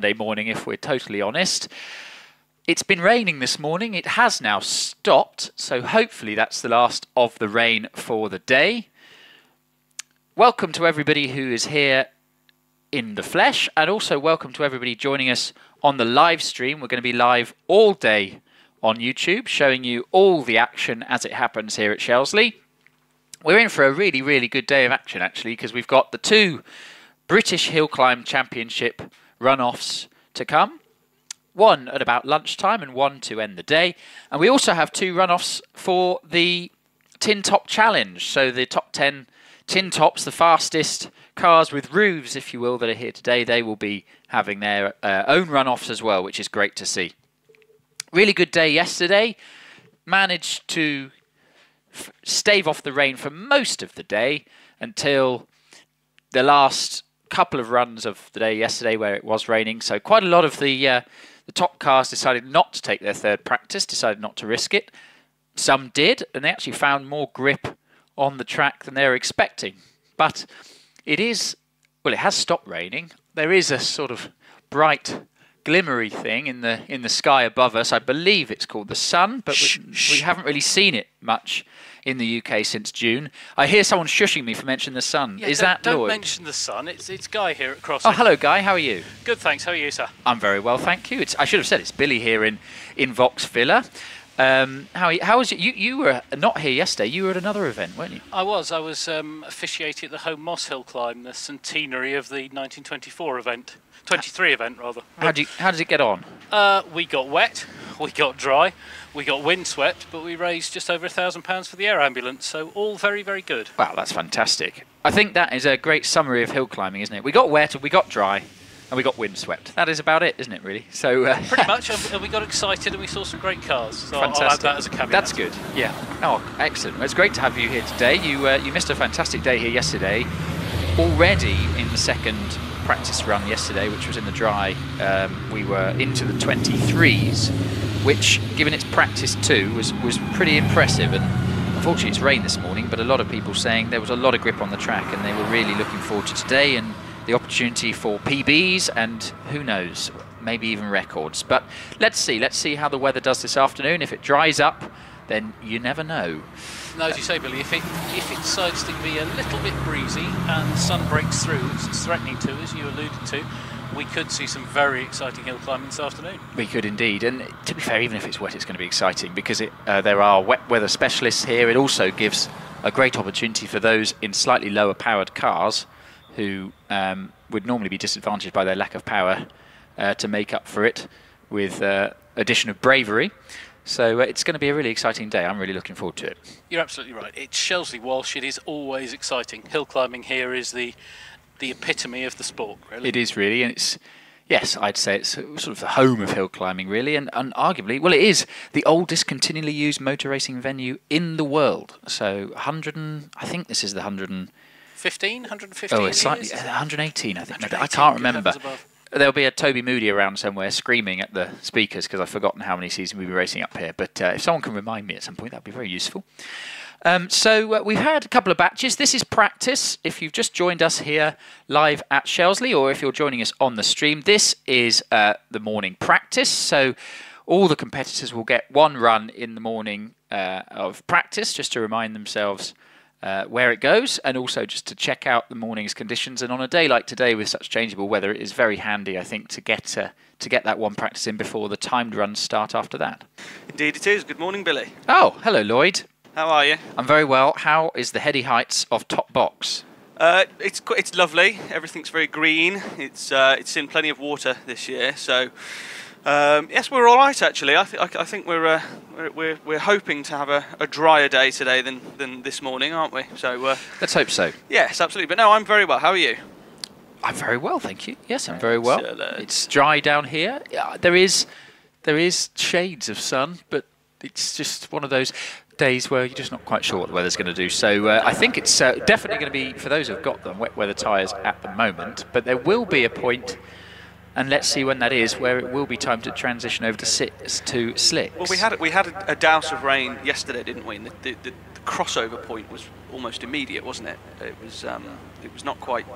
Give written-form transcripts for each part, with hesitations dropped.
Sunday morning, if we're totally honest. It's been raining this morning. It has now stopped, so hopefully that's the last of the rain for the day. Welcome to everybody who is here in the flesh, and also welcome to everybody joining us on the live stream. We're going to be live all day on YouTube, showing you all the action as it happens here at Shelsley. We're in for a really, really good day of action, actually, because we've got the two British Hillclimb Championship run-offs to come. One at about lunchtime and one to end the day. And we also have two run-offs for the Tin Top Challenge. So the top 10 tin tops, the fastest cars with roofs, if you will, that are here today, they will be having their own run-offs as well, which is great to see. Really good day yesterday. Managed to stave off the rain for most of the day until the last couple of runs of the day yesterday where it was raining. So quite a lot of the top cars decided not to take their third practice, decided not to risk it. Some did, and they actually found more grip on the track than they were expecting. But it is, well, it has stopped raining. There is a sort of bright glimmery thing in the sky above us. I believe it's called the sun, but we haven't really seen it much in the UK since June. I hear someone shushing me for mentioning the sun. Yeah, is that Lloyd? Don't mention the sun. It's Guy here at Crono. Oh, hello, Guy. How are you? Good, thanks. How are you, sir? I'm very well, thank you. I should have said it's Billy here in Vox Villa. How was it? You were not here yesterday. You were at another event, weren't you? I was officiating at the Home Moss Hill Climb, the centenary of the 1924 event. 23 event, rather. How did it get on? We got wet, we got dry, we got windswept, but we raised just over £1,000 for the air ambulance, so all very, very good. Wow, that's fantastic. I think that is a great summary of hill climbing, isn't it? We got wet, we got dry, and we got windswept. That is about it, isn't it, really? So pretty much, and we got excited and we saw some great cars. So fantastic. I'll add that as a caveat. That's good, yeah. Oh, excellent. Well, it's great to have you here today. You missed a fantastic day here yesterday. Already in the second practice run yesterday, which was in the dry, we were into the 23s, which, given its practice 2, was pretty impressive. And unfortunately it's rained this morning, but a lot of people saying there was a lot of grip on the track and they were really looking forward to today and the opportunity for PBs and who knows, maybe even records. But let's see how the weather does this afternoon. If it dries up, then you never know. No, as you say, Billy, if it decides to be a little bit breezy and the sun breaks through, which it's threatening to, as you alluded to, we could see some very exciting hill climbing this afternoon. We could indeed, and to be fair, even if it's wet, it's going to be exciting because there are wet weather specialists here. It also gives a great opportunity for those in slightly lower powered cars who would normally be disadvantaged by their lack of power to make up for it with addition of bravery. So it's going to be a really exciting day. I'm really looking forward to it. You're absolutely right. It's Shelsley Walsh. It is always exciting. Hill climbing here is the epitome of the sport, really. It is really, and it's, yes, I'd say it's sort of the home of hill climbing, really, and arguably, well, it is the oldest continually used motor racing venue in the world. So I think this is the 115. Oh, it's slightly 118, I think. 118, I can't remember. There'll be a Toby Moody around somewhere screaming at the speakers because I've forgotten how many seasons we've been racing up here. But if someone can remind me at some point, that'd be very useful. So we've had a couple of batches. This is practice. If you've just joined us here live at Shelsley, or if you're joining us on the stream, this is the morning practice. So all the competitors will get one run in the morning of practice just to remind themselves where it goes, and also just to check out the morning's conditions. And on a day like today with such changeable weather, it is very handy, I think, to get that one practice in before the timed runs start after that. Indeed it is. Good morning, Billy. Oh, hello, Lloyd. How are you? I'm very well. How is the heady heights of Top Box? It's lovely. Everything's very green. It's seen plenty of water this year, so yes, we're all right actually. I think we're hoping to have a drier day today than this morning, aren't we? So let's hope so. Yes, absolutely. But no, I'm very well. How are you? I'm very well, thank you. Yes, I'm very well. It's dry down here. There is shades of sun, but it's just one of those days where you're just not quite sure what the weather's going to do. So I think it's definitely going to be, for those who've got them, wet weather tyres at the moment. But there will be a point, and let's see when that is, where it will be time to transition over to slicks. Well, we had a douse of rain yesterday, didn't we? And the crossover point was almost immediate, wasn't it? It was not quite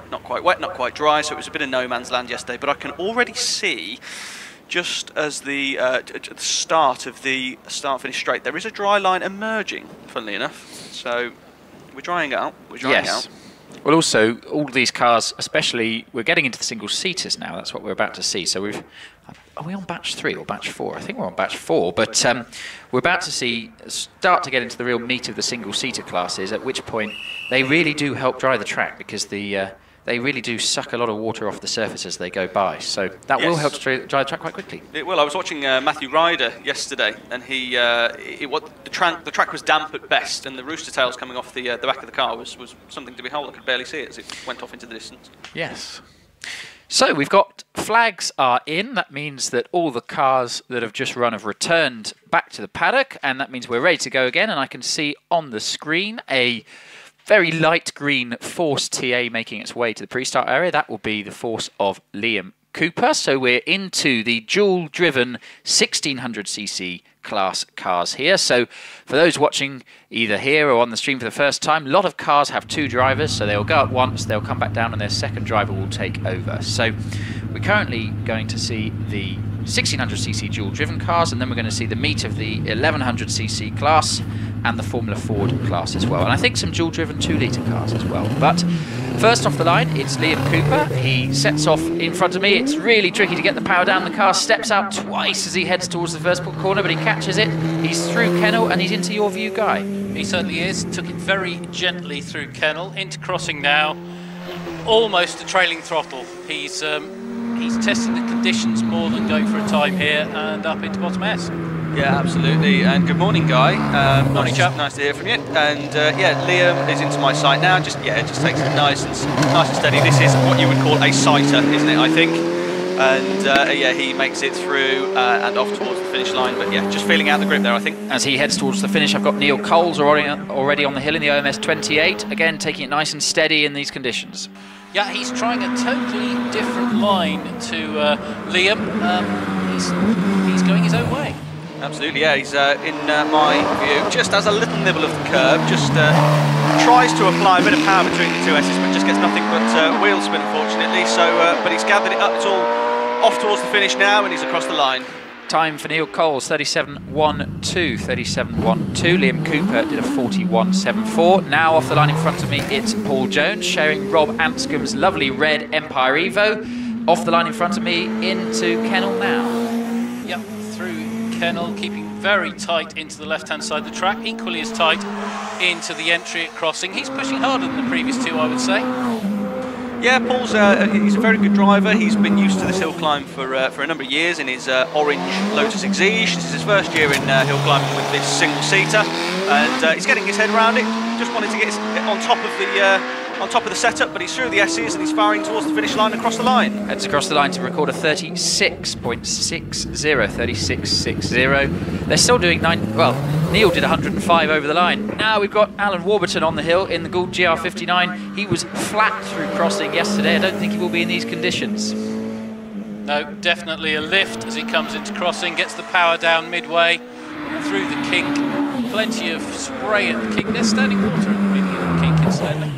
wet, not quite dry, so it was a bit of no man's land yesterday. But I can already see, just as the at the start of the start-finish straight, there is a dry line emerging, funnily enough. So we're drying out. We're drying out. Well, also, all these cars, especially, we're getting into the single-seaters now. That's what we're about to see. So we've... Are we on batch 3 or batch 4? I think we're on batch 4. But we're about to start to get into the real meat of the single-seater classes, at which point they really do help dry the track, because they really do suck a lot of water off the surface as they go by. So that will help to dry the track quite quickly. It will. I was watching Matthew Ryder yesterday, and the track was damp at best, and the rooster tails coming off the back of the car was something to behold. I could barely see it as it went off into the distance. Yes. So we've got flags are in. That means that all the cars that have just run have returned back to the paddock, and that means we're ready to go again. And I can see on the screen a very light green Force TA making its way to the pre-start area. That will be the Force of Liam Cooper. So we're into the dual-driven 1600cc class cars here. So for those watching either here or on the stream for the first time, a lot of cars have 2 drivers, so they'll go up once, they'll come back down, and their second driver will take over. So we're currently going to see the 1600cc dual-driven cars, and then we're going to see the meat of the 1100cc class and the Formula Ford class as well. And I think some dual-driven 2-litre cars as well. But first off the line, it's Liam Cooper. He sets off in front of me. It's really tricky to get the power down. The car steps out twice as he heads towards the first corner, but he catches it. He's through Kennel, and he's into your view, Guy. He certainly is. Took it very gently through Kennel, into crossing now. Almost a trailing throttle. He's testing the conditions more than going for a time here, and up into bottom S. Yeah, absolutely. And good morning, Guy. Morning, chap. Nice to hear from you. And yeah, Liam is into my sight now. Just takes it nice and steady. This is what you would call a sighter, isn't it? I think. And yeah, he makes it through and off towards the finish line. But yeah, just feeling out the grip there, I think. As he heads towards the finish, I've got Neil Coles already on the hill in the OMS 28. Again, taking it nice and steady in these conditions. Yeah, he's trying a totally different line to Liam. He's going his own way. Absolutely, yeah. He's in my view, just has a little nibble of the curb, just tries to apply a bit of power between the 2 S's, but just gets nothing but wheel spin, unfortunately. So, but he's gathered it up. It's all off towards the finish now, and he's across the line. Time for Neil Coles, 37.12, 37.12. Liam Cooper did a 41.74. Now off the line in front of me, it's Paul Jones, sharing Rob Anscombe's lovely red Empire Evo. Off the line in front of me, into Kennel now. Yep, through Kennel, keeping very tight into the left-hand side of the track, equally as tight into the entry at crossing. He's pushing harder than the previous 2, I would say. Yeah, Paul's he's a very good driver. He's been used to this hill climb for a number of years in his orange Lotus Exige. This is his first year in hill climbing with this single-seater, and he's getting his head around it. Just wanted to get on top of the setup, but he's through the S's and he's firing towards the finish line across the line. Heads across the line to record a 36.60, 36.60. They're still doing Neil did 105 over the line. Now we've got Alan Warburton on the hill in the Gould GR59. He was flat through crossing yesterday. I don't think he will be in these conditions. No, definitely a lift as he comes into crossing, gets the power down midway, through the kink. Plenty of spray at the kink. There's standing water at the beginning of the kink, incidentally.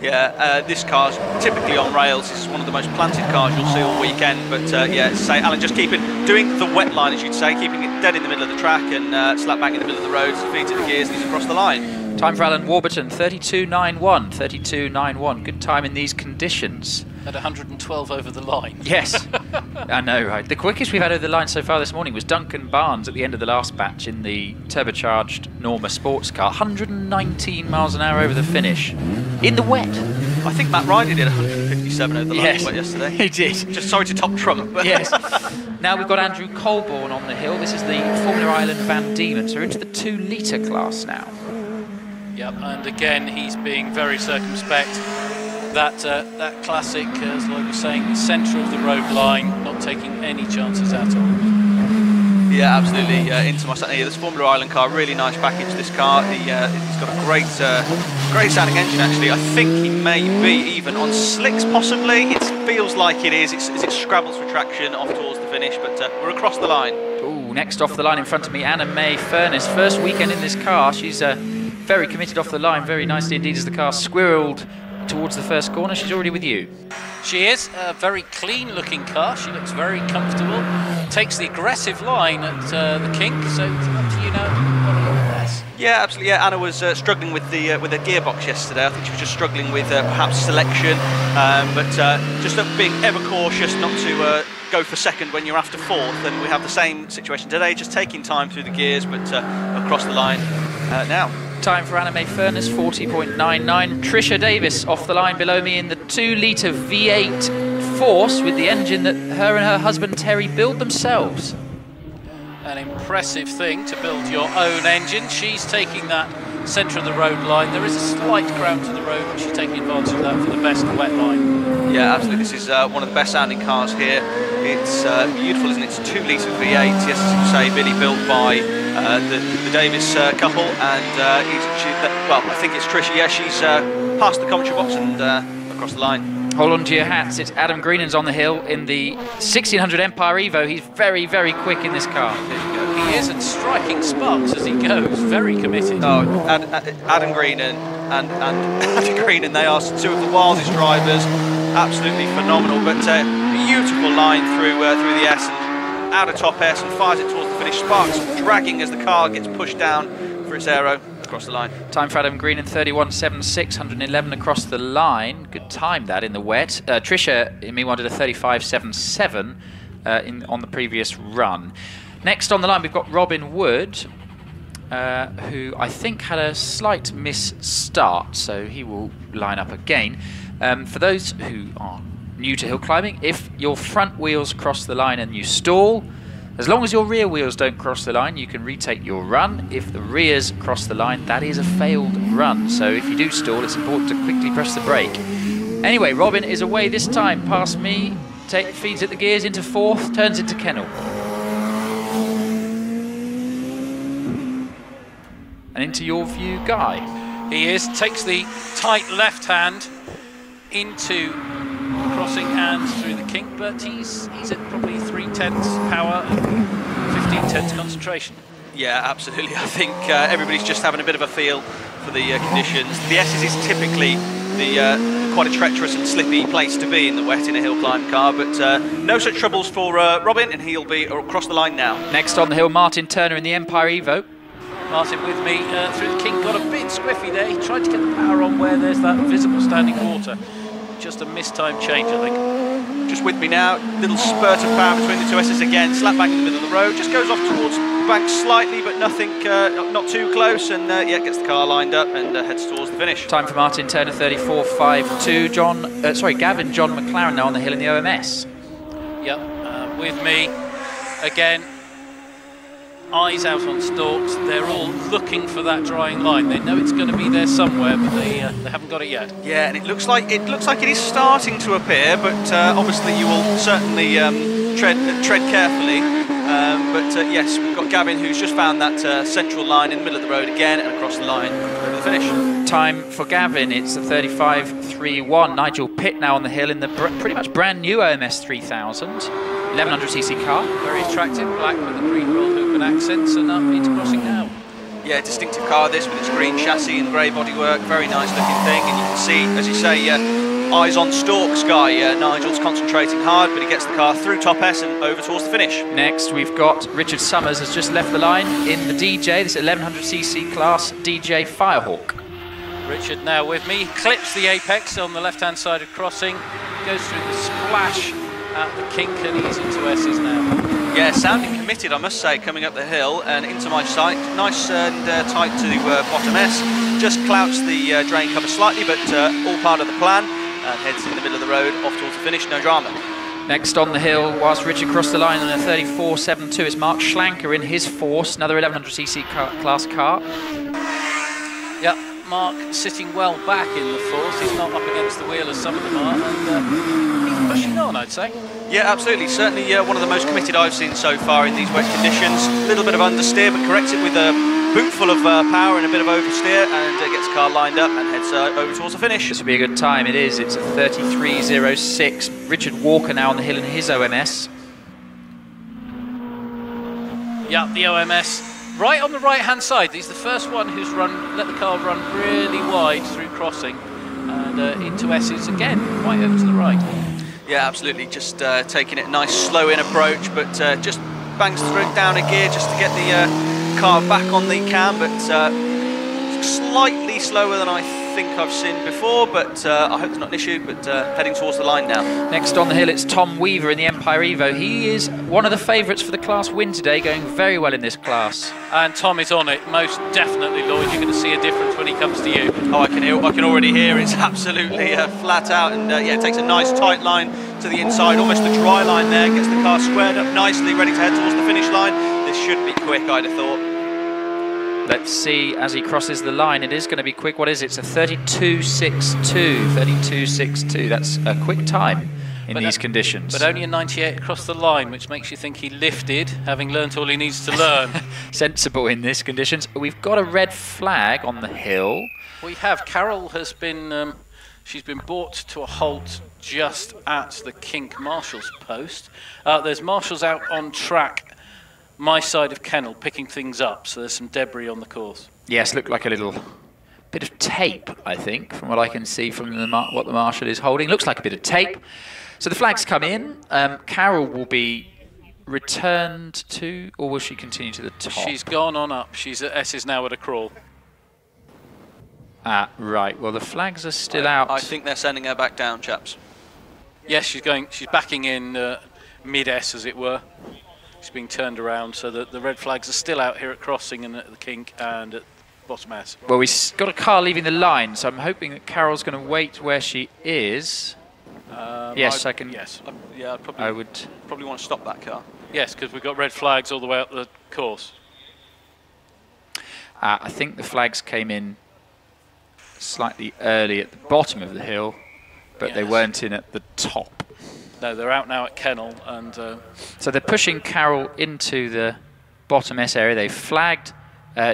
Yeah, this car's typically on rails. This is one of the most planted cars you'll see all weekend. But yeah, say Alan, just doing the wet line, as you'd say, keeping it dead in the middle of the track and slap bang in the middle of the road, feet to the gears, and he's across the line. Time for Alan Warburton, 32.91, 32.91. Good time in these conditions. At 112 over the line. Yes, I know, right? The quickest we've had over the line so far this morning was Duncan Barnes at the end of the last batch in the turbocharged Norma sports car. 119 miles an hour over the finish. In the wet. I think Matt Ryder did 157 over the line yes, yesterday. He did. Just sorry to top Trump. But yes. Now we've got Andrew Colborne on the hill. This is the Formula Island Van Diemen. So we're into the 2-litre class now. Yep, and again he's being very circumspect. That classic, as Lloyd was saying, the centre of the road line, not taking any chances at all. Yeah, absolutely. Into my Saturday. This Formula Island car, really nice package. This car, he's got a great sounding engine. Actually, I think he may be even on slicks, possibly. It feels like it is. It scrabbles for traction off towards the finish, but we're across the line. Ooh, next off the line in front of me, Anna May Furness. First weekend in this car, she's very committed off the line, very nicely indeed as the car squirreled towards the first corner. She's already with you. She is a very clean looking car. She looks very comfortable. Takes the aggressive line at the kink, so it's up to you now what are your best. Yeah, absolutely. Yeah, Anna was struggling with the gearbox yesterday. I think she was just struggling with perhaps selection, but just being ever cautious not to go for second when you're after fourth. And we have the same situation today, just taking time through the gears, but across the line now. Time for Anna May Furness, 40.99. Tricia Davis off the line below me in the 2-litre V8 Force with the engine that her and her husband Terry build themselves. An impressive thing to build your own engine. She's taking that centre of the road line. There is a slight ground to the road, but she's taking advantage of that for the best wet line. Yeah, absolutely. This is one of the best sounding cars here. It's beautiful, isn't it? It's a 2-litre V8. Yes, as you say, Billy, built by the Davis couple, and well, I think it's Tricia. Yeah, she's past the commentary box and across the line. Hold on to your hats. It's Adam Greenan's on the hill in the 1600 Empire Evo. He's very, very quick in this car. He is, and striking sparks as he goes. Very committed. No, Adam Greenan and Adam Greenan, they are two of the wildest drivers. Absolutely phenomenal, but beautiful line through the S and out of top S and fires it towards the finish. Sparks dragging as the car gets pushed down for its aero across the line. Time for Adam Greenan, 31.76, 111 across the line. Good time that in the wet. Tricia, meanwhile, did a 35.77 on the previous run. Next on the line, we've got Robin Wood, who I think had a slight miss-start, so he will line up again. For those who are new to hill climbing, if your front wheels cross the line and you stall, as long as your rear wheels don't cross the line, you can retake your run. If the rears cross the line, that is a failed run. So if you do stall, it's important to quickly press the brake. Anyway, Robin is away this time, past me, feeds at the gears into fourth, turns into kennel. And into your view, Guy. He is, takes the tight left hand into crossing and through the kink, but he's at probably 3/10 power and 15/10 concentration. Yeah, absolutely. I think everybody's just having a bit of a feel for the conditions. The S's is typically quite a treacherous and slippy place to be in the wet in a hill climb car, but no such troubles for Robin, and he'll be across the line now. Next on the hill, Martin Turner in the Empire Evo. Martin with me through the kink, got a bit squiffy there. He tried to get the power on where there's that visible standing water. Just a mistimed change, I think. Just with me now, little spurt of power between the two S's again, slap bang in the middle of the road, just goes off towards the bank slightly, but nothing, not too close, and yeah, gets the car lined up and heads towards the finish. Time for Martin Turner, 34.52. Gavin John McLaren now on the hill in the OMS. Yep, with me again. Eyes out on stalks. They're all looking for that drying line. They know it's going to be there somewhere, but they haven't got it yet. Yeah, and it looks like it is starting to appear, but obviously you will certainly tread carefully. But yes, we've got Gavin, who's just found that central line in the middle of the road again and across the line over the finish. Time for Gavin. It's a 35.31. Nigel Pitt now on the hill in the pretty much brand new OMS 3000. 1100cc car. Very attractive, black with the green roll hoop and accents, and up into crossing now. Yeah, distinctive car this with its green chassis and grey bodywork, very nice looking thing, and you can see, as you say, eyes on stalks, Guy. Nigel's concentrating hard, but he gets the car through top S and over towards the finish. Next we've got Richard Summers has just left the line in the DJ, this 1100cc class DJ Firehawk. Richard now with me, clips the apex on the left hand side of crossing, goes through the splash at the kink, and he's into S's now. Yeah, sounding committed, I must say, coming up the hill and into my sight. Nice and tight to the bottom S. Just clouts the drain cover slightly, but all part of the plan. And heads in the middle of the road, off towards the finish, no drama. Next on the hill, whilst Richard crossed the line on a 34.72, it's Mark Schlanker in his Force, another 1100cc class car. Yeah, Mark sitting well back in the Force. He's not up against the wheel as some of them are, and he's pushing on, I'd say. Yeah, absolutely. Certainly one of the most committed I've seen so far in these wet conditions. A little bit of understeer, but corrects it with a boot full of power and a bit of oversteer, and gets the car lined up and heads over towards the finish. This will be a good time. It is. It's a 33.06. Richard Walker now on the hill in his OMS. Yeah, the OMS right on the right-hand side. He's the first one who's let the car run really wide through crossing and into S's again, right over to the right. Yeah, absolutely. Just taking it a nice slow in approach, but just bangs through down a gear just to get the car back on the cam, but slightly slower than I think I've seen before, but I hope it's not an issue, but heading towards the line now. Next on the hill, it's Tom Weaver in the Empire Evo. He is one of the favourites for the class win today, going very well in this class. And Tom is on it, most definitely, Lloyd. You're going to see a difference when he comes to you. Oh, I can already hear it's absolutely flat out, and yeah, it takes a nice tight line to the inside, almost a dry line there, gets the car squared up nicely, ready to head towards the finish line. This should be quick, I'd have thought. Let's see as he crosses the line. It is going to be quick. What is it? It's a 32.62. 32.62. That's a quick time in these conditions. But only a 98 across the line, which makes you think he lifted, having learnt all he needs to learn. Sensible in these conditions. We've got a red flag on the hill. We have. Carol has been... she's been brought to a halt just at the Kink Marshalls post. There's marshals out on track my side of Kennel picking things up, so there's some debris on the course. Yes, looked like a little bit of tape, I think, from what I can see from what the marshal is holding. Looks like a bit of tape. So the flags come in. Carol will be returned to, or will she continue to the top? She's gone on up. She's at S's now at a crawl. Right. Well, the flags are still out. I think they're sending her back down, chaps. Yes, she's backing in mid-S, as it were. She's being turned around, so that the red flags are still out here at crossing and at the Kink and at bottom S. Well, we've got a car leaving the line, so I'm hoping that Carol's going to wait where she is. Yes, I can. Yes, Yeah, I would probably want to stop that car. yes, because we've got red flags all the way up the course. I think the flags came in slightly early at the bottom of the hill, but they weren't in at the top. No, they're out now at Kennel, and so they're pushing Carol into the bottom S area. They flagged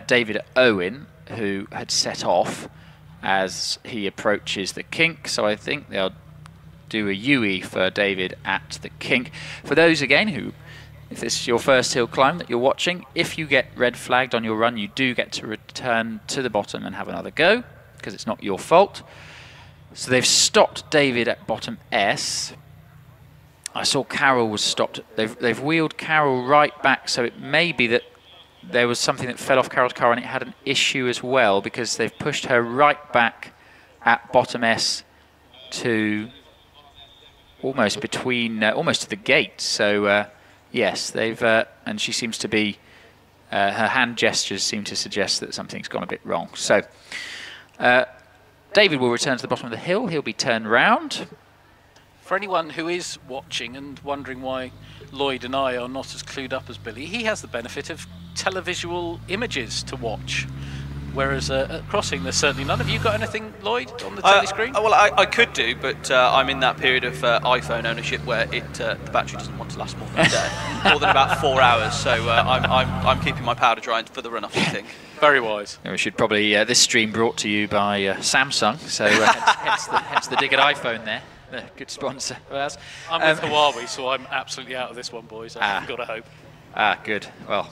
David Owen, who had set off as he approaches the Kink. So I think they'll do a UE for David at the Kink. For those again who, if this is your first hill climb that you're watching, if you get red flagged on your run, you do get to return to the bottom and have another go, because it's not your fault. So they've stopped David at bottom S. I saw Carol was stopped. They've wheeled Carol right back, so it may be that there was something that fell off Carol's car and it had an issue as well, because they've pushed her right back at bottom S to almost between, almost to the gate. So yes, they've, and she seems to be, her hand gestures seem to suggest that something's gone a bit wrong. So David will return to the bottom of the hill. He'll be turned round. for anyone who is watching and wondering why Lloyd and I are not as clued up as Billy, he has the benefit of televisual images to watch. Whereas at Crossing, there's certainly none. Have you got anything, Lloyd, on the telly screen? Well, I could do, but I'm in that period of iPhone ownership where the battery doesn't want to last more than about 4 hours. So I'm keeping my powder dry for the run-off, I think. Very wise. We should probably this stream brought to you by Samsung. So hence the dig at iPhone there. Good sponsor of ours. I'm with Huawei, so I'm absolutely out of this one, boys. I've got to hope. Good. Well.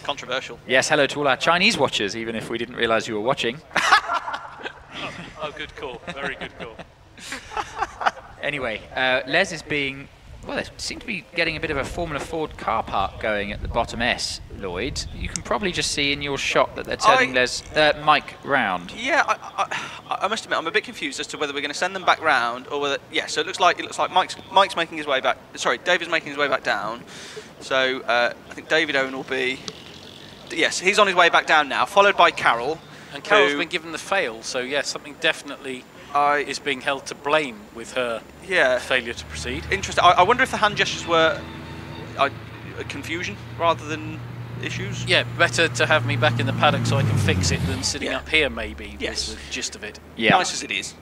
Controversial. Yes, hello to all our Chinese watchers, even if we didn't realise you were watching. Oh, good call. Very good call. Anyway, Les is being... Well, they seem to be getting a bit of a Formula Ford car park going at the bottom S, Lloyd. You can probably just see in your shot that they're turning Mike round. Yeah, I must admit, I'm a bit confused as to whether we're going to send them back round or whether... Yeah, so it looks like Mike's making his way back... Sorry, David's making his way back down. So I think David Owen will be... Yes, he's on his way back down now, followed by Carol. And Carol's been given the fail, so yes, something definitely is being held to blame with her failure to proceed. Interesting. I wonder if the hand gestures were confusion rather than issues. Yeah, better to have me back in the paddock so I can fix it than sitting up here, maybe. Yes. Was the gist of it. Yeah. Nice as it is.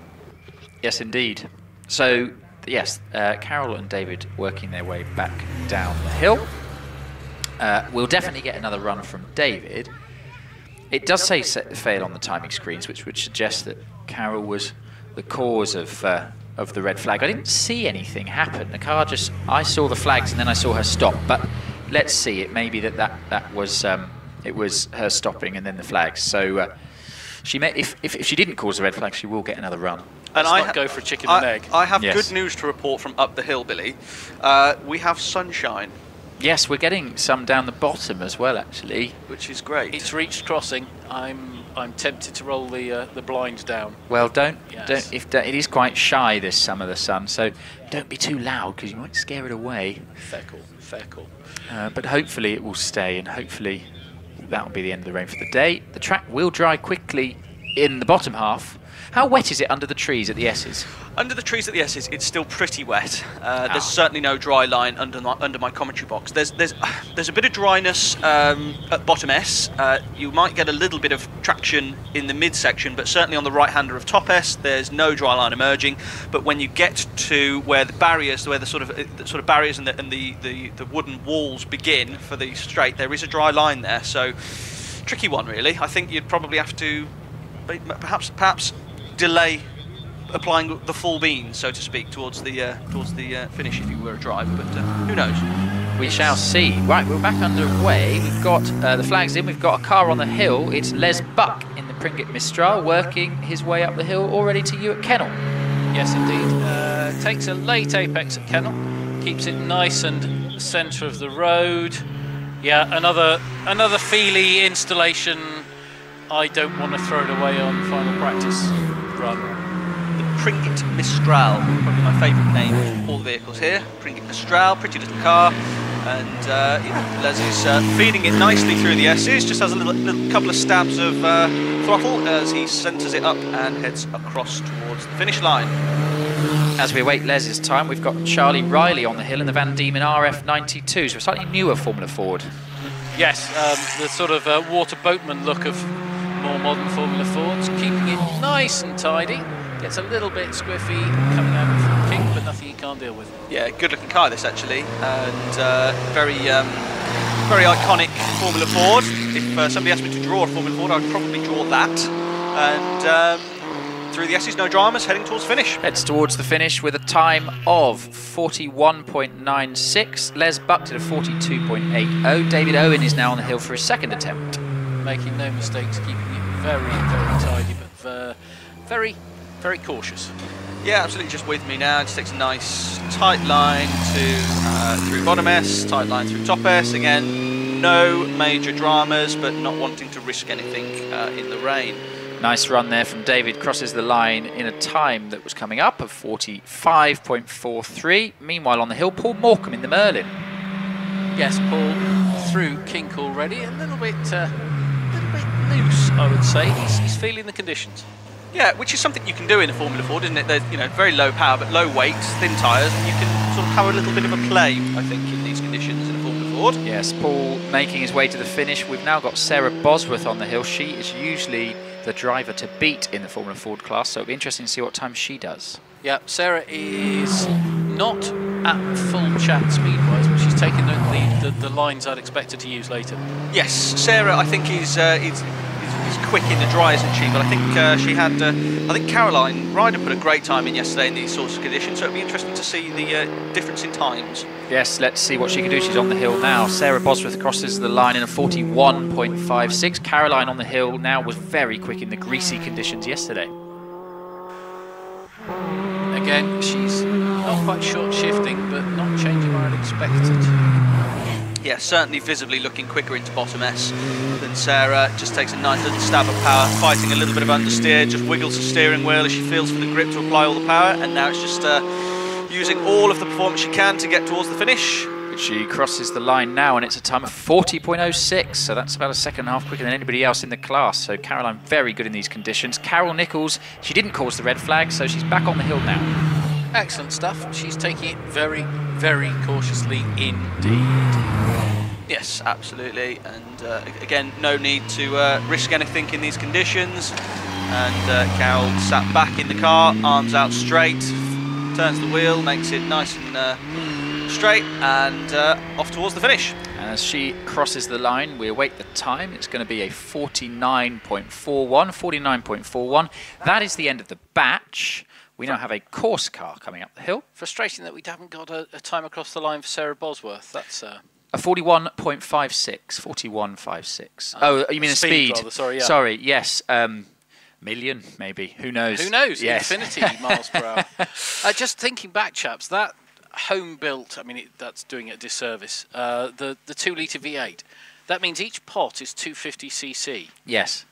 Yes, indeed. So, yes, Carol and David working their way back down the hill. We'll definitely get another run from David. It does say fail on the timing screens, which would suggest that Carol was the cause of the red flag. I didn't see anything happen. The car just... I saw the flags and then I saw her stop. But let's see. It may be that was It was her stopping and then the flags. So she may, if she didn't cause the red flag, she will get another run. And I go for a chicken and egg. I have good news to report from up the hill, Billy. We have sunshine. Yes, we're getting some down the bottom as well, actually, which is great. It's reached crossing. I'm tempted to roll the blind down. Well, don't. It is quite shy this summer, the sun. So don't be too loud because you might scare it away. Fair call. Fair call. But hopefully it will stay, and hopefully that will be the end of the rain for the day. The track will dry quickly in the bottom half. How wet is it under the trees at the S's? Under the trees at the S's, it's still pretty wet. There's certainly no dry line under my commentary box. There's a bit of dryness at bottom S. You might get a little bit of traction in the midsection, but certainly on the right-hander of top S, there's no dry line emerging. But when you get to where the barriers, where the sort of barriers and the wooden walls begin for the straight, there is a dry line there. So tricky one, really. I think you'd probably have to perhaps delay applying the full beans, so to speak, towards the finish if you were a driver, but who knows? We shall see. Right, we're back underway. We've got the flags in. We've got a car on the hill. It's Les Buck in the Pringgit Mistral, working his way up the hill, already to you at Kennel. Yes, indeed. Takes a late apex at Kennel, keeps it nice and centre of the road. Yeah, another Feely installation. I don't want to throw it away on final practice run. The Pringgit Mistral, probably my favourite name of all the vehicles here. Pringgit Mistral, pretty little car, and yeah, Les is feeding it nicely through the S's. Just has a little couple of stabs of throttle as he centres it up and heads across towards the finish line. As we await Les's time, we've got Charlie Riley on the hill in the Van Diemen RF92, so a slightly newer Formula Ford. Yes, the sort of water boatman look of more modern Formula Fords, keeping it nice and tidy. Gets a little bit squiffy coming out of kink, but nothing you can't deal with. Yeah, good looking car this actually, and very iconic Formula Ford. If somebody asked me to draw a Formula Ford, I'd probably draw that. And through the S's, no dramas, heading towards the finish. Heads towards the finish with a time of 41.96. Les Buck did a 42.80. David Owen is now on the hill for his second attempt. Making no mistakes, keeping it very, very tidy, but very, very cautious. Yeah, absolutely, just with me now. Just takes a nice tight line to through bottom S, tight line through top S. Again, no major dramas, but not wanting to risk anything in the rain. Nice run there from David, crosses the line in a time that was coming up of 45.43. Meanwhile on the hill, Paul Morecambe in the Merlin. Yes, Paul through kink already, a little bit loose, I would say. He's feeling the conditions. Yeah, which is something you can do in a Formula Ford, isn't it? There's, very low power, but low weight, thin tyres, and you can sort of have a little bit of a play, I think, in these conditions in a Formula Ford. Yes, Paul making his way to the finish. We've now got Sarah Bosworth on the hill. She is usually the driver to beat in the Formula Ford class, so it'll be interesting to see what time she does. Yeah, Sarah is not at full chat speed-wise, but she's taking the lines I'd expect her to use later. Yes, Sarah, I think is quick in the dry, isn't she? But I think she had, I think Caroline Ryder put a great time in yesterday in these sorts of conditions, so it'll be interesting to see the difference in times. Yes, let's see what she can do. She's on the hill now. Sarah Bosworth crosses the line in a 41.56. Caroline on the hill now was very quick in the greasy conditions yesterday. Again, she's not quite short shifting, but not changing where I'd expected. Yeah, certainly visibly looking quicker into bottom S than Sarah. Just takes a nice little stab of power, fighting a little bit of understeer, just wiggles the steering wheel as she feels for the grip to apply all the power, and now it's just using all of the performance she can to get towards the finish. She crosses the line now, and it's a time of 40.06, so that's about a second and a half quicker than anybody else in the class. So Caroline very good in these conditions. Carol Nichols, she didn't cause the red flag, so she's back on the hill now. Excellent stuff. She's taking it very, very cautiously indeed. Yes, absolutely. And again, no need to risk anything in these conditions. And Carol sat back in the car, arms out straight, turns the wheel, makes it nice and straight, and off towards the finish. As she crosses the line, we await the time. It's going to be a 49.41. That is the end of the batch. We now have a course car coming up the hill. Frustrating that we haven't got a time across the line for Sarah Bosworth. That's A 41.56. 41.56. Oh, you mean a speed? Rather, sorry, yeah. Sorry, yes. Million, maybe. Who knows? Who knows? Yes. Infinity miles per hour. Just thinking back, chaps, that home-built, I mean, that's doing it a disservice. The 2-litre V8, that means each pot is 250cc. Yes.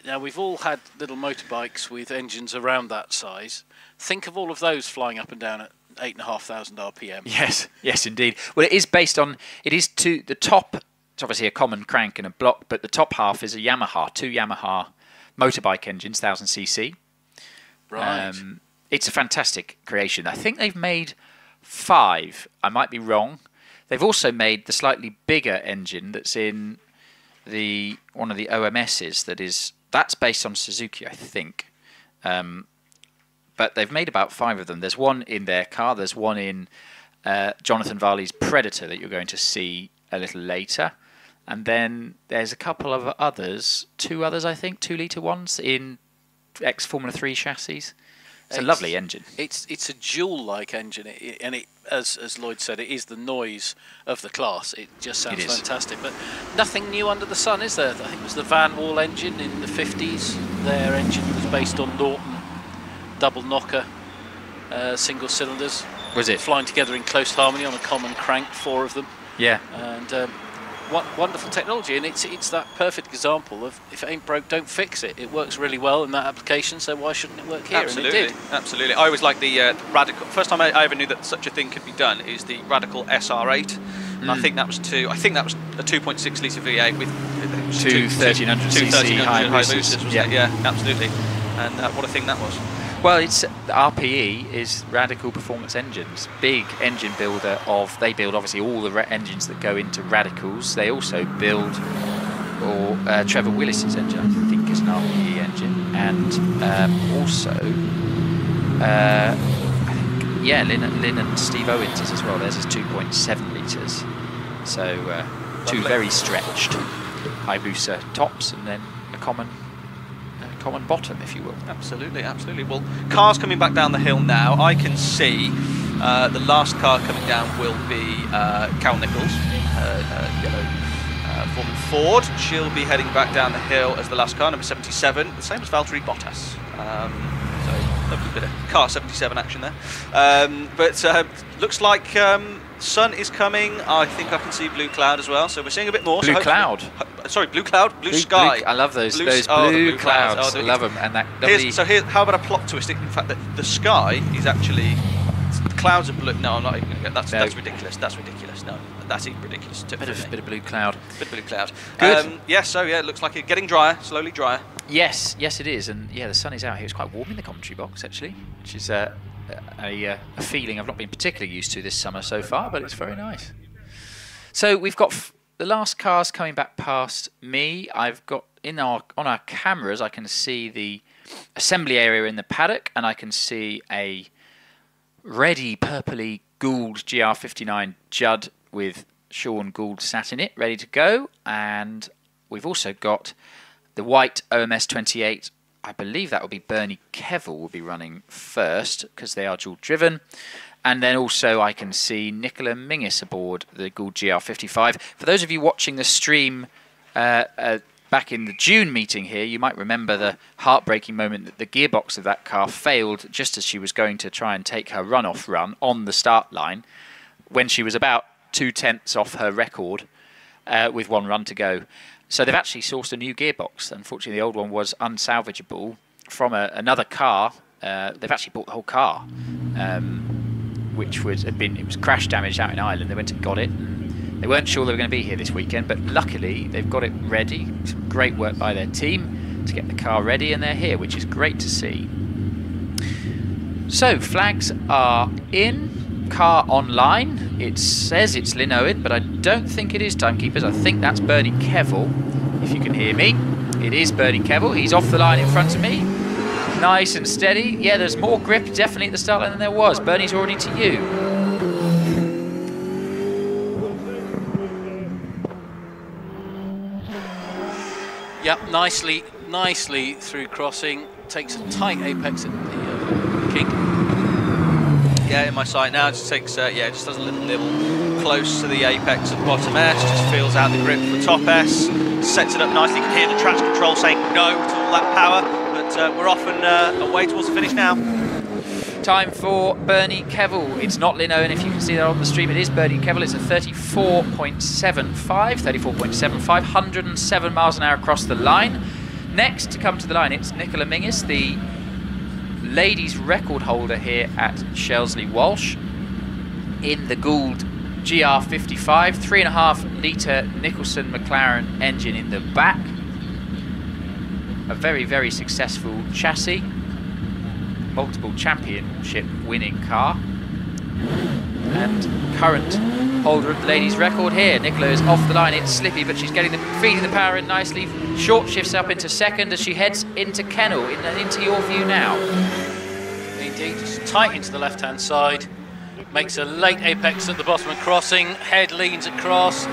Now, we've all had little motorbikes with engines around that size. Think of all of those flying up and down at 8,500 RPM. Yes, yes, indeed. Well, it is based on, it is to the top, it's obviously a common crank and a block, but the top half is a Yamaha, 2 Yamaha motorbike engines, 1000cc. Right. It's a fantastic creation. I think they've made 5. I might be wrong. They've also made the slightly bigger engine that's in one of the OMSs that's based on Suzuki, I think. But they've made about 5 of them. There's one in their car. There's one in Jonathan Varley's Predator that you're going to see a little later. And then there's a couple of others, 2 others, I think, 2-litre ones in ex-Formula 3 chassis. It's a lovely engine. It's a Joule-like engine, and it, as Lloyd said, it is the noise of the class. It just sounds fantastic. But nothing new under the sun, is there? I think it was the Van Wall engine in the 50s. Their engine was based on Norton double knocker, single cylinders. Was it? Flying together in close harmony on a common crank, 4 of them. Yeah. And wonderful technology, and it's that perfect example of if it ain't broke, don't fix it. It works really well in that application, so why shouldn't it work here? Absolutely, and it did. absolutely. I always like the Radical. First time I ever knew that such a thing could be done is the Radical SR8. And I think that was a 2.6 litre V8 with 2 1300cc high boosters. Wasn't it? Yeah, absolutely. And what a thing that was. Well, it's RPE is Radical Performance Engines, big engine builder they build obviously all the engines that go into Radicals. They also build Trevor Willis's engine, I think, is an RPE engine, and also I think Lynn and Steve Owens is as well. Theirs is 2.7 litres, so 2 very stretched high booster tops, and then a common bottom, if you will. Absolutely, absolutely. Well, cars coming back down the hill now. I can see the last car coming down will be Cal Nichols in her yellow Foreman Ford. She'll be heading back down the hill as the last car, number 77, the same as Valtteri Bottas. So lovely bit of car 77 action there. But looks like sun is coming. I think I can see blue cloud as well, so we're seeing a bit more. Blue cloud. Sorry, blue cloud, blue sky. I love those blue clouds. I love them. And that lovely... how about a plot twist? In fact, the sky is actually... The clouds are blue. No, I'm not even going to get... That's ridiculous. That's ridiculous. No, that's even ridiculous. Bit of blue cloud. Bit of blue cloud. Good. It looks like it's getting drier, slowly drier. Yes, it is. And yeah, the sun is out here. It's quite warm in the commentary box, actually, which is a feeling I've not been particularly used to this summer so far, but it's very nice. So we've got the last cars coming back past me. I've got on our cameras, I can see the assembly area in the paddock, and I can see a ready purpley Gould GR59 Judd with Sean Gould sat in it, ready to go. And we've also got the white OMS 28. I believe that will be Bernie Kevil will be running first because they are dual driven. And then also I can see Nicola Mingis aboard the Gould GR55. For those of you watching the stream back in the June meeting here, you might remember the heartbreaking moment that the gearbox of that car failed just as she was going to try and take her runoff run on the start line when she was about 2/10 off her record with 1 run to go. So they've actually sourced a new gearbox. Unfortunately, the old one was unsalvageable from another car. They've actually bought the whole car, which was crash damaged out in Ireland. They went and got it. And they weren't sure they were going to be here this weekend, but luckily they've got it ready. Some great work by their team to get the car ready, and they're here, which is great to see. So flags are in. Car online. It says it's Lynn Owen, but I don't think it is Timekeepers. I think that's Bernie Kevil, if you can hear me. It is Bernie Kevil. He's off the line in front of me. Nice and steady. Yeah, there's more grip definitely at the start line than there was. Bernie's already to you. Yep, nicely through crossing. Takes a tight apex at the kink. Yeah, in my sight now. It just takes, just does a little nibble. close to the apex of bottom S, just feels out the grip for top S, sets it up nicely. You can hear the traction control saying no to all that power, but we're off and away towards the finish now. Time for Bernie Kevil. It's not Lynn Owen, if you can see that on the stream. It is Bernie Kevil. It's a 34.75, 107 miles an hour across the line. Next to come to the line, it's Nicola Mingis, the ladies' record holder here at Shelsley Walsh, in the Gould GR55, 3.5 litre Nicholson McLaren engine in the back. A very, very successful chassis. Multiple championship winning car, and current holder of the ladies' record here. Nicola is off the line. It's slippy, but she's feeding the power in nicely. Short shifts up into second as she heads into Kennel, into your view now. Indeed, just tight into the left-hand side. Makes a late apex at the bottom of crossing. Head leans across.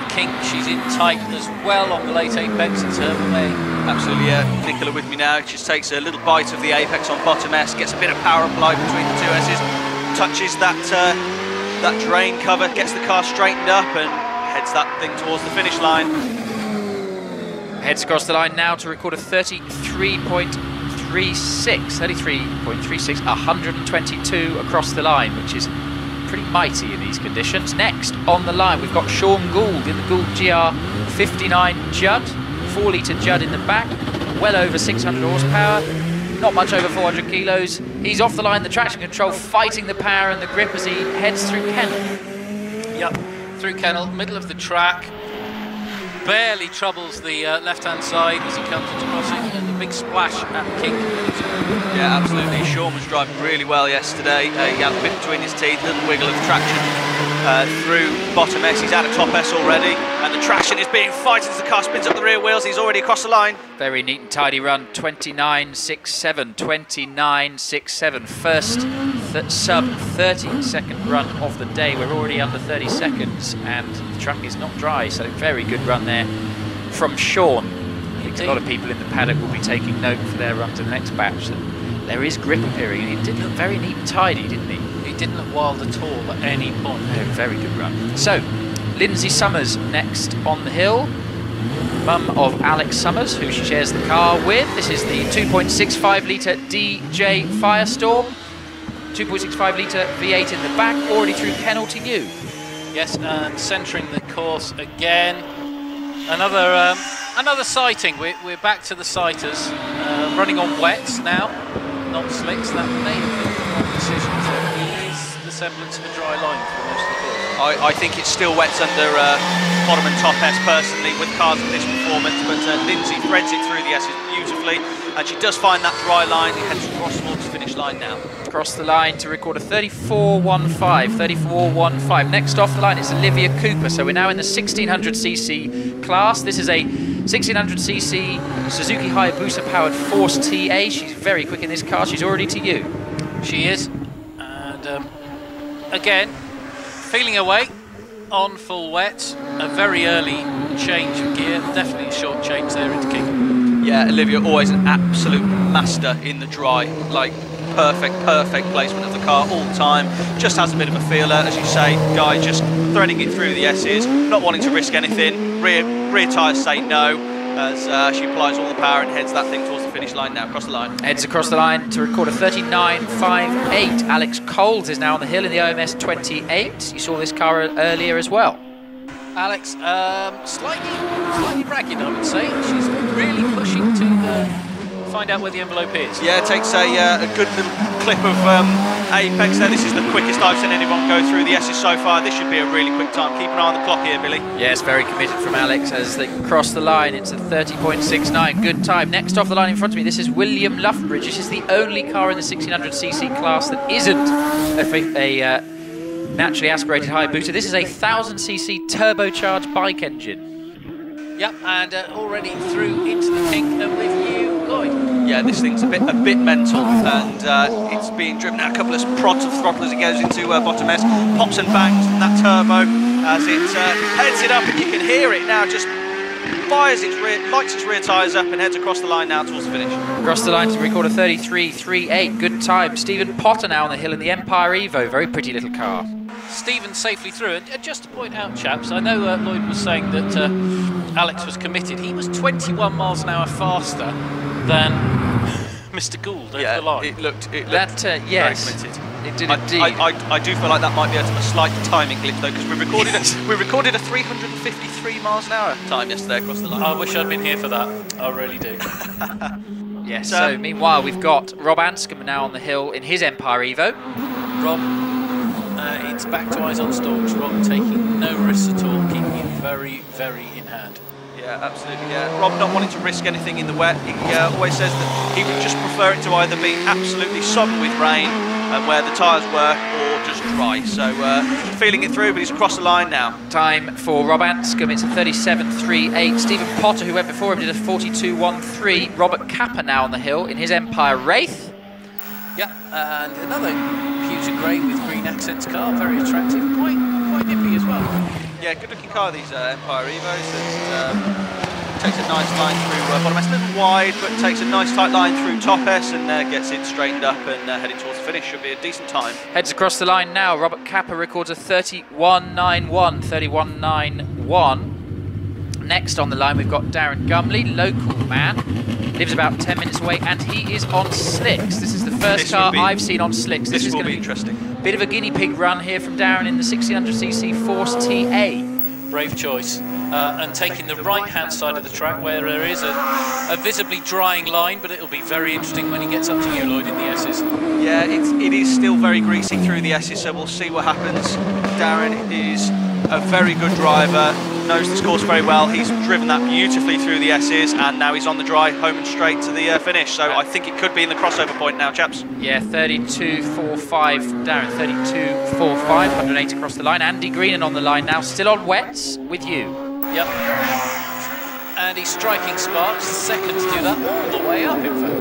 Kink, she's in tight as well on the late apex. It's her way. Absolutely, yeah. Nicola with me now. She just takes a little bite of the apex on bottom S, gets a bit of power applied between the two S's, touches that drain cover, gets the car straightened up and heads that thing towards the finish line. Heads across the line now to record a 33.36, 122 across the line, which is pretty mighty in these conditions. Next on the line, we've got Sean Gould in the Gould GR59 Judd, 4 litre Judd in the back, well over 600 horsepower, not much over 400 kilos. He's off the line, the traction control fighting the power and the grip as he heads through Kennel. Yep, through Kennel, middle of the track. Barely troubles the left-hand side as he comes into crossing, and the big splash at Kink. Yeah, absolutely. Sean was driving really well yesterday. He had a bit between his teeth, little wiggle of traction through bottom S. He's out of top S already, and the traction is being fighted as the car spins up the rear wheels. He's already across the line. Very neat and tidy run, 29.67, 29.67. First sub 30-second run of the day. We're already under 30 seconds, and the track is not dry, so very good run there from Sean. I think a lot of people in the paddock will be taking note for their run to the next batch. There is grip appearing, and he did look very neat and tidy, didn't he? He didn't look wild at all at any point. Very good run. So, Lindsay Summers next on the hill, mum of Alex Summers, who she shares the car with. This is the 2.65 litre DJ Firestorm, 2.65 litre V8 in the back, already through Kennel to you. Yes, and centering the course again. Another sighting. We're back to the sighters, running on wets now, not slicks. That may have been the wrong decision. It is the semblance of a dry line for most of the course. I think it's still wets under bottom and top S personally with cars of this performance, but Lindsay threads it through the S's beautifully, and she does find that dry line. He heads across towards the finish line now. Across the line to record a 34.15. Next off the line it's Olivia Cooper, so we're now in the 1600cc class. This is a 1600cc Suzuki Hayabusa powered Force TA. She's very quick in this car. She's already to you. She is, and again feeling her way on full wet. A very early change of gear, definitely a short change there into King. Yeah, Olivia always an absolute master in the dry, like perfect placement of the car all the time. Just has a bit of a feeler, as you say, Guy just threading it through the S's, not wanting to risk anything. Rear tyres say no, as she applies all the power and heads that thing towards the finish line now, across the line. Heads across the line to record a 39.58. Alex Coles is now on the hill in the OMS 28. You saw this car earlier as well. Alex, slightly ragged, I would say. She's really pushing to find out where the envelope is. Yeah, takes a good little clip of apex there. This is the quickest I've seen anyone go through the S's so far. This should be a really quick time. Keep an eye on the clock here, Billy. Yes, very committed from Alex as they cross the line. It's a 30.69. Good time. Next off the line in front of me, this is William Luffbridge. This is the only car in the 1600cc class that isn't a naturally aspirated Hayabusa. This is a 1000cc turbocharged bike engine. Yep, and already through into the Kink with you, Lloyd. Yeah, this thing's a bit mental, and it's being driven out a couple of prods of throttle as it goes into bottom S, pops and bangs from that turbo as it heads it up, and you can hear it now just fires its rear, lights its rear tyres up and heads across the line now towards the finish. Across the line to record a 33.38. Good time. Stephen Potter now on the hill in the Empire Evo. Very pretty little car. Stephen safely through. And just to point out, chaps, I know Lloyd was saying that Alex was committed. He was 21 miles an hour faster than Mr. Gould over the line. It looked yes, very committed. It did indeed. I do feel like that might be a slight timing glitch though, because we recorded a 353 miles an hour time yesterday across the line. I wish I'd been here for that. I really do. Yes. So meanwhile, we've got Rob Anscombe now on the hill in his Empire Evo. Rob, it's back to eyes on stalks. Rob taking no risks at all, keeping it very, very in hand. Yeah, absolutely. Yeah, Rob not wanting to risk anything in the wet. He always says that he would just prefer it to either be absolutely sodden with rain where the tyres were, or just dry. So feeling it through, but he's across the line now. Time for Rob Anscombe, it's a 37.38. Stephen Potter, who went before him, did a 42.13. Robert Capper now on the hill in his Empire Wraith. Yeah, and another pewter grey with green accents car, very attractive, quite nippy as well. Yeah, good looking car, these Empire Evos. Takes a nice line through bottom S, a little wide, but takes a nice tight line through top S and gets it straightened up and heading towards the finish. Should be a decent time. Heads across the line now. Robert Capper records a 31.91. 31.91. Next on the line we've got Darren Gumley, local man, lives about 10 minutes away, and he is on slicks. This is the first car I've seen on slicks. This is will going to be interesting. Bit of a guinea pig run here from Darren in the 1600cc Force TA. Brave choice, and taking the right-hand side of the track where there is a visibly drying line, but it'll be very interesting when he gets up to you, Lloyd, in the S's. Yeah, it is still very greasy through the S's, so we'll see what happens. Darren is a very good driver, knows this course very well. He's driven that beautifully through the S's, and now he's on the dry, home and straight to the finish. So I think it could be in the crossover point now, chaps. Yeah, 32.45 from Darren, 32.45, 108 across the line. Andy Greenan on the line now, still on wets with you. Yep. And he's striking sparks, second to do that all the way up, in fact.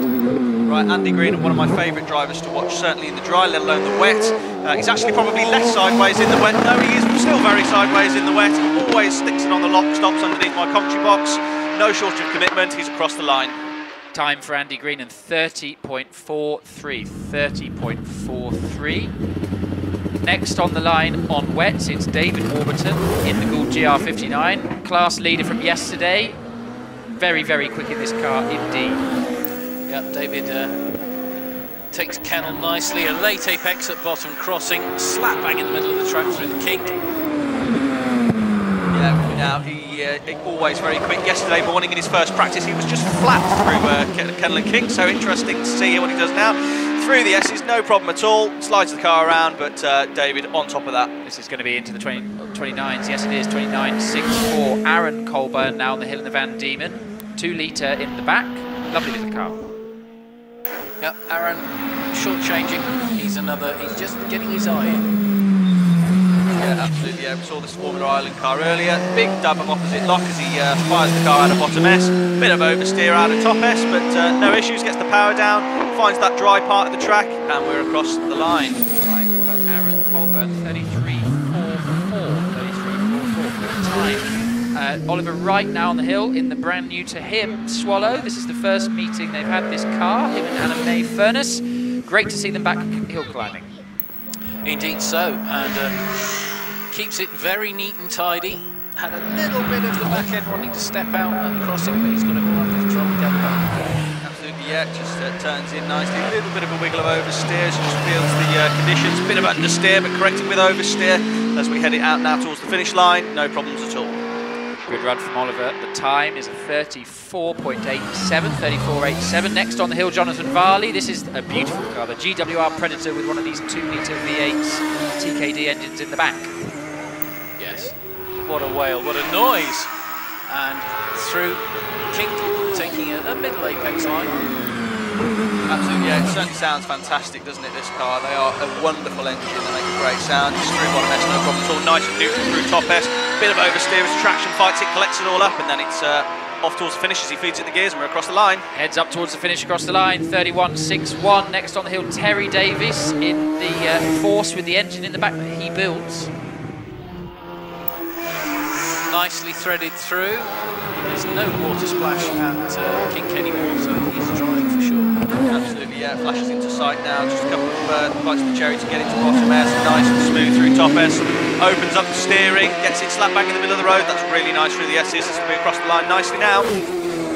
Right, Andy Green, one of my favourite drivers to watch, certainly in the dry, let alone the wet. He's actually probably less sideways in the wet. No, he is still very sideways in the wet. He always sticks it on the lock, stops underneath my commentary box. No shortage of commitment, he's across the line. Time for Andy Green and 30.43. 30.43. Next on the line on wets, it's David Warburton in the Gould GR59. Class leader from yesterday. Very, very quick in this car indeed. Yep, David takes Kennel nicely, a late apex at bottom crossing, slap bang in the middle of the track through the kink. Yeah, now he always very quick. Yesterday morning in his first practice he was just flat through Kennel and Kink, so interesting to see what he does now. Through the S's, no problem at all, slides the car around, but David on top of that. This is going to be into the 29s, yes it is, 29.64. Aaron Colburn now on the hill in the Van Diemen, 2 litre in the back, lovely little car. Yep, Aaron short-changing, he's just getting his eye in. Yeah, absolutely, yeah, we saw this Formula Island car earlier, big dab of opposite lock as he fires the car out of bottom S, bit of oversteer out of top S, but no issues, gets the power down, finds that dry part of the track, and we're across the line. Time for Aaron Colburn, 33.44 time. Oliver Wright now on the hill in the brand new to him Swallow. This is the first meeting they've had this car, him and Anna May Furness. Great to see them back hill climbing. Indeed so, and keeps it very neat and tidy. Had a little bit of the back end wanting to step out and crossing, but he's got it all under control again. Absolutely, yeah, just turns in nicely. A little bit of a wiggle of oversteer, so just feels the conditions. Bit of understeer, but corrected with oversteer as we head it out now towards the finish line. No problems at all. Good run from Oliver. The time is a 34.87, 34.87. Next on the hill, Jonathan Varley. This is a beautiful car, the GWR Predator with one of these 2-litre V8s TKD engines in the back. Yes. What a wail, what a noise. And through Kink, taking a middle apex line. Absolutely, yeah, it certainly sounds fantastic, doesn't it, this car? They are a wonderful engine, they make a great sound. Just through bottom S, no problem at all. Nice and neutral through top S. Bit of oversteer as traction fights it, collects it all up, and then it's off towards the finish as he feeds it the gears, and we're across the line. Heads up towards the finish across the line, 31.61. Next on the hill, Terry Davis in the Force with the engine in the back that he builds. nicely threaded through. There's no water splash at Kink anymore, so he's drying for sure. Absolutely, yeah. Flashes into sight now. Just a couple of bites of the cherry to get into bottom S. Nice and smooth through top S. Opens up the steering, gets it slap bang in the middle of the road. That's really nice through the S's. It's going to be across the line nicely now.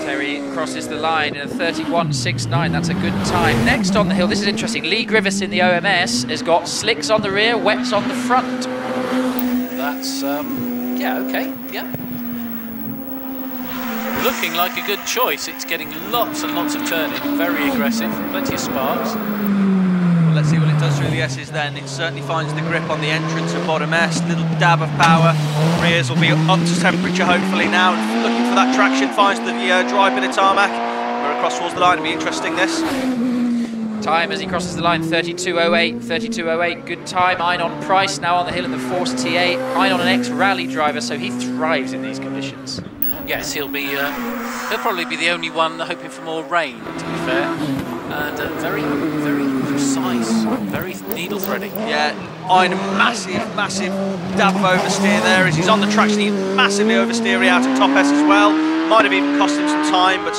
Terry crosses the line in a 31.69. That's a good time. Next on the hill, this is interesting. Lee Griffiths in the OMS has got slicks on the rear, wets on the front. That's, yeah, okay, yeah. Looking like a good choice. It's getting lots and lots of turning, very aggressive, plenty of sparks. Well, let's see what it does through the S's then. It certainly finds the grip on the entrance of bottom S. Little dab of power. Rears will be up to temperature hopefully now. Looking for that traction, finds the dry bit of tarmac. We're across towards the line. It'll be interesting this. Time as he crosses the line, 32.08, 32.08, good time. Einon Price now on the hill in the Force T8. Einon, an ex-rally driver, so he thrives in these conditions. Yes, he'll probably be the only one hoping for more rain, to be fair. And very, very precise, very needle threading. Yeah, Einon, massive dab of oversteer there as he's on the traction. He massively oversteering out at top S as well. Might have even cost him some time, but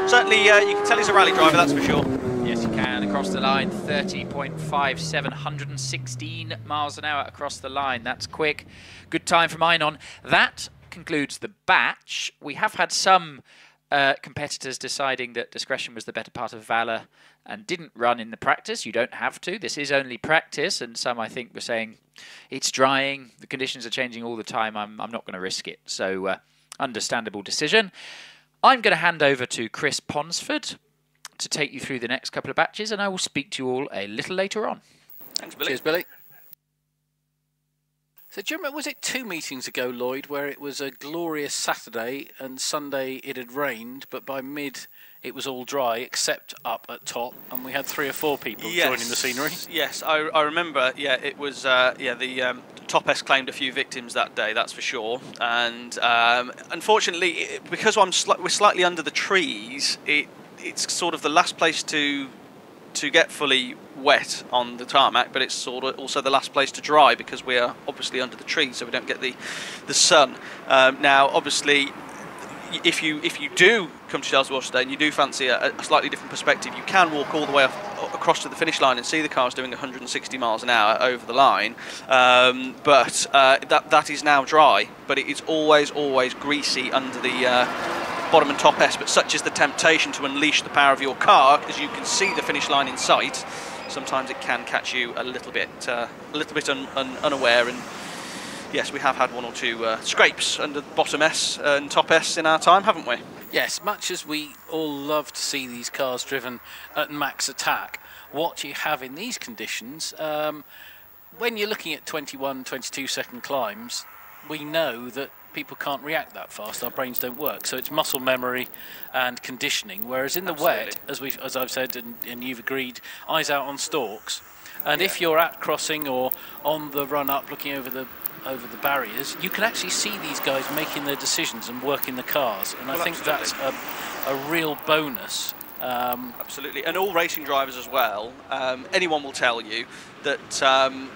certainly you can tell he's a rally driver, that's for sure. Yes, you can. Across the line, 30.57, 116 miles an hour across the line. That's quick. Good time from Einon. That concludes the batch. We have had some competitors deciding that discretion was the better part of valour and didn't run in the practice. You don't have to. This is only practice, and some, I think, were saying it's drying, the conditions are changing all the time, I'm not going to risk it. So, understandable decision. I'm going to hand over to Chris Ponsford to take you through the next couple of batches, and I will speak to you all a little later on. Thanks, Billy. Cheers, Billy. So do you remember, was it 2 meetings ago, Lloyd, where it was a glorious Saturday and Sunday it had rained, but by mid it was all dry except up at top, and we had 3 or 4 people joining the scenery? Yes, I remember. Yeah, it was. The Top S claimed a few victims that day, that's for sure. And unfortunately, because we're slightly under the trees, it's sort of the last place to get fully wet on the tarmac, but it's sort of also the last place to dry because we are obviously under the trees, so we don't get the sun. Now, obviously, if you do come to Shelsley Walsh today and you do fancy a slightly different perspective, you can walk all the way across to the finish line and see the cars doing 160 miles an hour over the line. But that is now dry, but it is always greasy under the bottom and top S, but such is the temptation to unleash the power of your car, as you can see the finish line in sight, sometimes it can catch you a little bit unaware. And yes, we have had 1 or 2 scrapes under bottom S and top S in our time, haven't we? Yes, much as we all love to see these cars driven at max attack, what you have in these conditions, when you're looking at 21, 22 second climbs, we know that people can't react that fast. Our brains don't work, so it's muscle memory and conditioning. Whereas in the wet, as I've said and you've agreed, eyes out on stalks. And if you're at crossing or on the run up, looking over the barriers, you can actually see these guys making their decisions and working the cars. And I think that's a real bonus. Absolutely, and all racing drivers as well. Anyone will tell you that.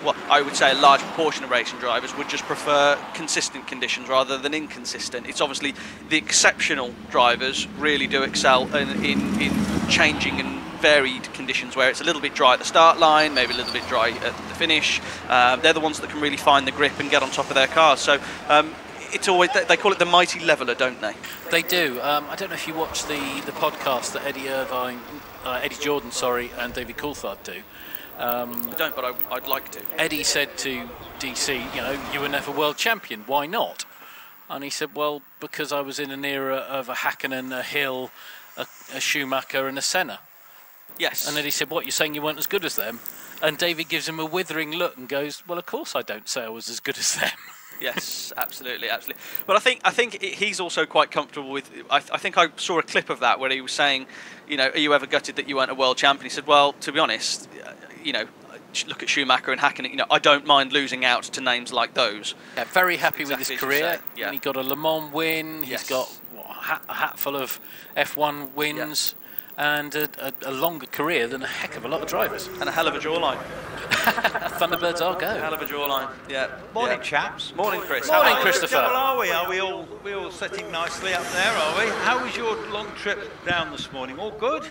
Well, I would say a large proportion of racing drivers would just prefer consistent conditions rather than inconsistent. It's obviously the exceptional drivers really do excel in changing and varied conditions where it's a little bit dry at the start line, maybe a little bit dry at the finish. They're the ones that can really find the grip and get on top of their cars. So it's always, they call it the mighty leveller, don't they? They do. I don't know if you watch the podcast that Eddie Jordan, and David Coulthard do. I don't, but I'd like to. Eddie said to DC, you were never world champion, why not? And he said, well, because I was in an era of a Hakkinen, a Hill, a Schumacher and a Senna. Yes. And then he said, what, you're saying you weren't as good as them? And David gives him a withering look and goes, well, of course I don't say I was as good as them. Yes, absolutely. But I think he's also quite comfortable with. I think I saw a clip of that where he was saying, are you ever gutted that you weren't a world champion? He said, well, to be honest, look at Schumacher and Hakkinen. I don't mind losing out to names like those. Yeah, very happy with his career. Yeah. He got a Le Mans win. He's got a hat full of F1 wins. and a longer career than a heck of a lot of drivers. And a hell of a jawline. Thunderbirds are go. Hell of a jawline. Yeah. Morning, chaps. Morning, Chris. Morning, How Christopher. Well, are we? Are we all sitting nicely up there? Are we? How was your long trip down this morning? All good?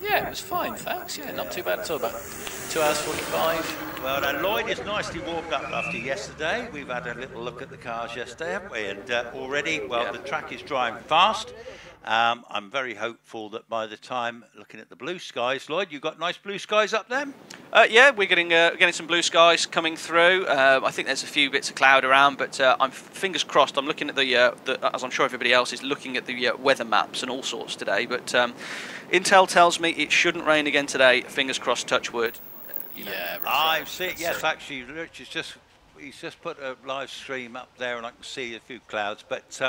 Yeah, it was fine, thanks. Yeah, not too bad at all. About 2 hours 45. Well, now Lloyd is nicely warmed up after yesterday. We've had a little look at the cars yesterday, haven't we? And already, well, the track is drying fast. I'm very hopeful that by the time looking at the blue skies, Lloyd, you've got nice blue skies up there? Yeah, we're getting some blue skies coming through. I think there's a few bits of cloud around, but I'm fingers crossed. I'm looking at as I'm sure everybody else is looking at the weather maps and all sorts today. But Intel tells me it shouldn't rain again today. Fingers crossed, touch wood. Yeah, I've seen. Yes, actually, Rich he's just put a live stream up there, and I can see a few clouds. But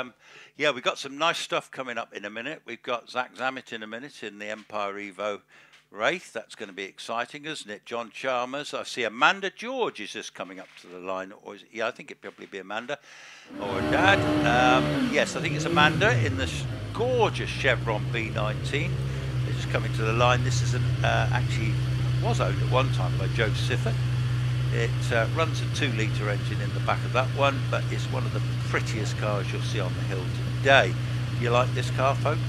yeah, we've got some nice stuff coming up in a minute. We've got Zach Zammit in a minute in the Empire Evo Wraith. That's going to be exciting, isn't it? John Chalmers. I see Amanda George is just coming up to the line. Or yeah, I think it'd probably be Amanda or her dad. Yes, I think it's Amanda in this gorgeous Chevron B19. They're just coming to the line. This is actually was owned at one time by Joe Sifford. It runs a 2-litre engine in the back of that one, but it's one of the prettiest cars you'll see on the hill today. You like this car, folks?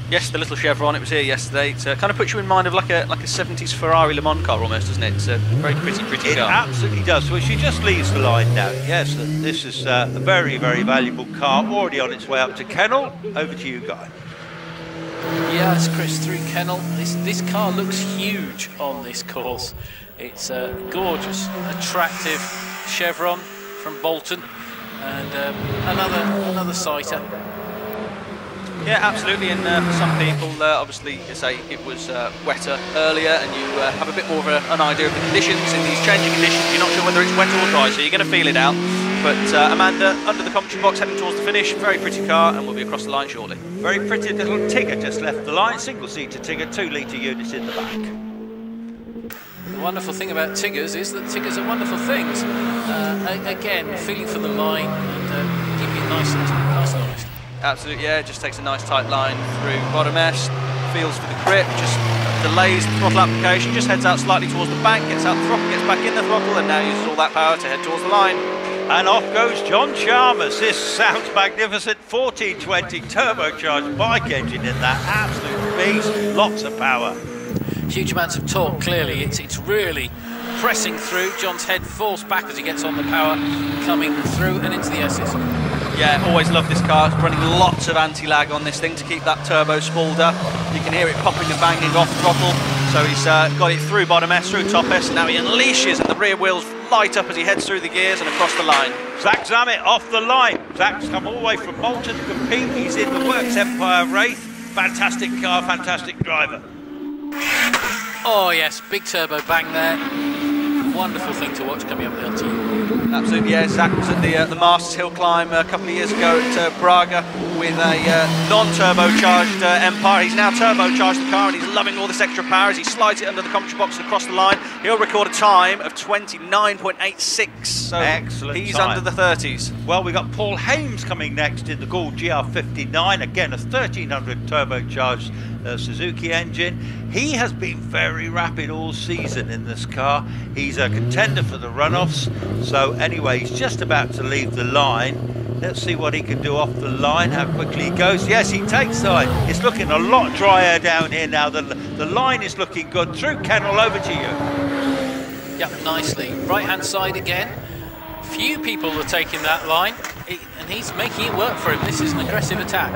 Yes, the little Chevron. It was here yesterday. It kind of puts you in mind of like a 70s Ferrari Le Mans car almost, doesn't it? It's a very pretty It car. absolutely does. So she just leaves the line now. Yes, this is a very, very valuable car, already on its way up to Kennel. Over to you, Guy. Yeah, it's Chris through Kennel. This car looks huge on this course. It's a gorgeous, attractive Chevron from Bolton, and another sighter. Yeah, absolutely. And for some people, obviously, you say it was wetter earlier, and you have a bit more of an idea of the conditions. In these changing conditions, you're not sure whether it's wet or dry, so you're going to feel it out. But Amanda, under the commentary box, heading towards the finish. Very pretty car, and we'll be across the line shortly. Very pretty little Tigger just left the line. Single-seater Tigger, 2-litre unit in the back. The wonderful thing about Tiggers is that Tiggers are wonderful things. Again, feeling for the line and keeping it nice and honest. Absolutely, yeah. Just takes a nice tight line through bottom S. Feels for the grip, just delays the throttle application, just heads out slightly towards the bank, gets out the throttle, gets back in the throttle, and now uses all that power to head towards the line. And off goes John Chalmers. This sounds magnificent. 1420 turbocharged bike engine in that absolute beast. Lots of power. Huge amounts of torque, clearly. It's really pressing through. John's head falls back as he gets on the power, coming through and into the S's. Yeah, always love this car. It's running lots of anti-lag on this thing to keep that turbo spooled up. You can hear it popping and banging off throttle. So he's got it through bottom S, through top S, and now he unleashes, and the rear wheels light up as he heads through the gears and across the line. Zach Zammit off the line. Zach's come all the way from Bolton to compete. He's in the Works Empire Wraith. Fantastic car, fantastic driver. Oh yes, big turbo bang there. Wonderful thing to watch coming up the hill to you. Absolutely, yeah. Zach was at the Masters Hill Climb a couple of years ago at Braga with a non-turbocharged Empire. He's now turbocharged the car, and he's loving all this extra power as he slides it under the commentary box and across the line. He'll record a time of 29.86. So excellent. He's time. under the 30s. Well, we've got Paul Hames coming next in the Gould GR59. Again, a 1300 turbocharged Suzuki engine. He has been very rapid all season in this car. He's a contender for the runoffs. So anyway, he's just about to leave the line. Let's see what he can do off the line, how quickly he goes. Yes, he takes the line. It's looking a lot drier down here now. The line is looking good. Through Kennel, over to you. Yep, nicely. Right-hand side again. Few people are taking that line, and he's making it work for him. This is an aggressive attack.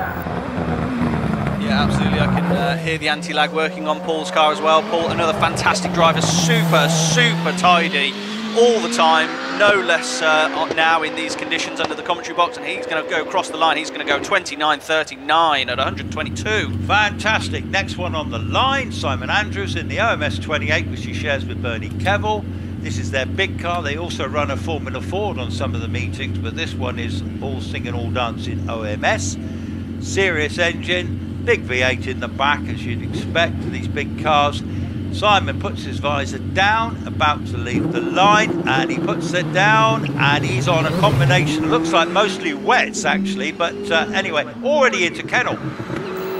Yeah, absolutely. I can hear the anti-lag working on Paul's car as well. Paul, another fantastic driver, super tidy all the time, no less now in these conditions under the commentary box, and he's going to go across the line. He's going to go 29.39 at 122. Fantastic. Next one on the line, Simon Andrews in the OMS 28, which he shares with Bernie Kevill. This is their big car. They also run a Formula Ford on some of the meetings, but this one is all singing, all dancing OMS. Serious engine, big V8 in the back, as you'd expect for these big cars. Simon puts his visor down, about to leave the line, and he puts it down, and he's on a combination, looks like mostly wets actually, but anyway, already into Kennel.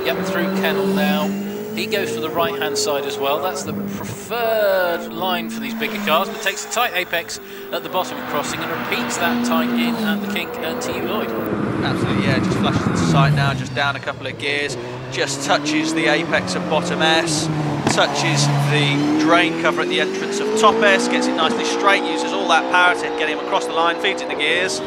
Yep, through Kennel now. He goes for the right-hand side as well. That's the preferred line for these bigger cars, but takes a tight apex at the bottom of crossing and repeats that tight in at the kink to you, Lloyd. Absolutely, yeah, just flashes into sight now, just down a couple of gears, just touches the apex of bottom S, touches the drain cover at the entrance of top S, gets it nicely straight, uses all that power to get him across the line, feeds it the gears.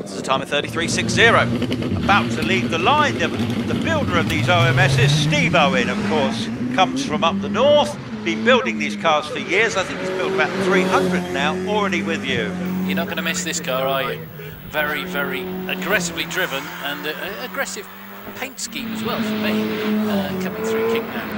This is a time of 33.60. About to lead the line, the builder of these OMSs, Steve Owen, of course, comes from up the north, been building these cars for years. I think he's built about 300 now, already with you. You're not going to miss this car, are you? Very, very aggressively driven and aggressive paint scheme as well for me, coming through kink now.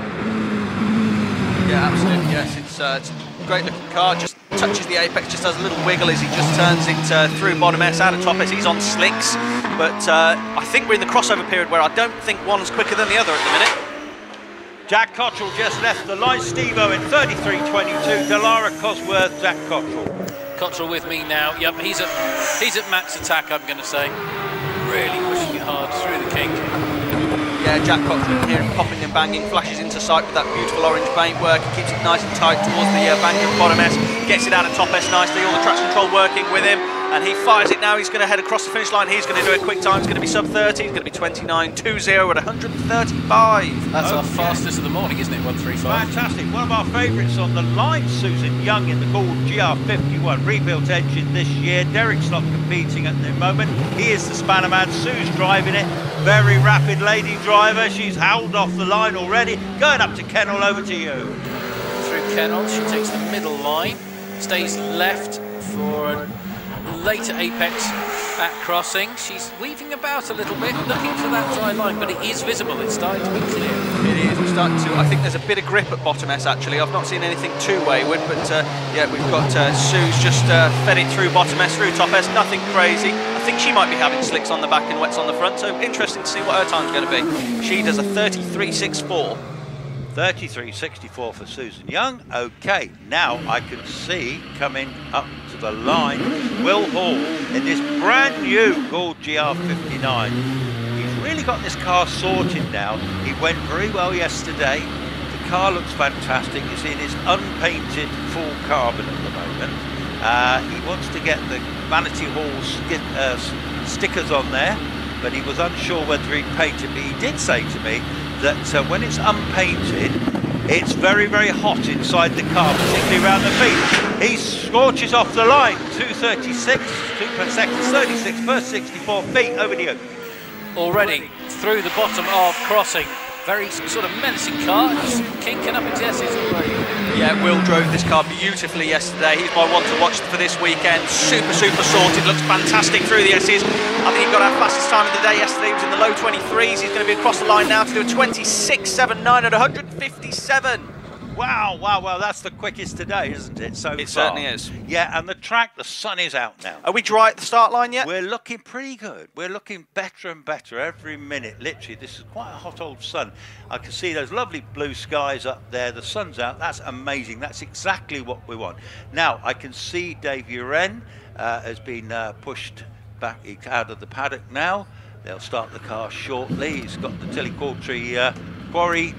Yeah, absolutely, yes, it's a great looking car, just touches the apex, just does a little wiggle as he just turns it through bottom S, out of top S. He's on slicks, but I think we're in the crossover period where I don't think one's quicker than the other at the minute. Jack Cottrell just left the line. Steve Owen, 33.22. Delara Cosworth, Jack Cottrell. Cottrell with me now. Yep, he's at max attack, I'm going to say. Really pushing it hard through the kink. Yeah, Jack Cottrell here, popping and banging, flashes into sight with that beautiful orange paintwork. He keeps it nice and tight towards the bank of bottom S, gets it out of top S nicely, all the traction control working with him, and he fires it now. He's going to head across the finish line. He's going to do a quick time. It's going to be sub 30. He's going to be 29.20 at 135. That's our fastest of the morning, isn't it? 135. Fantastic. One of our favourites on the line, Susan Young in the Gould GR51 rebuilt engine this year. Derek's not competing at the moment. He is the spanner man. Sue's driving it. Very rapid lady driver. She's howled off the line already. Going up to Kennel, over to you. Through Kennel, she takes the middle line, stays left for a later apex at crossing. She's weaving about a little bit, looking for that dry line, but it is visible. It's starting to be clear. It is. We're starting to. I think there's a bit of grip at bottom S actually. I've not seen anything too wayward, but yeah, we've got Sue's just fed it through bottom S, through top S. Nothing crazy. I think she might be having slicks on the back and wets on the front. So interesting to see what her time's going to be. She does a 33.64. 33.64 for Susan Young. Okay, now I can see coming up to the line Will Hall in this brand new Gould GR59. He's really got this car sorted now. He went very well yesterday. The car looks fantastic. It's in his unpainted full carbon at the moment. He wants to get the Vanity Hall stickers on there, but he was unsure whether he'd paint it. But he did say to me that when it's unpainted, it's very, very hot inside the car, particularly around the feet. He scorches off the line, 2:36, 2 per second, 36, first 64 feet, over to you. Already through the bottom of crossing. Very sort of menacing car, just kinking up its S's already. Yeah, Will drove this car beautifully yesterday. He's my one to watch for this weekend. Super, super sorted. Looks fantastic through the S's. I think he got our fastest time of the day yesterday. He was in the low 23s. He's going to be across the line now to do a 26.79 at 157. Wow, wow, wow, that's the quickest today, isn't it? So it certainly is. Yeah, and the track, the sun is out now. Are we dry at the start line yet? We're looking pretty good. We're looking better and better every minute. Literally, this is quite a hot old sun. I can see those lovely blue skies up there. The sun's out. That's amazing. That's exactly what we want. Now, I can see Dave Uren has been pushed back out of the paddock now. They'll start the car shortly. He's got the Tillycoultry quarry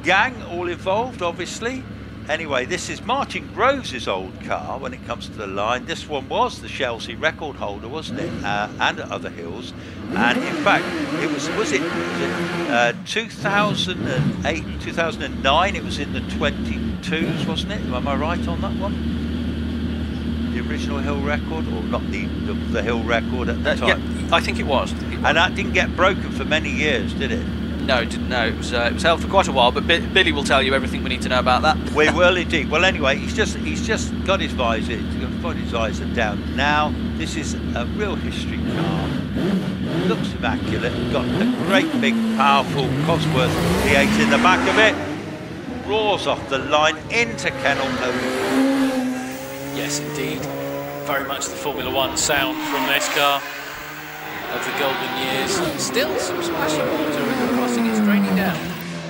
gang all involved, obviously. Anyway, this is Martin Groves' old car when it comes to the line. This one was the Shelsley record holder, wasn't it? And at other hills. And in fact, it was it 2008, 2009? It was in the 22s, wasn't it? Am I right on that one? The original hill record, or not the hill record at the time? Yeah, I think it was. And that didn't get broken for many years, did it? No, it didn't. No, it was held for quite a while. But Billy will tell you everything we need to know about that. We will indeed. Well, anyway, he's just got his visor. He's got his visor down now. This is a real history car. Looks immaculate. Got a great big, powerful Cosworth V8 in the back of it. Roars off the line into Kennel. Yes, indeed. Very much the Formula One sound from this car of the golden years. Still some splashing water in the crossing, it's draining down.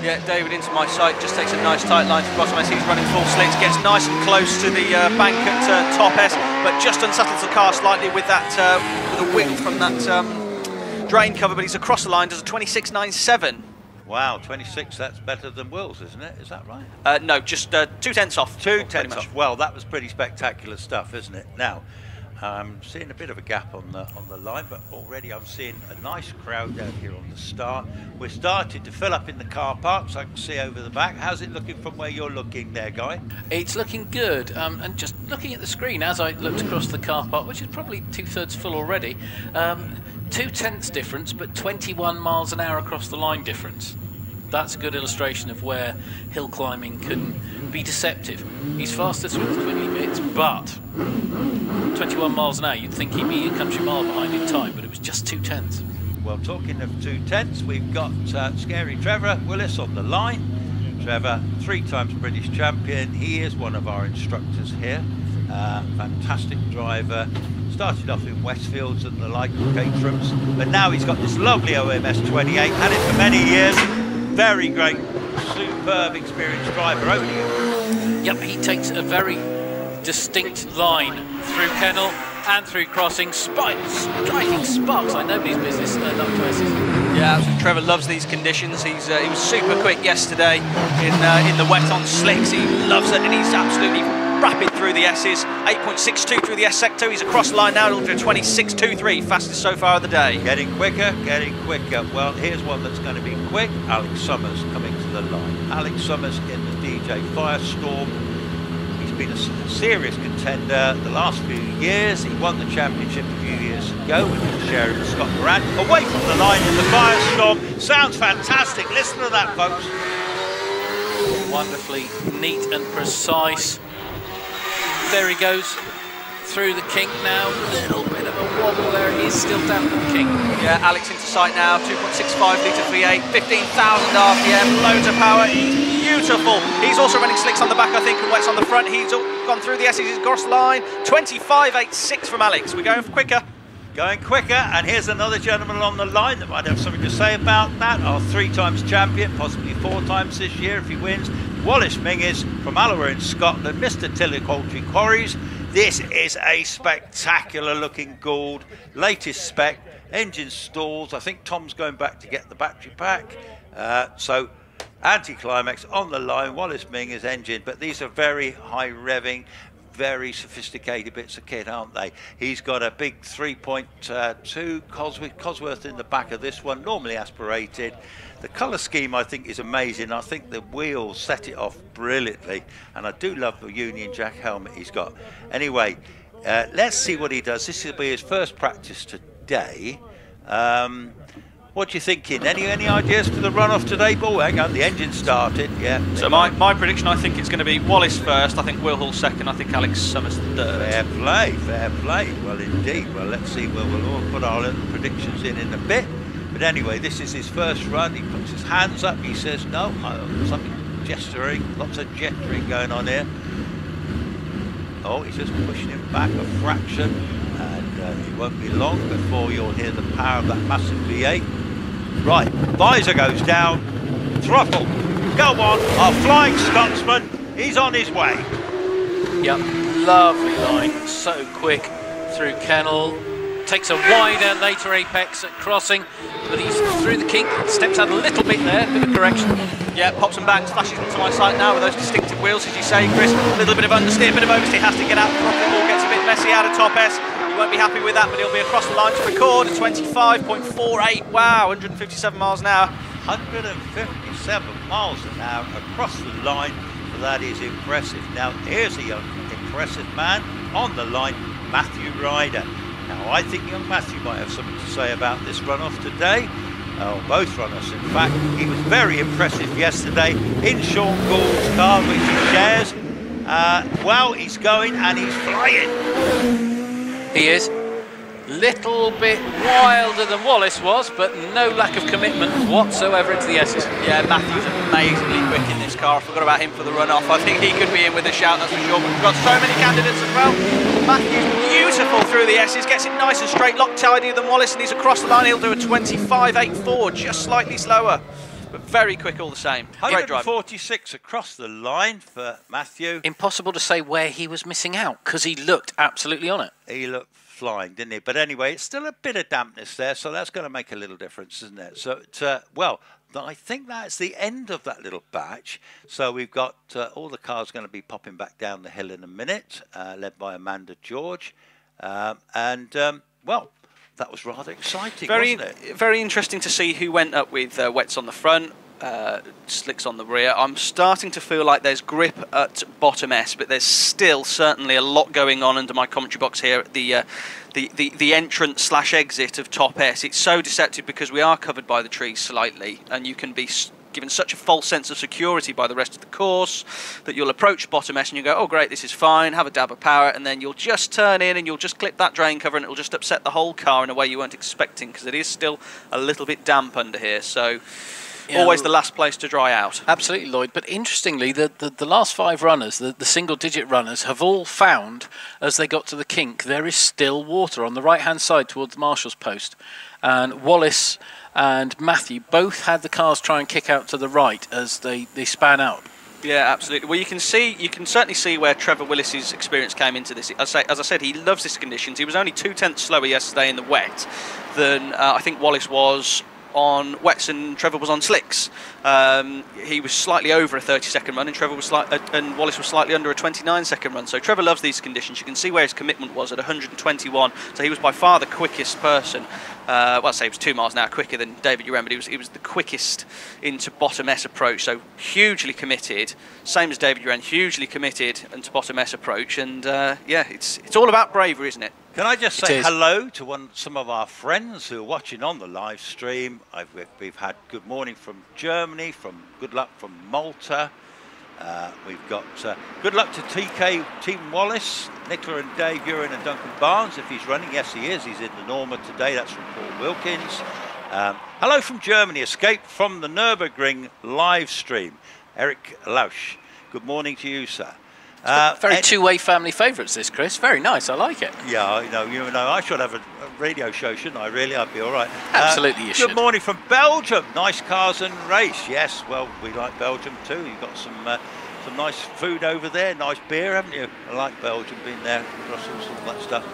Yeah, David into my sight, just takes a nice tight line through bottom S. He's running full slicks, gets nice and close to the bank at top S, but just unsettles the car slightly with that with a wiggle from that drain cover, but he's across the line, does a 26.97. Wow, 26, that's better than Will's, isn't it? Is that right? No, just 2/10 off. 2/10 off. Well, that was pretty spectacular stuff, isn't it? Now, I'm seeing a bit of a gap on the line, but already I'm seeing a nice crowd down here on the start. We're starting to fill up in the car park, so I can see over the back. How's it looking from where you're looking there, Guy? It's looking good, and just looking at the screen as I looked across the car park, which is probably 2/3 full already, 2/10 difference, but 21 miles an hour across the line difference. That's a good illustration of where hill climbing can be deceptive. He's faster through the twiddly bits, but 21 miles an hour, you'd think he'd be a country mile behind in time, but it was just 2/10. Well, talking of 2/10, we've got Scary Trevor Willis on the line. Trevor, 3 times British champion. He is one of our instructors here. Fantastic driver. Started off in Westfields and the like of Caterhams, but now he's got this lovely OMS 28, had it for many years. Very great, superb, experienced driver. Over to you. Yep, he takes a very distinct line through Kennel and through crossing. Striking sparks like nobody's business. Up to S's. Yeah, Trevor loves these conditions. He was super quick yesterday in the wet on slicks. He loves it, and he's absolutely rapid through the S's. 8.62 through the S sector. He's across the line now. It'll do 26.23, fastest so far of the day. Getting quicker, getting quicker. Well, here's one that's going to be quick. Alex Summers coming to the line. Alex Summers in the DJ Firestorm. He's been a serious contender the last few years. He won the championship a few years ago with sharing with Scott Moran. Away from the line in the Firestorm. Sounds fantastic. Listen to that, folks. Wonderfully neat and precise. There he goes through the kink now. Little bit of a wobble there. He is still down the kink. Yeah, Alex into sight now. 2.65 litre V8, 15,000 RPM, loads of power. He's beautiful. He's also running slicks on the back, I think, and wets on the front. He's gone through the S's. He's across the line. 25.86 from Alex. We're going quicker. Going quicker, and here's another gentleman on the line that might have something to say about that. Our 3 times champion, possibly 4 times this year if he wins. Wallace Menzies from Alloa in Scotland, Mr. Tillicoultry Quarries. This is a spectacular looking Gould, latest spec, engine stalls. I think Tom's going back to get the battery pack. So anti-climax on the line, Wallace Menzies engine, but these are very high revving, very sophisticated bits of kit, aren't they? He's got a big 3.2 Cosworth in the back of this one, normally aspirated. The colour scheme, I think, is amazing. I think the wheels set it off brilliantly, and I do love the Union Jack helmet he's got. Anyway, let's see what he does. This will be his first practice today. What are you thinking? Any ideas for the run-off today, Paul? Hang on, the engine started, yeah. So my prediction, I think it's going to be Wallace first, I think Will Hull second, I think Alex Summers third. Fair play, fair play. Well, indeed. Well, let's see. We'll all put our little predictions in a bit. But anyway, this is his first run. He puts his hands up. He says, no, something gesturing, lots of gesturing going on here. Oh, he's just pushing him back a fraction. And it won't be long before you'll hear the power of that massive V8. Right, visor goes down, throttle, go on, our flying Scotsman, he's on his way. Yep, lovely line, so quick through Kennel, takes a wider later apex at crossing, but he's through the kink, steps out a little bit there, bit of correction. Yeah, pops and bangs, flashes into my sight now with those distinctive wheels, as you say, Chris. A little bit of understeer, a bit of oversteer, has to get out, the throttle ball gets a bit messy out of top S. He won't be happy with that, but he'll be across the line to record a 25.48. Wow, 157 miles an hour. 157 miles an hour across the line. That is impressive. Now, here's a young, impressive man on the line, Matthew Ryder. Now, I think young Matthew might have something to say about this run-off today. Oh, both runners, in fact. He was very impressive yesterday in Sean Gould's car, which he shares. Well, he's going and he's flying. He is. Little bit wilder than Wallace was, but no lack of commitment whatsoever into the S's. Yeah, Matthew's amazingly quick in this car. I forgot about him for the run-off. I think he could be in with a shout, that's for sure. But we've got so many candidates as well. Matthew's beautiful through the S's, gets it nice and straight, locked tidier than Wallace, and he's across the line. He'll do a 25.84, just slightly slower, but very quick all the same. Great drive. 146 across the line for Matthew. Impossible to say where he was missing out, because he looked absolutely on it. He looked flying, didn't he? But anyway, it's still a bit of dampness there, so that's going to make a little difference, isn't it? So, well, I think that's the end of that little batch. So we've got all the cars going to be popping back down the hill in a minute, led by Amanda George. Well, that was rather exciting, wasn't it? Very interesting to see who went up with wets on the front, slicks on the rear. I'm starting to feel like there's grip at bottom S, but there's still certainly a lot going on under my commentary box here at the entrance / exit of top S. It's so deceptive because we are covered by the trees slightly, and you can be given such a false sense of security by the rest of the course that you'll approach bottom S and you go, oh great, this is fine, have a dab of power, and then you'll just turn in and you'll just clip that drain cover and it'll just upset the whole car in a way you weren't expecting, because it is still a little bit damp under here. So always the last place to dry out. Absolutely, Lloyd. But interestingly, the last 5 runners, the single-digit runners, have all found, as they got to the kink, there is still water on the right-hand side towards the marshal's post. And Wallace and Matthew both had the cars try and kick out to the right as they span out. Yeah, absolutely. Well, you can certainly see where Trevor Willis's experience came into this. As I said, he loves these conditions. He was only 2/10 slower yesterday in the wet than I think Wallace was on wets and Trevor was on slicks. He was slightly over a 30-second run, and and Wallace was slightly under a 29-second run. So Trevor loves these conditions. You can see where his commitment was at 121. So he was by far the quickest person. Well, I'd say he was 2 miles an hour quicker than David Uren, but he was the quickest into bottom S approach. So hugely committed, same as David Uren, hugely committed into bottom S approach. And yeah, it's all about bravery, isn't it? Can I just say hello to some of our friends who are watching on the live stream? We've had good morning from Germany, good luck from Malta. We've got good luck to TK Team Wallace, Nicola and Dave Uren and Duncan Barnes, if he's running. Yes, he is. He's in the Norma today. That's from Paul Wilkins. Hello from Germany, escaped from the Nürburgring live stream. Eric Lausch, good morning to you, sir. Very two-way family favourites, this, Chris. Very nice. I like it. Yeah, I know. You know, I should have a radio show, shouldn't I? Really, I'd be all right. Absolutely, you should. Good morning from Belgium. Nice cars and race. Yes, well, we like Belgium too. You've got some nice food over there. Nice beer, haven't you? I like Belgium. Been there, Brussels, all that stuff.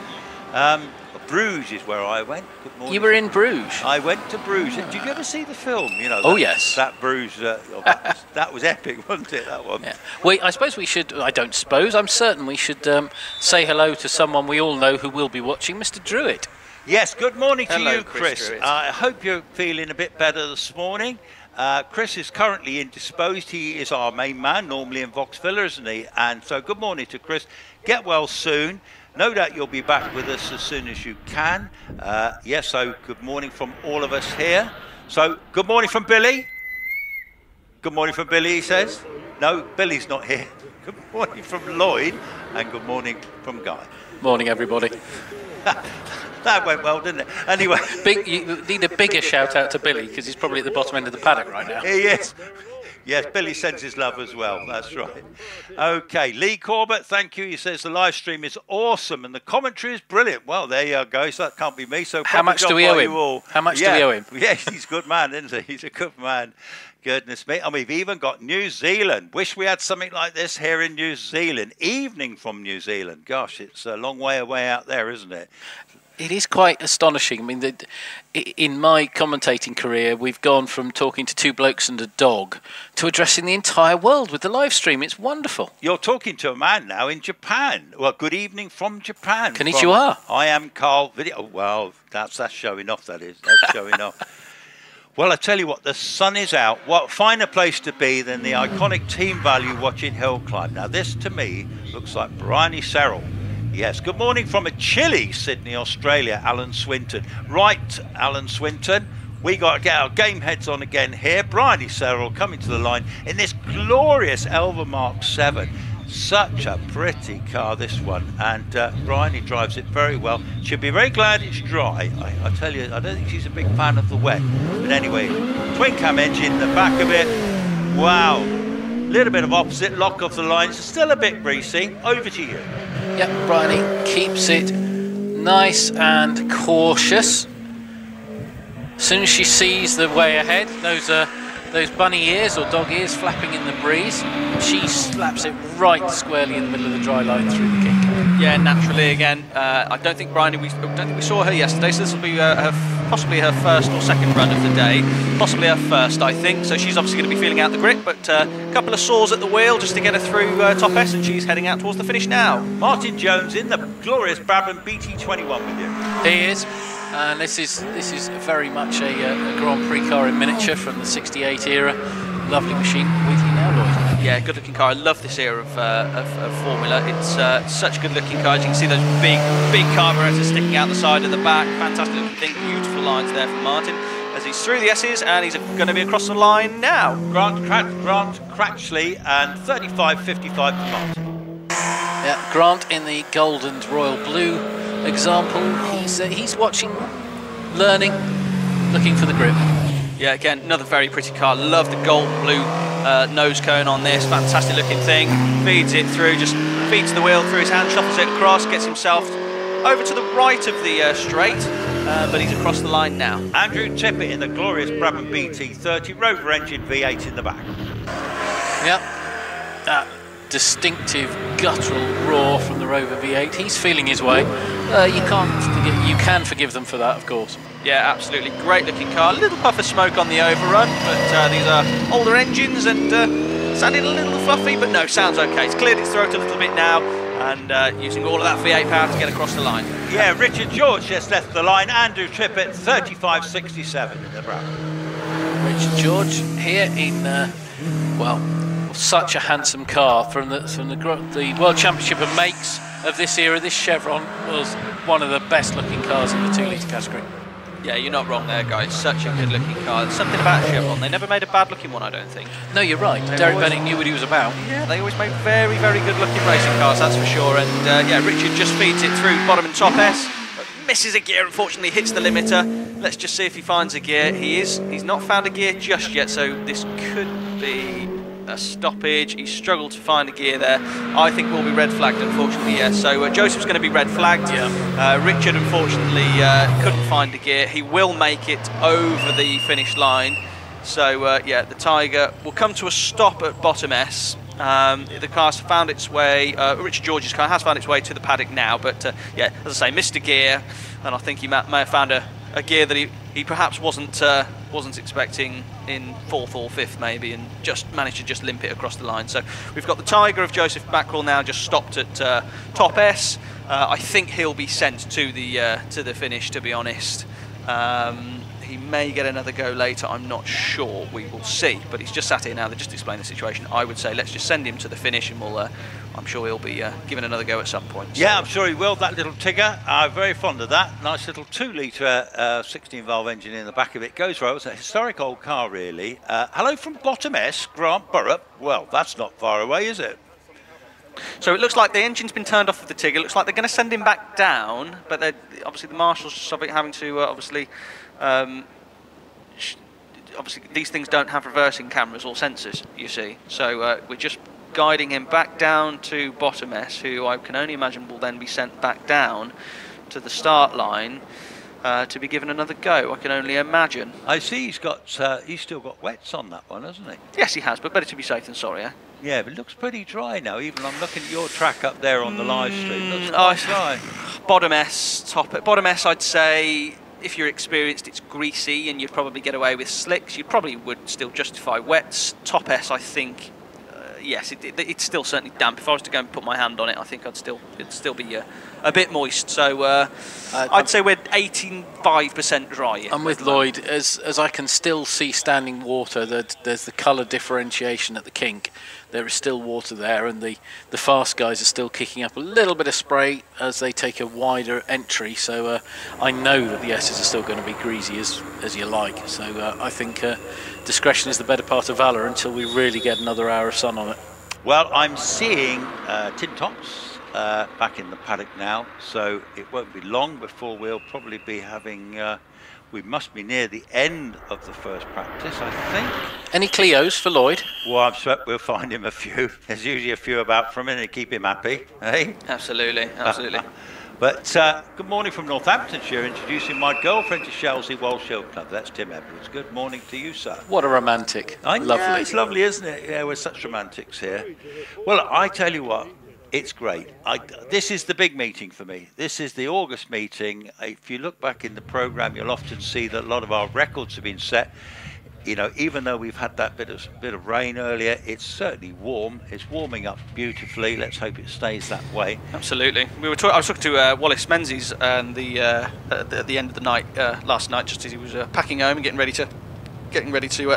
Bruges is where I went. Good morning. You were in Bruges? I went to Bruges. Did you ever see the film? You know. Oh yes. That Bruges. That was epic, wasn't it? That one. Yeah. Well, I suppose we should. I don't suppose. I'm certain we should say hello to someone we all know who will be watching, Mr. Druitt. Yes. Good morning to Hello, you, Chris. I hope you're feeling a bit better this morning. Chris is currently indisposed. He is our main man, normally in Vauxville, isn't he? And so, good morning to Chris. Get well soon. No doubt you'll be back with us as soon as you can. Yes, so good morning from all of us here. So, good morning from Billy. Good morning from Billy, he says. No, Billy's not here. Good morning from Lloyd. And good morning from Guy. Morning, everybody. That went well, didn't it? Anyway. You need a bigger shout out to Billy, because he's probably at the bottom end of the paddock right now. He is. Yes, Billy sends his love as well. That's right. Okay, Lee Corbett, thank you. He says the live stream is awesome and the commentary is brilliant. Well, there you go. So that can't be me. So how much do we owe him? How much do we owe him? Yes, he's a good man, isn't he? He's a good man. Goodness me. And we've even got New Zealand. Wish we had something like this here in New Zealand. Evening from New Zealand. Gosh, it's a long way away out there, isn't it? It is quite astonishing. I mean, in my commentating career, we've gone from talking to 2 blokes and a dog to addressing the entire world with the live stream. It's wonderful. You're talking to a man now in Japan. Well, good evening from Japan. Konnichiwa. I am Carl Video. Well, that's showing off, that is. That's showing off. Well, I tell you what, the sun is out. What finer place to be than the iconic team value watching Hill Climb. Now, this to me looks like Bryony Serrell. Yes, good morning from a chilly Sydney, Australia, Alan Swinton. Right, Alan Swinton, we got to get our game heads on again here. Bryony Serrell coming to the line in this glorious Elva Mark 7. Such a pretty car, this one. And Bryony drives it very well. She'll be very glad it's dry. I tell you, I don't think she's a big fan of the wet. But anyway, twin cam engine, the back of it. Wow. Little bit of opposite lock off the lines. Still a bit greasy. Over to you. Yep, Bryony keeps it nice and cautious. As soon as she sees the way ahead, knows those bunny ears or dog ears flapping in the breeze. She slaps it right squarely in the middle of the dry line through the kink. Yeah, naturally again. I don't think we saw her yesterday, so this will be possibly her first or second run of the day. Possibly her first, I think. So she's obviously going to be feeling out the grip, but a couple of saws at the wheel just to get her through top S, and she's heading out towards the finish now. Martin Jones in the glorious Brabham BT21 with you. He is. And this is very much a Grand Prix car in miniature from the '68 era. Lovely machine with you now, Lloyd. Yeah, good looking car. I love this era of Formula. It's such a good looking car. As you can see those big carburetors sticking out the side of the back. Fantastic looking thing. Beautiful lines there from Martin as he's through the S's, and he's going to be across the line now. Grant Cratchley and 35.55 to Martin. Yeah, Grant in the gold and royal blue example. He's watching, learning, looking for the grip. Yeah, again, another very pretty car. Love the gold and blue nose cone on this. Fantastic looking thing. Feeds it through, just feeds the wheel through his hand, shuffles it across, gets himself over to the right of the straight, but he's across the line now. Andrew Tippett in the glorious Brabham BT30 Rover engine V8 in the back. Yep, that distinctive guttural roar from the Rover V8. He's feeling his way. You can forgive them for that, of course. Yeah, absolutely. Great looking car. A little puff of smoke on the overrun, but these are older engines and sounding a little fluffy, but no, sounds okay. It's cleared its throat a little bit now, and using all of that V8 power to get across the line. Yeah, Richard George just left the line. Andrew Tippett, 35.67 in the Brabham. Richard George here in, well, such a handsome car from the World Championship of makes of this era. This Chevron was one of the best looking cars in the 2 litre category. Yeah, you're not wrong there, guys. Such a good looking car. There's something about Chevron. They never made a bad looking one, I don't think. No, you're right. Derek Benning knew what he was about. Yeah, they always made very, very good looking racing cars, that's for sure. And yeah, Richard just feeds it through bottom and top S. Misses a gear, unfortunately, hits the limiter. Let's just see if he finds a gear. He's not found a gear just yet, so this could be a stoppage. He struggled to find a gear there. I think will be red flagged, unfortunately, yes. So Joseph's going to be red flagged. Yeah. Richard, unfortunately, couldn't find a gear. He will make it over the finish line. So yeah, the Tiger will come to a stop at bottom S. The car's found its way, Richard George's car has found its way to the paddock now, but yeah, as I say, missed a gear, and I think he may have found a gear that he perhaps wasn't expecting in 4th or 5th maybe, and just managed to just limp it across the line. So we've got the Tiger of Joseph Mackerel now just stopped at top S. I think he'll be sent to the finish, to be honest. He may get another go later, I'm not sure, we will see, but he's just sat here now. They just explained the situation. I would say let's just send him to the finish, and we'll I'm sure he'll be given another go at some point. Yeah, I'm sure he will, that little Tigger. I'm very fond of that. Nice little 2 litre 16 valve engine in the back of it. Goes well. It's a historic old car, really. Hello from bottom S, Grant Burrup. Well, that's not far away, is it? So it looks like the engine's been turned off of the Tigger. It looks like they're going to send him back down, but obviously the marshals are having to obviously these things don't have reversing cameras or sensors, you see. So we're just guiding him back down to bottom S, who I can only imagine will then be sent back down to the start line to be given another go. I can only imagine. I see he's still got wets on that one, hasn't he? Yes, he has, but better to be safe than sorry, eh? Yeah, but it looks pretty dry now. Even I'm looking at your track up there on the live stream. Looks quite dry. Bottom S, bottom S, I'd say. If you're experienced, it's greasy, and you'd probably get away with slicks. You probably would still justify wets. Top S, I think, yes, it's still certainly damp. If I was to go and put my hand on it, I think it'd still be a bit moist. So I'd say we're 85% dry. I'm with Lloyd. As I can still see standing water, there's the colour differentiation at the kink. There is still water there, and the fast guys are still kicking up a little bit of spray as they take a wider entry. So I know that the S's are still going to be greasy as you like. So I think discretion is the better part of valour until we really get another hour of sun on it. Well, I'm seeing tin tops back in the paddock now, so it won't be long before we'll probably be having. We must be near the end of the first practice, I think. Any Clios for Lloyd? Well, I'm sure we'll find him a few. There's usually a few about for a minute to keep him happy, eh? Absolutely, absolutely. But good morning from Northamptonshire, introducing my girlfriend to Shelsley Walsh Hill Club. That's Tim Edwards. Good morning to you, sir. What a romantic. Lovely. Yeah, it's lovely, isn't it? Yeah, we're such romantics here. Well, I tell you what, it's great. This is the big meeting for me. This is the August meeting. If you look back in the programme, you'll often see that a lot of our records have been set. You know, even though we've had that bit of rain earlier, it's certainly warm. It's warming up beautifully. Let's hope it stays that way. Absolutely. I was talking to Wallace Menzies at the end of the night last night, just as he was packing home and getting ready to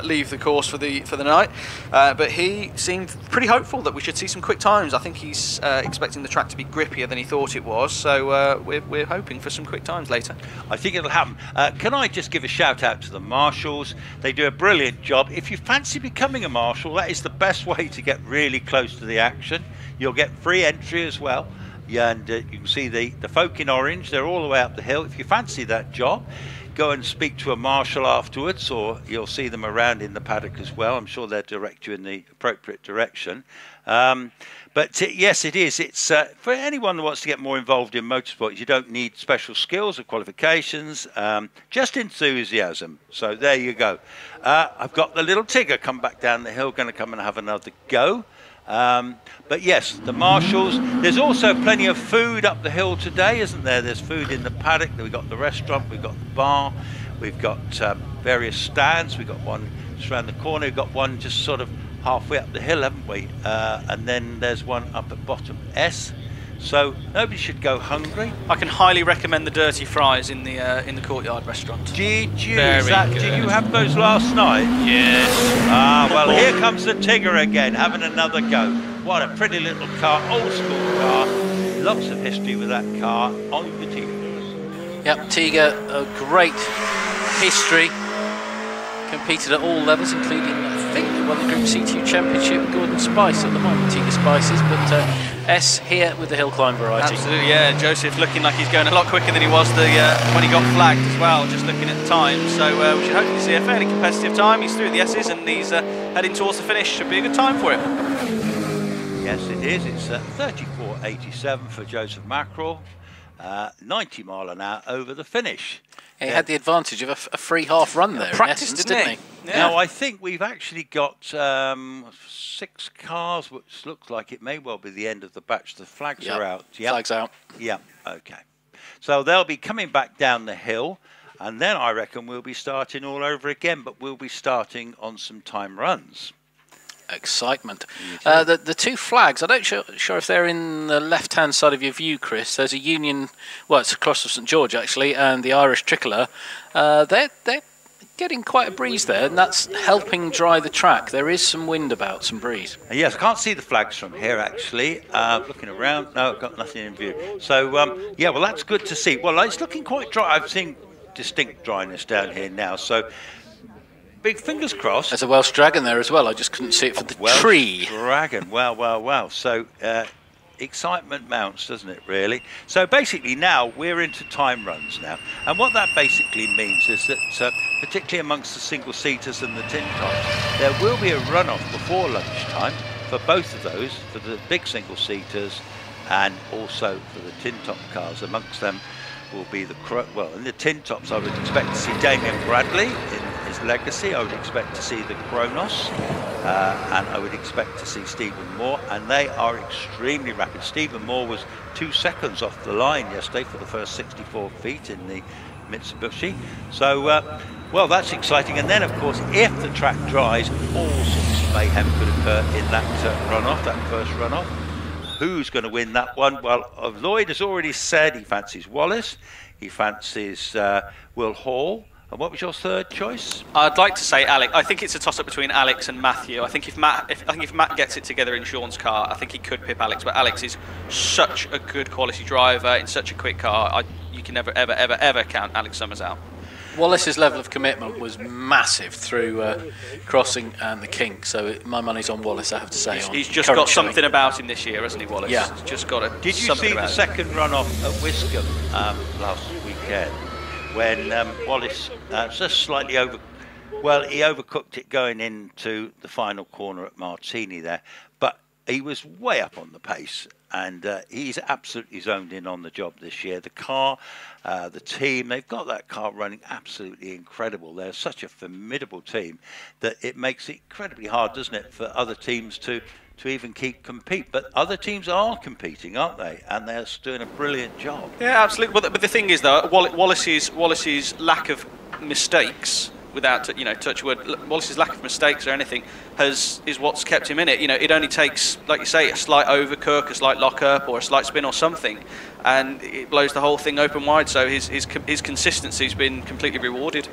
leave the course for the night. But he seemed pretty hopeful that we should see some quick times. I think he's expecting the track to be grippier than he thought it was. So we're hoping for some quick times later. I think it'll happen. Can I just give a shout out to the marshals? They do a brilliant job. If you fancy becoming a marshal, that is the best way to get really close to the action. You'll get free entry as well. Yeah, and you can see the folk in orange. They're all the way up the hill. If you fancy that job, go and speak to a marshal afterwards, or you'll see them around in the paddock as well. I'm sure they'll direct you in the appropriate direction. But yes, it is. It's for anyone who wants to get more involved in motorsport. You don't need special skills or qualifications, just enthusiasm. So there you go. I've got the little Tigger come back down the hill, going to come and have another go. But yes, the marshals. There's also plenty of food up the hill today, isn't there? There's food in the paddock. We've got the restaurant, we've got the bar, we've got various stands. We've got one just around the corner, we've got one just sort of halfway up the hill, haven't we? And then there's one up at bottom S. So nobody should go hungry. I can highly recommend the dirty fries in the courtyard restaurant. Did you? Did you have those last night? Yes. Ah, well, here comes the Tigger again, having another go. What a pretty little car, old school car. Lots of history with that car. Over to you. Yep, Tigger, a great history. Competed at all levels, including, I think, they won the Group C2 Championship. Gordon Spice at the moment, Tigger Spices, but S here with the hill climb variety. Absolutely, yeah. Joseph looking like he's going a lot quicker than he was when he got flagged as well, just looking at the time. So we should hopefully see a fairly competitive time. He's through the S's and he's heading towards the finish. Should be a good time for him. Yes, it is. It's 34.87 for Joseph Mackerel. 90 mile an hour over the finish. He had the advantage of a free half run there. Practice, in essence, didn't he? Yeah. Now, I think we've actually got 6 cars, which looks like it may well be the end of the batch. The flags are out. Yep. Flags out. Yeah, okay. So they'll be coming back down the hill, and then I reckon we'll be starting all over again, but we'll be starting on some time runs. Excitement. The 2 flags, I'm not sure if they're in the left-hand side of your view, Chris. There's a Union, well, it's across of St George, actually, and the Irish tricolour. They're getting quite a breeze there, and that's helping dry the track. There is some wind about, some breeze. Yes, I can't see the flags from here, actually. Looking around, no, I've got nothing in view. So, yeah, well, that's good to see. Well, it's looking quite dry. I've seen distinct dryness down here now, so big fingers crossed. There's a Welsh Dragon there as well. I just couldn't see it for the tree. Dragon, wow. So excitement mounts, doesn't it, really? So basically now we're into time runs now. And what that basically means is that, particularly amongst the single-seaters and the tin tops, there will be a runoff before lunchtime for both of those, for the big single-seaters and also for the tin top cars. Amongst them will be in the tin tops I would expect to see Damien Bradley in his legacy. I would expect to see the Cronos, and I would expect to see Stephen Moore, and they are extremely rapid. Stephen Moore was 2 seconds off the line yesterday for the first 64 feet in the Mitsubishi. So, well, that's exciting. And then, of course, if the track dries, all sorts of mayhem could occur in that runoff, that first runoff. Who's going to win that one? Well, Lloyd has already said he fancies Wallace, he fancies Will Hall. And what was your third choice? I'd like to say Alex. I think it's a toss-up between Alex and Matthew. I think if Matt gets it together in Sean's car, I think he could pip Alex. But Alex is such a good quality driver in such a quick car. You can never, ever count Alex Summers out. Wallace's level of commitment was massive through Crossing and the Kink, so my money's on Wallace, I have to say. He's just got something about him this year, hasn't he, Wallace? Yeah. He's just got it. Did you see the second runoff at Wiscombe last weekend when Wallace just slightly he overcooked it going into the final corner at Martini there, but he was way up on the pace, and he's absolutely zoned in on the job this year. The car, the team, they've got that car running absolutely incredible. They're such a formidable team that it makes it incredibly hard, doesn't it, for other teams to even compete. But other teams are competing, aren't they? And they're doing a brilliant job. Yeah, absolutely. But the thing is, though, Wallace's lack of mistakes, without touch wood, Wallace's lack of mistakes or anything is what's kept him in it. It only takes, like you say, a slight overcook, a slight lock up, or a slight spin or something, and it blows the whole thing open wide. So his consistency's been completely rewarded.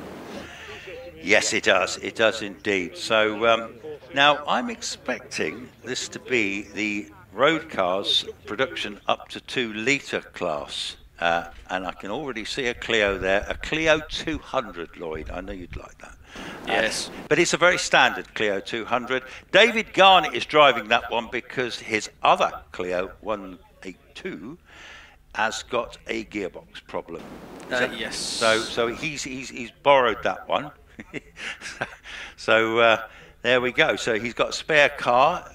Yes, it does. It does indeed. So now I'm expecting this to be the road cars production up to 2 litre class. And I can already see a Clio there, a Clio 200, Lloyd. I know you'd like that. Yes. But it's a very standard Clio 200. David Garnett is driving that one because his other Clio 182 has got a gearbox problem. Yes. So he's borrowed that one. So there we go. So he's got a spare car,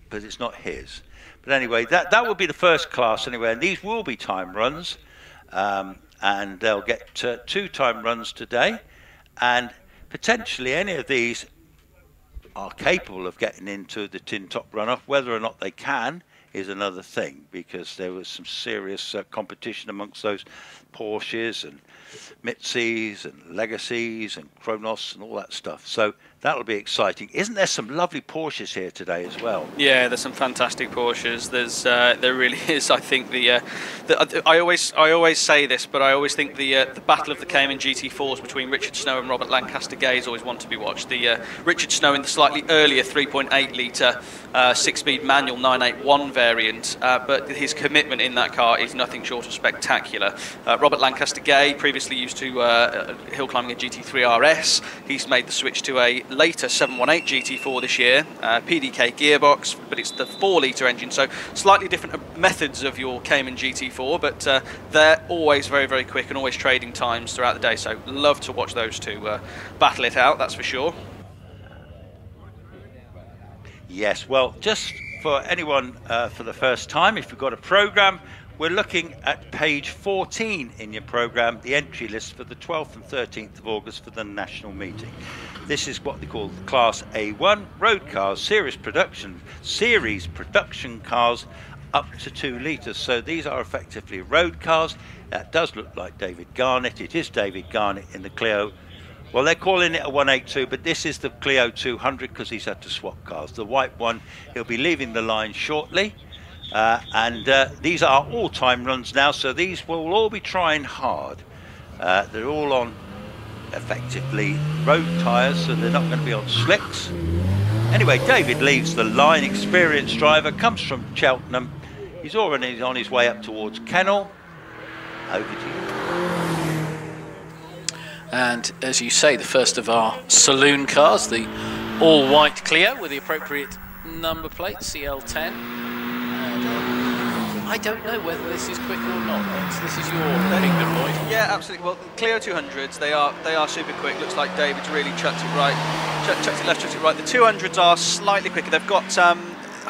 but it's not his. But anyway, that will be the first class anyway, and these will be time runs, and they'll get 2 time runs today, and potentially any of these are capable of getting into the tin top runoff. Whether or not they can is another thing, because there was some serious competition amongst those Porsches and Mitsubishis and Legacies and Cronos and all that stuff. So that'll be exciting. Isn't there some lovely Porsches here today as well? Yeah, there's some fantastic Porsches. There really is. I think I always say this, but I always think the battle of the Cayman GT4s between Richard Snow and Robert Lancaster Gay is always one to be watched. The Richard Snow in the slightly earlier 3.8 litre 6-speed manual 981 variant, but his commitment in that car is nothing short of spectacular. Robert Lancaster Gay, previously used to hill climbing a GT3 RS, he's made the switch to a later 718 GT4 this year, PDK gearbox, but it's the 4 litre engine, so slightly different methods of your Cayman GT4, but they're always very, very quick and always trading times throughout the day, so love to watch those two battle it out, that's for sure. Yes, well, just for anyone for the first time, if you've got a programme, we're looking at page 14 in your programme, the entry list for the 12th and 13th of August for the national meeting. This is what they call the Class A1 road cars, series production cars up to 2 litres. So these are effectively road cars. That does look like David Garnett. It is David Garnett in the Clio. Well, they're calling it a 182, but this is the Clio 200 because he's had to swap cars. The white one, he'll be leaving the line shortly. And these are all time runs now, so these will all be trying hard. They're all on effectively road tyres, so they're not going to be on slicks. Anyway, David leaves the line, experienced driver, comes from Cheltenham. He's already on his way up towards Kennel. Over to you. And as you say, the first of our saloon cars, the all-white Clio with the appropriate number plate, CL10. And I don't know whether this is quick or not. This is your kingdom, Lloyd. Yeah, absolutely. Well, Clio 200s, they are super quick. Looks like David's really chucked it right, chucked it left, chucked it right. The 200s are slightly quicker. They've got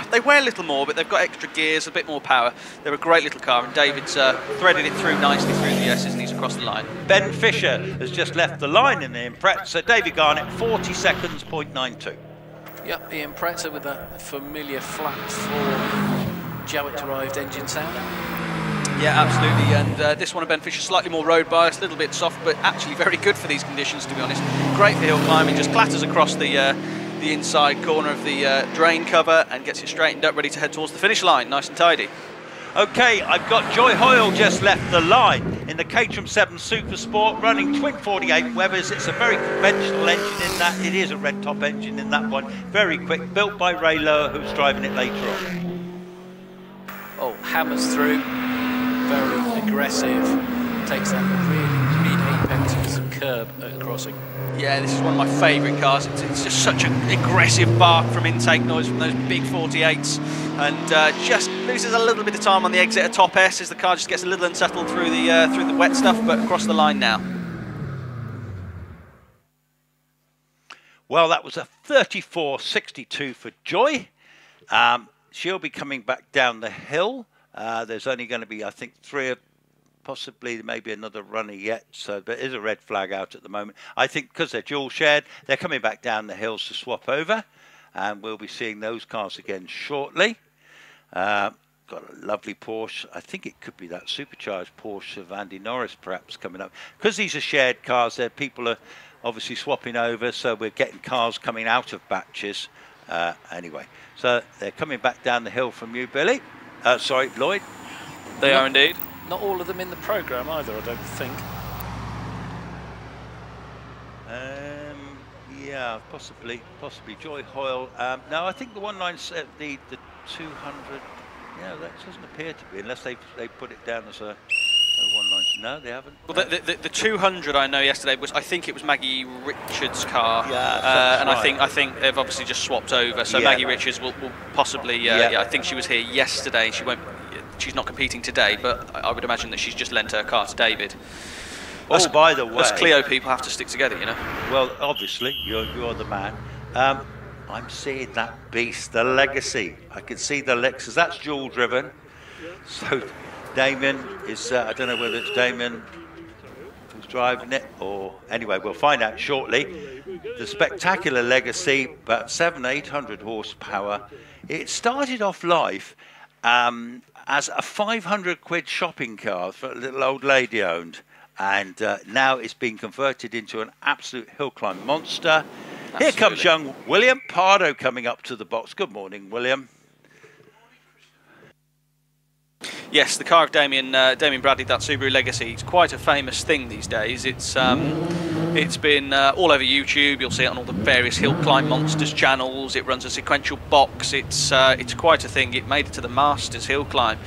they weigh a little more, but they've got extra gears, a bit more power. They're a great little car, and David's threaded it through nicely through the S's, and he's across the line. Ben Fisher has just left the line in the Impreza. David Garnett, 40 seconds, 0.92. Yep, the Impreza with that familiar flat 4 Jowett-derived engine sound. Yeah, absolutely, and this one of Ben Fisher, slightly more road biased, a little bit soft, but actually very good for these conditions, to be honest. Great for hill climbing, just clatters across the inside corner of the drain cover and gets it straightened up, ready to head towards the finish line, nice and tidy. Okay, I've got Joy Hoyle just left the line in the Caterham 7 Super Sport, running twin 48 Webers. It's a very conventional engine in that. It is a red top engine in that one. Very quick, built by Ray Lower, who's driving it later on. Oh, hammers through, very aggressive, takes that really mid-apex with some curb at crossing. Yeah, this is one of my favourite cars. It's just such an aggressive bark from intake noise from those big 48s, and just loses a little bit of time on the exit of top S as the car just gets a little unsettled through the wet stuff, but across the line now. Well, that was a 34.62 for Joy. she'll be coming back down the hill. There's only going to be, I think, 3, possibly maybe another runner yet. So there is a red flag out at the moment. I think because they're dual shared, they're coming back down the hills to swap over. And we'll be seeing those cars again shortly. Got a lovely Porsche. I think it could be that supercharged Porsche of Andy Norris perhaps coming up. Because these are shared cars, there people are obviously swapping over. So we're getting cars coming out of batches. Anyway, so they're coming back down the hill from you, Billy. Sorry, Lloyd. They are indeed. Not all of them in the programme either, I don't think. Yeah, possibly Joy Hoyle. No, I think the 197, the 200. Yeah, that doesn't appear to be, unless they put it down as a 190. No, they haven't. Well, the 200 I know yesterday was, I think it was Maggie Richards' car. Yeah, and right. I think they've obviously just swapped over. So Yeah. Maggie Richards will possibly. Yeah, I think she was here yesterday. She's not competing today, but I would imagine that she's just lent her car to David. Oh, by the way, us Clio people have to stick together, you know. Well, obviously, you're the man. I'm seeing that beast, the Legacy. I can see the Lexus. That's dual driven. So Damien is, I don't know whether it's Damien who's driving it, or anyway, we'll find out shortly. The spectacular Legacy, about 700-800 horsepower. It started off life as a 500 quid shopping car for a little old lady owned. And now it's been converted into an absolute hill climb monster. Absolutely. Here comes young William Pardo coming up to the box. Good morning, William. Yes, the car of Damien Bradley, that Subaru Legacy, it's quite a famous thing these days. It's been all over YouTube. You'll see it on all the various Hill Climb Monsters channels. It runs a sequential box. It's quite a thing. It made it to the Masters Hill Climb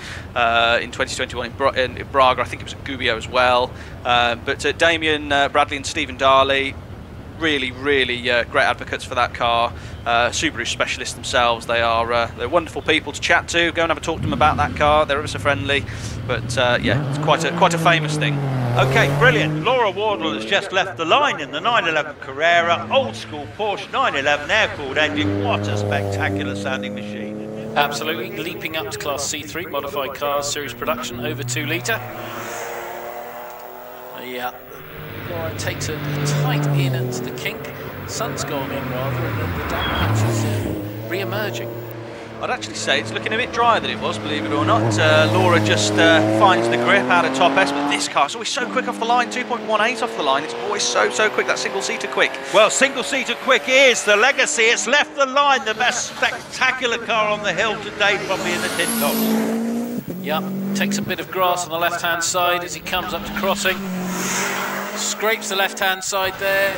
in 2021 in Braga. I think it was at Gubbio as well. But Damien Bradley and Stephen Darley, really great advocates for that car. Subaru specialists themselves. They're wonderful people to chat to. Go and have a talk to them about that car. They're ever so friendly. But yeah, it's quite a famous thing. Okay, brilliant. Laura Wardle has just left the line in the 911 Carrera, old school Porsche 911 air-cooled engine. What a spectacular sounding machine. Absolutely, leaping up to Class C3, modified cars, series production, over 2 litre. Yeah, Laura takes a tight in at the kink. Sun's gone in rather, and then the damp patch is re-emerging. I'd actually say it's looking a bit drier than it was, believe it or not. Laura just finds the grip out of top S, but this car's always so quick off the line, 2.18 off the line. It's always so quick, that single-seater quick. Well, single-seater quick is the Legacy. It's left the line, the best spectacular car on the hill today, probably in the tin tops. Yep, takes a bit of grass on the left-hand side as he comes up to crossing. Scrapes the left-hand side there.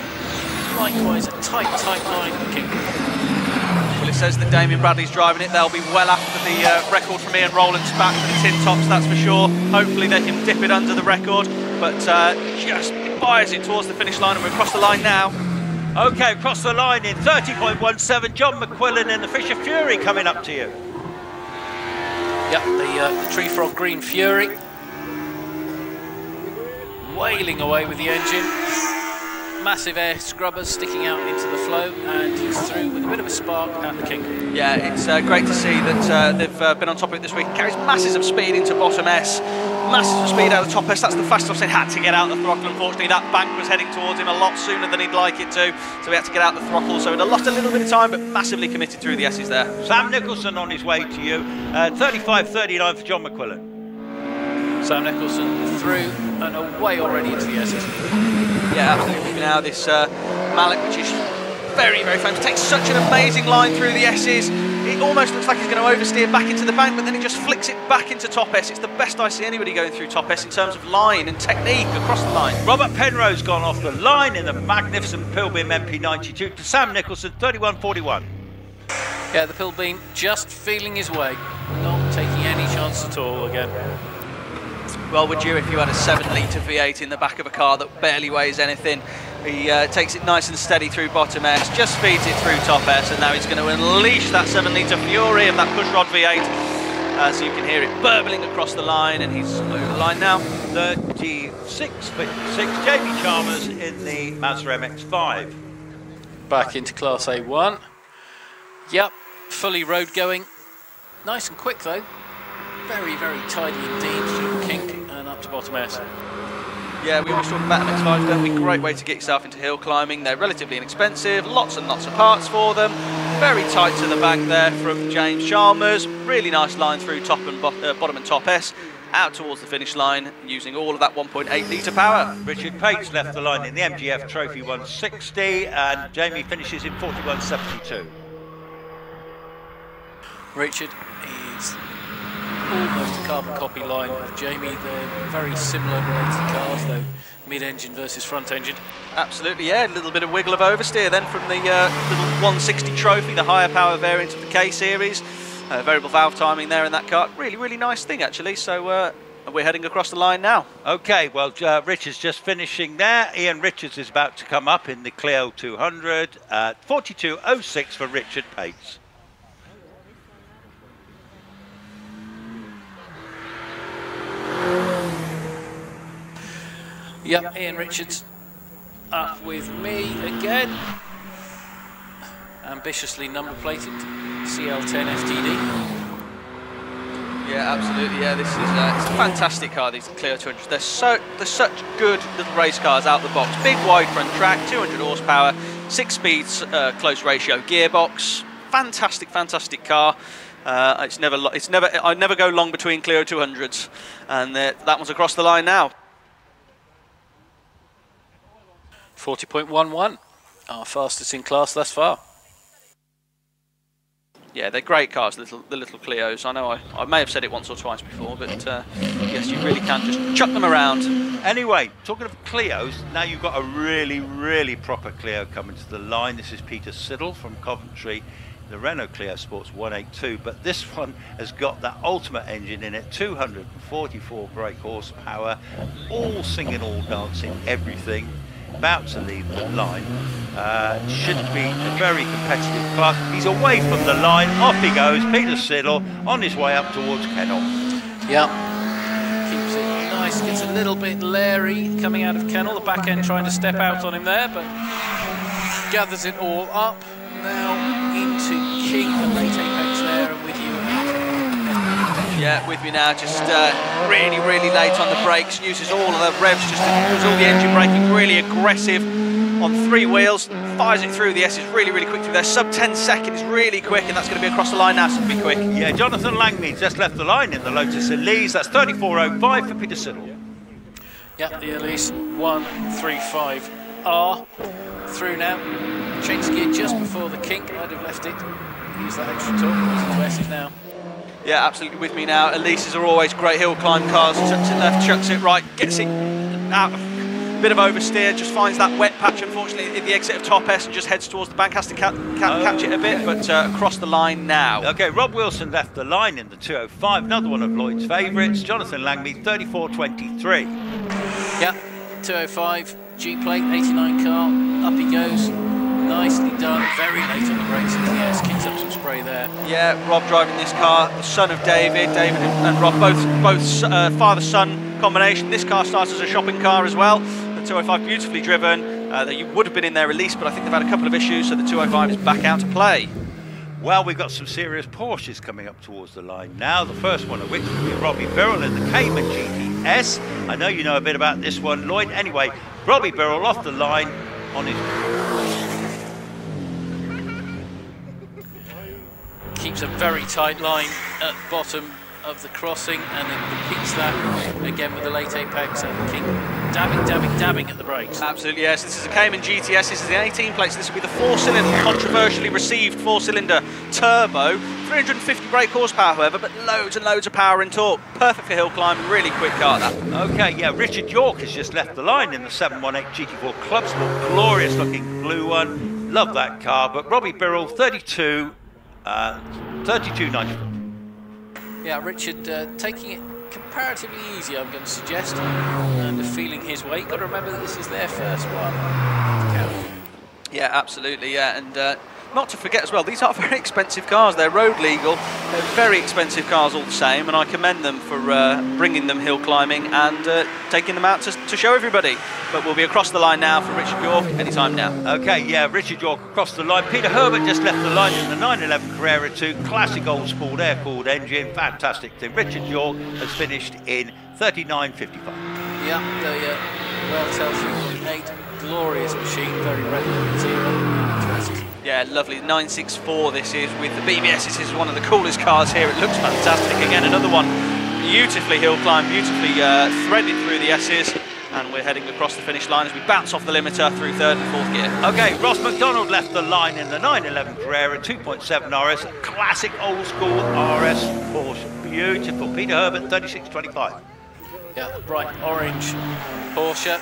Likewise, a tight line of the kink. Well, it says that Damien Bradley's driving it. They'll be well after the record from Ian Rowland's back for the tin tops, that's for sure. Hopefully they can dip it under the record, but just fires it towards the finish line, and we're across the line now. Okay, across the line in 30.17, John McQuillan in the Fisher Fury coming up to you. Yep, the Tree Frog Green Fury. Wailing away with the engine. Massive air scrubbers sticking out into the flow, and he's through with a bit of a spark at the kink. Yeah, it's great to see that they've been on top of it this week. Carries masses of speed into bottom S, masses of speed out of top S. That's the fastest I've seen. Had to get out the throttle. Unfortunately, that bank was heading towards him a lot sooner than he'd like it to, so he had to get out the throttle. So it lost a little bit of time, but massively committed through the S's there. Sam Nicholson on his way to you. 35.39 for John McQuillan. Sam Nicholson through and away already into the S's. Yeah, absolutely. Now this Mallet, which is very famous, takes such an amazing line through the S's. It almost looks like he's going to oversteer back into the bank, but then he just flicks it back into top S. It's the best I see anybody going through top S in terms of line and technique across the line. Robert Penrose gone off the line in the magnificent Pilbeam MP92 to Sam Nicholson, 31.41. Yeah, the Pilbeam just feeling his way, not taking any chance at all again. Well, would you if you had a 7-litre V8 in the back of a car that barely weighs anything? He takes it nice and steady through bottom S, just feeds it through top S, and now he's going to unleash that 7-litre fury of that pushrod V8. So you can hear it burbling across the line, and he's over the line now. 36.56, Jamie Chalmers in the Mazda MX-5. Back into Class A1. Yep, fully road going. Nice and quick though. Very, very tidy indeed through the kink and up to bottom S. Yeah, we always talk about MX-5s, don't we? Great way to get yourself into hill climbing. They're relatively inexpensive, lots and lots of parts for them. Very tight to the back there from James Chalmers. Really nice line through top and bottom and top S, out towards the finish line, using all of that 1.8 litre power. Richard Pates left the line in the MGF Trophy 160, and Jamie finishes in 41.72. Richard is almost a carbon copy line of Jamie. They're very similar related cars, though mid-engine versus front-engine. Absolutely, yeah. A little bit of wiggle of oversteer then from the little 160 Trophy, the higher power variant of the K series. Variable valve timing there in that car. Really, really nice thing actually. So we're heading across the line now. Okay, well, Richard's just finishing there. Ian Richards is about to come up in the Clio 200. 42.06 for Richard Pates. Yep, Ian Richards up with me again. Ambitiously number plated CL10 FTD. Yeah, absolutely. Yeah, this is it's a fantastic car. These Clio 200s. They're such good little race cars out the box. Big wide front track, 200 horsepower, 6 speeds, close ratio gearbox. Fantastic, fantastic car. I never go long between Clio 200s, and that one's across the line now. 40.11, our fastest in class thus far. Yeah, they're great cars, the little Clios. I know I may have said it once or twice before, but yes, you really can just chuck them around. Anyway, talking of Clios, now you've got a really, really proper Clio coming to the line. This is Peter Siddle from Coventry, the Renault Clio Sports 182, but this one has got that ultimate engine in it, 244 brake horsepower, all singing, all dancing, everything. About to leave the line. Should be a very competitive class. He's away from the line. Off he goes, Peter Siddle, on his way up towards Kennel. Yep. Keeps it nice. Gets a little bit leery coming out of Kennel. The back end trying to step out on him there, but gathers it all up. Now into King, the late apex there, and with you. Yeah, with me now, just really, really late on the brakes, uses all of the revs, just does all the engine braking, really aggressive on 3 wheels, fires it through the S's really, really quick through there. Sub 10 seconds, really quick, and that's going to be across the line now, so it'll be quick. Yeah, Jonathan Langmead just left the line in the Lotus Elise. That's 34.05 for Peter Siddle. Yeah, the Elise 135R through now. Change gear just before the kink. I'd have left it. Use that extra torque. Into S's now. Yeah, absolutely with me now. Elises are always great hill climb cars. Chucks it left, chucks it right, gets it out. Bit of oversteer, just finds that wet patch, unfortunately, at the exit of top S and just heads towards the bank. Has to catch it a bit, but across the line now. Okay, Rob Wilson left the line in the 205. Another one of Lloyd's favourites. Jonathan Langmead, 34.23. Yeah, 205, G-plate, 89 car. Up he goes. Nicely done, very late on the brakes into the S, kicks up some spray there. Yeah, Rob driving this car, the son of David and Rob, both father-son combination. This car starts as a shopping car as well. The 205 beautifully driven. You would have been in their release, but I think they've had a couple of issues, so the 205 is back out to play. Well, we've got some serious Porsches coming up towards the line now. The first one of which will be Robbie Birrell in the Cayman GTS. I know you know a bit about this one, Lloyd. Anyway, Robbie Birrell off the line on his... Keeps a very tight line at the bottom of the crossing and then repeats that again with the late apex and King dabbing at the brakes. Absolutely, yes. This is a Cayman GTS. This is the 18 plate, so this will be the 4-cylinder, controversially received 4-cylinder turbo. 350 brake horsepower, however, but loads and loads of power and torque. Perfect for hill climbing, really quick car, that. Okay, yeah, Richard York has just left the line in the 718 GT4 Club Sport. Glorious looking blue one. Love that car, but Robbie Birrell, 32. 32.94. Yeah, Richard taking it comparatively easy, I'm going to suggest, and feeling his way. You've got to remember that this is their first one. Yeah, absolutely, yeah, and not to forget as well, these are very expensive cars. They're road legal. They're very expensive cars all the same, and I commend them for bringing them hill climbing and taking them out to show everybody. But we'll be across the line now for Richard York anytime now. Okay, yeah, Richard York across the line. Peter Herbert just left the line in the 911 Carrera 2, classic old school air-cooled engine, fantastic thing. Richard York has finished in 39.55. Yeah, the Railtail 3.8, glorious machine, very relevant zero. Yeah, lovely. 964 this is with the BBS. This is one of the coolest cars here. It looks fantastic. Again, another one beautifully hill climb, beautifully threaded through the S's. And we're heading across the finish line as we bounce off the limiter through third and fourth gear. Okay, Ross McDonald left the line in the 911 Carrera 2.7 RS, classic old school RS Porsche. Beautiful. Peter Herbert, 36.25. Yeah, bright orange Porsche.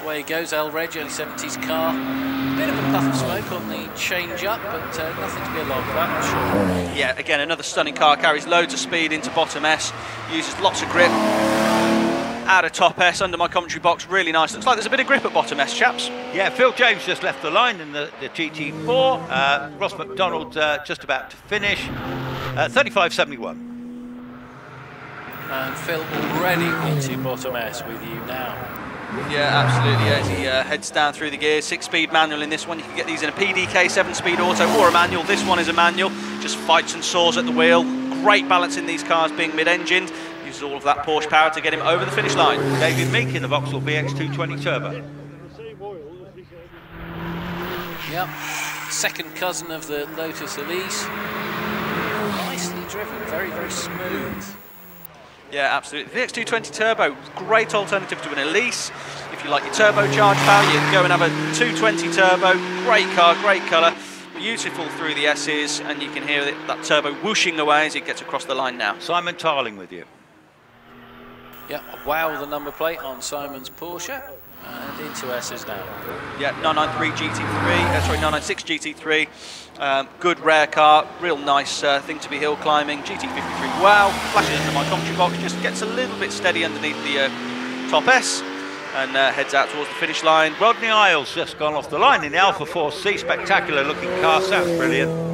Away he goes, El Reg, early 70s car. Bit of a puff of smoke on the change up, but nothing to be alarmed about, I'm sure. Yeah, again, another stunning car, carries loads of speed into bottom S, uses lots of grip. Out of top S, under my commentary box, really nice. Looks like there's a bit of grip at bottom S, chaps. Yeah, Phil James just left the line in the GT4. Ross McDonald just about to finish, 35.71. And Phil already into bottom S with you now. Yeah, absolutely. As he heads down through the gears, 6-speed manual in this one. You can get these in a PDK 7-speed auto or a manual. This one is a manual, just fights and soars at the wheel. Great balance in these cars being mid-engined. Uses all of that Porsche power to get him over the finish line. David Meek in the Vauxhall BX220 Turbo. Yep, second cousin of the Lotus Elise. Nicely driven, very, very smooth. Yeah, absolutely. The VX220 Turbo, great alternative to an Elise. If you like your turbocharged power, you can go and have a 220 Turbo. Great car, great colour, beautiful through the S's, and you can hear that turbo whooshing away as it gets across the line now. Simon Tarling with you. Yeah, wow, the number plate on Simon's Porsche, and into S's now. Yeah, 993 GT3, sorry, 996 GT3. Good rare car, real nice thing to be hill climbing. GT53, wow, flashes into my commentary box, just gets a little bit steady underneath the top S and heads out towards the finish line. Rodney Isles just gone off the line in the Alpha 4C, spectacular looking car, sounds brilliant.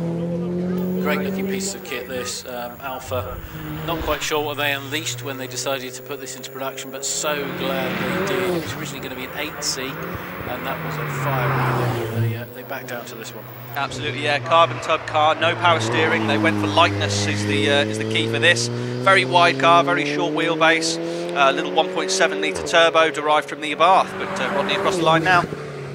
Great looking piece of kit this, Alpha. Not quite sure what they unleashed when they decided to put this into production, but so glad they did. It was originally going to be an 8C, and that was a fire. They backed down to this one. Absolutely, yeah. Carbon tub car, no power steering. They went for lightness is the key for this. Very wide car, very short wheelbase. Little 1.7 litre turbo derived from the Abarth. But Rodney across the line now.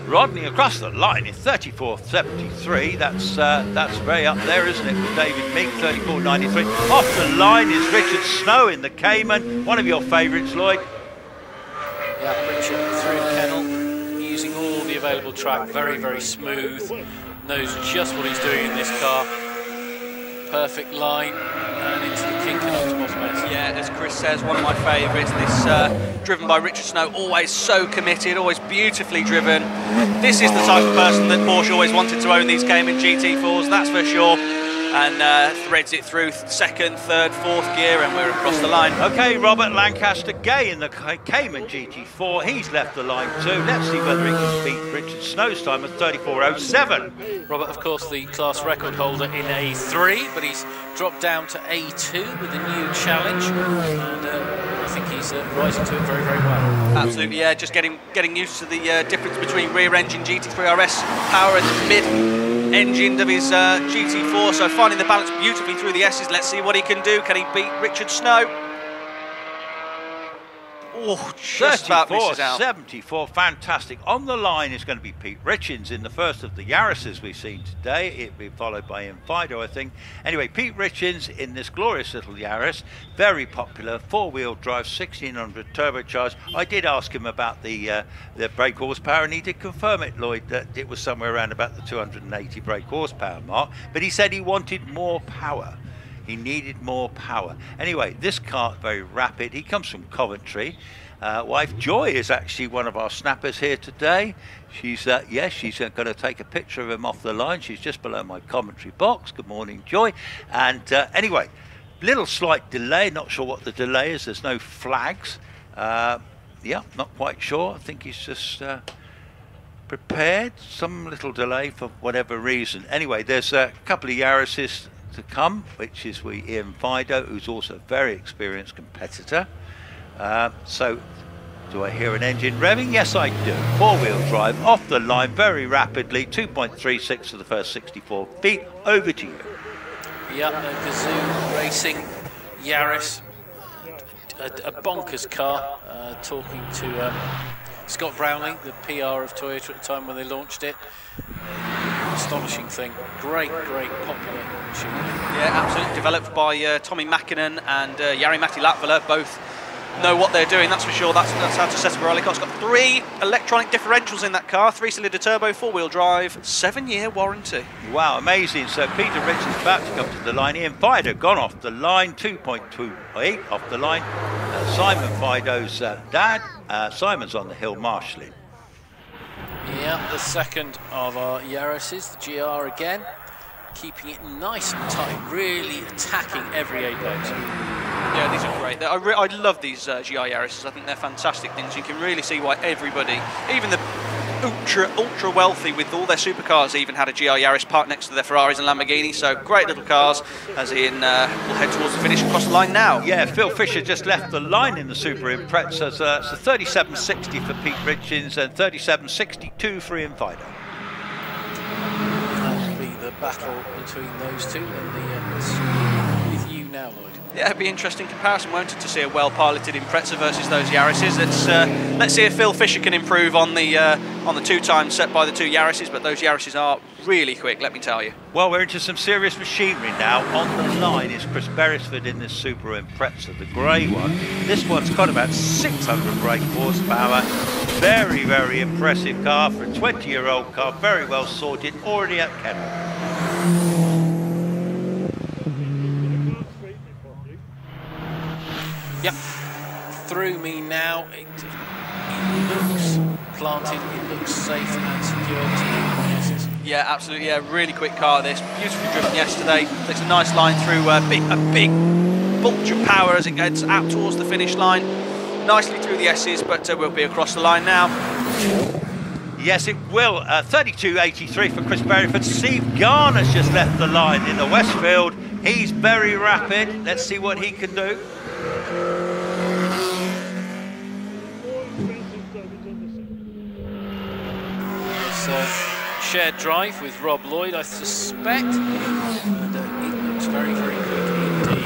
Rodney across the line in 34.73. That's very up there, isn't it? With David Meek, 34.93. Off the line is Richard Snow in the Cayman. One of your favourites, Lloyd. Yeah, Richard through the kennel, using all the available track. Very, very smooth. Knows just what he's doing in this car. Perfect line and into the kink and onto bottom S. Yeah, as Chris says, one of my favourites. This driven by Richard Snow, always so committed, always beautifully driven. This is the type of person that Porsche always wanted to own these Cayman GT4s, that's for sure. And threads it through second, third, fourth gear, and we're across the line. Okay, Robert Lancaster Gay in the Cayman GT4. He's left the line too. Let's see whether he can beat Richard Snow's time at 34.07. Robert, of course, the class record holder in A3, but he's dropped down to A2 with a new challenge, and I think he's rising to it very, very well. Absolutely, yeah. Just getting used to the difference between rear-engine GT3 RS power and the mid-engine of his GT4. So finding the balance beautifully through the S's. Let's see what he can do. Can he beat Richard Snow? Oh, just about misses out. 74, fantastic. On the line is going to be Pete Richins in the first of the Yaris's we've seen today. It'll be followed by Ian Fido, I think. Anyway, Pete Richins in this glorious little Yaris. Very popular, four-wheel drive, 1600 turbocharged. I did ask him about the brake horsepower, and he did confirm it, Lloyd, that it was somewhere around about the 280 brake horsepower mark. But he said he wanted more power. He needed more power. Anyway, this car very rapid. He comes from Coventry. Wife Joy is actually one of our snappers here today. She's she's going to take a picture of him off the line. She's just below my commentary box. Good morning, Joy. And anyway, little slight delay. Not sure what the delay is. There's no flags. Yeah, not quite sure. I think he's just prepared. Some little delay for whatever reason. Anyway, there's a couple of Yaris's to come, which is Ian Fido, who's also a very experienced competitor. So, do I hear an engine revving? Yes, I do. Four-wheel drive, off the line very rapidly, 2.36 for the first 64 feet. Over to you. Yeah, Gazoo Racing Yaris, a bonkers car. Talking to Scott Brownlee, the PR of Toyota at the time when they launched it. Astonishing thing. Great, popular machine. Yeah, absolutely. Developed by Tommy Mäkinen and Jari-Matti Latvala. Both know what they're doing, that's for sure. That's how to set up a rally car. It's got 3 electronic differentials in that car, 3-cylinder turbo, 4-wheel drive, 7-year warranty. Wow, amazing. So Peter Rich is about to come to the line. Ian Fido gone off the line, 2.28 off the line. Simon Fido's dad. Simon's on the hill marshalling. Yeah, the second of our Yarises, the GR again. Keeping it nice and tight, really attacking every apex. Yeah, these are great. I love these GR Yarises. I think they're fantastic things. You can really see why everybody, even the ultra wealthy with all their supercars, even had a GR Yaris parked next to their Ferraris and Lamborghinis. So great little cars. As Ian will head towards the finish across the line now. Yeah, Phil Fisher just left the line in the Subaru Impreza. It's a 37.60 for Pete Richins and 37.62 for Ian Fido. That'll be the battle between those two, and with you now, Lloyd. Yeah, it'd be an interesting comparison, won't it, to see a well-piloted Impreza versus those Yarises. Let's see if Phil Fisher can improve on the 2 times set by the 2 Yarises, but those Yarises are really quick, let me tell you. Well, we're into some serious machinery now. On the line is Chris Beresford in this Subaru Impreza, the grey one. This one's got about 600 brake horsepower. Very impressive car for a 20-year-old car, very well sorted, already at Kennel. Yep, through me now. It looks planted, it looks safe and secure. Yeah, absolutely. Yeah, really quick car. This beautifully driven yesterday. Takes a nice line through a big bulge of power as it gets out towards the finish line. Nicely through the S's, but we'll be across the line now. Yes, it will. 32.83 for Chris Beresford. Steve Garner's just left the line in the Westfield. He's very rapid. Let's see what he can do. It's a shared drive with Rob Lloyd, I suspect, and it looks very quick indeed.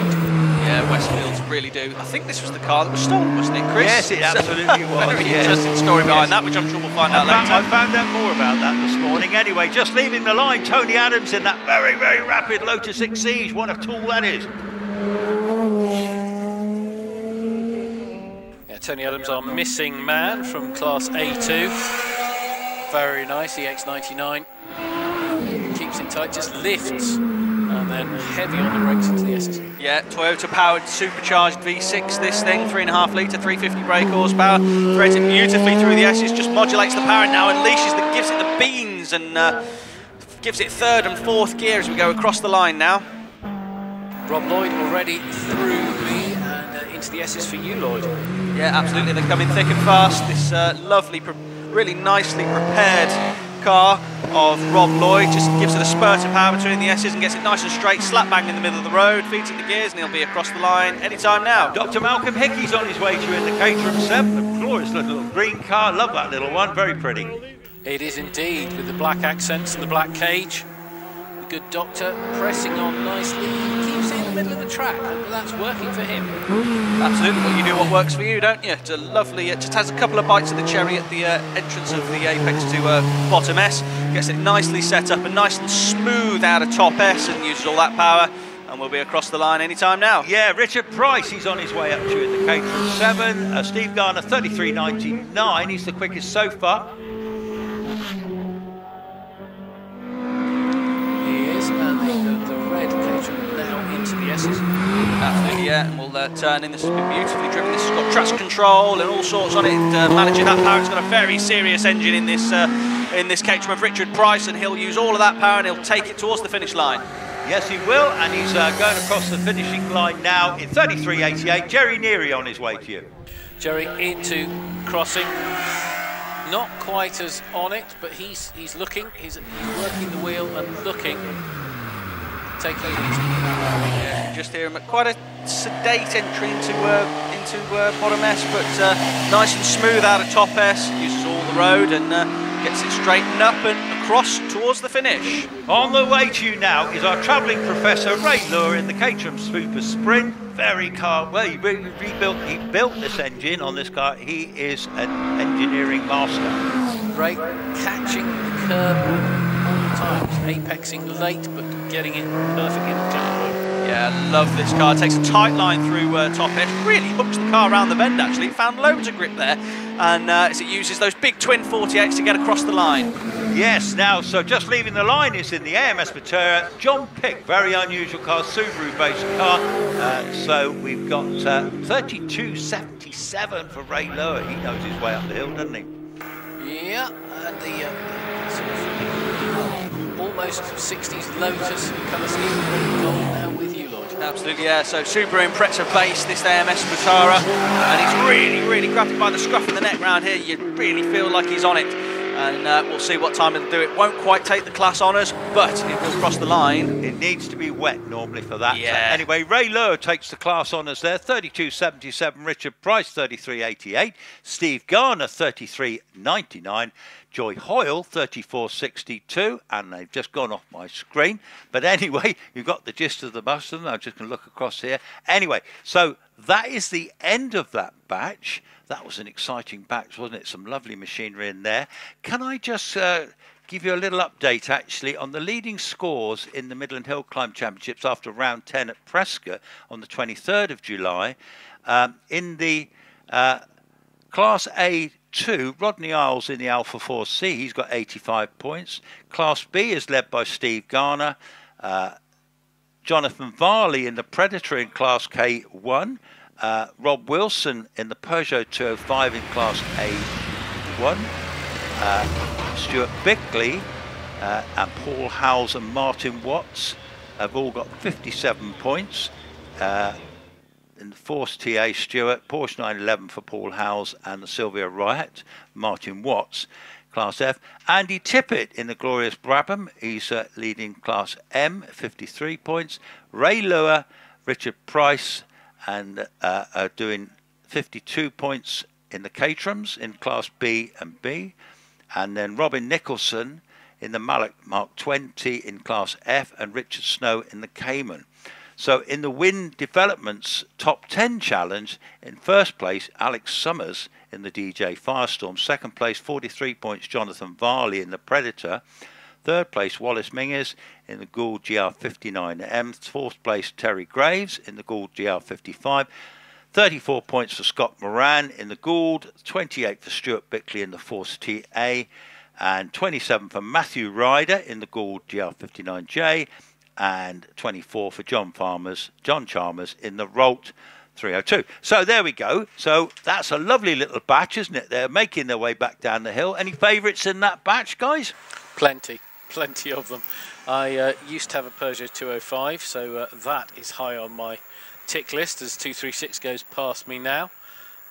Yeah, Westfields really do. I think this was the car that was stolen, wasn't it, Chris? Yes, it absolutely was. Very interesting story behind that, which I'm sure we'll find out later. I found out more about that this morning. Anyway, just leaving the line, Tony Adams in that very rapid Lotus Exige. What a tool that is. Tony Adams, our missing man from Class A2. Very nice, EX99. Keeps it tight, just lifts, and then heavy on the brakes into the S's. Yeah, Toyota-powered supercharged V6, this thing, 3.5 litre, 350 brake horsepower. Threads it beautifully through the S's, just modulates the power now, unleashes gives it the beans, and gives it 3rd and 4th gear as we go across the line now. Rob Lloyd already through me and into the S's for you, Lloyd. Yeah, absolutely. They're coming thick and fast. This lovely, really nicely prepared car of Rob Lloyd just gives it a spurt of power between the S's and gets it nice and straight, slap bang in the middle of the road, feeds it the gears, and he'll be across the line anytime now. Dr. Malcolm Hickey's on his way to you in the Caterham 7, a glorious little green car. Love that little one, very pretty. It is indeed, with the black accents and the black cage. The good doctor pressing on nicely. He keeps it in the middle of the track, but that's working for him. Absolutely. Well, you do what works for you, don't you? It's a lovely, it just has a couple of bites of the cherry at the entrance of the apex to bottom S. Gets it nicely set up and nice and smooth out of top S and uses all that power. And we'll be across the line anytime now. Yeah, Richard Price, he's on his way up to you in the Caterham 7. Steve Garner, 33.99. He's the quickest so far. The red Caterham now into the S's. Absolutely, yeah, and we'll turn in. This has been beautifully driven. This has got traction control and all sorts on it. Managing that power, it's got a very serious engine in this Caterham of Richard Price, and he'll use all of that power and he'll take it towards the finish line. Yes, he will, and he's going across the finishing line now in 33.88. Jerry Neary on his way to you. Jerry into crossing. Not quite as on it, but he's looking. He's working the wheel and looking. Taking it easy. Yeah, just hear him at quite a sedate entry into bottom S, but nice and smooth out of top S. Uses all the road and gets it straightened up and across towards the finish. On the way to you now is our travelling professor Ray Lure in the Caterham Super Sprint. Very car. Well, he built this engine on this car. He is an engineering master. Ray catching the curb all the time, apexing late, but getting it perfect in the jump room. Yeah, love this car. Takes a tight line through top edge. Really hooks the car around the bend, actually. Found loads of grip there. And as it uses those big twin 48s to get across the line. Yes, now, so just leaving the line is in the AMS Matera. John Pick, very unusual car, Subaru-based car. So we've got 32.77 for Ray Lower. He knows his way up the hill, doesn't he? Yeah, and the sort of almost 60s Lotus colour scheme gold now with you, Lloyd. Absolutely, yeah. So super impressive base, this AMS Matara, and he's really grabbed it by the scruff of the neck round here. You really feel like he's on it, and we'll see what time he'll do it. Won't quite take the class honours, but it will cross the line. It needs to be wet normally for that. Yeah. Anyway, Ray Lower takes the class honours there. 32.77. Richard Price 33.88. Steve Garner 33.99. Joy Hoyle 34.62, and they've just gone off my screen. But anyway, you've got the gist of the bus, and I'm just going to look across here. Anyway, so that is the end of that batch. That was an exciting batch, wasn't it? Some lovely machinery in there. Can I just give you a little update, actually, on the leading scores in the Midland Hillclimb Championships after round 10 at Prescott on the 23rd of July. In the Class A2, Rodney Isles in the Alpha 4C, he's got 85 points. Class B is led by Steve Garner. Jonathan Varley in the Predator in Class K1. Rob Wilson in the Peugeot 205 in Class A1. Stuart Bickley and Paul Howes and Martin Watts have all got 57 points. In the Force TA, Stuart, Porsche 911 for Paul Howes and the Sylvia Riot, Martin Watts, Class F. Andy Tippett in the Glorious Brabham, he's leading Class M, 53 points. Ray Lower, Richard Price, and are doing 52 points in the Caterhams in Class B and B. And then Robin Nicholson in the Mallock Mark 20 in Class F, and Richard Snow in the Cayman. So in the Win Developments Top 10 Challenge, in first place, Alex Summers in the DJ Firestorm. Second place, 43 points, Jonathan Varley in the Predator. Third place, Wallace Menzies in the Gould GR59M. Fourth place, Terry Graves in the Gould GR55. 34 points for Scott Moran in the Gould. 28 for Stuart Bickley in the Force TA. And 27 for Matthew Ryder in the Gould GR59J. And 24 for John Chalmers in the Rolt 302. So there we go. So that's a lovely little batch, isn't it? They're making their way back down the hill. Any favourites in that batch, guys? Plenty of them. I used to have a Peugeot 205, so that is high on my tick list as 236 goes past me now.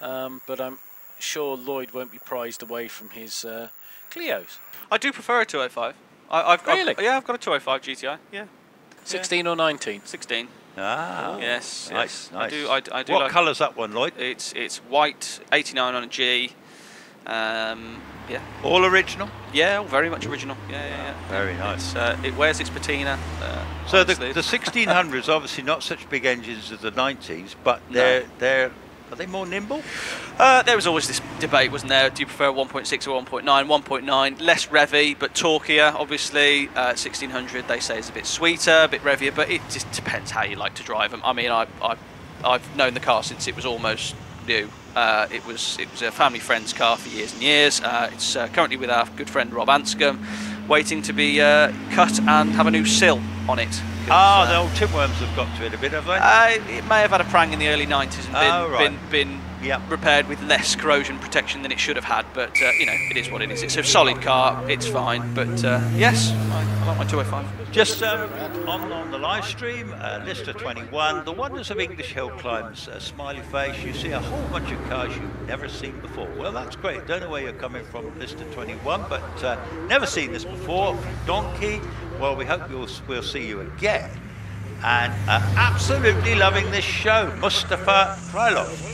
But I'm sure Lloyd won't be prized away from his Clios. I do prefer a 205. Really? I've got a 205 GTI. Yeah. 16 or 19? 16. Ah, yes. Nice. I do. What What colour's that one, Lloyd? It's white, 89 on a G. Yeah. All original? Yeah, all very much original. Yeah. Very nice. It wears its patina. So the 1600s, obviously not such big engines as the 90s, but are they more nimble? There was always this debate, wasn't there? Do you prefer 1.6 or 1.9? 1.9, less revvy, but torquier. Obviously, 1600 they say is a bit sweeter, a bit revvier, but it just depends how you like to drive them. I mean, I've known the car since it was almost new. It was a family friend's car for years and years. It's currently with our good friend Rob Anscombe, waiting to be cut and have a new sill on it. Ah, the old tinworms have got to it a bit, have they? It may have had a prang in the early 90s and been Yep. repaired with less corrosion protection than it should have had, but you know, it is what it is. It's a solid car, it's fine, but yes, I like my 205. Just on the live stream, Lister 21, the wonders of English hill climbs, smiley face. You see a whole bunch of cars you've never seen before. Well, that's great. Don't know where you're coming from, Lister 21, but never seen this before. Donkey, well, we hope we'll see you again. And absolutely loving this show, Mustafa Krylov.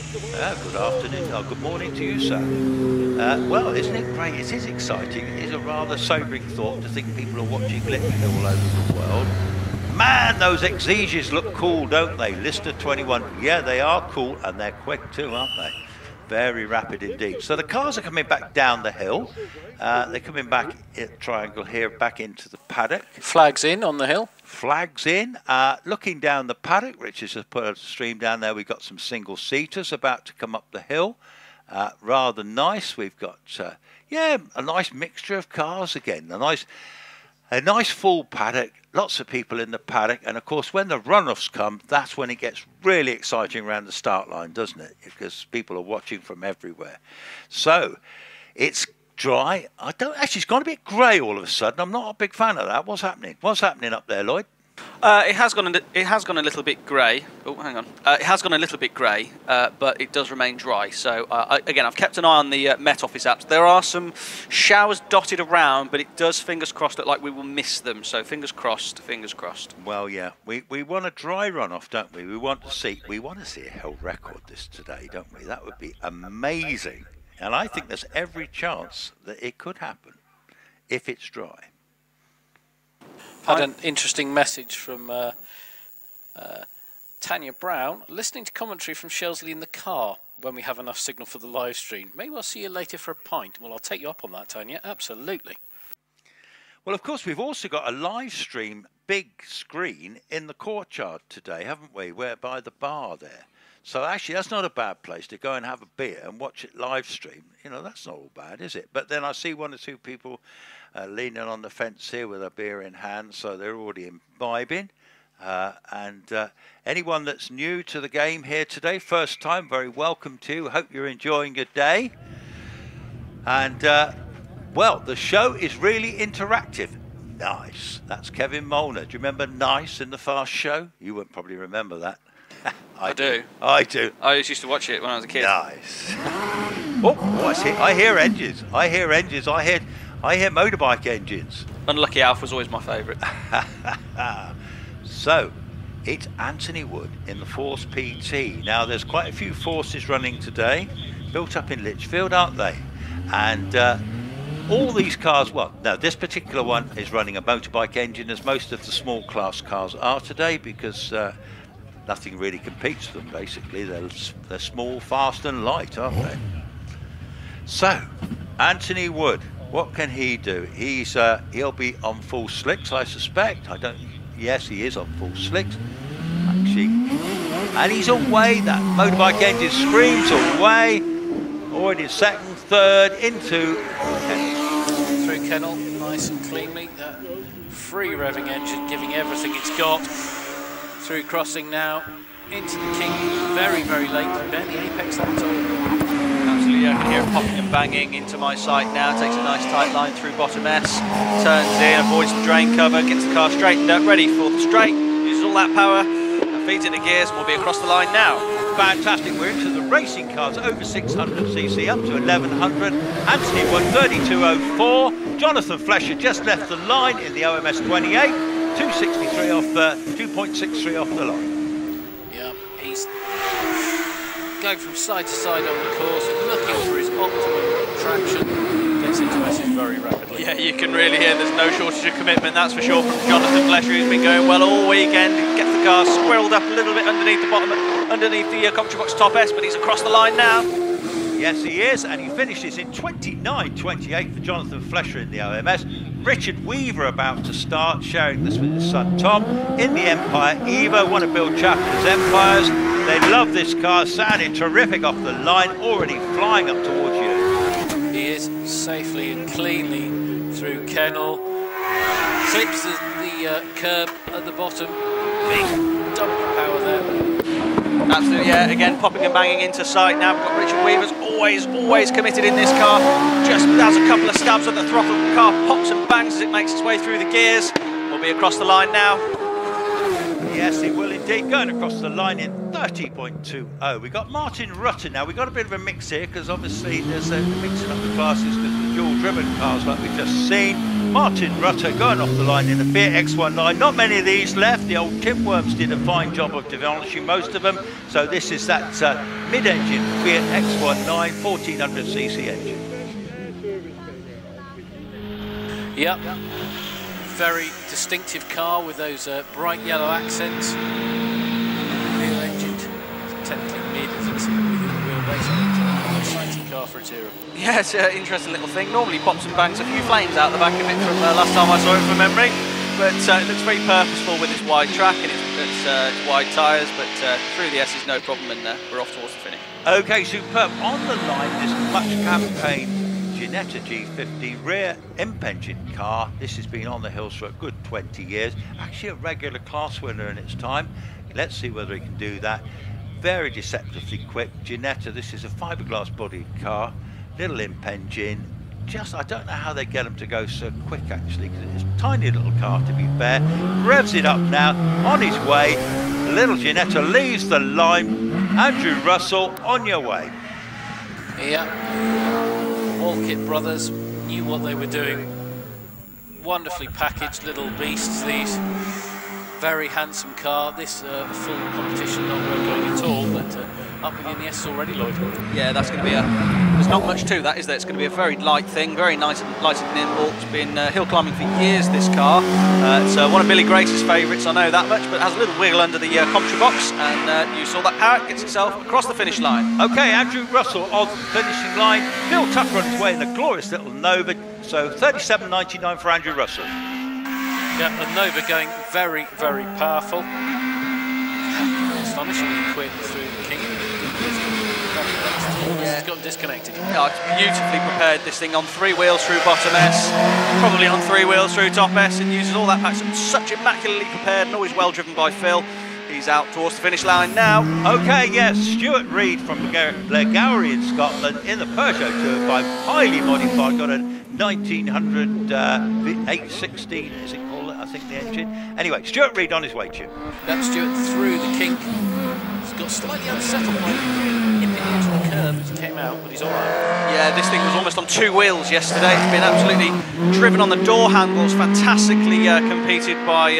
Good afternoon, good morning to you, sir. Well, isn't it great? It is exciting. It is a rather sobering thought to think people are watching literally all over the world. Man, those exeges look cool, don't they? Lister 21, yeah, they are cool, and they're quick too, aren't they? Very rapid indeed. So the cars are coming back down the hill. They're coming back at triangle here, back into the paddock. Flags in on the hill. Flags in. Looking down the paddock, Richard's just put a stream down there. We've got some single-seaters about to come up the hill. Rather nice. We've got, a nice mixture of cars again. A nice full paddock. Lots of people in the paddock. And, of course, when the runoffs come, that's when it gets really exciting around the start line, doesn't it? Because people are watching from everywhere. So, it's dry. It's gone a bit grey all of a sudden. I'm not a big fan of that. What's happening? What's happening up there, Lloyd? It has gone a little bit grey. Oh, hang on. It has gone a little bit grey, but it does remain dry. So again, I've kept an eye on the Met Office apps. There are some showers dotted around, but it does, fingers crossed, look like we will miss them. So fingers crossed, fingers crossed. Well, yeah, we want a dry runoff, don't we? We want to see a hill record this today, don't we? That would be amazing, and I think there's every chance that it could happen if it's dry. Had an interesting message from Tanya Brown. Listening to commentary from Shelsley in the car when we have enough signal for the live stream. Maybe I'll see you later for a pint. Well, I'll take you up on that, Tanya. Absolutely. Well, of course, we've also got a live stream big screen in the courtyard today, haven't we? We're by the bar there. So actually, that's not a bad place to go and have a beer and watch it live stream. You know, that's not all bad, is it? But then I see one or two people leaning on the fence here with a beer in hand, so they're already imbibing. Anyone that's new to the game here today, first time, very welcome to you. Hope you're enjoying your day. And, well, the show is really interactive. Nice. That's Kevin Molnar. Do you remember Nice in the Fast Show? You won't probably remember that. I do. I do. I used to watch it when I was a kid. Nice. Oh, what's it? I hear engines. I hear engines. I hear motorbike engines. Unlucky Alf was always my favourite. So, it's Anthony Wood in the Force PT. Now, there's quite a few Forces running today, built up in Lichfield, aren't they? And all these cars, well, no, this particular one is running a motorbike engine, as most of the small class cars are today, because nothing really competes with them, basically. They're small, fast and light, aren't they? So, Anthony Wood, what can he do? He'll be on full slicks, I suspect. Yes, he is on full slicks, actually. And he's away. That motorbike engine screams away. Already second, third, into Kennel. Through Kennel, nice and cleanly. That free revving engine giving everything it's got. Through crossing now, into the King, very, very late. Barely apex that at all. Absolutely, I can hear it popping and banging into my sight now. Takes a nice tight line through bottom S, turns in, avoids the drain cover, gets the car straightened up, ready for the straight, uses all that power, and feeds it the gears, and we'll be across the line now. Fantastic, we're into the racing cars over 600cc up to 1100. Anthony Wood 3204. Jonathan Flesher just left the line in the OMS 28. 263 off, 2.63 off the line. Yeah, he's going from side to side on the course, looking for his optimum traction. Gets into S very rapidly. Yeah, you can really hear there's no shortage of commitment, that's for sure, from Jonathan Flesher, who's been going well all weekend. Gets the car squirreled up a little bit underneath the commentary box top S, but he's across the line now. Yes, he is, and he finishes in 29.28 for Jonathan Flesher in the OMS. Richard Weaver about to start, sharing this with his son Tom in the Empire Evo, one of Bill Chapman's Empires. They love this car, sounding terrific off the line, already flying up towards you. He is safely and cleanly through Kennel. Clips the curb at the bottom. Big dump of power there. Absolutely, yeah. Again, popping and banging into sight now. We've got Richard Weaver's always committed in this car. Just has a couple of stabs at the throttle. The car pops and bangs as it makes its way through the gears. We'll be across the line now. Yes, it will indeed. Going across the line in 30.20. We've got Martin Rutter now. We've got a bit of a mix here because obviously there's a mixing up the classes because of the dual-driven cars like we've just seen. Martin Rutter going off the line in the Fiat X19. Not many of these left. The old Tim Worms did a fine job of demolishing most of them. So this is that mid-engine Fiat X19 1400cc engine. Yep. Very distinctive car with those bright yellow accents. Rear-engined, technically mid, as you can see with the wheelbase. Exciting car for its era. Yeah, it's an interesting little thing. Normally pops and bangs a few flames out the back of it from last time I saw it from memory. But it looks very purposeful with its wide track and its wide tyres. But through the S is no problem, and we're off towards the finish. Okay, superb. On the line, this much campaign Ginetta G50 rear imp engine car. This has been on the hills for a good 20 years. Actually a regular class winner in its time. Let's see whether he can do that. Very deceptively quick. Ginetta, this is a fiberglass bodied car. Little imp engine. Just, I don't know how they get them to go so quick actually, because it's a tiny little car to be fair. Revs it up now, on his way. Little Ginetta leaves the line. Andrew Russell, on your way. Yeah. Walkett brothers knew what they were doing. Wonderfully packaged little beasts, these. Very handsome car. This full competition not well going at all, but up in the S already, Lloyd. Yeah, that's going to be there's not much to that, is there? It's going to be a very light thing, very nice and light and nimble. It's been hill climbing for years, this car. It's one of Billy Grace's favourites, I know that much, but it has a little wiggle under the commentary box, and you saw that power, gets itself across the finish line. Okay, Andrew Russell on the finishing line. Bill Tucker on his way in a glorious little Nova, so 37.99 for Andrew Russell. Yeah, and Nova going very, very powerful. Astonishingly quick through the King. It's got disconnected. Yeah, it's beautifully prepared, this thing, on 3 wheels through bottom S, probably on 3 wheels through top S, and uses all that pack. Such immaculately prepared and always well driven by Phil. He's out towards the finish line now. Okay, yes, Stuart Reid from Blairgowrie in Scotland in the Peugeot 205, highly modified, got a 1900 816, is it called, I think, the engine. Anyway, Stuart Reid on his way to you. That Stuart through the kink. He's got slightly unsettled by nipping into the curb as he came out, but he's all right. Yeah, this thing was almost on 2 wheels yesterday. It's been absolutely driven on the door handles, fantastically competed by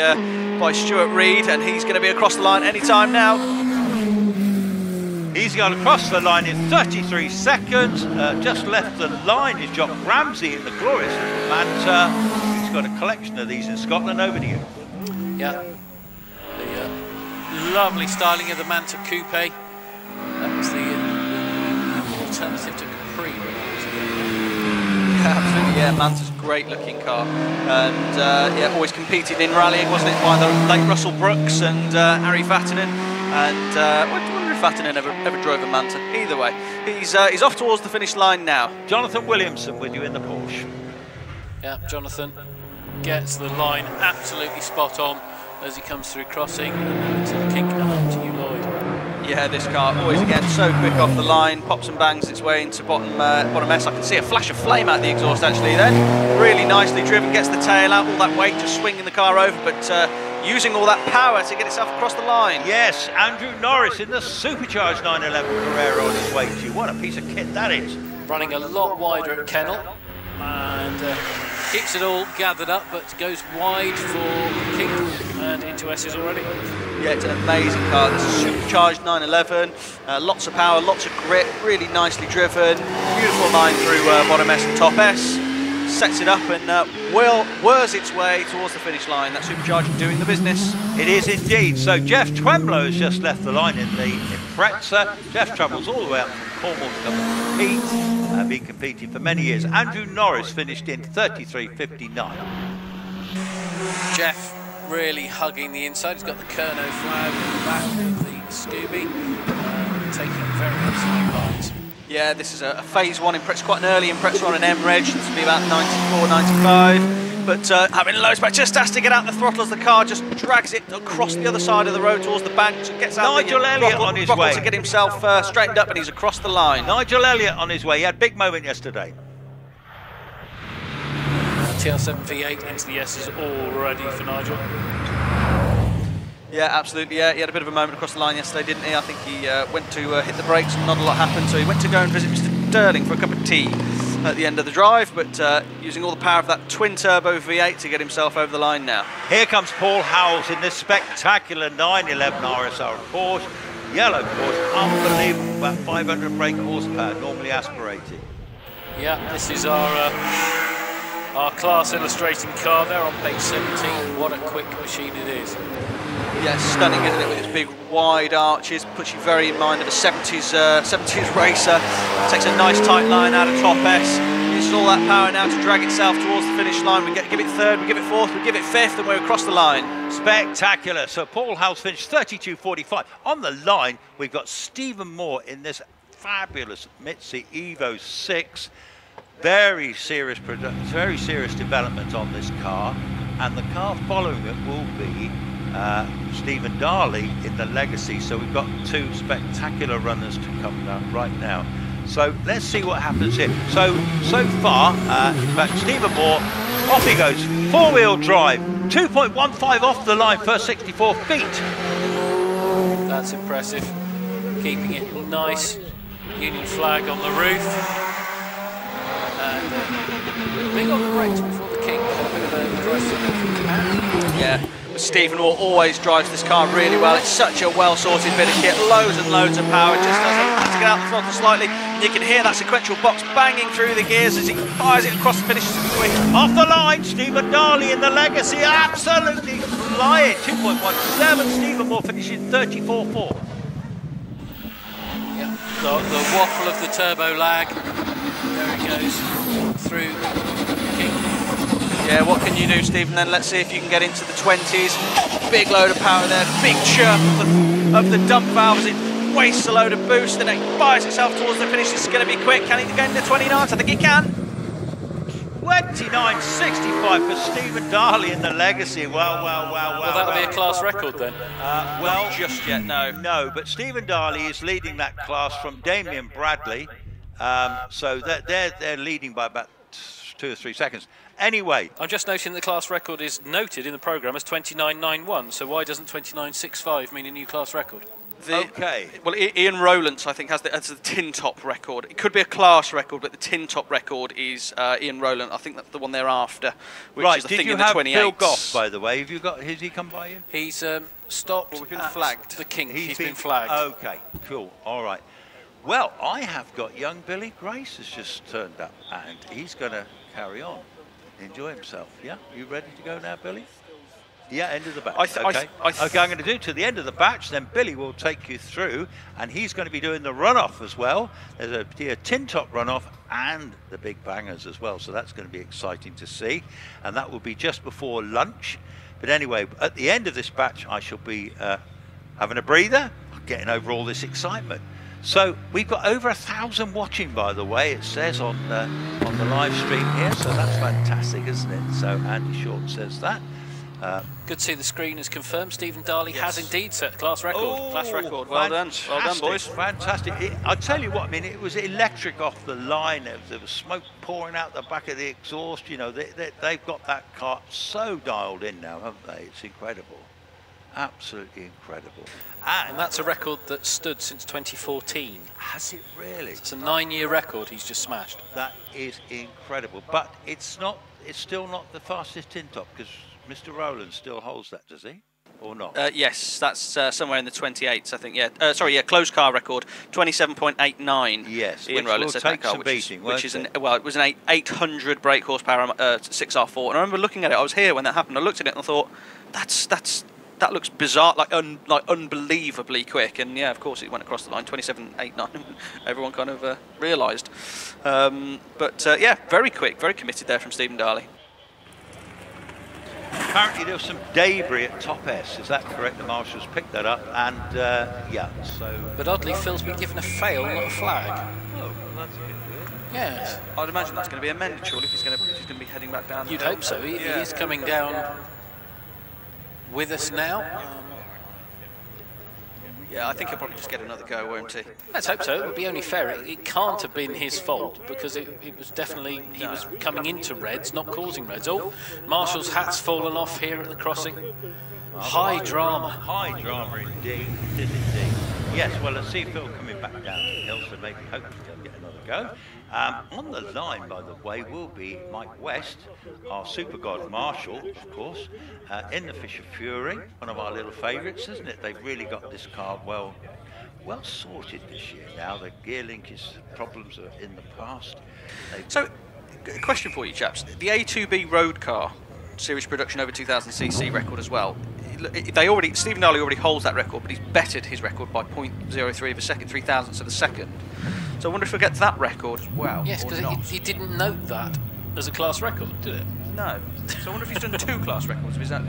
Stuart Reid, and he's going to be across the line any time now. He's gone across the line in 33 seconds. Just left the line is Jock Ramsey in the glorious little Manta. He's got a collection of these in Scotland. Over to you. Yeah. The lovely styling of the Manta Coupe. That was the alternative to Capri. Yeah, absolutely, yeah, Manta's a great looking car, and yeah, always competed in rallying, wasn't it, by the late Russell Brooks and Harry Vatanen, and I wonder if Vatanen ever drove a Manta. Either way, he's off towards the finish line now. Jonathan Williamson with you in the Porsche. Yeah, Jonathan gets the line absolutely spot on as he comes through crossing, and to the kink, and up to you, Lloyd. Yeah, this car always again so quick off the line, pops and bangs its way into bottom S. I can see a flash of flame out the exhaust actually then. Really nicely driven, gets the tail out, all that weight just swinging the car over, but using all that power to get itself across the line. Yes, Andrew Norris in the supercharged 911 Carrera on his way to you. What a piece of kit that is. Running a lot wider at Kennel, and keeps it all gathered up, but goes wide for King and into S's already. Yeah, it's an amazing car. This is a supercharged 911, lots of power, lots of grip, really nicely driven, beautiful line through bottom S and top S, sets it up and whirs its way towards the finish line. That supercharger doing the business. It is indeed. So Jeff Twemlow has just left the line in the Impreza. Jeff travels all the way up from Cornwall to come and compete, been competing for many years. Andrew Norris finished in 33.59. Jeff really hugging the inside. He's got the Crono flag on the back of the Scooby, taking very excellent parts. Yeah, this is a phase 1 Impreza, quite an early Impreza on an M-Reg. This will be about 94, 95. But having loads back, just has to get out the throttle as the car just drags it across the other side of the road towards the bank. So gets out Nigel Elliott on his way to get himself straightened up, and he's across the line. Nigel Elliott on his way. He had a big moment yesterday. TR7 V8 into the S's all ready for Nigel. Yeah, absolutely. Yeah, he had a bit of a moment across the line yesterday, didn't he? I think he went to hit the brakes and not a lot happened, so he went to go and visit Mr. Sterling for a cup of tea at the end of the drive, but using all the power of that twin-turbo V8 to get himself over the line now. Here comes Paul Howells in this spectacular 911 RSR Porsche, yellow Porsche, unbelievable, about 500 brake horsepower, normally aspirated. Yeah, this is our class illustrating car there on page 17. What a quick machine it is. Yeah, stunning, isn't it, with its big wide arches, puts you very in mind of a 70s racer. Takes a nice tight line out of top S, uses all that power now to drag itself towards the finish line. We give it third, we give it fourth, we give it fifth, and we're across the line. Spectacular. So Paul Howells finished 32.45. On the line, we've got Stephen Moore in this fabulous Mitsubishi Evo 6. Very serious development on this car, and the car following it will be Stephen Darley in the Legacy. So we've got two spectacular runners to come down right now. So let's see what happens here. So far, but Stephen Moore, off he goes, four-wheel drive, 2.15 off the line, first 64 feet. That's impressive. Keeping it nice, Union flag on the roof. And big on the brakes before the King. A bit of a drive from the Yeah. Stephen Moore always drives this car really well. It's such a well-sorted bit of kit, loads and loads of power. Just has to get out the throttle slightly. And you can hear that sequential box banging through the gears as he fires it across the finish quick. Off the line, Stephen Darley in the Legacy, absolutely flying. 2.17. Stephen Moore finishing 34.4. Yeah, the waffle of the turbo lag. There it goes through King. Yeah, what can you do, Stephen, then? Let's see if you can get into the 20s. Big load of power there, big chirp of the dump valve as it wastes a load of boost, and it fires itself towards the finish. This is going to be quick. Can he get into 29s? I think he can. 29.65 for Stephen Darley in the Legacy. Well, that'll be a class record then. Well, not just yet, no. No, but Stephen Darley is leading that class from Damien Bradley. So they're leading by about 2 or 3 seconds. Anyway, I'm just noting the class record is noted in the programme as 29.91, so why doesn't 29.65 mean a new class record? Okay. Well, Ian Rowlands, I think, has the tin top record. It could be a class record, but the tin top record is Ian Rowland. I think that's the one thereafter, which right, is the did thing you in the have 28s. Phil Goff, by the way? Has he come by you? He's stopped. Well, we've been at flagged. The King. He's been flagged. Okay, cool. All right. Well, I have got young Billy Grace has just turned up, and he's going to carry on, enjoy himself. Yeah, you ready to go now, Billy? Yeah, end of the batch. Okay, I'm going to do to the end of the batch. Then Billy will take you through, and he's going to be doing the runoff as well. There's a tin top runoff and the big bangers as well. So that's going to be exciting to see, and that will be just before lunch. But anyway, at the end of this batch, I shall be having a breather, getting over all this excitement. So we've got over 1,000 watching, by the way, it says on the live stream here, so that's fantastic, isn't it? So Andy Short says that. Good to see the screen is confirmed. Stephen Darley has indeed set class record. Oh, class record. Well done, boys. Fantastic. I tell you what, I mean, it was electric off the line. There was smoke pouring out the back of the exhaust. You know, they've got that car so dialed in now, haven't they? It's incredible. Absolutely incredible. And that's a record that stood since 2014. Has it really? It's a 9-year record he's just smashed. That is incredible. But it's still not the fastest tin top, because Mr. Rowland still holds that, does he? Or not? Yes, that's somewhere in the 28s, I think. Yeah, closed car record, 27.89. Yes, Ian which Rowland will set take that car, some beating, which is it was an 800 brake horsepower 6R4. And I remember looking at it. I was here when that happened. I looked at it and I thought, that looks bizarre, like unbelievably quick. And yeah, of course, it went across the line, 27.89. Everyone kind of realised. Yeah, very quick, very committed there from Stephen Darley. Apparently there was some debris at top S, is that correct? The marshals picked that up, and yeah, so... But oddly, Phil's been given a fail, not a flag. Oh, well, that's a bit weird. Yes. I'd imagine that's going to be amended, surely, if he's going to be heading back down. You'd hope so. He's coming down with us now. Yeah, I think he'll probably just get another go, won't he? Let's hope so. It would be only fair. It can't have been his fault because it was definitely he was coming into reds, not causing reds. Oh, Marshall's hat's fallen off here at the crossing. High drama. High drama indeed. It is indeed. Yes, well, let's see Phil coming back down the hill, so maybe hopefully he'll get another go. On the line, by the way, will be Mike West, our super god Marshall, of course, in the Fisher Fury, one of our little favourites, isn't it? They've really got this car well sorted this year now. The gear linkage problems are in the past. So, a question for you chaps. The A2B road car, series production over 2000cc record as well. Stephen Darley already holds that record, but he's bettered his record by 0.03 of a second, 3,000ths of a second. So I wonder if we'll get to that record as well. Yes, because he didn't note that as a class record, did it? No. So I wonder if he's done 2 class records. Is that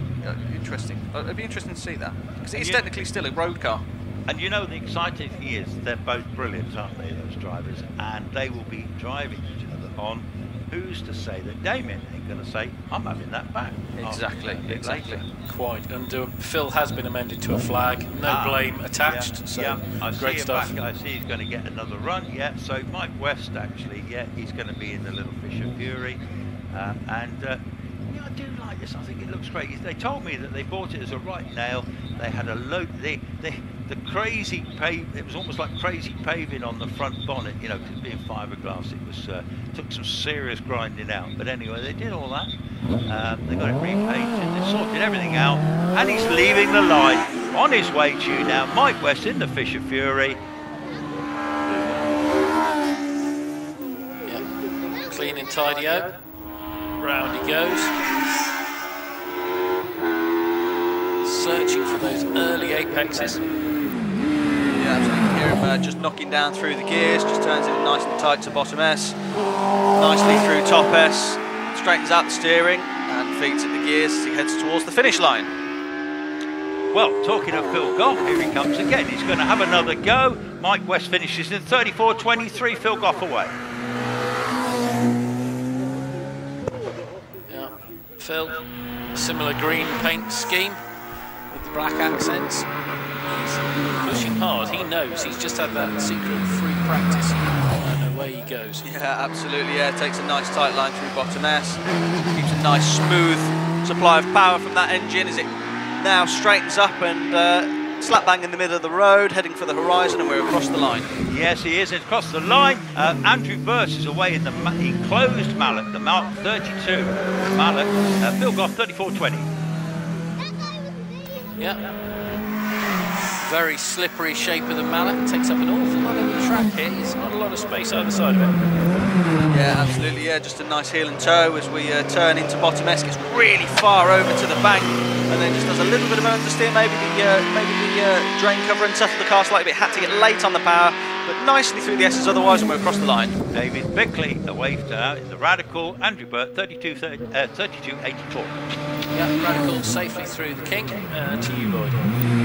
interesting? It'd be interesting to see that. Because it's technically still a road car. And you know, the exciting thing is, they're both brilliant, aren't they, those drivers? And they will be driving each other on. Who's to say that Damien ain't going to say, I'm having that back? Exactly. Quite. And Phil has been amended to a flag. No blame attached. I great stuff. I see he's going to get another run. Yeah. So Mike West actually, he's going to be in the little Fisher Fury, I do like this. I think it looks great. They told me that they bought it as a right nail. They had a load. The crazy pave. It was almost like crazy paving on the front bonnet. You know, because being fiberglass, it was took some serious grinding out. But anyway, they did all that. They got it repainted. They sorted everything out, and he's leaving the line on his way to you now. Mike West in the Fisher Fury. Yeah. Clean and tidy out. Round he goes. Searching for those early apexes. Yeah, absolutely. Hear him just knocking down through the gears, just turns it nice and tight to bottom S. Nicely through top S, straightens out the steering and feeds at the gears as he heads towards the finish line. Well, talking of Phil Goff, here he comes again. He's going to have another go. Mike West finishes in 34.23, Phil Goff away. Phil, similar green paint scheme with the black accents. He's pushing hard. He knows he's just had that secret free practice, and away he goes. Yeah, absolutely. Yeah, takes a nice tight line through bottom S. Keeps a nice smooth supply of power from that engine as it now straightens up and slap bang in the middle of the road, heading for the horizon, and we're across the line. Yes, he is across the line. Andrew Burst is away in the enclosed mallet, the Mark 32 mallet. Phil Goff 34.20. Yeah. Very slippery shape of the mallet. Takes up an awful lot of the track here. There's not a lot of space either side of it. Yeah, absolutely. Yeah, just a nice heel and toe as we turn into bottom S. Gets really far over to the bank, and then just does a little bit of understeer. Maybe the drain cover and settle the car slightly. Had to get late on the power, but nicely through the S's otherwise, and we're across the line. David Bickley away in the Radical. Andrew Burt 32.84. Yeah, Radical safely through the kink. To you, Lloyd.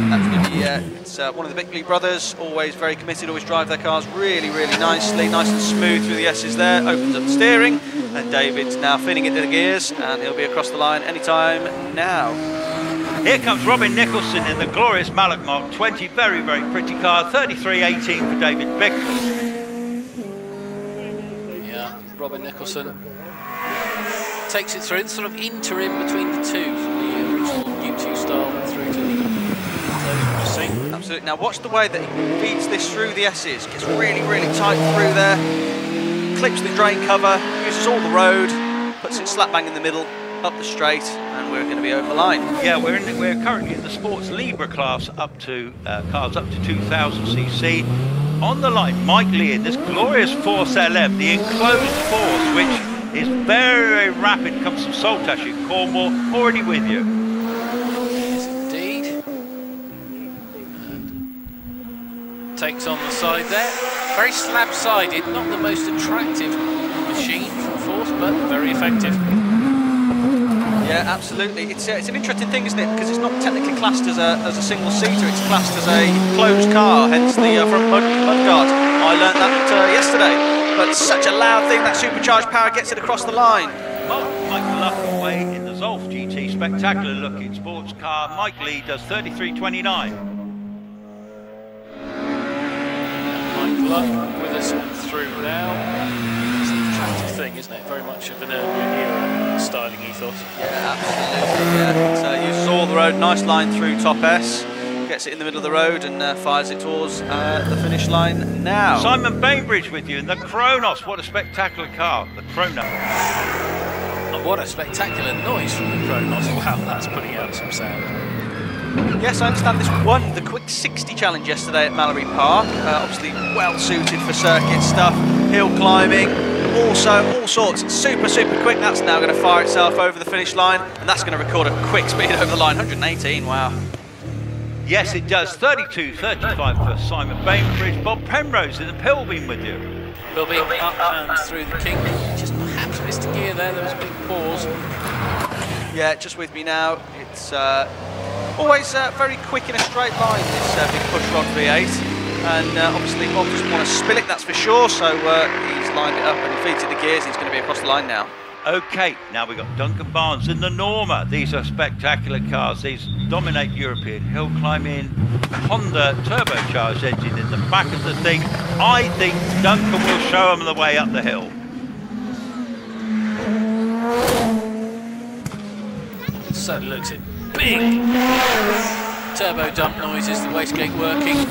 Absolutely, yeah. It's one of the Bickley brothers, always very committed, always drive their cars really, really nicely, nice and smooth through the S's there, opens up the steering, and David's now feeding it to the gears, and he'll be across the line anytime now. Here comes Robin Nicholson in the glorious Mallet Mark 20, very, very pretty car, 33.18 for David Bickley. Yeah, Robin Nicholson takes it through, the sort of interim between the two, from the original U2 style through to the Absolutely. Now watch the way that he feeds this through the S's. Gets really, really tight through there. Clips the drain cover, uses all the road, puts it slap bang in the middle, up the straight, and we're going to be over the line. Yeah, we're currently in the Sports Libra class up to cars up to 2000cc. On the line, Mike Lee in this glorious Force LM, the enclosed Force, which is very, very rapid. Comes from Saltash in Cornwall, already with you. Takes on the side there, very slab-sided, not the most attractive machine from Force, but very effective. Yeah, absolutely. It's an interesting thing, isn't it? Because it's not technically classed as a single-seater; it's classed as a closed car, hence the front mud guard. I learnt that yesterday. but such a loud thing that supercharged power gets it across the line. Mike Luck away in the Zolf GT, spectacular looking sports car. Mike Lee does 33.29. Mike Luck with us through now. It's an attractive thing, isn't it? Very much of an earlier era styling ethos. Yeah, absolutely. Yeah. So you saw the road, nice line through top S. Gets it in the middle of the road and fires it towards the finish line now. Simon Bainbridge with you in the Cronos. What a spectacular car, the Crono. And what a spectacular noise from the Cronos. Wow, that's putting out some sound. Yes, I understand this won the Quick 60 Challenge yesterday at Mallory Park. Obviously well suited for circuit stuff, hill climbing, also all sorts. Super quick. That's now going to fire itself over the finish line, and that's going to record a quick speed over the line, 118. Wow. Yes, it does. 32.35 for Simon Bainbridge. Bob Penrose in the Pilbeam with you. Pilbeam up and through the kink. Just perhaps missed a gear there. There was a big pause. Yeah, just with me now. It's always very quick in a straight line, this big pushrod V8. And obviously Bob doesn't want to spill it, that's for sure. So he's lined it up and he feeds it the gears. He's going to be across the line now. Okay, now we've got Duncan Barnes in the Norma. These are spectacular cars. These dominate European hill climbing. Honda turbocharged engine in the back of the thing. I think Duncan will show them the way up the hill. Certainly looks it big. Turbo dump noises, the wastegate working.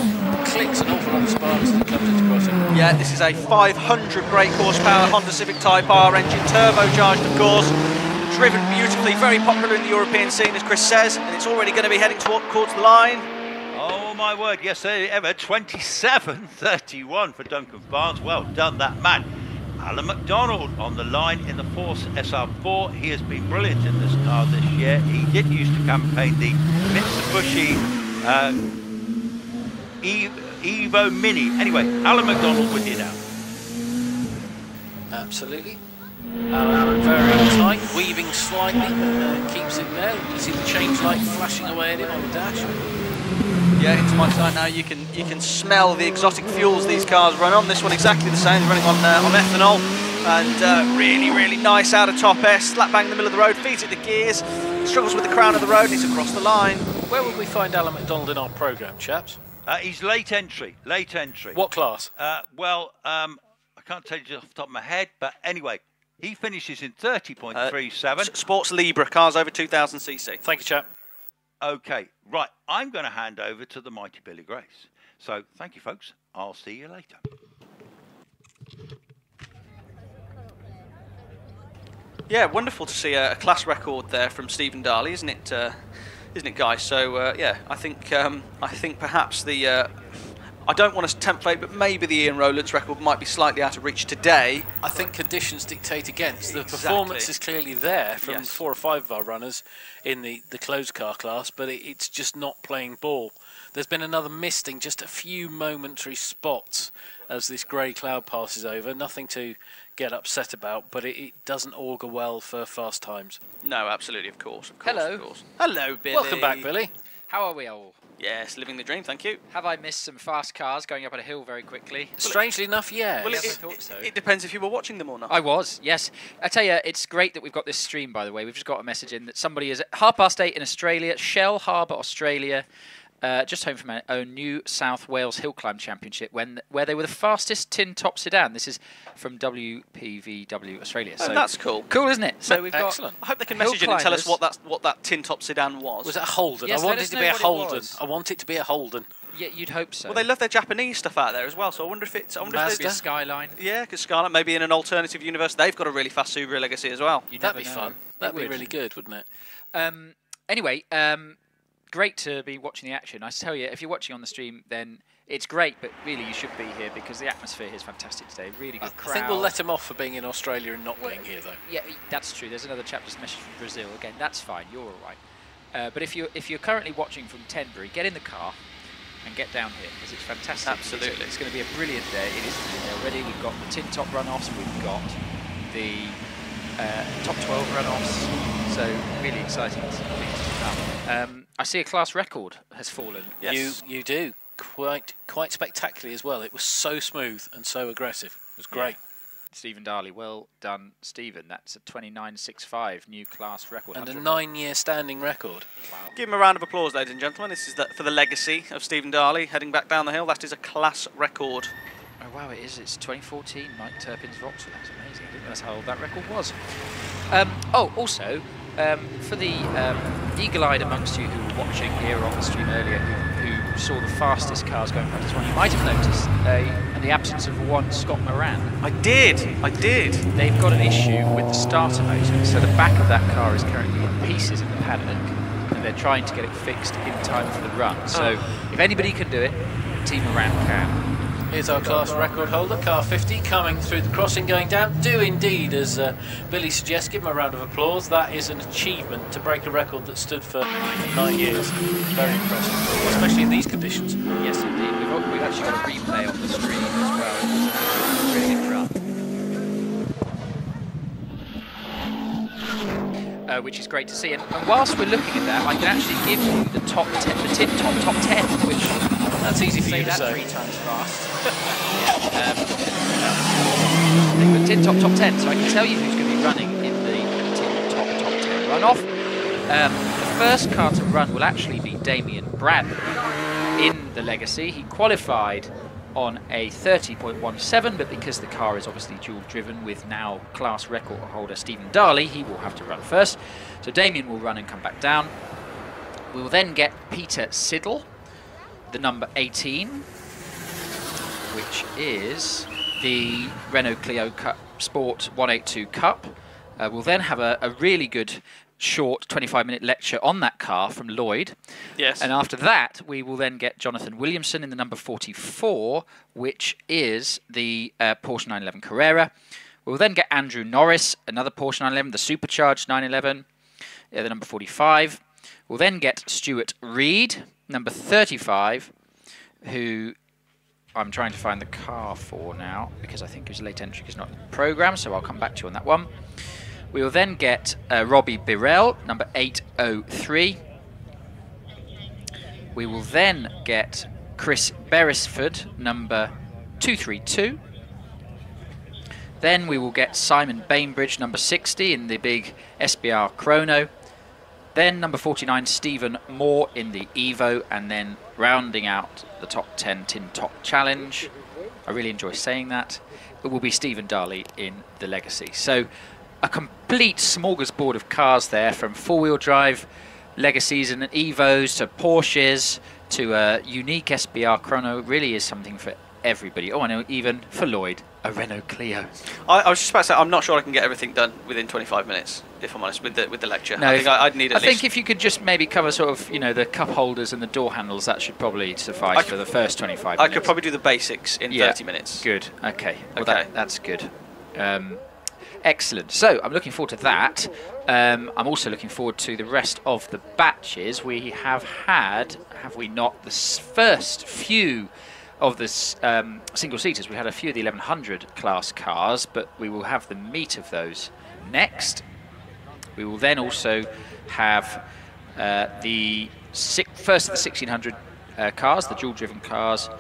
Clicks an awful lot of sparks as it comes into crossing. Yeah, this is a 500 brake horsepower Honda Civic Type R engine, turbocharged of course, driven beautifully, very popular in the European scene as Chris says, and it's already going to be heading towards the line. Oh my word, yes ever, 27.31 for Duncan Barnes. Well done, that man. Alan McDonald on the line in the Force SR4. He has been brilliant in this car this year. He did used to campaign the Mitsubishi Evo Mini. Anyway, Alan McDonald with you now. Absolutely. Alan very tight, weaving slightly, but keeps it there. You see the change light flashing away at him on the dash. Yeah, into my sight now. You can smell the exotic fuels these cars run on. This one exactly the same, running on ethanol, and really nice out of top S, slap bang in the middle of the road, feeds it the gears, struggles with the crown of the road, and he's across the line. Where would we find Alan McDonald in our programme, chaps? He's late entry. What class? I can't tell you off the top of my head, but anyway, he finishes in 30.37. Sports Libra, cars over 2,000 cc. Thank you, chap. Okay, right, I'm going to hand over to the mighty Billy Grace. So, thank you, folks. I'll see you later. Yeah, wonderful to see a class record there from Stephen Darley, isn't it, guys? So, yeah, I think perhaps the... I don't want to template, but maybe the Ian Rowlands record might be slightly out of reach today. I think conditions dictate against. The performance is clearly there from 4 or 5 of our runners in the closed car class, but it's just not playing ball. There's been another misting, just a few momentary spots as this grey cloud passes over. Nothing to get upset about, but it doesn't augur well for fast times. No, absolutely, of course. Hello. Of course. Hello, Billy. Welcome back, Billy. How are we all? Yes, living the dream, thank you. Have I missed some fast cars going up a hill very quickly? Strangely enough, yeah. Well, I thought so. It depends if you were watching them or not. I was, yes. I tell you, it's great that we've got this stream, by the way. We've just got a message in that somebody is at 8:30 in Australia, Shell Harbour, Australia, just home from our own New South Wales HillClimb Championship, where they were the fastest tin-top sedan. This is from WPVW Australia. So that's cool. Cool, isn't it? So we've got. Excellent. I hope they can message in and tell us what that tin-top sedan was. Was it a Holden? Yes, I want it to be a Holden. I want it to be a Holden. Yeah, you'd hope so. Well, they love their Japanese stuff out there as well, so I wonder if it's... Mazda Skyline. Yeah, because Skyline, maybe in an alternative universe, they've got a really fast Subaru Legacy as well. That'd be fun. That'd be really good, wouldn't it? Anyway, great to be watching the action. I tell you, if you're watching on the stream, then it's great, but really you should be here because the atmosphere here is fantastic today. Really good crowd. I think we'll let him off for being in Australia and not being here, though. Yeah, that's true. There's another chap just messaged from Brazil. Again, that's fine. You're all right. But if you're currently watching from Tenbury, get in the car and get down here because it's fantastic. Absolutely. It's going to be a brilliant day. It is already. We've got the tin top runoffs. We've got the top 12 runoffs. So really exciting things to come. I see a class record has fallen. Yes. You do. Quite spectacularly as well. It was so smooth and so aggressive. It was great. Stephen Darley. Well done, Stephen. That's a 29.65 new class record. And a 9-year standing record. Wow. Give him a round of applause, ladies and gentlemen. This is for the legacy of Stephen Darley heading back down the hill. That is a class record. Oh wow, it is. It's 2014. Mike Turpin's Vauxhall. That's amazing. I didn't realise how old that record was. Also, for the eagle-eyed amongst you who were watching here on the stream earlier, who saw the fastest cars going past this one, you might have noticed the absence of one Scott Moran. I did. They've got an issue with the starter motor, so the back of that car is currently in pieces in the paddock, and they're trying to get it fixed in time for the run. So if anybody can do it, Team Moran can. Here's our class record holder, car 50, coming through the crossing, going down. Do indeed, as Billy suggests, give him a round of applause. That is an achievement to break a record that stood for 9 years. Very impressive, especially in these conditions. Yes, indeed. We've actually got a replay on the screen as well. It was a really good run. Which is great to see. And whilst we're looking at that, I can actually give you the top 10, the tin top 10, which... That's easy for you to say. 3 times fast. The tin top 10, so I can tell you who's going to be running in the tin top 10 runoff. The first car to run will actually be Damien Bradley in the Legacy. He qualified on a 30.17, but because the car is obviously dual driven with now class record holder Stephen Darley, he will have to run first. So Damien will run and come back down. We will then get Peter Siddle, the number 18, which is the Renault Clio Cup Sport 182 Cup. We'll then have a really good short 25-minute lecture on that car from Lloyd. Yes. And after that, we will then get Jonathan Williamson in the number 44, which is the Porsche 911 Carrera. We'll then get Andrew Norris, another Porsche 911, the supercharged 911, the number 45. We'll then get Stuart Reed, number 35, who I'm trying to find the car for now because I think his late entry is not in the programme, so I'll come back to you on that one. We will then get Robbie Birrell, number 803. We will then get Chris Beresford, number 232. Then we will get Simon Bainbridge, number 60, in the big SBR Crono. Then number 49, Stephen Moore in the Evo, and then rounding out the top 10 Tin Top Challenge, I really enjoy saying that, it will be Stephen Darley in the Legacy. So a complete smorgasbord of cars there, from four-wheel drive Legacies and Evos to Porsches to a unique SBR Chrono. It really is something for everybody. Oh, I know, even for Lloyd, a Renault Clio. I was just about to say, I'm not sure I can get everything done within 25 minutes, if I'm honest, with the lecture. No, I think I'd need at least... I think if you could just maybe cover sort of, you know, the cup holders and the door handles, that should probably suffice for the first 25 minutes. I could probably do the basics in 30 minutes. Good, okay. Well, Okay. that's good. Excellent. So I'm looking forward to that. I'm also looking forward to the rest of the batches. We have had, have we not, the first few of the single-seaters. We had a few of the 1100 class cars, but we will have the meat of those next. We will then also have the first of the 1600 cars, the dual-driven cars,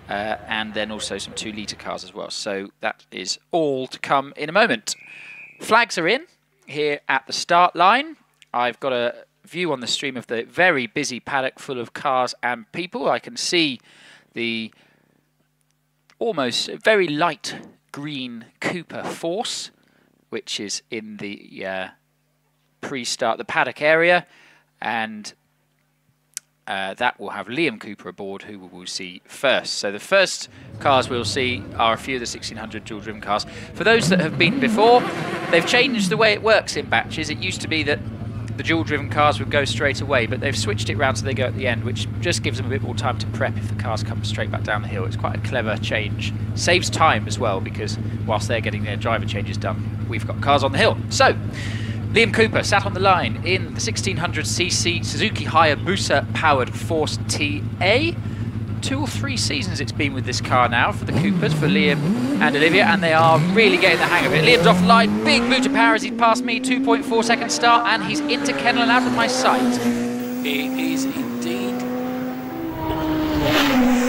and then also some 2-litre cars as well. So that is all to come in a moment. Flags are in here at the start line. I've got a view on the stream of the very busy paddock full of cars and people. I can see the almost very light green Cooper Force, which is in the pre-start, the paddock area, and that will have Liam Cooper aboard, who we will see first. So the first cars we'll see are a few of the 1600 dual-driven cars. For those that have been before, they've changed the way it works in batches. It used to be that the dual-driven cars would go straight away, but they've switched it round so they go at the end, which just gives them a bit more time to prep if the cars come straight back down the hill. It's quite a clever change. Saves time as well, because whilst they're getting their driver changes done, we've got cars on the hill. So, Liam Cooper sat on the line in the 1600cc Suzuki Hayabusa powered Force TA. 2 or 3 seasons it's been with this car now for the Coopers, for Liam and Olivia, and they are really getting the hang of it. Liam's off the line, big boot of power as he's passed me, 2.4 second start, and he's into Kennel and out of my sight. He is indeed.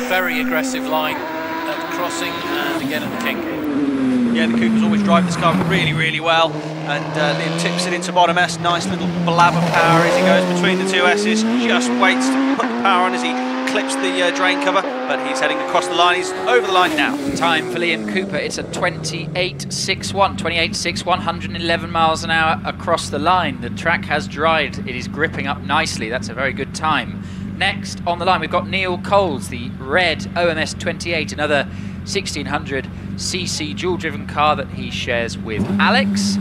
Very aggressive line at the crossing and again at the kink. Yeah, the Cooper's always driving this car really, really well. And Liam tips it into bottom S. Nice little blab of power as he goes between the two S's. Just waits to put the power on as he clips the drain cover. But he's heading across the line. He's over the line now. Time for Liam Cooper. It's a 28.61. 28.61, 111 miles an hour across the line. The track has dried. It is gripping up nicely. That's a very good time. Next on the line, we've got Neil Coles, the red OMS 28, another 1600cc dual-driven car that he shares with Alex.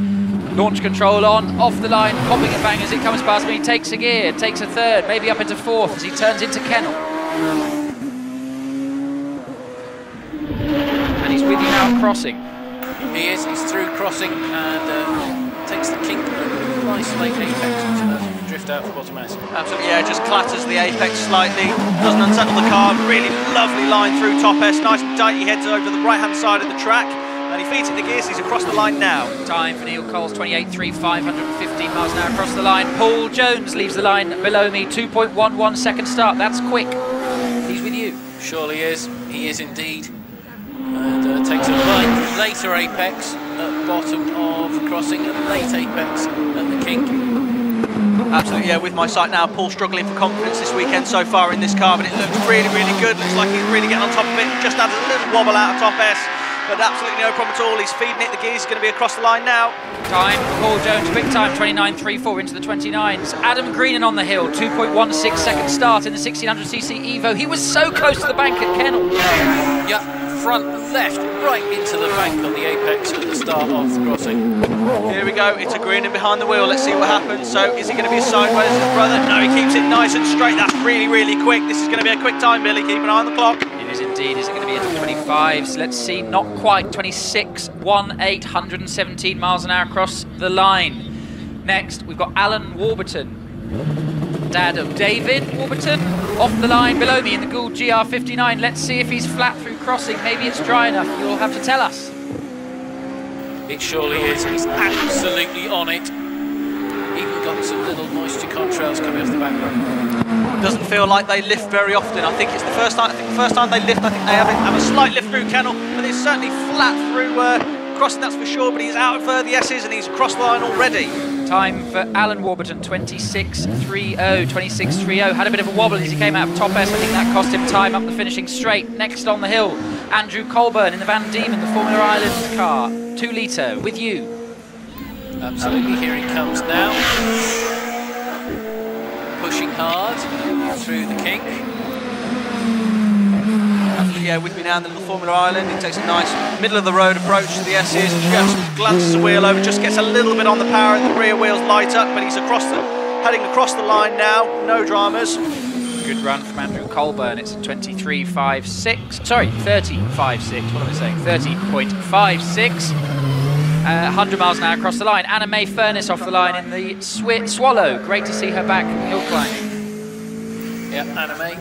Launch control on, off the line, popping and bang as it comes past me. He takes a gear, takes a third, maybe up into fourth as he turns into Kennel. And he's with you now crossing. He is, he's through crossing and takes the kink over a nice late apex and drift out for bottom S. Absolutely, yeah, just clatters the apex slightly, doesn't unsettle the car, really lovely line through top S, nice and tight, he heads over the right hand side of the track, and he feeds it the gears, he's across the line now. Time for Neil Coles, 28.3, 515 miles an hour across the line. Paul Jones leaves the line below me, 2.11 second start, that's quick. He's with you. Surely is, he is indeed. And takes a later apex at bottom of the crossing and late apex at the kink. Absolutely, yeah, with my sight now, Paul struggling for confidence this weekend so far in this car, but it looks really, really good. Looks like he's really getting on top of it. Just had a little wobble out of top S, but absolutely no problem at all. He's feeding it the gears, he's going to be across the line now. Time for Paul Jones, quick time, 29.34 into the 29s. Adam Greenan on the hill, 2.16 second start in the 1600cc Evo. He was so close to the bank at Kennel. Yeah, front left, right into the bank on the apex at the start of the crossing. Here we go, it's a Greenan behind the wheel, let's see what happens. So is he going to be a sideways as his brother? No, he keeps it nice and straight, that's really, really quick. This is going to be a quick time, Billy, keep an eye on the clock. It is indeed, is it going to be into the 25s? Let's see, not quite, 26.18, 117 miles an hour across the line. Next, we've got Alan Warburton, dad of David Warburton, off the line below me in the Gould GR59. Let's see if he's flat through crossing, maybe it's dry enough, you'll have to tell us. It surely is, he's absolutely on it. Even got some little moisture contrails coming off the back. Doesn't feel like they lift very often. I think it's the first time. I think the first time they lift, I think they have a slight lift through Kennel, but it's certainly flat through crossing. That's for sure. But he's out of the S's and he's across the line already. Time for Alan Warburton, 26.30. 26.30. Had a bit of a wobble as he came out of top S. I think that cost him time up the finishing straight. Next on the hill, Andrew Colburn in the Van Diemen, the Formula Island car, 2 litre, with you. Absolutely, here he comes now. Pushing hard through the kink. Absolutely, yeah, with me now in the little Formula Island. He takes a nice middle of the road approach to the S's, just glances the wheel over, just gets a little bit on the power and the rear wheels light up, but he's heading across the line now, no dramas. Good run from Andrew Colburn. It's a 23.56. Sorry, 30.56. What am I saying? 30.56. 100 miles an hour across the line. Anna May Furness off the line in the Swallow. Great to see her back in hill climbing. Yeah, Anna May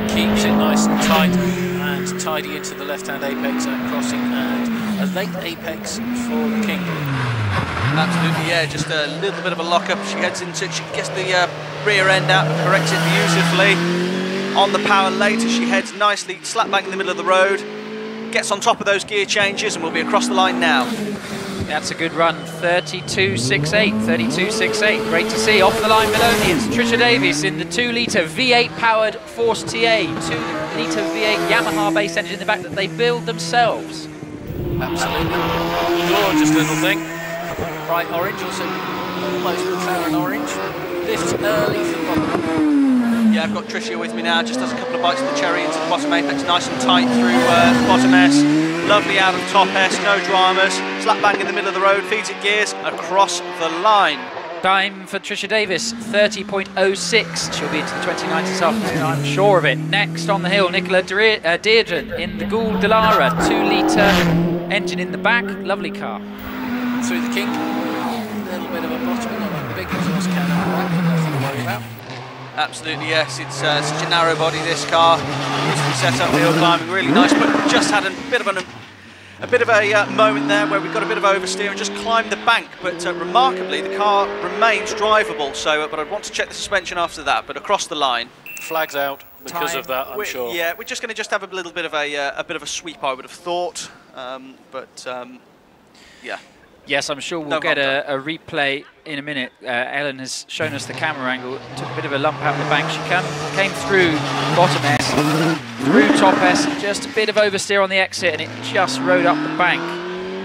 keeps it nice and tight and tidy into the left-hand apex at crossing and a late apex for the king. Absolutely, yeah, just a little bit of a lock-up. She heads into it, she gets the rear end out and corrects it beautifully. On the power later, she heads nicely, slap bang in the middle of the road, gets on top of those gear changes and we'll be across the line now. That's a good run, 32.68, 32.68, great to see. Off the line below me, it's Trisha Davis in the 2 litre V8 powered Force TA, 2 litre V8 Yamaha base engine in the back that they build themselves. Absolutely, gorgeous little thing. Bright orange, also almost McLaren orange. Lifts early for the bottom. Yeah, I've got Tricia with me now, just does a couple of bites of the cherry into the bottom apex, nice and tight through bottom S. Lovely out of top S, no dramas. Slap bang in the middle of the road, feeds it gears across the line. Time for Trisha Davis, 30.06. She'll be into the 29th this afternoon, I'm sure of it. Next on the hill, Nicola Deirdre in the Gould Delara, 2 litre engine in the back, lovely car. Through the kink, a little bit of a bottom, not a big exhaust can on the back, nothing to worry about. Absolutely, yes, it's such a narrow body, this car. Beautifully set up, the hill climbing, really nice, but just had a bit of a moment there where we got a bit of oversteer and just climbed the bank, but remarkably the car remains drivable, so but I'd want to check the suspension after that, but across the line. Flags out because of that, I'm sure. Yeah, we're just going to have a little bit of a sweep, I would have thought. Yeah. Yes, I'm sure we'll No get harm a replay in a minute. Ellen has shown us the camera angle. Took a bit of a lump out the bank. She came through bottom S, through top S, just a bit of oversteer on the exit, and it just rode up the bank.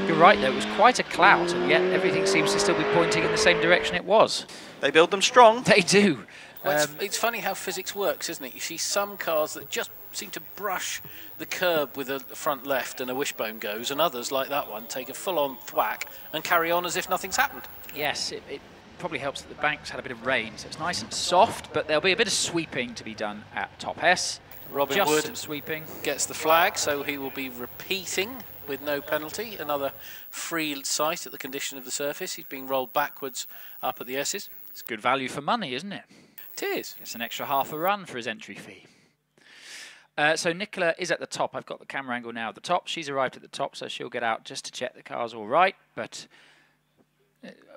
You're right, though, it was quite a clout, and yet everything seems to still be pointing in the same direction it was. They build them strong. They do. Well, it's funny how physics works, isn't it? You see some cars that just seem to brush the curb with a front left and a wishbone goes, and others, like that one, take a full-on thwack and carry on as if nothing's happened. Yes, it probably helps that the bank's had a bit of rain, so it's nice and soft, but there'll be a bit of sweeping to be done at top S. Robin Just Wood some sweeping. Gets the flag, so he will be repeating with no penalty. Another free sight at the condition of the surface. He's being rolled backwards up at the S's. It's good value for money, isn't it? It is. It's an extra half a run for his entry fee. So Nicola is at the top. I've got the camera angle now at the top. She's arrived at the top, so she'll get out just to check the car's all right. But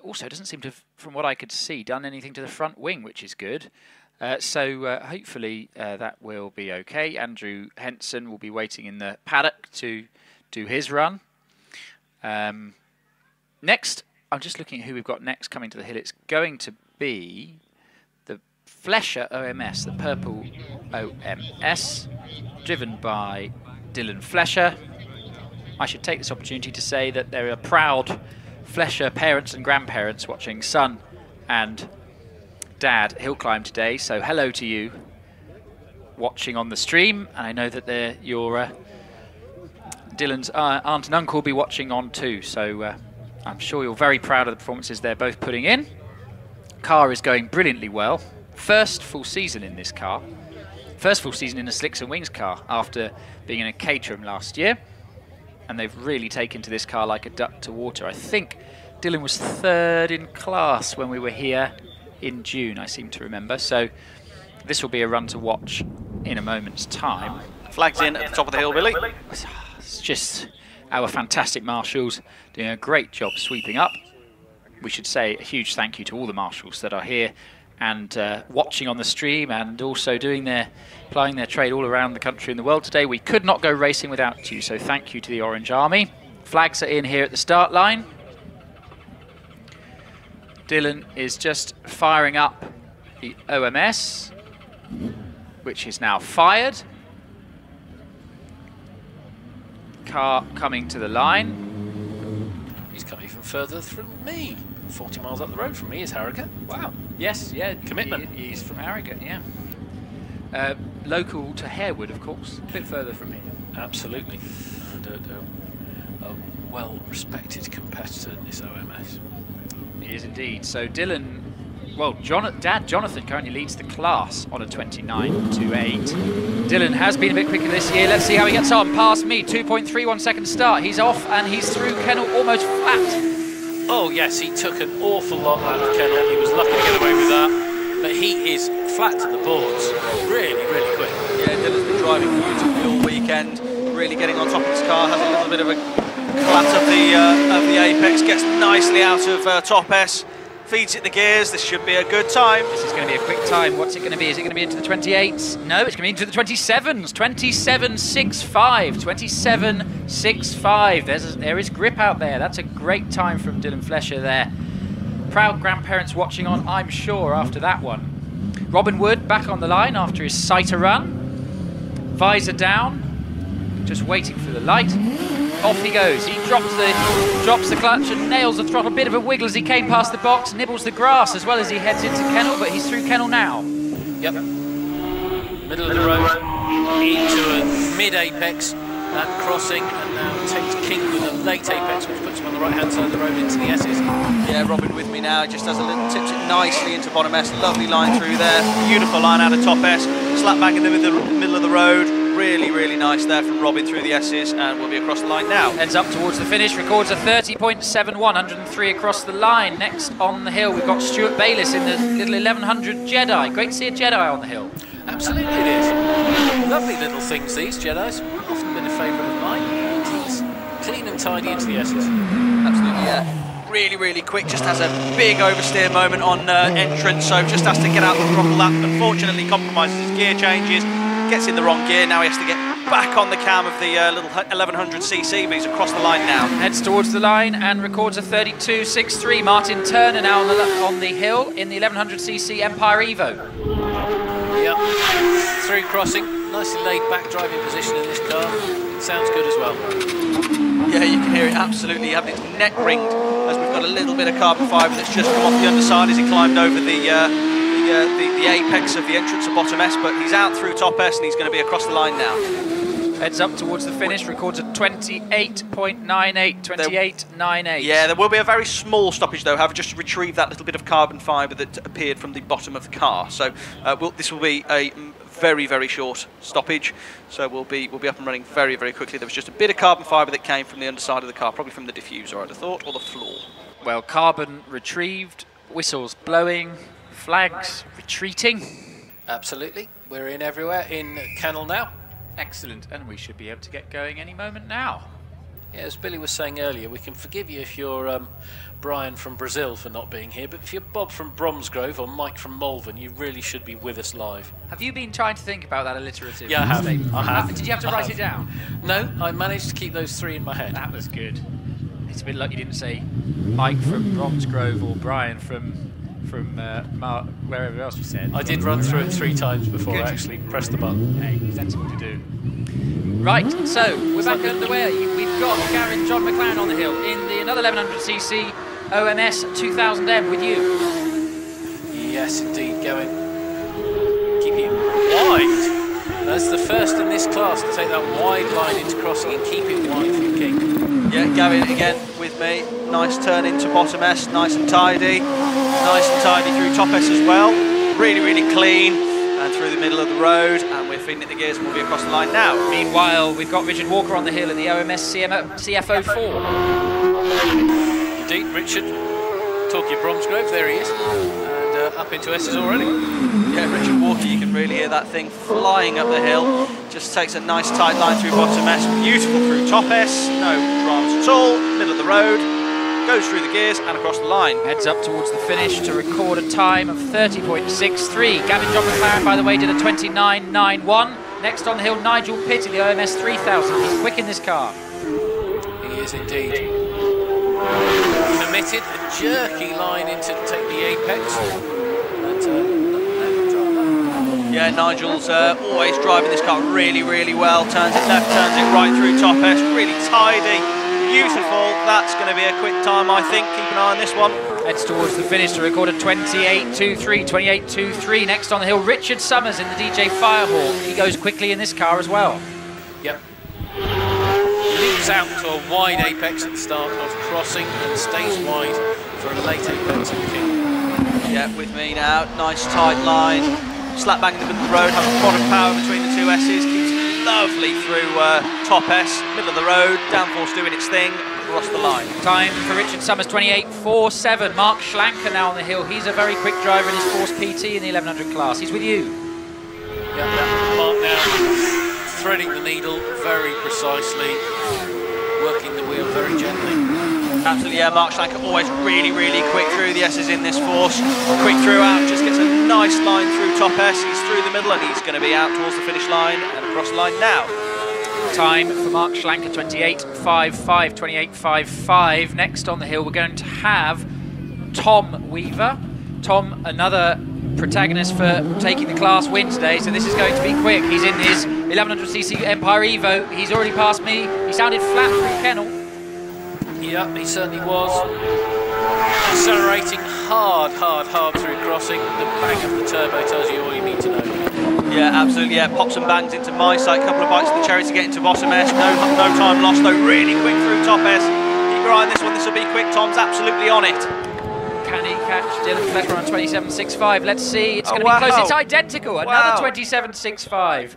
also doesn't seem to have, from what I could see, done anything to the front wing, which is good. So hopefully that will be okay. Andrew Henson will be waiting in the paddock to do his run. Next, I'm just looking at who we've got next coming to the hill. It's going to be the Flesher OMS, the purple OMS, driven by Dylan Flesher. I should take this opportunity to say that there are proud Flesher parents and grandparents watching son and dad HillClimb today, so hello to you watching on the stream, and I know that your Dylan's aunt and uncle will be watching on too, so I'm sure you're very proud of the performances they're both putting in. Car is going brilliantly well. First full season in this car. First full season in a Slicks and Wings car after being in a Caterham last year. And they've really taken to this car like a duck to water. I think Dylan was third in class when we were here in June, I seem to remember. So this will be a run to watch in a moment's time. Flags in at the top of the hill, Billy. It's just our fantastic marshals doing a great job sweeping up. We should say a huge thank you to all the marshals that are here and watching on the stream, and also plying their trade all around the country and the world today. We could not go racing without you, so thank you to the Orange Army. Flags are in here at the start line. Dylan is just firing up the OMS, which is now fired. Car coming to the line. He's come even further from me. 40 miles up the road from me is Harrogate. Wow. Yes, yeah. Commitment. He's from Harrogate, yeah. Local to Harewood, of course. A bit further from here. Absolutely. And a well-respected competitor in this OMS. He is indeed. So Dylan, well, Dad Jonathan currently leads the class on a 29.28. Dylan has been a bit quicker this year. Let's see how he gets on. Past me, 2.31 second start. He's off and he's through Kennel almost flat. Oh yes, he took an awful lot out of Kennel. He was lucky to get away with that. But he is flat to the boards. Really, really quick. Yeah, Dylan's been driving beautifully all weekend. Really getting on top of his car. Has a little bit of a clat of the apex. Gets nicely out of top S. Feeds it the gears. This should be a good time. This is going to be a quick time. What's it going to be? Is it going to be into the 28s? No, it's going to be into the 27s. 27.65. 27.65. There is grip out there. That's a great time from Dylan Flesher there. Proud grandparents watching on, I'm sure, after that one. Robin Wood back on the line after his sighter run. Visor down. Just waiting for the light. Off he goes. He drops the clutch and nails the throttle. Bit of a wiggle as he came past the box, nibbles the grass as well as he heads into Kennel, but he's through Kennel now. Yep. Middle of the road, into a mid-apex, that crossing, and now takes King with a late apex, which puts him on the right-hand side of the road into the S's. Yeah, Robin with me now, just has a little, tips it nicely into bottom S. Lovely line through there. Beautiful line out of top S. Slap bang in the middle of the road. Really, really nice there from Robin through the S's, and we'll be across the line now. Heads up towards the finish, records a 30.71, 103 across the line. Next on the hill, we've got Stuart Bayliss in the little 1100 Jedi. Great to see a Jedi on the hill. Absolutely it is. Lovely little things, these Jedis. Often been a favourite of mine. And he's clean and tidy into the S's. Absolutely, yeah. Really, really quick, just has a big oversteer moment on entrance, so just has to get out the throttle. That unfortunately compromises his gear changes. gets in the wrong gear. Now he has to get back on the cam of the little 1100cc, but he's across the line now. Heads towards the line and records a 32.63. Martin Turner now on the hill in the 1100cc Empire Evo. Yep, through crossing, nicely laid back driving position in this car. Sounds good as well. Yeah, you can hear it absolutely having its neck ringed as we've got a little bit of carbon fibre that's just come off the underside as he climbed over the apex of the entrance of bottom S, but he's out through top S and he's going to be across the line now. Heads up towards the finish, records a 28.98, 28.98. Yeah, there will be a very small stoppage though, however, just to retrieve that little bit of carbon fibre that appeared from the bottom of the car. So this will be a very, very short stoppage, so we'll be up and running very, very quickly. There was just a bit of carbon fibre that came from the underside of the car, probably from the diffuser, I'd have thought, or the floor. Well, carbon retrieved, whistles blowing, flags retreating. Absolutely, we're in everywhere in kennel now. Excellent, and we should be able to get going any moment now. Yeah, as Billy was saying earlier, we can forgive you if you're Brian from Brazil for not being here, but if you're Bob from Bromsgrove or Mike from Malvern, you really should be with us live. Have you been trying to think about that alliterative? Yeah, I have. statement? I have. Did you have to write it down? No, I managed to keep those three in my head. That was good. It's a bit like you didn't say Mike from Bromsgrove or Brian from wherever else you said. I did run through it 3 times before I actually pressed the button. Hey, sensible to do. Right, so we're back underway. We've got Gavin John McLaren on the hill in the another 1100cc OMS 2000M with you. Yes, indeed, going. Keep it wide. That's the first in this class to take that wide line into crossing and keep it wide for the king. Yeah, Gavin again with me. Nice turn into bottom S, nice and tidy. Nice and tidy through top S as well. Really, really clean. And through the middle of the road, and we're feeding it the gears and we'll be across the line now. Meanwhile, we've got Richard Walker on the hill in the OMS CF04. Indeed, Richard, talking of Bromsgrove, there he is, and up into S's already. Yeah, Richard Walker, you can really hear that thing flying up the hill. Just takes a nice tight line through bottom S, beautiful through top S, no dramas at all, middle of the road. Goes through the gears and across the line. Heads up towards the finish to record a time of 30.63. Gavin John McLaren, by the way, did a 29.91. Next on the hill, Nigel Pitt in the OMS 3000. He's quick in this car. He is indeed. Committed, a jerky line in to take the apex. Yeah, Nigel's always driving this car really, really well. Turns it left, turns it right through top S. Really tidy. Beautiful, that's going to be a quick time, I think. Keep an eye on this one. Heads towards the finish to record a 28.23, 28.23. Next on the hill, Richard Summers in the DJ Firehawk. He goes quickly in this car as well. Yep. Leaps out to a wide apex at the start of crossing and stays wide for a late apex at the king. Yeah, with me now. Nice tight line. Slap bang in the middle of the road, has a quad of power between the two S's. Keeps it lovely through top S, middle of the road, downforce doing its thing, across the line. Time for Richard Summers, 28.47. Mark Schlanker now on the hill. He's a very quick driver in his Force PT in the 1100 class. He's with you. Yep, Mark now threading the needle very precisely, working the wheel very gently. Absolutely, yeah, Mark Schlanker always really, really quick through the S's in this Force. Quick throughout, just gets a nice line through top S. He's through the middle and he's going to be out towards the finish line and across the line now. Time for Mark Schlanker, 28.55, 28.55. Next on the hill, we're going to have Tom Weaver. Tom, another protagonist for taking the class win today, so this is going to be quick. He's in his 1100cc Empire Evo. He's already passed me. He sounded flat through kennel. Yep, he certainly was. Accelerating hard through crossing. The bang of the turbo tells you all you need to know. Yeah, absolutely, yeah. Pops and bangs into my side. Couple of bites of the cherry to get into bottom S. No time lost though. Really quick through top S. Keep your eye on this one. This will be quick. Tom's absolutely on it. Can he catch Dylan Fletcher on 27.65? Let's see. It's going to be close. It's identical. Another 27.65.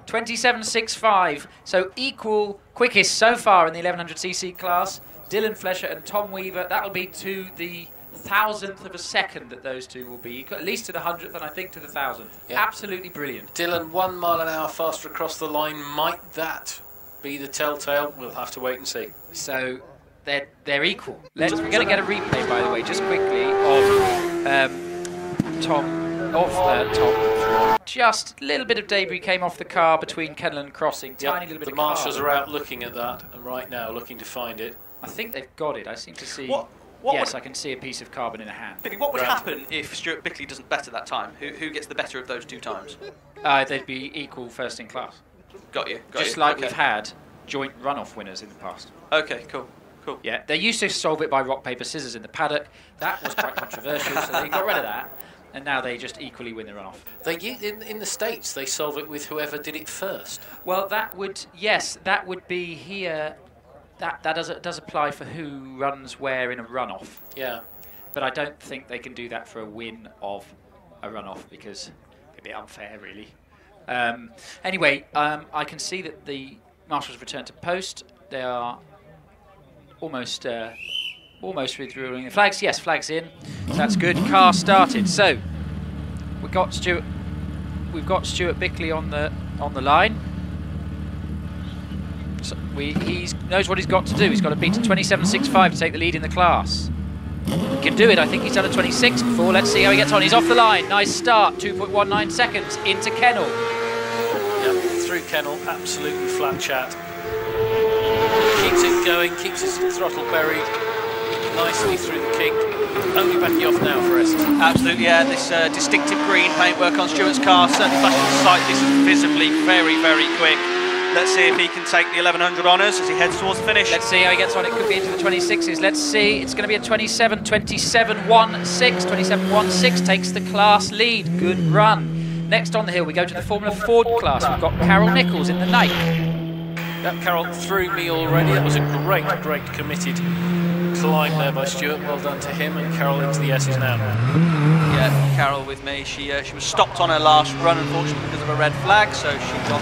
27.65. So equal quickest so far in the 1100cc class. Dylan Fletcher and Tom Weaver. That'll be to the 1,000th of a second that those two will be. At least to the 100th and I think to the 1,000th. Yep. Absolutely brilliant. Dylan 1 mile an hour faster across the line. Might that be the telltale? We'll have to wait and see. So they're equal. We're going to get a replay, by the way, just quickly of Tom. just a little bit of debris came off the car between Kennel and Crossing. Tiny little bit the of marshals car. are out looking at that and right now looking to find it. I think they've got it. I seem to see... What yes, I can see a piece of carbon in a hand. Billy, what would happen if Stuart Bickley doesn't better that time? Who gets the better of those 2 times? They'd be equal first in class. Got you. Just like we've had joint runoff winners in the past. Okay, cool. Yeah, they used to solve it by rock, paper, scissors in the paddock. That was quite controversial, so they got rid of that. And now they just equally win the runoff. They in the States, they solve it with whoever did it first. Well, that would, yes, that would be here. That does apply for who runs where in a runoff. Yeah. But I don't think they can do that for a win of a runoff because it'd be unfair, really. Anyway, I can see that the marshals returned to post. They are almost withdrawing the flags. Yes, flags in. So that's good. Car started. So we've got Stuart Bickley on the line. So he knows what he's got to do. He's got to beat a 27.65 to take the lead in the class. He can do it. I think he's done a 26 before. Let's see how he gets on. He's off the line. Nice start. 2.19 seconds into Kennel. Yep, through Kennel. Absolutely flat chat. Keeps it going. Keeps his throttle buried nicely through the kink. Only backing off now for Essex. Absolutely, yeah. This distinctive green paintwork on Stuart's car certainly flashes the sight. This is visibly very, very quick. Let's see if he can take the 1100 honours as he heads towards the finish. Let's see how he gets on. It could be into the 26s. Let's see. It's going to be a 27.16. 27.16 takes the class lead. Good run. Next on the hill, we go to the Formula Ford class. We've got Carol Nichols in the Nike. That Carol threw me already. That was a great committed climb there by Stuart. Well done to him, and Carol into the S's now. Yeah, Carol with me. She was stopped on her last run, unfortunately, because of a red flag, so she got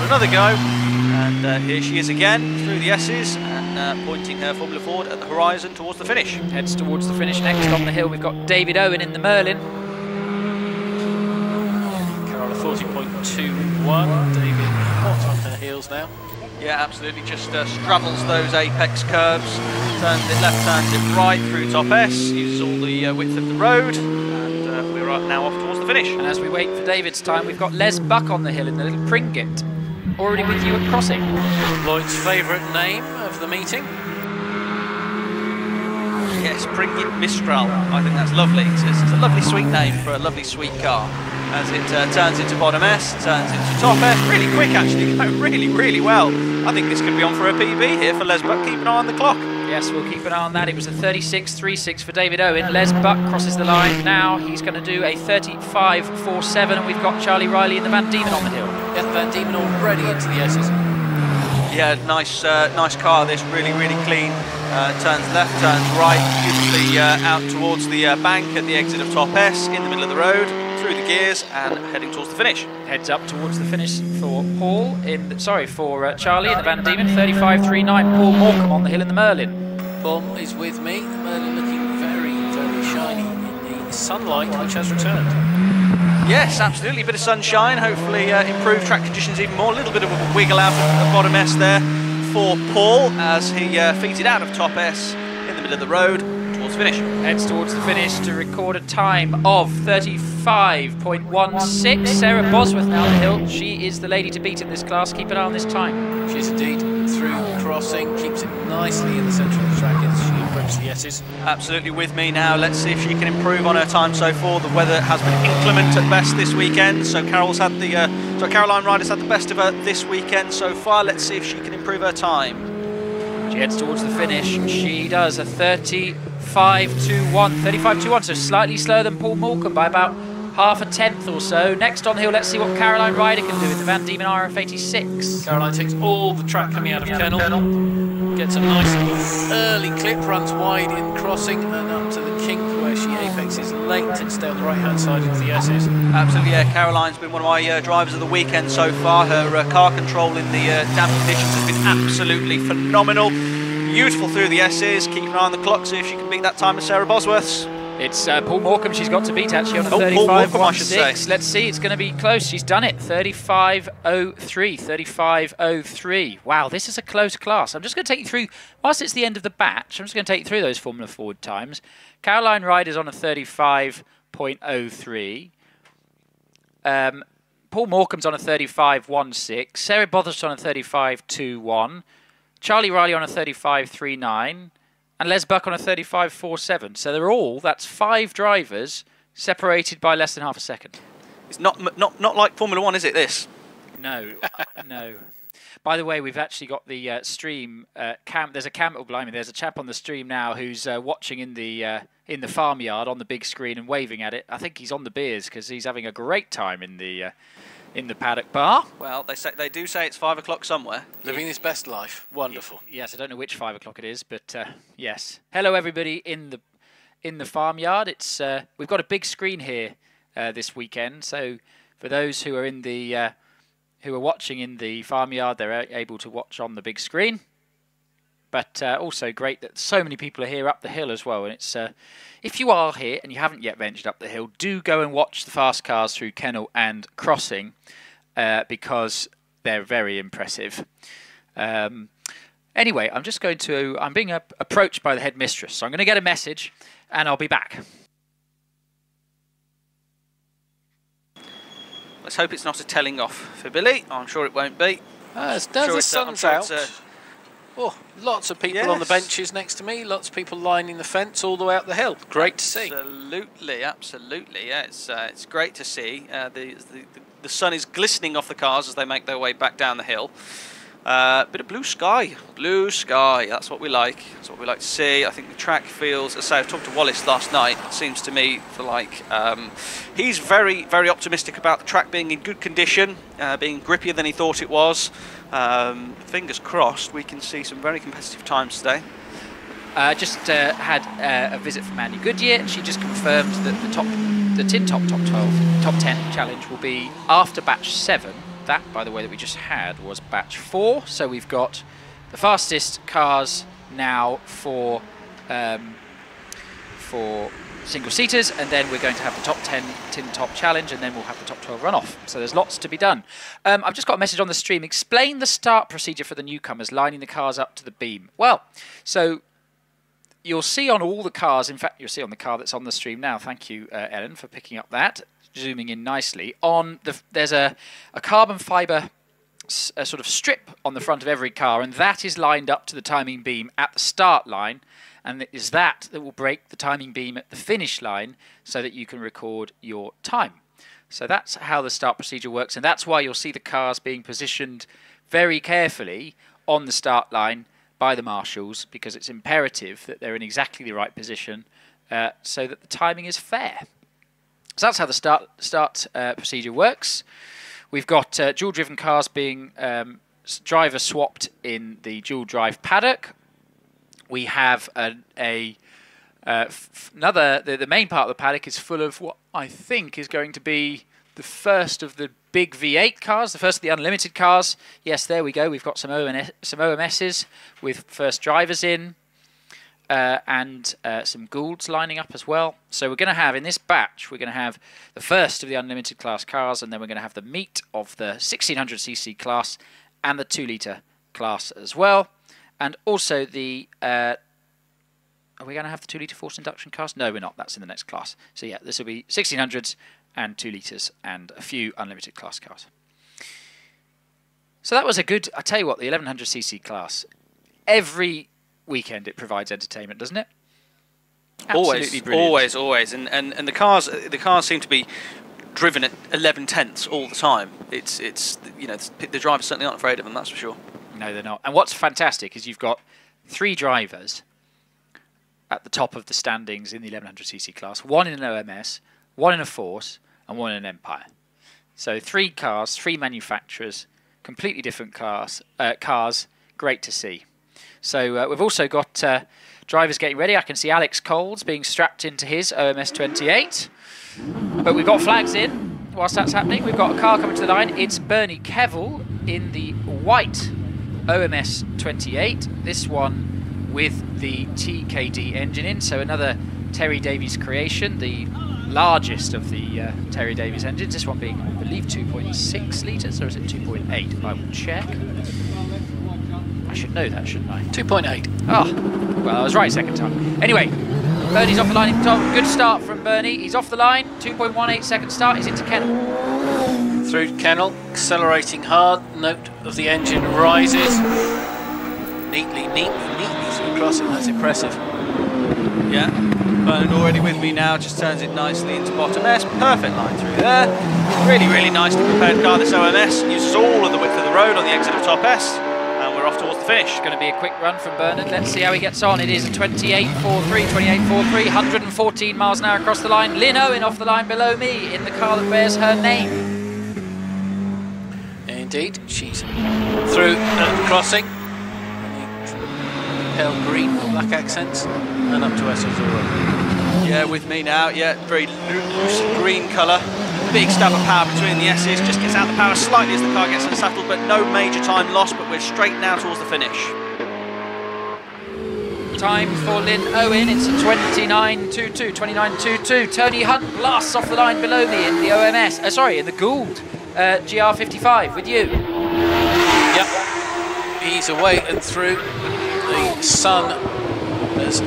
another go. And here she is again through the S's and pointing her Formula Ford at the horizon towards the finish. Heads towards the finish. Next on the hill, we've got David Owen in the Merlin. Carol a 40.21. David hot on her heels now. Yeah, absolutely. Just straddles those apex curves, turns it left, turns it right through top S, uses all the width of the road, and we're now off towards the finish. And as we wait for David's time, we've got Les Buck on the hill in the little Pringit. Already with you at Crossing. Lloyd's favourite name of the meeting. Yes, Pringit Mistral. I think that's lovely. It's a lovely sweet name for a lovely sweet car. As it turns into bottom S, turns into top S, really quick actually, going really, really well. I think this could be on for a PB here for Les Buck. Keep an eye on the clock. Yes, we'll keep an eye on that. It was a 36.36 for David Owen. Les Buck crosses the line now. He's going to do a 35.47, and we've got Charlie Riley in the Van Diemen on the hill. Yeah, Van Diemen already into the S's. Yeah, nice car. This really, really clean. Turns left, turns right, beautifully out towards the bank at the exit of top S, in the middle of the road, through the gears, and heading towards the finish. Heads up towards the finish for Charlie in the Van Diemen. 35.39. Paul Morecambe on the hill in the Merlin. Paul is with me. The Merlin looking very, very shiny in the sunlight, which has returned. Yes, absolutely. A bit of sunshine, hopefully improve track conditions even more. A little bit of a wiggle out of the bottom S there for Paul as he feeds it out of top S in the middle of the road towards the finish. Heads towards the finish to record a time of 35.16. Sarah Bosworth now on the hill. She is the lady to beat in this class. Keep an eye on this time. She's indeed through Crossing, keeps it nicely in the centre of the track as she approaches the S's. Absolutely with me now. Let's see if she can improve on her time so far. The weather has been inclement at best this weekend, so Caroline Ryder's had the best of her this weekend so far. Let's see if she can improve her time. She heads towards the finish. She does a 35.21. 35.21, so slightly slower than Paul Morecambe by about half a tenth or so. Next on the hill, let's see what Caroline Ryder can do with the Van Diemen RF86. Caroline takes all the track coming out of Kennel, gets a nice early clip, runs wide in Crossing and up to the kink where she apexes late and stay on the right hand side of the S's. Absolutely, yeah. Caroline's been one of my drivers of the weekend so far. Her car control in the damp conditions has been absolutely phenomenal. Beautiful through the S's. Keep an eye on the clock, see if she can beat that time of Sarah Bosworth's. It's Paul Morecambe she's got to beat actually on a 35.16. Let's see, it's going to be close. She's done it. 35.03. 35.03. Wow, this is a close class. I'm just going to take you through, whilst it's the end of the batch, I'm just going to take you through those Formula Ford times. Caroline Ryder's on a 35.03. Paul Morecambe's on a 35.16. Sarah Bother's on a 35.21. Charlie Riley on a 35.39. And Les Buck on a 35.47. So they're all, that's 5 drivers separated by less than half a second. It's not like Formula 1, is it, this? No, no. By the way, we've actually got the stream cam. There's a cam. Oh, blimey! There's a chap on the stream now who's watching in the farmyard on the big screen and waving at it. I think he's on the beers because he's having a great time in the paddock bar. Well, they do say it's 5 o'clock somewhere. Living his best life. Wonderful. Yes, I don't know which 5 o'clock it is, but yes. Hello, everybody in the farmyard. It's we've got a big screen here this weekend. So for those who are in the who are watching in the farmyard, they're able to watch on the big screen. But also great that so many people are here up the hill as well. And it's if you are here and you haven't yet ventured up the hill, do go and watch the fast cars through Kennel and Crossing because they're very impressive. Anyway, I'm being approached by the headmistress, so I'm going to get a message and I'll be back. Let's hope it's not a telling off for Billy. I'm sure it won't be. As the sun's out. Oh, lots of people on the benches next to me. Lots of people lining the fence all the way up the hill. Great to see. Absolutely, absolutely. Yeah, it's great to see. The sun is glistening off the cars as they make their way back down the hill. Bit of blue sky. That's what we like. That's what we like to see. I think the track feels. As I say, I talked to Wallace last night. It seems to me he's very, very optimistic about the track being in good condition, being grippier than he thought it was. Fingers crossed, we can see some very competitive times today. Just had a visit from Andy Goodyear, and she just confirmed that the Tin Top 10 challenge will be after batch 7. That, by the way, that we just had was batch 4. So we've got the fastest cars now for single-seaters, and then we're going to have the top 10 Tin Top Challenge, and then we'll have the top 12 runoff. So there's lots to be done. I've just got a message on the stream. Explain the start procedure for the newcomers lining the cars up to the beam. Well, so you'll see on all the cars, in fact, you'll see on the car that's on the stream now. Thank you, Ellen, for picking up that. Zooming in nicely. There's a carbon fibre sort of strip on the front of every car, and that is lined up to the timing beam at the start line, and it is that will break the timing beam at the finish line so that you can record your time. So that's how the start procedure works, and that's why you'll see the cars being positioned very carefully on the start line by the marshals, because it's imperative that they're in exactly the right position so that the timing is fair. So that's how the start procedure works. We've got dual-driven cars being driver swapped in the dual-drive paddock. We have the main part of the paddock is full of what I think is going to be the first of the big V8 cars, the first of the unlimited cars. Yes, there we go. We've got some OMSs with first drivers in. And some Goulds lining up as well. So we're going to have, in this batch, we're going to have the first of the unlimited class cars, and then we're going to have the meat of the 1600cc class and the 2-litre class as well. And also the... are we going to have the 2-litre forced induction cars? No, we're not. That's in the next class. So yeah, this will be 1600s and 2 litres and a few unlimited class cars. So that was a good... I tell you what, the 1100cc class, every weekend it provides entertainment, doesn't it? Absolutely brilliant. Always. And the cars seem to be driven at 11/10ths all the time. It's the drivers certainly aren't afraid of them, that's for sure. No, they're not. And what's fantastic is you've got 3 drivers at the top of the standings in the 1100cc class, 1 in an OMS, 1 in a Force, and 1 in an Empire. So 3 cars, 3 manufacturers, completely different cars. Great to see. So we've also got drivers getting ready. I can see Alex Coles being strapped into his OMS 28. But we've got flags in whilst that's happening. We've got a car coming to the line. It's Bernie Kevill in the white OMS 28. This one with the TKD engine in. So another Terry Davies creation, the largest of the Terry Davies engines. This one being, I believe, 2.6 litres, or is it 2.8? I will check. I should know that, shouldn't I? 2.8. Oh, well, I was right second time. Anyway, Bernie's off the line. Good start from Bernie. He's off the line. 2.18 second start. He's into Kennel. through Kennel, accelerating hard, note of the engine rises. Neatly through crossing, that's impressive. Yeah, Bernard already with me now, just turns it nicely into bottom S. Perfect line through there. Really, really nicely prepared car, this OMS. Uses all of the width of the road on the exit of top S. And we're off towards the finish. It's going to be a quick run from Bernard. Let's see how he gets on. It is a 28.43, 114 miles an hour across the line. Lynn Owen off the line below me in the car that bears her name. Indeed, she's through the crossing. Pale green, black accents, and up to Essex already. Yeah, with me now. Yeah, very loose green colour. Big stab of power between the S's. Just gets out the power slightly as the car gets unsettled, but no major time lost. But we're straight now towards the finish. Time for Lynn Owen. It's a 29.22. Tony Hunt blasts off the line below me in the OMS. In the Gould GR55 with you. Yep, he's away and through. The sun has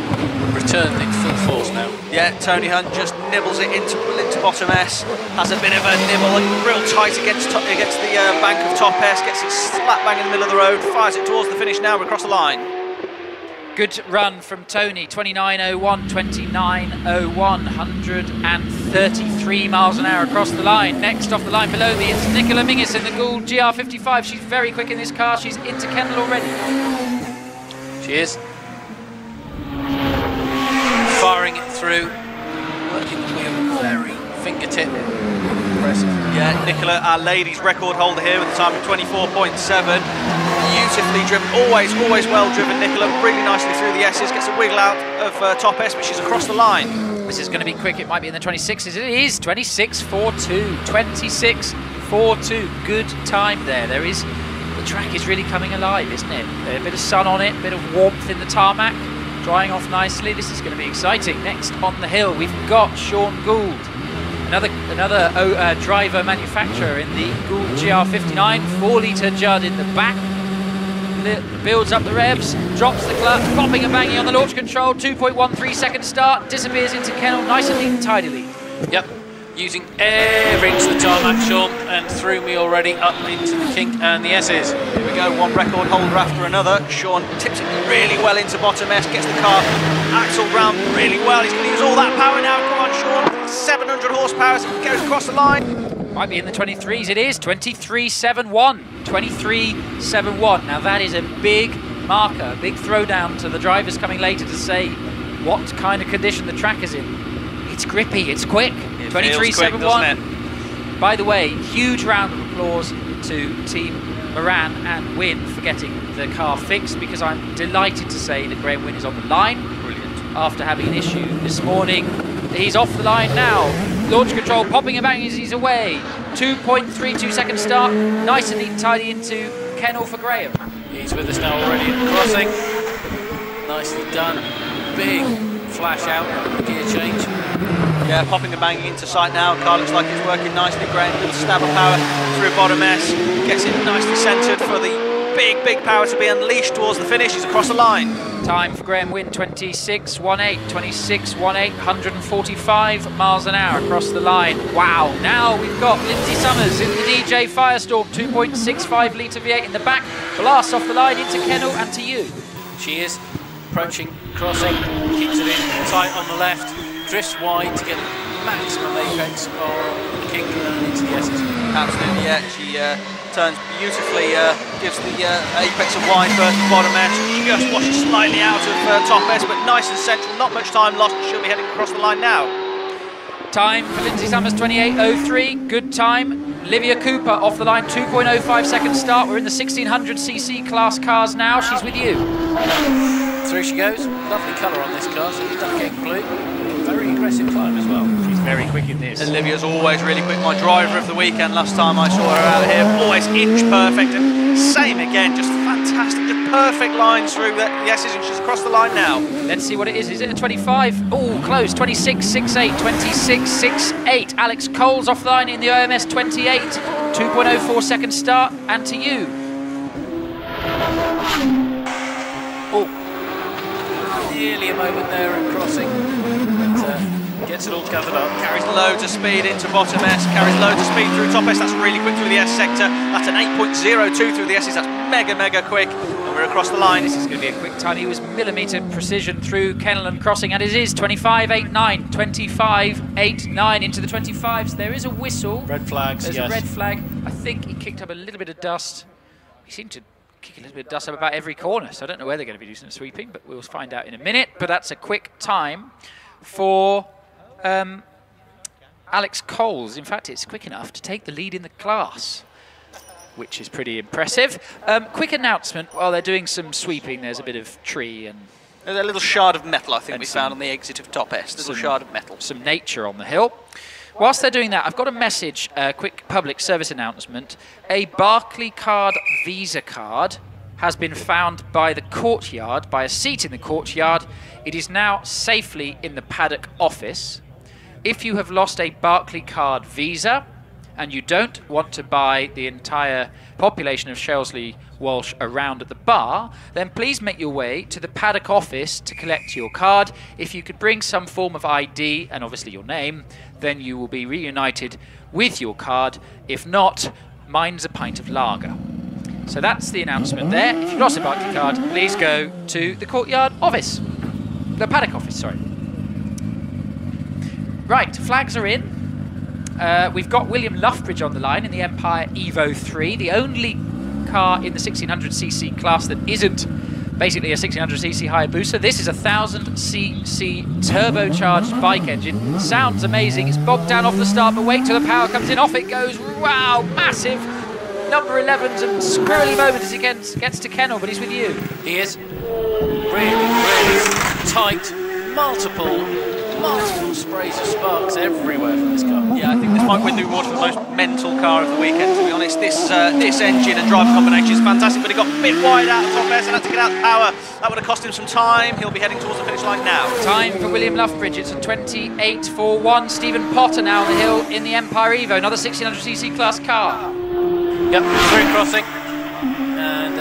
returned in full force now. Yeah, Tony Hunt just nibbles it into bottom S. Has a bit of a nibble, real tight against the bank of top S. Gets it slap bang in the middle of the road. Fires it towards the finish now. We're across the line. Good run from Tony. 29.01, 29.01, 133 miles an hour across the line. Next off the line below me, it's Nicola Mingus in the Gould GR55. She's very quick in this car. She's into Kendall already. She is. Firing it through, working the wheel very fingertip. Impressive. Yeah, Nicola, our ladies record holder here with a time of 24.7. Beautifully driven, always well driven, Nicola. Really nicely through the S's, gets a wiggle out of top S, but she's across the line. This is going to be quick. It might be in the 26s. It is 26.42. 26.42. Good time there. The track is really coming alive, isn't it? A bit of sun on it, a bit of warmth in the tarmac, drying off nicely. This is going to be exciting. Next on the hill, we've got Sean Gould, another driver manufacturer in the Gould GR59, 4-litre Judd in the back. Builds up the revs, drops the clutch, popping and banging on the launch control. 2.13 second start, disappears into Kennel, nice and neat and tidily. Yep. Using every inch of the tarmac, Sean, and threw me already up into the kink and the S's. Here we go, one record holder after another. Sean tips it really well into bottom S, gets the car axled round really well. He's going to use all that power now. Come on, Sean. 700 horsepower as he goes across the line. Might be in the 23s. It is 23.71. 23.71. Now that is a big marker, a big throwdown to the drivers coming later to say what kind of condition the track is in. It's grippy, it's quick. 23.71. By the way, huge round of applause to Team Moran and Wynne for getting the car fixed, because I'm delighted to say that Graham Wynne is on the line. Brilliant. After having an issue this morning. He's off the line now. Launch control popping and banging as he's away. 2.32 second start. Nice and neat and tidy into Kennel for Graham. He's with us now already at the crossing. Nicely done. Big flash out of the gear change. Yeah, popping and banging into sight now. Car looks like it's working nicely. Graham, little stab of power through bottom S. Gets it nicely centred for the big power to be unleashed towards the finish. He's across the line. Time for Graham Wynne, 26.18, 26.18, 145 miles an hour across the line. Wow, now we've got Lindsay Summers in the DJ Firestorm, 2.65 litre V8 in the back, blasts off the line into Kennel and to you. She is approaching, crossing, keeps it in tight on the left, drifts wide to get maximum apex on the kink and into the S's. Absolutely, yeah, she turns beautifully, gives the apex a wide berth to bottom S, just washes slightly out of top S, but nice and central, not much time lost, she'll be heading across the line now. Time for Lindsay Summers, 28.03, good time. Livia Cooper off the line, 2.05 second start. We're in the 1600cc class cars now, she's with you. Through she goes, lovely colour on this car, so it's duck egg blue. Very aggressive climb as well. She's very quick in this. Olivia's always really quick. My driver of the weekend last time I saw her out here, always inch perfect, and same again, just fantastic, just perfect lines through the S's, and she's across the line now. Let's see what it is. Is it a 25? Oh, close. 26.68. 26.68. Alex Cole's off the line in the OMS 28. 2.04 second start, and to you. Oh, nearly a moment there at crossing. But Gets it all gathered up. Carries loads of speed into bottom S, carries loads of speed through top S. That's really quick through the S sector. That's an 8.02 through the S's. That's mega quick. And we're across the line. This is going to be a quick time. He was millimetre precision through Kennel and crossing, and it is 25.89. 25.89 into the 25s. There is a whistle. Red flags, There's yes. a red flag. I think he kicked up a little bit of dust. He seemed to kick a little bit of dust up about every corner, so I don't know where they're going to be doing some sweeping, but we'll find out in a minute. But that's a quick time for Alex Coles. In fact, it's quick enough to take the lead in the class, which is pretty impressive. Quick announcement, while they're doing some sweeping, there's a bit of tree and There's a little shard of metal, I think, And we some- found on the exit of top S. Little shard of metal. some nature on the hill. Whilst they're doing that, I've got a message, a quick public service announcement. A Barclaycard Visa card has been found by the courtyard, by a seat in the courtyard. It is now safely in the paddock office. If you have lost a Barclaycard Visa and you don't want to buy the entire population of Shelsley Walsh around at the bar, then please make your way to the paddock office to collect your card. If you could bring some form of ID and obviously your name, then you will be reunited with your card. If not, mine's a pint of lager. So that's the announcement there. If you've lost a Barclay card, please go to the courtyard office. The paddock office, sorry. Right, flags are in. We've got William Loughbridge on the line in the Empire Evo 3, the only car in the 1600cc class that isn't basically a 1600cc Hayabusa. This is a 1000cc turbocharged bike engine. Sounds amazing. It's bogged down off the start, but wait till the power comes in. Off it goes. Wow, massive. Number 11's and squirrely moment as he gets to Kennel, but he's with you. He is really tight, multiple sprays of sparks everywhere from this car. Yeah, I think this might win the award for the most mental car of the weekend, to be honest. This engine and drive combination is fantastic, but he got a bit wide out of top S and had to get out the power. That would have cost him some time. He'll be heading towards the finish line now. Time for William Loughbridge. It's a 28.41. Stephen Potter now on the hill in the Empire Evo, another 1600cc class car. Yep, through crossing. And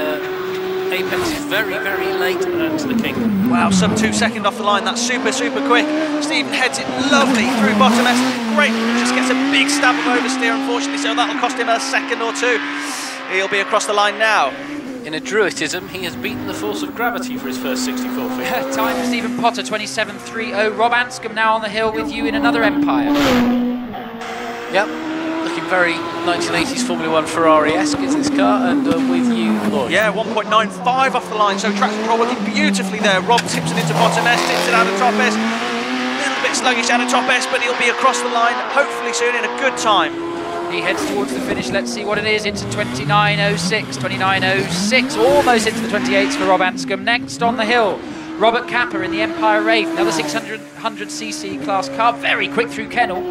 Apex is very late to the king. Wow, sub 2 second off the line. That's super quick. Stephen heads it lovely through bottom S. Great, just gets a big stab of oversteer, unfortunately, so that'll cost him a second or two. He'll be across the line now. In a Druidism, he has beaten the force of gravity for his first 64 feet. Time for Stephen Potter, 27.30. Rob Anscombe now on the hill with you in another Empire. Yep, looking very 1980s Formula 1 Ferrari-esque is this car, and with you, Lloyd. Yeah, 1.95 off the line, so track control working beautifully there. Rob tips it into bottom S, tips it out of top S. A little bit sluggish out of top S, but he'll be across the line hopefully soon in a good time. He heads towards the finish. Let's see what it is. It's a 29.06, 29.06, almost into the 28s for Rob Anscombe. Next on the hill, Robert Capper in the Empire Wraith, another 600cc class car, very quick through Kennel.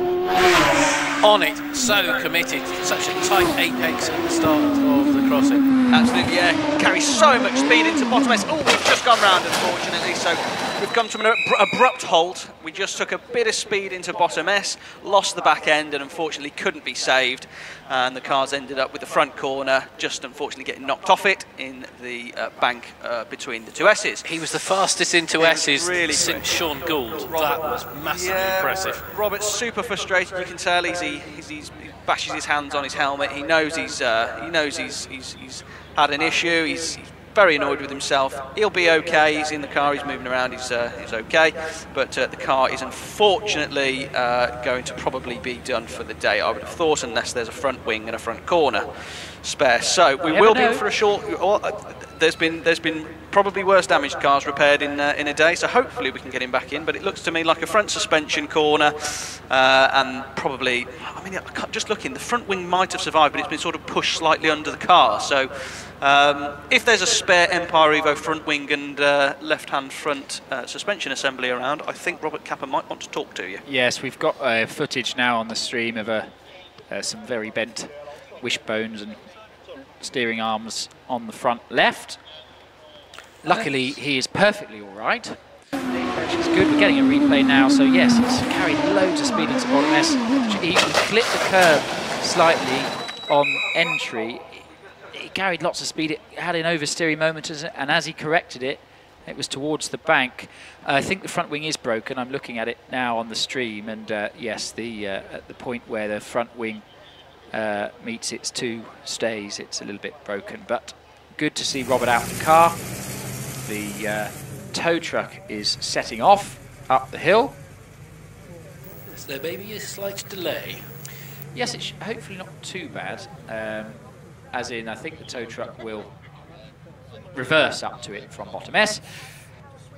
On it, so committed, such a tight apex at the start of the crossing. Absolutely, yeah. Carries so much speed into bottom S. Oh, we've just gone round, unfortunately, so we've come to an abrupt halt. We just took a bit of speed into bottom S, lost the back end, and unfortunately couldn't be saved. And the cars ended up with the front corner, just unfortunately getting knocked off it in the bank between the two S's. He was the fastest into S's really since quick. Sean Gould. That was massively impressive. Robert's super frustrated. You can tell he bashes his hands on his helmet. He knows he's had an issue. He's very annoyed with himself. He'll be okay. He's in the car. He's moving around. He's okay. But the car is unfortunately going to probably be done for the day, I would have thought, unless there's a front wing and a front corner spare. So we will be in for a short. There's been probably worse damaged cars repaired in a day. So hopefully we can get him back in. But it looks to me like a front suspension corner, and probably. I mean, just looking, the front wing might have survived, but it's been sort of pushed slightly under the car. So if there's a spare Empire Evo front wing and left-hand front suspension assembly around, I think Robert Capper might want to talk to you. Yes, we've got footage now on the stream of some very bent wishbones and steering arms on the front left. Luckily, he is perfectly all right. Which is good. We're getting a replay now, so yes, he's carried loads of speed into bottom S. He clipped the curb slightly on entry. He carried lots of speed. It had an oversteering moment, and as he corrected it, It was towards the bank. I think the front wing is broken. I'm looking at it now on the stream, and yes, at the point where the front wing meets its two stays, it's a little bit broken. But good to see Robert out of the car. The tow truck is setting off up the hill. Is there maybe a slight delay? Yes, it's hopefully not too bad. As in, I think the tow truck will reverse up to it from bottom S,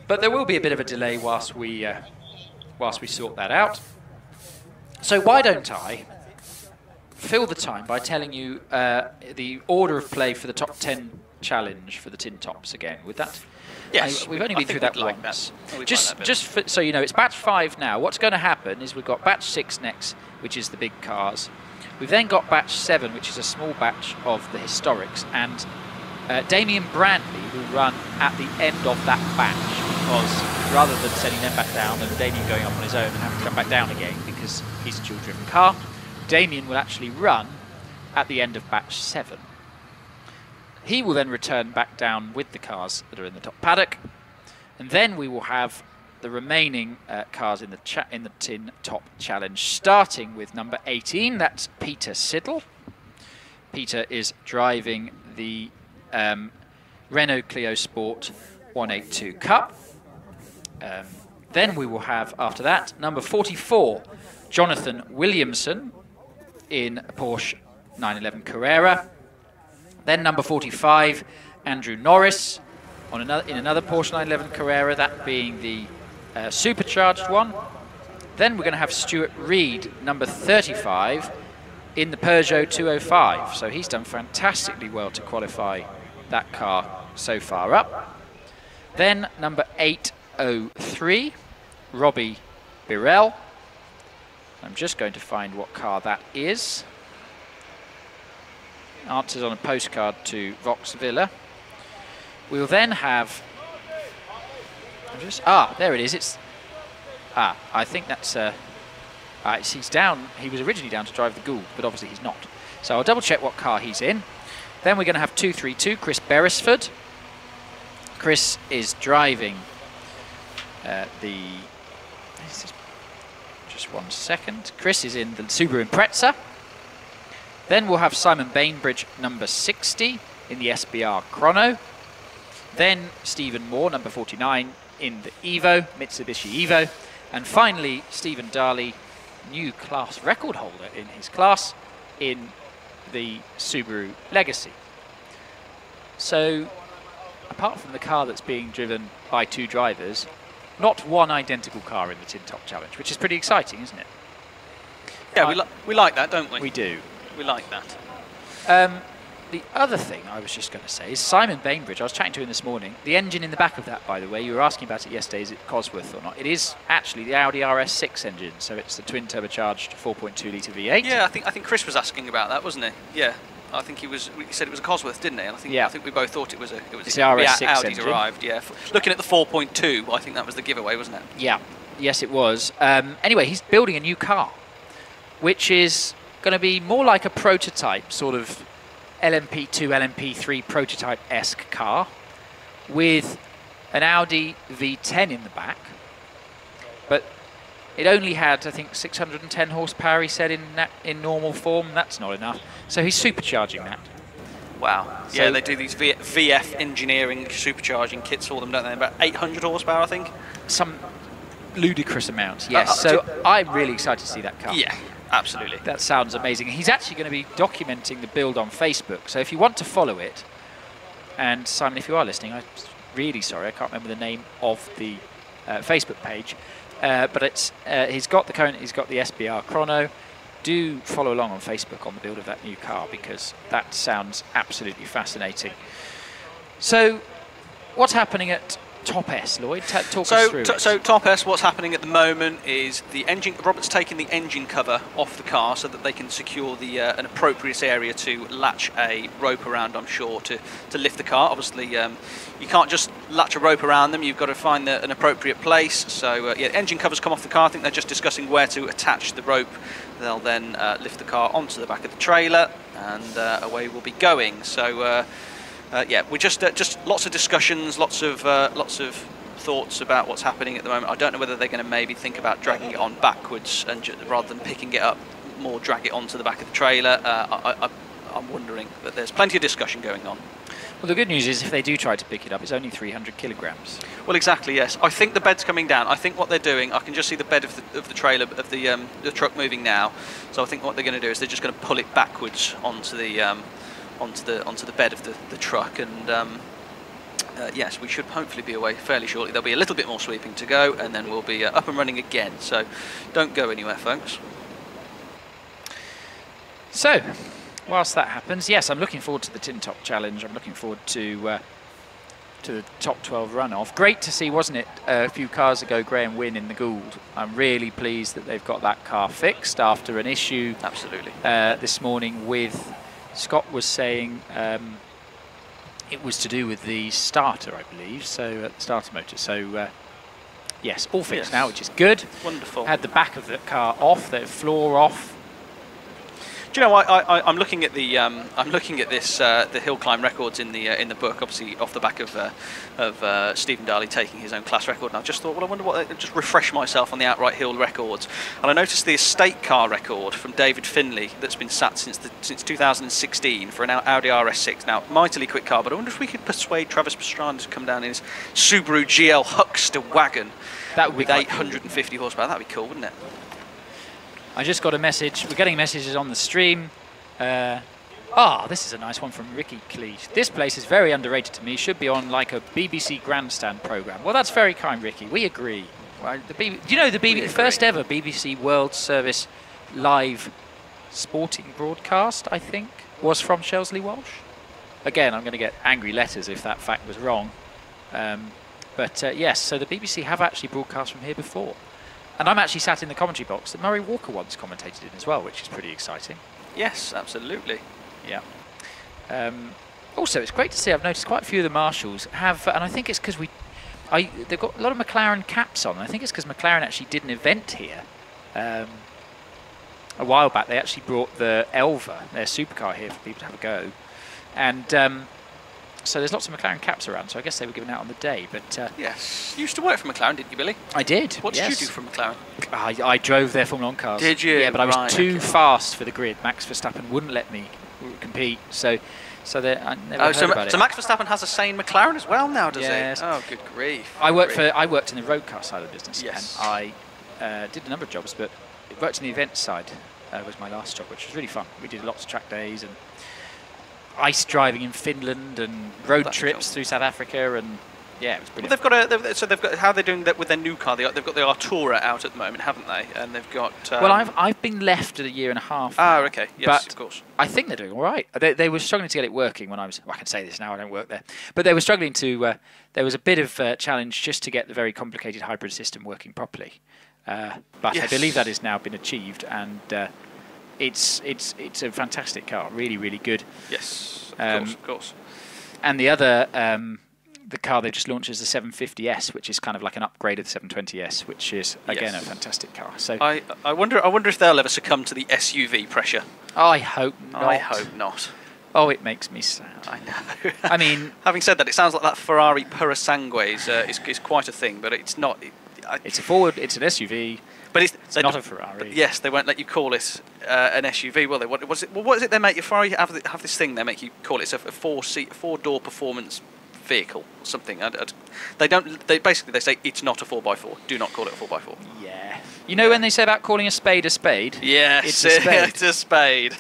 but there will be a bit of a delay whilst we sort that out. So why don't I fill the time by telling you the order of play for the top 10 challenge for the tin tops again? Would that? Yes, we've only been through that once. Just so you know, it's batch 5 now. What's going to happen is we've got batch 6 next, which is the big cars. We've then got batch 7, which is a small batch of the historics, and Damien Brantley will run at the end of that batch, because rather than sending them back down and Damien going up on his own and having to come back down again because he's a dual-driven car, Damien will actually run at the end of batch 7. He will then return back down with the cars that are in the top paddock, and then we will have the remaining cars in the tin top challenge, starting with number 18. That's Peter Siddle. Peter is driving the Renault Clio Sport 182 Cup. Then we will have, after that, number 44, Jonathan Williamson in a Porsche 911 Carrera. Then number 45, Andrew Norris in another Porsche 911 Carrera, that being the supercharged one. Then we're going to have Stuart Reed, number 35, in the Peugeot 205. So he's done fantastically well to qualify that car so far up. Then number 803, Robbie Birrell. I'm just going to find what car that is. Answers on a postcard to Vox Villa. We'll then have... there it is. I think that's... he's down. He was originally down to drive the Gould, but obviously he's not. So I'll double check what car he's in. Then we're going to have 232, Chris Beresford. Chris is driving just 1 second. Chris is in the Subaru Impreza. Then we'll have Simon Bainbridge, number 60, in the SBR Crono. Then Stephen Moore, number 49, in the Evo, Mitsubishi Evo. And finally, Stephen Darley, new class record holder in his class, in the Subaru Legacy. So, apart from the car that's being driven by 2 drivers, not one identical car in the Tin Top Challenge, which is pretty exciting, isn't it? Yeah, we like that, don't we? We do. We like that. The other thing I was just going to say is Simon Bainbridge. I was chatting to him this morning. The engine in the back of that, by the way, you were asking about it yesterday, is it Cosworth or not? It is actually the Audi RS6 engine, so it's the twin turbocharged 4.2 litre V8. Yeah, I think Chris was asking about that, wasn't he? Yeah, I think he said it was a Cosworth, didn't he? And I think we both thought it was the RS6 Audi's engine. arrived. Yeah, looking at the 4.2, I think that was the giveaway, wasn't it? Yeah, yes, it was. Anyway, he's building a new car, which is going to be more like a prototype, sort of LMP2, LMP3 prototype-esque car with an Audi V10 in the back. But it only had, I think, 610 horsepower, he said, in normal form. That's not enough. So he's supercharging that. Wow. So yeah, they do these VF engineering supercharging kits for them, don't they? About 800 horsepower, I think. Some ludicrous amount, yes. So I'm really excited to see that car. Yeah. Absolutely. That sounds amazing. He's actually going to be documenting the build on Facebook. So if you want to follow it, and Simon, if you are listening, I'm really sorry, I can't remember the name of the Facebook page, but it's he's got the SBR Crono. Do follow along on Facebook on the build of that new car, because that sounds absolutely fascinating. So what's happening at Top S, Lloyd? Talk us through it. So Top S, what's happening at the moment is the engine. Robert's taken the engine cover off the car so that they can secure the an appropriate area to latch a rope around, I'm sure, to lift the car. Obviously, you can't just latch a rope around them. You've got to find an appropriate place. So yeah, engine covers come off the car. I think they're just discussing where to attach the rope. They'll then lift the car onto the back of the trailer, and away we'll be going. So. yeah, we're just lots of discussions, lots of thoughts about what's happening at the moment. I don't know whether they're going to maybe think about dragging it on backwards and rather than picking it up, more drag it onto the back of the trailer. I'm wondering, but there's plenty of discussion going on. Well, the good news is if they do try to pick it up, it's only 300 kilograms. Well, exactly, yes. I think the bed's coming down. I think what they're doing, I can just see the bed of the trailer, of the truck moving now. So I think what they're going to do is they're just going to pull it backwards onto the bed of the truck, and yes, we should hopefully be away fairly shortly. There'll be a little bit more sweeping to go, and then we'll be up and running again. So don't go anywhere, folks. So, whilst that happens, yes, I'm looking forward to the Tin Top Challenge. I'm looking forward to the top 12 runoff. Great to see, wasn't it, a few cars ago, Graham win in the Gould. I'm really pleased that they've got that car fixed after an issue. Absolutely. This morning with, Scott was saying it was to do with the starter, I believe, so the starter motor. So yes, all fixed now, which is good. Wonderful. Had the back of the car off, the floor off. Do you know, I'm looking at the this the hill climb records in the book, obviously off the back of Stephen Darley taking his own class record, and I just thought, well, I wonder what, just refresh myself on the outright hill records, and I noticed the estate car record from David Finley that's been sat since 2016 for an Audi RS6. Now, mightily quick car, but I wonder if we could persuade Travis Pastrana to come down in his Subaru GL Huckster wagon with 850 horsepower. That'd be cool, wouldn't it? I just got a message. We're getting messages on the stream. This is a nice one from Ricky Cleage. This place is very underrated to me. Should be on like a BBC grandstand programme. Well, that's very kind, Ricky. We agree. Well, do you know the first ever BBC World Service live sporting broadcast, I think, was from Shelsley Walsh? Again, I'm going to get angry letters if that fact was wrong. Yes, so the BBC have actually broadcast from here before. And I'm actually sat in the commentary box that Murray Walker once commentated in as well, which is pretty exciting. Yes, absolutely. Yeah. Also, it's great to see, I've noticed quite a few of the marshals have, and I think it's because they've got a lot of McLaren caps on. I think it's because McLaren actually did an event here. A while back, they actually brought the Elva, their supercar, here for people to have a go. And so there's lots of McLaren caps around, so I guess they were given out on the day. But yes, you used to work for McLaren, didn't you, Billy? I did. What did you do for McLaren? I drove their Formula 1 cars. Did you? Yeah, but I was too fast for the grid. Max Verstappen wouldn't let me compete, so I never heard about it. So Max Verstappen has a sane McLaren as well now, does he? Oh, good grief. I worked in the road car side of the business, yes. And I did a number of jobs, but worked in the event side was my last job, which was really fun. We did lots of track days and ice driving in Finland and road trips through South Africa, and yeah, it was brilliant. Well, they've got how they're doing that with their new car. They've got the Artura out at the moment, haven't they? And they've got. Well, I've been left at a year and a half. Ah, okay. Yes, but of course. I think they're doing all right. They were struggling to get it working when I was. Well, I can say this now. I don't work there, but they were struggling to. There was a bit of challenge just to get the very complicated hybrid system working properly. But yes. I believe that has now been achieved, and it's a fantastic car. Really, really good. Yes, of course. And the other. The car they just launched is the 750S, which is kind of like an upgrade of the 720S, which is again a fantastic car. So I wonder if they'll ever succumb to the SUV pressure. I hope not. I hope not. Oh, it makes me sad. I know. I mean, having said that, it sounds like that Ferrari Purosangue is quite a thing, but it's not. It's a Ford. It's an SUV. But it's not a Ferrari. Yes, they won't let you call it an SUV. Well, what is it they make? Ferrari have this thing they make you call it. It's a four-door performance vehicle or something. They basically say it's not a 4x4. Do not call it a 4x4. Yeah. You know when they say about calling a spade? Yes, it's a spade. It's a spade.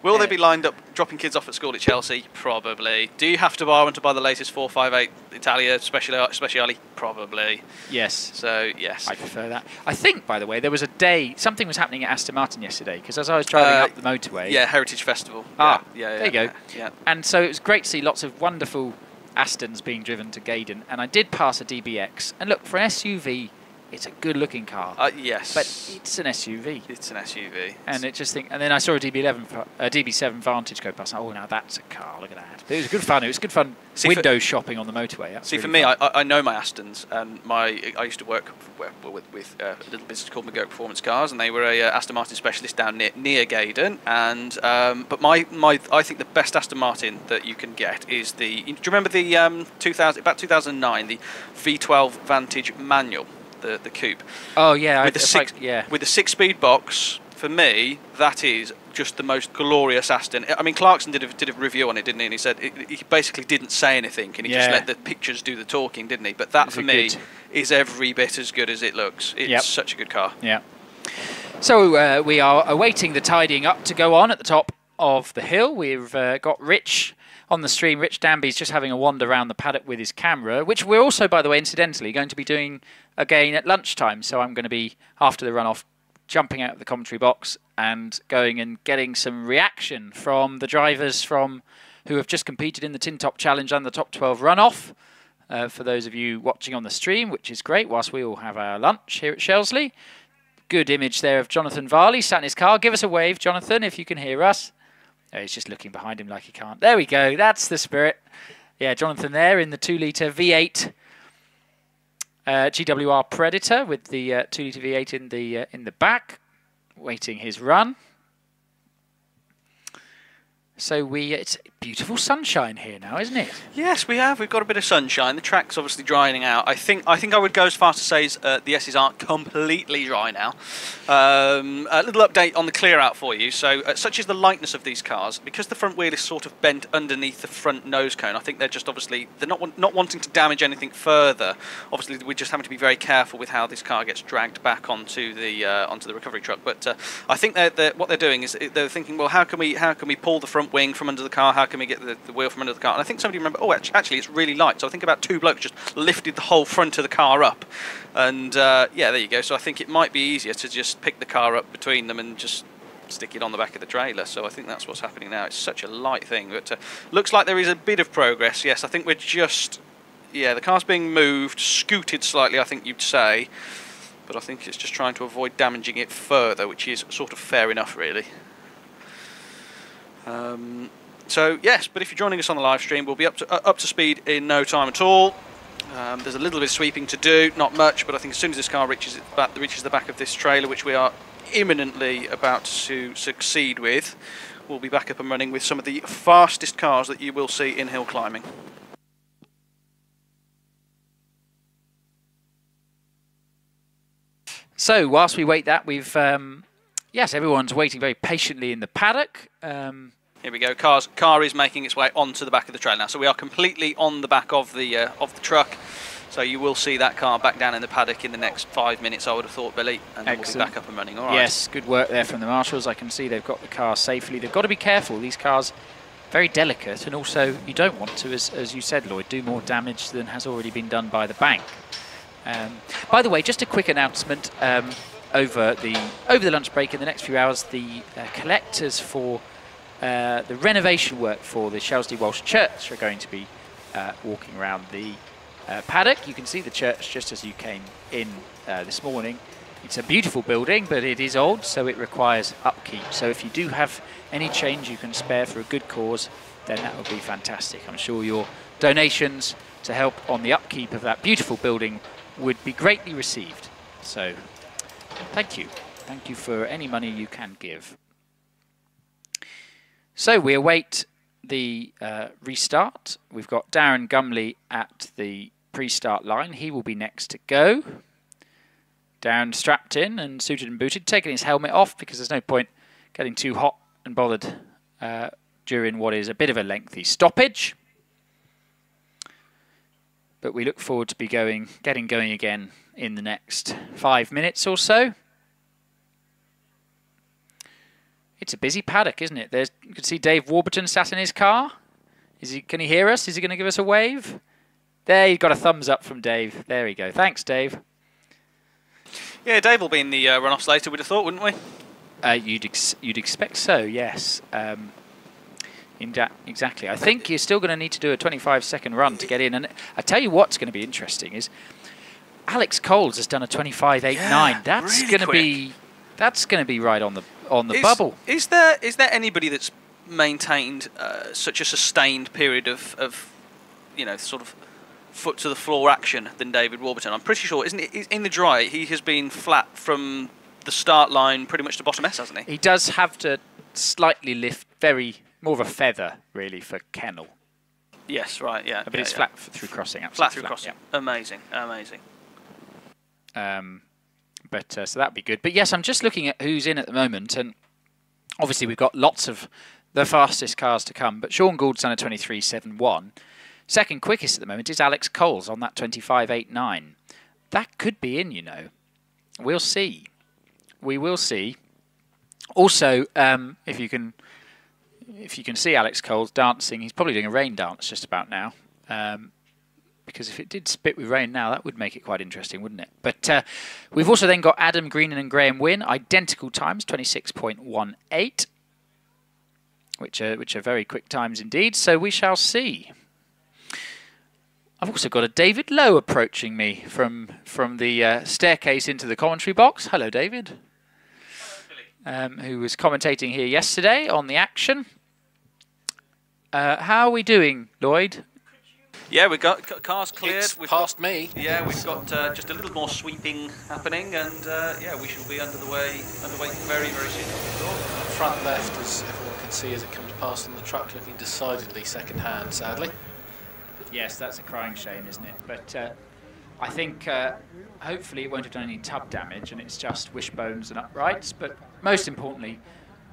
Will they be lined up dropping kids off at school at Chelsea? Probably. Do you have to borrow to buy the latest 458 Italia Speciale? Probably. Yes. So, yes. I prefer that. I think, by the way, there was a day, something was happening at Aston Martin yesterday, because as I was driving up the motorway... Yeah, Heritage Festival. Yeah, there you go. Yeah. And so it was great to see lots of wonderful Astons being driven to Gaydon, and I did pass a DBX, and look, for an SUV, it's a good-looking car. Yes. But it's an SUV. It's an SUV. And and then I saw a DB7 Vantage go past. Oh, now that's a car. Look at that. But it was good fun. It was good fun window shopping on the motorway. That's really for me, I know my Astons, and I used to work with a little business called McGurk Performance Cars, and they were a Aston Martin specialist down near Gaydon. And but I think the best Aston Martin that you can get is do you remember the about 2009 the V12 Vantage manual? The coupe. Oh yeah, with the 6-speed box. For me, that is just the most glorious Aston. I mean, Clarkson did a review on it, didn't he? And he said he basically didn't say anything, and he just let the pictures do the talking, didn't he? But that for me is every bit as good as it looks. It's such a good car. Yeah. So we are awaiting the tidying up to go on at the top of the hill. We've got Rich on the stream. Rich Danby's just having a wander around the paddock with his camera, which we're also, by the way, incidentally, going to be doing again at lunchtime. So I'm going to be, after the runoff, jumping out of the commentary box and going and getting some reaction from the drivers who have just competed in the Tin Top Challenge and the Top 12 runoff. For those of you watching on the stream, which is great, whilst we all have our lunch here at Shelsley. Good image there of Jonathan Varley sat in his car. Give us a wave, Jonathan, if you can hear us. Oh, he's just looking behind him like he can't. There we go. That's the spirit. Yeah, Jonathan there in the 2-litre V8 GWR Predator with the 2-litre V8 in the back, waiting his run. So it's beautiful sunshine here now, isn't it? Yes, we have. We've got a bit of sunshine. The track's obviously drying out. I think I would go as far to say the S's aren't completely dry now. A little update on the clear out for you. So, such is the lightness of these cars, because the front wheel is sort of bent underneath the front nose cone. I think they're just obviously not wanting to damage anything further. Obviously, we're just having to be very careful with how this car gets dragged back onto the recovery truck. But I think what they're doing is they're thinking, well, how can we pull the front wing from under the car? How can we get the wheel from under the car? And I think somebody remembered, oh, actually it's really light. So I think about 2 blokes just lifted the whole front of the car up, and yeah, there you go. So I think it might be easier to just pick the car up between them and just stick it on the back of the trailer. So I think that's what's happening now. It's such a light thing, but looks like there is a bit of progress. Yes, I think we're just, the car's being moved, scooted slightly, I think you'd say, but I think it's just trying to avoid damaging it further, which is sort of fair enough, really. So yes, but if you're joining us on the live stream, we'll be up to speed in no time at all. There's a little bit of sweeping to do, not much, but I think as soon as this car reaches the back of this trailer, which we are imminently about to succeed with, we'll be back up and running with some of the fastest cars that you will see in hill climbing. So whilst we wait that, we've yes, everyone's waiting very patiently in the paddock. Here we go. Car is making its way onto the back of the trailer now. So we are completely on the back of the truck. So you will see that car back down in the paddock in the next 5 minutes, I would have thought, Billy, and then we'll be back up and running. All right. Yes, good work there from the marshals. I can see they've got the car safely. They've got to be careful. These cars very delicate, and also you don't want to, as you said, Lloyd, do more damage than has already been done by the bank. By the way, just a quick announcement. Over the lunch break in the next few hours, the collectors for the renovation work for the Shelsley Walsh Church are going to be walking around the paddock. You can see the church just as you came in this morning. It's a beautiful building, but it is old, so it requires upkeep. So if you do have any change you can spare for a good cause, then that would be fantastic. I'm sure your donations to help on the upkeep of that beautiful building would be greatly received. So thank you. Thank you for any money you can give. So we await the restart. We've got Darren Gumley at the pre-start line. He will be next to go. Darren strapped in and suited and booted, taking his helmet off because there's no point getting too hot and bothered during what is a bit of a lengthy stoppage. But we look forward to getting going again in the next 5 minutes or so. It's a busy paddock, isn't it? You can see Dave Warburton sat in his car. Can he hear us? Is he going to give us a wave? There, you got a thumbs up from Dave. There we go. Thanks, Dave. Yeah, Dave will be in the runoffs later, we'd have thought, wouldn't we? You'd expect so, yes. Exactly. I think you're still going to need to do a 25-second run to get in. And I tell you what's going to be interesting is Alex Coles has done a 25.89. Yeah, That's really going to be right on the bubble. Is there anybody that's maintained such a sustained period of sort of foot to the floor action than David Warburton? I'm pretty sure, isn't it, in the dry he has been flat from the start line pretty much to bottom S, hasn't he? He does have to slightly lift, more of a feather really for Kennel. Yes, right, yeah. But it's flat through crossing, absolutely. Flat through crossing. Yeah. Amazing. So that'd be good. But yes, I'm just looking at who's in at the moment, and obviously we've got lots of the fastest cars to come. But Sean Gould's done a 23.71. Second quickest at the moment is Alex Coles on that 25.89. That could be in, We'll see. We will see. Also, if you can see Alex Coles dancing, he's probably doing a rain dance just about now. Because if it did spit with rain now, that would make it quite interesting, wouldn't it? But we've also then got Adam Greenan and Graham Wynne, identical times, 26.18, which are very quick times indeed. So we shall see. I've also got a David Lowe approaching me from the staircase into the commentary box. Hello, David. Who was commentating here yesterday on the action. How are we doing, Lloyd? Yeah, we've got cars cleared. We've past me. Yeah, we've got just a little more sweeping happening, and we shall be underway very, very soon. Front left, as everyone can see as it comes past on the truck, looking decidedly second-hand, sadly. Yes, that's a crying shame, isn't it? But I think hopefully it won't have done any tub damage, and it's just wishbones and uprights. But most importantly,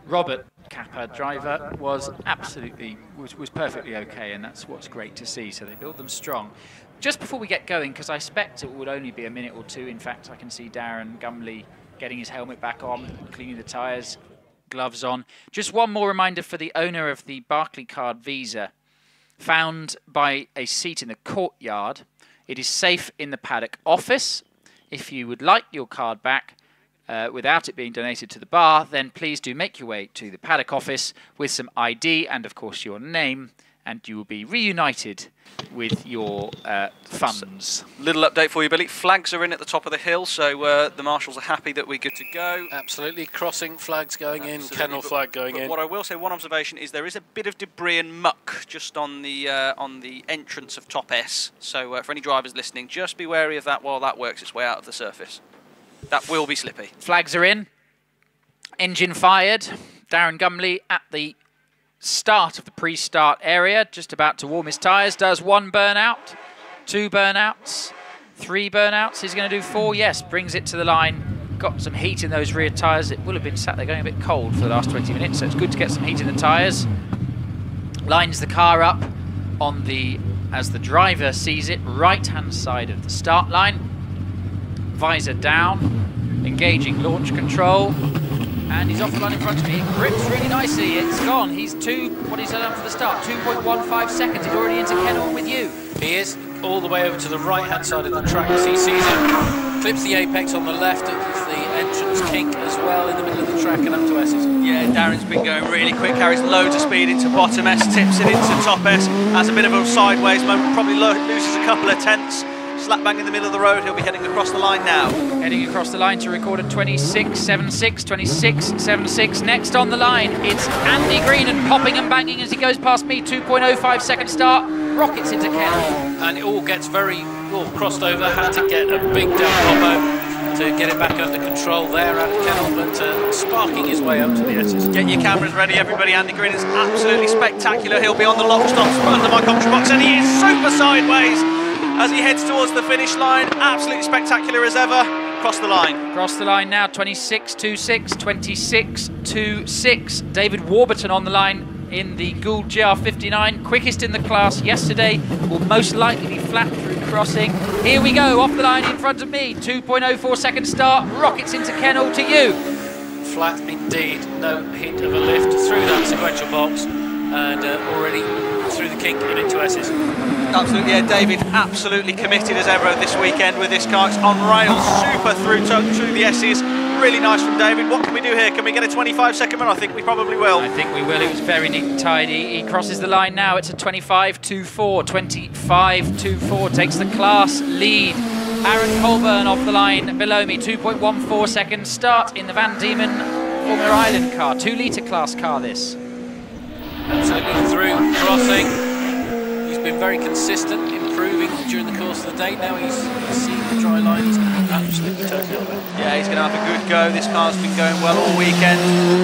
Robert Kappa, driver, was perfectly okay, and that's what's great to see. So they build them strong. Just before we get going, because I expect it would only be a minute or two. In fact, I can see Darren Gumley getting his helmet back on, cleaning the tyres, gloves on. Just one more reminder for the owner of the Barclaycard Visa. Found by a seat in the courtyard. It is safe in the paddock office. If you would like your card back without it being donated to the bar, then please do make your way to the paddock office with some ID and, of course, your name, and you will be reunited with your funds. Little update for you, Billy. Flags are in at the top of the hill, so the marshals are happy that we're good to go. Absolutely. Crossing flags going in, kennel flag going in. What I will say, one observation, is there is a bit of debris and muck just on the entrance of Top S. So for any drivers listening, just be wary of that while that works its way out of the surface. That will be slippy. Flags are in. Engine fired. Darren Gumley at the start of the pre-start area, just about to warm his tyres, does one burnout, two burnouts, three burnouts. He's going to do four. Yes, brings it to the line. Got some heat in those rear tyres. It will have been sat there going a bit cold for the last 20 minutes, so it's good to get some heat in the tyres. Lines the car up on the, as the driver sees it, right-hand side of the start line. Visor down, engaging launch control. And he's off the line in front of me. It grips really nicely. It's gone. He's what he's done for the start? 2.15 seconds. He's already into Kennel with you. He is all the way over to the right-hand side of the track as he sees it. Clips the apex on the left. It's the entrance kink as well in the middle of the track and up to S's. Yeah, Darren's been going really quick. Carries loads of speed into bottom S, tips it into top S. Has a bit of a sideways moment. Probably loses a couple of tenths. Slap bang in the middle of the road. He'll be heading across the line now. Heading across the line to record a 26.76, 26.76. Next on the line, it's Andy Greenan popping and banging as he goes past me. 2.05 second start. Rockets into Kennel. And it all gets very crossed over. Had to get a big down combo to get it back under control there out of Kennel, but sparking his way up to the S's. Get your cameras ready, everybody. Andy Greenan's absolutely spectacular. He'll be on the lock stops under my commentary box, and he is super sideways as he heads towards the finish line. Absolutely spectacular as ever. Cross the line. Cross the line now, 26.26, 26.26. David Warburton on the line in the Gould GR59. Quickest in the class yesterday. Will most likely be flat through crossing. Here we go, off the line in front of me. 2.04 second start. Rockets into Kennel to you. Flat indeed. No hint of a lift through that sequential box. And already through the kink and into S's. Absolutely, yeah, David absolutely committed as ever this weekend with this car. It's on rails, super through the S's. Really nice from David. What can we do here? Can we get a 25-second run? I think we probably will. I think we will. It was very neat and tidy. He crosses the line now. It's a 25.24. 25.24 takes the class lead. Aaron Colburn off the line below me, 2.14 seconds start in the Van Diemen Formula Island car, 2 litre class car this. Absolutely through crossing. He's been very consistent, improving during the course of the day. Now he's seeing the dry line, he's going to absolutely turn it over. Yeah, he's going to have a good go. This car's been going well all weekend.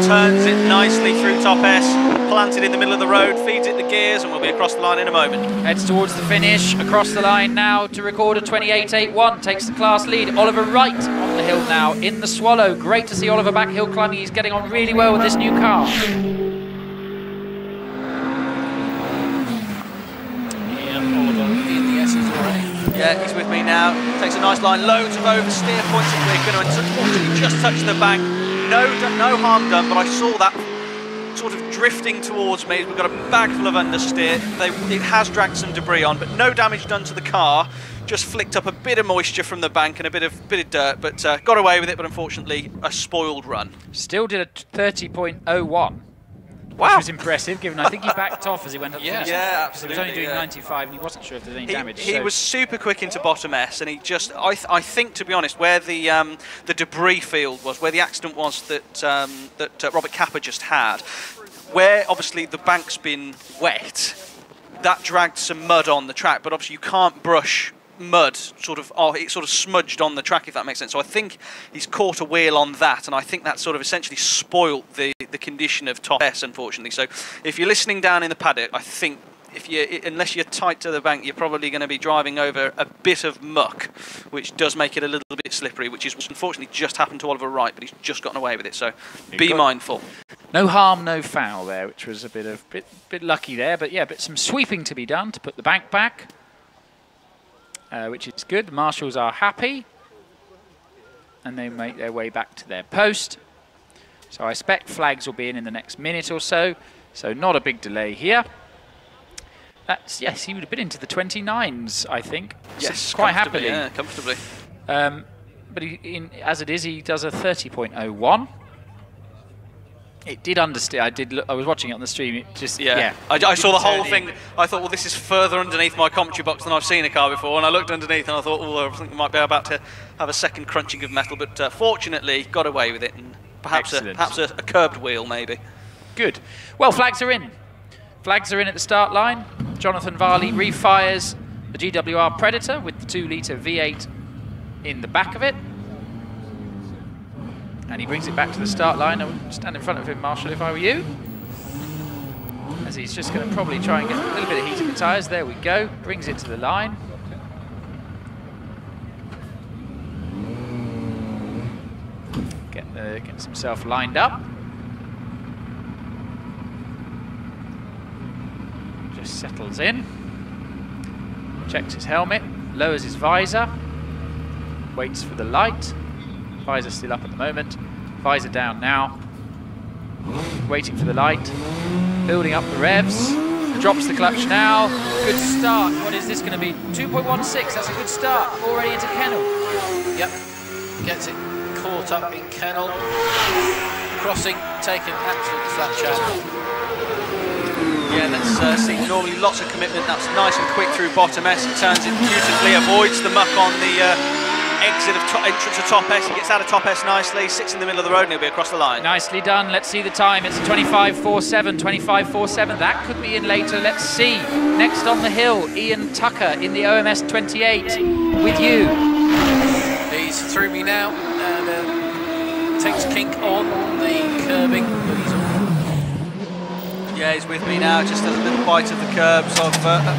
Turns it nicely through top S, planted in the middle of the road, feeds it the gears, and we'll be across the line in a moment. Heads towards the finish, across the line now to record a 28.81, takes the class lead. Oliver Wright on the hill now in the Swallow. Great to see Oliver back hill climbing. He's getting on really well with this new car. Yeah, he's with me now. Takes a nice line, loads of oversteer points that we're going to unfortunately just touch the bank. No harm done, but I saw that sort of drifting towards me. We've got a bag full of understeer. It has dragged some debris on, but no damage done to the car. Just flicked up a bit of moisture from the bank and a bit of dirt, but got away with it. But unfortunately, a spoiled run. Still did a 30.01. Wow. Which was impressive, given I think he backed off as he went up. Yeah, absolutely. He was only doing 95 and he wasn't sure if there was any damage. He was super quick into bottom S, and he just, I think, to be honest, where the debris field was, where the accident was that Robert Capper just had, where obviously the bank's been wet, that dragged some mud on the track, but obviously you can't brush mud, it sort of smudged on the track, if that makes sense. So I think he's caught a wheel on that, and I think that sort of essentially spoilt the condition of top S, unfortunately. So if you're listening down in the paddock, I think unless you're tight to the bank, you're probably going to be driving over a bit of muck, which does make it a little bit slippery, which is unfortunately just happened to Oliver Wright, but he's just gotten away with it. So be mindful. No harm, no foul there, which was a bit lucky there, but yeah, but some sweeping to be done to put the bank back. Which is good. The marshals are happy and they make their way back to their post. So I expect flags will be in the next minute or so. So not a big delay here. Yes, he would have been into the 29s, I think. Yes, quite happily. Yeah, comfortably. But as it is, he does a 30.01. It did understeer. I was watching it on the stream. It just I saw the whole thing. I thought, well, this is further underneath my commentary box than I've seen a car before. And I looked underneath and I thought, oh, I think we might be about to have a second crunching of metal. But fortunately, got away with it, and perhaps a curbed wheel, maybe. Good. Well, flags are in. Flags are in at the start line. Jonathan Varley refires the GWR Predator with the 2 litre V8 in the back of it. And he brings it back to the start line. I would stand in front of him, Marshall, if I were you. As he's just going to probably try and get a little bit of heat in the tyres. There we go. Brings it to the line. Gets himself lined up. Just settles in. Checks his helmet. Lowers his visor. Waits for the light. Visor still up at the moment. Visor down now. Waiting for the light. Building up the revs. Drops the clutch now. Good start. What is this going to be? 2.16. That's a good start. Already into kennel. Yep. Gets it caught up in kennel. Crossing taken absolutely flat channel. Yeah, let's see. Normally lots of commitment. That's nice and quick through bottom S. He turns it beautifully. Avoids the muck on the exit of entrance of top S. He gets out of top S nicely, sits in the middle of the road, and he'll be across the line. Nicely done. Let's see the time. It's a 25.47, 25.47. That could be in later. Let's see. Next on the hill, Ian Tucker in the OMS 28 with you. He's through me now and takes kink on the curbing. Yeah, he's with me now. Just has a little bite of the curbs of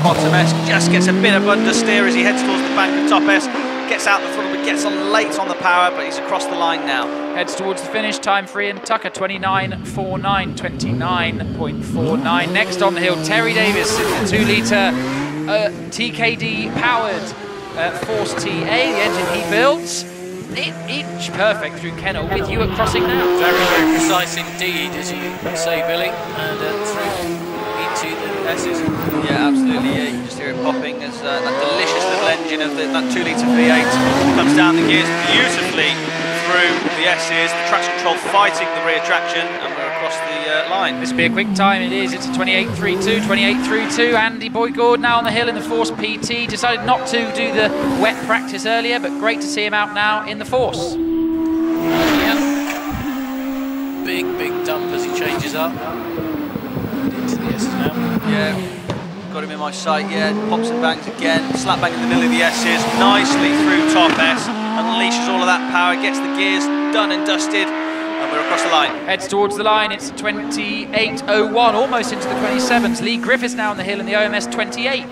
bottom S. Just gets a bit of understeer as he heads towards the bank of top S. Gets out the throttle, but gets on late on the power, but he's across the line now. Heads towards the finish. Time for Ian Tucker, 29.49, 29.49. Next on the hill, Terry Davis in the 2 litre TKD powered Force TA, the engine he builds. Inch perfect through kennel with you at crossing now. Very, very precise indeed, as you say, Billy, and through into the S's. Yeah, absolutely. Yeah, you can just hear it popping as that delicious little engine of that 2 litre V8 comes down the gears beautifully through the S's. The traction control fighting the rear traction, and we're across the line. This will be a quick time, it is. It's a 28.32, 28.32. Andy Boyd-Gould now on the hill in the Force PT. Decided not to do the wet practice earlier, but great to see him out now in the Force. Yeah. Big dump as he changes up. Into the S now. Yeah, got him in my sight, yeah. Pops and bangs again. Slap bang in the middle of the S's. Nicely through top S. Unleashes all of that power, gets the gears done and dusted. And we're across the line. Heads towards the line, it's 28.01, almost into the 27s. Lee Griffiths now on the hill in the OMS 28.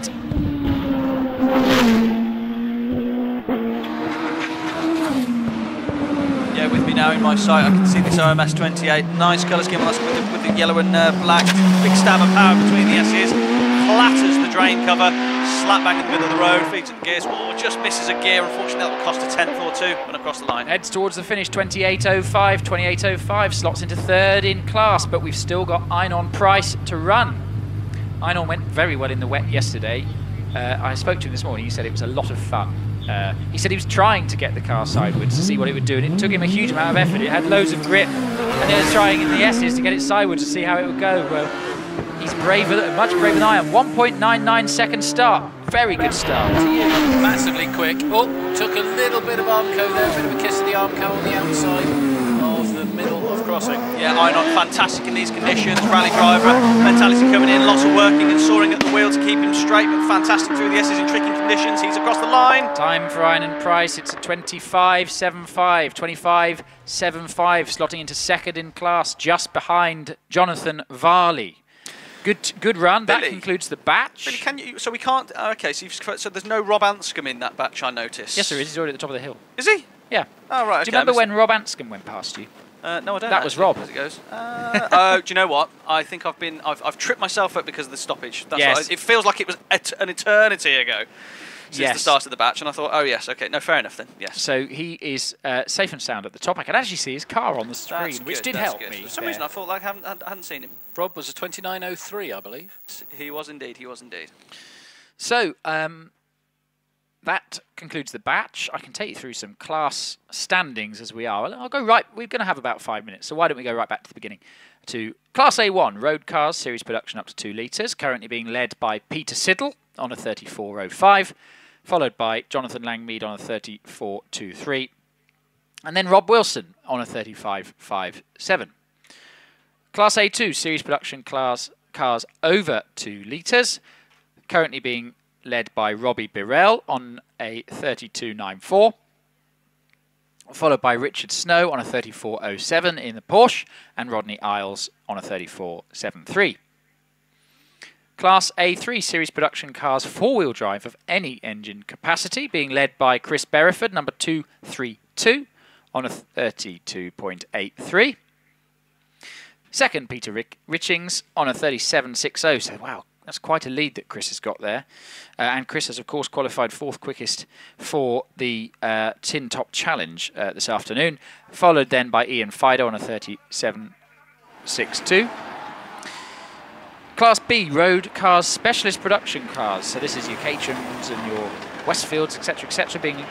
Yeah, with me now in my sight, I can see this OMS 28. Nice colour scheme on us with the yellow and black. Big stab of power between the S's. Clatters the drain cover. Slap bang in the middle of the road. Feeds at the gears. Oh, just misses a gear. Unfortunately, that will cost a tenth or two when across the line. Heads towards the finish, 28.05. 28.05 slots into third in class, but we've still got Einon Price to run. Einon went very well in the wet yesterday. I spoke to him this morning. He said it was a lot of fun. He said he was trying to get the car sideways to see what it would do, and it took him a huge amount of effort. It had loads of grip, and he was trying in the S's to get it sideways to see how it would go. Well, he's braver, much braver than I am. 1.99 second start. Very good start. Massively quick. Oh, took a little bit of Armco there, a bit of a kiss of the Armco on the outside of the middle of crossing. Yeah, Einon, fantastic in these conditions. Rally driver, mentality coming in, lots of working and soaring at the wheel to keep him straight, but fantastic through the S's in tricky conditions. He's across the line. Time for Einon Price, it's a 25.75, 25.75, slotting into second in class, just behind Jonathan Varley. Good run. Billy, that concludes the batch. Billy, can you? So we can't. Okay, so there's no Rob Anscombe in that batch, I noticed. Yes, there is. He's already at the top of the hill. Is he? Yeah. Oh right. Do you remember when Rob Anscombe went past you? No, I don't. That was Rob. As it goes. Oh, do you know what? I think I've tripped myself up because of the stoppage. That's yes. what it feels like it was an eternity ago since yes. the start of the batch, and I thought, oh yes, okay, no, fair enough then. Yes. So he is safe and sound at the top. I can actually see his car on the screen, which did help me. For some reason, I thought like I hadn't seen him. Rob was a 29.03, I believe. He was indeed. He was indeed. So that concludes the batch. I can take you through some class standings as we are. I'll go right. We're going to have about 5 minutes, so why don't we go right back to the beginning to Class A1 road cars, series production up to 2 litres, currently being led by Peter Siddle on a 34.05, followed by Jonathan Langmead on a 34.23, and then Rob Wilson on a 35.57. Class A2 series production cars over 2 litres, currently being led by Robbie Birrell on a 32.94, followed by Richard Snow on a 34.07 in the Porsche, and Rodney Isles on a 34.73. Class A3 series production cars 4-wheel drive of any engine capacity, being led by Chris Berriford, number 232, on a 32.83. Second, Peter Richings on a 37.60. So, wow, that's quite a lead that Chris has got there. And Chris has, of course, qualified 4th quickest for the Tin Top Challenge this afternoon, followed then by Ian Fido on a 37.62. Class B, road cars, specialist production cars. So this is your Caterhams and your Westfields, etc., being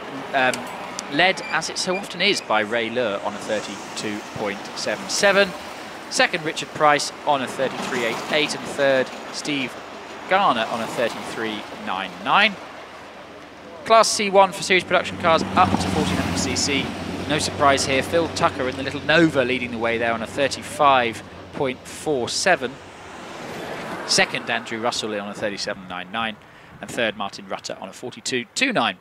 led, as it so often is, by Ray Lure on a 32.77. Second, Richard Price on a 33.88, and third, Steve Garner on a 33.99. Class C1 for series production cars up to 1400cc. No surprise here, Phil Tucker in the little Nova leading the way there on a 35.47. Second, Andrew Russell on a 37.99, and third, Martin Rutter on a 42.29.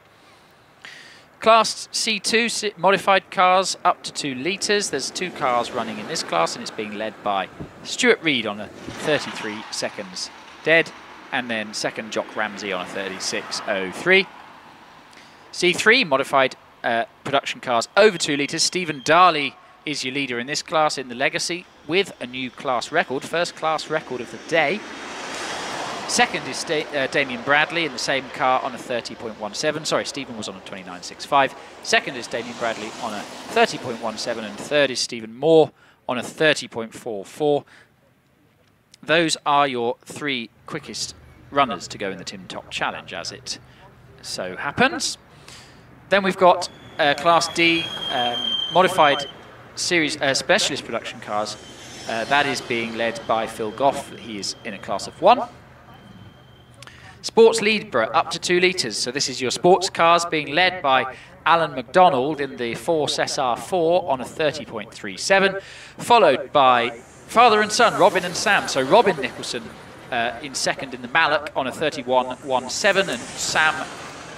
Class C2 modified cars up to 2 litres. There's 2 cars running in this class, and it's being led by Stuart Reed on a 33 seconds dead, and then second, Jock Ramsey on a 36.03. C3 modified production cars over 2 litres. Stephen Darley is your leader in this class in the Legacy with a new class record, first class record of the day. Second is Damien Bradley in the same car on a 30.17. Sorry, Stephen was on a 29.65. Second is Damien Bradley on a 30.17, and third is Stephen Moore on a 30.44. Those are your 3 quickest runners to go in the Tin Top Challenge, as it so happens. Then we've got Class D modified series specialist production cars That is being led by Phil Goff. He is in a class of 1. Sports Libra up to 2 litres. So this is your sports cars being led by Alan McDonald in the Force SR4 on a 30.37, followed by father and son, Robin and Sam. So Robin Nicholson in second in the Mallock on a 31.17, and Sam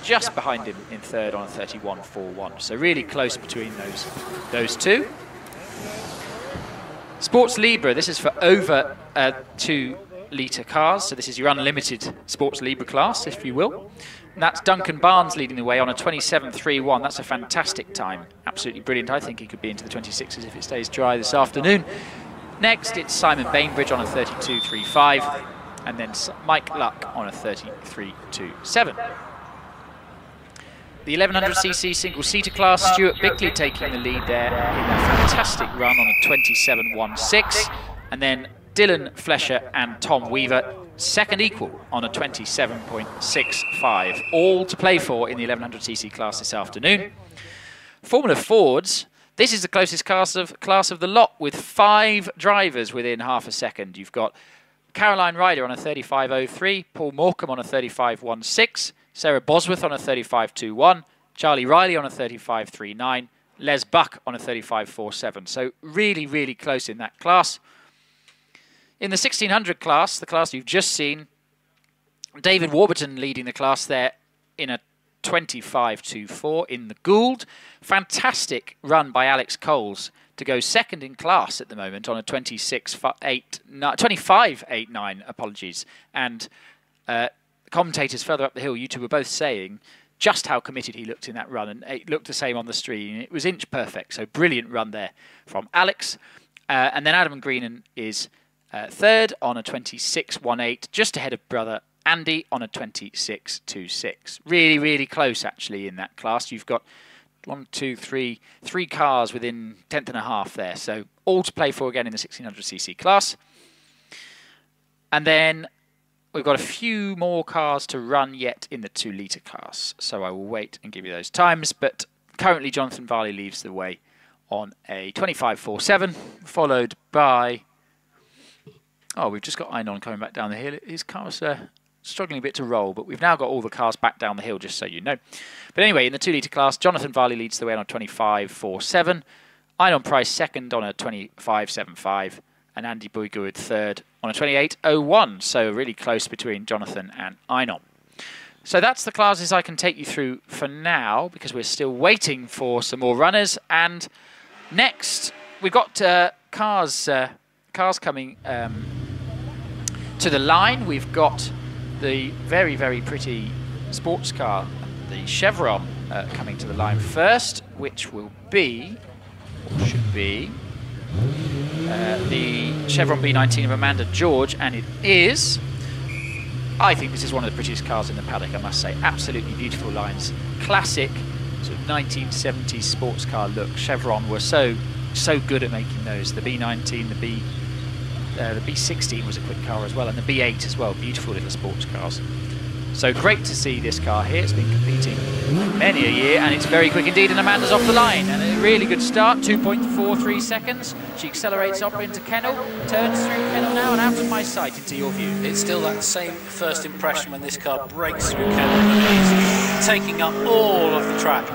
just behind him in third on a 31.41. So really close between those two. Sports Libra, this is for over 2 litre cars, so this is your unlimited Sports Libra class, if you will. And that's Duncan Barnes leading the way on a 27.31. That's a fantastic time, absolutely brilliant. I think he could be into the 26s if it stays dry this afternoon. Next, it's Simon Bainbridge on a 32.35, and then Mike Luck on a 33.27. The 1100cc single-seater class, Stuart Bickley taking the lead there in a fantastic run on a 27.16, and then Dylan Flesher and Tom Weaver, second equal on a 27.65, all to play for in the 1100cc class this afternoon. Formula Fords, this is the closest class of the lot, with 5 drivers within half a second. You've got Caroline Ryder on a 35.03, Paul Morecambe on a 35.16, Sarah Bosworth on a 35.21, Charlie Riley on a 35.39, Les Buck on a 35.47. So really, really close in that class. In the 1600 class, the class you've just seen, David Warburton leading the class there in a 25.24 in the Gould. Fantastic run by Alex Coles to go second in class at the moment on a 25.89, apologies. And commentators further up the hill, you two were both saying just how committed he looked in that run, and it looked the same on the screen. It was inch perfect, so brilliant run there from Alex. And then Adam Greenan is third on a 26.18, just ahead of brother Andy on a 26.26. Really, really close actually in that class. You've got 3 cars within 10th and a half there, so all to play for again in the 1600cc class. And then we've got a few more cars to run yet in the 2 litre class, so I will wait and give you those times. But currently Jonathan Varley leads the way on a 25.47, followed by... Oh, we've just got Einon coming back down the hill. His car's struggling a bit to roll, but we've now got all the cars back down the hill, just so you know. But anyway, in the 2 litre class, Jonathan Varley leads the way on a 25.47, Einon Price second on a 25.75, and Andy Boygood third on a 28.01. So really close between Jonathan and Einon. So that's the classes I can take you through for now, because we're still waiting for some more runners. And next, we've got cars coming to the line. We've got the very, very pretty sports car, the Chevron, coming to the line first, which will be, or should be, the Chevron B19 of Amanda George, and it is, I think this is one of the prettiest cars in the paddock, I must say. Absolutely beautiful lines. Classic sort of 1970s sports car look. Chevron were so good at making those. The B19, the B16 was a quick car as well, and the B8 as well. Beautiful little sports cars. So great to see this car here. It's been competing many a year, and it's very quick indeed, and Amanda's off the line. And a really good start, 2.43 seconds. She accelerates up into Kennel, turns through Kennel now, and out of my sight into your view. It's still that same first impression when this car breaks through Kennel, and is taking up all of the track.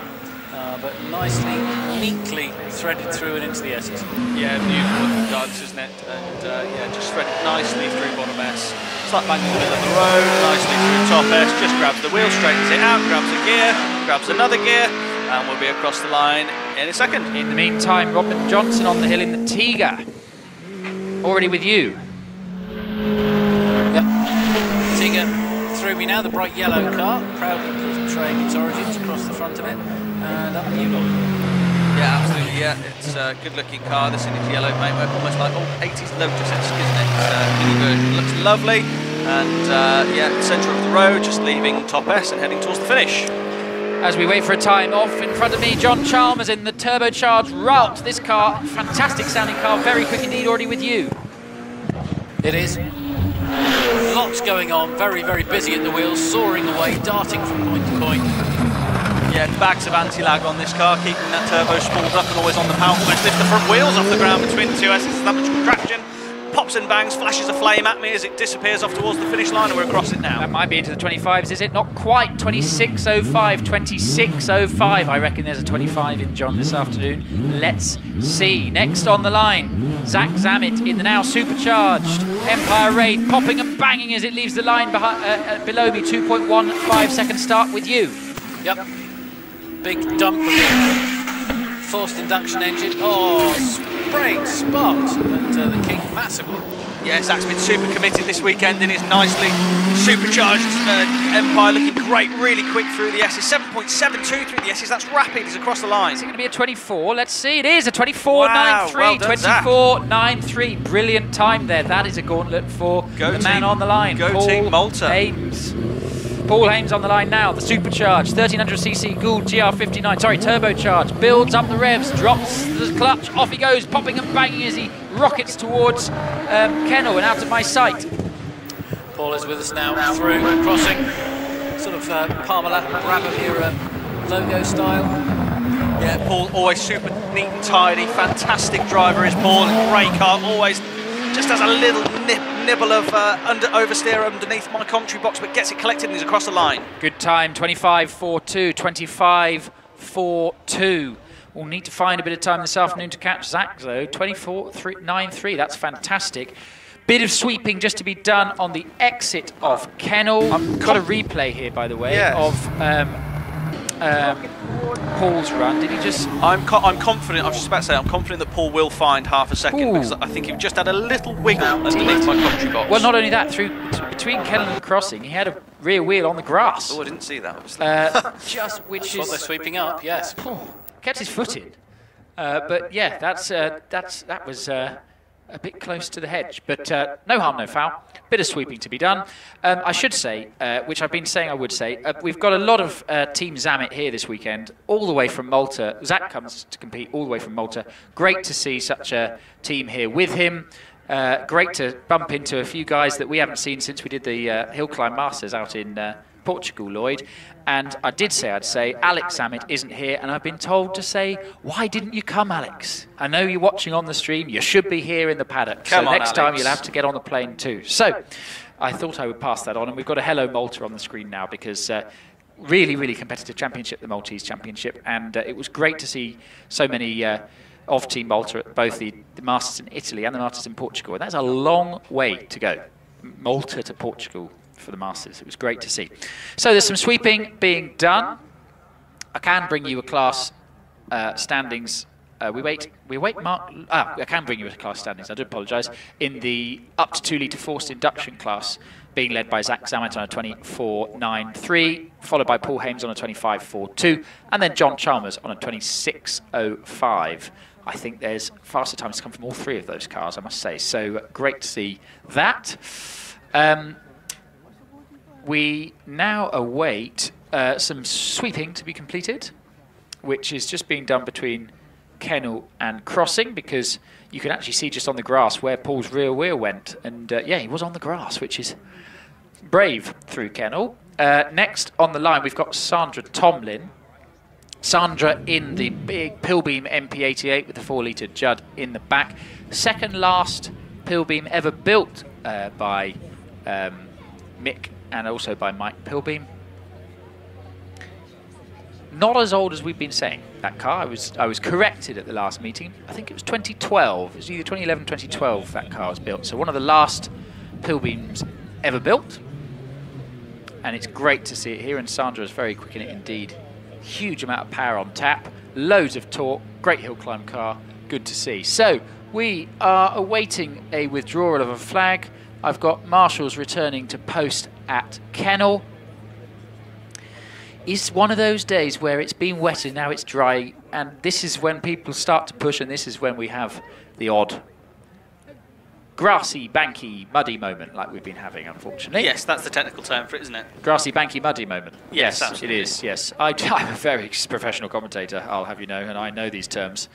But nicely, neatly threaded through and into the S's. Yeah, beautiful looking guns, isn't it? And yeah, just threaded nicely through bottom S. Slap bang in the middle of the road, nicely through top S, just grabs the wheel, straightens it out, grabs a gear, grabs another gear, and we'll be across the line in a second. In the meantime, Robin Johnson on the hill in the Tiga. Already with you. Yep. Tiga through me now, the bright yellow car, proudly portraying its origins across the front of it. And up you go. Yeah, absolutely, yeah. It's a good-looking car. This in its yellow paintwork, almost like old 80s Lotus-esque, isn't it? Mini version. Looks lovely. And, yeah, centre of the road, just leaving top S and heading towards the finish. As we wait for a time off, in front of me, John Chalmers in the turbocharged Route. This car, fantastic-sounding car, very quick indeed, already with you. It is. Lots going on, very, very busy at the wheels, soaring away, darting from point to point. Yeah, bags of anti-lag on this car, keeping that turbo spooled up and always on the power. Almost lift the front wheels off the ground between the two S's. That much traction. Pops and bangs, flashes a flame at me as it disappears off towards the finish line, and we're across it now. That might be into the 25s, is it? Not quite. 26.05, 26.05. I reckon there's a 25 in John this afternoon. Let's see. Next on the line, Zach Zammit in the now supercharged Empire Wraith, popping and banging as it leaves the line below me. 2.15 second start with you. Yep. Big dump of the forced induction engine. Oh, spraying sparks at the king massively. Yeah, Zach's been super committed this weekend in his nicely supercharged Empire, looking great, really quick through the S's. 7.72 through the S's, that's rapid, he's across the line. Is it going to be a 24? Let's see, it is a 24.93, Wow, well done, 24.93, brilliant time there. That is a gauntlet for the man on the line, Go Paul Team Malta. Hames. Paul Hames on the line now, the supercharged 1300cc Gould GR59, sorry, turbocharged, builds up the revs, drops the clutch, off he goes, popping and banging as he rockets towards Kennel and out of my sight. Paul is with us now through crossing, sort of Parmalat Brabham logo style. Yeah, Paul always super neat and tidy, fantastic driver is Paul, great car, always just has a little nibble of oversteer underneath my commentary box, but gets it collected and he's across the line. Good time, 25.42, 25.42. We'll need to find a bit of time this afternoon to catch Zach though, 24.93, that's fantastic. Bit of sweeping just to be done on the exit of Kennel. I've got a replay here, by the way, of Paul's run. Did he just... I'm confident, I was just about to say, I'm confident that Paul will find half a second because I think he just had a little wiggle underneath my commentary box. Well, not only that, between Kennel and the crossing, he had a rear wheel on the grass. Oh, I didn't see that, obviously. Which What they're is... sweeping up, yes. Kept his foot in. But yeah, that was... a bit close to the hedge, but no harm, no foul. Bit of sweeping to be done. I should say, which I've been saying I would say, we've got a lot of Team Zammit here this weekend, all the way from Malta. Zach comes to compete all the way from Malta. Great to see such a team here with him. Great to bump into a few guys that we haven't seen since we did the Hillclimb Masters out in Portugal, Lloyd. And I'd say Alex Zammit isn't here, and I've been told to say, why didn't you come, Alex? I know you're watching on the stream, you should be here in the paddock. Come so on, next Alex. time you'll have to get on the plane too. So I thought I would pass that on, and we've got a Hello Malta on the screen now because really, really competitive championship, the Maltese Championship, and it was great to see so many of Team Malta at both the Masters in Italy and the Masters in Portugal. And that's a long way to go, Malta to Portugal for the Masters. It was great to see. So there's some sweeping being done. I can bring you a class standings. I can bring you a class standings. I do apologise. In the up to 2 litre forced induction class, being led by Zach Zammit on a 24.93, followed by Paul Hames on a 25.42, and then John Chalmers on a 26.05. I think there's faster times to come from all three of those cars, I must say. So great to see that. We now await some sweeping to be completed, which is just being done between Kennel and crossing, because you can actually see just on the grass where Paul's rear wheel went. And yeah, he was on the grass, which is brave through Kennel. Next on the line, we've got Sandra Tomlin. Sandra in the big Pilbeam MP88 with the 4 litre Judd in the back. Second last Pilbeam ever built by Mick and also by Mike Pilbeam. Not as old as we've been saying, that car. I was corrected at the last meeting. I think it was 2012. It was either 2011 or 2012 that car was built. So one of the last Pilbeams ever built. And it's great to see it here. And Sandra is very quick in it indeed. Huge amount of power on tap. Loads of torque. Great hill climb car. Good to see. So we are awaiting a withdrawal of a flag. I've got marshals returning to post at Kennel. It's one of those days where it's been wet and now it's dry, and this is when people start to push, and this is when we have the odd grassy, banky, muddy moment like we've been having, unfortunately. Yes, that's the technical term for it, isn't it? Grassy, banky, muddy moment. Yes, Yes, absolutely. it is, yes. I'm a very professional commentator, I'll have you know, and I know these terms.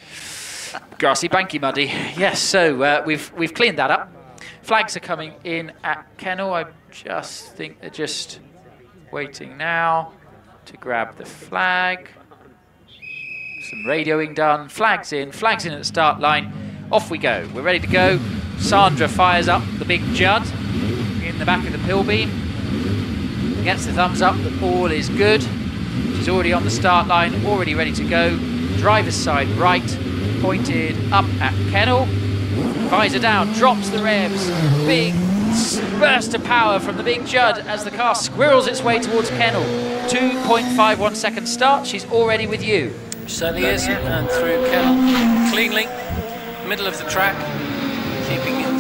Grassy, banky, muddy. Yes, so we've cleaned that up. Flags are coming in at Kennel. I just think they're just waiting now. to grab the flag. Some radioing done, flags in at the start line. Off we go, we're ready to go. Sandra fires up the big Judd in the back of the pill beam. Gets the thumbs up that all is good. She's already on the start line, already ready to go. Driver's side right, pointed up at Kennel. Visor down, drops the revs. Big burst of power from the big Judd as the car squirrels its way towards Kennel. 2.51 second start, she's already with you. Certainly is, and through Kennel cleanly, middle of the track, keeping it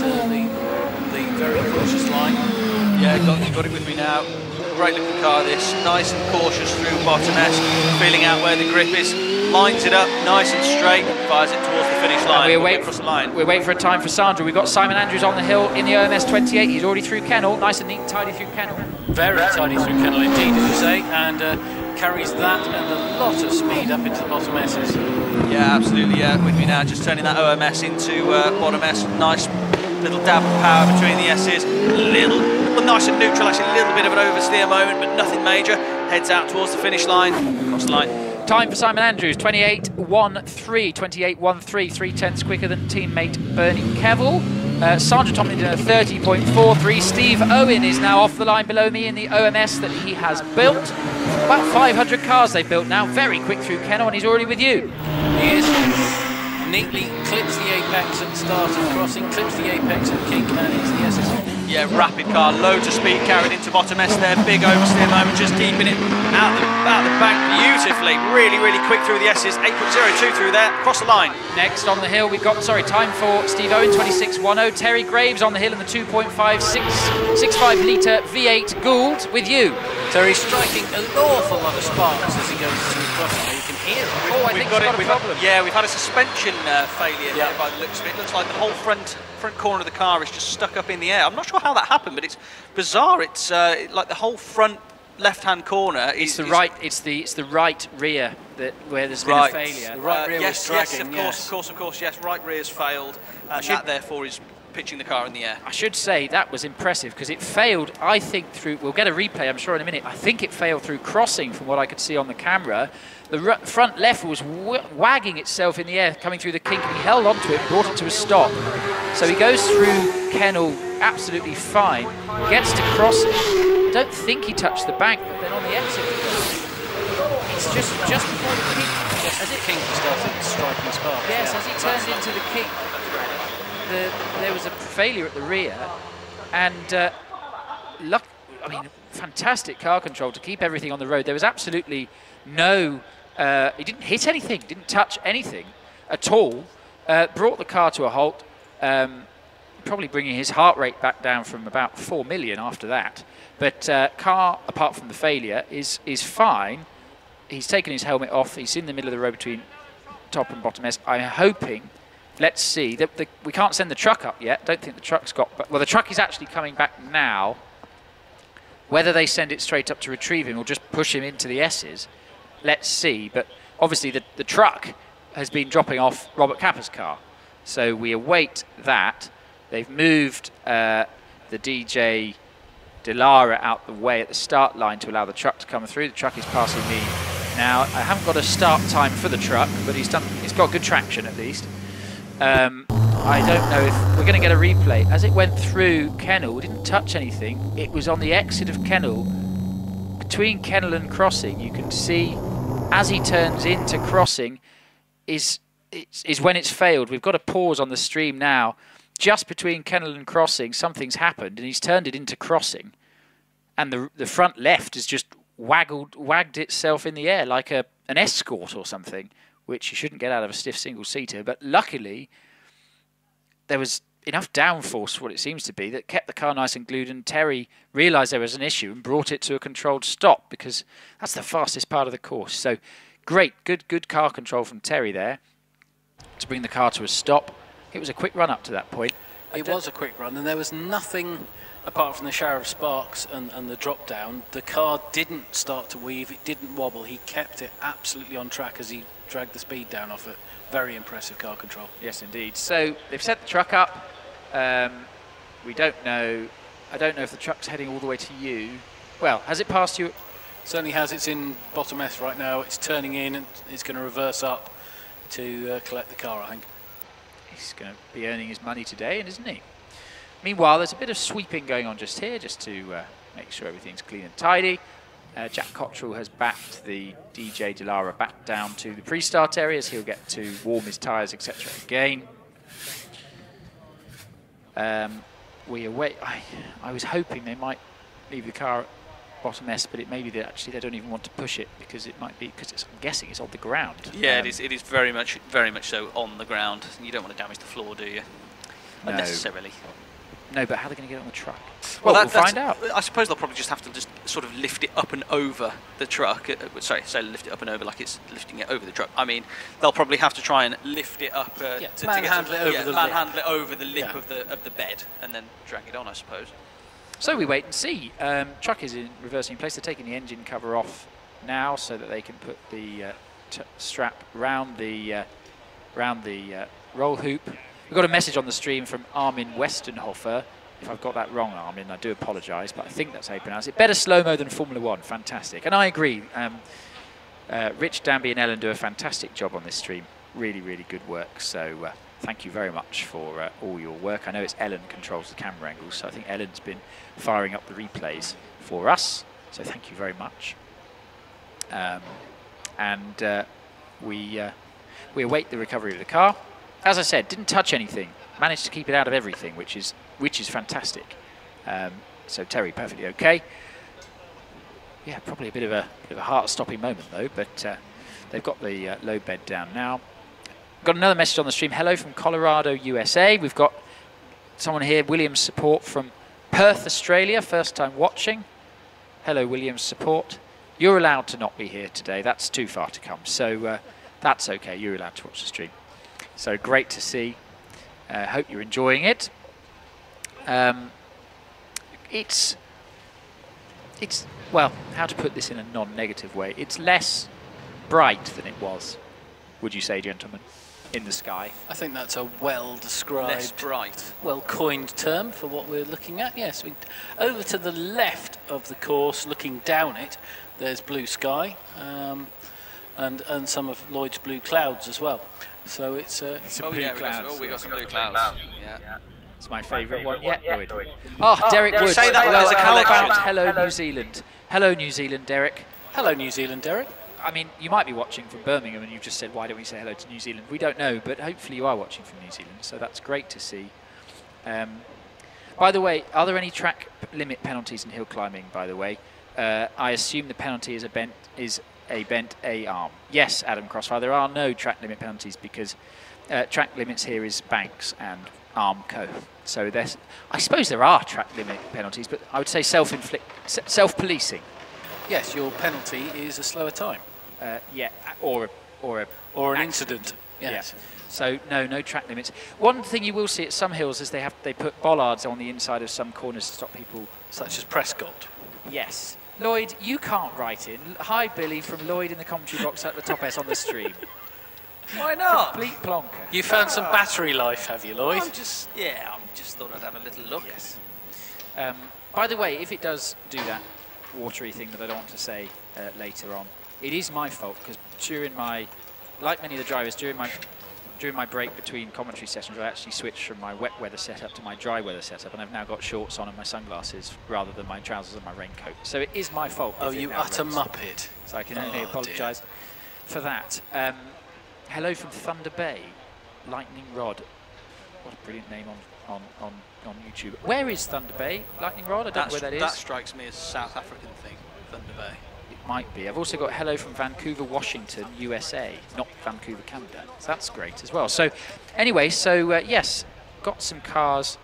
the very cautious line. Yeah, got it with me now. Great looking car this, nice and cautious through bottom S, feeling out where the grip is, lines it up nice and straight, fires it towards the finish line. We're waiting for a time for Sandra. We've got Simon Andrews on the hill in the OMS 28. He's already through Kennel, nice and neat and tidy through Kennel. Very tidy through Kennel indeed, as you say, and carries that and a lot of speed up into the bottom S's. Yeah, absolutely, yeah, with me now, just turning that OMS into bottom S, nice little dab of power between the S's, nice and neutral, actually a little bit of an oversteer moment, but nothing major, heads out towards the finish line, across the line. Time for Simon Andrews, 28.13, 28.13, 3 tenths quicker than teammate Bernie Kevil. Sandra Tomlinson at 30.43. Steve Owen is now off the line below me in the OMS that he has built. About 500 cars they've built now, very quick through Kennel, and he's already with you. He is. Neatly clips the apex at the start of crossing, clips the apex at kink and into the S's. Yeah, rapid car, loads of speed carried into bottom S there, big oversteer moment, just keeping it out the back beautifully, really quick through the S's, 8.02 through there, across the line. Next on the hill we've got, time for Steve Owen, 26.10, Terry Graves on the hill in the 2.65 litre V8 Gould with you. Terry's striking an awful lot of sparks as he goes through crossing, you can hear it. Oh, I think he's got a problem. Yeah, we've had a suspension failure here by the looks of it. Looks like the whole front corner of the car is just stuck up in the air. I'm not sure how that happened, but it's bizarre. It's like the whole front left-hand corner is the right rear where there's been a failure. The right rear yes, was dragging, of course, yes. Right rear's failed, and that therefore is pitching the car in the air. I should say that was impressive because it failed, I think, through, we'll get a replay I'm sure in a minute, I think it failed through crossing from what I could see on the camera. The front left was wagging itself in the air coming through the kink, and he held onto it and brought it to a stop. So he goes through Kennel absolutely fine, gets to crossing. I don't think he touched the bank, but then on the exit it's just before the kink. As the kink started striking sparks. Yes, as he turned into the kink, there was a failure at the rear, and fantastic car control to keep everything on the road. There was absolutely no, he didn't hit anything, didn't touch anything at all, brought the car to a halt, probably bringing his heart rate back down from about 4 million after that. But car, apart from the failure, is fine. He's taken his helmet off, he's in the middle of the road between top and bottom S. I'm hoping, let's see, we can't send the truck up yet. Don't think the truck's got, well, the truck is actually coming back now. Whether they send it straight up to retrieve him or just push him into the S's, let's see. But obviously the truck has been dropping off Robert Kappa's car. So we await that. They've moved the DJ Delara out the way at the start line to allow the truck to come through. The truck is passing me now. I haven't got a start time for the truck, but he's got good traction at least. I don't know if we're going to get a replay. As it went through Kennel, it didn't touch anything. It was on the exit of Kennel. Between Kennel and crossing, you can see as he turns into crossing is when it's failed. We've got a pause on the stream now. Just between Kennel and crossing, something's happened, and he's turned it into crossing. And the front left has just wagged itself in the air like an Escort or something, which you shouldn't get out of a stiff single-seater. But luckily, there was enough downforce, what it seems to be, that kept the car nice and glued, and Terry realised there was an issue and brought it to a controlled stop, because that's the fastest part of the course. So great, good car control from Terry there to bring the car to a stop. It was a quick run up to that point. It was a quick run, and there was nothing apart from the shower of sparks and the drop down. The car didn't start to weave, it didn't wobble, he kept it absolutely on track as he dragged the speed down off it. Very impressive car control. Yes, indeed. So they've set the truck up. We don't know. I don't know if the truck's heading all the way to you. Well, has it passed you? Certainly has. It's in bottom S right now. It's turning in and it's going to reverse up to collect the car, I think. He's going to be earning his money today, isn't he? Meanwhile, there's a bit of sweeping going on just here, just to make sure everything's clean and tidy. Jack Cottrell has backed the DJ Delara back down to the pre-start areas. He'll get to warm his tyres, etc. again. We await. I was hoping they might leave the car at bottom S, but it may be that actually they don't even want to push it because it might be I'm guessing it's on the ground. Yeah, it is. It is very much so on the ground. You don't want to damage the floor, do you? No. Unnecessarily. No, but how are they going to get it on the truck? Well, we'll find out. I suppose they'll probably just have to just sort of lift it up and over the truck. Sorry, lift it up and over like it's lifting it over the truck. I mean, they'll probably have to try and lift it up to manhandle it over the lip of the bed and then drag it on, I suppose. So we wait and see. Truck is in reversing place. They're taking the engine cover off now so that they can put the strap round the roll hoop. We've got a message on the stream from Armin Westenhofer. If I've got that wrong, Armin, I do apologise, but I think that's how you pronounce it. Better slow-mo than Formula One. Fantastic. And I agree. Rich, Damien and Ellen do a fantastic job on this stream. Really, really good work. So thank you very much for all your work. I know it's Ellen controls the camera angles, so I think Ellen's been firing up the replays for us. So thank you very much. We await the recovery of the car. As I said, didn't touch anything. Managed to keep it out of everything, which is fantastic. So Terry, perfectly okay. Yeah, probably a bit of a heart-stopping moment though. But they've got the load bed down now. Got another message on the stream. Hello from Colorado, USA. We've got someone here, Williams Support from Perth, Australia. First time watching. Hello, Williams Support. You're allowed to not be here today. That's too far to come. So that's okay. You're allowed to watch the stream. So great to see. Hope you're enjoying it. It's well, how to put this in a non-negative way? It's less bright than it was, would you say, gentlemen, in the sky? I think that's a well-described, less bright, well-coined term for what we're looking at. Yes, over to the left of the course, looking down it, there's blue sky and some of Lloyd's blue clouds as well. So it's some blue clouds. We got some blue clouds. Yeah. It's my favourite one yet, Lloyd. Oh, Derek Woods. Say that well, as a how collection. about hello, New Zealand? Hello, New Zealand, Derek. Hello, New Zealand, Derek. I mean, you might be watching from Birmingham and you've just said, why don't we say hello to New Zealand? We don't know, but hopefully you are watching from New Zealand, so that's great to see. By the way, are there any track limit penalties in hill climbing, by the way? I assume the penalty is a bent A arm. Yes, Adam Crossfire, there are no track limit penalties because track limits here is banks and arm co. So I suppose there are track limit penalties, but I would say self-policing. Yes, your penalty is a slower time. Yeah, or an incident. Yes. Yeah. So no track limits. One thing you will see at some hills is they put bollards on the inside of some corners to stop people. Such as Prescott. Yes. Lloyd, you can't write in. Hi, Billy, from Lloyd in the commentary box at the top S on the stream. Why not? Complete plonker. You found some battery life, have you, Lloyd? I just thought I'd have a little look. Yes. By the way, if it does do that watery thing that I don't want to say later on, it is my fault because like many of the drivers, during my break between commentary sessions, I actually switched from my wet weather setup to my dry weather setup, and I've now got shorts on and my sunglasses rather than my trousers and my raincoat. So it is my fault. Oh, you utter muppet. So I can only apologise for that. Hello from Thunder Bay, Lightning Rod. What a brilliant name on YouTube. Where is Thunder Bay, Lightning Rod? I don't know where that is. That strikes me as a South African thing, Thunder Bay. It might be. I've also got hello from Vancouver, Washington, USA, not Vancouver, Canada. So that's great as well. So anyway, yes, got some cars.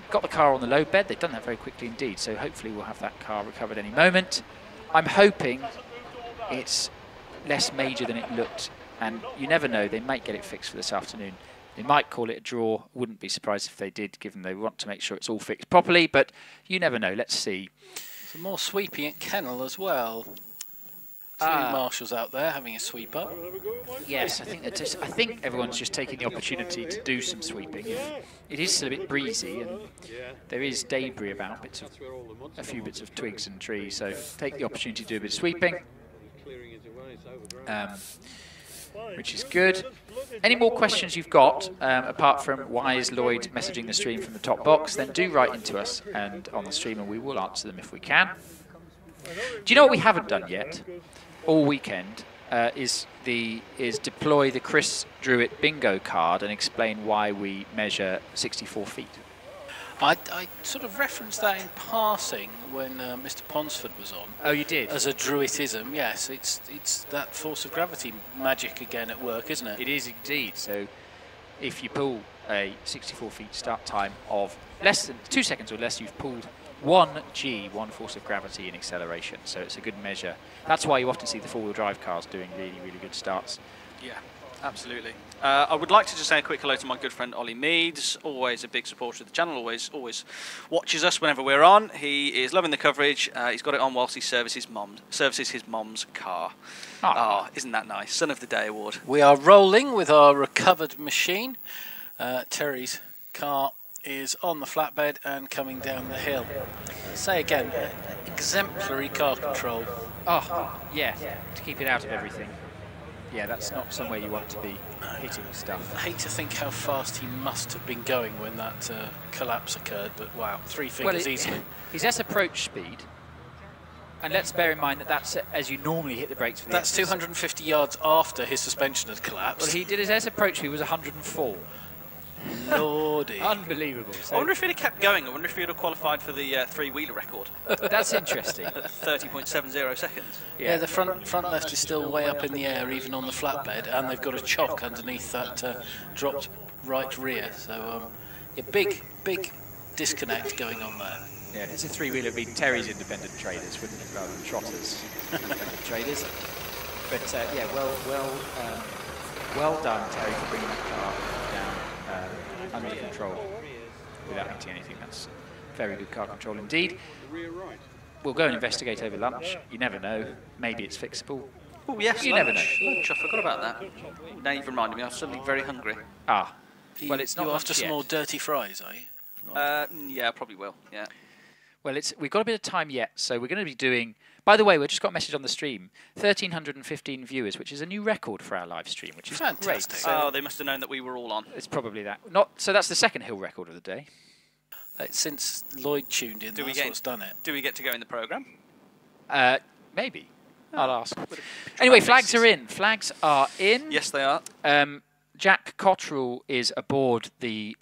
Got the car on the load bed. They've done that very quickly indeed. So hopefully we'll have that car recovered any moment. I'm hoping it's less major than it looked. And you never know, they might get it fixed for this afternoon. They might call it a draw. Wouldn't be surprised if they did, given they want to make sure it's all fixed properly. But you never know. Let's see. Some more sweeping at Kennel as well. Two marshals out there having a sweep up. Yes, I think everyone's just taking the opportunity to do some sweeping. It is still a bit breezy, and there is debris about, a few bits of twigs and trees, so take the opportunity to do a bit of sweeping, which is good. Any more questions you've got, apart from why is Lloyd messaging the stream from the top box, then do write into us and on the stream, and we will answer them if we can. Do you know what we haven't done yet? All weekend is deploy the Chris Druitt bingo card and explain why we measure 64 feet. I sort of referenced that in passing when Mr. Ponsford was on. Oh, you did? As a Druittism, yes. It's that force of gravity magic again at work, isn't it? It is indeed. So if you pull a 64 feet start time of less than 2 seconds or less, you've pulled 1 G, 1 force of gravity in acceleration. So it's a good measure. That's why you often see the four-wheel drive cars doing really, really good starts. Yeah, absolutely. I would like to just say a quick hello to my good friend Ollie Meads, always a big supporter of the channel, always watches us whenever we're on. He is loving the coverage. He's got it on whilst he services his mom's car. Oh, isn't that nice? Son of the Day award. We are rolling with our recovered machine. Terry's car is on the flatbed and coming down the hill. Say again, exemplary car control. Oh, yeah, to keep it out of everything. Yeah, that's not somewhere you want to be hitting stuff. I hate to think how fast he must have been going when that collapse occurred, but wow, 3 figures easily. His S approach speed, and let's bear in mind that that's as you normally hit the brakes for the That's 250 yards after his suspension had collapsed. Well, he did his S approach speed was 104. Lordy. Unbelievable. So I wonder if he'd have kept going. I wonder if he'd have qualified for the three-wheeler record. That's interesting. At 30.70 seconds. Yeah, the front left is still way up in the air, even on the flatbed, and they've got a chock underneath that dropped right rear. So, a big disconnect going on there. Yeah, it's a three-wheeler being Terry's independent traders, wouldn't it, rather than Trotter's independent traders. But yeah, well done, Terry, for bringing that car down under control without hitting anything. That's very good car control indeed. We'll go and investigate over lunch. You never know. Maybe it's fixable. Oh yes, you lunch. never know. Lunch, I forgot about that. Now you've reminded me. I'm suddenly very hungry. Ah, well, it's not You're after lunch some yet. more dirty fries, are you? Yeah, probably will. Yeah. Well, we've got a bit of time yet, so we're going to be doing... By the way, we just got a message on the stream. 1,315 viewers, which is a new record for our live stream, which is fantastic. great. So Oh, they must have known that we were all on. it's probably that. So that's the second hill record of the day. Since Lloyd tuned in, that's what's done it. Do we get to go in the programme? Maybe. I'll ask. Anyway, flags are in. Flags are in. Yes, they are. Jack Cottrell is aboard the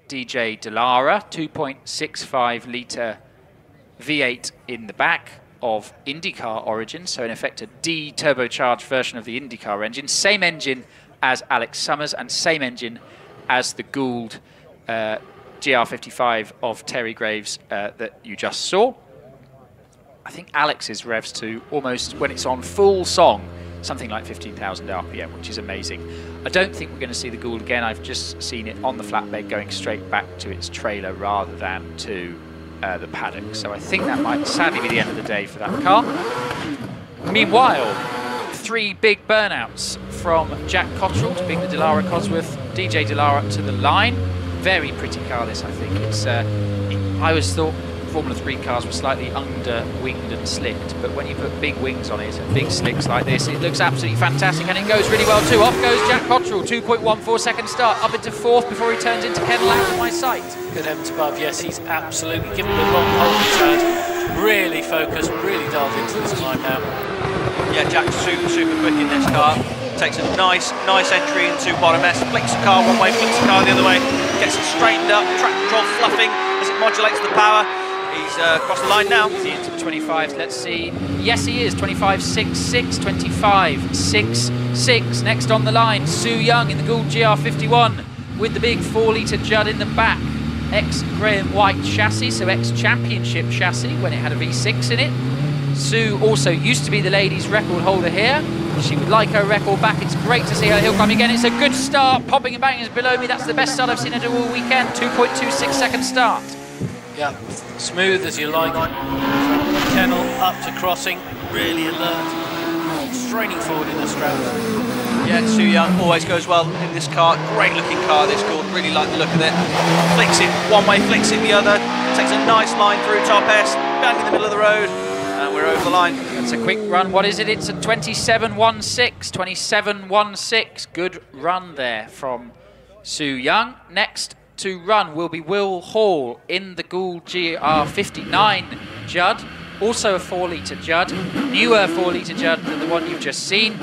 DJ Delara, 2.65 litre V8 in the back of IndyCar origin, so in effect a D-turbocharged version of the IndyCar engine. Same engine as Alex Summers and same engine as the Gould GR55 of Terry Graves that you just saw. I think Alex's revs to almost, when it's on full song, something like 15,000 RPM, which is amazing. I don't think we're going to see the Gould again. I've just seen it on the flatbed going straight back to its trailer rather than to the paddock. So I think that might sadly be the end of the day for that car. Meanwhile, 3 big burnouts from Jack Cottrell to being the Delara Cosworth, DJ Delara to the line. Very pretty car this, I think. It's I always thought Formula 3 cars were slightly under-winged and slicked, but when you put big wings on it and big slicks like this, it looks absolutely fantastic, and it goes really well too. Off goes Jack Cottrell, 2.14 second start, up into 4th before he turns into Kennel out of my sight. Good heavens above, yes, he's absolutely given the wrong hold he's had. Really focused, really dialed into this climb now. Yeah, Jack's super quick in this car. Takes a nice entry into bottom S, flicks the car one way, flicks the car the other way, gets it straightened up, track control fluffing as it modulates the power. He's across the line now. Is he into the 25s? Let's see. Yes, he is. 25.66, 25.66. Next on the line, Sue Young in the Gould GR51 with the big 4-litre Judd in the back. Ex-Graham White chassis, so ex-championship chassis when it had a V6 in it. Sue also used to be the ladies' record holder here. She would like her record back. It's great to see her HillClimb again. It's a good start. Popping and banging is below me. That's the best start I've seen her do all weekend. 2.26 second start. Yeah, smooth as you like. From Kennel up to crossing, really alert. straining forward in the straps. Yeah, Su Young always goes well in this car. Great looking car, this Gould. Really like the look of it. Flicks it one way, flicks it the other. Takes a nice line through top S, bang in the middle of the road, and we're over the line. That's a quick run. What is it? It's a 27.16. 27.16. Good run there from Su Young. Next to run will be Will Hall in the Gould GR59 Judd. Also a 4-litre Judd. Newer 4-litre Judd than the one you've just seen.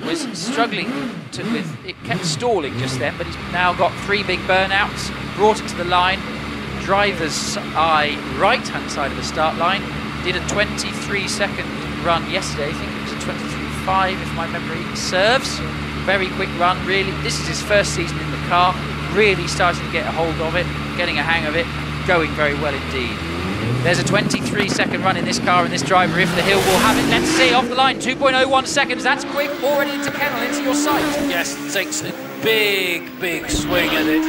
Was struggling with it, kept stalling just then, but he's now got 3 big burnouts, brought it to the line. Driver's eye, right-hand side of the start line. Did a 23-second run yesterday. I think it was a 23.5 if my memory serves. Very quick run, really. This is his first season in the car. Really starting to get a hold of it, getting a hang of it, going very well indeed. There's a 23-second run in this car and this driver, if the hill will have it. Let's see, off the line, 2.01 seconds. That's quick, already into kennel, into your sight. Yes, takes a big swing at it.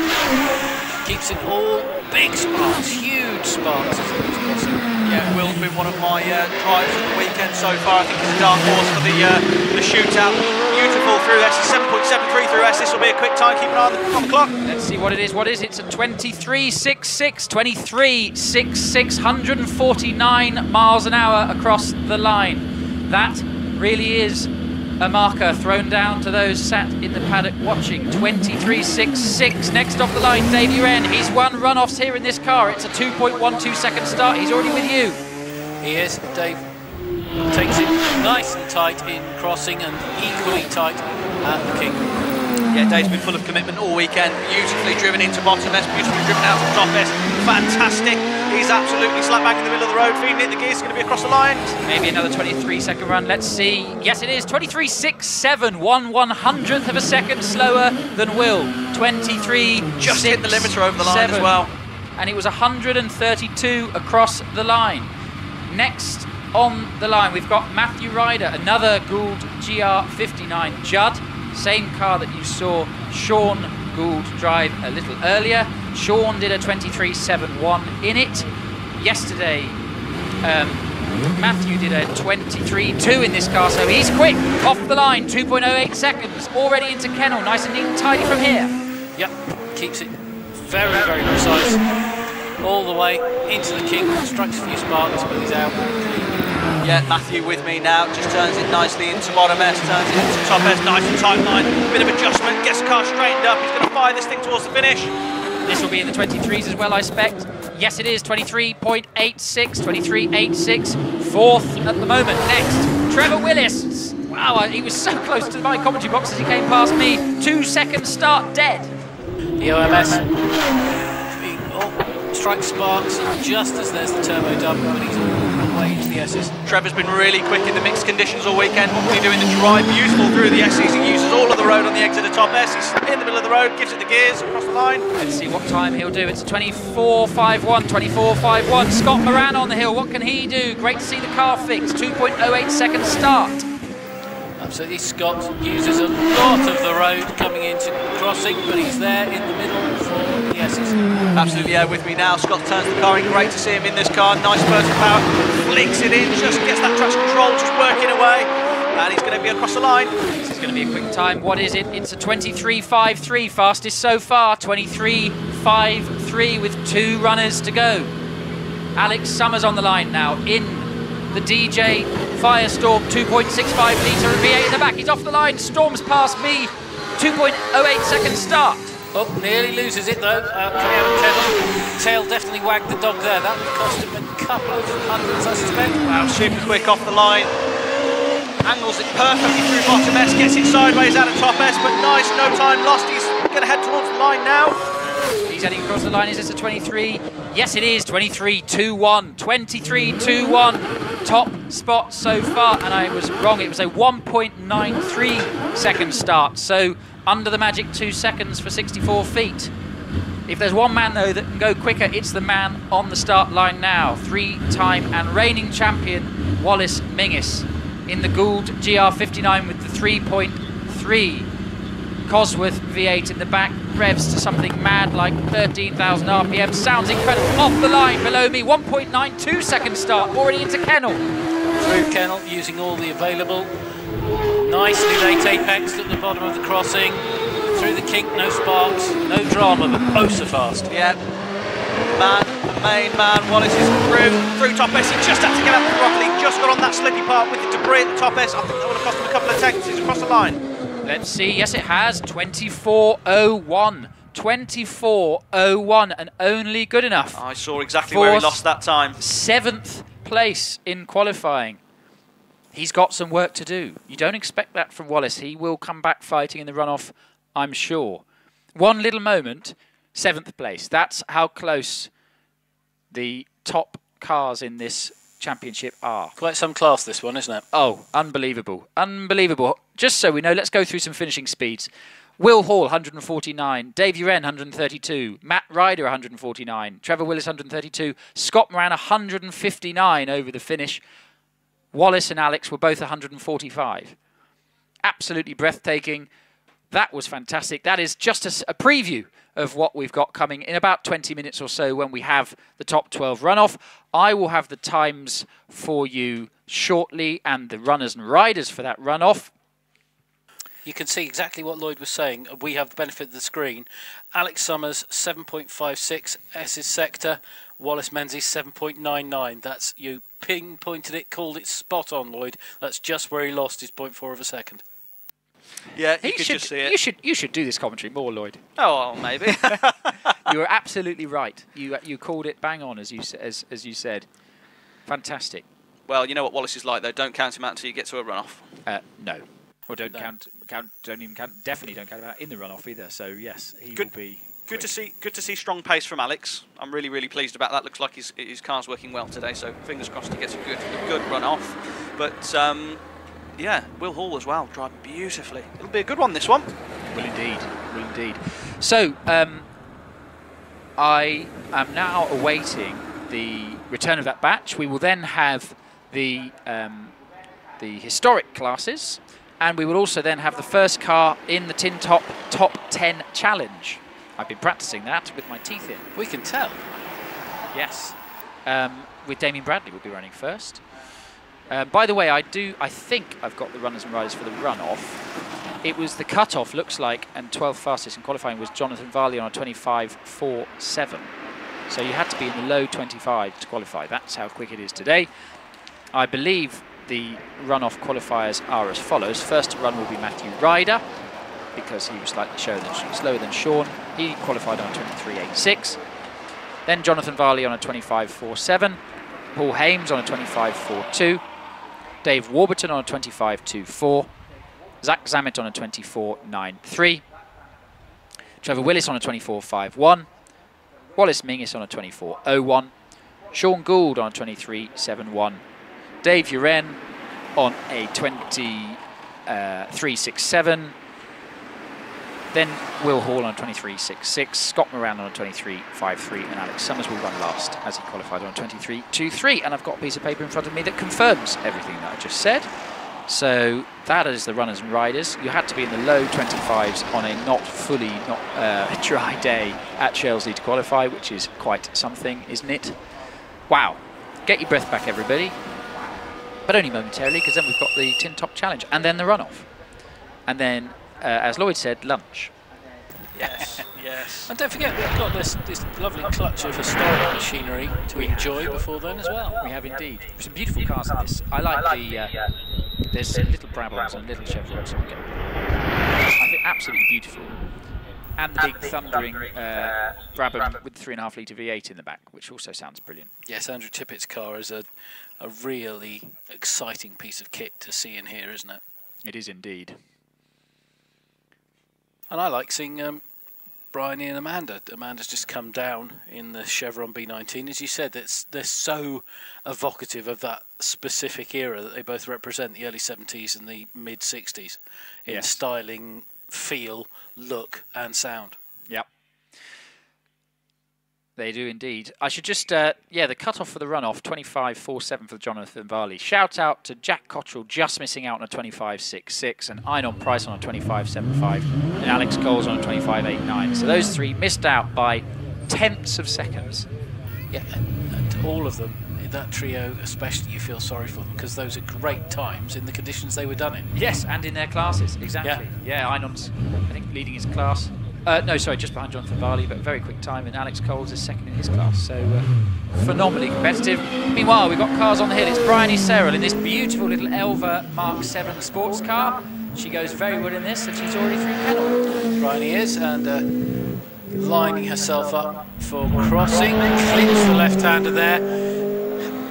Keeps it all big sparks, huge sparks as it was crossing. Yeah, Will's been one of my drives of the weekend so far. I think he's a dark horse for the shootout. Beautiful through S, 7.73 through S. This will be a quick time. Keep an eye on the clock. Let's see what it is. What is it? It's a 23.66. 23.66. 149 miles an hour across the line. That really is a marker thrown down to those sat in the paddock watching. 23.66. Next off the line, Dave Uren. He's won runoffs here in this car. It's a 2.12 second start. He's already with you. He is. Dave takes it nice and tight in crossing and equally tight at the King. Yeah, Dave's been full of commitment all weekend. Beautifully driven into bottom S, beautifully driven out to top S. Fantastic. He's absolutely slap bang in the middle of the road, feeding it. The gear's going to be across the line. Maybe another 23-second run. Let's see. Yes, it is. 23.67. 1/100th of a second slower than Will. 23. Just hit the limiter over the line as well. And it was 132 across the line. Next on the line, we've got Matthew Ryder, another Gould GR59 Judd. Same car that you saw Sean Gould drive a little earlier. Sean did a 23.71 in it. Yesterday, Matthew did a 23.2 in this car, so he's quick. Off the line, 2.08 seconds. Already into kennel, nice and neat and tidy from here. Yep, keeps it very precise. All the way into the King, strikes a few sparks, but he's out. Yeah, Matthew with me now, just turns it nicely into bottom S, turns it into top S, nice and tight line, bit of adjustment, gets the car straightened up, he's going to fire this thing towards the finish. This will be in the 23s as well, I expect. Yes, it is, 23.86, 23.86, fourth at the moment. Next, Trevor Willis. Wow, he was so close to my commentary box as he came past me. 2 seconds start dead. The OMS strikes sparks just as there's the turbo dump, but he's all the way into the S's. Trevor's been really quick in the mixed conditions all weekend. What can he do in the drive? Beautiful through the S's. He uses all of the road on the exit of top S. He's in the middle of the road, gives it the gears across the line. Let's see what time he'll do. It's a 24.51, 24.51. Scott Moran on the hill. What can he do? Great to see the car fixed. 2.08 second start. Absolutely, Scott uses a lot of the road coming into crossing, but he's there in the middle for the S's. Absolutely, yeah, with me now. Scott turns the car in. Great to see him in this car. Nice burst of power. Flicks it in, just gets that traction control, just working away. And he's going to be across the line. This is going to be a quick time. What is it? It's a 23.53, fastest so far. 23.53 with 2 runners to go. Alex Summers on the line now in the DJ Firestorm 2.65 litre V8 in the back. He's off the line, storms past me. 2.08 second start. Oh, nearly loses it though. Coming out of kennel. Tail definitely wagged the dog there. That would cost him a couple of hundreds, I suspect. Wow, super quick off the line. Angles it perfectly through bottom S, gets it sideways out of top S, but nice, no time lost. He's going to head towards the line now. He's heading across the line. Is this a 23? Yes, it is. 23.21. 23.21. Top spot so far. And I was wrong. It was a 1.93 second start. So under the magic 2 seconds for 64 feet. If there's one man, though, that can go quicker, it's the man on the start line now. 3-time and reigning champion, Wallace Menzies, in the Gould GR59 with the 3.3 Cosworth V8 in the back. revs to something mad like 13,000 RPM. Sounds incredible. Off the line below me, 1.92 second start, already into Kennel. Through Kennel, using all the available. Nicely late apex at the bottom of the crossing. Through the kink, no sparks, no drama, but oh so fast. Yeah. The main man, Wallace is through top S. He just had to get up the throttle. He just got on that slippy part with the debris at the top S. I think that would have cost him a couple of tenths. He's across the line. Let's see. Yes, it has. 24.01. 24.01, and only good enough. I saw exactly where he lost that time. 7th place in qualifying. He's got some work to do. You don't expect that from Wallace. He will come back fighting in the runoff, I'm sure. One little moment, 7th place. That's how close the top cars in this championship are. Quite some class, this one, isn't it? Oh, unbelievable. Unbelievable. Just so we know, let's go through some finishing speeds. Will Hall, 149. Dave Uren, 132. Matt Ryder, 149. Trevor Willis, 132. Scott Moran, 159 over the finish. Wallace and Alex were both 145. Absolutely breathtaking. That was fantastic. That is just a preview of what we've got coming in about 20 minutes or so when we have the top 12 runoff. I will have the times for you shortly and the runners and riders for that runoff. You can see exactly what Lloyd was saying. We have the benefit of the screen. Alex Summers, 7.56, S's sector. Wallace Menzies, 7.99. That's, you pinpointed it, called it spot on, Lloyd. That's just where he lost his 0.4 of a second. Yeah, you could just see it. You should do this commentary more, Lloyd. Oh, well, maybe. You were absolutely right. You called it bang on, as you said. Fantastic. Well, you know what Wallace is like, though. Don't count him out until you get to a runoff. No. Or don't even count. Definitely don't count him out in the runoff either. So yes, he will be. Good to see strong pace from Alex. I'm really, really pleased about that. Looks like his car's working well today. So fingers crossed he gets a good runoff. But yeah, Will Hall as well, driving beautifully. It'll be a good one, this one. Will indeed. Will indeed. So I am now awaiting the return of that batch. We will then have the historic classes. And we will also then have the first car in the Tin Top Top 10 Challenge. I've been practicing that with my teeth in. We can tell. Yes. With Damien Bradley will be running first. By the way, I think I've got the runners and riders for the runoff. It was the cut-off, looks like, and 12th fastest in qualifying was Jonathan Varley on a 25.47. So you had to be in the low 25 to qualify. That's how quick it is today. I believe the runoff qualifiers are as follows. First to run will be Matthew Ryder, because he was slightly slower than Sean. He qualified on a 23.86. Then Jonathan Varley on a 25.47. Paul Hames on a 25.42. Dave Warburton on a 25.24. Zach Zammit on a 24.93. Trevor Willis on a 24.51. Wallace Menzies on a 24.01. Sean Gould on a 23.71. Dave Uren on a 23.67. Then Will Hall on a 23.66. Scott Moran on a 23.53. And Alex Summers will run last as he qualified on a 23.23. And I've got a piece of paper in front of me that confirms everything that I just said. So that is the runners and riders. You had to be in the low 25s on a not dry day at Shelsley to qualify, which is quite something, isn't it? Wow. Get your breath back, everybody. But only momentarily, because then we've got the Tin Top Challenge and then the runoff. And then, as Lloyd said, lunch. Yes, yes. And don't forget, we've got this lovely clutch of historic machinery to enjoy before then as well. We have indeed. Some beautiful cars in this. I like the, there's some little Brabhams and little Chevrons. I think absolutely beautiful. And the big thundering Brabham with the 3.5 litre V8 in the back, which also sounds brilliant. Yes, Andrew Tippett's car is a really exciting piece of kit to see and hear, isn't it? It is indeed. And I like seeing Bryony and Amanda. Amanda's just come down in the Chevron B19. As you said, they're so evocative of that specific era that they both represent, the early 70s and the mid 60s, in styling, feel, look and sound. Yep. They do indeed. I should just, the cut-off for the runoff, 25.47 for Jonathan Varley. Shout out to Jack Cottrell just missing out on a 25.66, and Einon Price on a 25.75, and Alex Coles on a 25.89. So those three missed out by tenths of seconds. Yeah, and all of them, that trio especially, you feel sorry for them because those are great times in the conditions they were done in. Yes, and in their classes, exactly. Yeah, Einon's, I think, leading his class. No, sorry, just behind Jonathan Varley, but very quick time, and Alex Coles is second in his class, so phenomenally competitive. Meanwhile, we've got cars on the hill. It's Bryony Serrell in this beautiful little Elva Mark 7 sports car. She goes very well in this, and she's already through Kennel. Bryony is, and lining herself up for crossing. Clinch the left-hander there.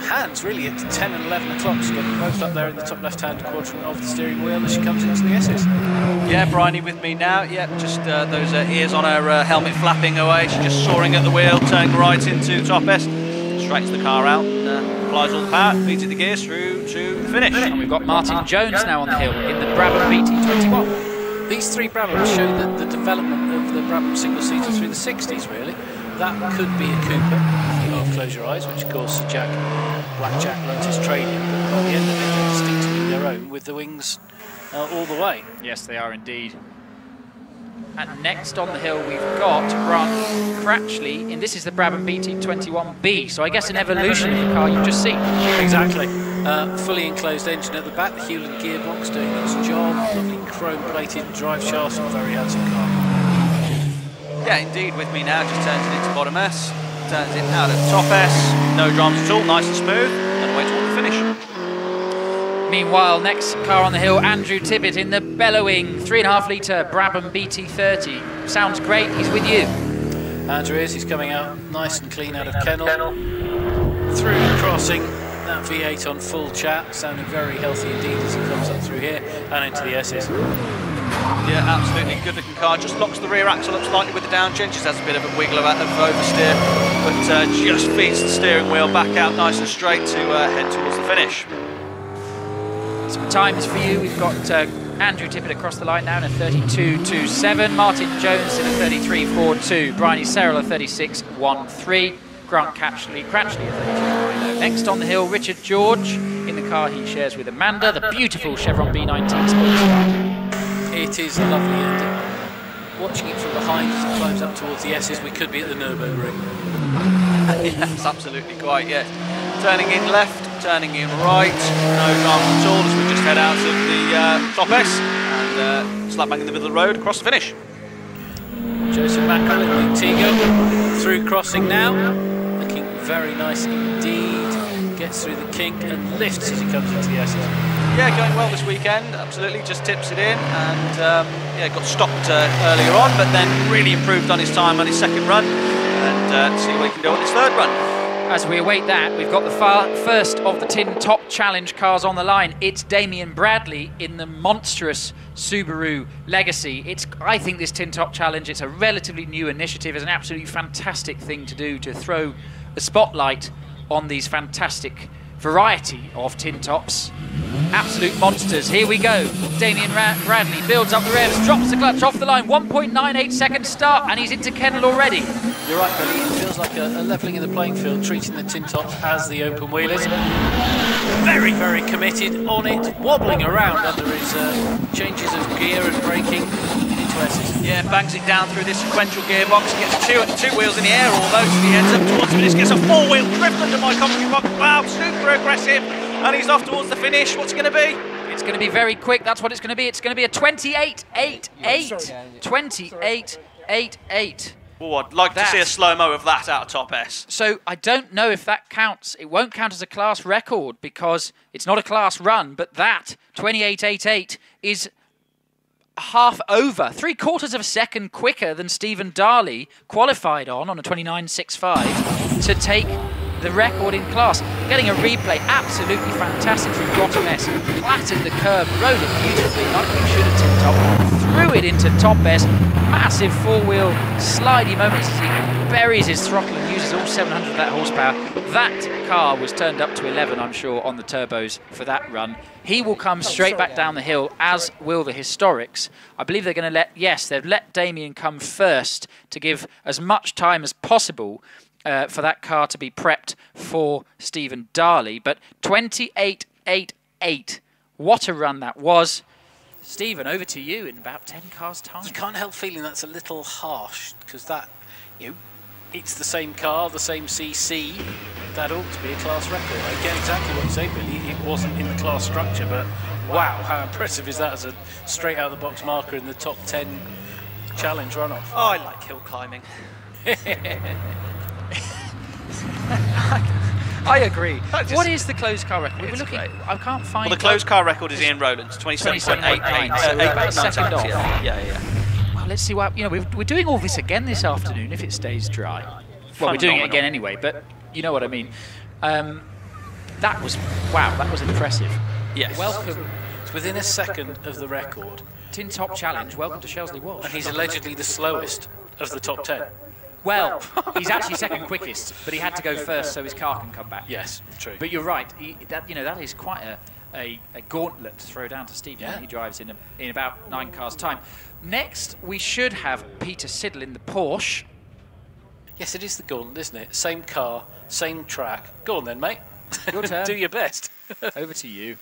Hands really at 10 and 11 o'clock. She's got them both up there in the top left-hand quadrant of the steering wheel as she comes into the S's. Yeah, Bryony with me now. Yeah, just those ears on her helmet flapping away. She's just soaring at the wheel, turning right into top S, straightens the car out, applies all the power, feeds it the gears through to finish. And we've got Martin Jones now on the hill in the Brabham BT21. These three Brabhams show the development of the Brabham single-seater through the 60s, really. That could be a Cooper, if you half close your eyes, which of course Black Jack learnt his trade in, but by the end of it they're distinctly their own with the wings all the way. Yes, they are indeed. And next on the hill we've got Grant Cratchley, and this is the Brabham BT21B, so I guess an evolution of the car you've just seen. Exactly. Fully enclosed engine at the back, the Hewland gearbox doing its job, lovely chrome-plated drive shaft, and a very handsome car. Yeah, indeed, with me now, just turns it into bottom S, turns it out at top S, no dramas at all, nice and smooth, and away toward the finish. Meanwhile, next car on the hill, Andrew Tippett in the bellowing 3.5 litre Brabham BT30. Sounds great, he's with you. Andrew is, he's coming out nice and clean out of kennel, through crossing, that V8 on full chat, sounding very healthy indeed as he comes up through here and into the S's. Yeah, absolutely good looking car. Just locks the rear axle up slightly with the down chin. Just has a bit of a wiggle about of oversteer, but just feeds the steering wheel back out nice and straight to head towards the finish. Some times for you. We've got Andrew Tippett across the line now in a 32.27. Martin Jones in a 33.42. Bryony Serrell a 36.13. Grant Cratchley a 32.90. Next on the hill, Richard George in the car he shares with Amanda, the beautiful Chevron B19 sports car. It is lovely, and watching it from behind as it climbs up towards the S's, we could be at the Nürburgring. Yes, absolutely quite, yes. Turning in left, turning in right, no dramas at all as we just head out of the top S and slap bang in the middle of the road across the finish. Joseph Mackerel in the Tigo, through crossing now, looking very nice indeed. Gets through the kink and lifts as he comes into the S's. Yeah, going well this weekend, absolutely, just tips it in, and got stopped earlier on, but then really improved on his time on his second run, and see what he can do on his third run. As we await that, we've got the first of the Tin Top Challenge cars on the line. It's Damien Bradley in the monstrous Subaru Legacy. I think this Tin Top Challenge, it's a relatively new initiative. It's an absolutely fantastic thing to do, to throw a spotlight on these fantastic variety of tin tops. Absolute monsters. Here we go. Damien Bradley builds up the revs, drops the clutch off the line, 1.98 second start, and he's into kennel already. You're right, Billy. It feels like a levelling in the playing field, treating the tin tops as the open wheelers. Very, very committed on it, wobbling around under his changes of gear and braking into S's. Yeah, bangs it down through this sequential gearbox, gets two wheels in the air almost, he ends up towards the finish, gets a four-wheel drift under my commentary box. Wow, super aggressive, and he's off towards the finish. What's it going to be? It's going to be very quick, that's what it's going to be. It's going to be a 28.88. 28.88. Oh, I'd like to see a slow-mo of that out of top S. So I don't know if that counts. It won't count as a class record because it's not a class run, but that 28.88 is half over, 3/4 of a second quicker than Stephen Darley qualified on a 29.65 to take the record in class. Getting a replay, absolutely fantastic from bottom S, clattered the curb, rode it beautifully like he should have Tin Top, threw it into top S, massive four-wheel slidey moments as he buries his throttle and uses all 700 of that horsepower. That car was turned up to 11, I'm sure, on the turbos for that run. He will come straight back down the hill, as will the Historics. I believe they're going to they've let Damien come first to give as much time as possible for that car to be prepped for Stephen Darley. But 28.88. What a run that was. Stephen, over to you in about 10 cars' time. You can't help feeling that's a little harsh, because that, it's the same car, the same CC. That ought to be a class record. I get exactly what you say, Billy. It wasn't in the class structure, but wow, how impressive is that as a straight out of the box marker in the top 10 challenge runoff? Oh, I like hill climbing. I agree. What is the closed car record? We're looking. Great. I can't find. Well, the closed car record is Ian Rowland's, 27.89. So we're about a second off. Yeah. Well, let's see what we're doing all this again this afternoon if it stays dry. Well, we're doing it again anyway, but you know what I mean. That was that was impressive. Yes. Welcome. It's within a second of the record. Tin Top Challenge. Welcome to Shelsley Walsh. And he's allegedly the slowest of the top 10. Well, he's actually second quickest, but he had to go first so his car can come back. Yes, true. But you're right. That is quite a gauntlet to throw down to Stephen. Yeah. He drives in about 9 cars' time. Next, we should have Peter Siddle in the Porsche. Yes, it is the gauntlet, isn't it? Same car, same track. Go on then, mate. Your turn. Do your best. Over to you.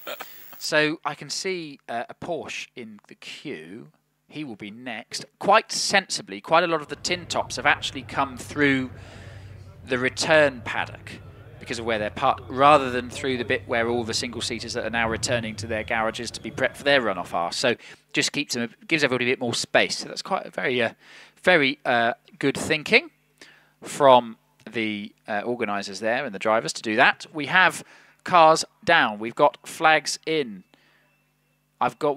So I can see a Porsche in the queue. He will be next. Quite sensibly, quite a lot of the tin tops have actually come through the return paddock because of where they're parked, rather than through the bit where all the single-seaters that are now returning to their garages to be prepped for their runoff are. So just gives everybody a bit more space. So that's quite a very good thinking from the organisers there and the drivers to do that. We have cars down. We've got flags in.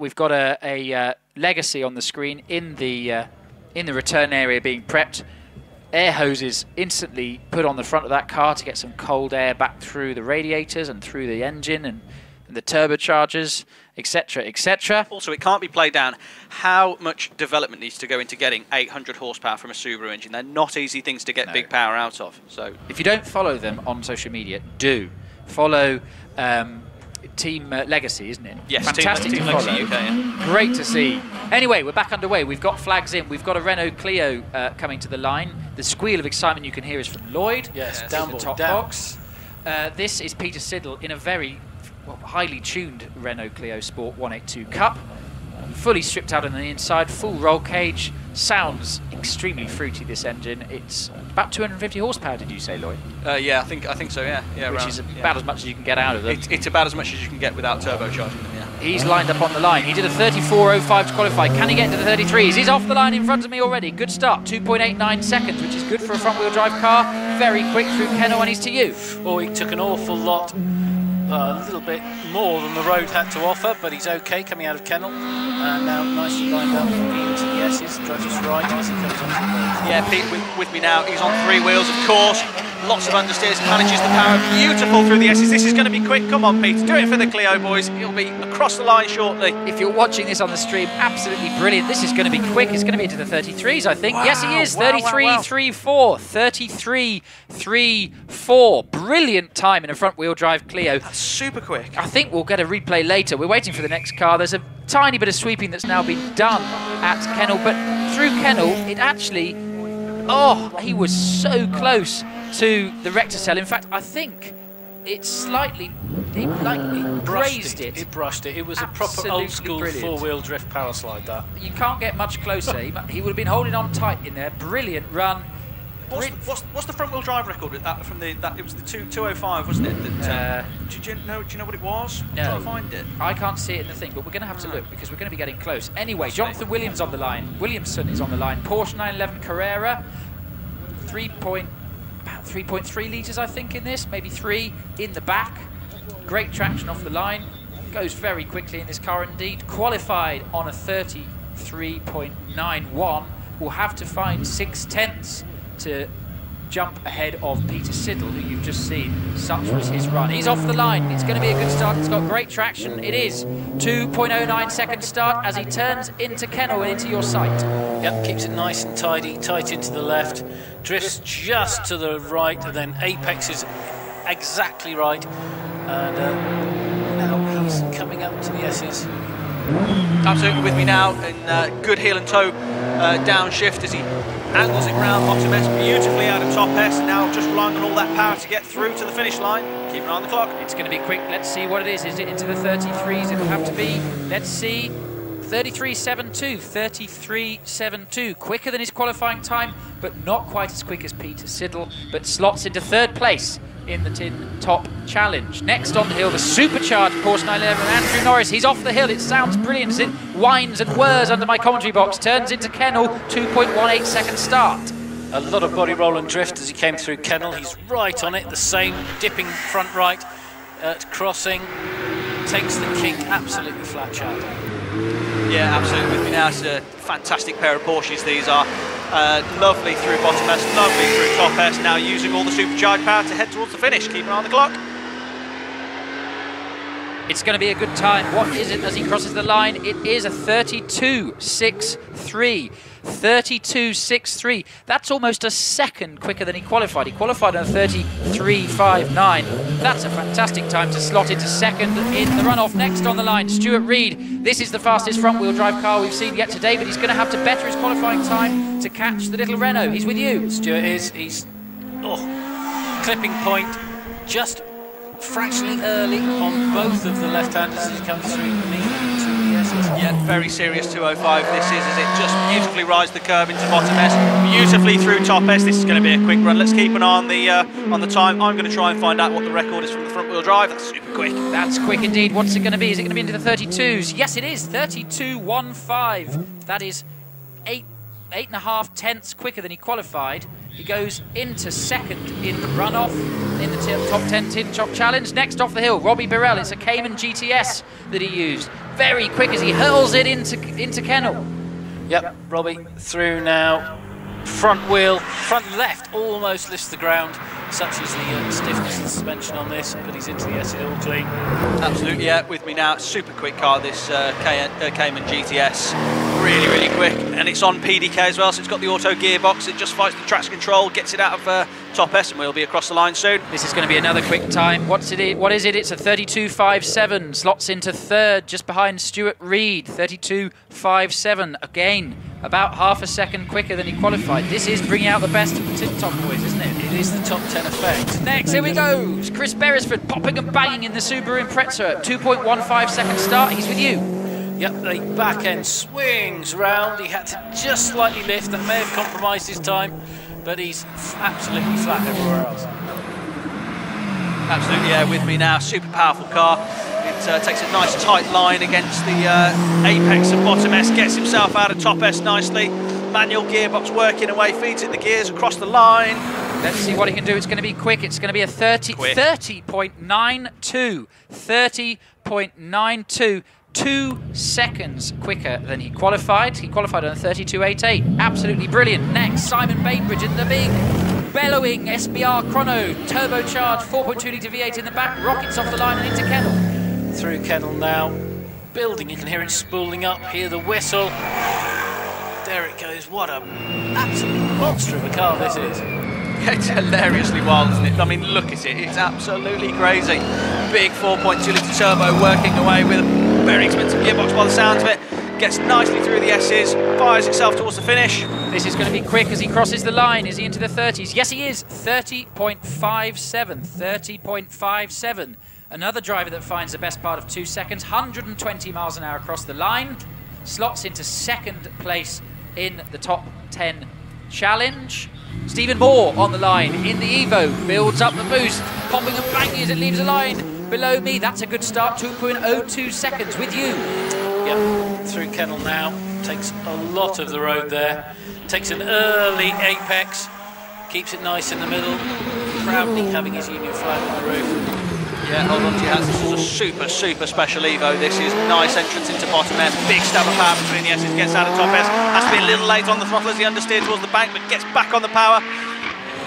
We've got a legacy on the screen in the return area being prepped. Air hoses instantly put on the front of that car to get some cold air back through the radiators and through the engine and the turbochargers, etc., etc. Also, it can't be played down how much development needs to go into getting 800 horsepower from a Subaru engine. They're not easy things to get big power out of. So, if you don't follow them on social media, do follow. Team Legacy, isn't it? Yes, fantastic Team to follow. Legacy UK, yeah. Great to see. Anyway, we're back underway. We've got flags in. We've got a Renault Clio coming to the line. The squeal of excitement you can hear is from Lloyd. Yes, down the top box. This is Peter Siddle in a very highly tuned Renault Clio Sport 182 Cup. Fully stripped out on the inside, full roll cage. Sounds extremely fruity, this engine. It's about 250 horsepower, did you say, Lloyd? Yeah, I think so, yeah. Which is about as much as you can get out of them. It's about as much as you can get without turbocharging them, yeah. He's lined up on the line. He did a 34.05 to qualify. Can he get into the 33s? He's off the line in front of me already. Good start, 2.89 seconds, which is good for a front-wheel drive car. Very quick through Kennel, and he's to you. Well, he took an awful lot, a little bit more than the road had to offer, but he's okay coming out of Kennel. And now nicely lined up into the S's, drives us right as he comes onto the road. Yeah, Pete with me now. He's on 3 wheels, of course. Lots of understeers, manages the power. Beautiful through the S's. This is going to be quick. Come on, Pete. Do it for the Clio, boys. He'll be across the line shortly. If you're watching this on the stream, absolutely brilliant. This is going to be quick. It's going to be into the 33s, I think. Wow, yes, he is. 33.34. 33.34. Brilliant time in a front-wheel drive Clio. That's super quick. I think we'll get a replay later. We're waiting for the next car. There's a tiny bit of sweeping that's now been done at Kennel, but through Kennel, it actually... Oh, he was so close to the Rector-Cell. In fact, I think it slightly... It grazed it. It brushed it. It was a proper old-school four-wheel drift power slide, that. You can't get much closer. He would have been holding on tight in there. Brilliant run. What's the front wheel drive record with that from it was the 205, wasn't it? That, do you know what it was? No. Try to find it. I can't see it in the thing, but we're going to have to look because we're going to be getting close. Anyway, Jonathan Williams on the line. Williamson is on the line. Porsche 911 Carrera, 3.3 litres, I think, in this, maybe 3 in the back. Great traction off the line. Goes very quickly in this car indeed. Qualified on a 33.91. Will have to find 6/10 to jump ahead of Peter Siddle, who you've just seen. Such was his run. He's off the line. It's going to be a good start. It's got great traction. It is 2.09 second start as he turns into Kennel and into your sight. Yep, keeps it nice and tidy, tight into the left, drifts just to the right, and then apex is exactly right. And now he's coming up to the S's. Absolutely with me now in good heel and toe downshift as he angles it round bottom S beautifully out of top S, and now just relying on all that power to get through to the finish line. Keep an eye on the clock. It's going to be quick. Let's see what it is. Is it into the 33s? It'll have to be. Let's see. 33.72, 33.72, quicker than his qualifying time, but not quite as quick as Peter Siddle, but slots into third place in the Tin Top Challenge. Next on the hill, the supercharged Porsche 911, Andrew Norris. He's off the hill. It sounds brilliant as it whines and whirs under my commentary box. Turns into Kennel, 2.18 second start. A lot of body roll and drift as he came through Kennel. He's right on it, the same dipping front right at crossing. Takes the kink absolutely flat shot. Yeah, absolutely. With me now, it's a fantastic pair of Porsches these are. Lovely through bottom S, lovely through top S, now using all the supercharged power to head towards the finish. Keep an eye on the clock. It's going to be a good time. What is it as he crosses the line? It is a 32.63. 32.63. That's almost a second quicker than he qualified. He qualified on a 33.59. That's a fantastic time to slot into second in the runoff. Next on the line, Stuart Reid. This is the fastest front-wheel drive car we've seen yet today, but he's going to have to better his qualifying time to catch the little Renault. He's with you. Stuart is. He's clipping point just fractionally early on both of the left-handers as he comes through me. Yeah, very serious 205 this is, as it just beautifully rides the curb into bottom S, beautifully through top S. This is going to be a quick run. Let's keep an eye on the time. I'm going to try and find out what the record is from the front wheel drive. That's super quick. That's quick indeed. What's it going to be? Is it going to be into the 32s? Yes, it is. 32.15. That is 8.5 tenths quicker than he qualified. He goes into second in the runoff in the top 10 Tin Top Challenge. Next off the hill, Robbie Birrell. It's a Cayman GTS that he used. Very quick as he hurls it into Kennel. Yep, Robbie through now. Front wheel, front left almost lifts the ground. Such is the stiffness of the suspension on this, but he's into the S all clean. Absolutely, yeah. With me now, super quick car, this Cayman GTS. Really, really quick, and it's on PDK as well, so it's got the auto gearbox. It just fights the traction control, gets it out of top S, and we'll be across the line soon. This is going to be another quick time. What is it? It's a 32.57. Slots into third, just behind Stuart Reid. 32.57. Again, about half a second quicker than he qualified. This is bringing out the best of the Tin Top boys, isn't it? It is the top 10 effect. Next, here we go. Chris Beresford popping and banging in the Subaru Impreza. 2.15 second start. He's with you. Yep, the back end swings round. He had to just slightly lift. That may have compromised his time, but he's absolutely flat everywhere else. Absolutely, yeah, with me now. Super powerful car. It takes a nice tight line against the apex of bottom S, gets himself out of top S nicely. Manual gearbox working away, feeds it the gears across the line. Let's see what he can do. It's going to be quick. It's going to be a 30.92. 30.92. 2 seconds quicker than he qualified. He qualified on a 32.88. Absolutely brilliant. Next, Simon Bainbridge in the big bellowing SBR Crono, turbocharged 4.2 litre V8 in the back, rockets off the line and into Kennel. Through Kennel now, building. You can hear it spooling up. Hear the whistle. There it goes. What a absolute monster of a car this is. It's hilariously wild, isn't it? I mean, look at it. It's absolutely crazy. Big 4.2 litre turbo working away with a very expensive gearbox by the sounds of it. Gets nicely through the S's, fires itself towards the finish. This is going to be quick as he crosses the line. Is he into the 30s? Yes, he is. 30.57. 30.57. Another driver that finds the best part of 2 seconds. 120 miles an hour across the line. Slots into second place in the top 10 challenge. Stephen Moore on the line in the Evo, builds up the boost, popping and banging as it leaves the line below me. That's a good start, 2.02 seconds with you. Yep, through Kennel now, takes a lot of the road there, takes an early apex, keeps it nice in the middle, proudly having his Union flag on the roof. Yeah, hold on to your hats. This is a super, super special Evo. This is nice entrance into bottom S. Big stab of power between the S's, gets out of top S. Has to be a little late on the throttle as he understeers towards the bank, but gets back on the power.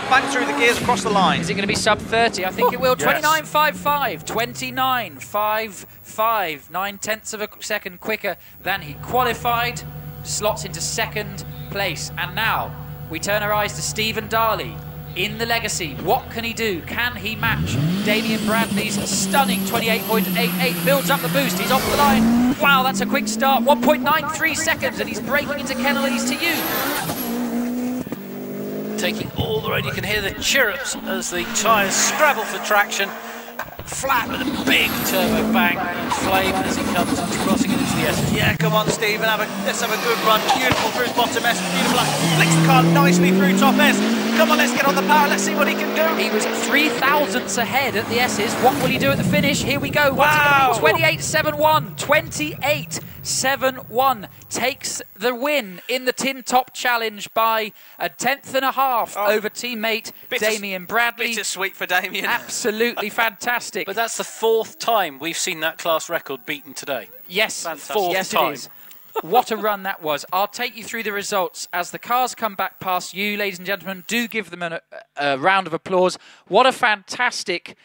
Back through the gears across the line. Is it going to be sub 30? I think it will. 29.55. 29.55. 9 tenths of a second quicker than he qualified. Slots into second place. And now we turn our eyes to Stephen Darley in the Legacy. What can he do? Can he match Damien Bradley's stunning 28.88? Builds up the boost. He's off the line. Wow, that's a quick start. 1.93 seconds, and he's breaking into Kennel, and he's to you. Taking all the road, you can hear the chirrups as the tyres scrabble for traction. Flat with a big turbo bang and flame as he comes crossing into the S. Yeah, come on, Stephen. Let's have a good run. Beautiful through bottom S. Beautiful. Flicks the car nicely through top S. Come on, let's get on the power. Let's see what he can do. He was 3,000ths ahead at the S's. What will he do at the finish? Here we go. Wow. 28.71. 28.71 takes the win in the Tin Top Challenge by a 1/10.5 over teammate Damien Bradley. Bittersweet for Damien. Absolutely fantastic. But that's the 4th time we've seen that class record beaten today. Yes, Fantastic. yes it is. What a run that was. I'll take you through the results as the cars come back past you, ladies and gentlemen. Do give them a round of applause. What a fantastic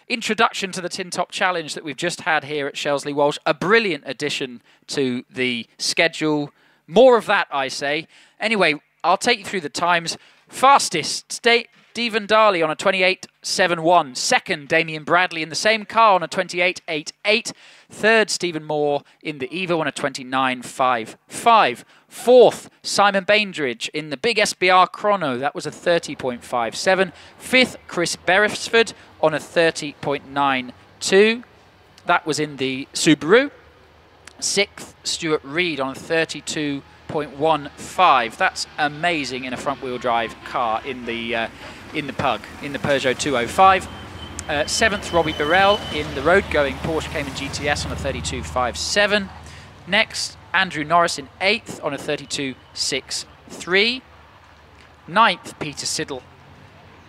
introduction to the Tin Top Challenge that we've just had here at Shelsley Walsh. A brilliant addition to the schedule. More of that, I say. Anyway, I'll take you through the times. Fastest, Stephen Darley on a 28.71. Second, Damien Bradley in the same car on a 28.88. Third, Stephen Moore in the Evo on a 29.55. Fourth, Simon Bainbridge in the big SBR Crono. That was a 30.57. Fifth, Chris Beresford on a 30.92. That was in the Subaru. Sixth, Stuart Reed on a 32.15. That's amazing in a front-wheel drive car in the Peugeot 205. Seventh, Robbie Burrell in the road-going Porsche Cayman GTS on a 32.57. Next, Andrew Norris in 8th on a 32.63. 9th, Peter Siddle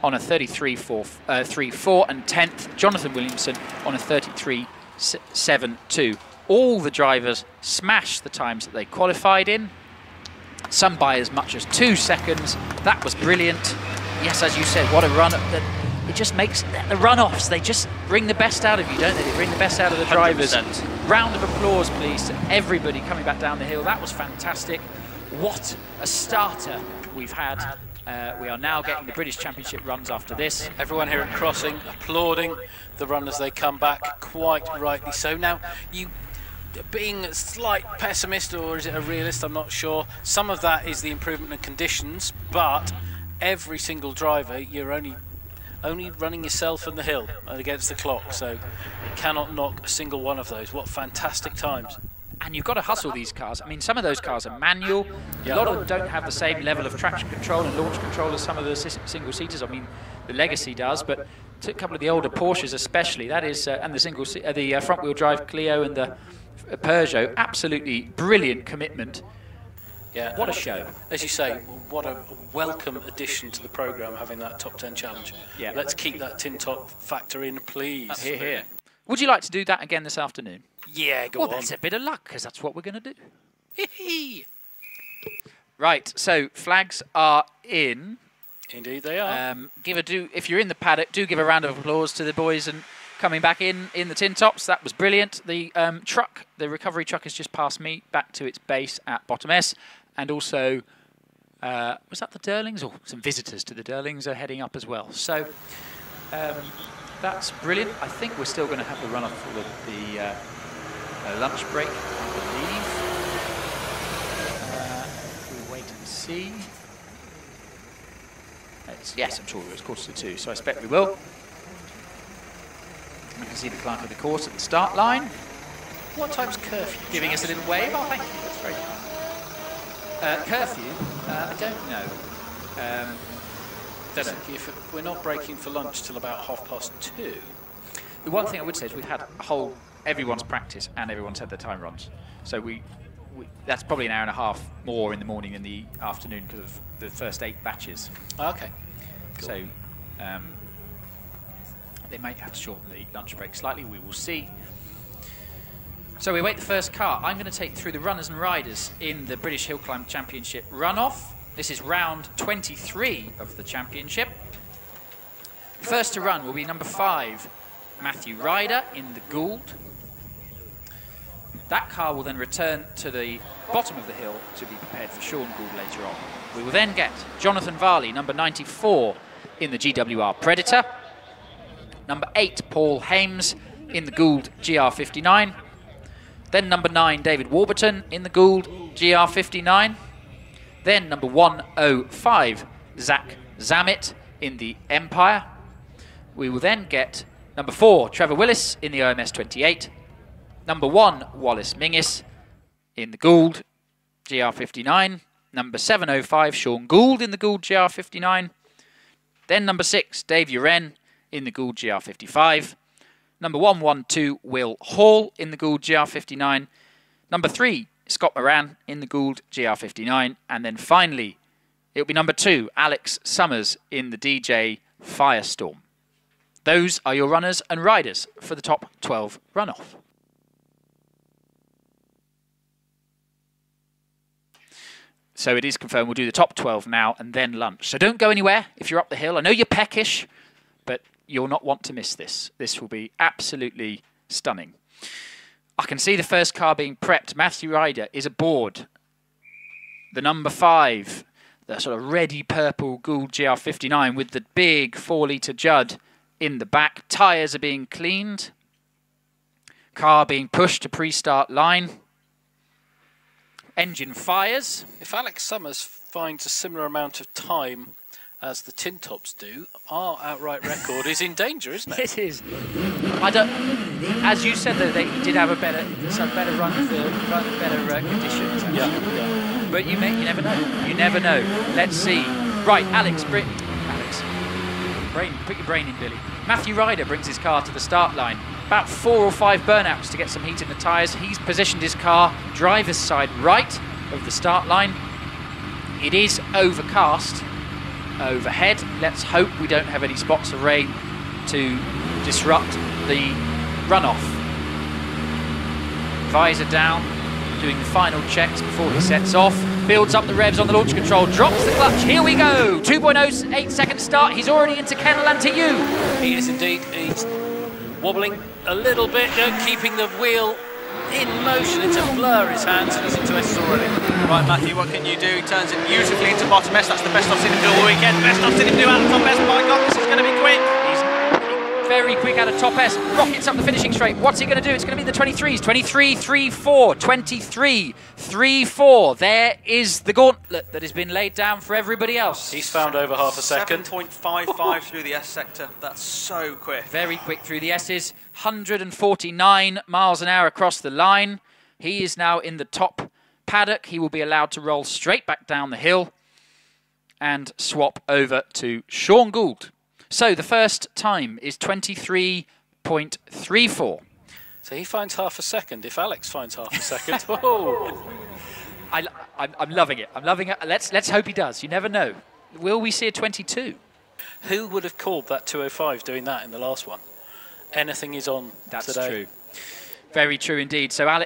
on a 33.34. And 10th, Jonathan Williamson on a 33.72. All the drivers smashed the times that they qualified in. Some by as much as 2 seconds. That was brilliant. Yes, as you said, what a run. It just makes the runoffs, they just bring the best out of you, don't they? They bring the best out of the drivers. 100%. Round of applause, please, to everybody coming back down the hill. That was fantastic. What a starter we've had. We are now getting the British Championship runs after this. Everyone here at Crossing applauding the run as they come back, quite rightly so. Now, you being a slight pessimist, or is it a realist, I'm not sure. Some of that is the improvement in conditions, but every single driver, you're only running yourself and the hill against the clock, so you cannot knock a single one of those. What fantastic times. And you've got to hustle these cars. I mean, some of those cars are manual. Yeah. A lot of them don't have the same level of traction control and launch control as some of the single-seaters. I mean, the Legacy does, but a couple of the older Porsches especially, that is, and the front-wheel drive Clio and the Peugeot, absolutely brilliant commitment. Yeah. What a show. As you say, what a welcome addition to the programme, having that top 10 challenge. Yeah. Let's keep that tin top factor in, please. Here, here. Would you like to do that again this afternoon? Yeah, go Well, on. that's a bit of luck, because that's what we're going to do. Hee-hee. Right, so flags are in. Indeed they are. If you're in the paddock, do give a round of applause to the boys and coming back in the tin tops. That was brilliant. The truck, the recovery truck, has just passed me back to its base at bottom S, and also was that the Durlings? Or some visitors to the Durlings are heading up as well. So that's brilliant. I think we're still going to have the run-off for the lunch break, I believe. We'll wait and see. Yes, I'm sure it's 1:45, so I expect we will. You can see the clerk of the course at the start line. What time's curfew? Giving us a little wave. Oh, thank you. That's very kind. Curfew? I don't know. If we're not breaking for lunch till about 2:30. The one thing I would say is we've had everyone's practice and everyone's had their time runs. So that's probably an hour and a half more in the morning and the afternoon because of the first 8 batches. Okay. Cool. So they might have to shorten the lunch break slightly. We will see. So we wait the first car. I'm going to take you through the runners and riders in the British Hillclimb Championship runoff. This is round 23 of the championship. First to run will be number 5, Matthew Ryder in the Gould. That car will then return to the bottom of the hill to be prepared for Sean Gould later on. We will then get Jonathan Varley, number 94, in the GWR Predator. Number 8, Paul Hames, in the Gould GR59. Then number 9, David Warburton, in the Gould GR59. Then number 105, Zach Zammit, in the Empire. We will then get number 4, Trevor Willis, in the OMS 28. Number 1, Wallace Menzies, in the Gould GR59. Number 705, Sean Gould, in the Gould GR59. Then number 6, Dave Uren, in the Gould GR55. Number 112, Will Hall, in the Gould GR59. Number 3, Scott Moran, in the Gould GR59. And then finally, it'll be number 2, Alex Summers, in the DJ Firestorm. Those are your runners and riders for the top 12 runoff. So it is confirmed we'll do the top 12 now and then lunch. So don't go anywhere if you're up the hill. I know you're peckish, but you'll not want to miss this. This will be absolutely stunning. I can see the first car being prepped. Matthew Ryder is aboard. The number 5, the sort of reddy purple Gould GR59 with the big 4-litre Judd in the back. Tyres are being cleaned. Car being pushed to pre-start line. Engine fires. If Alex Summers finds a similar amount of time as the tin tops do, our outright record is in danger, isn't it? It is. I don't. As you said, though, they did have some better run for better conditions. Yeah. But you never know. You never know. Let's see. Right, Alex, put your brain in, Billy. Matthew Ryder brings his car to the start line. About 4 or 5 burnouts to get some heat in the tyres. He's positioned his car driver's side right of the start line. It is overcast overhead. Let's hope we don't have any spots of rain to disrupt the runoff. Visor down, doing the final checks before he sets off. Builds up the revs on the launch control, drops the clutch. Here we go. 2.08 second start. He's already into Kennel and to you. He is indeed. He's wobbling a little bit, keeping the wheel in motion. It's a blur, his hands, and he's into S already. Right, Matthew, what can you do? He turns it beautifully into bottom S. That's the best I've seen him do all weekend. Best I've seen him do out of top S. My God, this is going to be quick. He's very quick out of top S. Rockets up the finishing straight. What's he going to do? It's going to be the 23s. 23.34. 23.34. There is the gauntlet that has been laid down for everybody else. He's found over half a second. 7.55 through the S sector. That's so quick. Very quick through the S's. 149 miles an hour across the line. He is now in the top paddock. He will be allowed to roll straight back down the hill and swap over to Sean Gould. So the first time is 23.34. So he finds half a second. If Alex finds half a second, oh. I'm loving it. I'm loving it. Let's hope he does. You never know. Will we see a 22? Who would have called that 205 doing that in the last one? Anything is on today. That's true. Very true indeed. So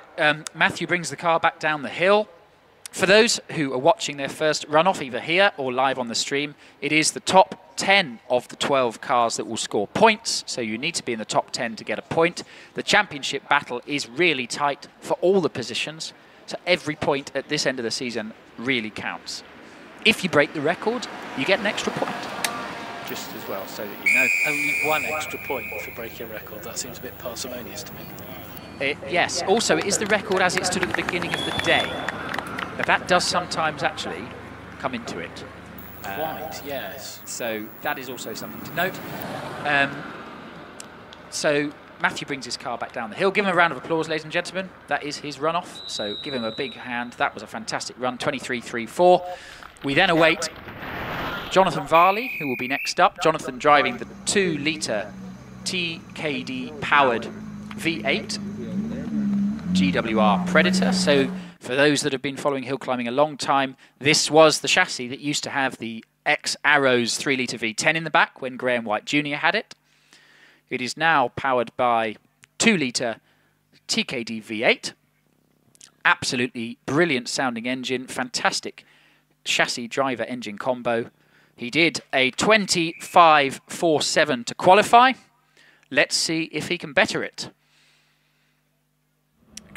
Matthew brings the car back down the hill. For those who are watching their first runoff, either here or live on the stream, it is the top 10 of the 12 cars that will score points. So you need to be in the top 10 to get a point. The championship battle is really tight for all the positions. So every point at this end of the season really counts. If you break the record, you get an extra point. Just as well, so that you know. Only 1 extra point for breaking a record. That seems a bit parsimonious to me. Yes. Also, it is the record as it stood at the beginning of the day. But that does sometimes actually come into it. Quite, yes. So that is also something to note. So Matthew brings his car back down the hill. Give him a round of applause, ladies and gentlemen. That is his runoff. So give him a big hand. That was a fantastic run, 23.34. We then await Jonathan Varley, who will be next up. Jonathan driving the 2-litre TKD-powered V8 GWR Predator. So for those that have been following hill climbing a long time, this was the chassis that used to have the X-Arrows 3-litre V10 in the back when Graham White Jr. had it. It is now powered by 2-litre TKD V8. Absolutely brilliant sounding engine, fantastic chassis driver engine combo. He did a 25.47 to qualify. Let's see if he can better it.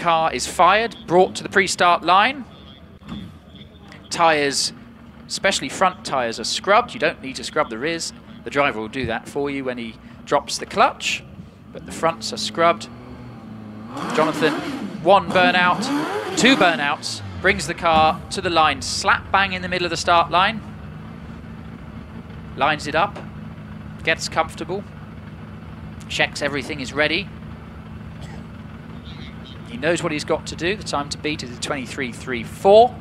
car is fired, brought to the pre-start line. Tyres, especially front tyres, are scrubbed. You don't need to scrub the rears. The driver will do that for you when he drops the clutch. But the fronts are scrubbed. Jonathan, 1 burnout, 2 burnouts, brings the car to the line, slap bang in the middle of the start line. Lines it up, gets comfortable, checks everything is ready. He knows what he's got to do. The time to beat is a 23.34.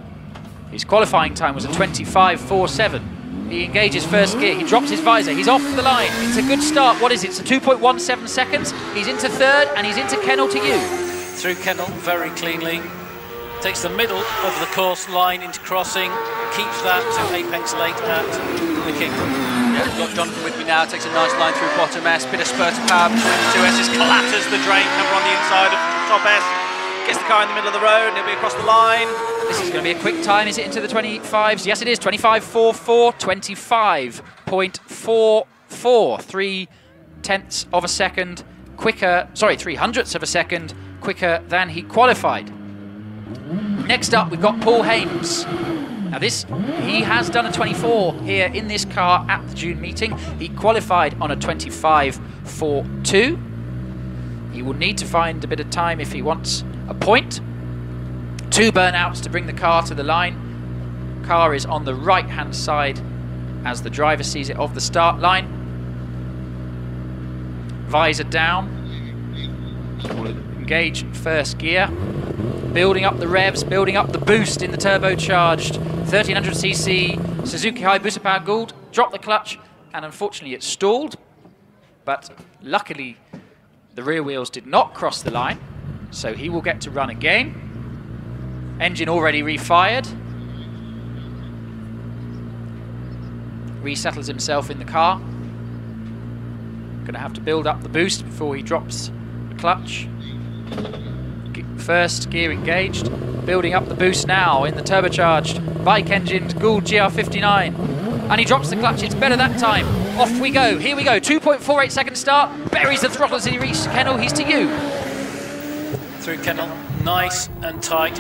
His qualifying time was a 25.47. He engages first gear, he drops his visor, he's off the line. It's a good start. What is it? It's a 2.17 seconds. He's into third and he's into Kennel to you. Through Kennel very cleanly. Takes the middle of the course line into crossing, keeps that to apex late at the kick. Yeah, we've got Jonathan with me now, takes a nice line through bottom S, bit of spurt of power between the two S's, clatters the drain cover on the inside of top S, gets the car in the middle of the road and he'll be across the line. This is going to be a quick time. Is it into the 25s? Yes, it is. 25.44, 25.44, 3/10 of a second quicker, sorry, 3/100ths of a second quicker than he qualified. Next up, we've got Paul Hames. Now he has done a 24 here in this car at the June meeting. He qualified on a 25.42. He will need to find a bit of time if he wants a point. 2 burnouts to bring the car to the line. Car is on the right-hand side as the driver sees it of the start line. Visor down. Engage first gear. Building up the revs, building up the boost in the turbocharged 1300cc Suzuki Hayabusa powered Gould. Dropped the clutch and unfortunately it stalled. But luckily the rear wheels did not cross the line, so he will get to run again. Engine already refired. Resettles himself in the car. Gonna have to build up the boost before he drops the clutch. First gear engaged, building up the boost now in the turbocharged bike engine Gould GR59. And he drops the clutch, it's better that time. Off we go, here we go, 2.48 second start, buries the throttle as he reaches Kennel, he's to you. Through Kennel, nice and tight.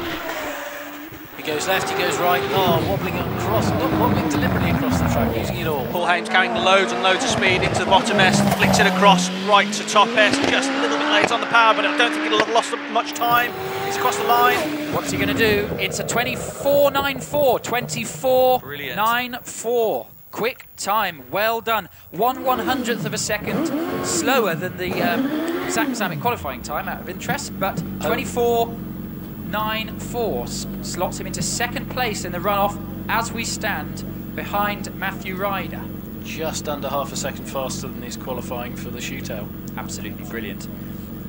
He goes left, he goes right, wobbling across, not wobbling deliberately across the track, using it all. Paul Hames carrying loads and loads of speed into the bottom S, flicks it across right to top S, just a little bit late on the power, but I don't think it'll have lost much time. He's across the line. What's he going to do? It's a 24.94, 24.94. Quick time, well done. 1/100th of a second slower than the Zach Zammit qualifying time out of interest, but 24.94 slots him into second place in the runoff as we stand behind Matthew Ryder. Just under half a second faster than his qualifying for the shootout. Absolutely brilliant.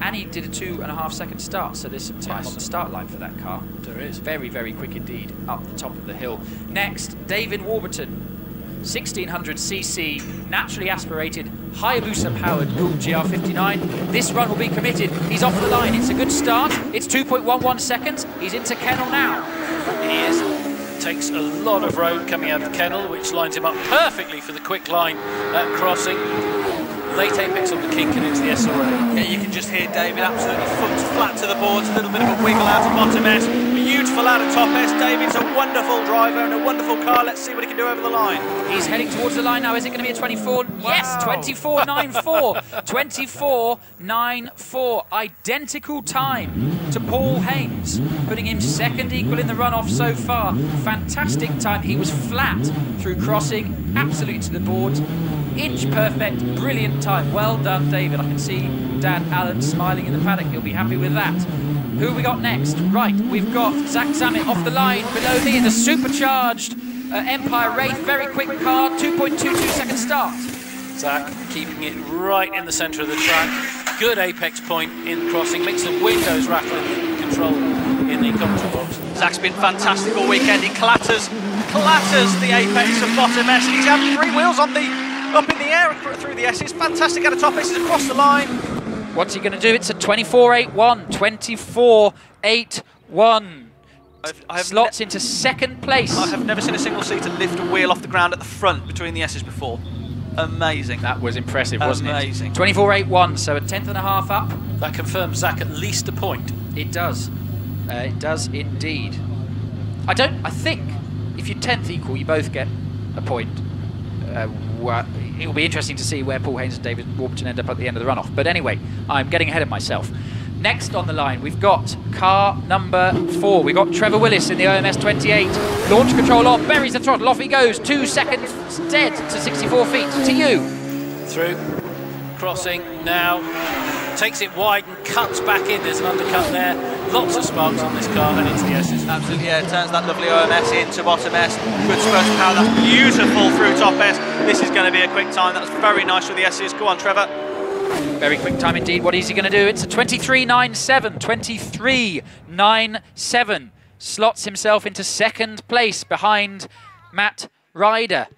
And he did a 2.5 second start, so there's some time on the start line for that car. There is. Very, very quick indeed up the top of the hill. Next, David Warburton. 1600cc, naturally aspirated, Hayabusa powered Gould GR59. This run will be committed. He's off the line. It's a good start. It's 2.11 seconds. He's into Kennel now. He is. Takes a lot of road coming out of Kennel, which lines him up perfectly for the quick line crossing. Late apex on the kink and into the SRA. Yeah, you can just hear David absolutely foot flat to the boards, a little bit of a wiggle out of bottom S, beautiful out of top S. David's a wonderful driver and a wonderful car. Let's see what he can do over the line. He's heading towards the line now. Is it going to be a 24? Wow. Yes, 24.94. 24.94. Identical time to Paul Hames, putting him second equal in the runoff so far. Fantastic time. He was flat through crossing, absolutely to the board. Inch perfect, brilliant time. Well done, David. I can see Dad Allen smiling in the paddock. He'll be happy with that. Who have we got next? Right, we've got Zach Zammit off the line below me in the supercharged Empire Wraith. Very quick car, 2.22 second start. Zach keeping it right in the centre of the track. Good apex point in crossing. Makes the windows rattle in control in the commentary box. Zach's been fantastic all weekend. He clatters the apex of bottom S. He's having 3 wheels on up in the air through the S's. Fantastic out of top S's across the line. What's he going to do? It's a 24.81. 24.81. Slots into second place. I have never seen a single seater lift a wheel off the ground at the front between the S's before. Amazing. That was impressive, wasn't Amazing. it? 24.81, so a 10th and a half up. That confirms Zach at least a point. It does. It does indeed. I think if you're 10th equal, you both get a point. It will be interesting to see where Paul Haynes and David Warburton end up at the end of the runoff. But anyway, I'm getting ahead of myself. Next on the line, we've got car number 4. We've got Trevor Willis in the OMS 28. Launch control on, buries the throttle, off he goes. 2 seconds dead to 64 feet. To you. Through, crossing now. Takes it wide and cuts back in. There's an undercut there. Lots of sparks on this car and into the S's. Absolutely, yeah. Turns that lovely OMS into bottom S. Good spurt of power. That's beautiful through top S. This is going to be a quick time. That's very nice for the S's. Go on, Trevor. Very quick time indeed. What is he going to do? It's a 23.97. 23.97. Slots himself into 2nd place behind Matt Ryder.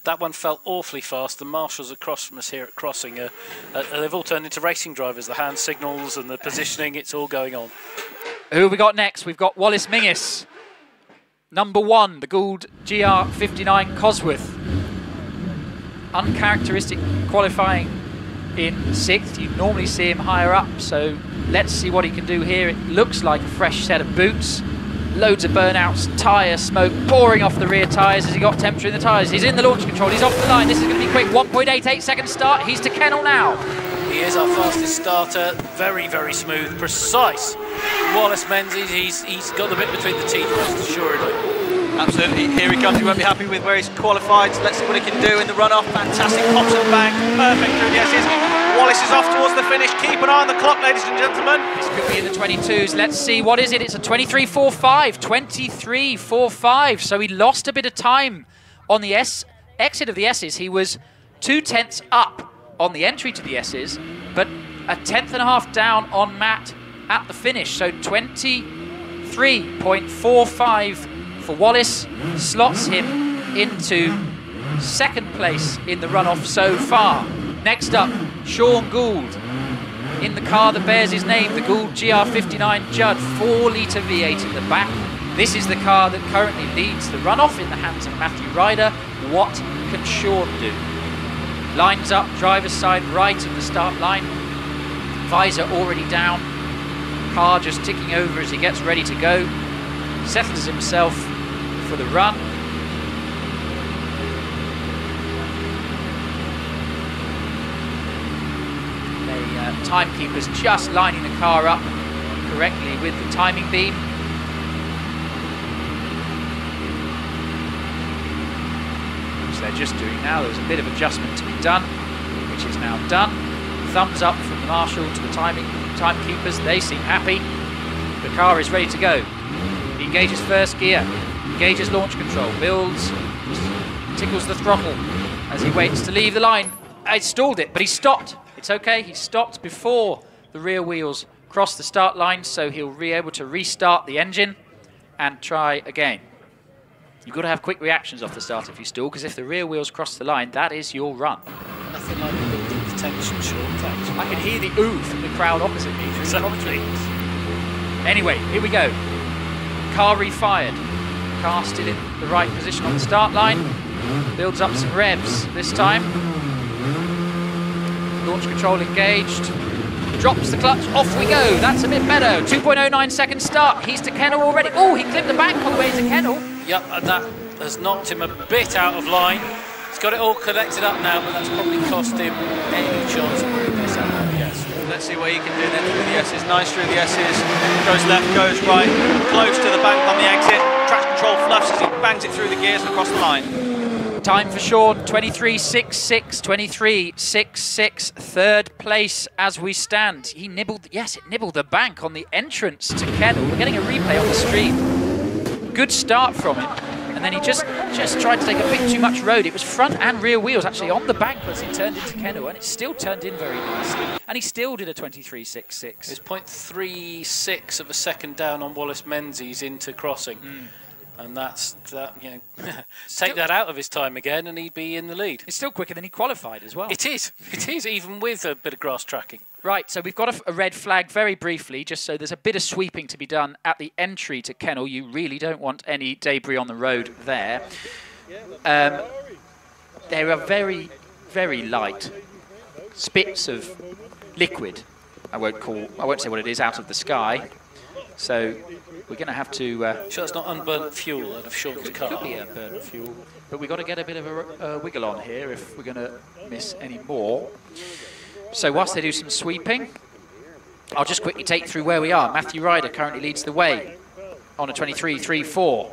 That one felt awfully fast. The marshals across from us here at Crossing, they've all turned into racing drivers. The hand signals and the positioning, it's all going on. Who have we got next? We've got Wallace Menzies. Number 1, the Gould GR59 Cosworth. Uncharacteristic qualifying in 6th. You normally see him higher up, so let's see what he can do here. It looks like a fresh set of boots. Loads of burnouts, tyre smoke pouring off the rear tyres as he got temperature in the tyres. He's in the launch control, he's off the line. This is going to be quick. 1.88 second start. He's to Kennel now. He is our fastest starter. Very, very smooth, precise. Wallace Menzies, he's got the bit between the teeth, most assuredly. Absolutely. Here he comes. He won't be happy with where he's qualified. Let's see what he can do in the runoff. Fantastic pops and bang. Perfect through the S's. Wallace is off towards the finish. Keep an eye on the clock, ladies and gentlemen. This could be in the 22s. Let's see. What is it? It's a 23.45. 23.45. So he lost a bit of time on the exit of the S's. He was 2/10 up on the entry to the S's, but a 10.5 down on Matt at the finish. So 23.45 for Wallace slots him into 2nd place in the runoff so far. Next up, Sean Gould in the car that bears his name, the Gould GR59 Judd, 4-litre V8 in the back. This is the car that currently leads the runoff in the hands of Matthew Ryder. What can Sean do? Lines up, driver's side right of the start line. Visor already down. Car just ticking over as he gets ready to go. Settles himself for the run. The timekeeper's just lining the car up correctly with the timing beam. Which they're just doing now. There was a bit of adjustment to be done, which is now done. Thumbs up from the marshal to the timekeepers. They seem happy. The car is ready to go. He engages first gear, engages launch control, builds, tickles the throttle as he waits to leave the line. I stalled it, but he stopped. It's okay, he stopped before the rear wheels crossed the start line, so he'll be able to restart the engine and try again. You've got to have quick reactions off the start if you stall, because if the rear wheels cross the line, that is your run. Nothing like building the tension, Sean, thanks. I can hear the ooh from the crowd opposite me. Exactly. Anyway, here we go. Car refired. Car still in the right position on the start line. Builds up some revs this time. Launch control engaged. Drops the clutch. Off we go. That's a bit better. 2.09 second start. He's to Kennel already. Oh, he clipped the bank all the way to Kennel. Yep, and that has knocked him a bit out of line. He's got it all collected up now, but that's probably cost him any chance of winning this out. Yes. Let's see what he can do then through the S's. Nice through the S's. Goes left, goes right. Close to the bank on the exit. Traction control fluffs as he bangs it through the gears and across the line. Time for Sean, 23.66, 23.66, 3rd place as we stand. He nibbled, yes, it nibbled the bank on the entrance to Kennel. We're getting a replay on the stream. Good start from him. And then he just tried to take a bit too much road. It was front and rear wheels actually on the bank as he turned into Kennel, and it still turned in very nicely. And he still did a 23.66. It's 0.36 of a second down on Wallace Menzies into Crossing. And that's that, you know, take that out of his time again and he'd be in the lead. It's still quicker than he qualified as well. It is, even with a bit of grass tracking. Right, so we've got a red flag very briefly, just so there's a bit of sweeping to be done at the entry to Kennel. You really don't want any debris on the road there. There are very, very light spits of liquid. I won't say what it is, out of the sky. So we're going to have to... Sure it's not unburnt fuel out of Sean's car. Could be unburnt fuel, but we've got to get a bit of a wiggle on here if we're going to miss any more. So whilst they do some sweeping, I'll just quickly take you through where we are. Matthew Ryder currently leads the way on a 23.34.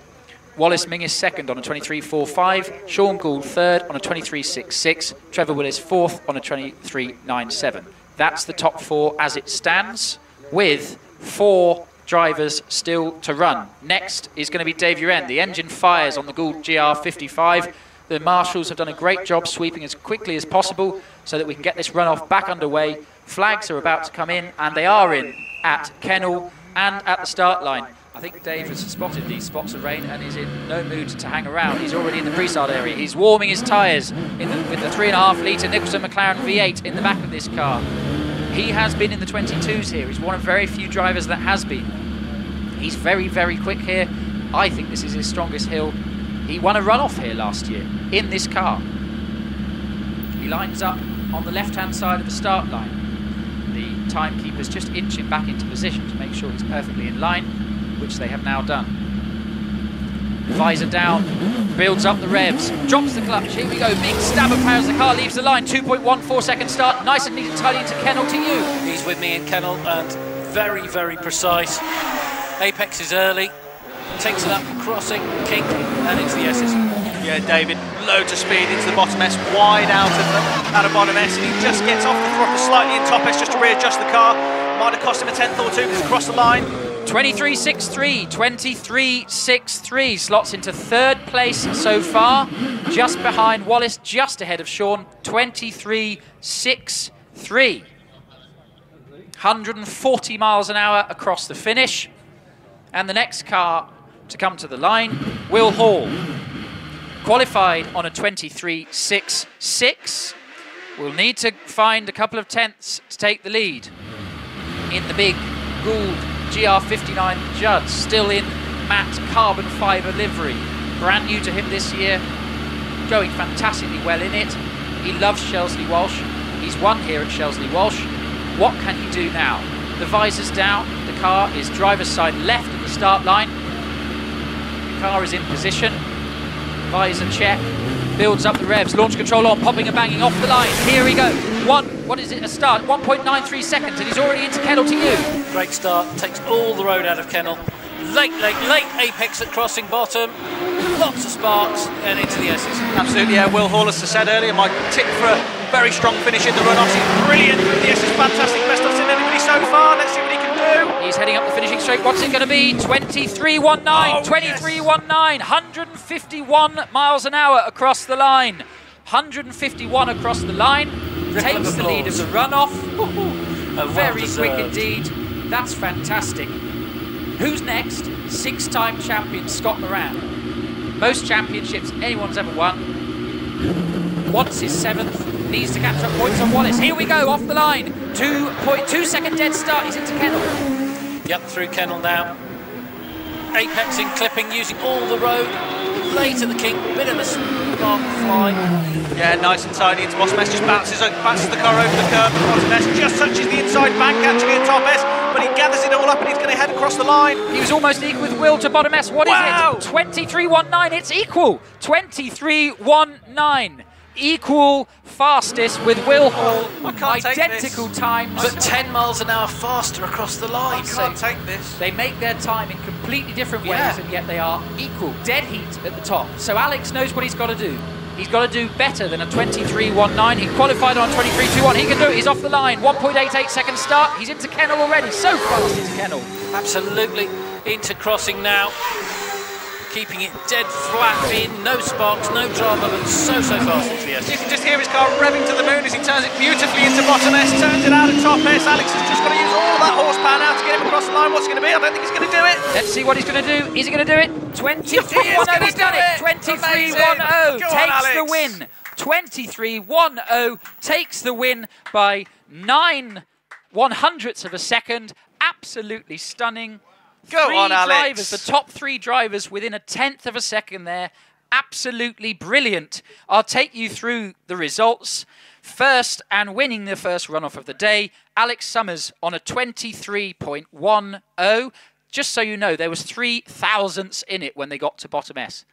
Wallace Menzies second on a 23.45. Sean Gould third on a 23.66. Trevor Willis fourth on a 23.97. That's the top four as it stands, with 4 drivers still to run. Next is going to be Dave Uren. The engine fires on the Gould GR55. The marshals have done a great job sweeping as quickly as possible so that we can get this runoff back underway. Flags are about to come in, and they are in at Kennel and at the start line. I think Dave has spotted these spots of rain and is in no mood to hang around. He's already in the pre-start area. He's warming his tyres with the 3.5 litre Nicholson McLaren V8 in the back of this car. He has been in the 22s here. He's one of very few drivers that has been. He's very, very quick here. I think this is his strongest hill. He won a runoff here last year in this car. He lines up on the left-hand side of the start line. The timekeeper's just inching back into position to make sure he's perfectly in line, which they have now done. Visor down, builds up the revs, drops the clutch. Here we go, big stab of power as the car leaves the line. 2.14 second start, nice and neat and tidy into Kennel to you. He's with me in Kennel and very, very precise. Apex is early, takes it up, crossing, kink, and into the S's. Yeah, David, loads of speed into the bottom S, wide out of bottom S, and he just gets off the throttle slightly in top S just to readjust the car. Might have cost him a tenth or two because across the line. 23.63, 23.63, slots into third place so far, just behind Wallace, just ahead of Sean, 23.63. 140 miles an hour across the finish. And the next car to come to the line, Will Hall, qualified on a 23.66. Will need to find a couple of tenths to take the lead in the big Gould GR59 Judd, still in matte carbon fibre livery. Brand new to him this year, going fantastically well in it. He loves Shelsley Walsh. He's won here at Shelsley Walsh. What can he do now? The visor's down, the car is driver's side left at the start line. The car is in position, visor check, builds up the revs, launch control on, popping and banging off the line. Here we go. A start, 1.93 seconds, and he's already into Kennel to you. Great start, takes all the road out of Kennel. Late apex at crossing bottom, lots of sparks, and into the S's. Absolutely, yeah. Will Hall, as I said earlier, my tip for a very strong finish in the runoffs. He's brilliant through the S's, fantastic, best I've seen anybody so far. Let's see what he can do. He's heading up the finishing straight. What's it going to be? 23.19, 23.19, 151 miles an hour across the line. 151 across the line, takes the lead of the runoff. Very quick indeed. That's fantastic. Who's next? 6-time champion Scott Moran. Most championships anyone's ever won. Wants his 7th. Needs to catch up points on Wallace. Here we go, off the line. 2.2 second dead start. He's into Kennel. Yep, through Kennel now. Apexing, clipping, using all the road. Late at the kink, bit of a spark fly. Yeah, nice and tidy into bottom S, just bounces the car over the curb. Bottom S just touches the inside bank, actually in top S, but he gathers it all up and he's going to head across the line. He was almost equal with Will to bottom S. What is it? 23.19. It's equal. 23.19. Equal fastest with Will Hall. Identical times, but 10 miles an hour faster across the line. I can't take this. They make their time in completely different ways, and yet they are equal. Dead heat at the top. So Alex knows what he's got to do. He's got to do better than a 23.19. He qualified on 23.21. He can do it. He's off the line. 1.88 second start. He's into Kennel already. So fast into Kennel. Absolutely into crossing now. Keeping it dead flat in, no sparks, no drama, but so fast into the S. You can just hear his car revving to the moon as he turns it beautifully into bottom S, turns it out of top S. Alex has just got to use all that horsepower now to get him across the line. What's it going to be? I don't think he's going to do it. Let's see what he's going to do. Is he going to do it? 23.10. He's done it. 23.10 takes the win. 23.10 takes the win by 9/100ths of a second. Absolutely stunning. Go on, Alex. The top 3 drivers within a 10th of a second there. Absolutely brilliant. I'll take you through the results. First, and winning the first runoff of the day, Alex Summers on a 23.10. Just so you know, there was 3 thousandths in it when they got to bottom S.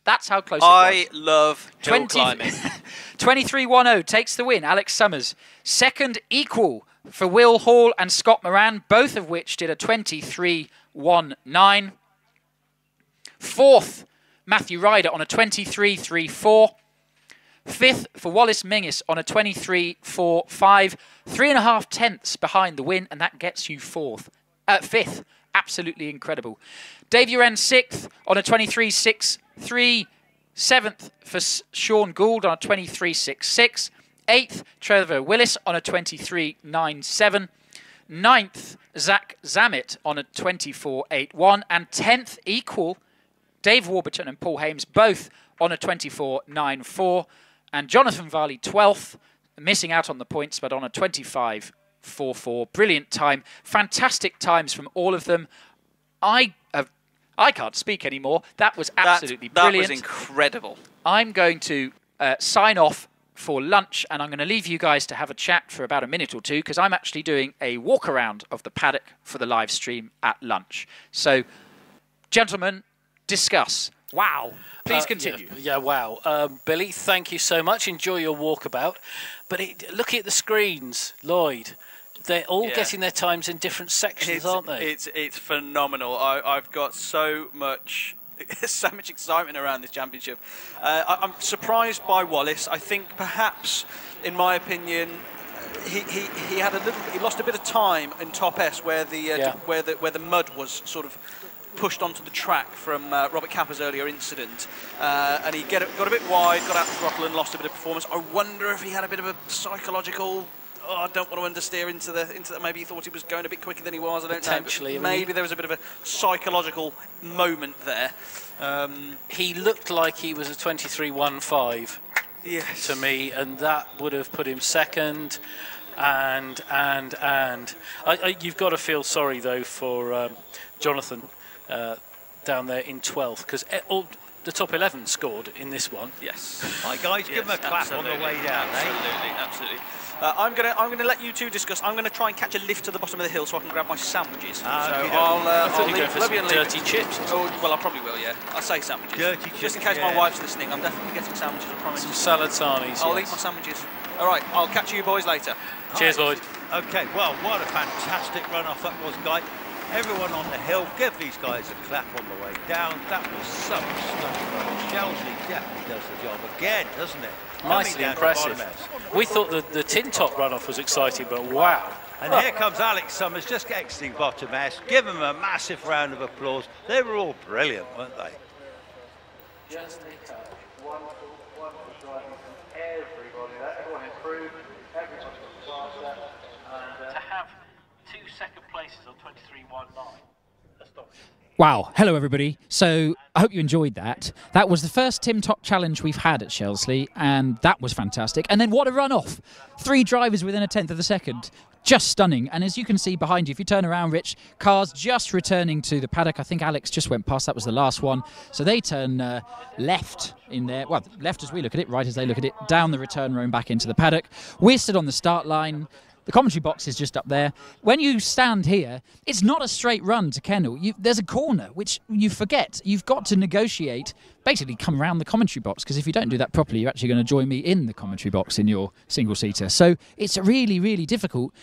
That's how close I it was. love hill climbing. 23-10 takes the win. Alex Summers. Second equal for Will Hall and Scott Moran, both of which did a 23-19. Fourth, Matthew Ryder on a 23-34. Fifth for Wallace Menzies on a 23-45. 3.5 tenths behind the win, and that gets you fifth. Absolutely incredible. Dave Uren sixth on a 23-6-3. Seventh for Sean Gould on a 23-6-6. Eighth, Trevor Willis on a 23-9-7. Ninth, Zach Zammit on a 24-8-1. And 10th, equal, Dave Warburton and Paul Hames, both on a 24-9-4. And Jonathan Varley, 12th, missing out on the points, but on a 25-4-4. Brilliant time. Fantastic times from all of them. I can't speak anymore. That was absolutely brilliant. That was incredible. I'm going to sign off for lunch, and I'm going to leave you guys to have a chat for about a minute or two, because I'm actually doing a walk around of the paddock for the live stream at lunch. So, gentlemen, discuss. Wow. Please continue. Yeah, wow. Billy, thank you so much. Enjoy your walkabout. But looking at the screens, Lloyd, they're all getting their times in different sections, aren't they? It's phenomenal. I've got so much excitement around this championship. I'm surprised by Wallace. I think perhaps, in my opinion, he lost a bit of time in top S where the mud was sort of pushed onto the track from Robert Kappa's earlier incident, and he got a bit wide, got out the throttle and lost a bit of performance. I wonder if he had a bit of a psychological, I don't want to understeer into the, maybe he thought he was going a bit quicker than he was, I don't know. But maybe there was a bit of a psychological moment there. He looked like he was a 23-1-5 to me, and that would have put him second. And you've got to feel sorry, though, for Jonathan down there in 12th, because the top 11 scored in this one. Yes. Hi guys, give them a clap on the way down. Absolutely. I'm gonna let you two discuss. I'm gonna try and catch a lift to the bottom of the hill so I can grab my sandwiches. I'll leave for some dirty chips. Oh, well, I probably will. Yeah, I'll say sandwiches. Dirty chips. Just in case my wife's listening, I'm definitely getting sandwiches. I promise. Some salatanis. I'll eat my sandwiches. All right, I'll catch you boys later. Cheers, Lloyd. Okay, well, what a fantastic run-off that was, guys. Everyone on the hill, give these guys a clap on the way down. That was some stunning run. Shelsley definitely does the job again, doesn't it? Nicely impressive. We thought the tin top runoff was exciting, but wow. And here comes Alex Summers, just exiting bottom S. Give him a massive round of applause. They were all brilliant, weren't they? Just a wonderful driving from everybody. Everyone improved, everyone got faster, and to have 2 second places on 23-19. Astonishing. Wow. Hello, everybody. So I hope you enjoyed that. That was the first Tim Top challenge we've had at Shelsley, and that was fantastic. And then what a run-off. 3 drivers within a tenth of a second. Just stunning. And as you can see behind you, if you turn around, Rich, cars just returning to the paddock. I think Alex just went past. That was the last one. So they turn left in there. Well, left as we look at it, right as they look at it, down the return road back into the paddock. We're stood on the start line. The commentary box is just up there. When you stand here, it's not a straight run to Kennel. There's a corner, which you forget. You've got to negotiate, basically come around the commentary box, because if you don't do that properly, you're actually going to join me in the commentary box in your single-seater. So it's really, really difficult.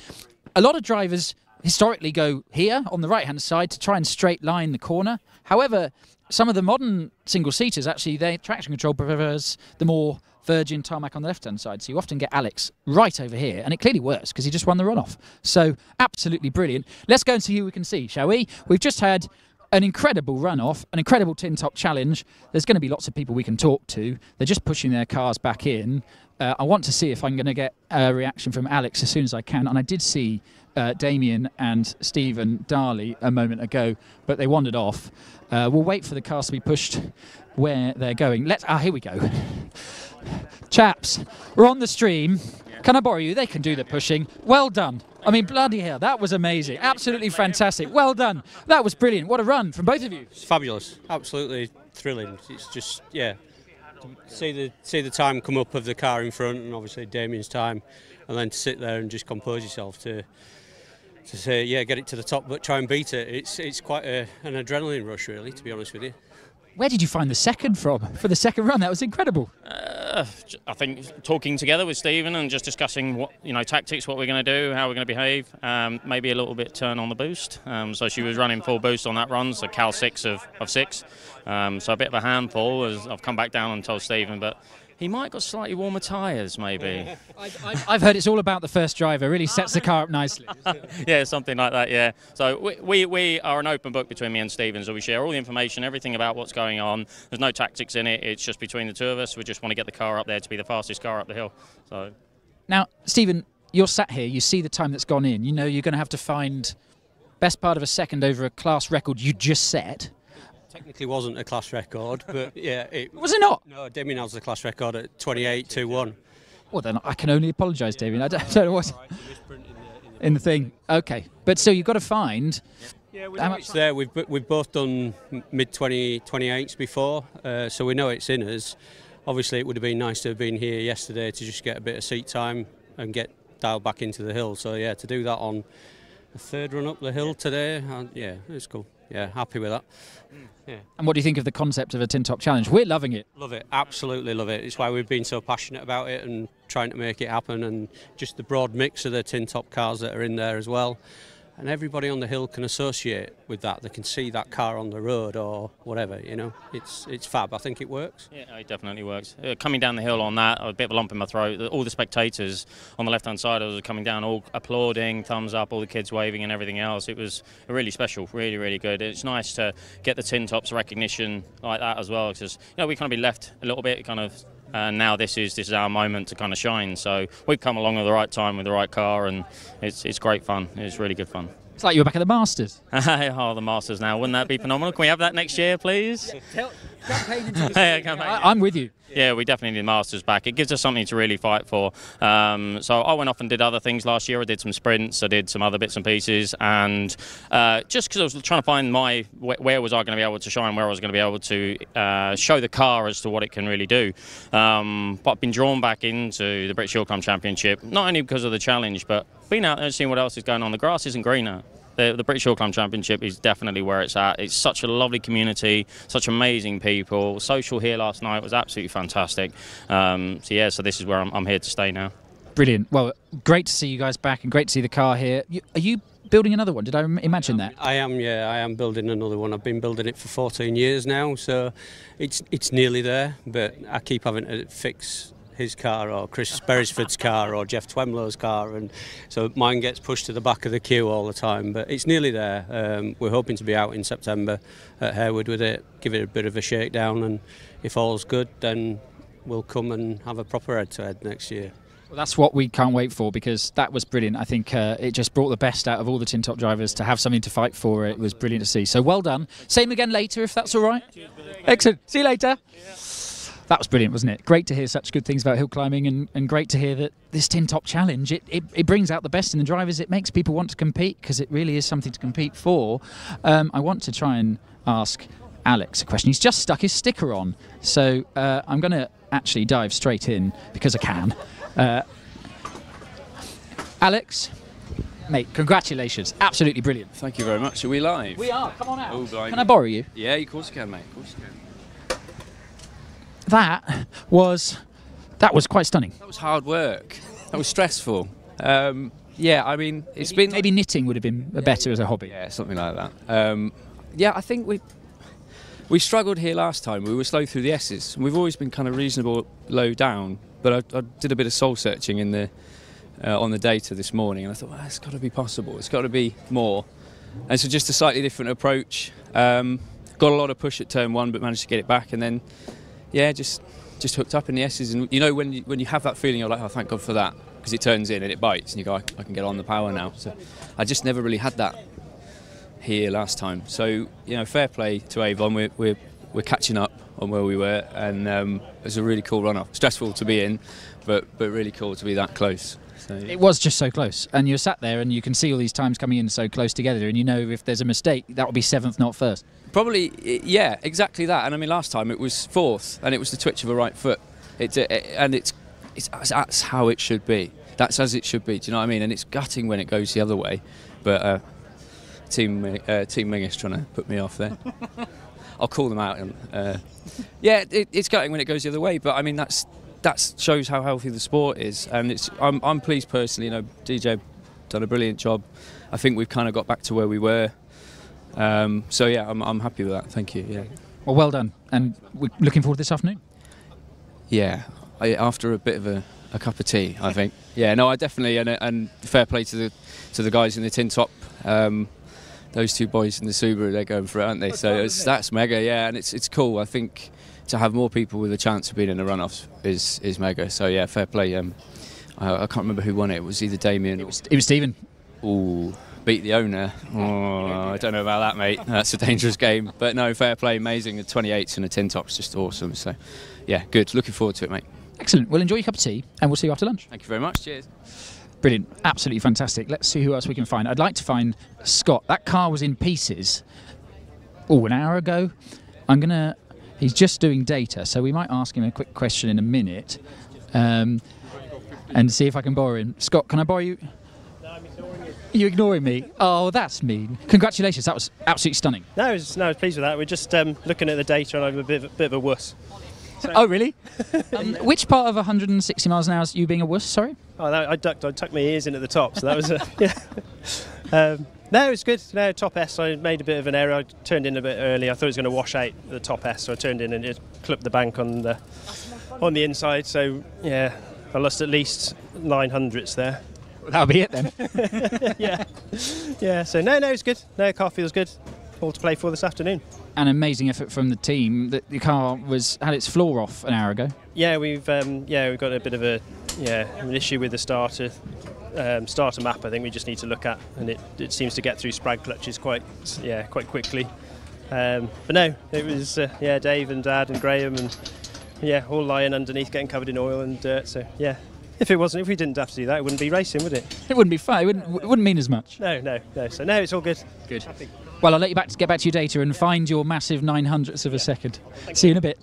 A lot of drivers historically go here on the right-hand side to try and straight line the corner. However, some of the modern single-seaters, actually, their traction control prefers the more virgin tarmac on the left-hand side, so you often get Alex right over here, and it clearly works because he just won the runoff. So absolutely brilliant. Let's go and see who we can see, shall we? We've just had an incredible runoff, an incredible tin top challenge. There's going to be lots of people we can talk to. They're just pushing their cars back in. I want to see if I'm going to get a reaction from Alex as soon as I can, and I did see Damien and Stephen Darley a moment ago, but they wandered off. We'll wait for the cars to be pushed where they're going. Here we go. Chaps, we're on the stream. Can I borrow you? They can do the pushing. Well done. I mean, bloody hell, that was amazing. Absolutely fantastic. Well done. That was brilliant. What a run from both of you. It's fabulous. Absolutely thrilling. It's just, yeah, to see the time come up of the car in front, and obviously Damien's time, and then to sit there and just compose yourself to to say, yeah, get it to the top, but try and beat it. It's quite an adrenaline rush, really, to be honest with you. Where did you find the second from for the second run? That was incredible. I think talking together with Stephen and just discussing what, tactics, what we're going to do, how we're going to behave. Maybe a little bit turn on the boost. So she was running full boost on that run, so Cal 6 of 6. So a bit of a handful as I've come back down and told Stephen, but he might have got slightly warmer tyres, maybe. I've heard it's all about the first driver. Really sets the car up nicely. Yeah, something like that, yeah. So we are an open book between me and Stephen, so we share all the information, everything about what's going on. There's no tactics in it. It's just between the two of us. We just want to get the car up there to be the fastest car up the hill. So now, Stephen, you're sat here. You see the time that's gone in. You know you're going to have to find best part of a second over a class record you just set. Technically wasn't a class record, but yeah. Was it not? No, Damien has the class record at 28.21. Well, then I can only apologise, Damien. I don't know what's in the thing. Okay, but so you've got to find. Yeah, we know it's there. We've both done mid-28s before, so we know it's in us. Obviously, it would have been nice to have been here yesterday to just get a bit of seat time and get dialed back into the hill. So yeah, to do that on the third run up the hill today, yeah, it's cool. Yeah, happy with that. Yeah. And what do you think of the concept of a tin top challenge? We're loving it. Love it, absolutely love it. It's why we've been so passionate about it and trying to make it happen, and just the broad mix of the tin top cars that are in there as well. And everybody on the hill can associate with that. They can see that car on the road or whatever, It's fab. I think it works. Yeah, it definitely works. Coming down the hill on that, a bit of a lump in my throat. All the spectators on the left-hand side of us were coming down, all applauding, thumbs up, all the kids waving and everything else. It was really special, really, really good. It's nice to get the tin tops recognition like that as well, because we kind of be left a little bit kind of. And now this is our moment to kind of shine. So we've come along at the right time with the right car, and it's great fun. It's really good fun. It's like you were back at the Masters. Oh, the Masters now. Wouldn't that be phenomenal? Can we have that next year, please? I'm with you. Yeah, we definitely need the Masters back. It gives us something to really fight for. So I went off and did other things last year. I did some sprints, I did some other bits and pieces, and just because I was trying to find where was I going to be able to shine, where I was going to be able to show the car as to what it can really do. But I've been drawn back into the British Hillclimb Championship, not only because of the challenge, but being out there and seeing what else is going on. The grass isn't greener. The British Hillclimb Championship is definitely where it's at. It's such a lovely community, such amazing people. Social here last night was absolutely fantastic. So this is where I'm here to stay now. Brilliant. Well, great to see you guys back and great to see the car here. Are you building another one? Did I imagine that? I am building another one. I've been building it for 14 years now, so it's nearly there, but I keep having to fix his car or Chris Beresford's car or Jeff Twemlow's car, and so mine gets pushed to the back of the queue all the time, but it's nearly there. We're hoping to be out in September at Harewood with it, give it a bit of a shakedown, and if all's good then we'll come and have a proper head-to-head next year. Well, that's what we can't wait for, because that was brilliant. I think it just brought the best out of all the tin top drivers to have something to fight for. It was brilliant to see. So well done. Same again later, if that's all right. Excellent. See you later. That was brilliant, wasn't it? Great to hear such good things about hill climbing, and great to hear that this tin top challenge, it brings out the best in the drivers. It makes people want to compete, because it really is something to compete for. I want to try and ask Alex a question. He's just stuck his sticker on, so I'm going to actually dive straight in because I can. Alex, mate, congratulations. Absolutely brilliant. Thank you very much. Are we live? We are. Come on out. Oh, can I borrow you? Yeah, of course you can, mate. Of course you can. That was quite stunning. That was hard work. That was stressful. Yeah, I mean, it's been... Maybe knitting would have been better as a hobby. Yeah, something like that. Yeah, I think we struggled here last time. We were slow through the S's. We've always been kind of reasonable low down, but I did a bit of soul searching in the on the data this morning, and I thought, well, it's got to be possible. It's got to be more. And so just a slightly different approach. Got a lot of push at turn one, but managed to get it back, and then, yeah, just hooked up in the S's. And when you have that feeling, you're like, oh, thank God for that, because it turns in and it bites, and you go, I can get on the power now. So I just never really had that here last time. So fair play to Avon. We're catching up on where we were, and it was a really cool run-up. Stressful to be in, but really cool to be that close. So, yeah. It was just so close, and you're sat there and you can see all these times coming in so close together, and if there's a mistake, that will be 7th, not 1st. Probably, yeah, exactly that. And I mean, last time it was 4th, and it was the twitch of a right foot. That's how it should be. That's as it should be. Do you know what I mean? And it's gutting when it goes the other way. but Team Ming is trying to put me off there. I'll call them out. Yeah, it's gutting when it goes the other way, but I mean that shows how healthy the sport is, and I'm pleased personally. You know, DJ done a brilliant job. I think we've kind of got back to where we were. So yeah, I'm happy with that. Thank you. Yeah. Well done, and we're looking forward to this afternoon. Yeah, after a bit of a cup of tea, I think. Yeah, no, I definitely, and fair play to the guys in the tin top. Those two boys in the Subaru, they're going for it, aren't they? So that's mega, yeah, and it's cool. I think to have more people with a chance of being in the runoffs is mega. So yeah, fair play. I can't remember who won it. It was either Damien. It was Stephen. Ooh, beat the owner. Oh, I don't know about that, mate. That's a dangerous game. But no, fair play, amazing. The 28s and the tin top's just awesome. So yeah, good. Looking forward to it, mate. Excellent. Well, enjoy your cup of tea, and we'll see you after lunch. Thank you very much. Cheers. Brilliant. Absolutely fantastic. Let's see who else we can find. I'd like to find Scott. That car was in pieces, an hour ago. He's just doing data, so we might ask him a quick question in a minute and see if I can borrow him. Scott, can I borrow you? No, I'm ignoring you. You're ignoring me? Oh, that's mean. Congratulations. That was absolutely stunning. No, I was pleased with that. We're just looking at the data, and I'm a bit of a wuss. So. Oh, really? Which part of 160 miles an hour is you being a wuss, sorry? Oh, no, I tucked my ears in at the top, so that was yeah. No, it was good. No, top S, I made a bit of an error. I turned in a bit early. I thought it was going to wash out the top S, so I turned in and just clipped the bank on the inside. So, yeah, I lost at least 900ths there. Well, that'll be it then. Yeah, so no, it's good. No, car feels good. All to play for this afternoon. An amazing effort from the team. The car had its floor off an hour ago. Yeah, we've got a bit of an issue with the starter map. I think we just need to look at, and it seems to get through sprag clutches quite quickly. But no, it was Dave and Dad and Graham and all lying underneath, getting covered in oil and dirt. So yeah. If we didn't have to do that, it wouldn't be racing, would it? It wouldn't be fun. It wouldn't mean as much. No. So no, it's all good. Good. Happy. Well, I'll let you get back to your data and find your massive 900ths of a second. See you in a bit.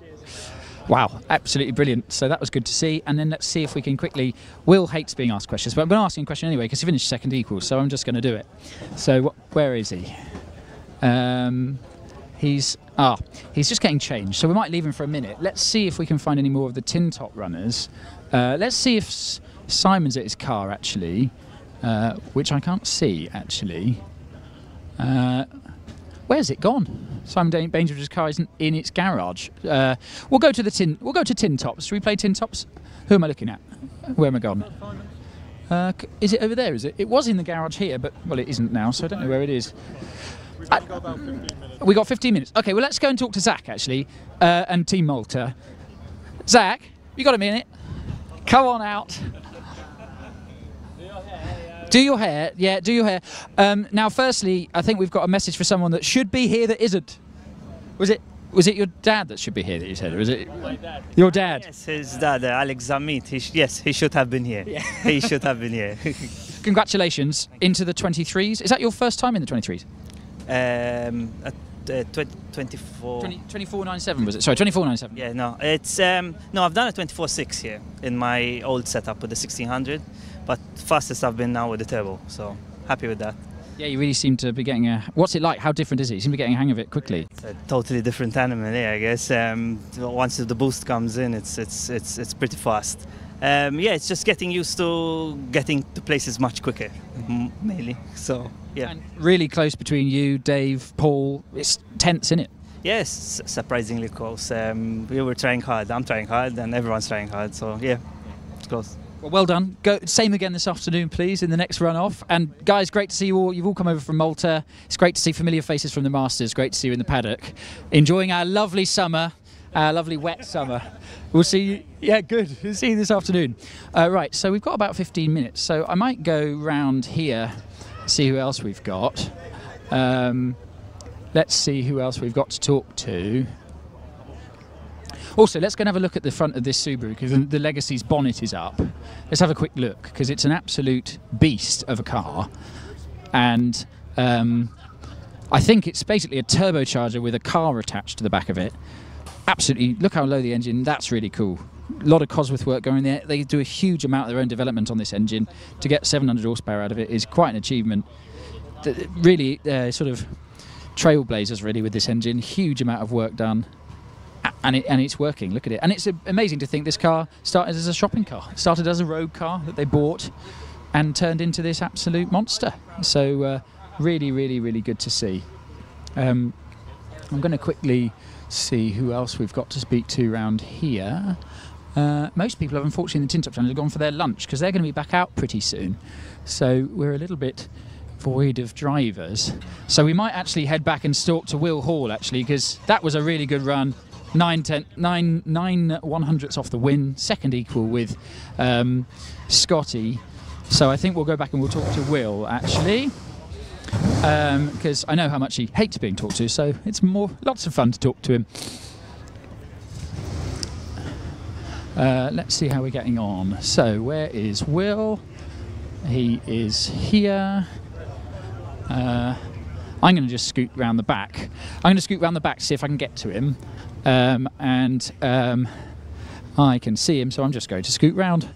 Wow, absolutely brilliant. So that was good to see. And then let's see if we can quickly. Will hates being asked questions, but I'm going to ask him a question anyway because he finished second equals. So I'm just going to do it. So where is he? He's just getting changed. So we might leave him for a minute. Let's see if we can find any more of the tin top runners. Let's see if Simon's at his car actually, which I can't see actually. Where's it gone? Simon Bainbridge's car isn't in its garage. We'll go to tin tops. Should we play tin tops? Who am I looking at? Where am I gone? Is it over there? Is it? It was in the garage here, but well, it isn't now. So I don't know where it is. We've got about 15 minutes. We got 15 minutes. Okay, well let's go and talk to Zach actually, and Team Malta. Zach, you got a minute? Come on out. Do your hair, yeah, do your hair. Now, firstly, I think we've got a message for someone that should be here that isn't. Was it your dad that should be here that you said, or was it my dad? Your dad? Yes, his dad, Alex Zamit. He should have been here. Yeah. He should have been here. Congratulations into the 23s. Is that your first time in the 23s? At 24. 24.97 was it? Sorry, 24.97. Yeah, no, it's no. I've done a 24.6 here in my old setup with the 1600, but fastest I've been now with the turbo. So happy with that. Yeah, you really seem to be getting a. What's it like? How different is it? You seem to be getting a hang of it quickly. It's a totally different animal, yeah, I guess. Once the boost comes in, it's pretty fast. Yeah, it's just getting used to getting to places much quicker, mainly. So yeah. And really close between you, Dave, Paul. It's tense, isn't it? Yes, surprisingly close. We were trying hard. I'm trying hard, and everyone's trying hard. So yeah, it's close. Well done. Go same again this afternoon, please, in the next run-off. And guys, great to see you all. You've all come over from Malta. It's great to see familiar faces from the Masters. Great to see you in the paddock, enjoying our lovely summer, our lovely wet summer. We'll see you. Yeah, good. We'll see you this afternoon. Right, so we've got about 15 minutes. So I might go round here, see who else we've got. Let's see who else we've got to talk to. Also, let's go and have a look at the front of this Subaru because the Legacy's bonnet is up. Let's have a quick look because it's an absolute beast of a car. And I think it's basically a turbocharger with a car attached to the back of it. Absolutely, look how low the engine, that's really cool. A lot of Cosworth work going there. They do a huge amount of their own development on this engine. To get 700 horsepower out of it is quite an achievement. really sort of trailblazers really with this engine. Huge amount of work done. And it's working. Look at it. And it's amazing to think this car started as a shopping car. It started as a road car that they bought and turned into this absolute monster. So really, really, really good to see. I'm going to quickly see who else we've got to speak to around here. Most people have, unfortunately, in the Tin Top channel have gone for their lunch because they're going to be back out pretty soon. So we're a little bit void of drivers. So we might actually head back and talk to Will Hall, actually, because that was a really good run. 9 100ths off the win, second equal with Scotty. So I think we'll go back and we'll talk to Will, actually, because I know how much he hates being talked to, so it's lots of fun to talk to him. Let's see how we're getting on. So where is Will? He is here. I'm going to just scoot round the back. I'm going to scoot round the back to see if I can get to him. And I can see him, so I'm just going to scoot round.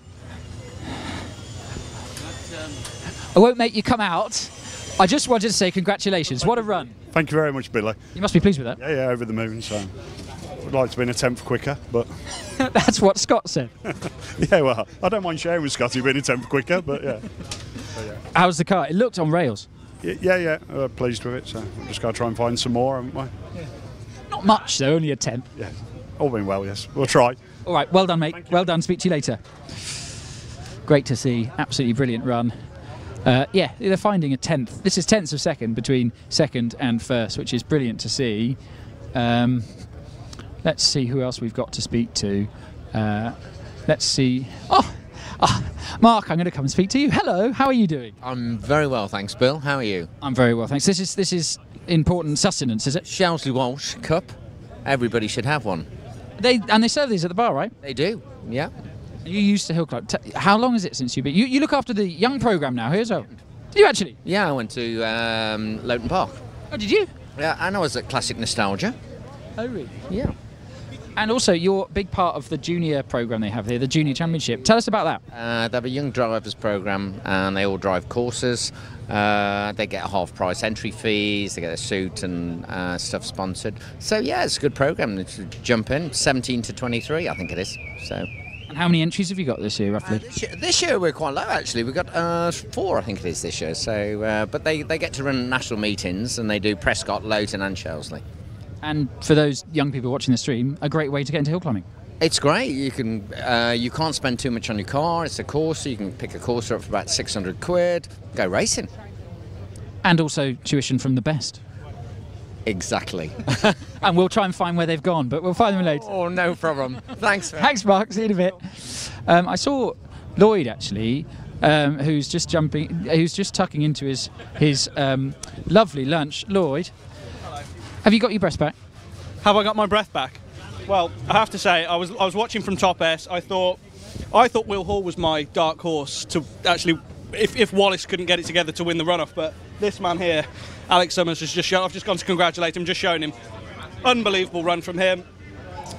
I won't make you come out. I just wanted to say congratulations. What a run. Thank you very much, Billy. You must be pleased with that. Yeah, over the moon. So would like to be in a 10th quicker, but... That's what Scott said. Yeah, well, I don't mind sharing with Scotty being a 10th quicker, but yeah. So, yeah. How's the car? It looked on rails. Yeah, pleased with it, so we've just got to try and find some more, haven't we? Yeah. Not much, though, only a 10th. Yeah, all been well, yes. We'll try. All right, well done, mate. Well done. Speak to you later. Great to see. Absolutely brilliant run. Yeah, they're finding a 10th. This is tenths of second between second and first, which is brilliant to see. Let's see who else we've got to speak to. Let's see. Mark, I'm going to come and speak to you. Hello, how are you doing? I'm very well, thanks, Bill. How are you? I'm very well, thanks. This is important sustenance, is it? Shelsley Walsh Cup. Everybody should have one. They serve these at the bar, right? They do, yeah. You used to HillClimb. How long is it since you've been? You look after the young programme now here as well. Did you actually? Yeah, I went to Loughton Park. Oh, did you? Yeah, and I was at Classic Nostalgia. Oh, really? Yeah. And also, you're a big part of the junior programme they have here, the Junior Championship. Tell us about that. They have a young drivers programme, and they all drive courses. They get half-price entry fees. They get a suit and stuff sponsored. So yeah, it's a good programme to jump in. 17 to 23, I think it is. So. And how many entries have you got this year, roughly? This year we're quite low, actually. We've got 4, I think it is, this year. So, but they get to run national meetings, and they do Prescott, Loughton, and Shelsley. And for those young people watching the stream, a great way to get into hill climbing. It's great. You can't spend too much on your car. It's a courser. You can pick a courser up for about 600 quid. Go racing. And also tuition from the best. Exactly. And we'll try and find where they've gone, but we'll find them later. Oh, no problem. Thanks. Thanks, Mark. See you in a bit. I saw Lloyd actually, who's just tucking into his lovely lunch. Lloyd, have you got your breath back? Have I got my breath back? Well, I have to say, I was watching from top S. I thought Will Hall was my dark horse to actually, if Wallace couldn't get it together to win the runoff, but this man here, Alex Summers, has just shown. I've just gone to congratulate him, just shown him. Unbelievable run from him.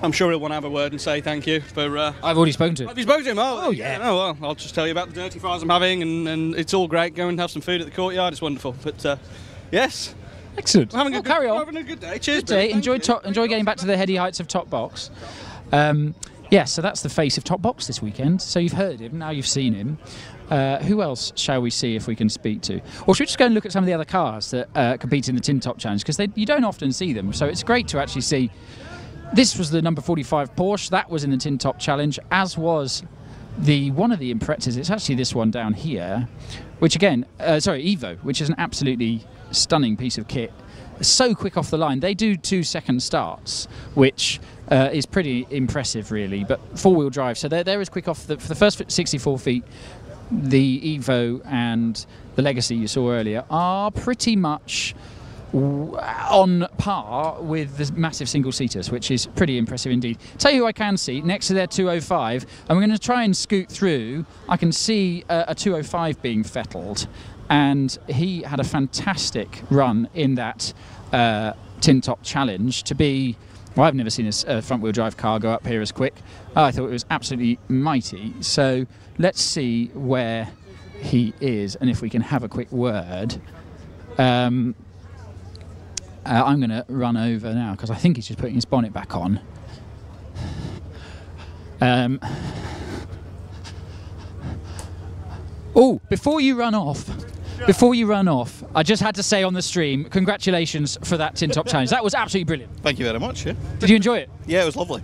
I'm sure he'll want to have a word and say thank you for. I've already spoken to him. Have you spoken to him? Oh yeah. Oh well, I'll just tell you about the dirty fries I'm having, and it's all great. Go and have some food at the courtyard. It's wonderful. But yes. Excellent. Having a good day. Cheers. Good day. Enjoy getting back to the heady heights of Top Box. Yeah, so that's the face of Top Box this weekend. So you've heard him, now you've seen him. Who else shall we see if we can speak to? Or should we just go and look at some of the other cars that compete in the Tin Top Challenge? Because you don't often see them. So it's great to actually see. This was the number 45 Porsche. That was in the Tin Top Challenge, as was one of the Imprezas. It's actually this one down here, which again, Evo, which is an absolutely stunning piece of kit. So quick off the line. They do 2-second starts, which is pretty impressive, really. But four-wheel drive, so they're as quick off for the first 64 feet. The Evo and the Legacy you saw earlier are pretty much on par with the massive single-seaters, which is pretty impressive indeed. Tell you who I can see next to their 205, and we're going to try and scoot through. I can see a 205 being fettled, and he had a fantastic run in that Tin Top Challenge to be. Well, I've never seen a front-wheel drive car go up here as quick. I thought it was absolutely mighty. So let's see where he is and if we can have a quick word. I'm going to run over now because I think he's just putting his bonnet back on. Oh, before you run off, I just had to say on the stream, congratulations for that Tin Top Challenge. That was absolutely brilliant. Thank you very much. Yeah. Did you enjoy it? Yeah, it was lovely.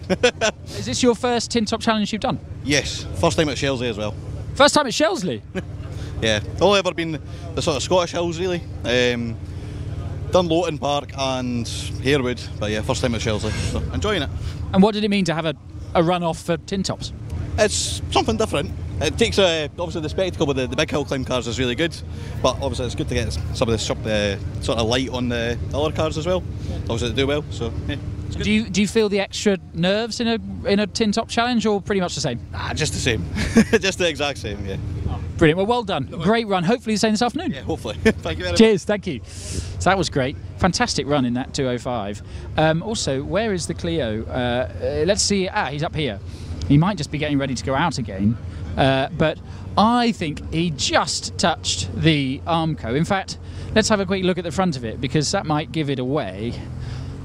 Is this your first Tin Top Challenge you've done? Yes, first time at Shelsley as well. First time at Shelsley? Yeah, only ever been the sort of Scottish hills really. Done Lowton Park and Harewood, but yeah, first time at Shelsley, so enjoying it. And what did it mean to have a run off for Tin Tops? It's something different. It takes obviously the spectacle with the big hill climb cars is really good, but obviously it's good to get some of the sort of light on the other cars as well. Obviously they do well, so yeah. Do you feel the extra nerves in a Tin Top Challenge, or pretty much the same? Just the same, just the exact same, yeah. Brilliant. Well done. Great run. Hopefully the same this afternoon. Yeah, hopefully. Thank you very much. Cheers. Thank you. So that was great. Fantastic run in that 2:05. Also, where is the Clio? Let's see. He's up here. He might just be getting ready to go out again. But I think he just touched the Armco. In fact, let's have a quick look at the front of it because that might give it away.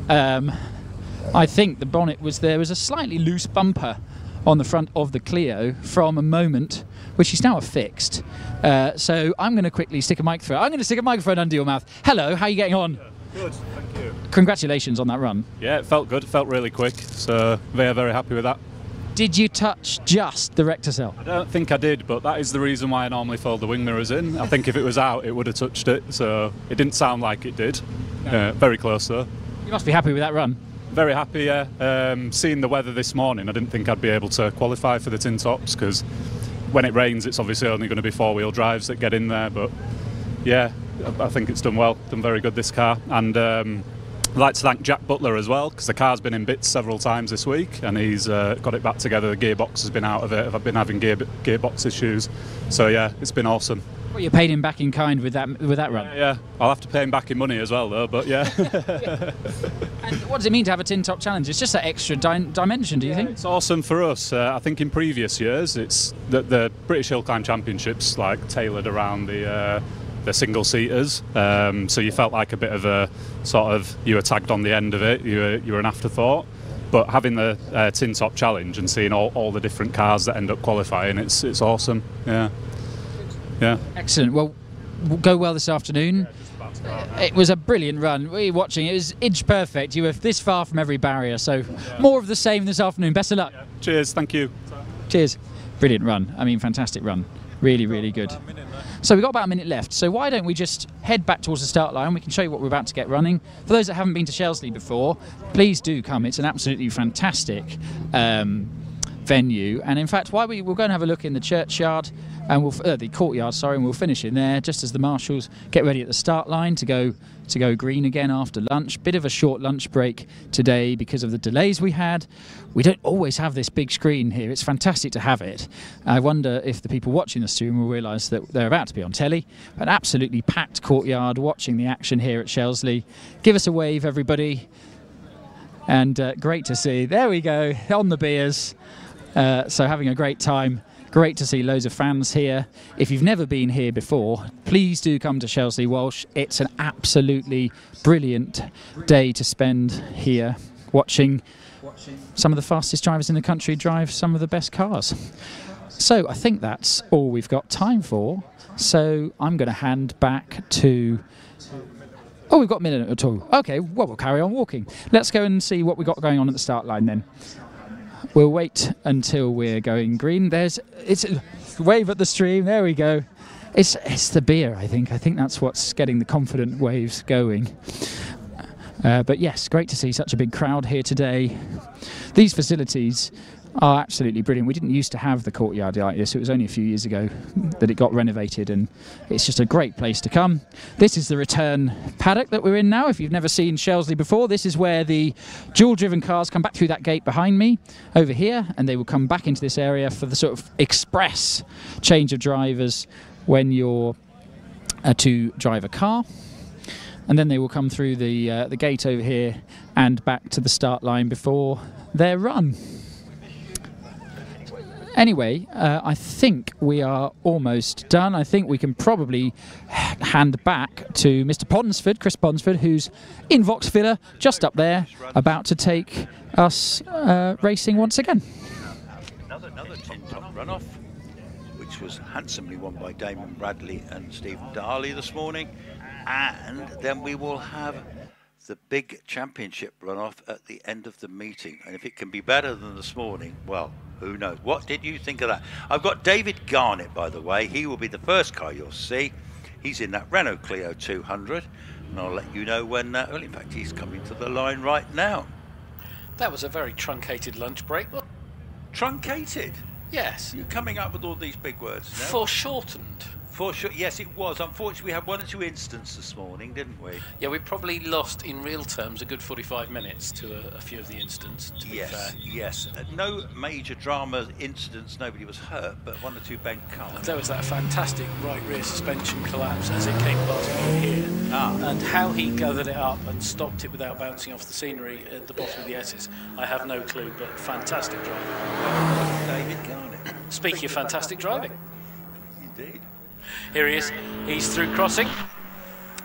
I think the bonnet there was a slightly loose bumper on the front of the Clio from a moment, which is now fixed. So I'm going to quickly stick a microphone. I'm going to stick a microphone under your mouth. Hello, how are you getting on? Good, thank you. Congratulations on that run. Yeah, it felt good. It felt really quick. So very, very happy with that. Did you touch just the rector cell? I don't think I did, but that is the reason why I normally fold the wing mirrors in. I think if it was out, it would have touched it. So it didn't sound like it did. No. Very close though. You must be happy with that run. Very happy, yeah. Seeing the weather this morning, I didn't think I'd be able to qualify for the Tin Tops because when it rains, it's obviously only going to be four-wheel drives that get in there. But yeah, I think it's done well, done very good this car. And I'd like to thank Jack Butler as well because the car's been in bits several times this week and he's got it back together. The gearbox has been out of it. I've been having gearbox issues. So yeah, it's been awesome. Well, you paid him back in kind with that run. Yeah, I'll have to pay him back in money as well though, but yeah. And what does it mean to have a Tin Top Challenge? It's just that extra dimension, do you think? It's awesome for us. I think in previous years, it's the British Hillclimb Championships like tailored around the single-seaters, so you felt like a bit of a sort of, you were tagged on the end of it, you were an afterthought. But having the Tin Top Challenge and seeing all the different cars that end up qualifying, it's awesome. Yeah. Yeah. Excellent. Well, go well this afternoon. It was a brilliant run. We were watching. It was inch perfect. You were this far from every barrier. So more of the same this afternoon. Best of luck. Yeah. Cheers. Thank you. Cheers. Brilliant run. I mean, fantastic run. Really, really good. So we've got about a minute left. So why don't we just head back towards the start line? We can show you what we're about to get running. For those that haven't been to Shelsley before, please do come. It's an absolutely fantastic venue. And in fact, we'll go and have a look in the churchyard and the courtyard, sorry, and we'll finish in there just as the marshals get ready at the start line to go green again after lunch. Bit of a short lunch break today because of the delays we had. We don't always have this big screen here. It's fantastic to have it. I wonder if the people watching the stream will realise that they're about to be on telly. An absolutely packed courtyard watching the action here at Shelsley. Give us a wave, everybody. And great to see. There we go, on the beers. So having a great time. Great to see loads of fans here. If you've never been here before, please do come to Shelsley Walsh. It's an absolutely brilliant day to spend here watching some of the fastest drivers in the country drive some of the best cars. So I think that's all we've got time for. So I'm going to hand back to... Oh, we've got a minute or two. Okay, well, we'll carry on walking. Let's go and see what we've got going on at the start line then. We'll wait until we're going green. It's wave at the stream. There we go. It's the beer, I think. I think that's what's getting the confident waves going. But yes, great to see such a big crowd here today. These facilities are absolutely brilliant. We didn't used to have the courtyard like this. It was only a few years ago that it got renovated, and it's just a great place to come. This is the return paddock that we're in now. If you've never seen Shelsley before, this is where the dual-driven cars come back through that gate behind me over here, and they will come back into this area for the sort of express change of drivers when you're to drive a car. And then they will come through the gate over here and back to the start line before their run. Anyway, I think we are almost done. I think we can probably hand back to Mr. Ponsford, Chris Ponsford, who's in Vauxvilla, just up there, about to take us racing once again. Another tin top runoff, which was handsomely won by Damien Bradley and Stephen Darley this morning. And then we will have the big championship runoff at the end of the meeting. And if it can be better than this morning, well, who knows? What did you think of that? I've got David Garnett, by the way. He will be the first car you'll see. He's in that Renault Clio 200. And I'll let you know when, well, in fact, he's coming to the line right now. That was a very truncated lunch break. Truncated? Yes. You're coming up with all these big words now. Foreshortened. Yes, it was. Unfortunately, we had 1 or 2 incidents this morning, didn't we? Yeah, we probably lost, in real terms, a good 45 minutes to a few of the incidents, to be fair. Yes. No major drama incidents, nobody was hurt, but 1 or 2 bent cars. There was that fantastic right rear suspension collapse as it came past me here. And how he gathered it up and stopped it without bouncing off the scenery at the bottom of the S's, I have no clue, but fantastic driving. David Garnett. Speaking of fantastic driving. Indeed. Here he is. He's through crossing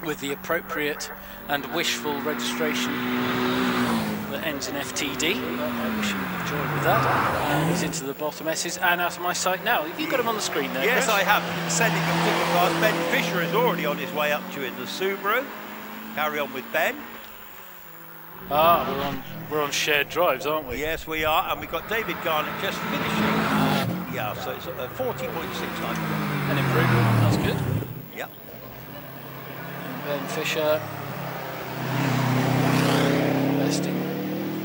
with the appropriate and wishful registration that ends in FTD. I wish he would have joined with that. He's into the bottom S's and out of my sight now. Have you got him on the screen there, Yes, Chris? I have. Sending him ticket past. Ben Fisher is already on his way up to you in the Subaru. Carry on with Ben. We're on shared drives, aren't we? Yes, we are. And we've got David Garnett just finishing. Yeah, so it's 40.69. An improvement, that's good. Yeah. And Ben Fisher besting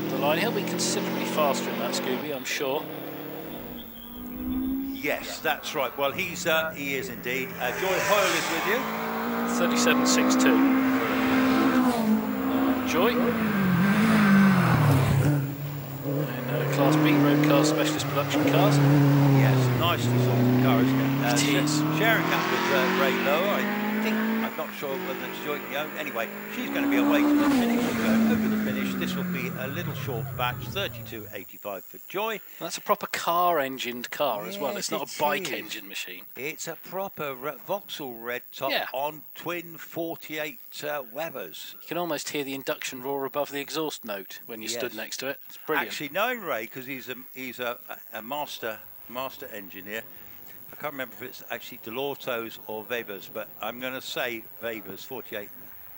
the line. He'll be considerably faster in that Scooby, I'm sure. Yes, that's right. Well, he is indeed. Joy Hoyle is with you. 37.62. Joy. And Class B road cars, specialist production cars. Yes, nicely sorted car, isn't it? It is. Sharing that with Ray Lowe, I think. I'm not sure whether it's jointly owned. Anyway, she's going to be away to the finish. She's going over the finish. This will be a little short batch, 32.85 for Joy. That's a proper car-engined car as well. Yes, It's not it a bike is. engine machine. It's a proper Vauxhall red top on twin 48 Webers. You can almost hear the induction roar above the exhaust note when you stood next to it. It's brilliant. Actually, knowing Ray, because he's a master engineer, I can't remember if it's actually Delorto's or Webers, but I'm going to say Webers, 48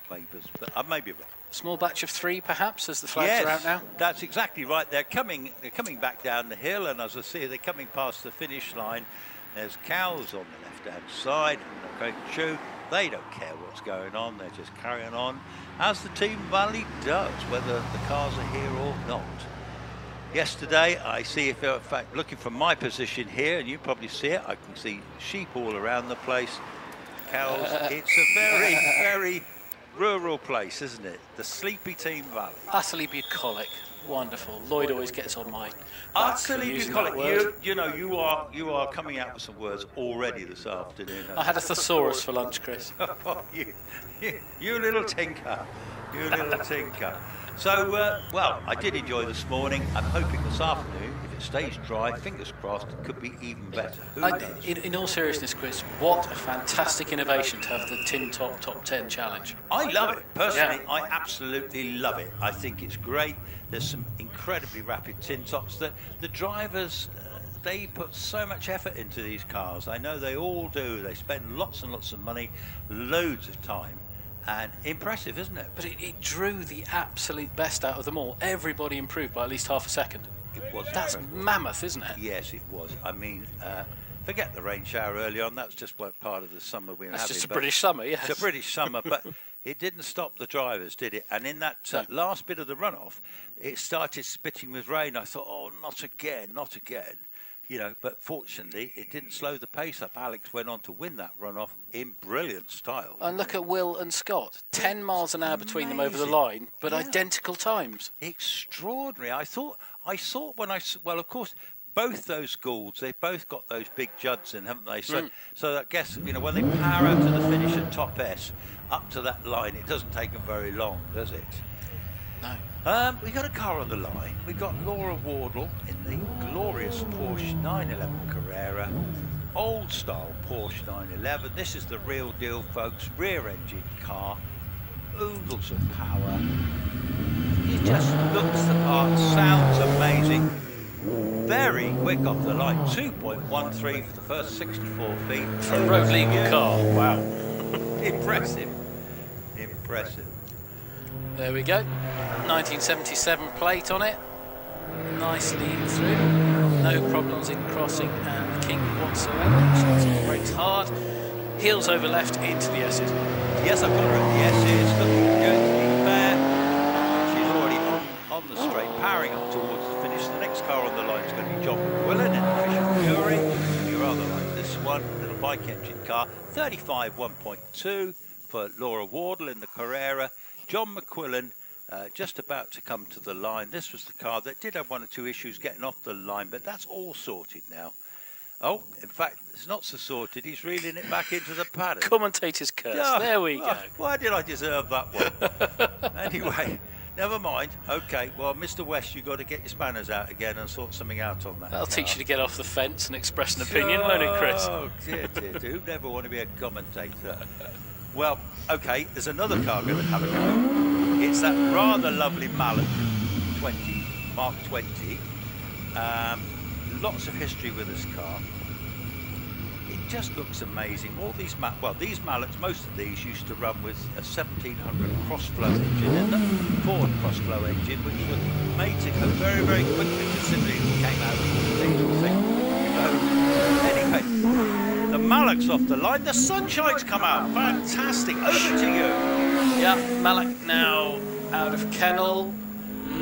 Webers, but I may be wrong. Small batch of 3, perhaps, as the flags are out now. That's exactly right. They're coming back down the hill, and as I see, they're coming past the finish line. There's cows on the left-hand side, and Shoe. They don't care what's going on. They're just carrying on, as the Team Valley does, whether the cars are here or not. Yesterday, I see, if in fact, looking from my position here, and you probably see it, I can see sheep all around the place, cows. It's a very, very rural place, isn't it? The sleepy Team Valley. Utterly bucolic. Wonderful. Lloyd always gets on my back Utterly using that bucolic. word. You know, you are coming out with some words already this afternoon. I had a thesaurus for lunch, Chris. you little tinker. You little tinker. So, well, I did enjoy this morning. I'm hoping this afternoon, if it stays dry, fingers crossed, it could be even better. Who knows? In all seriousness, Chris, what a fantastic innovation to have the Tin Top Top 10 Challenge. I love it. Personally, I absolutely love it. I think it's great. There's some incredibly rapid tin tops that the drivers, they put so much effort into these cars. I know they all do. They spend lots and lots of money, loads of time. And impressive, isn't it? But it drew the absolute best out of them all. Everybody improved by at least half a second. It was. That's mammoth, isn't it? Yes, it was. I mean, forget the rain shower early on. That's just part of the summer we were having. That's just a British summer, yes. It's a British summer, but it didn't stop the drivers, did it? And in that last bit of the runoff, it started spitting with rain. I thought, oh, not again, not again. You know, but fortunately, it didn't slow the pace up. Alex went on to win that runoff in brilliant style. And look at Will and Scott. 10 miles an hour between them over the line, but identical times. Extraordinary. I saw when well, of course, both those Goulds, they've both got those big Judds in, haven't they? So I guess, you know, when they power out to the finish at top S, up to that line, it doesn't take them very long, does it? No. We got a car on the line. We got Laura Wardle in the glorious Porsche 911 Carrera. Old style Porsche 911. This is the real deal, folks. Rear engine car. Oodles of power. It just looks the part, sounds amazing. Very quick off the line. 2.13 for the first 64 feet. For a road legal car. Wow. Impressive. Impressive. There we go. 1977 plate on it. Nicely through. No problems in crossing and kink whatsoever. She brakes hard. Heels over left into the S's. Yes, I've got her at the S's. Looking good, to be fair. She's already on the straight, powering up towards the finish. The next car on the line is going to be John McQuillan in the Fisher Fury. You rather like this one. Little bike engine car. 35 1.2 for Laura Wardle in the Carrera. John McQuillan just about to come to the line. This was the car that did have one or two issues getting off the line, but that's all sorted now. Oh, in fact, it's not so sorted. He's reeling it back into the paddock. Commentator's curse. Oh, there we go. Why did I deserve that one? Anyway, never mind. Okay, well, Mr. West, you've got to get your spanners out again and sort something out on that. That'll teach you to get off the fence and express an opinion, won't it, Chris? Oh, dear, dear, dear. Who'd never want to be a commentator? Well, okay, there's another car going to have a go. It's that rather lovely Mallet 20, Mark 20. Lots of history with this car. It just looks amazing. All these these Mallets, most of these used to run with a 1700 cross-flow engine in them, Ford cross-flow engine, which was made to go very, very quickly considering it came out of the diesel thing. Anyway, the Mallet's off the line. The Sunshine's come out. Fantastic. Over to you. Yeah, Malek now out of kennel.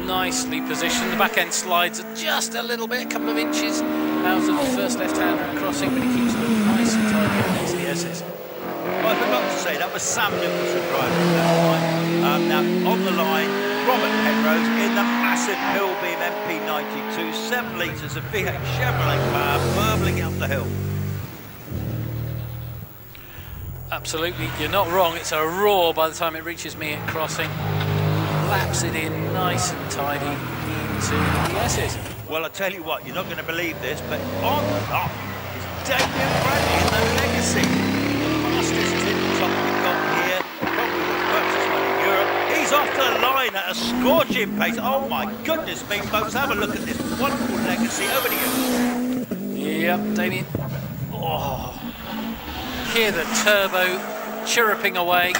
Nicely positioned. The back end slides just a little bit, a couple of inches out of the first left-hand crossing, but he keeps them nice and tight into the S's. Well, I forgot to say, that was Sam Nicholson driving that line. Now, on the line, Robert Penrose in the massive Hillbeam MP92, 7 litres of V8 Chevrolet power, burbling up the hill. Absolutely, you're not wrong. It's a roar by the time it reaches me at crossing. Laps it in nice and tidy into the S's. Well, I tell you what, you're not going to believe this, but on the line is Damien Bradley in the Legacy. The fastest tin top we've got here, probably the fastest one in Europe. He's off the line at a scorching pace. Oh my goodness me, folks, have a look at this wonderful Legacy. Over to you. Yep, Damien. Oh. Hear the turbo chirruping away.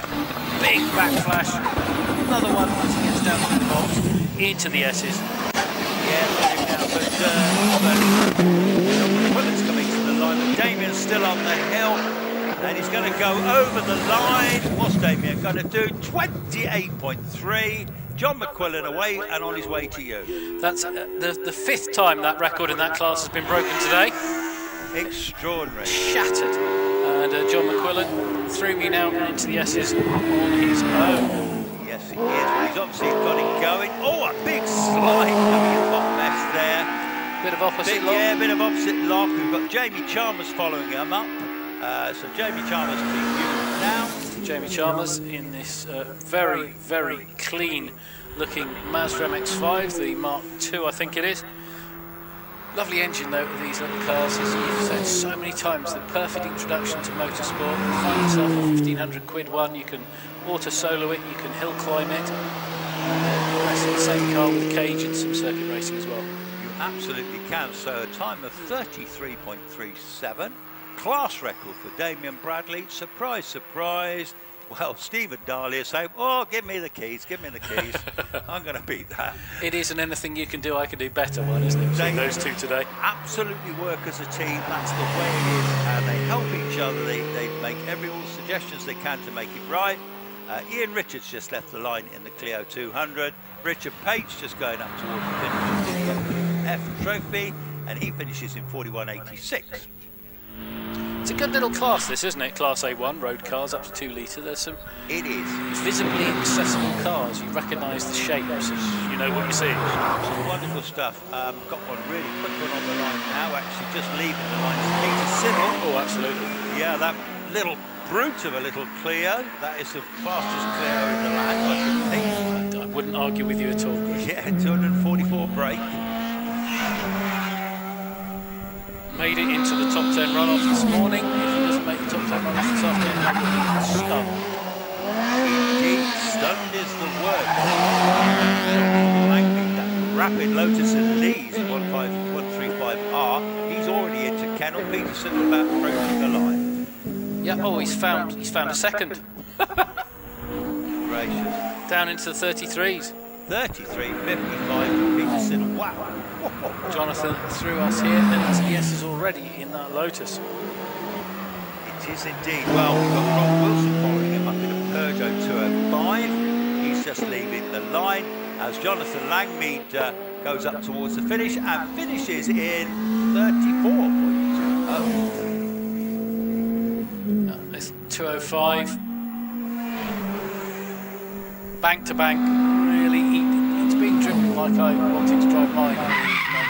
Big backflash. Another one once he gets down to the box. Into the S's. Yeah, but Willard's coming to the line, but Damien's still on the hill. And he's going to go over the line. What's Damien going to do? 28.3. John McQuillan away and on his way to you. That's the fifth time that record in that class has been broken today. Extraordinary. Shattered. And John McQuillan threw me now into the S's on his own. Yes, he is. Well, he's obviously got it going. Oh, a big slide coming in bottom left there. Bit of opposite lock. Yeah, bit of opposite lock. We've got Jamie Chalmers following him up. So Jamie Chalmers being used now. Jamie Chalmers in this very, very clean looking Mazda MX-5, the Mark II I think it is. Lovely engine though with these little cars, as you've said so many times, the perfect introduction to motorsport. Find yourself a 1500 quid one, you can auto solo it, you can hill climb it, and the rest of the same car with a cage and some circuit racing as well. You absolutely can. So a time of 33.37, class record for Damien Bradley. Surprise, surprise. Well, Stephen Darley is saying, oh, give me the keys, give me the keys. I'm going to beat that. It isn't anything you can do, I can do better one, isn't it? Between those two today. Absolutely work as a team, that's the way it is. And they help each other, they make all the suggestions they can to make it right. Ian Richards just left the line in the Clio 200. Richard Page just going up towards the finish of the F Trophy, and he finishes in 41.86. It's a good little class, this, isn't it? Class A1, road cars up to 2 litre. There's some visibly accessible cars. You recognise the shapes, you know what you're seeing. Some wonderful stuff. Got one really quick one on the line now, actually just leaving the line. Peter Simmel. Oh, absolutely. Yeah, that little brute of a little Clio. That is the fastest Clio in the land, I should think. I wouldn't argue with you at all, Chris. Yeah, 244 brake. Made it into the top 10 runoff this morning. If he doesn't make the top 10 runoff this afternoon, he's stunned. Indeed, stunned is the word. That rapid Lotus Elise 135R. He's already into Kennel. Peterson about approaching the line. Yeah. Oh, he's found a second. Gracious. Down into the 33s. 33.55 Peterson. Wow. Jonathan through us here, and it's Yes already in that Lotus. It is indeed. Well, we've got Rob Wilson following him up in a Peugeot 205. He's just leaving the line as Jonathan Langmead goes up towards the finish and finishes in 34.20. It's 205. Bank to bank, really. It's being driven like I wanted to drive mine in the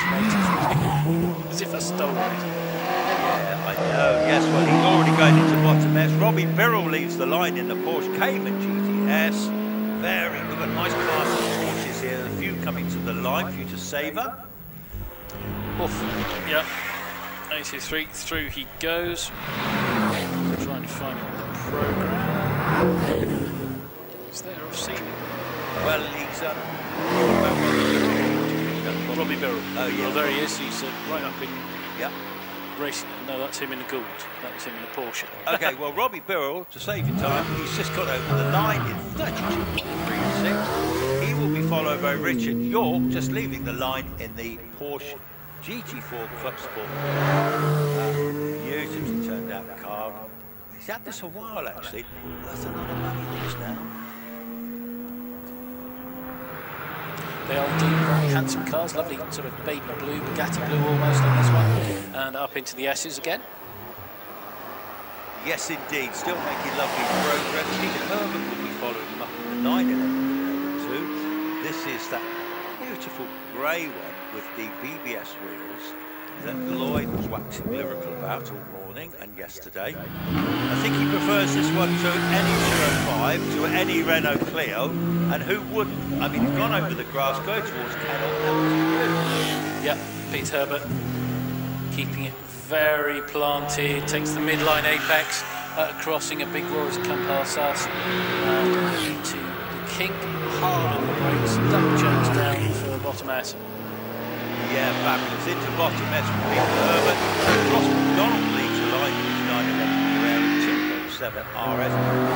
1980s. As if I stole it. Yeah, I know. Yes, well, he's already going into bottom S. Robbie Birrell leaves the line in the Porsche Cayman GTS. Very good. Nice class of Porsches here. A few coming to the line for you to savour. Oof. Yep. 83 through he goes. Trying to find him in the programme. Is there? I've seen him. Well, he's Robbie Birrell. Oh yeah. Well, there he is. He's right up in. Yep. Racing. No, that's him in the Gould. That was him in the Porsche. Okay, well, Robbie Birrell, to save your time, he's just got over the line in 32.36. He will be followed by Richard York, just leaving the line in the Porsche GT4 Club Sport. Beautifully turned out car. He's had this a while, actually. Worth a lot of money, these now. They are indeed very handsome cars, lovely sort of baby blue, Bugatti blue almost on this one, and up into the S's again. Yes, indeed, still making lovely progress. Peter Herbert will be following him up in the 911 too. This is that beautiful grey one with the BBS wheels that Lloyd was waxing lyrical about all morning and yesterday. I think he prefers this one to any 205, to any Renault Clio, and who wouldn't? I mean, he's gone over the grass, going towards Kennel. Yep, Pete Herbert keeping it very planted, takes the midline apex, crossing a big roar as it comes past us, and into the kink, hard on the brakes, double jumps down for the bottom S. Yeah, fabulous. Into bottom S from Peter Herbert. Ross McDonald leads the line with his 911 2.7 RS.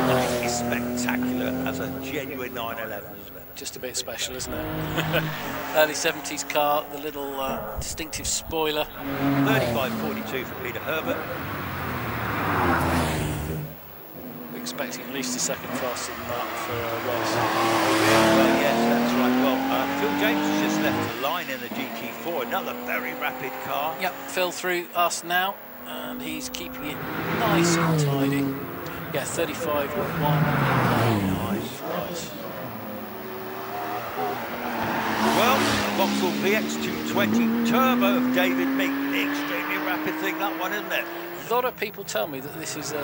That is spectacular as a genuine 911, isn't it? Just a bit special, isn't it? Early 70s car, the little distinctive spoiler. 35.42 for Peter Herbert. We're expecting at least a second faster than that for Ross. Well, yes, that's right. Well, Phil James has just left the line in the GT4, another very rapid car. Yep, Phil through us now, and he's keeping it nice and tidy. Yeah, 35.1. Nice. Well, Vauxhall VX220 Turbo of David Meek. Extremely rapid thing, that one, isn't it? A lot of people tell me that this is a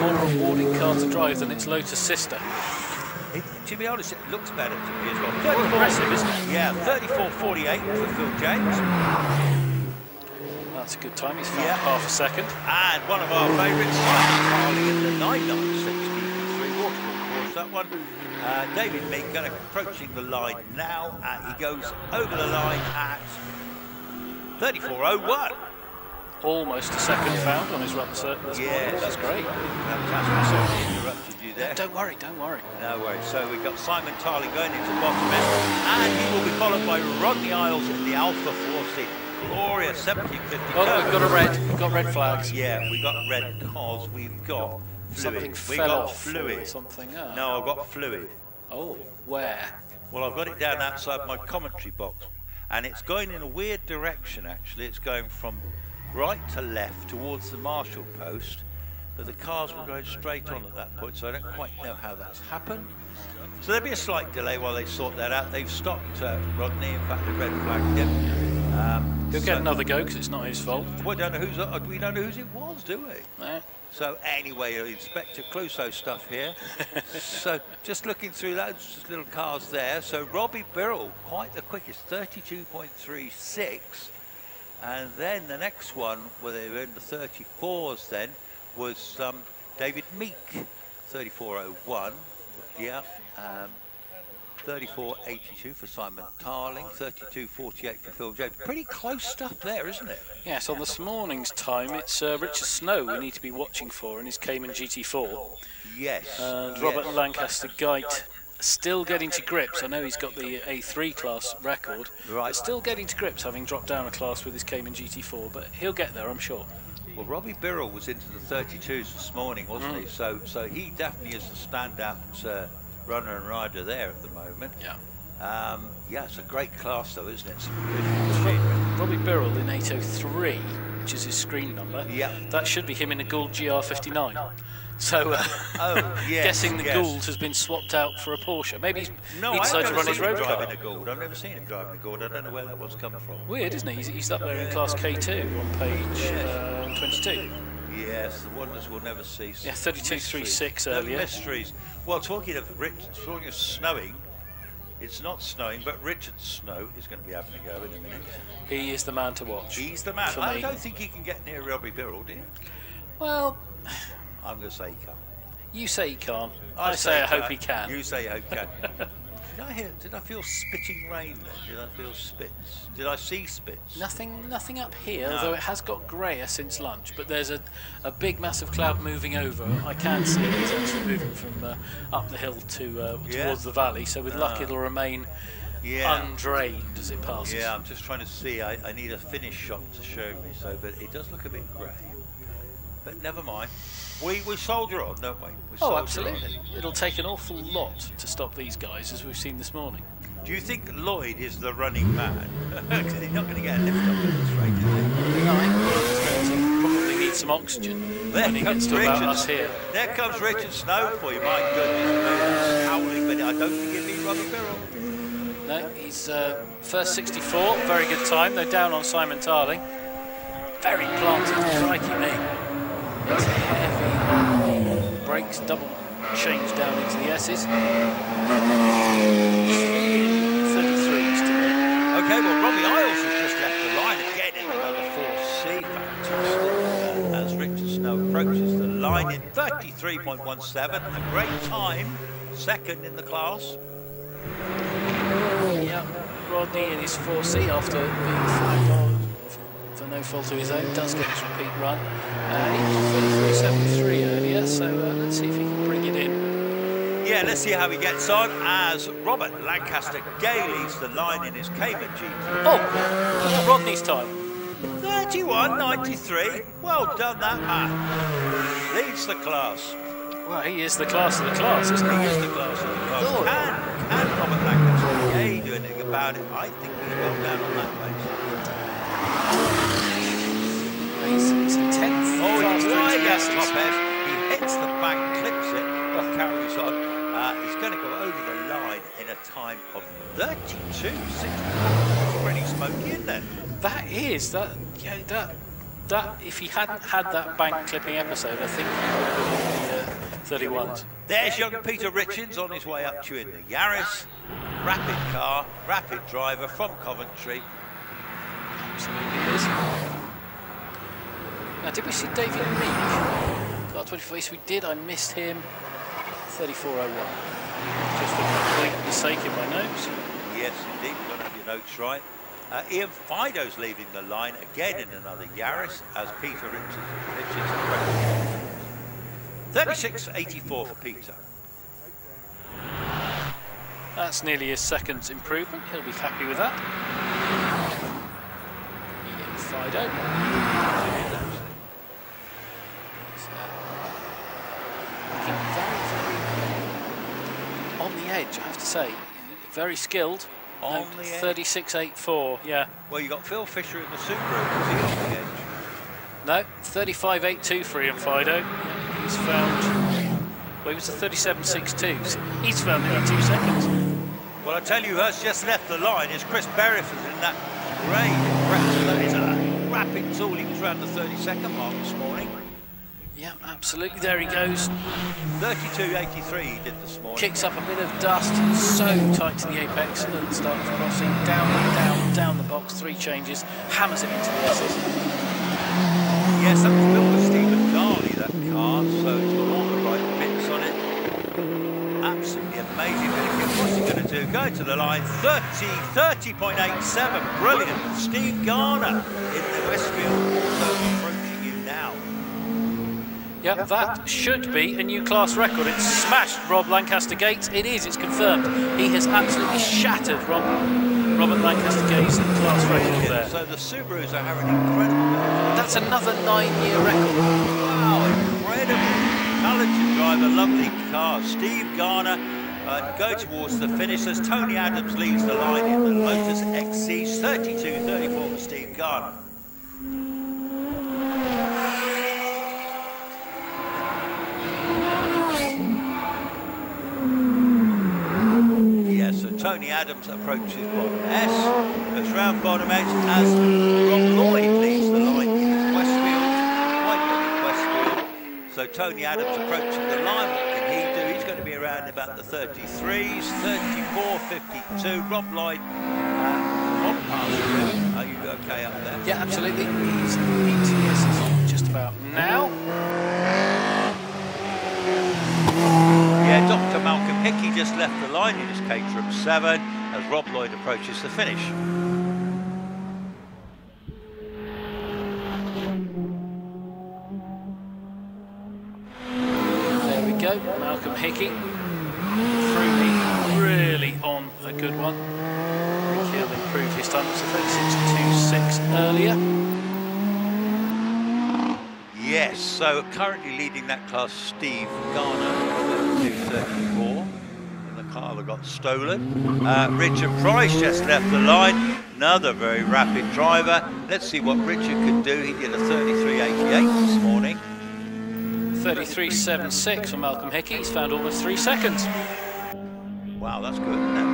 more rewarding car to drive than its Lotus sister. To be honest, it looks better to me as well. More aggressive, isn't it? Yeah, 34.48 for Phil James. That's a good time. He's found half a second. And one of our favourites, Simon Carling in the 996 GT3 Waterfall course. That one, David Meek approaching the line now, and he goes over the line at 34.01. Almost a second found on his run this morning. That's great. Fantastic. Sorry I interrupted you there. Don't worry, don't worry. No worries. So we've got Simon Tarling going into bottom end, and he will be followed by Rodney Isles in the Alpha 4C. Glorious 1750. Oh, we've got a red. We've got red flags. Yeah, we got red because we've got fluid. Something fell off. Fluid. Or something. Oh. No, I've got fluid. Oh, where? Well, I've got it down outside my commentary box, and it's going in a weird direction. Actually, it's going from right to left towards the marshal post, but the cars were going straight on at that point, so I don't quite know how that's happened. So there'll be a slight delay while they sort that out. They've stopped Rodney. In fact, the red flagged him. He'll get another go because it's not his fault. We don't know whose it was, do we? No. So anyway, Inspector Clouseau stuff here. So just looking through those little cars there. So Robbie Birrell, quite the quickest, 32.36. And then the next one, where they were in the 34s then, was David Meek, 34.01. Yeah. 34.82 for Simon Tarling, 32.48 for Phil James. Pretty close stuff there, isn't it? Yes, on this morning's time, it's Richard Snow we need to be watching for in his Cayman GT4. Yes. And Robert Lancaster Geit still getting to grips. I know he's got the A3 class record, but still getting to grips, having dropped down a class with his Cayman GT4, but he'll get there, I'm sure. Well, Robbie Birrell was into the 32s this morning, wasn't he? So he definitely is the standout runner and rider there at the moment. Yeah. Yeah, it's a great class though, isn't it? Robbie Birrell in 803, which is his screen number. Yeah. That should be him in a Gould GR59. So, guessing the Gould has been swapped out for a Porsche. Maybe he decided to run his road car. I've never seen him driving a Gould. I don't know where that one's coming from. Weird, isn't he? He's up there in class K2 on page 22. Yes, the wonders will never cease. Yeah, 32.36 earlier. No mysteries. Well, talking of snowing, it's not snowing, but Richard Snow is going to be having a go in a minute. He is the man to watch. He's the man. I don't think he can get near Robbie Birrell, do you? Well, I'm going to say he can't. You say he can't. I say I hope he can. You say I hope he can. Did I feel spitting rain then? Did I feel spits? Did I see spits? Nothing up here, although it has got greyer since lunch, but there's a big massive cloud moving over. I can see it. It's actually moving from up the hill to towards the valley, so with luck it'll remain undrained as it passes. Yeah, I'm just trying to see. I need a finish shot to show me, but it does look a bit grey. But never mind. We soldier on, don't we? Absolutely. It'll take an awful lot to stop these guys, as we've seen this morning. Do you think Lloyd is the running man? Because he's not going to get a lift up at this rate, is he? No, I think he's going to probably need some oxygen when he gets to about us here. There comes Richard Snow for you. My goodness, he's howling, but I don't think he'll be Robbie Birrell. No, he's first 64, very good time. They're down on Simon Tarling. Very planted, crikey me. It's heavy. Brakes double change down into the S's. 33s today. Okay, well, Robbie Isles has just left the line again in another 4C. Fantastic. As Richard Snow approaches the line in 33.17, a great time, second in the class. Yeah, Rodney in his 4C after being flagged for no fault of his own, does get his repeat run. He was 33.73 earlier, so let's see if he can bring it in. Yeah, let's see how he gets on as Robert Lancaster Gay leads the line in his Cayman GT. Oh, Rodney's time. 31.93. Well done, that man. Leads the class. Well, he is the class of the class, isn't he? He is the class of the class. Can Robert Lancaster Gay do anything about it? I think he's well down on that base. He's a 10th. Oh, he's right at top end. He hits the bank, clips it, carries on. He's going to go over the line in a time of 32.64. That's pretty smoky, isn't it? That is. That if he hadn't had that bank clipping episode, I think he would have been 31s. There's young Peter Richards on his way up to you in the Yaris. Rapid car, rapid driver from Coventry. Absolutely is. Now, did we see David Meek? Got 24. Yes, we did. I missed him. 34.01. Just a complete mistake in my notes. Yes, indeed. You don't have your notes right. Ian Fido's leaving the line again in another Yaris as Peter Richards approaches. 36.84 for Peter. That's nearly his second improvement. He'll be happy with that. Ian Fido. On the edge, I have to say. Very skilled. On the edge. 36.84, yeah. Well, you got Phil Fisher in the Subaru. Is he on the edge? No, 35.82 for Ian Fido. He's found. Well, he was a 37.62. He's found nearly 2 seconds. Well, I tell you who has just left the line is Chris Berryford in that great impressive. That is a rapid tool. He was around the 32nd mark this morning. Yeah, absolutely. There he goes. 32.83 he did this morning. Kicks up a bit of dust. So tight to the apex at the start of crossing. Down the box. 3 changes. Hammers it into the S's. Yes, that was built with Stephen Darley, that car, so it's got all the right bits on it. Absolutely amazing. What's he going to do? Going to the line. 30.87. Brilliant. Steve Garner in the Westfield also approaching you now. Yep, that should be a new class record. It's smashed Rob Lancaster Gates. It is, it's confirmed. He has absolutely shattered Robert Lancaster Gates' class record there. So the Subarus are having an incredible day. That's another 9-year record. Wow, incredible. Talented driver, lovely car. Steve Garner go towards the finish as Tony Adams leads the line in the Lotus XC. 32.34 for Steve Garner. So Tony Adams approaches bottom S, goes round bottom S as Rob Lloyd leads the line in Westfield, quite Westfield. So Tony Adams approaching the line. What can he do? He's going to be around about the 33s, 34.52. Rob Lloyd, Rob Parsons, are you okay up there? Yeah, absolutely. He's into the S's just about now. Yeah, Dr. Malcolm Hickey just left the line in his Caterham 7 as Rob Lloyd approaches the finish. There we go, Malcolm Hickey. Froome really on a good one. I think he'll improve his time. It's a 36.26 earlier. Yes, so currently leading that class, Steve Garner, 32.34. And the car that got stolen. Richard Price just left the line. Another very rapid driver. Let's see what Richard could do. He did a 33.88 this morning. 33.76 for Malcolm Hickey. He's found almost 3 seconds. Wow, that's good, isn't it?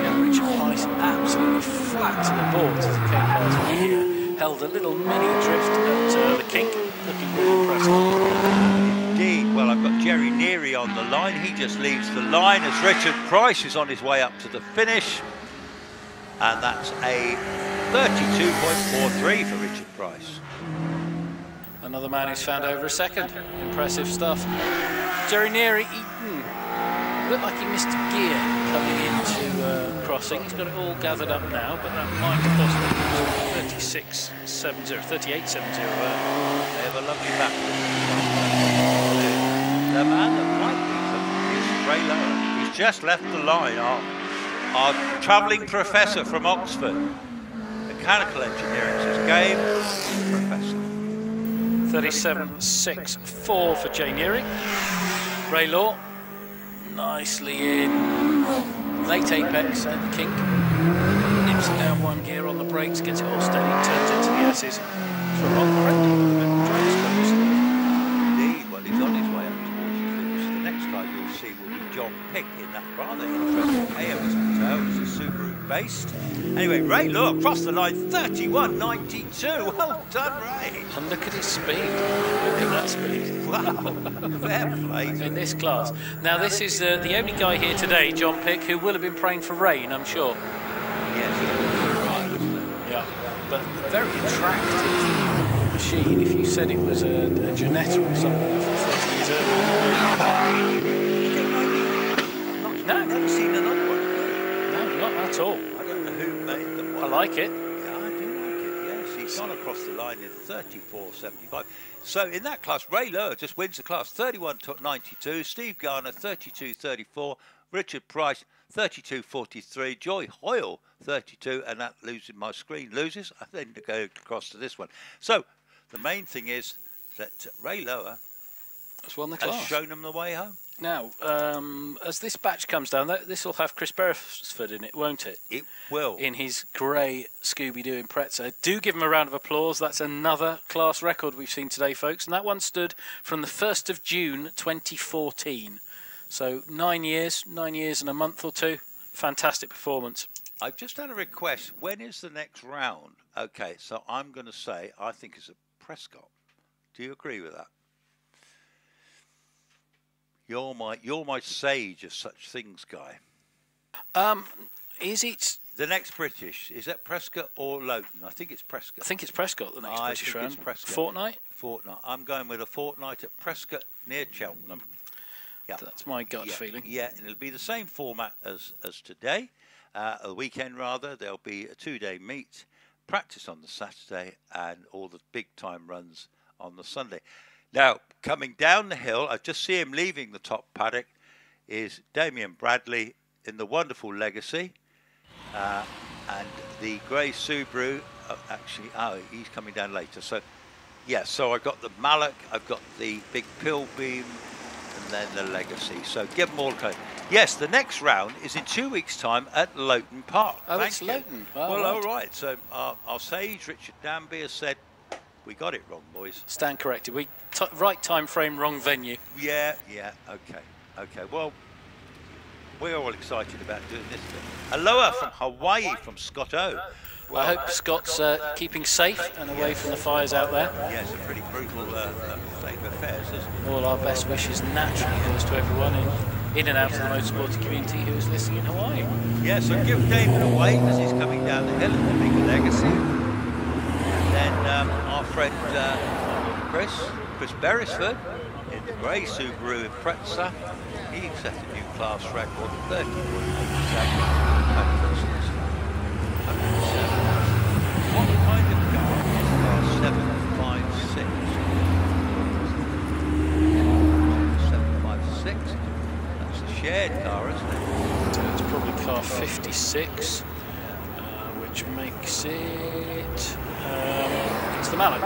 Yeah, Richard Price absolutely flat to the board as he came past me here. Held a little mini drift at the kink, looking really impressive. Indeed, well, I've got Jerry Neary on the line. He just leaves the line as Richard Price is on his way up to the finish. And that's a 32.43 for Richard Price. Another man who's found over a second. Impressive stuff. Jerry Neary, he looked like he missed a gear coming into crossing. He's got it all gathered up now, but that might have possibly been 38.70. They have a lovely lap. The man that might be is Ray Lower. He's just left the line. Our travelling professor from Oxford, mechanical engineering, is his game. Professor. 37.64 for Jay Neary. Ray Law. Nicely in. Late apex at the kink. Nips it down 1 gear on the brakes, gets it all steady, turns into the S's. For Rob Indeed, well, he's on his way up towards the finish. The next guy you'll see will be John Pick in that rather interesting AOS Hotel. It's a Subaru based. Anyway, Ray Law across the line, 31.92. Well done, Ray. And look at his speed. Look at that speed. Wow, fair play. In this class. Now, this is the only guy here today, John Pick, who will have been praying for rain, I'm sure. Yes, right, isn't it? Yeah, but a very attractive machine. If you said it was a Janetta or something from 30 years earlier. No, I've never seen another one. No, not at all. I don't know who made them. I like it. Yeah, I do like it, yes. He's gone across the line in 34.75. So in that class, Ray Lower just wins the class, 31.92. Steve Garner, 32.34. Richard Price, 32.43. Joy Hoyle, 32. And that losing my screen loses. I then go across to this one. So the main thing is that Ray Lower has won the has class. shown them the way home. Now, as this batch comes down, this will have Chris Beresford in it, won't it? It will. In his grey Scooby-Doo Impreza. Do give him a round of applause. That's another class record we've seen today, folks. And that one stood from the 1st of June 2014. So 9 years and a month or two. Fantastic performance. I've just had a request. When is the next round? Okay, so I'm going to say I think it's at Prescott. Do you agree with that? You're my sage of such things, Guy. Is it the next British? Is that Prescott or Lowton? I think it's Prescott. I think it's Prescott, the next British round. It's Prescott. Fortnight? Fortnight. I'm going with a fortnight at Prescott near Cheltenham. Yeah, that's my gut feeling. Yeah, and it'll be the same format as today. A weekend rather. There'll be a 2-day meet, practice on the Saturday, and all the big time runs on the Sunday. Now, coming down the hill, I just see him leaving the top paddock, is Damien Bradley in the wonderful Legacy, and the grey Subaru. He's coming down later. So, yeah. So I got the Mallock, I've got the big Pill Beam, and then the Legacy. So give them all a code. Yes, the next round is in 2 weeks' time at Lowton Park. Oh, it's Lowton. Oh, well, all right. So our sage, Richard Danby, has said, we got it wrong, boys. Stand corrected. Right time frame, wrong venue. Yeah, okay. Well, we're all excited about doing this bit. Aloha from Hawaii, from Scott O. Well, I hope Scott's keeping safe and away from the fires out there. Yeah, it's a pretty brutal state of affairs, isn't it? All our best wishes naturally goes to everyone in and out of the motorsport community who is listening in Hawaii. Yeah, so give David a wave as he's coming down the hill in the big Legacy. And then our friend Chris Beresford in the grey Subaru Impreza. He set a new class record of 30.87. What kind of car is class 756? 756. That's a shared car, isn't it? It's probably car 56, which makes it. It's the Mallock.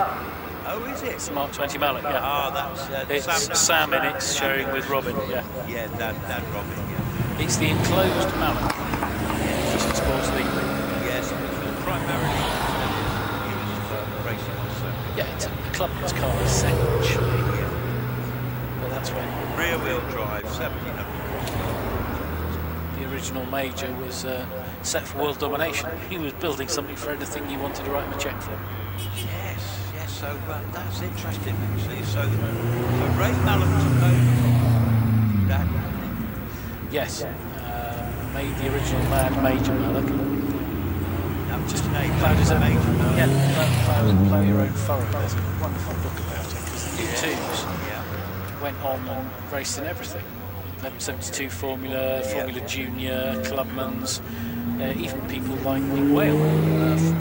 Oh, is it? It's the Mark 20 Mallock, yeah. Ah, that's it's Sam in it, sharing with Robin, yeah. Yeah, Dan Robin, yeah. It's the enclosed Mallock. Just Sports League. Yes, it was primarily used for racing on circuit. Yeah, it's a clubman's car, essentially. Yeah. Well, that's when rear-wheel drive, 1700. The original major was set for world domination. He was building something for anything he wanted to write him a cheque for. Yes, so that's interesting actually. So Ray Mallock took over that. Yes, made the original man Major Mallock. Just name Ploughed his own Major Mallock. Yeah, plough your own furrow. There's a wonderful book about it. Because the U2s went on and raced in everything. 1172 Formula, Formula Junior, Clubman's, even people like Nick Whale,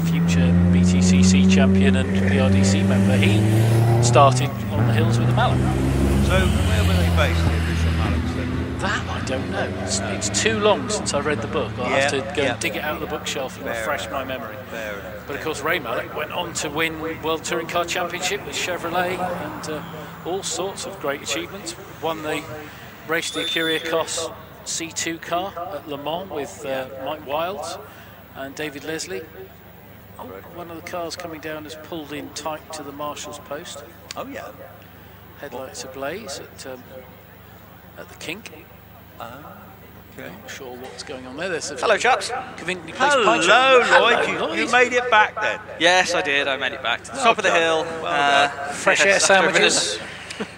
future BTCC champion and BRDC member. He started on the hills with a Mallock. So where were they based, the original Mallocks then? That I don't know. It's too long since I read the book. I'll have to go and dig it out of the bookshelf and refresh my memory. But of course Ray Mallock went on to win World Touring Car Championship with Chevrolet and all sorts of great achievements. Won the raced the Kyriakos C2 car at Le Mans with Mike Wilds and David Leslie. Oh, one of the cars coming down has pulled in tight to the marshal's post. Oh yeah. Headlights ablaze at the kink. Okay. Not sure what's going on there. There's a Hello, chaps. Conveniently placed Hello, Lloyd. You made it back then. Yes, I did. I made it back to the top of the hill. Fresh air sandwiches.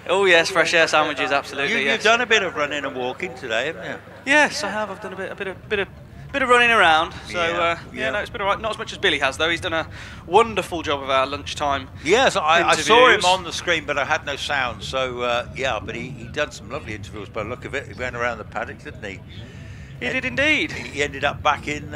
Oh yes, fresh air sandwiches, absolutely. You've done a bit of running and walking today, haven't you? Yes, I have. I've done a bit of running around. So no, it's been alright. Not as much as Billy has, though. He's done a wonderful job of our lunchtime. Yes, I saw him on the screen, but I had no sound. So but he done some lovely interviews by the look of it. He went around the paddock, didn't he? He did indeed. He ended up back in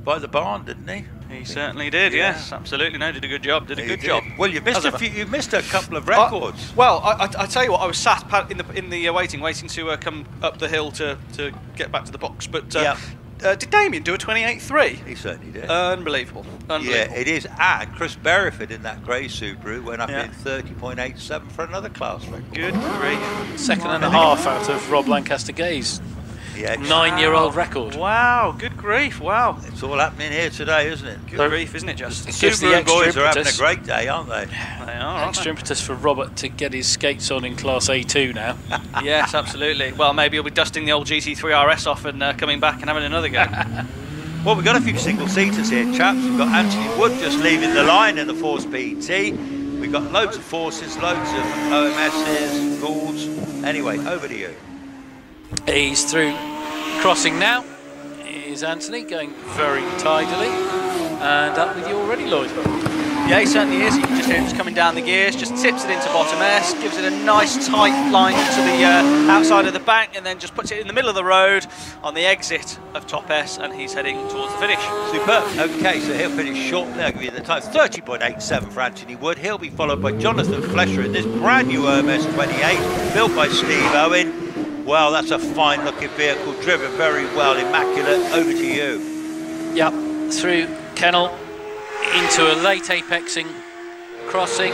by the barn, didn't he? He certainly did. Yeah. Yes, absolutely. No, did a good job. Did a good job. Well, you missed you missed a couple of records. I tell you what, I was sat in the waiting to come up the hill to get back to the box. But did Damien do a 28.3? He certainly did. Unbelievable. Yeah, it is. And Chris Beresford in that grey Subaru went up in 30.87 for another class record. Good grief. Second and a half out of Rob Lancaster Gay's 9-year-old record. Wow, good grief, wow. It's all happening here today, isn't it? Good grief, isn't it, just? It gives the Subaru extra boys are having a impetus. great day, aren't they? They are, Extra impetus for Robert to get his skates on in Class A2 now. Yes, absolutely. Well, maybe he'll be dusting the old GT3 RS off and coming back and having another go. Well, we've got a few single-seaters here, chaps. We've got Anthony Wood just leaving the line in the Force PT. We've got loads of Forces, loads of OMSs, Goulds. Anyway, over to you. He's through crossing now. Is Anthony going very tidily. And up with you already, Lloyd. Yeah, he certainly is. You can just hear him just coming down the gears, just tips it into bottom S, gives it a nice tight line to the outside of the bank, and then just puts it in the middle of the road on the exit of top S, and he's heading towards the finish. Superb. Okay, so he'll finish shortly. I'll give you the time. 30.87 for Anthony Wood. He'll be followed by Jonathan Flesher in this brand new OMS 28, built by Steve Owen. Well, that's a fine looking vehicle, driven very well, immaculate. Over to you. Yep, through Kennel into a late apexing crossing,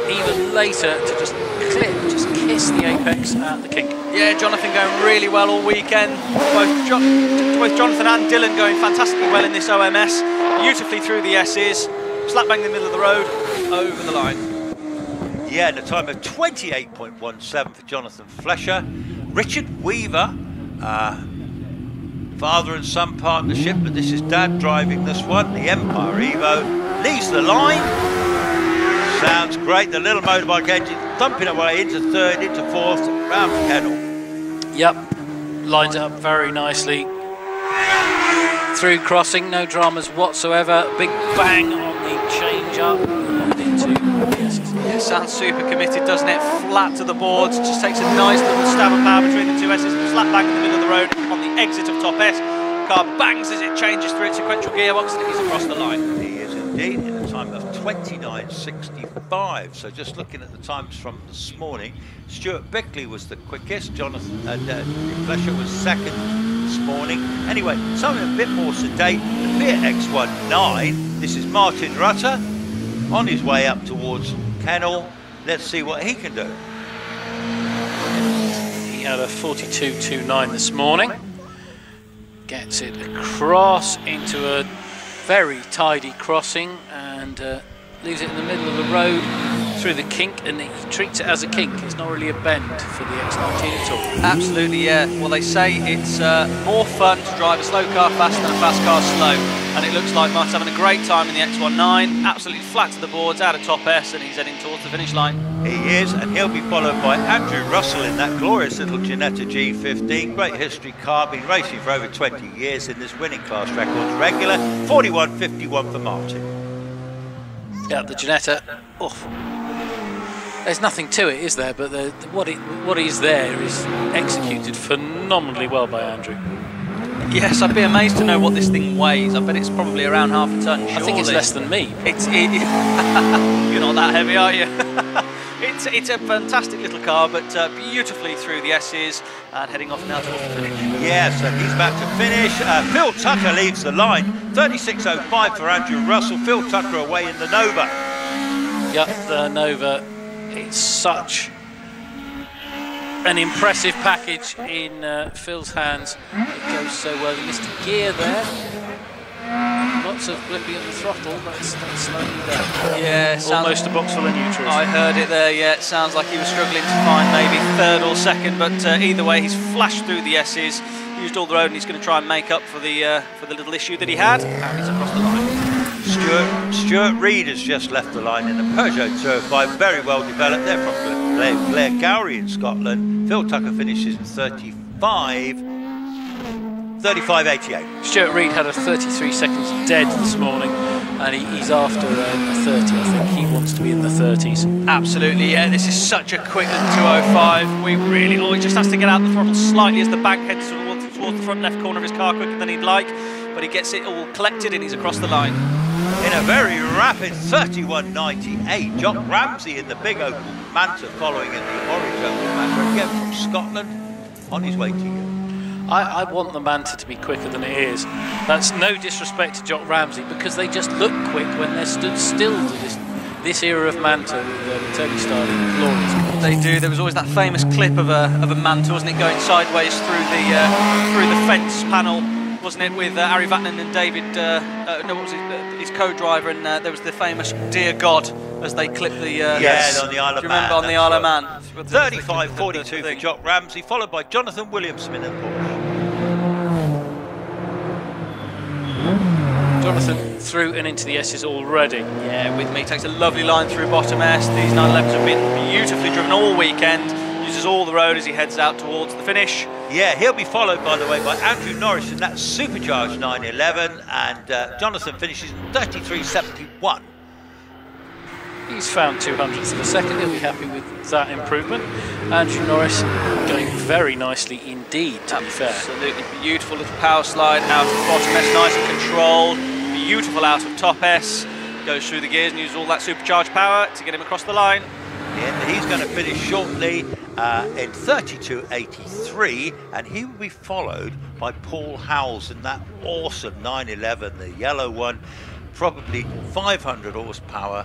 even later to just clip, just kiss the apex at the kink. Yeah, Jonathan going really well all weekend. Both Jonathan and Dylan going fantastically well in this OMS. Beautifully through the S's, slap bang in the middle of the road, over the line. Yeah, and a time of 28.17 for Jonathan Flesher. Richard Weaver, father and son partnership, but this is Dad driving this one. The Empire Evo leaves the line. Sounds great. The little motorbike engine thumping away into third, into fourth, round the pedal. Yep, lines up very nicely. Through crossing, no dramas whatsoever. Big bang on the change up and into Yeah, sounds super committed, doesn't it? Flat to the boards, just takes a nice little stab of power between the two S's, slap bang in the middle of the road on the exit of top S. Car bangs as it changes through its sequential gearbox and he's across the line. He is indeed, in a time of 29.65. So just looking at the times from this morning, Stuart Bickley was the quickest, Jonathan Flesher was second this morning. Anyway, something a bit more sedate, the Fiat X19. This is Martin Rutter on his way up towards Kennel. Let's see what he can do. He had a 42.29 this morning. Gets it across into a very tidy crossing and leaves it in the middle of the road through the kink, and he treats it as a kink. It's not really a bend for the X19 at all. Absolutely, yeah. Well, they say it's more fun to drive a slow car fast than a fast car slow, and it looks like Mark's having a great time in the X19, absolutely flat to the boards, out of top S, and he's heading towards the finish line. He is, and he'll be followed by Andrew Russell in that glorious little Ginetta G15. Great history car, been racing for over 20 years in this winning class records regular. 41.51 for Martin. Yeah, the Ginetta. Oh. There's nothing to it, is there? But what is there is executed phenomenally well by Andrew. Yes, I'd be amazed to know what this thing weighs. I bet it's probably around half a tonne, surely. I think it's less than me. You're not that heavy, are you? It's a fantastic little car, but beautifully through the S's and heading off now towards the finish. Yeah, so he's about to finish. Phil Tucker leaves the line. 36.05 for Andrew Russell. Phil Tucker away in the Nova. Yep, the Nova. It's such an impressive package in Phil's hands. It goes so well. He missed a gear there. Lots of flipping at the throttle. That's slowing down. Yeah, almost a box full of neutrals. I heard it there. Yeah, it sounds like he was struggling to find maybe third or second, but either way, he's flashed through the S's, used all the road, and he's going to try and make up for the little issue that he had. And he's across the line. Stuart Reid has just left the line in a Peugeot 205, very well developed. They're from Blair Gowrie in Scotland. Phil Tucker finishes in 35.88. Stuart Reid had a 33 seconds dead this morning, and he's after a 30. I think he wants to be in the 30s. Absolutely, yeah. This is such a quick little 205. He just has to get out the throttle slightly as the bank heads towards the front left corner of his car quicker than he'd like, but he gets it all collected and he's across the line. In a very rapid 31.98, Jock Ramsey in the big Opel Manta following in the orange Opel Manta, again from Scotland, on his way to you. I want the Manta to be quicker than it is. That's no disrespect to Jock Ramsey, because they just look quick when they're stood still to this era of Manta with Tony Starling glorious. They do. There was always that famous clip of a Manta, wasn't it, going sideways through the fence panel, wasn't it, with Ari Vatanen and David, no, what was his co-driver, and there was the famous "Dear God" as they clipped the. On the Isle of Man. Do you remember on the Isle of Man? 35.42 for Jock Ramsey, followed by Jonathan Williamson in the Porsche. Jonathan through and into the S's already. Yeah, with me, takes a lovely line through bottom S. These 911s have been beautifully driven all weekend. Uses all the road as he heads out towards the finish. Yeah, he'll be followed, by the way, by Andrew Norris in that supercharged 911, and Jonathan finishes 33.71. He's found 200ths of a second. He'll be happy with that improvement. Andrew Norris going very nicely indeed, to be fair. Absolutely beautiful little power slide out of bottom S, nice and controlled. Beautiful out of top S. Goes through the gears and uses all that supercharged power to get him across the line. And he's going to finish shortly in 32.83, and he will be followed by Paul Howells in that awesome 911, the yellow one, probably 500 horsepower,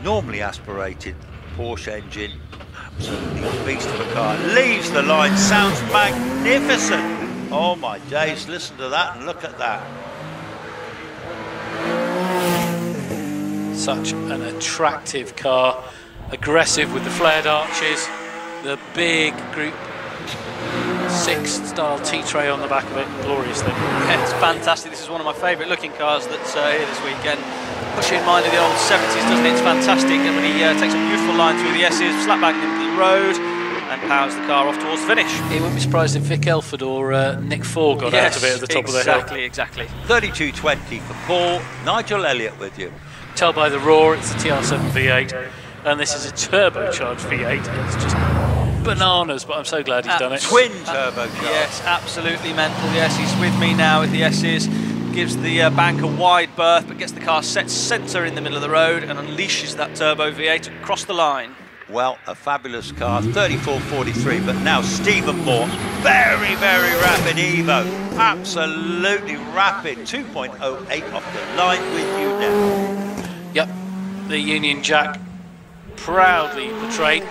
normally aspirated Porsche engine, absolutely a beast of a car. Leaves the line, sounds magnificent. Oh my days, listen to that and look at that. Such an attractive car. Aggressive with the flared arches, the big Group 6 style T-tray on the back of it. Glorious thing. Yeah, it's fantastic. This is one of my favourite looking cars that's here this weekend. Puts you in mind of the old 70s, doesn't it? It's fantastic. And when he takes a beautiful line through the S's, slap back into the road, and powers the car off towards the finish. He wouldn't be surprised if Vic Elford or Nick Ford got out of it at the top of the hill. Exactly. 32.20 for Paul. Nigel Elliott with you. Tell by the roar, it's the TR7 V8, and this is a turbocharged V8. It's just bananas, but I'm so glad he's done it. Twin turbocharged. Yes, absolutely mental. Yes, he's with me now with the S's. Gives the bank a wide berth, but gets the car set centre in the middle of the road and unleashes that turbo V8 across the line. Well, a fabulous car, 34.43, but now Stephen Moore, very, very rapid Evo, absolutely rapid, 2.08 off the line with you now. Yep, the Union Jack, proudly portrayed.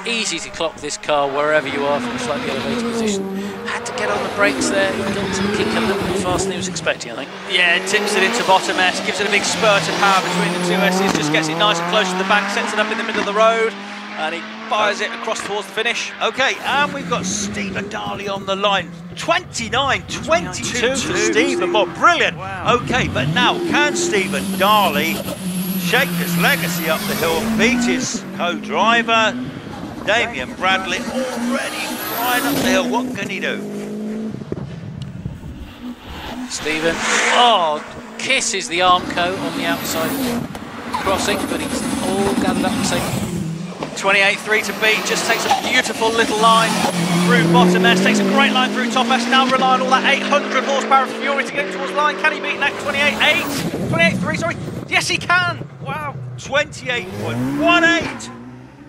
Easy to clock this car wherever you are from a slightly elevated position. Had to get on the brakes there, got to kick a little bit faster than he was expecting, I think. Yeah, tips it into bottom S, gives it a big spurt of power between the two S's, just gets it nice and close to the bank, sets it up in the middle of the road, and he fires it across towards the finish. Okay, and we've got Stephen Darley on the line. 29.22 for Stephen Moore, brilliant. Wow. Okay, but now can Stephen Darley shake his legacy up the hill, beat his co-driver, Damien Bradley, already flying up the hill? What can he do? Stephen, kisses the Armco on the outside crossing, but he's all gathered up and safe. 28.3 to beat, just takes a beautiful little line through bottom S, takes a great line through top S, now relying on all that 800 horsepower of fury to get him towards the line. Can he beat that 28.8? 28.3, sorry. Yes, he can. Wow. 28.18.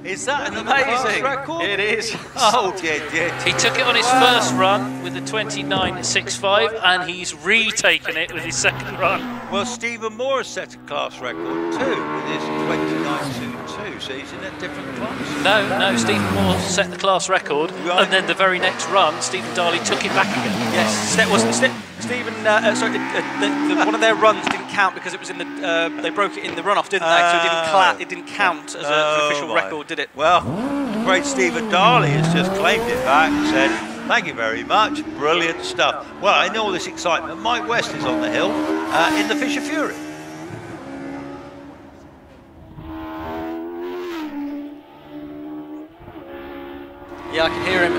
Is that an amazing record? It is. Oh, dear. He took it on his first run with the 29.65, and he's retaken it with his second run. Well, Stephen Moore has set a class record too with his 29.22, so he's in a different class. No, Stephen Moore set the class record, and then the very next run, Stephen Darley took it back again. Yes, Stephen. One of their runs didn't count because it was in the. They broke it in the runoff, didn't they? So it didn't count as an official record, did it? Well, great Stephen Darley has just claimed it back and said, thank you very much, brilliant stuff. Well, in all this excitement, Mike West is on the hill in the Fisher Fury. Yeah, I can hear him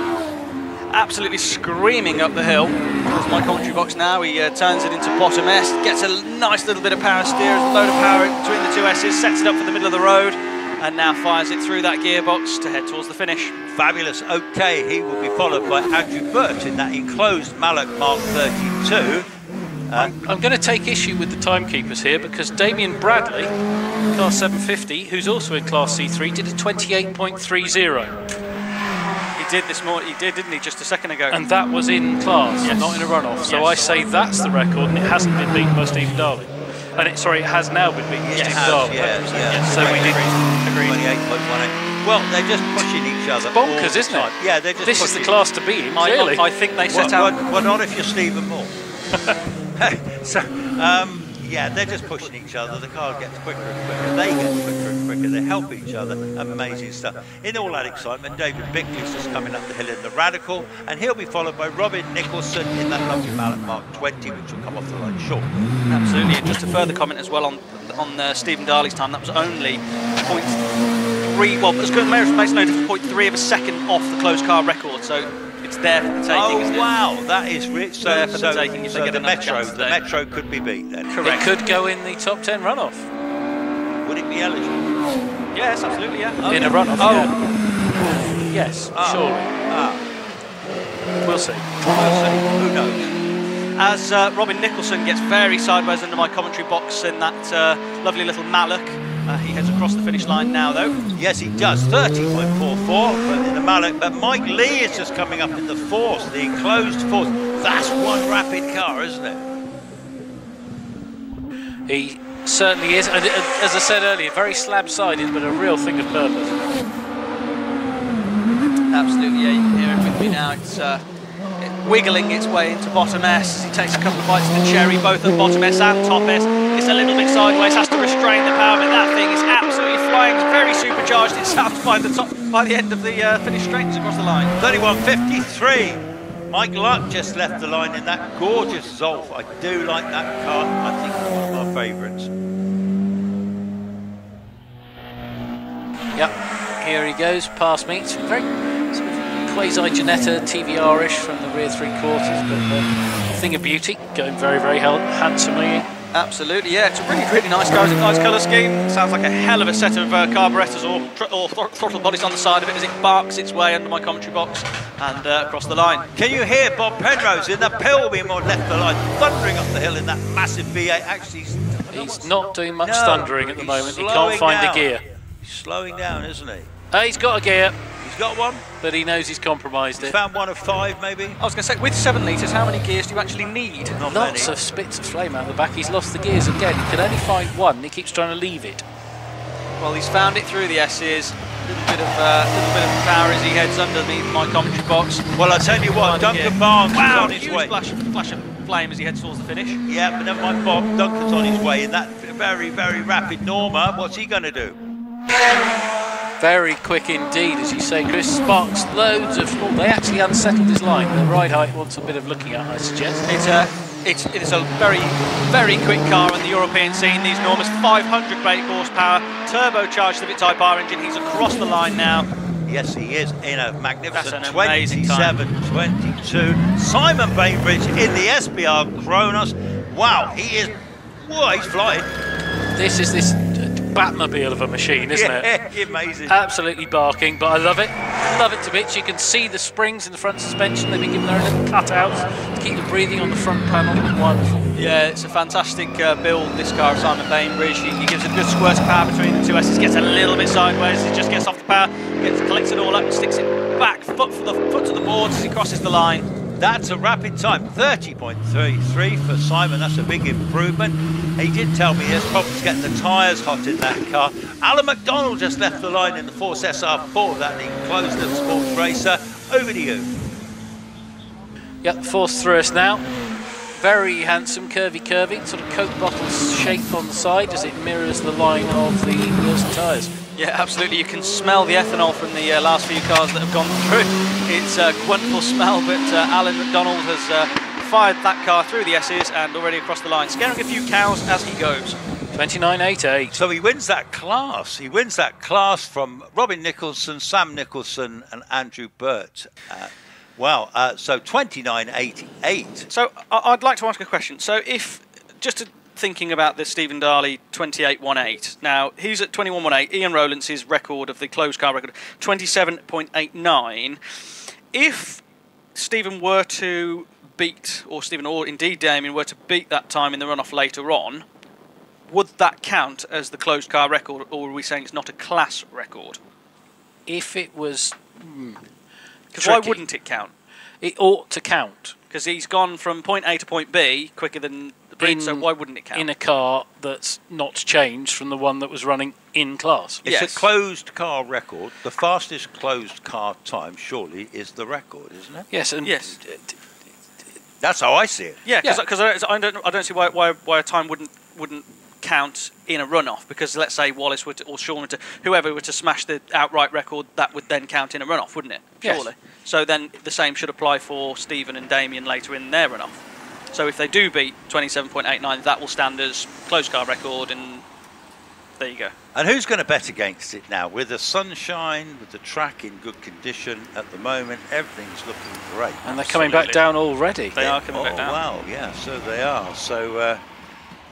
absolutely screaming up the hill. There's my commentary box now. He turns it into bottom S, gets a nice little bit of power steer, a load of power between the two S's, sets it up for the middle of the road, and now fires it through that gearbox to head towards the finish. Fabulous. Okay, he will be followed by Andrew Burt in that enclosed Mallock Mark 32. I'm going to take issue with the timekeepers here because Damien Bradley, class 750, who's also in class C3, did a 28.30. He did this morning, he did, didn't he, just a second ago? And that was in class, not in a runoff. So I say that's the record, and it hasn't been beaten by Stephen Darley. And it has now been beaten by Stephen Darley. So we did agree. 28.18. Well, they're just pushing each other. It's bonkers, isn't it? Yeah, they're just. This is the class to beat him. Clearly. I think they set out. Well, not if you're Stephen Moore. Yeah, they're just pushing each other. The car gets quicker and quicker. They get quicker and quicker. They help each other. Amazing stuff. In all that excitement, David Bickley's just coming up the hill in the Radical, and he'll be followed by Robin Nicholson in that lovely Mallet Mark 20, which will come off the line short. Absolutely. And just a further comment as well on Stephen Darley's time. That was only 0.3, well, as good as makes no difference, 0.3 of a second off the closed car record, so it's there for the taking, isn't it? Wow, that is rich. So, there for the taking if they get the another Metro, chance the today. Metro could be beat then. Correct. It could go in the top 10 runoff. Would it be eligible? Yes, absolutely, yeah. In a runoff, yeah. Yes, surely. We'll see. Who knows? As Robin Nicholson gets very sideways under my commentary box in that lovely little Mallock. He heads across the finish line now, though. Yes, he does. 30.44 but in the Mallock. But Mike Lee is just coming up in the fourth, the enclosed fourth. That's one rapid car, isn't it? He certainly is. And as I said earlier, very slab-sided, but a real thing of purpose. Absolutely, yeah. You can hear it with me now. It's wiggling its way into bottom S. He takes a couple of bites of the cherry, both at bottom S and top S. It's a little bit sideways, has to restrain the power, but that thing is absolutely flying. It's very supercharged itself by the end of the finish, straightens across the line. 31.53. Mike Luck just left the line in that gorgeous Zolf. I do like that car. I think it's one of my favourites. Yep, here he goes, past me. It's very sort of quasi-Janetta TVR-ish from the rear three quarters, but a thing of beauty, going very, very handsomely. Absolutely, yeah, it's a really, really nice car. It's a nice colour scheme. Sounds like a hell of a set of carburettors or throttle bodies on the side of it as it barks its way under my commentary box and across the line. Can you hear Bob Penrose in the pill beam on left the line, thundering up the hill in that massive V8? Actually, he's not doing much thundering at the moment. He can't find a gear. He's slowing down, isn't he? He's got a gear. He's got one? But he knows he's compromised it. Found one of 5, maybe? I was going to say, with 7 litres, how many gears do you actually need? Lots of spits of flame out the back. He's lost the gears again. He can only find one. He keeps trying to leave it. Well, he's found it through the S's. Little bit of power as he heads underneath my commentary box. Well, I tell you what, Duncan Barnes is on his way. Flash of flame as he heads towards the finish. Yeah, but never mind, Bob. Duncan's on his way in that very, very rapid Norma. What's he going to do? Very quick indeed, as you say, Chris. Sparks loads of... Oh, they actually unsettled his line. The ride height wants a bit of looking at, I suggest. It is a very, very quick car on the European scene. These Normas, 500 brake horsepower, turbocharged Civic Type R engine. He's across the line now. Yes, he is in a magnificent 27.22. Simon Bainbridge in the SBR Cronos. Wow, he's flying. This is this Batmobile of a machine, isn't it? Amazing. Absolutely barking, but I love it. Love it to bits. You can see the springs in the front suspension. They've been given their own little cutouts to keep the breathing on the front panel. Wonderful. Yeah, it's a fantastic build, this car of Simon Bainbridge. He gives a good squirt of power between the two S's, gets a little bit sideways, he just gets off the power, collects it all up and sticks it back, foot to the boards as he crosses the line. That's a rapid time, 30.33 for Simon. That's a big improvement. He did tell me there's problems getting the tyres hot in that car. Alan McDonald just left the line in the Force SR4, that enclosed the sports racer. Over to you. Yep, Force through us now. Very handsome, curvy, sort of Coke bottle shape on the side as it mirrors the line of the wheels and tyres. Yeah, absolutely. You can smell the ethanol from the last few cars that have gone through. It's a wonderful smell, but Alan McDonald has fired that car through the S's and already across the line, scaring a few cows as he goes. 29.88. So he wins that class. He wins that class from Robin Nicholson, Sam Nicholson and Andrew Burt. So 29.88. So I'd like to ask a question. So if, thinking about the Stephen Darley 28.18. Now, he's at 21.18. Ian Rowlands' record of the closed car record, 27.89. If Stephen were to beat, or indeed Damien were to beat that time in the runoff later on, would that count as the closed car record, or are we saying it's not a class record? If it was... Because why wouldn't it count? It ought to count. Because he's gone from point A to point B quicker than the Brit, so why wouldn't it count? In a car that's not changed from the one that was running in class. It's a closed car record. The fastest closed car time, surely, is the record, isn't it? Yes, and yes. That's how I see it. Yeah, because I don't see why a time wouldn't count in a runoff, because let's say Wallace were to, or Sean were to, whoever were to smash the outright record, that would then count in a runoff, wouldn't it? Surely. Yes. So then the same should apply for Stephen and Damien later in their runoff. So if they do beat 27.89, that will stand as closed car record, and There you go. And who's going to bet against it now? With the sunshine, with the track in good condition at the moment, everything's looking great. And they're coming back down already. They are coming back down. Oh, wow, yeah, so they are. So,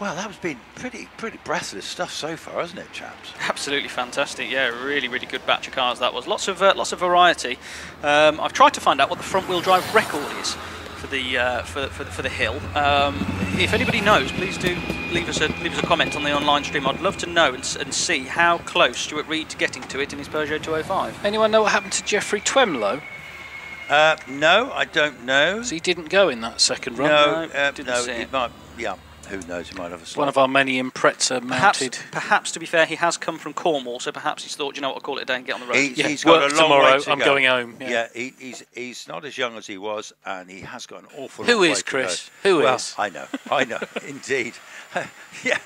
well, that was been pretty breathless stuff so far, hasn't it, chaps? Absolutely fantastic. Yeah, really good batch of cars that was. Lots of variety. I've tried to find out what the front-wheel drive record is for the hill. If anybody knows, please do leave us a comment on the online stream. I'd love to know and see how close Stuart Reid's getting to it in his Peugeot 205. Anyone know what happened to Jeffrey Twemlow? No, I don't know. So he didn't go in that second run. No, didn't see it it. might. Yeah. Who knows? He might have a slot. One of our many Impreza mounted. Perhaps, to be fair, he has come from Cornwall, so perhaps he's thought, you know what, I'll call it a day and get on the road. He's got a long tomorrow. way to I'm go. going home. Yeah, he's not as young as he was, and he has got an awful Who long way is to Chris? go. Who well, is? I know, indeed. Yeah,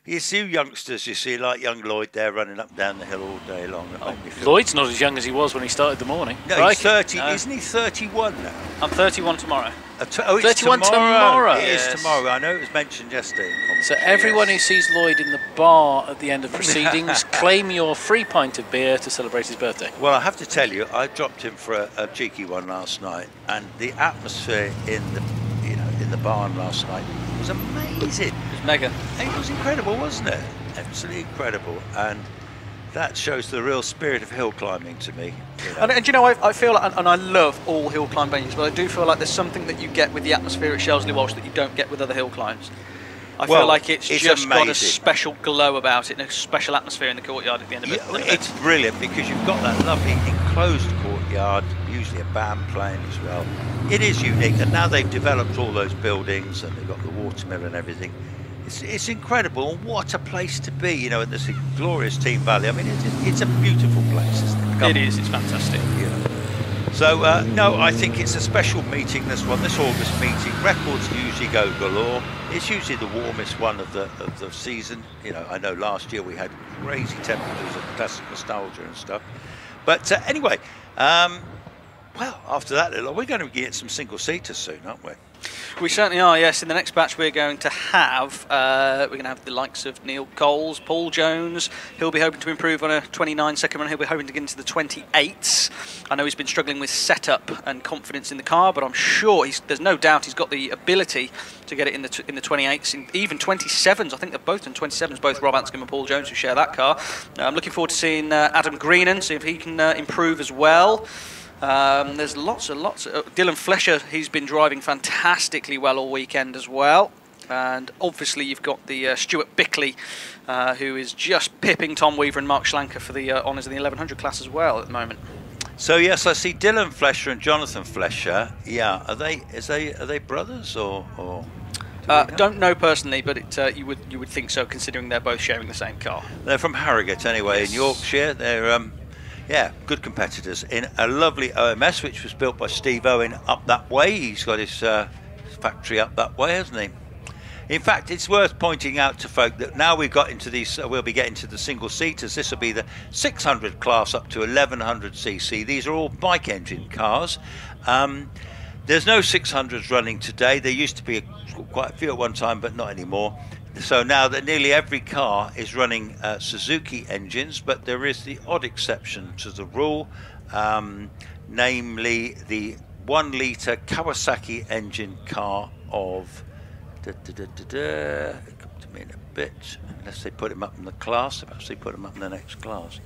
you see youngsters, you see like young Lloyd there running up and down the hill all day long. Lloyd's not as young as he was when he started the morning. No, he's 30. No. Isn't he 31 now? I'm 31 tomorrow. It's 31 tomorrow. It is tomorrow. I know it was mentioned yesterday. So everyone who sees Lloyd in the bar at the end of proceedings, claim your free pint of beer to celebrate his birthday. Well, I have to tell you, I dropped him for a cheeky one last night, and the atmosphere in the barn last night was amazing. It was mega. It was incredible, wasn't it? Absolutely incredible. And that shows the real spirit of hill climbing to me. You know? And you know, I feel, and I love all hill climb venues, but I do feel like there's something that you get with the atmosphere at Shelsley Walsh that you don't get with other hill climbs. I feel like it's just got a special glow about it and a special atmosphere in the courtyard at the end of it. It's brilliant because you've got that lovely enclosed courtyard, usually a band playing as well. It is unique, and now they've developed all those buildings and they've got the watermill and everything. It's incredible, and what a place to be, you know, in this glorious Team Valley. I mean, it's a beautiful place, isn't it? It is, it's fantastic. Yeah. So, no, I think it's a special meeting, this one, this August meeting. Records usually go galore. It's usually the warmest one of the season. You know, I know last year we had crazy temperatures of classic nostalgia and stuff. But anyway, well, after that, we're going to get some single-seaters soon, aren't we? We certainly are, yes. In the next batch, we're going to have the likes of Neil Coles, Paul Jones. He'll be hoping to improve on a 29-second run. He'll be hoping to get into the 28s. I know he's been struggling with setup and confidence in the car, but I'm sure there's no doubt he's got the ability to get it in the 28s, even 27s. I think they're both in 27s, both Rob Anscombe and Paul Jones, who share that car. I'm looking forward to seeing Adam Greenan, see if he can improve as well. There's lots of Dylan Flesher, he's been driving fantastically well all weekend as well. And obviously you've got the Stuart Bickley, who is just pipping Tom Weaver and Mark Schlanker for the honours in the 1100 class as well at the moment. So yes, I see Dylan Flesher and Jonathan Flesher. Yeah, are they brothers or? Don't know personally, but you would think so, considering they're both sharing the same car. They're from Harrogate anyway, yes. In Yorkshire. They're yeah, good competitors in a lovely OMS, which was built by Steve Owen up that way. He's got his factory up that way, hasn't he? In fact, it's worth pointing out to folk that now we've got into these, we'll be getting to the single-seaters. This will be the 600 class up to 1100cc. These are all bike engine cars. There's no 600s running today. There used to be quite a few at one time, but not anymore. So now that nearly every car is running Suzuki engines, but there is the odd exception to the rule, namely the 1 litre Kawasaki engine car of come to me in a bit, unless they put him up in the class. Perhaps they put him up in the next class.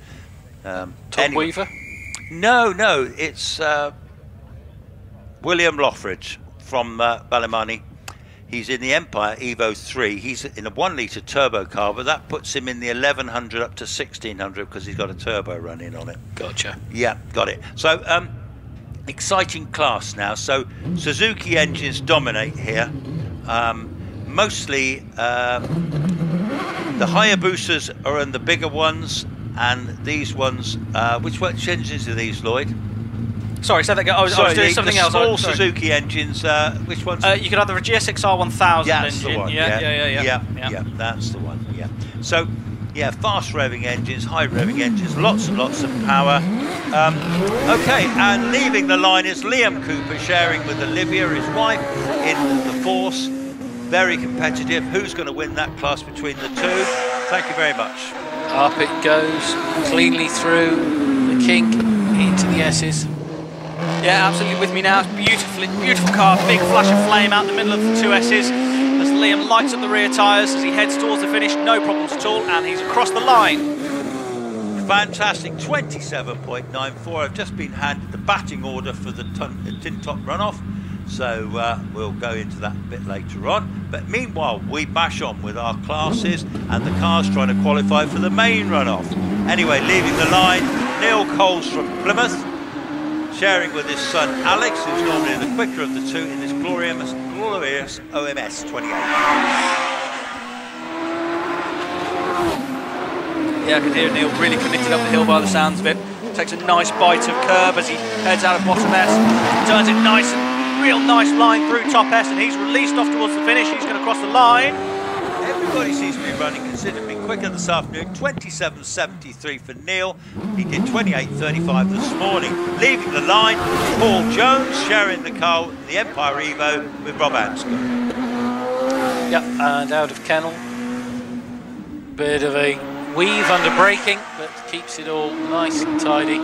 Tom Weaver? No, it's William Lothridge from Ballymoney. He's in the Empire Evo 3. He's in a 1 litre turbo car, but that puts him in the 1100 up to 1600 because he's got a turbo running on it. Gotcha. Yeah, got it. So, exciting class now. So, Suzuki engines dominate here. Mostly, the Hayabusas are in the bigger ones, and these ones, which engines are these, Lloyd? Sorry, say that again. I was doing something else. Small Suzuki engines. Which ones? You could have the GSXR 1000 that's engine. The one. Yeah, that's the one. Yeah. So, yeah, fast revving engines, high revving engines, lots and lots of power. Okay, and leaving the line is Liam Cooper, sharing with Olivia, his wife, in the Force. very competitive. Who's going to win that class between the two? Thank you very much. Up it goes, cleanly through the kink into the S's. Yeah, absolutely with me now. It's beautiful car, big flash of flame out the middle of the two S's as Liam lights up the rear tyres as he heads towards the finish, no problems at all, and he's across the line. Fantastic, 27.94. I've just been handed the batting order for the tin top runoff, so we'll go into that a bit later on. But meanwhile, we bash on with our classes and the cars trying to qualify for the main runoff. Anyway, leaving the line, Neil Coles from Plymouth, sharing with his son Alex, who's normally the quicker of the two in this glorious OMS 28. Yeah, I can hear Neil really committed up the hill by the sounds of it. Takes a nice bite of curb as he heads out of bottom S. Turns it nice and real nice line through top S, and he's released off towards the finish. He's going to cross the line. Everybody seems to be running considerably quicker this afternoon. 27.73 for Neil. He did 28.35 this morning. Leaving the line, Paul Jones sharing the car in the Empire Evo with Rob Anscombe. Yep, and out of kennel. Bit of a weave under braking, but keeps it all nice and tidy.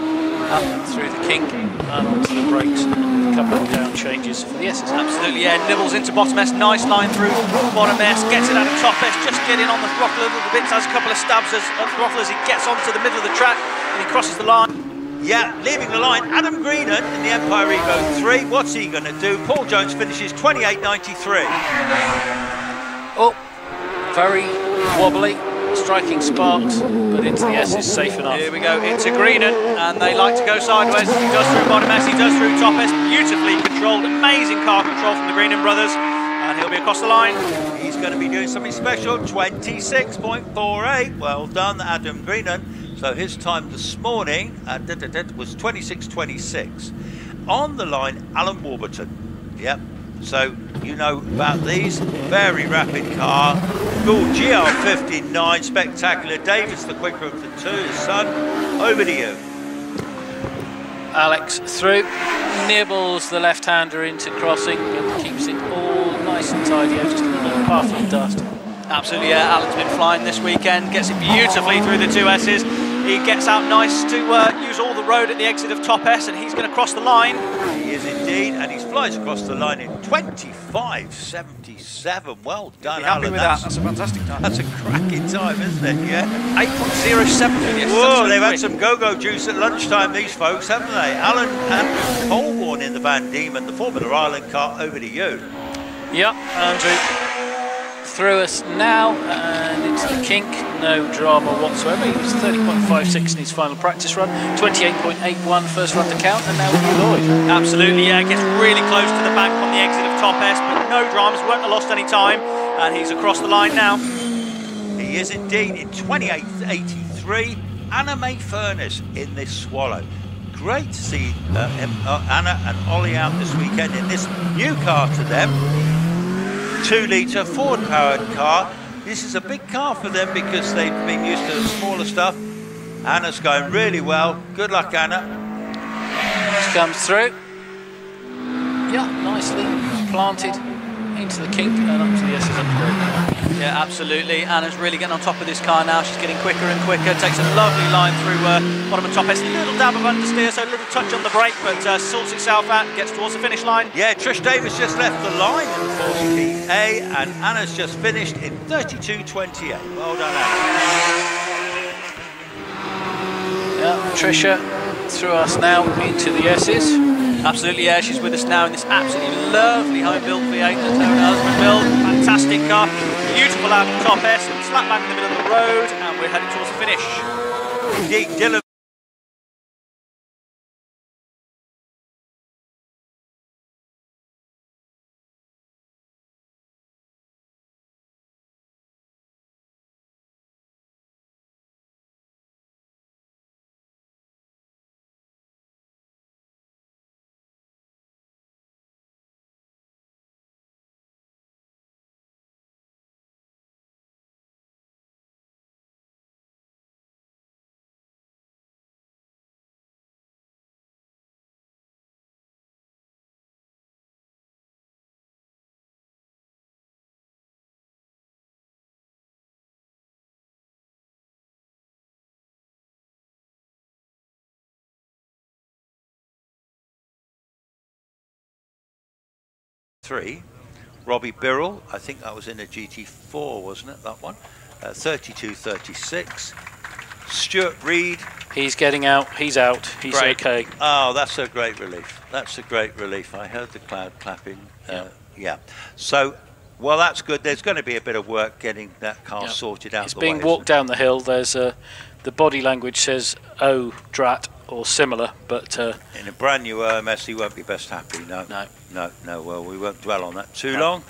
Up through the kink and onto the brakes. A couple of down changes for the S's. Absolutely, yeah. Nibbles into bottom S, nice line through bottom S, gets it out of top S, just getting on the throttle a little bit, has a couple of stabs at the throttle as he gets onto the middle of the track and he crosses the line. Yeah, leaving the line, Adam Greenan in the Empire Evo 3. What's he going to do? Paul Jones finishes 28.93. Oh, very wobbly. Striking sparks, but into the S is safe enough. Here we go, into Greenan, and they like to go sideways. He does through bottom S, he does through top S, beautifully controlled, amazing car control from the Greenan brothers, and he'll be across the line. He's going to be doing something special, 26.48. Well done, Adam Greenan. So his time this morning was 26.26. On the line, Alan Warburton. Yep. So you know about these. Very rapid car. Gould GR59, spectacular. Davis, the quicker of the two, his son. Over to you. Alex through, nibbles the left-hander into crossing, but keeps it all nice and tidy. Just a little puff of dust. Absolutely, yeah. Alan's been flying this weekend. Gets it beautifully through the two S's. He gets out nice to use all the road at the exit of top S, and he's going to cross the line. He is indeed, and he flies across the line in 25.77. Well done, Be happy Alan. with that. That's a fantastic time. That's a cracking time, isn't it? Yeah. 8.07. Whoa, they've had some go-go juice at lunchtime, these folks, haven't they? Alan Andrew Colborne in the Van Diemen, the Formula Island car. Over to you. Yep, Andrew through us now and into the kink. No drama whatsoever. He was 30.56 in his final practice run, 28.81 first run to count, and now with Lloyd. Absolutely, yeah. Gets really close to the bank on the exit of top S, but no dramas. Won't have lost any time, and he's across the line now. He is indeed in 28.83. Anna May Furness in this Swallow. Great to see Anna and Ollie out this weekend in this new car to them. 2-litre Ford-powered car. This is a big car for them because they've been used to the smaller stuff. Anna's going really well. Good luck, Anna. This comes through. Yeah, nicely planted into the kink and up to the S's upgrade. Yeah, absolutely. Anna's really getting on top of this car now. She's getting quicker and quicker. Takes a lovely line through bottom of top S. A little dab of understeer, so a little touch on the brake, but sorts itself out, gets towards the finish line. Yeah, Trish Davis just left the line in the 40PA, and Anna's just finished in 32.28. Well done, Anna. Yeah, Trisha through us now into the S's. Absolutely, yeah, she's with us now in this absolutely lovely home-built V8 that her husband built. Fantastic car, beautiful out of top S, slap bang in the middle of the road, and we're heading towards the finish. Indeed, Dylan 3. Robbie Birrell, I think that was in a GT4, wasn't it, that one? 32.36. Stuart Reed. He's getting out, he's out, he's Great. okay. Oh, that's a great relief. That's a great relief. I heard the cloud clapping. Yeah. So, well, that's good. There's going to be a bit of work getting that car sorted out. It's being walked down the hill. There's the body language says, oh, drat, or similar, but... in a brand new OMS, he won't be best happy, no. No, well, we won't dwell on that too long.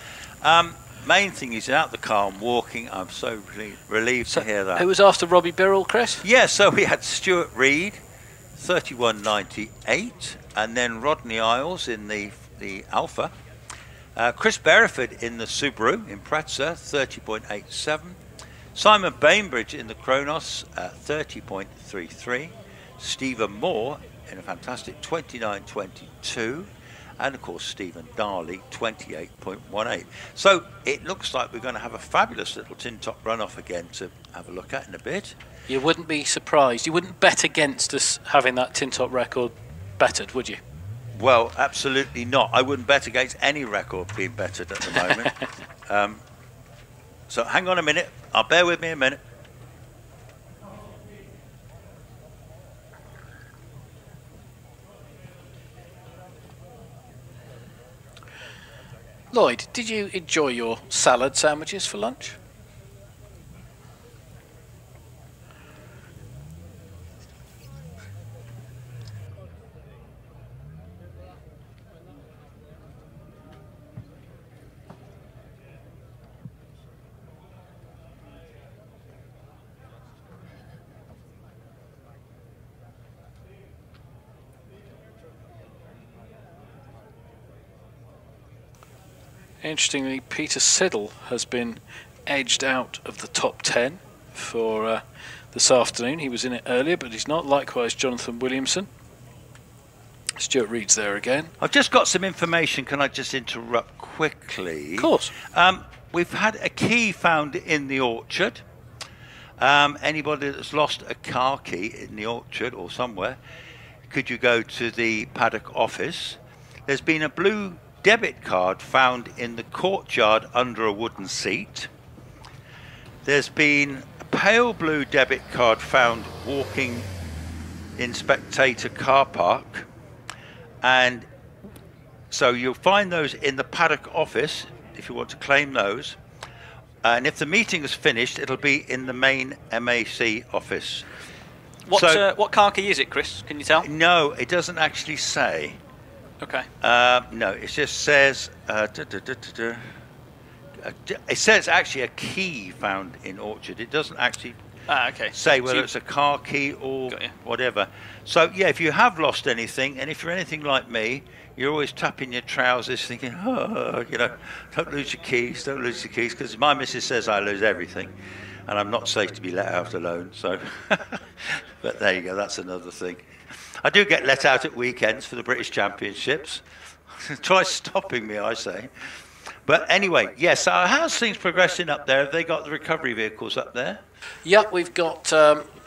Main thing is out the car and walking. I'm so relieved to hear that. Who was after Robbie Birrell, Chris? Yeah, so we had Stuart Reed, 31.98, and then Rodney Isles in the Alpha. Chris Bereford in the Subaru in Preza, 30.87. Simon Bainbridge in the Kronos, 30.33. Stephen Moore in a fantastic 29.22. And of course Stephen Darley, 28.18. So it looks like we're going to have a fabulous little tin top runoff again to have a look at in a bit. You wouldn't be surprised. You wouldn't bet against us having that tin top record bettered, would you? Well, absolutely not. I wouldn't bet against any record being bettered at the moment. So hang on a minute. Bear with me a minute. Lloyd, did you enjoy your salad sandwiches for lunch? Interestingly, Peter Siddle has been edged out of the top 10 for this afternoon. He was in it earlier, but he's not. Likewise, Jonathan Williamson. Stuart Reed's there again. I've just got some information. Can I just interrupt quickly? Of course. We've had a key found in the orchard. Anybody that's lost a car key in the orchard or somewhere, could you go to the paddock office? There's been a blue debit card found in the courtyard under a wooden seat. There's been a pale blue debit card found walking in spectator car park, and so you'll find those in the paddock office if you want to claim those, and if the meeting is finished it'll be in the main MAC office. What car key is it, Chris? Can you tell? No, it doesn't actually say. Okay. No, it just says it says actually a key found in orchard. It doesn't actually say whether it's a car key or whatever. So yeah, if you have lost anything, and if you're anything like me, you're always tapping your trousers thinking, oh, you know, don't lose your keys, because my missus says I lose everything and I'm not safe to be let out alone. So but there you go, that's another thing. I do get let out at weekends for the British Championships. Try stopping me, I say. But anyway, yes, how's things progressing up there? Have they got the recovery vehicles up there? Yep, we've got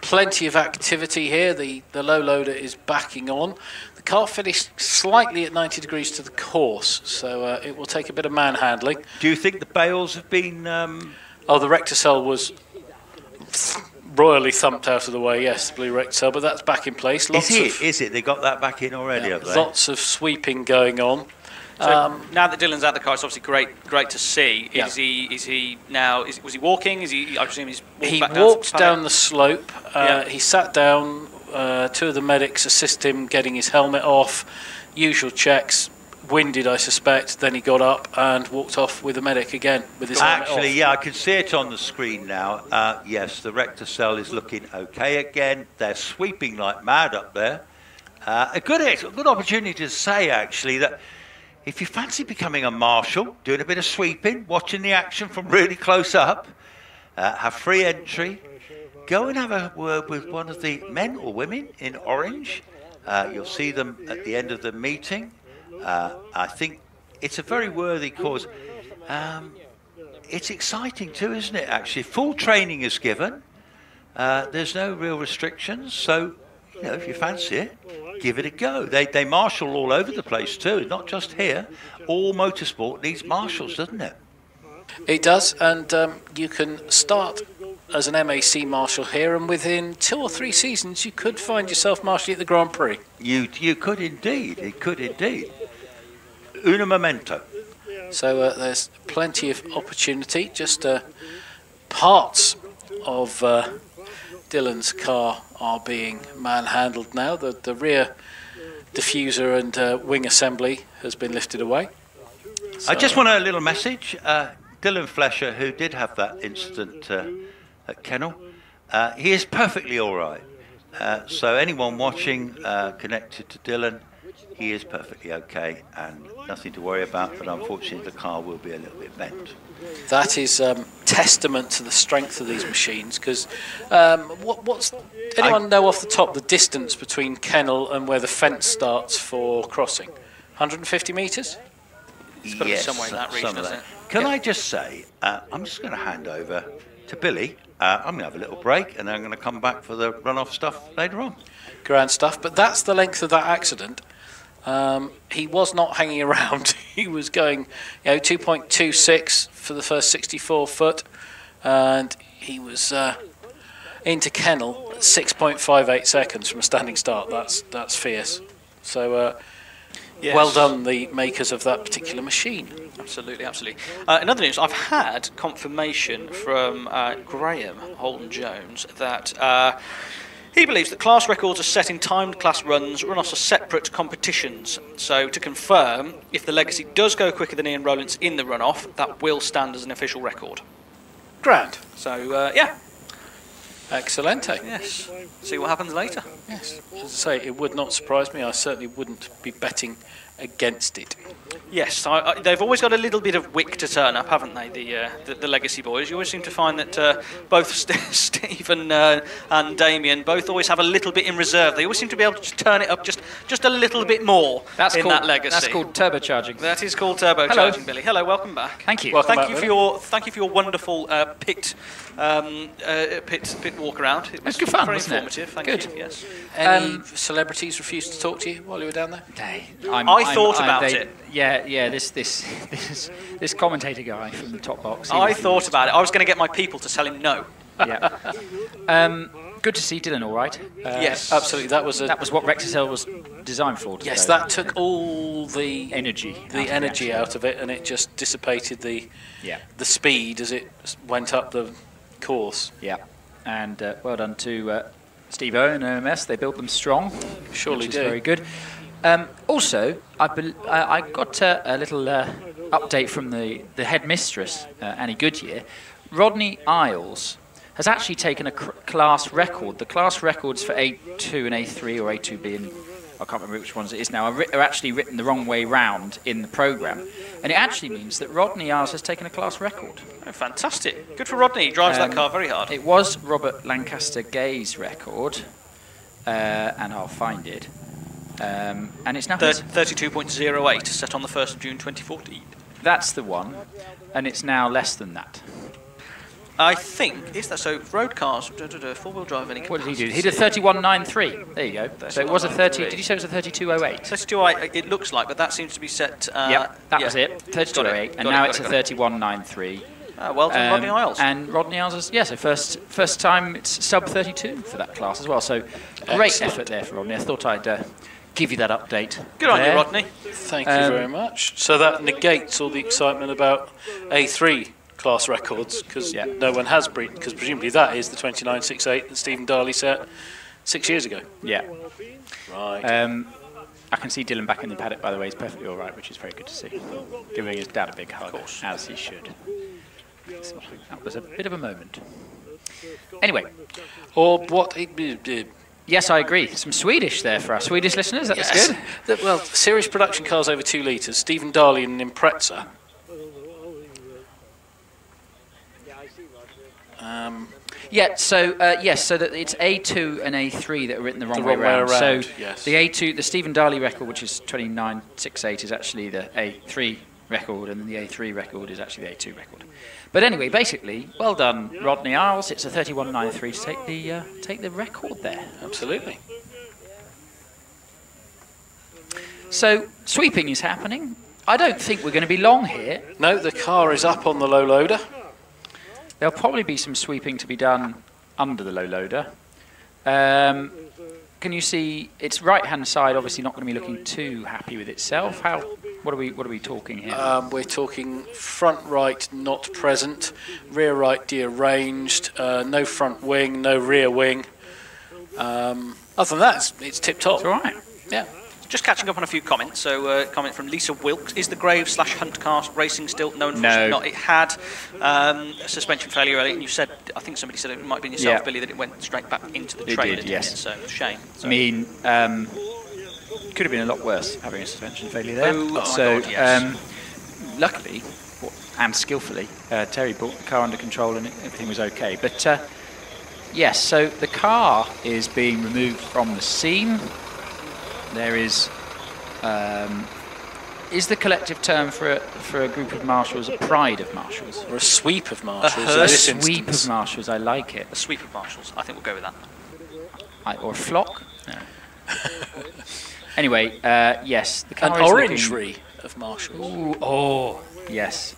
plenty of activity here. The low loader is backing on. The car finished slightly at 90 degrees to the course, so it will take a bit of manhandling. Do you think the bales have been... Oh, the Recticel was royally thumped out of the way, yes, the blue Recticel, but that's back in place. Is it? They got that back in already, have they? Lots of sweeping going on. So now that Dylan's out the car, it's obviously great to see. Is he now? Was he walking? I presume he's walking back down. He walked down the slope. He sat down. Two of the medics assist him getting his helmet off. Usual checks. Winded, I suspect. Then he got up and walked off with the medic again with his helmet off. Yeah, I can see it on the screen now. Yes, the Recticel is looking okay again. They're sweeping like mad up there. A good opportunity to say actually that if you fancy becoming a marshal, doing a bit of sweeping, watching the action from really close up, have free entry, go and have a word with one of the men or women in orange. You'll see them at the end of the meeting. I think it's a very worthy cause. It's exciting too, isn't it, actually? Full training is given. There's no real restrictions. So, you know, if you fancy it, give it a go. They marshal all over the place too, not just here. All motorsport needs marshals, doesn't it? It does, and you can start as an MAC marshal here, and within 2 or 3 seasons you could find yourself marshalling at the Grand Prix. You could indeed. It could indeed. Una memento. So there's plenty of opportunity. Just parts of Dylan's car are being manhandled now. The rear diffuser and wing assembly has been lifted away. So, I just want a little message. Dylan Flesher, who did have that incident at Kennel, he is perfectly all right. So anyone watching connected to Dylan, he is perfectly okay and nothing to worry about, but unfortunately the car will be a little bit bent. That is testament to the strength of these machines, because what's anyone know off the top the distance between Kennel and where the fence starts for crossing? 150 metres? It's got to be somewhere in that region, isn't it? Can I just say, I'm just going to hand over to Billy. I'm going to have a little break and then I'm going to come back for the runoff stuff later on. Grand stuff, but that's the length of that accident. He was not hanging around. He was going, 2.26 for the first 64 foot, and he was into Kennel at 6.58 seconds from a standing start. That's fierce. So yes. Well done, the makers of that particular machine. Absolutely, absolutely. In other news, I've had confirmation from Graham Holden-Jones that he believes that class records are set in timed class runs. Runoffs are separate competitions. So to confirm, if the Legacy does go quicker than Ian Rowlands in the runoff, that will stand as an official record. Grand. So, yeah. Excellente. Yes. See what happens later. Yes. As I say, it would not surprise me. I certainly wouldn't be betting against it. Yes, they've always got a little bit of wick to turn up, haven't they, the Legacy boys? You always seem to find that both Stephen and Damien both always have a little bit in reserve. They always seem to be able to turn it up just a little bit more that Legacy. That's called turbocharging. That is called turbocharging, Hello. Billy. Hello, welcome back. Thank you. Thank you for your wonderful pit walk around. It was good fun, very wasn't it? informative. Thank Good. you. Yes. Any celebrities refused to talk to you while you were down there? I thought about it. Yeah. This commentator guy from the top box. I thought about it. I was going to get my people to tell him no. Yeah. Good to see Dylan all right. Yes, absolutely. That was what Rexisel was designed for. Yes, that took all the energy out of it, and it just dissipated the speed as it went up the course. Yeah, and well done to Steve-O and OMS. They built them strong. Surely which do. is very good. Also, I got a little update from the headmistress, Annie Goodyear. Rodney Isles has actually taken a class record. The class records for A2 and A3 or A2B, and I can't remember which ones it is now, are actually written the wrong way round in the programme. And it actually means that Rodney Isles has taken a class record. Oh, fantastic. Good for Rodney. He drives that car very hard. It was Robert Lancaster Gay's record, and I'll find it. And it's now 32.08, set on the 1st of June 2014. That's the one, and it's now less than that. I think, is that so? Road cars, four-wheel drive, any What did he do? He did 31.93. There you go. So it was a 30. Did you say it was a 32.08? 32.08, it looks like, but that seems to be set. Yep, that was it. 32.08, and now it's a 31.93. Well done, Rodney Isles. And Rodney Isles is, so first time it's sub 32 for that class as well. So great effort there for Rodney. I thought I'd give you that update. Good on you, Rodney. Thank you very much. So that negates all the excitement about A3 class records, because no one has beaten, because presumably that is the 29.68 that Stephen Darley set 6 years ago. Yeah. Right. I can see Dylan back in the paddock, by the way. He's perfectly all right, which is very good to see. Giving his dad a big hug, as he should. So that was a bit of a moment. Anyway. Or what... Yes, I agree. Some Swedish there for our Swedish listeners. That was good. Well, series production cars over 2 litres. Stephen Darley and an Impreza. So that it's A2 and A3 that are written the wrong way around. So the A2, the Stephen Darley record, which is 29.68, is actually the A3 record, and the A3 record is actually the A2 record. But anyway, basically, well done, Rodney Isles. It's a 31.93 to take the record there. Absolutely. So sweeping is happening. I don't think we're going to be long here. No, the car is up on the low loader. There'll probably be some sweeping to be done under the low loader. Can you see its right-hand side? Obviously, not going to be looking too happy with itself. What are we talking here? We're talking front right not present, rear right dearranged, no front wing, no rear wing. Other than that, it's tip top. It's all right. Yeah. Just catching up on a few comments. So, comment from Lisa Wilkes: is the Grave/Hunt car racing still? No, unfortunately not. It had a suspension failure earlier, and you said, I think somebody said it might have been yourself, Billy, that it went straight back into the trailer. Did, yes. So shame. So. I mean, could have been a lot worse having a suspension failure there. Oh, so, my God, yes. luckily and skillfully, Terry brought the car under control and everything was okay. But yes, so the car is being removed from the scene. There is the collective term for a group of marshals a pride of marshals? Or a sweep of marshals? A sweep of marshals, I like it. A sweep of marshals, I think we'll go with that. Or a flock? No. Anyway, yes. The car An is orangery of marshals. Ooh, oh, yes.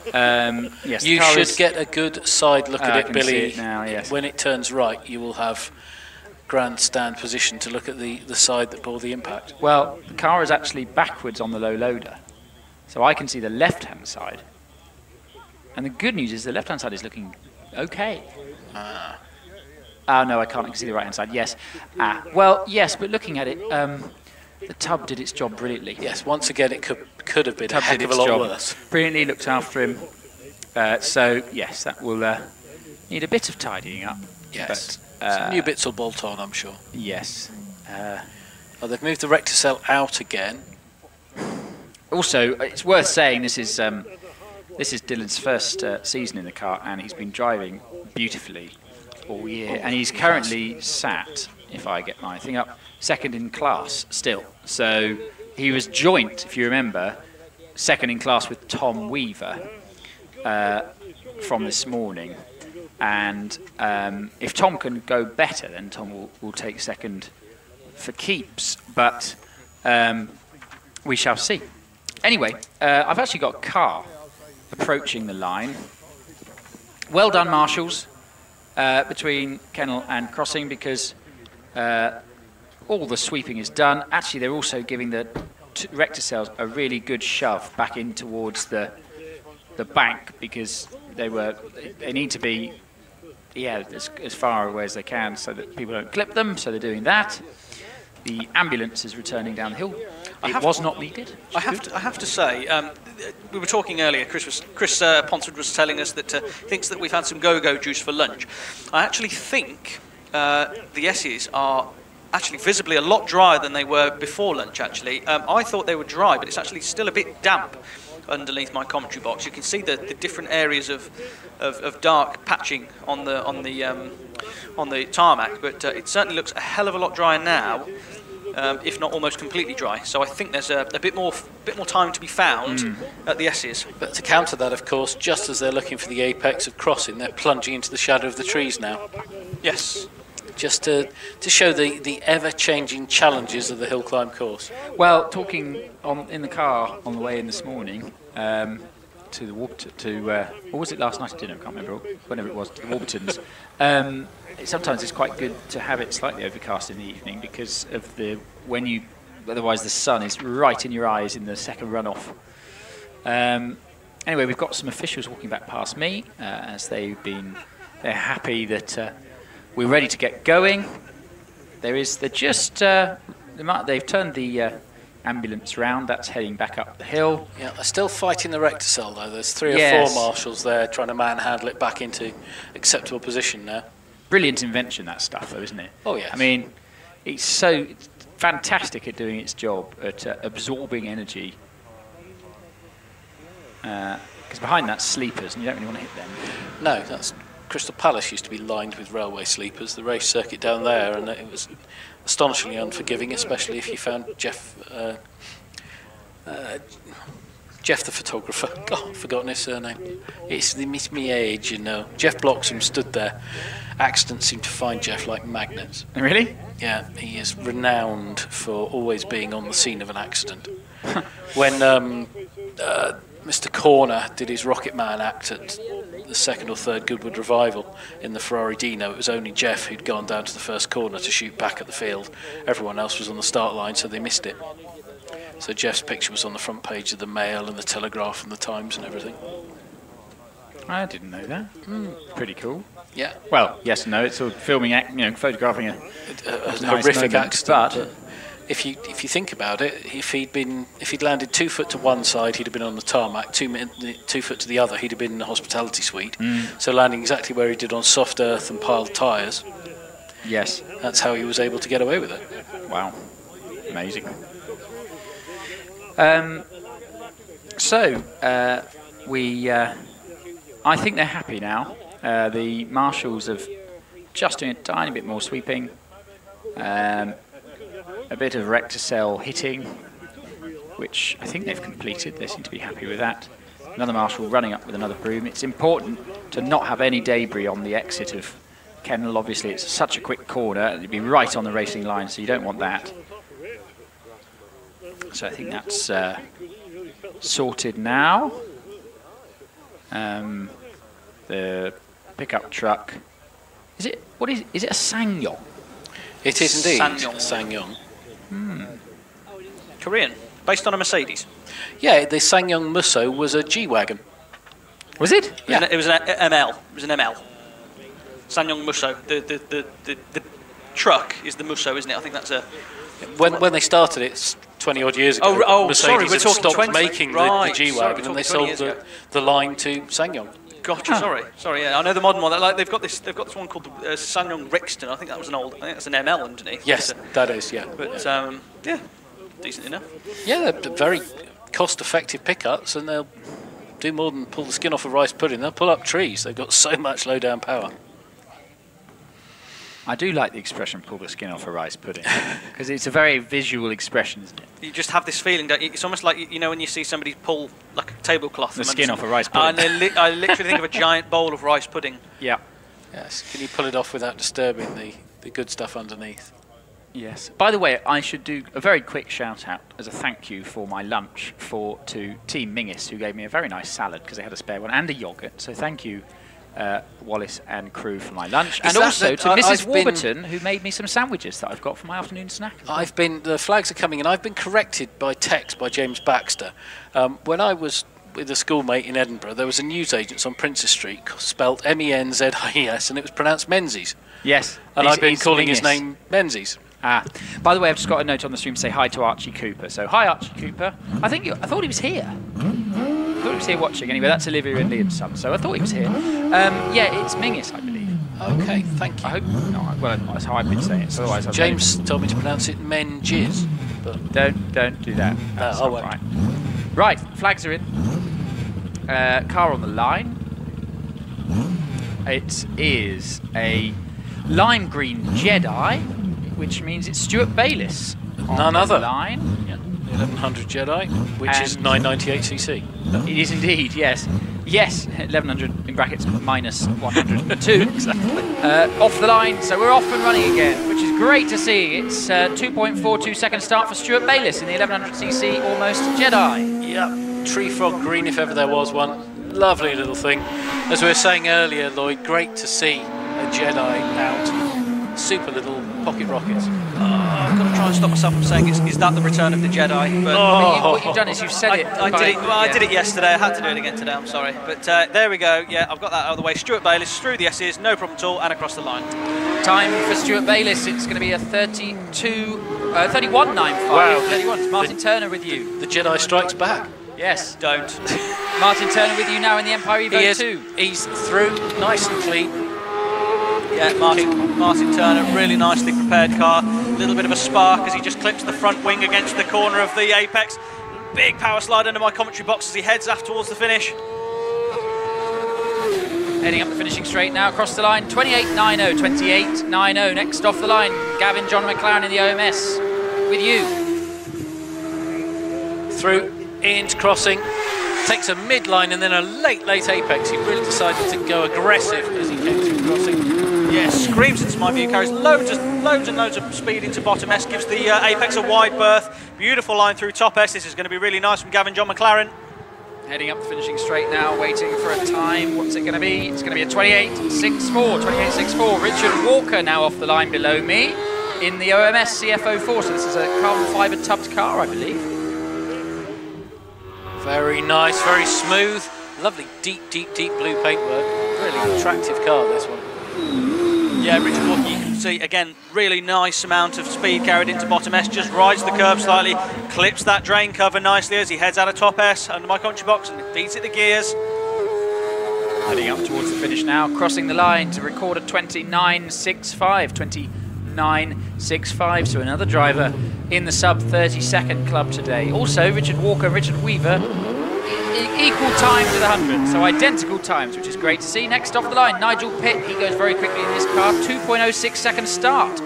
Yes. You should get a good side look at it, Billy. See it now, yes. When it turns right, you will have grandstand position to look at the side that bore the impact. Well, the car is actually backwards on the low loader, so I can see the left-hand side. And the good news is the left-hand side is looking okay. No, I can't. I can see the right-hand side. Yes. Well, yes, but looking at it, the tub did its job brilliantly. Yes, once again, it could have been a heck of a lot worse. Brilliantly looked after him. So, yes, that will need a bit of tidying up. Yes. Some new bits will bolt on, I'm sure. Yes. They've moved the recticel out again. Also, it's worth saying this is Dylan's first season in the car, and he's been driving beautifully all year, and he's currently sat, if I get my thing up, second in class still. So he was joint, if you remember, second in class with Tom Weaver from this morning. And if Tom can go better, then Tom will take second for keeps. But we shall see. Anyway, I've actually got a car approaching the line. Well done, marshals, between kennel and crossing, because all the sweeping is done. Actually, they're also giving the recticels a really good shove back in towards the bank, because they need to be as far away as they can so that people don't clip them, so they're doing that. The ambulance is returning down the hill. It was not needed. I have to say, we were talking earlier, Chris Ponsford was telling us that he thinks that we've had some go-go juice for lunch. I actually think the S's are actually visibly a lot drier than they were before lunch, actually. I thought they were dry, but it's actually still a bit damp underneath my commentary box. You can see the different areas of dark patching on the tarmac, but it certainly looks a hell of a lot drier now, if not almost completely dry. So I think there's a bit more time to be found at the S's. But to counter that, of course, just as they're looking for the apex of crossing, they're plunging into the shadow of the trees now. Yes. Just to show the ever-changing challenges of the hill climb course. Well, talking in the car on the way in this morning to the what was it last night at dinner? I can't remember. Whenever it was, to the Warburtons. Sometimes it's quite good to have it slightly overcast in the evening, because of otherwise the sun is right in your eyes in the second runoff. Anyway, we've got some officials walking back past me as they're happy that we're ready to get going. They've turned the ambulance round. That's heading back up the hill. Yeah, they're still fighting the recticel though. There's 3 or 4 marshals there trying to manhandle it back into acceptable position now. Brilliant invention, that stuff, though, isn't it? Oh yes. I mean, it's fantastic at doing its job at absorbing energy. Because behind that's sleepers, and you don't really want to hit them. No, that's. Crystal Palace used to be lined with railway sleepers, the race circuit down there, and it was astonishingly unforgiving, especially if you found Jeff Jeff the photographer. God, I've forgotten his surname. It's me age, you know. Jeff Bloxham stood there. Accidents seem to find Jeff like magnets. Really? Yeah, he is renowned for always being on the scene of an accident. When Mr. Corner did his Rocket Man act at the second or third Goodwood Revival in the Ferrari Dino, it was only Jeff who'd gone down to the first corner to shoot back at the field. Everyone else was on the start line, so they missed it. So Jeff's picture was on the front page of the Mail and the Telegraph and the Times and everything. I didn't know that. Pretty cool. Yeah. Well, yes and no. It's sort of filming, photographing a horrific nice accident. But if you think about it, if he'd landed 2 foot to one side, he'd have been on the tarmac. 2 foot to the other, he'd have been in the hospitality suite. So landing exactly where he did on soft earth and piled tyres. Yes. That's how he was able to get away with it. Wow. Amazing. I think they're happy now. The marshals have just doing a tiny bit more sweeping, a bit of recticel hitting, which I think they've completed. They seem to be happy with that. Another marshal running up with another broom. It's important to not have any debris on the exit of Kennel. Obviously, it's such a quick corner, it'd be right on the racing line, so you don't want that. So I think that's sorted now. The pickup truck. Is it a Sangyong? It is indeed. Sangyong. Korean, based on a Mercedes. Yeah, the Sangyong Musso was a G-Wagon. Was it? Yeah. It was an ML. It was an ML. Sangyong Musso. The truck is the Musso, isn't it? I think that's a... When they started it 20 odd years ago, Mercedes sorry, we're had talking stopped 20. making the G-Wagon, and they sold the line to Sangyong. Gotcha. Sorry. Yeah, I know the modern one. Like they've got this one called the Sangyong Rixton. I think that was an old. I think that's an ML underneath. Yes, that is. Yeah. But yeah, decent enough. Yeah, they're very cost-effective pickups, and they'll do more than pull the skin off a rice pudding. They'll pull up trees. They've got so much low-down power. I do like the expression "pull the skin off a rice pudding" because it's a very visual expression, isn't it? You just have this feeling that it's almost like when you see somebody pull like a tablecloth. The skin off a rice pudding. And I literally think of a giant bowl of rice pudding. Yeah. Yes. Can you pull it off without disturbing the good stuff underneath? Yes. By the way, I should do a very quick shout out as a thank you for my lunch to Team Mingis, who gave me a very nice salad because they had a spare one and a yoghurt. So thank you. Wallace and crew for my lunch, and also to Mrs. Warburton, who made me some sandwiches that I've got for my afternoon snack. The flags are coming in. I've been corrected by text by James Baxter. When I was with a schoolmate in Edinburgh, there was a newsagents on Princess Street spelt Menzies, and it was pronounced Menzies. Yes, and I've been calling his name Menzies. By the way, I've just got a note on the stream to say hi to Archie Cooper. So hi, Archie Cooper. I thought he was here. I thought he was here watching. Anyway, that's Olivia and Liam's son, so I thought he was here. Yeah, it's Mingis, I believe. Okay, thank you. I hope. No, well, that's how I've been saying it. Otherwise, James told me to pronounce it Menzies, but don't do that. That's not right. Right, flags are in. Car on the line. It is a lime green Jedi, which means it's Stuart Bayliss. None other. Line. Yeah. 1100 Jedi, which is 998cc. It is indeed, yes. Yes, 1100 in brackets minus 102. Exactly. Off the line, so we're off and running again, which is great to see. It's 2.42 second start for Stuart Bayliss in the 1100cc Almost Jedi. Yep, tree frog green if ever there was one. Lovely little thing. As we were saying earlier, Lloyd, great to see a Jedi out. Super little pocket rockets. I've got to try and stop myself from saying, is that the return of the Jedi? But what you've done is you've said it. I did it yesterday. I had to do it again today. I'm sorry. But there we go. Yeah, I've got that out of the way. Stuart Bayliss through the S's, no problem at all, and across the line. Time for Stuart Bayliss. It's going to be a 31.95. Wow. 31. It's Martin Turner with you. The Jedi strikes back. Yes. Don't. Martin Turner with you now in the Empire Evo 2. He's through, nice and clean. Yeah, Martin Turner, really nicely prepared car. A little bit of a spark as he just clips the front wing against the corner of the apex. Big power slide under my commentary box as he heads aft towards the finish. Heading up the finishing straight now across the line. 28.90, 28.90. Next off the line, Gavin John McLaren in the OMS with you. Through, into crossing. takes a midline and then a late apex. He really decided to go aggressive as he came through crossing. Yeah, screams into my view, carries loads and loads of speed into bottom S, gives the apex a wide berth. Beautiful line through top S. This is going to be really nice from Gavin John McLaren. Heading up the finishing straight now, waiting for a time. What's it going to be? It's going to be a 28.64. 28.64. Richard Walker now off the line below me in the OMS CF04. So this is a carbon fibre tubbed car, I believe. Very nice, very smooth. Lovely deep blue paintwork. Really attractive car, this one. Yeah, Richard Walker, you can see, again, really nice amount of speed carried into bottom S, just rides the curb slightly, clips that drain cover nicely as he heads out of top S under my country box and feeds it the gears. Heading up towards the finish now, crossing the line to record a 29.65. 29.65, so another driver in the sub 30-second club today. Also, Richard Walker and Richard Weaver, equal time to the 100, so identical times, which is great to see. Next off the line, Nigel Pitt. He goes very quickly in this car, 2.06 second start.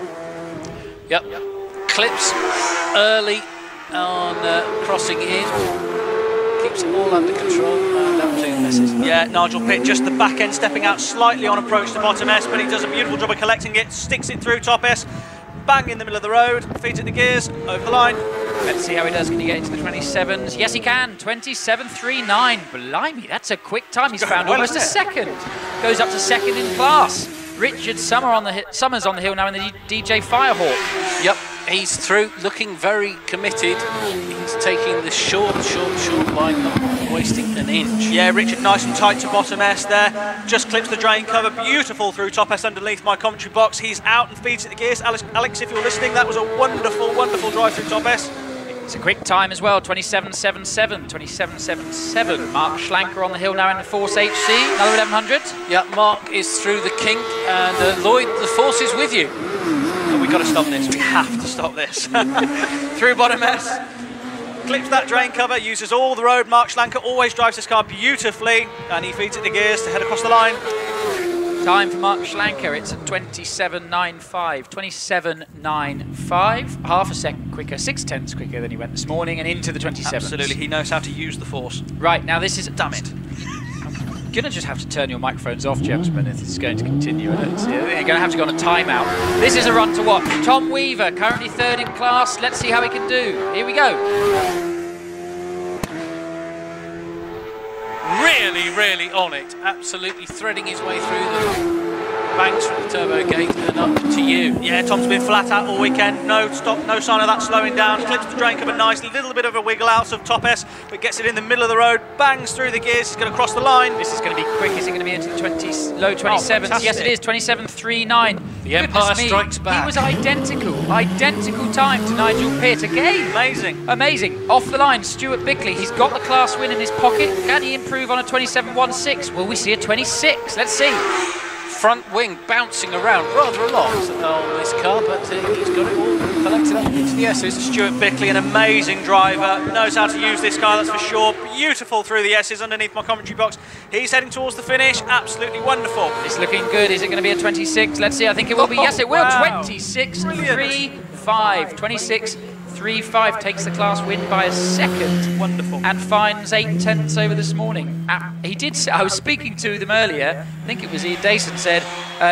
Yep, clips early on crossing in, keeps it all under control, and that two misses. Yeah, Nigel Pitt just the back end stepping out slightly on approach to bottom S, but he does a beautiful job of collecting it, sticks it through top S, bang in the middle of the road, feeds it the gears, over the line. Let's see how he does. Can he get into the 27s? Yes, he can. 27.39. Blimey, that's a quick time. He's found almost a second. Goes up to second in class. Richard Summers on the hill now in the DJ Firehawk. Yep, he's through, looking very committed. He's taking the short line, not wasting an inch. Yeah, Richard nice and tight to bottom S there. Just clips the drain cover, beautiful through top S underneath my commentary box. He's out and feeds it the gears. Alex, if you're listening, that was a wonderful drive through top S. It's a quick time as well, 27.77. 27.77. Mark Schlanker on the hill now in the Force HC, another 1100. Yeah, Mark is through the kink, and Lloyd, the Force is with you. Oh, we've got to stop this. We have to stop this. Through bottom S. Clips that drain cover, uses all the road. Mark Schlanker always drives this car beautifully, and he feeds it the gears to head across the line. Time for Mark Schlanker, it's at 27.95. 27.95, half a second quicker, 6/10 quicker than he went this morning, and into the 27s. Absolutely, he knows how to use the force. Right, now this is, damn it. I'm going to just have to turn your microphones off, gentlemen, if this is going to continue. You're going to have to go on a timeout. This is a run to watch. Tom Weaver, currently third in class. Let's see how he can do. Here we go. Really on it, absolutely threading his way through the banks from the turbo gate and up to you. Yeah, Tom's been flat out all weekend, no stop, no sign of that slowing down, clips the drain cover nicely, little bit of a wiggle out of top S, but gets it in the middle of the road, bangs through the gears, he's going to cross the line. This is going to be quick, is it going to be into the low 27s? Oh, yes it is, 27.39. The Empire strikes back. He was identical time to Nigel Pitt again. Amazing. Off the line, Stuart Bickley, he's got the class win in his pocket. Can he improve on a 27.16? Will we see a 26? Let's see. Front wing bouncing around rather a lot on this car, but he's got it all collected up into the S's. Stuart Bickley, an amazing driver, knows how to use this car, that's for sure. Beautiful through the S's underneath my commentary box. He's heading towards the finish, absolutely wonderful. It's looking good. Is it going to be a 26? Let's see, I think it will be. Yes, it will. Wow. 26.35. 26.35 takes the class win by a second. Wonderful. And finds 8/10 over this morning. He did. I was speaking to them earlier. I think it was Ian Dayson said.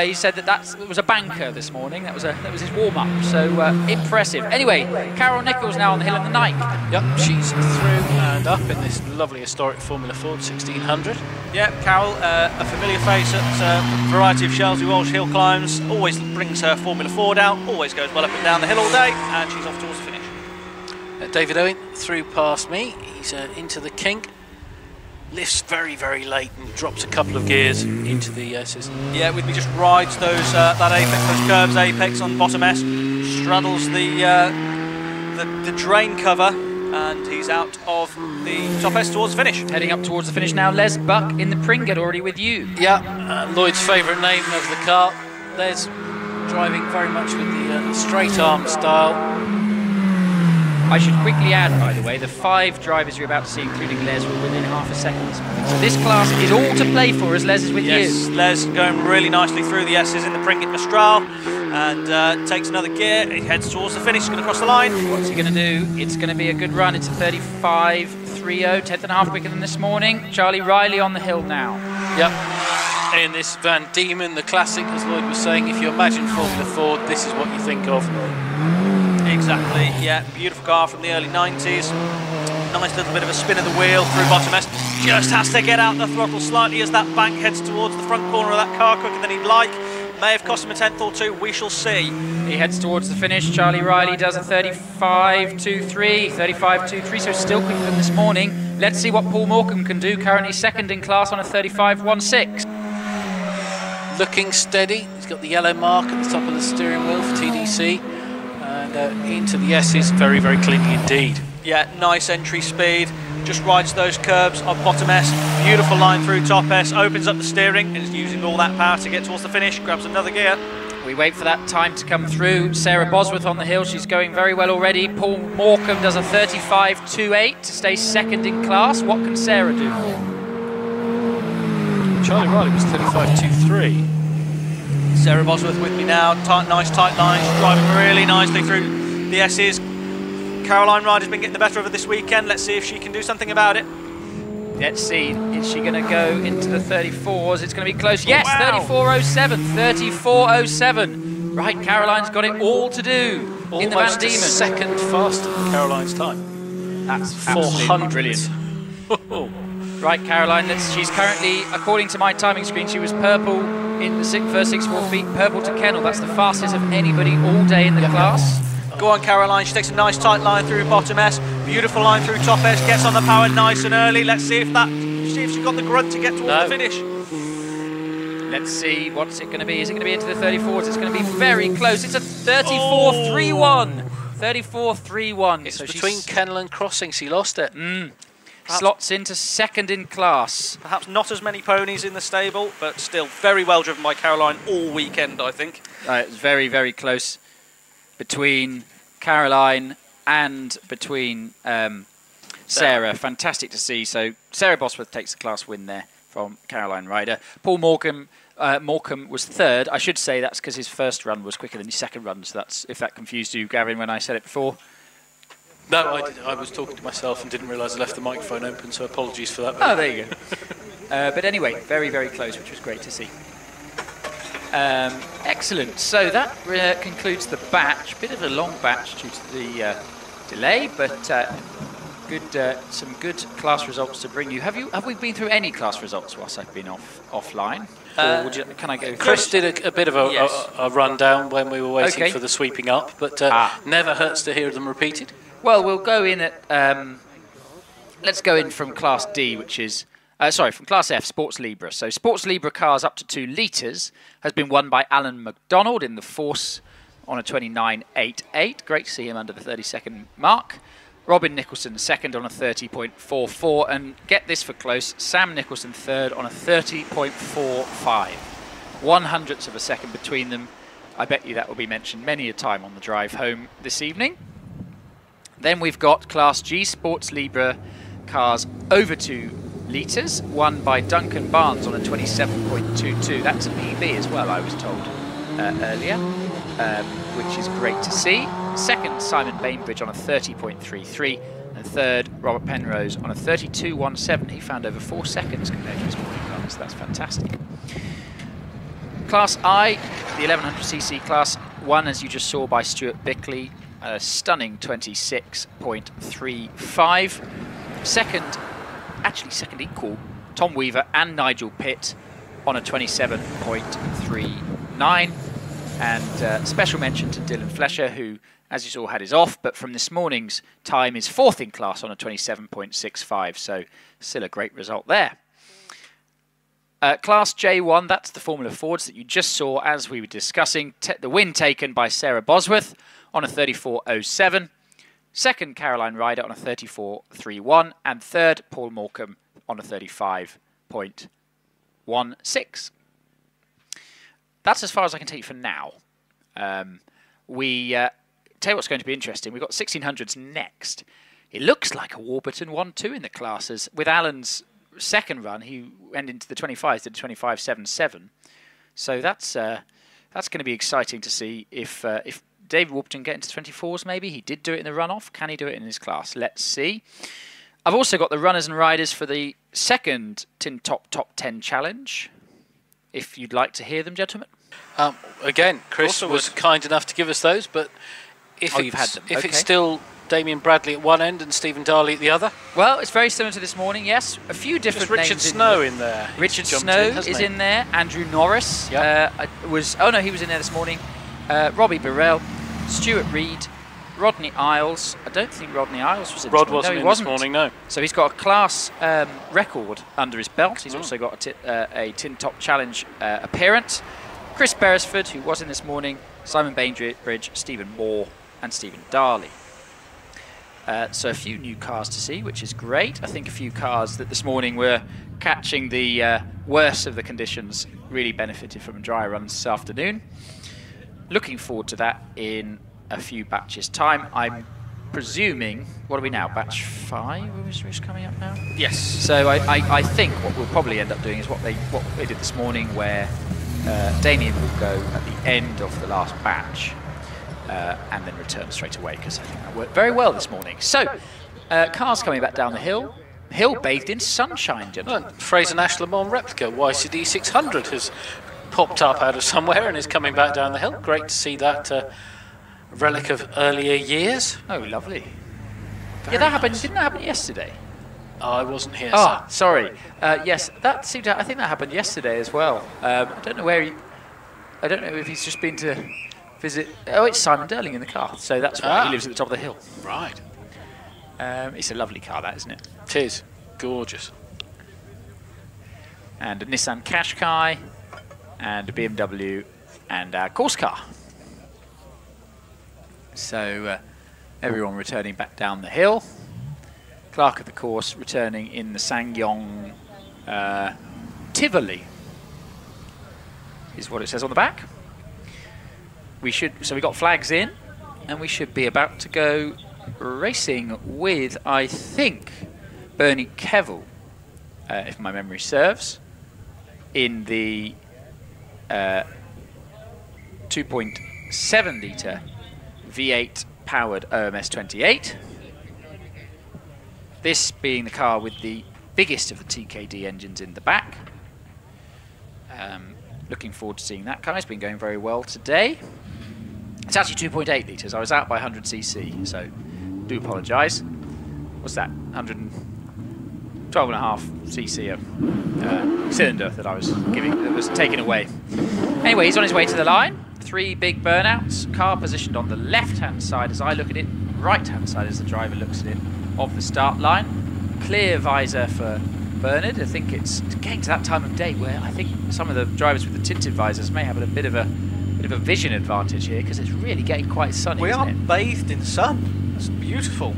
He said that was a banker this morning. That was his warm-up. So impressive. Anyway, Carol Nichols now on the hill in the Nike. Yep, she's through and up in this lovely historic Formula Ford 1600. Yeah, Carol, a familiar face at a variety of Shelsley Walsh hill climbs. Always brings her Formula Ford out. Always goes well up and down the hill all day, and she's off towards the finish. David Owen through past me. He's into the kink. Lifts very late and drops a couple of gears into the S's. Yeah, with me just rides those that apex, those curbs apex on bottom S, straddles the drain cover, and he's out of the top S towards the finish. Heading up towards the finish now, Les Buck in the Pringgett already with you. Yeah, Lloyd's favourite name of the car. Les driving very much with the straight arm style. I should quickly add, by the way, the 5 drivers you're about to see, including Les, were within half a second. So this class is all to play for as Les is with you. Yes, Les going really nicely through the S's in the Pringgett Mistral, and takes another gear. He heads towards the finish, he's going to cross the line. What's he going to do? It's going to be a good run. It's a 35.3. 34.30, 10th and a half quicker than this morning. Charlie Riley on the hill now. Yep. In this Van Diemen, the classic, as Lloyd was saying, if you imagine Formula Ford, this is what you think of. Exactly, yeah. Beautiful car from the early 90s. Nice little bit of a spin of the wheel through bottom S. Just has to get out the throttle slightly as that bank heads towards the front corner of that car quicker than he'd like. May have cost him a tenth or two, we shall see. He heads towards the finish. Charlie Riley does a 35.23, 35.23, so still quicker than this morning. Let's see what Paul Morecambe can do, currently second in class on a 35.16. Looking steady. He's got the yellow mark at the top of the steering wheel for TDC. And into the S's, very, very cleanly indeed. Yeah, nice entry speed. Just rides those curbs on bottom S. Beautiful line through top S. Opens up the steering and is using all that power to get towards the finish. Grabs another gear. We wait for that time to come through. Sarah Bosworth on the hill. She's going very well already. Paul Morecambe does a 35.28 to stay second in class. What can Sarah do? Charlie Riley was 35.23. Sarah Bosworth with me now. Nice tight lines. Driving really nicely through the S's. Caroline Ryder's been getting the better of her this weekend. Let's see if she can do something about it. Let's see. Is she going to go into the 34s? It's going to be close. Yes, wow. 34.07. 34.07. Right, Caroline's got it all to do in the Van Diemen. Second faster than Caroline's time. That's 400. Brilliant. Right, Caroline, she's currently, according to my timing screen, she was purple in the first 64 feet, purple to Kennel. That's the fastest of anybody all day in the class. Go on, Caroline. She takes a nice tight line through bottom S. Beautiful line through top S. Gets on the power nice and early. Let's see if she got the grunt to get towards the finish. Let's see, what's it going to be? Is it going to be into the 34s? It's going to be very close. It's a 34.31. 34.31. It's between Kennel and Crossing. She lost it. Slots into second in class. Perhaps not as many ponies in the stable, but still very well driven by Caroline all weekend, I think. It's very, very close between Caroline and between Sarah. Fantastic to see. So Sarah Bosworth takes the class win there from Caroline Ryder. Paul Morecambe was third. I should say that's because his first run was quicker than his second run. So that's, if that confused you, Gavin, when I said it before. No, I was talking to myself and didn't realise I left the microphone open, so apologies for that. Oh, there you go. But anyway, very, very close, which was great to see. Excellent. So that concludes the batch. Bit of a long batch due to the delay, but some good class results to bring you. Have we been through any class results whilst I've been offline? Can I go? Chris did a bit of a rundown when we were waiting for the sweeping up, but never hurts to hear them repeated. Well, we'll go in at. Let's go in from Class D, which is. From Class F, Sports Libra. So Sports Libra cars up to 2 litres has been won by Alan McDonald in the Force on a 29.88. Great to see him under the 30-second mark. Robin Nicholson second on a 30.44. And get this for close, Sam Nicholson third on a 30.45. 1/100th of a second between them. I bet you that will be mentioned many a time on the drive home this evening. Then we've got Class G, Sports Libra cars over 2 litres, won by Duncan Barnes on a 27.22. That's a PB as well, I was told earlier, which is great to see. Second, Simon Bainbridge on a 30.33. And third, Robert Penrose on a 32.17. He found over 4 seconds compared to his morning run, so that's fantastic. Class I, the 1100cc class, won, as you just saw, by Stuart Bickley. A stunning 26.35. Second equal, Tom Weaver and Nigel Pitt on a 27.39. And special mention to Dylan Flesher, who, as you saw, had his off, but from this morning's time is 4th in class on a 27.65. So still a great result there. Class J1, that's the Formula Fords that you just saw as we were discussing. The win taken by Sarah Bosworth on a 34.07. Second, Caroline Ryder on a 34.31. And third, Paul Morecambe on a 35.16. That's as far as I can take you for now. Tell you what's going to be interesting. We've got 1600s next. It looks like a Warburton 1-2 in the classes. With Alan's second run, he went into the 25s, did 25.77. So that's going to be exciting to see if David Warburton get into 24s maybe. He did do it in the runoff. Can he do it in his class? Let's see. I've also got the runners and riders for the second Tin Top Top 10 Challenge, if you'd like to hear them, gentlemen. Again, Chris was kind enough to give us those, but if, you've had them. if Okay. it's still Damien Bradley at one end and Stephen Darley at the other. Well, it's very similar to this morning, yes. A few different There's Richard names Snow in there. Richard He's jumped Snow in, hasn't is he? in there. Andrew Norris he was in there this morning. Robbie Burrell, Stuart Reed, Rodney Isles. I don't think Rodney Isles was in Rod this morning. wasn't No, he in wasn't. this morning, no. So he's got a class record under his belt. He's also got a Tin Top Challenge appearance. Chris Beresford, who was in this morning, Simon Bainbridge, Stephen Moore and Stephen Darley. So a few new cars to see, which is great. I think a few cars that this morning were catching the worst of the conditions really benefited from a dry run this afternoon. Looking forward to that in a few batches' time. I'm presuming, what are we now, batch 5 is coming up now? Yes. So I think what we'll probably end up doing is what they did this morning, where Damien will go at the end of the last batch and then return straight away, because I think that worked very well this morning. So, cars coming back down the hill. Hill bathed in sunshine, gentlemen. Fraser Nash Le Mans replica YCD 600 has popped up out of somewhere and is coming back down the hill. Great to see that relic of earlier years. Oh, lovely. Yeah, that happened. Didn't that happen yesterday? I wasn't here, Oh, sir. sorry. Yes, that seemed to, I think that happened yesterday as well. I don't know where I don't know if he's just been to visit. Oh, it's Simon Derling in the car. So that's why he lives at the top of the hill. Right. It's a lovely car, that, isn't it? It is. Gorgeous. And a Nissan Qashqai, and a BMW, and our course car. So everyone returning back down the hill. Clerk of the course returning in the Sangyong Tivoli, is what it says on the back. So we got flags in, and we should be about to go racing with, I think, Bernie Kevill, if my memory serves, in the 2.7 litre V8 powered OMS 28. This being the car with the biggest of the TKD engines in the back. Looking forward to seeing that car. It's been going very well today. It's actually 2.8 litres. I was out by 100cc, so do apologise. What's that? 112.5cc cylinder that I was giving, that was taken away. Anyway, he's on his way to the line. 3 big burnouts. Car positioned on the left-hand side as I look at it, right-hand side as the driver looks at it, of the start line. Clear visor for Bernard. I think it's getting to that time of day where I think some of the drivers with the tinted visors may have a bit of a vision advantage here, because it's really getting quite sunny. We are bathed in sun. It's beautiful.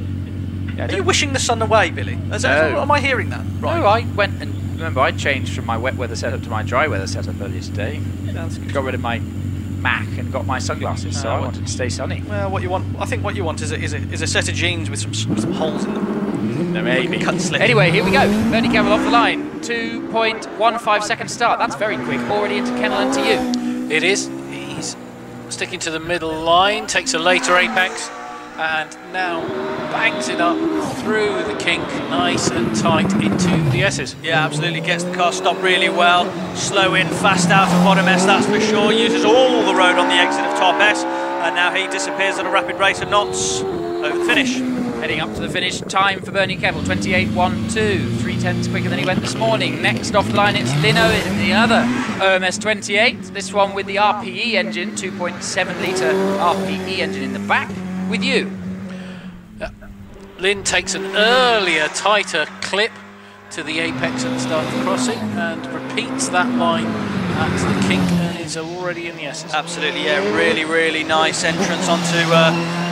Yeah, are you wishing the sun away, Billy? Am I hearing that? Right. No, I went and remember I changed from my wet weather setup to my dry weather setup earlier today. That's good. Got rid of my Mac and got my sunglasses, so I wanted to stay sunny. Well, what you want? I think what you want is a set of jeans with some holes in them. No, maybe. Cut and slip. Anyway, here we go. Bernie Kevill off the line. 2.15 second start. That's very quick. Already into Kennel and to you. It is. He's sticking to the middle line, takes a later apex, and now bangs it up through the kink, nice and tight into the S's. Yeah, absolutely. Gets the car stopped really well. Slow in, fast out of bottom S, that's for sure. Uses all the road on the exit of top S, and now he disappears at a rapid rate of knots over the finish. Heading up to the finish, time for Bernie Kevill, 28.12, 3/10 quicker than he went this morning. Next off the line, it's Lino in the other OMS 28. This one with the RPE engine, 2.7 litre RPE engine in the back. With you. Lynn takes an earlier, tighter clip to the apex at the start of the crossing and repeats that line at the kink, and is already in the S's. Absolutely, yeah, really, really nice entrance onto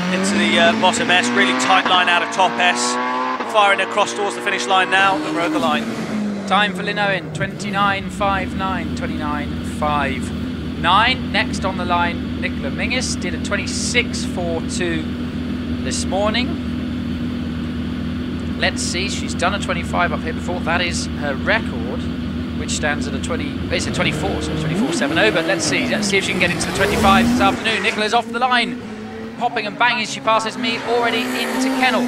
into the bottom S, really tight line out of top S, firing across towards the finish line now, and we're over the line. Time for Lynn Owen, 29.59, 29.59. Next on the line, Nicola Mingus did a 26.42 this morning. Let's see, she's done a 25 up here before. That is her record, which stands at a 24, so 24.70, but let's see if she can get into the 25s this afternoon. Nicola's off the line, hopping and banging. She passes me already into Kennel.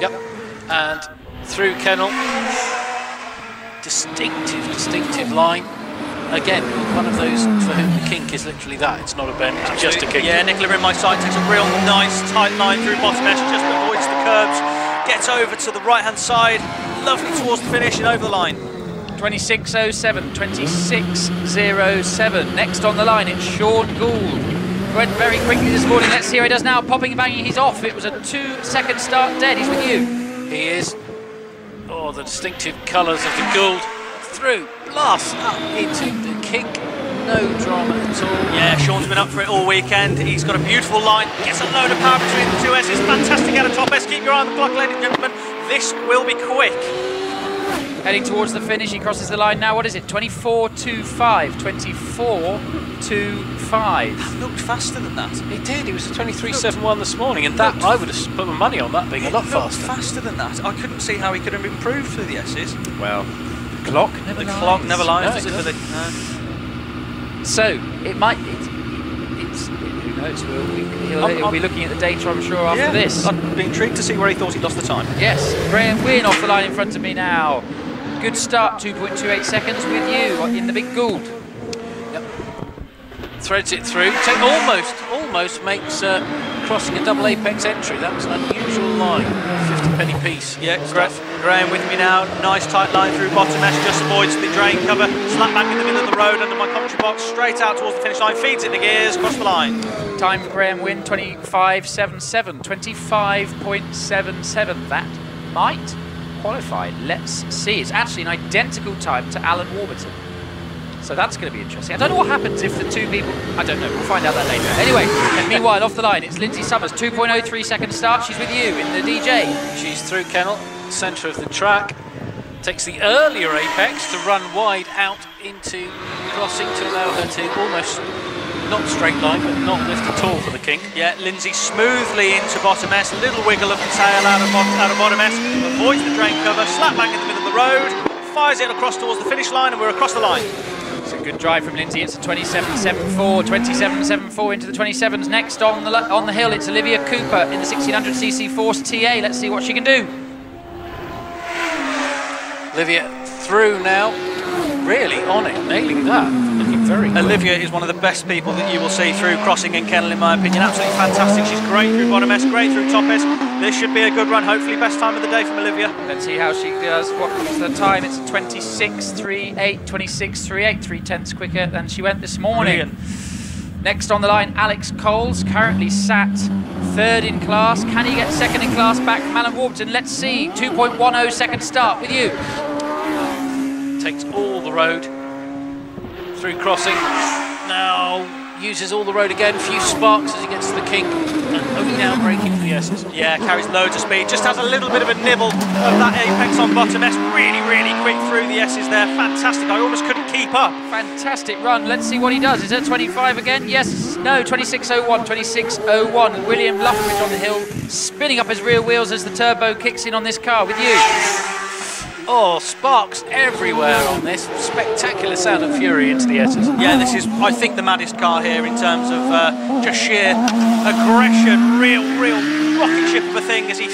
Yep, and through Kennel. Distinctive line. Again, one of those for whom the kink is literally that. It's not a bend, it's just a kink. Yeah, Nicola in my sight takes a real nice tight line through bottom edge, just avoids the curbs, gets over to the right hand side, lovely towards the finish and over the line. 26.07, 26.07. Next on the line, it's Sean Gould. Went very quickly this morning. Let's see how he does now. Popping and banging, he's off. It was a 2-second start dead. He's with you. He is. Oh, the distinctive colours of the Gould. Through, blast up into the kink. No drama at all. Yeah, Sean's been up for it all weekend. He's got a beautiful line, gets a load of power between the two S's. Fantastic out of top S. Keep your eye on the clock, ladies and gentlemen. This will be quick. Heading towards the finish, he crosses the line now. What is it? 24.25. 24.25. That looked faster than that. He did. He was a 23.71 this morning, and that I would have put my money on that being a lot faster. Faster than that. I couldn't see how he could have improved through the S's. Well, the clock never lies. Does it? No. So it might. It's who knows? He'll be looking at the data, I'm sure, after this. I'd be intrigued to see where he thought he lost the time. Yes, Graham Wynne off the line in front of me now. Good start, 2.28 seconds with you in the big Gould. Yep. Threads it through. Almost makes crossing a double apex entry. That was an unusual line. 50p piece. Yeah, Graham with me now. Nice tight line through bottom mesh. Just avoids the drain cover. Slap back in the middle of the road under my commentary box. Straight out towards the finish line. Feeds it in the gears. Across the line. Time for Graham Wynne, 25.77. 25.77. That might qualify. Let's see. It's actually an identical time to Alan Warburton. So that's going to be interesting. I don't know what happens if the two people... I don't know. We'll find out that later. Anyway, meanwhile, off the line, it's Lindsay Summers. 2.03 second start. She's with you in the DJ. She's through Kennel, centre of the track. Takes the earlier apex to run wide out into crossing to allow her to almost... not straight line, but not lift at all for the kink. Yeah, Lindsay smoothly into bottom S, little wiggle of the tail out of bottom S, avoids the drain cover, slap bang in the middle of the road, fires it across towards the finish line, and we're across the line. It's a good drive from Lindsay. It's a 27.74, 27.74 into the 27s. Next on the hill, it's Olivia Cooper in the 1600cc Force TA. Let's see what she can do. Olivia through now, really on it, nailing that. Looking very good. Olivia is one of the best people that you will see through crossing in Kennel, in my opinion. Absolutely fantastic. She's great through bottom S, great through top S. This should be a good run. Hopefully, best time of the day from Olivia. Let's see how she does. What's the time? It's 26.38, 26.38, 3/10 quicker than she went this morning. Brilliant. Next on the line, Alex Coles, currently sat third in class. Can he get second in class back from Alan Warburton? Let's see. 2.10 second start with you. Takes all the road through crossing. Now uses all the road again. A few sparks as he gets to the kink. And only now braking for the S's. Yeah, carries loads of speed. Just has a little bit of a nibble of that apex on bottom S. Really, really quick through the S's there. Fantastic. I almost couldn't keep up. Fantastic run. Let's see what he does. Is it 25 again? Yes. No. 26.01. 26.01. William Luffridge on the hill, spinning up his rear wheels as the turbo kicks in on this car with you. Oh, sparks everywhere on this. Spectacular sound of fury into the S's. Yeah, this is, I think, the maddest car here in terms of just sheer aggression. Real rocket ship of a thing as he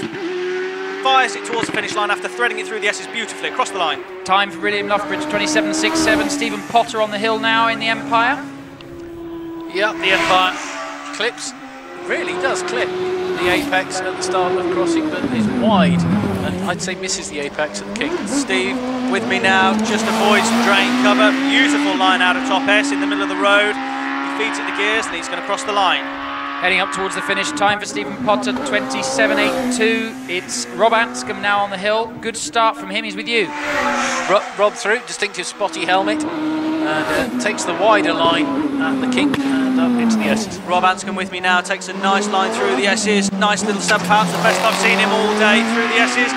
fires it towards the finish line after threading it through the S's beautifully across the line. Time for William Luffridge, 27.67. Stephen Potter on the hill now in the Empire. Yep, the Empire clips. Really does clip the apex at the start of crossing, but is wide. And I'd say misses the apex at the kink. Steve with me now, just avoids drain cover. Beautiful line out of top S in the middle of the road. He feeds it the gears and he's going to cross the line. Heading up towards the finish, time for Stephen Potter, 27.82. It's Rob Anscombe now on the hill. Good start from him, he's with you. Rob through, distinctive spotty helmet, and takes the wider line at the kink and up into the S's. Rob Anscombe with me now, takes a nice line through the S's. Nice little 7-pounds, the best I've seen him all day through the S's.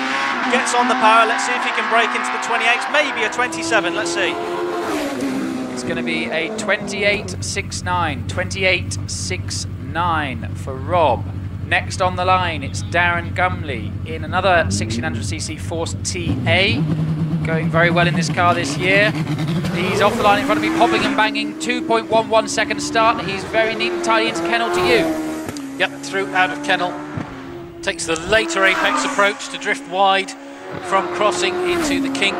Gets on the power, let's see if he can break into the 28s, maybe a 27, let's see. It's going to be a 28.69, 28.69 for Rob. Next on the line, it's Darren Gumley in another 1600cc Force TA. Going very well in this car this year. He's off the line in front of me, popping and banging. 2.11 second start. He's very neat and tidy into Kennel to you. Yep, through out of Kennel. Takes the later apex approach to drift wide from crossing into the kink.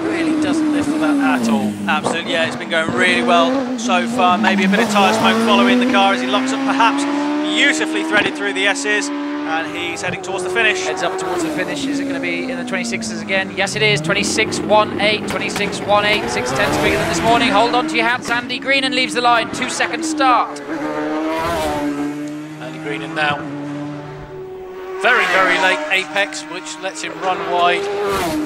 Really doesn't lift for that at all. Absolutely, yeah, it's been going really well so far. Maybe a bit of tyre smoke following the car as he locks up, perhaps beautifully threaded through the S's, and he's heading towards the finish. Heads up towards the finish. Is it going to be in the 26s again? Yes, it is. 26.18, 26.18, 6/10 bigger than this morning. Hold on to your hats. Andy Greenan leaves the line. 2-second start. Andy Greenan now. Very, very late apex, which lets him run wide.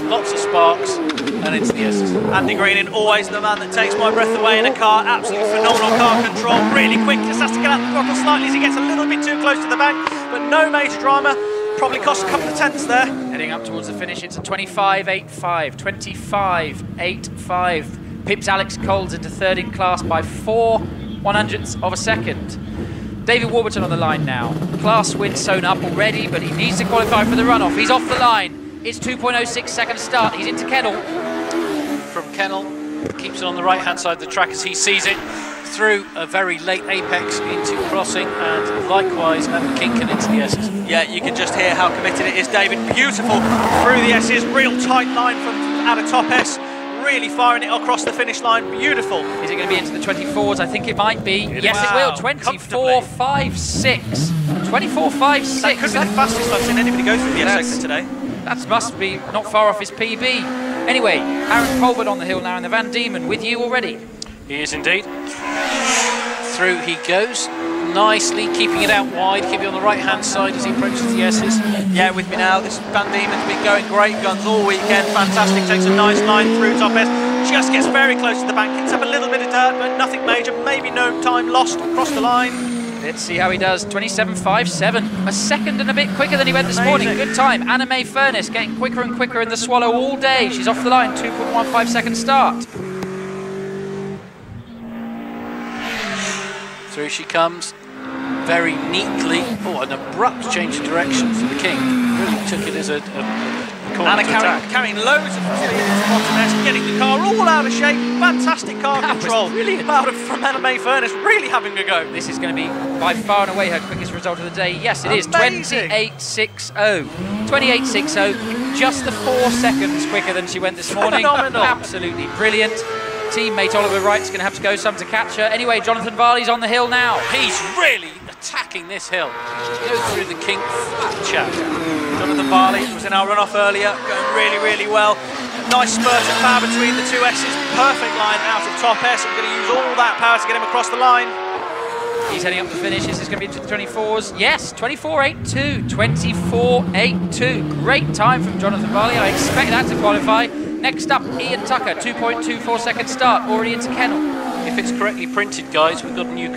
Lots of sparks, and into the S's. Andy Greenan, always the man that takes my breath away in a car. Absolutely phenomenal car control. Really quick, just has to get out the throttle slightly as he gets a little bit too close to the bank, but no major drama. Probably cost a couple of tenths there. Heading up towards the finish, it's a 25.85, 25.85. Pips Alex Coles into third in class by 4/100ths of a second. David Warburton on the line now. Class win sewn up already, but he needs to qualify for the runoff. He's off the line. It's 2.06 second start. He's into Kennel. From Kennel, keeps it on the right-hand side of the track as he sees it. Through a very late apex into crossing, and likewise at the kink and into the S's. Yeah, you can just hear how committed it is, David. Beautiful through the S's. Real tight line from out of top S. Really firing it across the finish line. Beautiful. Is it going to be into the 24s? I think it might be. Yes, it will. 24.56. 24.56. That could be the fastest I've seen anybody go through the S sector today. That must be not far off his PB. Anyway, Aaron Colbert on the hill now in the Van Diemen with you already. He is indeed. Through he goes. Nicely keeping it out wide, keeping it on the right-hand side as he approaches the S's. Yeah, with me now. This Van Diemen's been going great guns all weekend. Fantastic. Takes a nice line through top S. Just gets very close to the bank. Hits up a little bit of dirt, but nothing major. Maybe no time lost across the line. Let's see how he does. 27.57. A second and a bit quicker than he went this morning. Good time. Anna May Furness getting quicker and quicker in the Swallow all day. She's off the line. 2.15 second start. Through she comes. Very neatly. Oh, an abrupt change of direction for the King. Really took it as a Anna carrying loads of speed into bottom S, getting the car all out of shape. Fantastic car control. Brilliant. From Anna May Furness, really having a go. This is going to be by far and away her quickest result of the day. Yes, it is. 28.60. 28.60. Just the 4 seconds quicker than she went this morning. Phenomenal. Absolutely brilliant. Teammate Oliver Wright's going to have to go some to catch her. Anyway, Jonathan Varley's on the hill now. He's really attacking this hill. Goes through the kink, flat chat. Jonathan Varley was in our runoff earlier, going really, really well. Nice spurt of power between the two S's. Perfect line out of top S. I'm going to use all that power to get him across the line. He's heading up the finish. This is going to be into the 24s. Yes, 24.82. 24.82. Great time from Jonathan Varley. I expect that to qualify. Next up, Ian Tucker, 2.24 second start, already into Kennel. If it's correctly printed, guys, we've got a new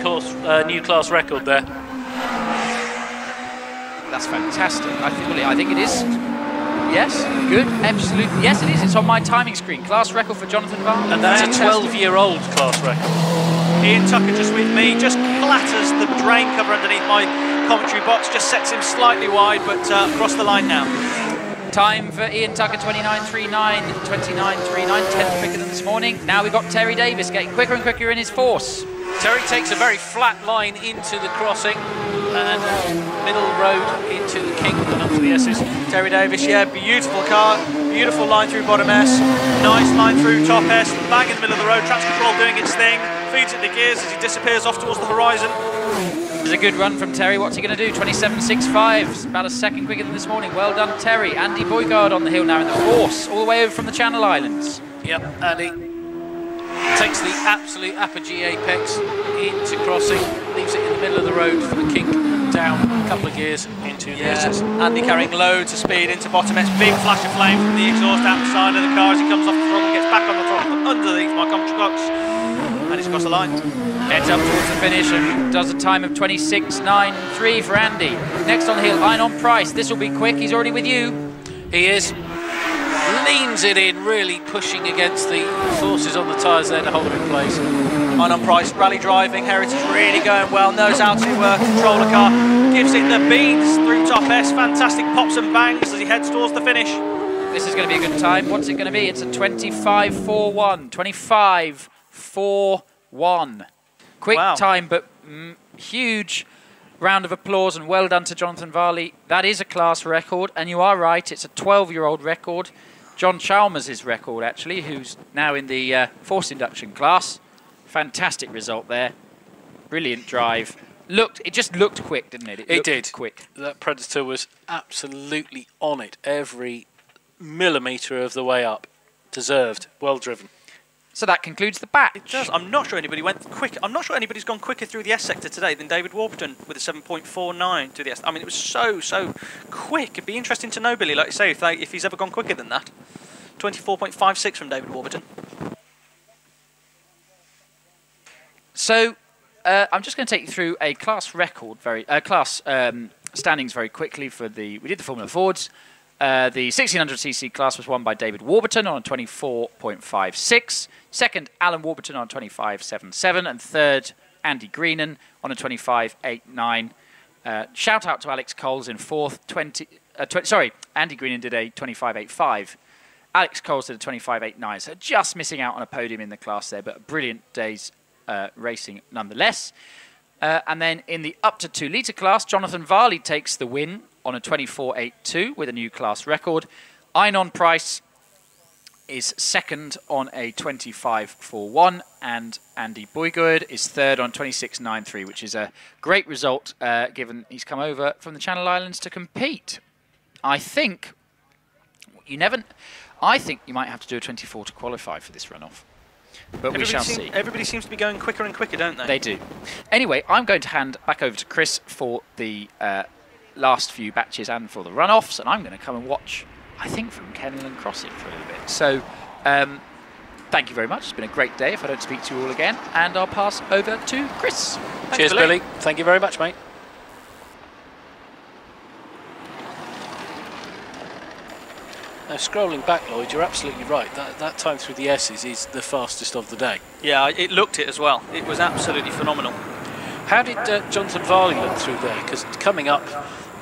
class record there. That's fantastic. I think it is. Yes, good, absolutely. Yes, it is. It's on my timing screen. Class record for Jonathan Varley. And that's a 12-year-old class record. Ian Tucker just with me, just clatters the drain cover underneath my commentary box, just sets him slightly wide, but across the line now. Time for Ian Tucker, 29.39, 29.39, 10th quicker than this morning. Now we've got Terry Davis getting quicker and quicker in his force. Terry takes a very flat line into the crossing and middle road into the kink and up to the S's. Terry Davis, yeah, beautiful car, beautiful line through bottom S, nice line through top S, bang in the middle of the road, traction control doing its thing, feeds it the gears as he disappears off towards the horizon. There's a good run from Terry. What's he going to do? 27.65. About a second quicker than this morning. Well done, Terry. Andy Boygard on the hill now in the force, all the way over from the Channel Islands. Yep, Andy takes the absolute apogee apex into crossing, leaves it in the middle of the road for the kink, down a couple of gears into the S's. Andy carrying loads of speed into bottom S. Big flash of flame from the exhaust out the side of the car as he comes off the throttle, gets back on the throttle underneath my commentary box. And he's across the line. Heads up towards the finish and does a time of 26.93 for Andy. Next on the hill, Einon Price. This will be quick. He's already with you. He is. Leans it in, really pushing against the forces on the tyres there to hold him in place. Einon Price, rally driving, Heritage really going well. Knows how to control the car. Gives it the beans through top S. Fantastic pops and bangs as he heads towards the finish. This is going to be a good time. What's it going to be? It's a 25.41. 25.41. Quick time, but huge Round of applause and well done to Jonathan Varley. That is a class record, and you are right, it's a 12-year-old record. John Chalmers' record, actually, who's now in the forced induction class. Fantastic result there. Brilliant drive. It just looked quick, didn't it? It did. Quick. That Predator was absolutely on it every millimetre of the way up. Deserved. Well driven. So that concludes the batch. It does. I'm not sure anybody went quick. I'm not sure anybody's gone quicker through the S sector today than David Warburton with a 7.49 to the S. I mean, it was so quick. It'd be interesting to know, Billy, like you say, if he's ever gone quicker than that. 24.56 from David Warburton. So I'm just going to take you through a class record, standings very quickly for we did the Formula Fords. The 1600cc class was won by David Warburton on a 24.56. Second, Alan Warburton on a 25.77. And third, Andy Greenan on a 25.89. Shout out to Alex Coles in fourth. Andy Greenan did a 25.85. Alex Coles did a 25.89. So just missing out on a podium in the class there, but a brilliant day's racing nonetheless. And then in the up to 2 litre class, Jonathan Varley takes the win on a 24.82 with a new class record. Einon Price is second on a 25.41, and Andy Boygood is third on 26.93, which is a great result given he's come over from the Channel Islands to compete. I think you might have to do a 24 to qualify for this runoff. But we shall see. Everybody seems to be going quicker and quicker, don't they? They do. Anyway, I'm going to hand back over to Chris for the last few batches and for the runoffs, and I'm going to come and watch, I think, from Kennel and Crossing for a little bit. So, thank you very much. It's been a great day if I don't speak to you all again, and I'll pass over to Chris. Thanks, cheers, Billy. Thank you very much, mate. Now, scrolling back, Lloyd, you're absolutely right. That time through the S's is the fastest of the day. Yeah, it looked it as well. It was absolutely phenomenal. How did Jonathan Varley look through there? Because coming up,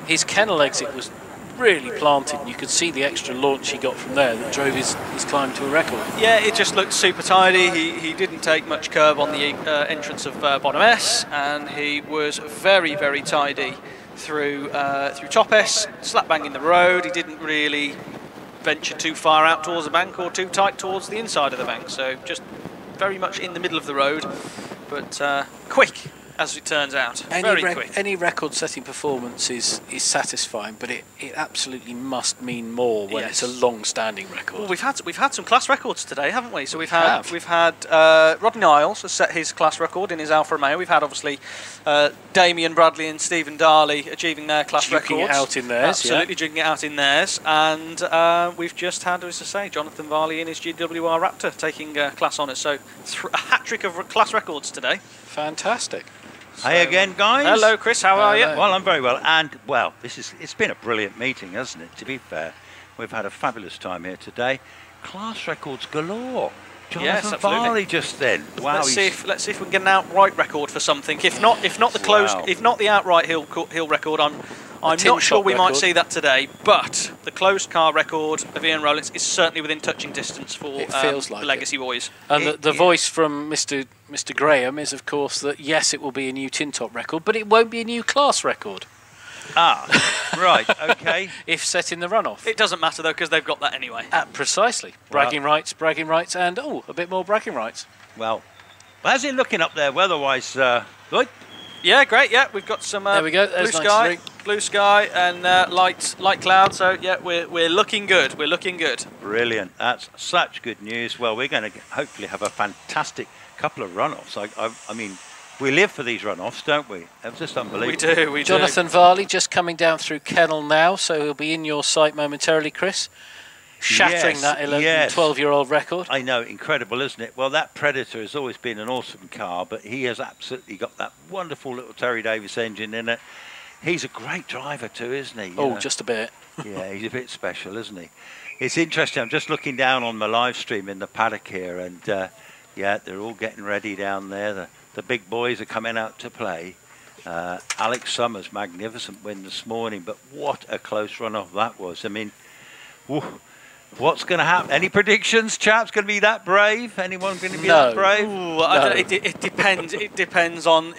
his kennel exit was really planted. You could see the extra launch he got from there that drove his climb to a record. Yeah, it just looked super tidy. He didn't take much curb on the entrance of bottom S, and he was very, very tidy through top S, slap bang in the road. He didn't really venture too far out towards the bank or too tight towards the inside of the bank, so just very much in the middle of the road, but quick, as it turns out. Very quick. Any record-setting performance is satisfying, but it absolutely must mean more when it's a long-standing record. Well, we've had some class records today, haven't we? So we've had Rodney Isles has set his class record in his Alfa Romeo. We've had obviously Damien Bradley and Stephen Darley achieving their class records. Jigging it out in theirs, absolutely jigging it out in theirs. And we've just had, as I say, Jonathan Varley in his GWR Raptor taking class honours. So a hat-trick of class records today. Fantastic. Hey again, guys. Hello, Chris. How are you? Well, I'm very well. And, well, it's been a brilliant meeting, hasn't it? To be fair, we've had a fabulous time here today. Class records galore. Jonathan Varley just then. Wow. Let's see if we can get an outright record for something. If not the closed, if not the outright hill record, I'm not sure we might see that today. But the closed car record of Ian Rowlands is certainly within touching distance for the Legacy boys. And the voice from Mr. Graham is, of course, that yes, it will be a new tin top record, but it won't be a new class record. Ah, right, okay. If set in the runoff. It doesn't matter, though, because they've got that anyway. Precisely. Bragging rights, and, a bit more bragging rights. Well, how's it looking up there weather-wise, Lloyd? Yeah, great, yeah. We've got some there we go. blue sky and light clouds, so, yeah, we're looking good. We're looking good. Brilliant. That's such good news. Well, we're going to hopefully have a fantastic couple of runoffs. I mean, we live for these runoffs, don't we? It's just unbelievable. We do. Jonathan Varley just coming down through Kennel now, so he'll be in your sight momentarily, Chris. Shattering that 12-year-old record. I know, incredible, isn't it? Well, that Predator has always been an awesome car, but he has absolutely got that wonderful little Terry Davis engine in it. He's a great driver too, isn't he? Oh, just a bit. Yeah, he's a bit special, isn't he? It's interesting. I'm just looking down on my live stream in the paddock here, and yeah, they're all getting ready down there. The big boys are coming out to play. Alex Summers, magnificent win this morning, but what a close runoff that was. I mean, whew, What's going to happen? Any predictions, chaps? Going to be that brave? Anyone going to be that brave? Ooh, it depends. It depends on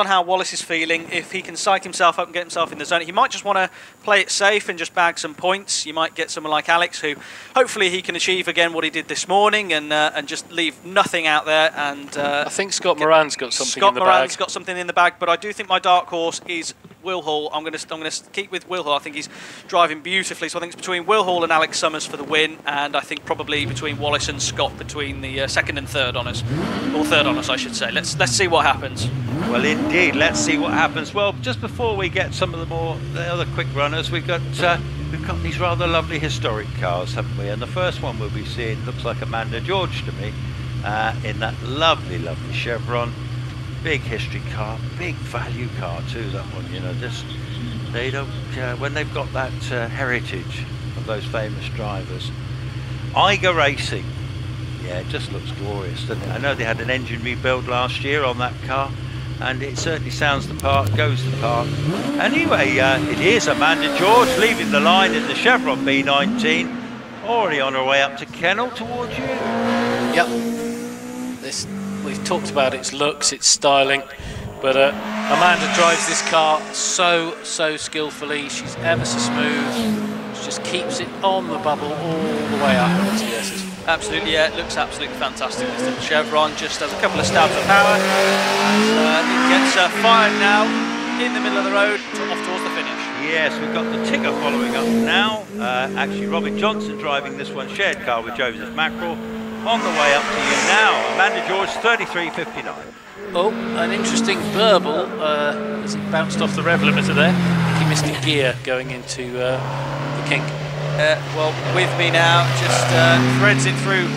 how Wallace is feeling. If he can psych himself up and get himself in the zone, he might just want to play it safe and just bag some points. You might get someone like Alex, who hopefully he can achieve again what he did this morning and just leave nothing out there. And I think Scott Moran's got something in the bag. Scott Moran's got something in the bag, but I do think my dark horse is Will Hall. I'm going to keep with Will Hall. I think he's driving beautifully, so I think it's between Will Hall and Alex Summers for the win, and I think probably between Wallace and Scott between the second and third honours, or third honours I should say. Let's see what happens. Well, indeed, let's see what happens. Well, just before we get some of the other quick runners, we've got these rather lovely historic cars, haven't we? And the first one we'll be seeing looks like Amanda George to me, in that lovely Chevron. Big history car, big value car too, that one, you know. Just they don't when they've got that heritage of those famous drivers. Eiger Racing, yeah, it just looks glorious, doesn't it? I know they had an engine rebuild last year on that car, and it certainly sounds the part, goes the part. Anyway, it is Amanda George leaving the line in the Chevron B19, already on her way up to Kennel towards you. Yep. We've talked about its looks, its styling, but Amanda drives this car so skillfully. She's ever so smooth. She just keeps it on the bubble all the way up. Absolutely, yeah, it looks absolutely fantastic. This little Chevron just has a couple of stabs of power, and it gets fired now in the middle of the road off towards the finish. Yes, we've got the Tigger following up now. Actually, Robin Johnson driving this one, shared car with Joseph Mackerel. On the way up to you now, Amanda George, 33.59. Oh, an interesting burble as he bounced off the rev limiter there. I think he missed a gear going into the kink. Well, with me now, just threads it through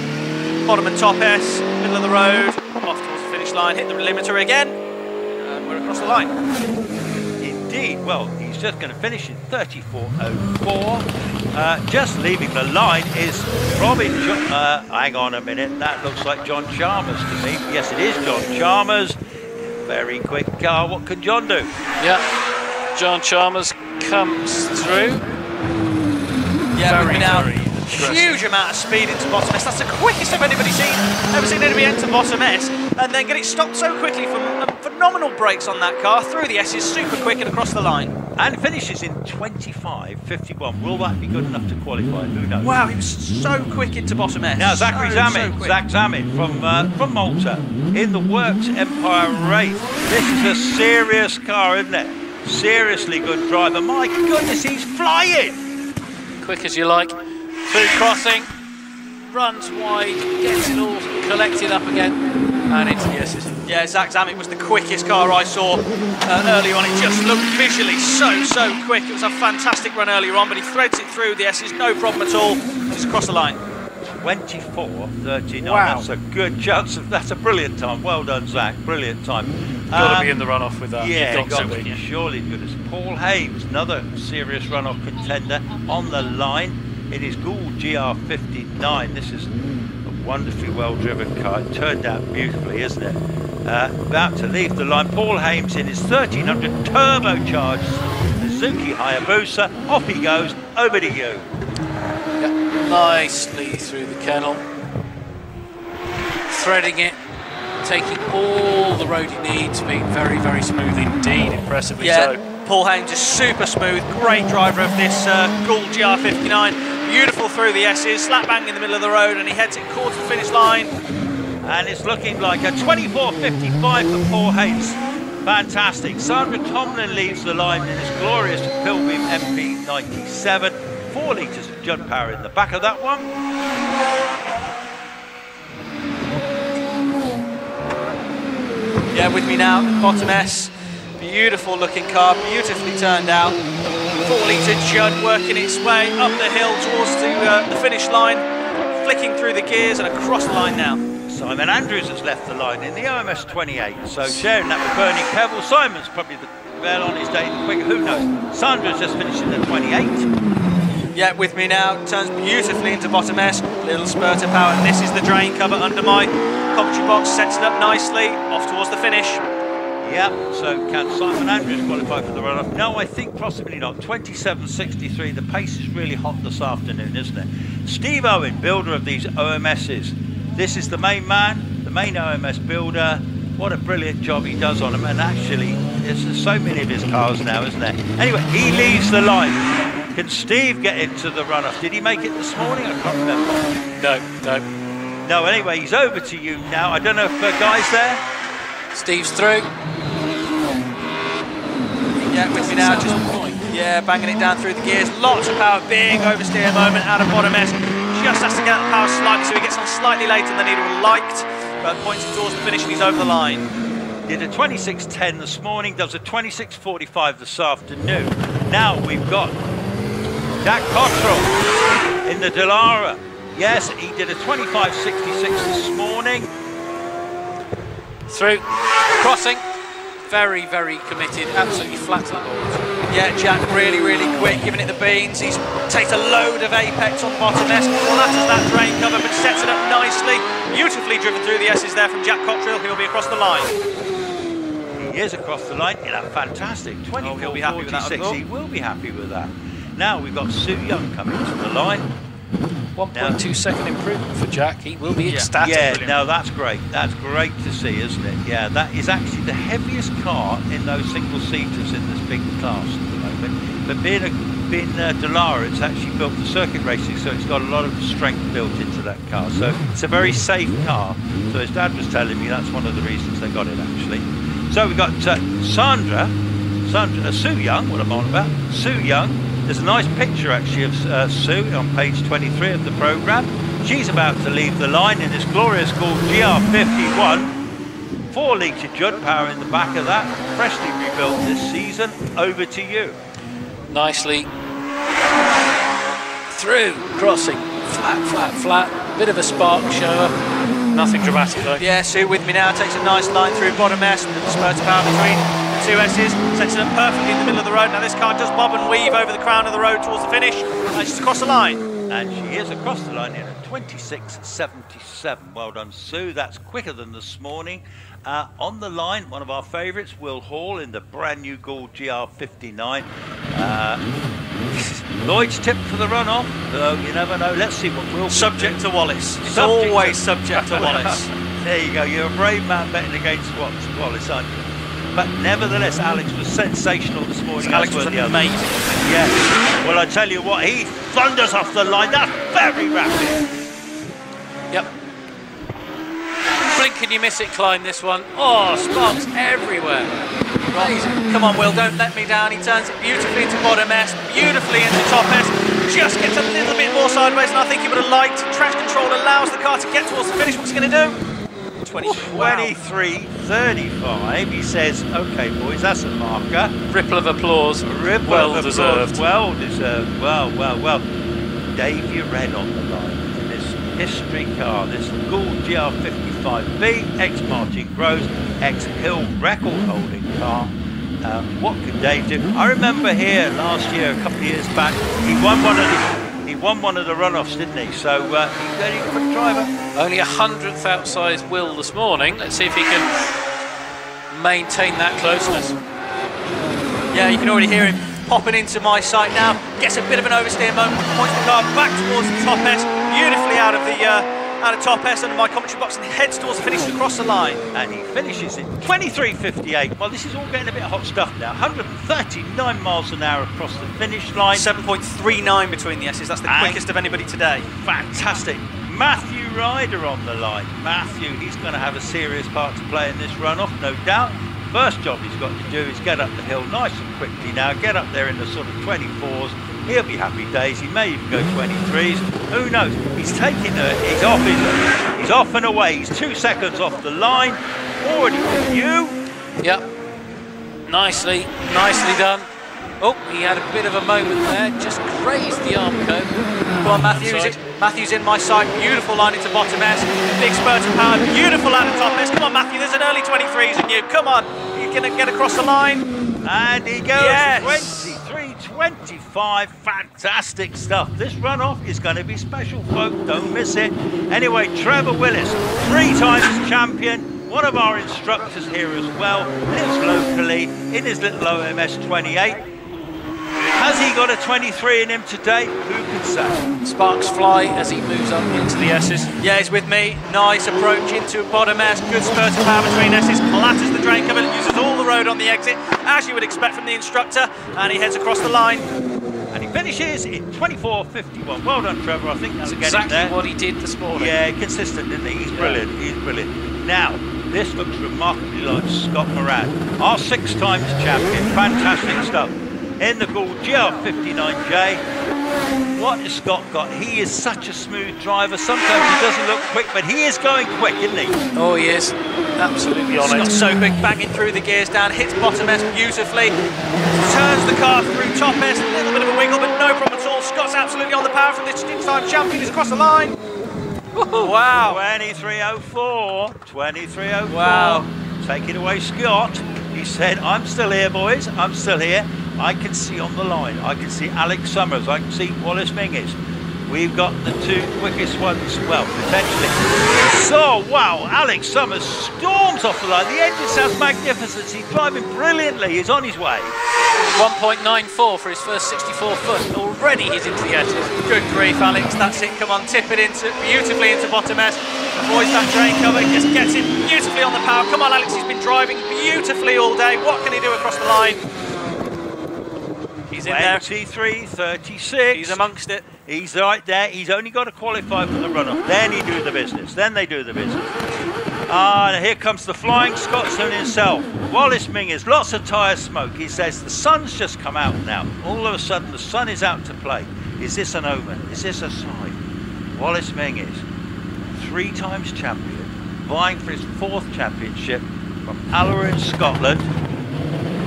bottom and top S, middle of the road, off towards the finish line, hit the limiter again, and we're across the line. Indeed, well, he's just going to finish in 34.04. Just leaving the line is Robin. Hang on a minute, that looks like John Chalmers to me. Yes, it is John Chalmers. Very quick car. What can John do? Yeah, John Chalmers comes through. Yeah, huge amount of speed into bottom S. That's the quickest I've ever seen anybody enter bottom S, and then get it stopped so quickly from phenomenal brakes on that car through the S's, super quick and across the line. And finishes in 25.51. Will that be good enough to qualify? Who knows? Wow, he was so quick into bottom S. Now Zach Zammit from Malta in the Works Empire Race. This is a serious car, isn't it? Seriously good driver. My goodness, he's flying. Quick as you like, through crossing, runs wide, gets it all collected up again, and into the S's. Yeah, Zach Zammit was the quickest car I saw early on. It just looked visually so quick. It was a fantastic run earlier on, but he threads it through the S's, no problem at all, just across the line. 24.39. Wow. That's a good chance. That's a brilliant time. Well done, Zach. Brilliant time. Got to be in the runoff with that. Yeah, got to be. Surely good as Paul Hames, another serious runoff contender on the line. It is Gould GR59. This is a wonderfully well-driven car. It turned out beautifully, isn't it? About to leave the line. Paul Hames in his 1300 turbocharged Suzuki Hayabusa. Off he goes. Over to you. Nicely through the kennel, threading it, taking all the road he needs, being very smooth indeed, impressively so. Paul Hames is super smooth, great driver of this Gould GR59, beautiful through the S's, slap bang in the middle of the road, and he heads it towards the finish line. And it's looking like a 24.55 for Paul Hames. Fantastic. Sandra Tomlin leaves the line in his glorious Pilgrim MP97. 4 litres of jump power in the back of that one. Yeah, with me now, bottom S. Beautiful looking car, beautifully turned out. 4 litre Judd working its way up the hill towards the finish line, flicking through the gears and across the line now. Simon Andrews has left the line in the OMS 28, so sharing that with Bernie Pebble. Simon's probably well on his day quicker, who knows. Sandra's just finished in the 28. Yeah, with me now, turns beautifully into bottom S, little spurt of power. This is the drain cover under my commentary box, sets it up nicely, off towards the finish. Yep, so can Simon Andrews qualify for the run-off? No, I think possibly not. 27.63, the pace is really hot this afternoon, isn't it? Steve Owen, builder of these OMSs. This is the main man, the main OMS builder. What a brilliant job he does on them, and actually, there's so many of his cars now, isn't there? Anyway, he leaves the line. Can Steve get into the run-off? Did he make it this morning? I can't remember. No, anyway, he's over to you now. I don't know if Guy's there. Steve's through. Yeah, with me now, just banging it down through the gears. Lots of power, big oversteer moment out of bottom S. Just has to get the power slightly, so he gets on slightly later than he'd have liked, but points it towards the finish and he's over the line. Did a 26.10 this morning, does a 26.45 this afternoon. Now we've got Jack Cottrell in the Dallara. Yes, he did a 25.66 this morning. Through, crossing. Very, very committed, absolutely flat to the board. Yeah, Jack really, really quick, giving it the beans. He's takes a load of apex on the bottom S, flatters that drain cover, but sets it up nicely. Beautifully driven through the S's there from Jack Cottrell. He'll be across the line. He is across the line in a fantastic 24.46. He'll be happy with that as well. He will be happy with that. Now we've got Sue Young coming to the line. 1.2 second improvement for Jack. He will be ecstatic. Yeah, no, that's great. That's great to see, isn't it? Yeah, that is actually the heaviest car in those single-seaters in this big class at the moment. But being Dallara, it's actually built for circuit racing, so it's got a lot of strength built into that car. So it's a very safe car. So his dad was telling me that's one of the reasons they got it, actually. So we've got Sue Young, what I'm on about. Sue Young. There's a nice picture actually of Sue on page 23 of the programme. She's about to leave the line in this glorious Gould GR51. 4-litre Judd power in the back of that, freshly rebuilt this season. Over to you. Nicely through, crossing, flat. Bit of a spark shower. Nothing dramatic though. Yeah, Sue with me now, takes a nice line through bottom S, and the spurt of power between the two S's, sets it up perfectly in the middle of the road. Now this car does bob and weave over the crown of the road towards the finish, and she's across the line. And she is across the line in a 26.77. Well done, Sue. That's quicker than this morning. On the line, one of our favourites, Will Hall in the brand new Gould GR59. Lloyd's tipped for the runoff, though you never know. Let's see what Will. Subject to Wallace. It's always subject to Wallace. There you go. You're a brave man betting against Wallace, aren't you? But nevertheless, Alex was sensational this morning. Alex was amazing. Yeah. Well, I tell you what, he thunders off the line. That's very rapid. Yep. Blink and you miss it climb this one. Oh, sparks everywhere. Amazing. Come on, Will, don't let me down. He turns it beautifully into bottom S, beautifully into top S. Just gets a little bit more sideways than I think he would have liked. Traction control allows the car to get towards the finish. What's he going to do? 23.35. He says, "Okay, boys, that's a marker." Ripple of applause. Well deserved. Well deserved. Well. Dave, you red on the line in this history car. This Gould GR55B, ex-Martin Groves, ex-Hill record-holding car. What could Dave do? I remember here last year, a couple of years back, he won one of the runoffs, didn't he? So he's very quick driver. Only 100th outsized Will this morning. Let's see if he can maintain that closeness. Yeah, you can already hear him popping into my sight now. Gets a bit of an oversteer moment, points the car back towards the top S, beautifully out of top S under my commentary box, and heads towards the finish across the line. And he finishes in 23.58. Well, this is all getting a bit hot stuff now. 139 miles an hour across the finish line. 7.39 between the S's. That's the quickest of anybody today. Fantastic. Matthew Ryder on the line. Matthew, he's going to have a serious part to play in this runoff, no doubt. First job he's got to do is get up the hill nice and quickly now, get up there in the sort of 24s. He'll be happy days. He may even go 23s. Who knows? He's taking he's off and away. He's 2 seconds off the line. Already with you. Yep. Nicely done. Oh, he had a bit of a moment there. Just grazed the arm cone. Come on, Matthew's in my sight. Beautiful line into bottom S. Big spurt of power. Beautiful out of top S. Come on, Matthew. There's an early 23s in you. Come on. You're going to get across the line. And he goes 23.25. Fantastic stuff. This runoff is going to be special, folks. Don't miss it. Anyway, Trevor Willis, 3 times champion. one of our instructors here as well, lives locally in his little OMS 28. Has he got a 23 in him today? Who can say? Sparks fly as he moves up into the S's. Yeah, he's with me. Nice approach into bottom S. Good spurt of power between S's. Clatters the drain cover. Uses all the road on the exit, as you would expect from the instructor. And he heads across the line. And he finishes in 24.51. Well done, Trevor. I think that's exactly what he did this morning. Yeah, consistent, isn't he? He's brilliant. He's brilliant. Now, this looks remarkably like Scott Moran, our 6 times champion. Fantastic stuff. In the Gould GR59J. What has Scott got? He is such a smooth driver. Sometimes he doesn't look quick, but he is going quick, isn't he? Oh, he is. Absolutely on it. Scott's so big, banging through the gears down, hits bottom S beautifully, turns the car through top S, a little bit of a wiggle, but no problem at all. Scott's absolutely on the power from this time champion. He's across the line. Wow. 23.04. 23.04. Wow. Take it away, Scott. He said, I'm still here, boys. I'm still here. I can see on the line. I can see Alex Summers. I can see Wallace Menzies. We've got the 2 quickest ones, well, potentially. So, wow, Alex Summers storms off the line. The engine sounds magnificent. He's driving brilliantly. He's on his way. 1.94 for his first 64 foot. Already he's into the S's. Good grief, Alex. That's it. Come on, tip it beautifully into bottom S. Avoids that drain cover. Just gets it beautifully on the power. Come on, Alex. He's been driving beautifully all day. What can he do across the line? He's in there. 23.36. He's amongst it. He's right there. He's only got to qualify for the runoff. Then he do the business. Then they do the business. And here comes the flying Scotsman himself. Wallace Menzies. Lots of tyre smoke. He says the sun's just come out now. All of a sudden the sun is out to play. Is this an omen? Is this a sign? Wallace Menzies, 3 times champion, vying for his 4th championship from Alloa in Scotland.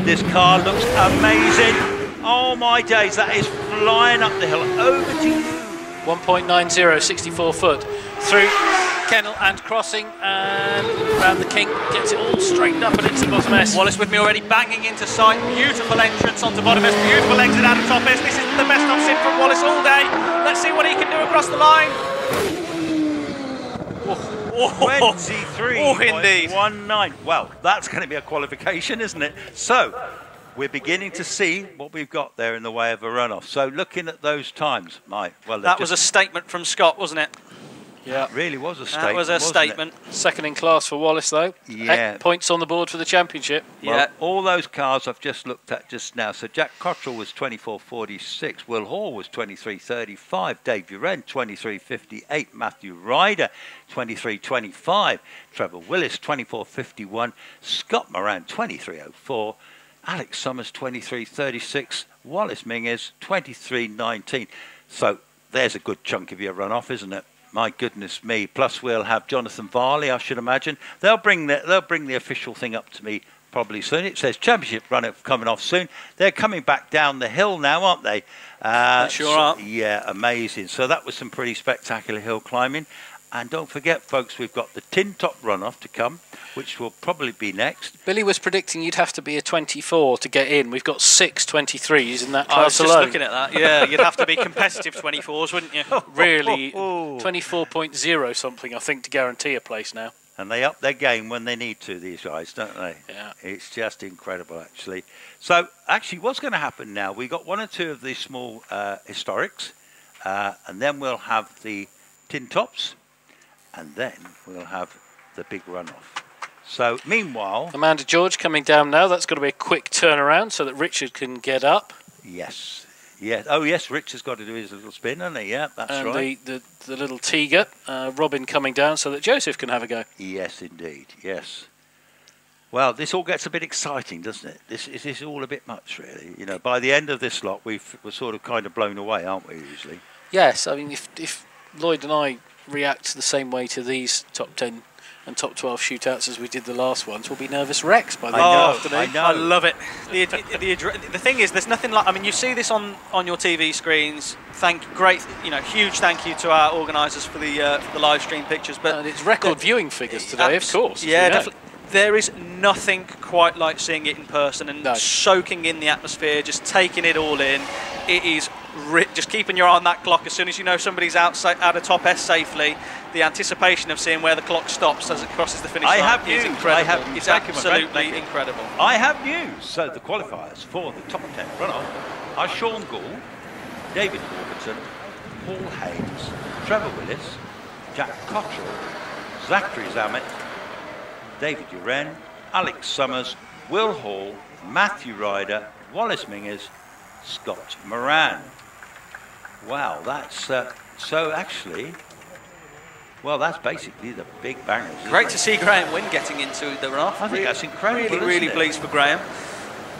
This car looks amazing. Oh my days, that is flying up the hill. Over to you. 1.90, 64 foot. Through Kennel and crossing and round the kink. Gets it all straightened up and into bottom S. Wallace with me already, banging into sight. Beautiful entrance onto bottom S. Beautiful exit out of top S. This is the best I've seen from Wallace all day. Let's see what he can do across the line. 23.19. Well, that's going to be a qualification, isn't it? So, we're beginning to see what we've got there in the way of a runoff. So, looking at those times, that was a statement from Scott, wasn't it? Yeah, it really was a statement. That was a statement. Second in class for Wallace, though. Yeah. 8 points on the board for the championship. Well, yeah. All those cars I've just looked at just now. So Jack Cottrell was 24.46. Will Hall was 23.35. Dave Uren 23.58. Matthew Ryder 23.25. Trevor Willis 24.51. Scott Moran 23.04. Alex Summers 23.36. Wallace Menzies 23.19. So there's a good chunk of your runoff, isn't it? My goodness me. Plus we'll have Jonathan Varley, I should imagine. They'll bring the official thing up to me probably soon. It says championship runner coming off soon. They're coming back down the hill now, aren't they? They sure are. Yeah, amazing. So that was some pretty spectacular hill climbing. And don't forget, folks, we've got the tin top runoff to come, which will probably be next. Billy was predicting you'd have to be a 24 to get in. We've got 6 23s in that class I was just alone. looking at that. Yeah, you'd have to be competitive 24s, wouldn't you? Really, 24.0 something, I think, to guarantee a place now. And they up their game when they need to, these guys, don't they? Yeah. It's just incredible, actually. So, actually, what's going to happen now? We've got 1 or 2 of these small historics, and then we'll have the tin tops, and then we'll have the big runoff. So, meanwhile... Amanda George coming down now. That's got to be a quick turnaround so that Richard can get up. Yes. Yes. Oh, yes, Richard's got to do his little spin, hasn't he? Yeah, that's right. And the little Tiger, Robin coming down so that Joseph can have a go. Yes, indeed. Yes. Well, this all gets a bit exciting, doesn't it? This is all a bit much, really. You know, by the end of this lot, we're sort of kind of blown away, aren't we, usually? Yes. I mean, if Lloyd and I react the same way to these top 10 and top 12 shootouts as we did the last ones, we'll be nervous wrecks by the end of the afternoon. I love it. The thing is, there's nothing like. I mean, you see this on your TV screens. Huge thank you to our organisers for the live stream pictures. But and it's record viewing figures today, of course. Yeah, There is nothing quite like seeing it in person and soaking in the atmosphere, just taking it all in. It is just keeping your eye on that clock. As soon as you know somebody's out of top S safely, the anticipation of seeing where the clock stops as it crosses the finish line is incredible. It's absolutely incredible. I have news. So the qualifiers for the top 10 runoff are Sean Gould, David Warburton, Paul Hayes, Trevor Willis, Jack Cottrell, Zachary Zammit, David Uren, Alex Summers, Will Hall, Matthew Ryder, Wallace Menzies, Scott Moran. Wow, that's so actually. Well, that's basically the big bangers. Great to see Graham Wynne getting into the runoff. I think that's incredible. Really pleased for Graham.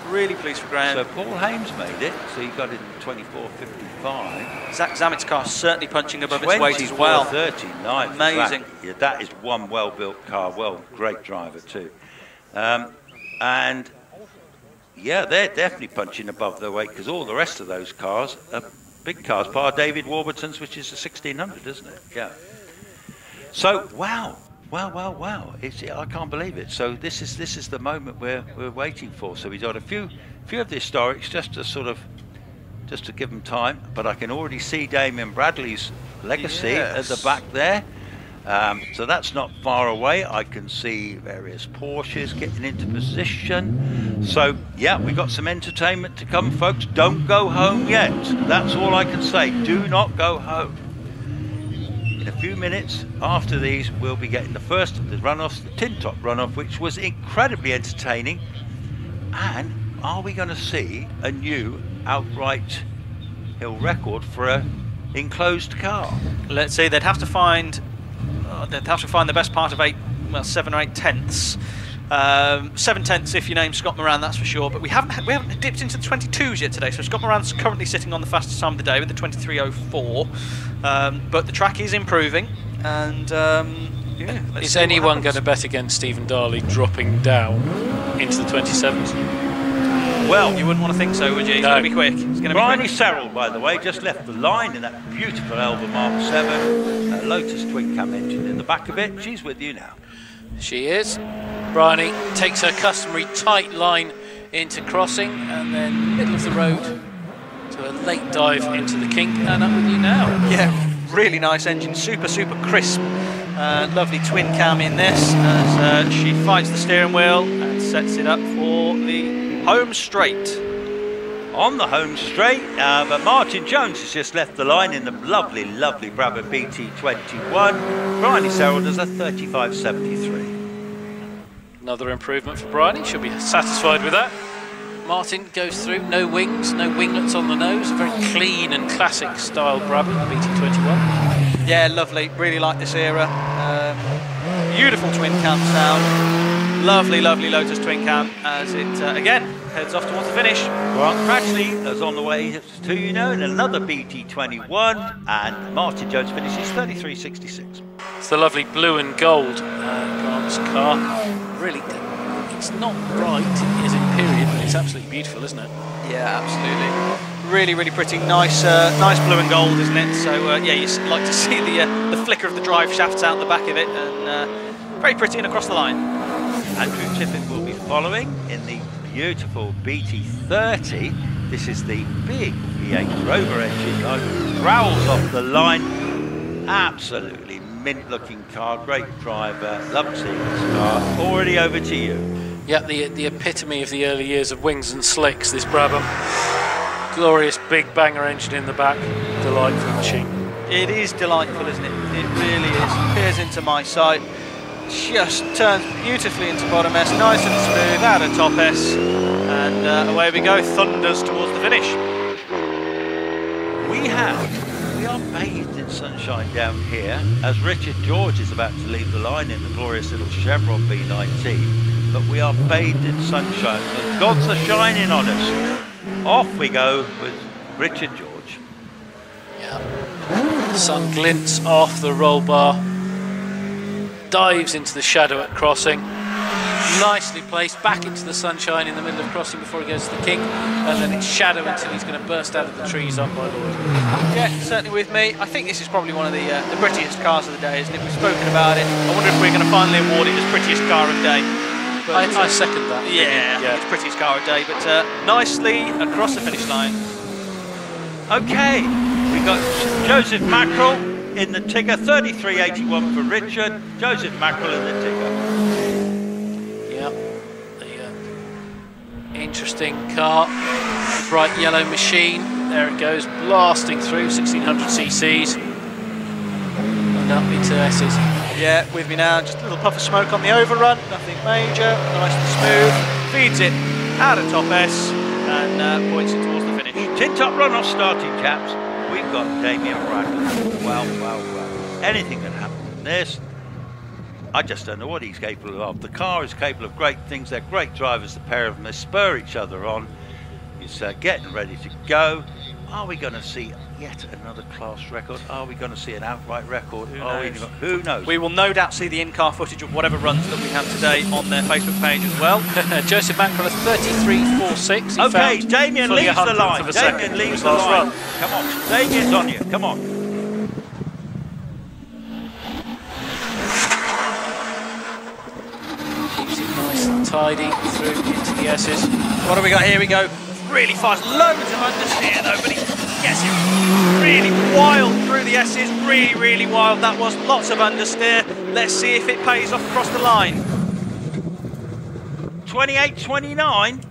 Really pleased for Graham. So Paul Hames made it, so he got it in 24.55. Zach Zammit's car certainly punching above its weight as well. 24.39. Amazing. Yeah, that is one well-built car, great driver too. And yeah, they're definitely punching above their weight because all the rest of those cars are big cars, bar David Warburton's, which is a 1600, isn't it? Yeah. So wow. I can't believe it. So this is the moment we're waiting for. So we've got a few of the historics just to give them time. But I can already see Damien Bradley's legacy at the back there. So that's not far away. I can see various Porsches getting into position. So yeah, we've got some entertainment to come, folks. Don't go home yet. That's all I can say. Do not go home. In a few minutes after these, we'll be getting the first of the runoffs, the tin top runoff, which was incredibly entertaining. And are we going to see a new outright hill record for a enclosed car? Let's see. They'd have to find the best part of 7 or 8 tenths. 7 tenths if you name Scott Moran, that's for sure. But we haven't dipped into the 22s yet today. So Scott Moran's currently sitting on the fastest time of the day with the 23.04. But the track is improving, and yeah. Is anyone going to bet against Stephen Darley dropping down into the 27s? Well, you wouldn't want to think so, would you? He's going to be quick. Bryony Serrell, by the way, just left the line in that beautiful Elva Mark 7 Lotus twin cam engine in the back of it. She's with you now. She is. Bryony takes her customary tight line into crossing and then middle of the road to a late dive into the kink, and up with you now. Yeah, really nice engine, super crisp. Lovely twin cam in this as she fights the steering wheel and sets it up for the home straight. On the home straight, but Martin Jones has just left the line in the lovely Brabham BT21. Bryony Serrell does a 35.73. Another improvement for Bryony, she'll be satisfied with that. Martin goes through, no wings, no winglets on the nose, a very clean and classic style Brabham, the BT21. Yeah, lovely, really like this era. Beautiful twin cam sound, lovely Lotus twin cam as it again heads off towards the finish. Grant Cratchley is on the way to in another BT21, and Martin Jones finishes 33.66. It's the lovely blue and gold Grant's car. Really, it's not bright as in period, but it's absolutely beautiful, isn't it? Yeah, absolutely. Really pretty. Nice blue and gold, isn't it? So yeah, you like to see the flicker of the drive shafts out the back of it, and very pretty and across the line. Andrew Tippett will be following in the beautiful BT30. This is the big V8 Rover engine, growls off the line. Absolutely mint-looking car, great driver. Love seeing this car. Already over to you. Yeah, the epitome of the early years of wings and slicks, this Brabham. Glorious big banger engine in the back. Delightful machine. It is delightful, isn't it? It really is. Peers into my sight. Just turns beautifully into bottom S, nice and smooth, out of top S, and away we go, thunders towards the finish. We are bathed in sunshine down here as Richard George is about to leave the line in the glorious little Chevron B19, but we are bathed in sunshine. The gods are shining on us. Off we go with Richard George. Yeah, the sun glints off the roll bar. Dives into the shadow at crossing, nicely placed back into the sunshine in the middle of crossing before he goes to the kink, and then it's shadow until he's going to burst out of the trees up by Lloyd. Yeah, certainly with me. I think this is probably one of the prettiest cars of the day, isn't it? We've spoken about it. I wonder if we're going to finally award it as prettiest car of the day. But I second that. yeah, it's prettiest car of the day, but nicely across the finish line. Okay, we got Joseph Mackerel in the Tigger, 33.81 for Richard. Joseph Mackerel in the Tigger. Yeah, the interesting car, bright yellow machine. There it goes, blasting through 1600 cc's and up into S's. Yeah, with me now, just a little puff of smoke on the overrun, nothing major, nice and smooth. Feeds it out of top S and points it towards the finish. Tin top run off starting, chaps. We've got Damien Bradley. Well. Anything can happen in this. I just don't know what he's capable of. The car is capable of great things. They're great drivers, the pair of them. They spur each other on. He's getting ready to go. Are we going to see yet another class record? Are we going to see an outright record? Who knows? We will no doubt see the in-car footage of whatever runs that we have today on their Facebook page as well. Joseph Mackerel, 33.46. Okay, Damien leaves the line. Damien leaves the line. Come on, Damien's on you. Come on. Keeps it nice and tidy through into the S's. What have we got here? We go really fast, loads of understeer though, but he gets it really wild through the S's, really wild. That was lots of understeer. Let's see if it pays off across the line. 28.29.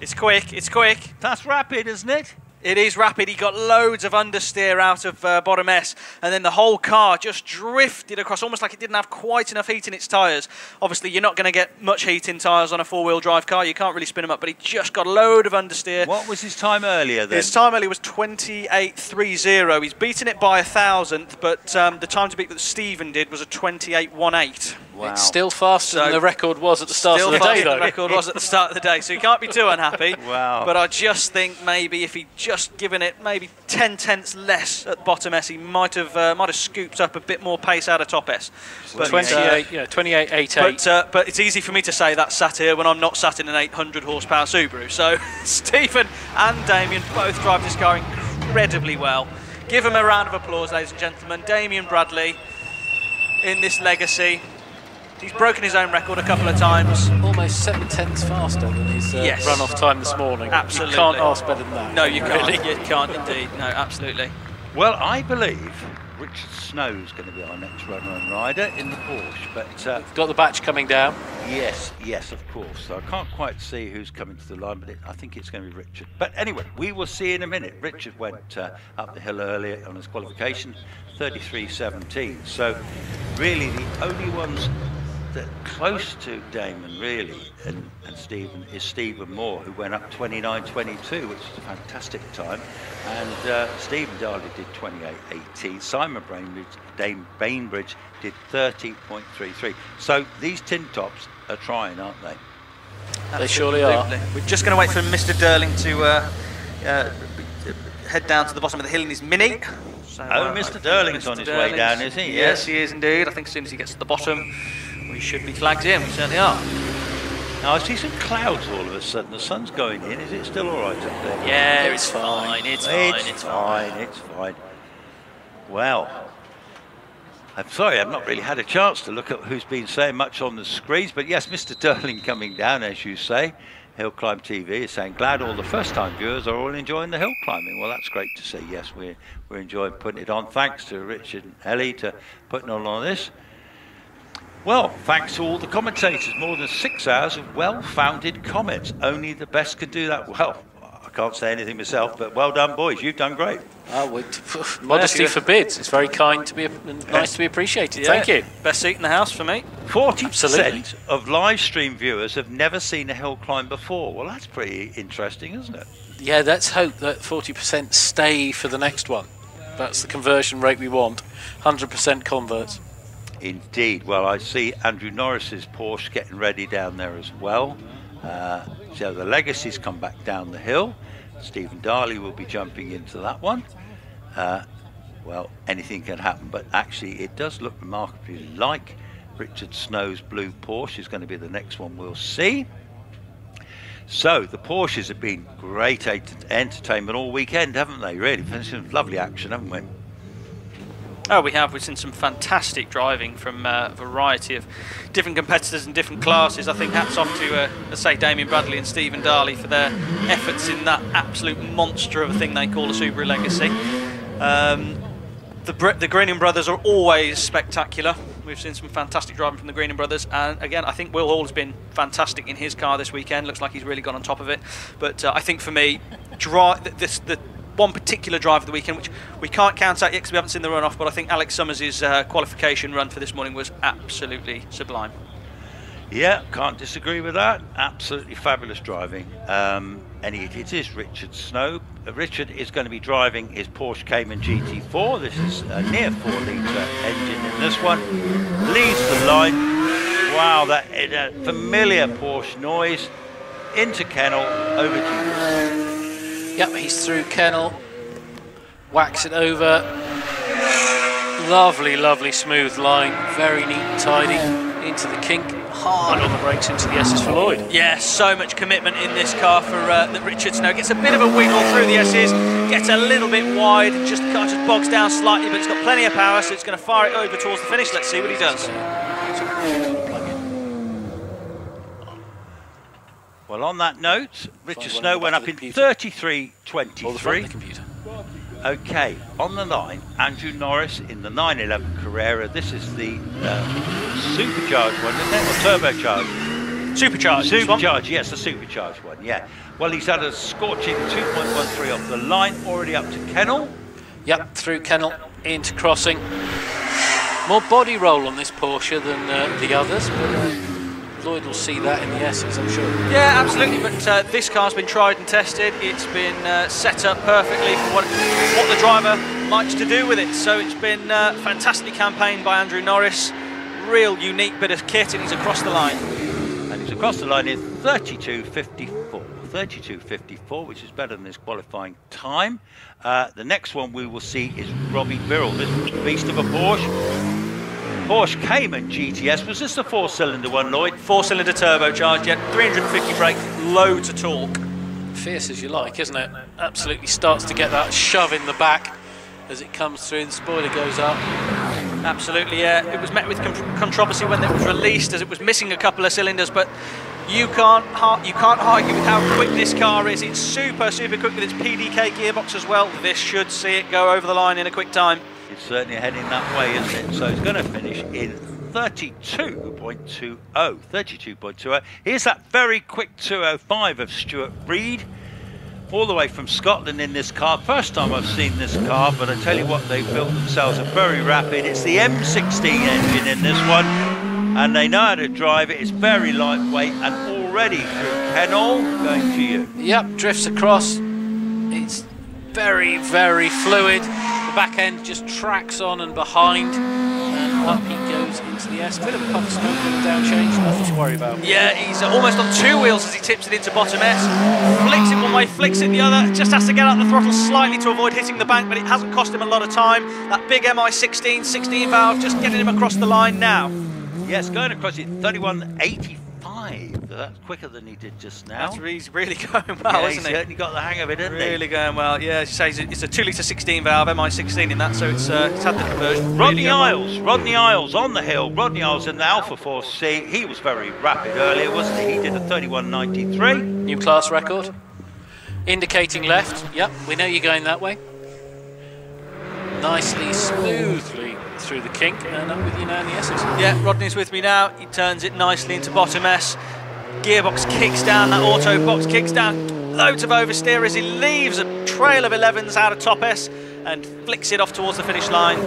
It's quick. That's rapid, isn't it? It is rapid. He got loads of understeer out of bottom S, and then the whole car just drifted across, almost like it didn't have quite enough heat in its tyres. Obviously, you're not going to get much heat in tyres on a four-wheel drive car. You can't really spin them up, but he just got a load of understeer. What was his time earlier then? His time earlier was 28.30. He's beaten it by 1,000th, but the time to beat that Stephen did was a 28.18. Wow. It's still faster than the record was at the start of the day, though. The record was at the start of the day, so you can't be too unhappy. Wow. But I just think maybe if he'd just given it maybe 10 tenths less at bottom S, he might have scooped up a bit more pace out of top S. But 28.88. But it's easy for me to say that sat here when I'm not sat in an 800 horsepower Subaru. So Stephen and Damien both drive this car incredibly well. Give him a round of applause, ladies and gentlemen. Damien Bradley in this legacy. He's broken his own record a couple of times. Almost 7 tenths faster than his run-off time this morning. Absolutely. You can't ask better than that. No, you can't. Really. You can't indeed. No, absolutely. Well, I believe Richard Snow's going to be our next runner and rider in the Porsche. But we've got the batch coming down. Yes, of course. So I can't quite see who's coming to the line, but I think it's going to be Richard. But anyway, we will see in a minute. Richard went up the hill earlier on his qualification, 33.17. So really the only ones that close to Damon really and Stephen is Stephen Moore, who went up 29.22, which is a fantastic time, and Stephen Darley did 28.18. Simon Bainbridge did 30.33. So these tin tops are trying, aren't they? They surely are. We're just going to wait for Mr. Durling to head down to the bottom of the hill in his Mini. So, Mr. Durling's on his way down, is he? Yes, he is indeed. I think as soon as he gets to the bottom, we should be flagged in. We certainly are. Now I see some clouds all of a sudden. The sun's going in. Is it still all right up there? Yeah, it's fine. It's fine. Well, I'm sorry, I've not really had a chance to look at who's been saying much on the screens, but yes, Mr. Durling coming down, as you say. HillClimb.TV is saying, glad all the first-time viewers are all enjoying the hill climbing. Well, that's great to see. Yes, we're enjoying putting it on. Thanks to Richard and Ellie to putting on this. Well, thanks to all the commentators. More than 6 hours of well-founded comments. Only the best could do that. Well, I can't say anything myself, but well done, boys. You've done great. Modesty forbids. It's very kind to be nice to be appreciated. Thank you. Best seat in the house for me. 40% of live stream viewers have never seen a hill climb before. Well, that's pretty interesting, isn't it? Yeah, let's hope that 40% stay for the next one. That's the conversion rate we want. 100% converts. Indeed. Well, I see Andrew Norris's Porsche getting ready down there as well. So the Legacy's come back down the hill. Stephen Darley will be jumping into that one. Well, anything can happen, but actually it does look remarkably like Richard Snow's blue Porsche is going to be the next one we'll see. So the Porsches have been great entertainment all weekend, haven't they? Really, some lovely action, haven't we? Oh, we have. We've seen some fantastic driving from a variety of different competitors and different classes. I think hats off to, let's say, Damien Bradley and Stephen Darley for their efforts in that absolute monster of a thing they call a Subaru Legacy. The Greenham brothers are always spectacular. We've seen some fantastic driving from the Greenham brothers, and again, I think Will Hall has been fantastic in his car this weekend. Looks like he's really gone on top of it. But I think for me, the one particular drive of the weekend, which we can't count out yet because we haven't seen the run-off, but I think Alex Summers' qualification run for this morning was absolutely sublime. Yeah, can't disagree with that. Absolutely fabulous driving. And it is Richard Snow. Richard is going to be driving his Porsche Cayman GT4. This is a near 4-litre engine in this one. Leads the line. Wow, that familiar Porsche noise. Into Kennel, over to you. Yep, he's through Kennel. Whacks it over. Lovely, lovely smooth line. Very neat and tidy. Into the kink. Hard on the brakes into the S's for Lloyd. Yeah, so much commitment in this car for Richard Snow. Gets a bit of a wiggle through the S's, gets a little bit wide, just bogs down slightly, but it's got plenty of power, so it's going to fire it over towards the finish. Let's see what he does. Well, on that note, Richard Snow went up in 33.23. Okay, on the line, Andrew Norris in the 911 Carrera. This is the supercharged one, isn't it? Or turbocharged? Supercharged. Yes, the supercharged one, yeah. Well, he's had a scorching 2.13 off the line, already up to Kennel. Yep, through Kennel, into crossing. More body roll on this Porsche than the others, but Lloyd will see that in the S's, I'm sure. Yeah, absolutely, but this car's been tried and tested. It's been set up perfectly for what the driver likes to do with it. So it's been fantastically campaigned by Andrew Norris. Real unique bit of kit, and he's across the line. And he's across the line in 32.54. 32.54, which is better than his qualifying time. The next one we will see is Robbie Birrell, this beast of a Porsche. Porsche Cayman GTS. Was this the 4-cylinder one, Lloyd? 4-cylinder turbocharged, yeah, 350 brake, loads of torque. Fierce as you like, isn't it? Absolutely starts to get that shove in the back as it comes through and the spoiler goes up. Absolutely, yeah. It was met with controversy when it was released, as it was missing a couple of cylinders, but you can't argue with how quick this car is. It's super, super quick with its PDK gearbox as well. This should see it go over the line in a quick time. It's certainly heading that way, isn't it? So it's going to finish in 32.20. 32.20. Here's that very quick 205 of Stuart Reid, all the way from Scotland in this car. First time I've seen this car, but I tell you what, they've built themselves a very rapid. It's the M16 engine in this one, and they know how to drive it. It's very lightweight, and already through Kennel, going to you. Yep, drifts across. It's very, very fluid. The back end just tracks on and behind, and up he goes into the S. Bit of a puff smoke, bit of down change, nothing to worry about. Yeah, he's almost on two wheels as he tips it into bottom S. Flicks it one way, flicks it the other. Just has to get out the throttle slightly to avoid hitting the bank, but it hasn't cost him a lot of time. That big MI16 16 valve just getting him across the line now. Yes, going across it, 31.85. That's quicker than he did just now. He's really going well, isn't he? He's certainly got the hang of it, hasn't he? Really going well. Yeah, as you say, it's a 2-litre 16 valve, MI16 in that, so it's had the conversion. Rodney Isles on the hill. Rodney Isles in the Alpha Force C. He was very rapid earlier, wasn't he? He did a 31.93. New class record. Indicating left. Yep, we know you're going that way. Nicely, smoothly through the kink, and up with you now in the S's. Yeah, Rodney's with me now. He turns it nicely into bottom S. Gearbox kicks down, that auto box kicks down. Loads of oversteer as he leaves a trail of 11s out of top S and flicks it off towards the finish line.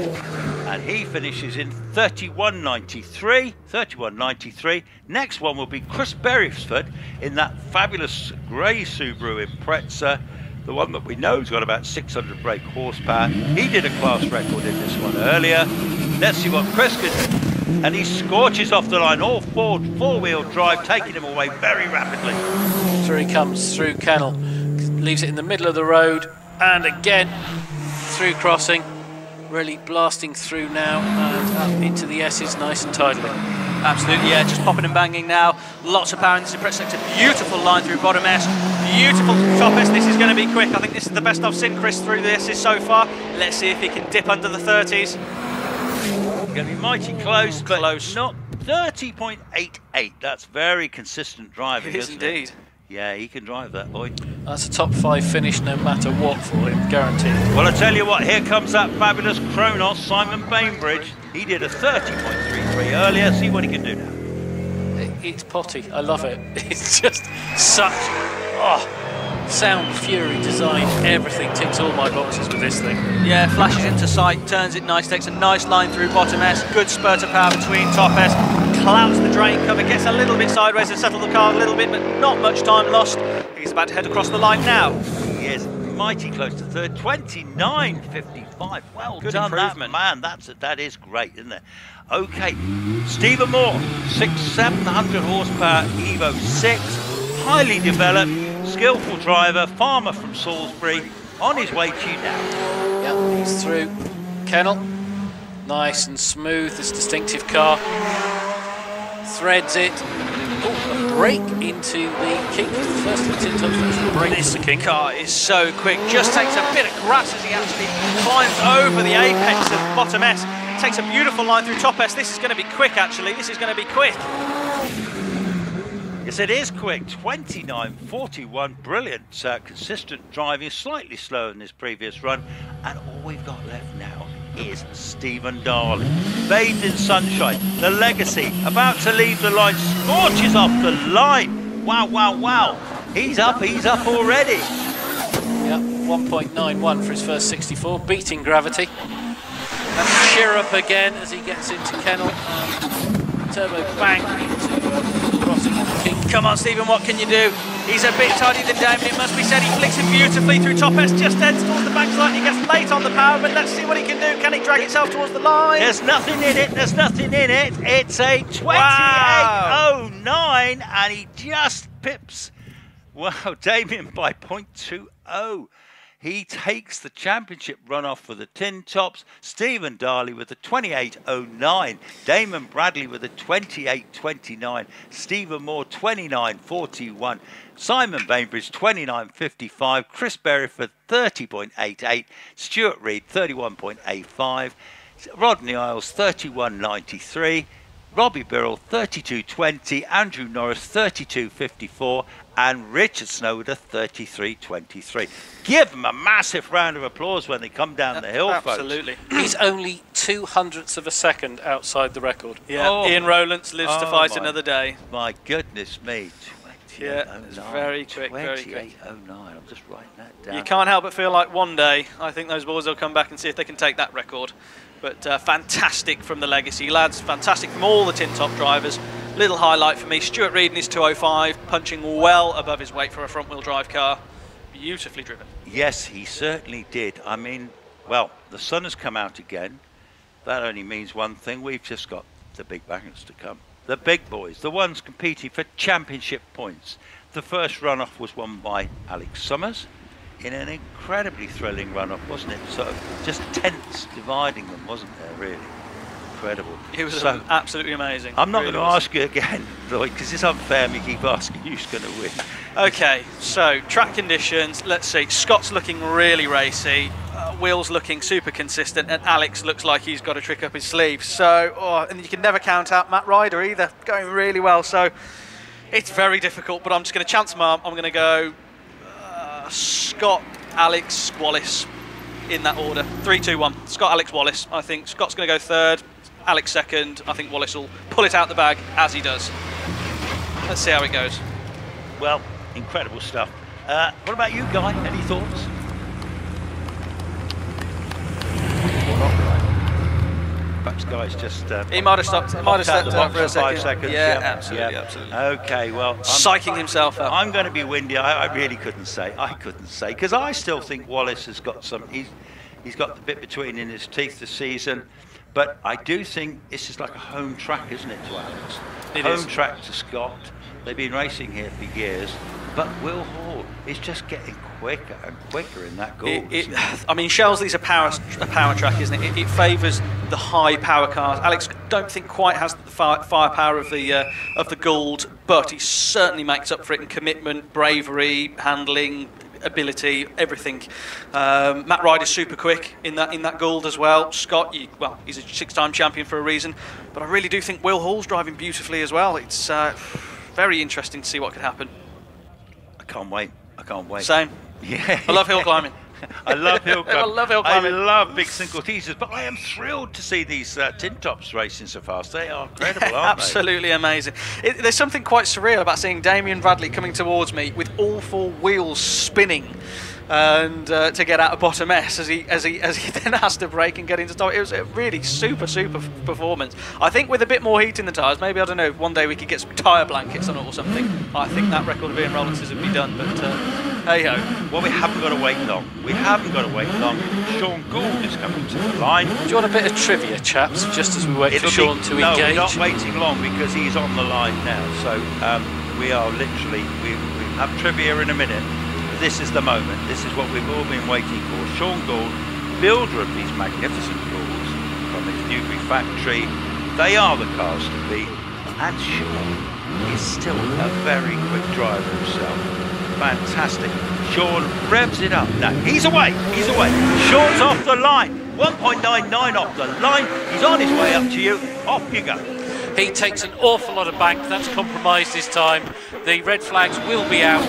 And he finishes in 31.93. 31.93. Next one will be Chris Beresford in that fabulous grey Subaru Impreza. The one that we know has got about 600 brake horsepower. He did a class record in this one earlier. Let's see what Chris can do. And he scorches off the line, all four-wheel drive, taking him away very rapidly. Through he comes, through Kennel. Leaves it in the middle of the road. And again, through crossing. Really blasting through now and up into the S's nice and tidily. Absolutely, yeah, just popping and banging now. Lots of power in this Impreza sector. Beautiful line through bottom S. Beautiful top S. This is going to be quick. I think this is the best I've seen Chris through the S's so far. Let's see if he can dip under the 30s. going to be mighty close, but not 30.88. That's very consistent driving, It is isn't indeed. it? Yeah, he can drive that, boy. That's a top 5 finish no matter what for him, guaranteed. Well, I tell you what, here comes that fabulous Cronos, Simon Bainbridge. He did a 30.33 earlier. See what he can do now. It's potty. I love it. It's just such sound, fury, design, everything ticks all my boxes with this thing. Yeah, flashes into sight, turns it nice, takes a nice line through bottom S, good spurt of power between top S, clouts the drain cover, gets a little bit sideways to settle the car a little bit, but not much time lost. He's about to head across the line now. He is mighty close to third, 29.55. Well Good done, improvement. that man. That is great, isn't it? Okay, Stephen Moore, 700 horsepower, Evo 6, highly developed, skillful driver, farmer from Salisbury, on his way to you now. Yep, he's through. Kennel, nice and smooth, this distinctive car. Threads it. Oh, a break into the kink. The first of the tin tops actually breaks This the kink. car is so quick, just takes a bit of grass as he actually climbs over the apex of bottom S. Takes a beautiful line through top S. This is going to be quick, actually. This is going to be quick. Yes, it is quick, 29.41, brilliant, consistent driving, slightly slower than his previous run, and all we've got left now is Stephen Darley. Bathed in sunshine, the legacy, about to leave the line, scorches off the line. Wow, wow, wow. He's up already. Yep, 1.91 for his first 64, beating gravity. And Chirrup again as he gets into Kennel. Turbo bang into crossing the kink. Come on, Stephen, what can you do? He's a bit tidier than Damien, it must be said. He flicks it beautifully through top S, just heads towards the back slightly, gets late on the power, but let's see what he can do. Can he drag himself towards the line? There's nothing in it, It's a 28.09, and he just pips, wow, Damien by 0.20. He takes the championship runoff for the tin tops. Stephen Darley with a 28.09. Damon Bradley with a 28.29. Stephen Moore 29.41. Simon Bainbridge 29.55. Chris Berryford 30.88. Stuart Reid 31.85. Rodney Isles 31.93. Robbie Birrell 32.20. Andrew Norris 32.54. And Richard Snow with a 33.23. Give them a massive round of applause when they come down the hill, folks. Absolutely. He's only 0.02 of a second outside the record. Yeah, Ian Rowlands lives to fight another day. My goodness me. Yeah, it's very quick, very quick. 28.09, I'm just writing that down. You can't help but feel like one day, I think those boys will come back and see if they can take that record. But fantastic from the Legacy lads, fantastic from all the tin top drivers. Little highlight for me, Stuart Reid in his 205, punching well above his weight for a front-wheel drive car. Beautifully driven. Yes, he certainly did. I mean, well, the sun has come out again. That only means one thing. We've just got the big bangers to come. The big boys, the ones competing for championship points. The first runoff was won by Alex Summers in an incredibly thrilling runoff, wasn't it? Sort of just tents dividing them, wasn't there, really? Incredible. It was absolutely amazing. I'm not going to ask you again, Lloyd, because it's unfair me keep asking who's going to win. Okay, so track conditions, let's see. Scott's looking really racy, Will's looking super consistent, and Alex looks like he's got a trick up his sleeve. So, and you can never count out Matt Ryder either, going really well. So it's very difficult, but I'm just going to chance my arm. I'm going to go Scott, Alex, Wallace in that order. 3, 2, 1. Scott, Alex, Wallace. I think Scott's going to go third, Alex second. I think Wallace will pull it out the bag as he does. Let's see how it goes. Well, incredible stuff. What about you, Guy? Any thoughts? Perhaps Guy's just... he might have stopped. He might have stepped out for a second. 5 seconds. Yeah, absolutely, absolutely. Okay, well... Psyching himself up. I'm going to be windy. I really couldn't say. Because I still think Wallace has got some... He's got the bit between in his teeth this season. But I do think this is like a home track, isn't it, to Alex? Home track to Scott. They've been racing here for years. But Will Hall is just getting quicker and quicker in that Gould. I mean, Shelsley's a power track, isn't it? It favours the high power cars. Alex don't think quite has the firepower of the Gould, but he certainly makes up for it in commitment, bravery, handling, ability, everything. Matt Ryder's super quick in that Gould as well. Scott, well, he's a 6-time champion for a reason, but I really do think Will Hall's driving beautifully as well. It's very interesting to see what could happen. I can't wait. I can't wait. Same. Yeah. I love hill climbing. I love hill climbing. I love hill climbing. I love big single teasers, but I am thrilled to see these tin tops racing so fast. They are incredible, aren't Absolutely amazing. There's something quite surreal about seeing Damien Bradley coming towards me with all 4 wheels spinning, and to get out of bottom S as he then has to brake and get into top. It was a really super performance. I think with a bit more heat in the tyres, maybe, I don't know, one day we could get some tyre blankets on it or something. I think that record of Ian Rollins's would be done, but hey ho. Well, we haven't got to wait long. We haven't got to wait long. Sean Gould is coming to the line. Do you want a bit of trivia, chaps, just as we wait for Sean to no, engage? No, we're not waiting long because he's on the line now. So we are literally, we have trivia in a minute. This is the moment. This is what we've all been waiting for. Sean Gould, builder of these magnificent Goulds from his Newbury factory. They are the cars to beat. And Sean is still a very quick driver himself. Fantastic. Sean revs it up. Now, he's away. He's away. Sean's off the line. 1.99 off the line. He's on his way up to you. Off you go. He takes an awful lot of bank. That's compromised his time. The red flags will be out.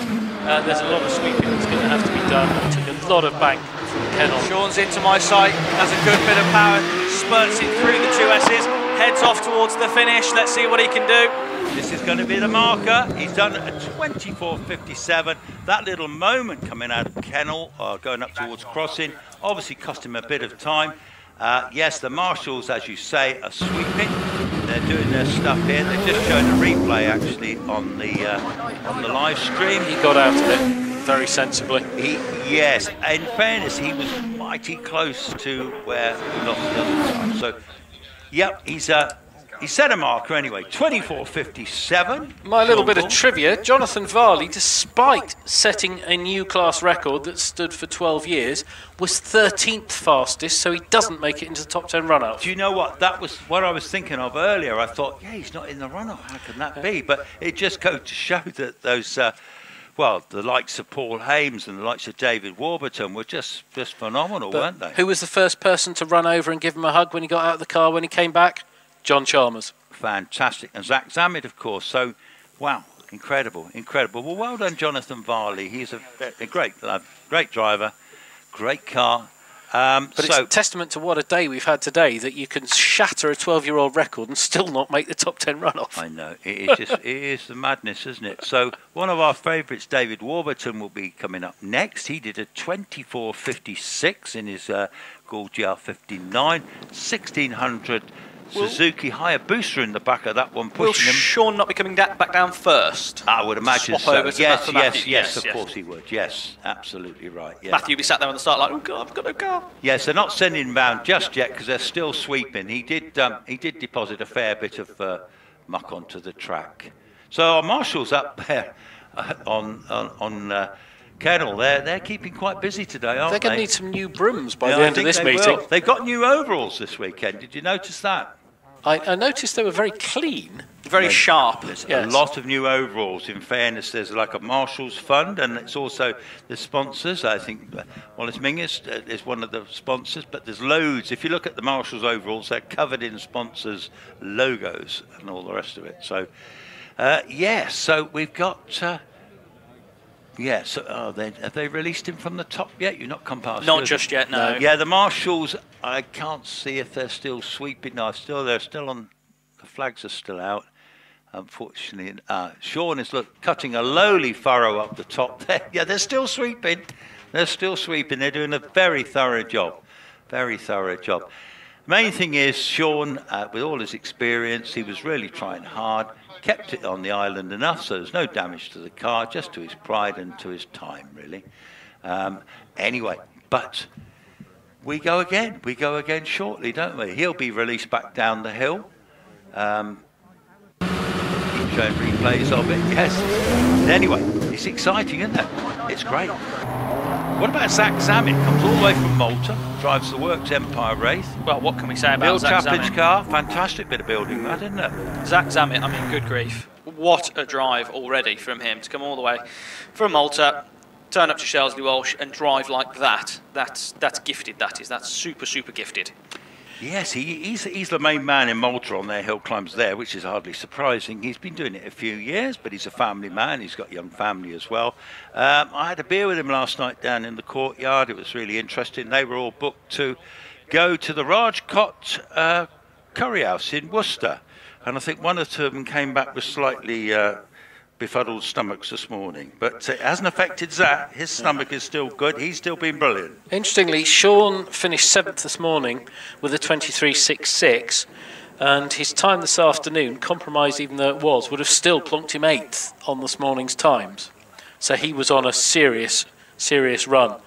There's a lot of sweeping that's going to have to be done. He took a lot of bank from Kennel. Sean's into my sight, has a good bit of power, spurts it through the 2 S's, heads off towards the finish. Let's see what he can do. This is going to be the marker. He's done a 24.57. That little moment coming out of Kennel, going up towards crossing, obviously cost him a bit of time. Yes, the marshals, as you say, are sweeping. They're doing their stuff here. They're just showing a replay actually on the live stream. He got out of it very sensibly. Yes, in fairness, he was mighty close to where he lost the other time. So, yep, he set a marker anyway. 24.57. My little bit of trivia: Jonathan Varley, despite setting a new class record that stood for 12 years, was 13th fastest, so he doesn't make it into the top 10 run-up. Do you know what? That was what I was thinking of earlier. I thought, yeah, he's not in the run-up. How can that be? But it just goes to show that those, well, the likes of Paul Hames and the likes of David Warburton were just phenomenal, weren't they? Who was the first person to run over and give him a hug when he got out of the car when he came back? John Chalmers. Fantastic. And Zach Zammit, of course. So, wow, incredible, incredible. Well, well done, Jonathan Varley. He's a great driver, great car. But it's a testament to what a day we've had today, that you can shatter a 12-year-old record and still not make the top 10 runoff. I know. It is the madness, isn't it? So one of our favourites, David Warburton, will be coming up next. He did a 24.56 in his Gould GR59, 1600 Suzuki Hayabusa in the back of that one, pushing Will him. Sean not be coming back down first? I would imagine Swap so. over to Yes, of course he would. Yes, absolutely right. Yes. Matthew will be sat there on the start like, oh God, I've got no car. Yes, they're not sending him round just yet because they're still sweeping. He did deposit a fair bit of muck onto the track. So our marshals up there on Kennel, they're keeping quite busy today, aren't they? They're going to need some new brooms by the end of this meeting. They've got new overalls this weekend. Did you notice that? I noticed they were very clean. Very sharp. There's a lot of new overalls. In fairness, there's like a Marshall's Fund, and it's also the sponsors. I think Wallace Menzies is one of the sponsors, but there's loads. If you look at the Marshall's overalls, they're covered in sponsors' logos and all the rest of it. So, yeah, so we've got... yeah, so have they released him from the top yet? You've not come past. Not just yet, no. Yeah, the marshals. I can't see if they're still sweeping. No, they're still on. The flags are still out. Unfortunately, Sean is cutting a lowly furrow up the top there. Yeah, they're still sweeping. They're still sweeping. They're doing a very thorough job. Very thorough job. Main thing is Sean, with all his experience, he was really trying hard. Kept it on the island enough so there's no damage to the car, just to his pride and to his time, really. Anyway, but we go again. We go again shortly, don't we? He'll be released back down the hill. Keep showing replays of it, yes. Anyway, it's exciting, isn't it? It's great. What about Zach Zammit? Comes all the way from Malta, drives the Works Empire Wraith. Well, what can we say about Bill Zach Chaplin's Zammit? car, fantastic bit of building that, isn't it? Zach Zammit, I mean, good grief. What a drive already from him to come all the way from Malta. turn up to Shelsley Walsh and drive like that, that's gifted, that's super gifted. Yes, he's the main man in Malta on their hill climbs there, which is hardly surprising. He's been doing it a few years, but he's a family man. He's got a young family as well. I had a beer with him last night down in the courtyard. It was really interesting. They were all booked to go to the Rajkot Curry House in Worcester. And I think one or two of them came back with slightly befuddled stomachs this morning, but it hasn't affected Zach. His stomach is still good. He's still been brilliant. Interestingly, Sean finished 7th this morning with a 23.66, and his time this afternoon, compromised even though it was, would have still plonked him 8th on this morning's times. So he was on a serious run,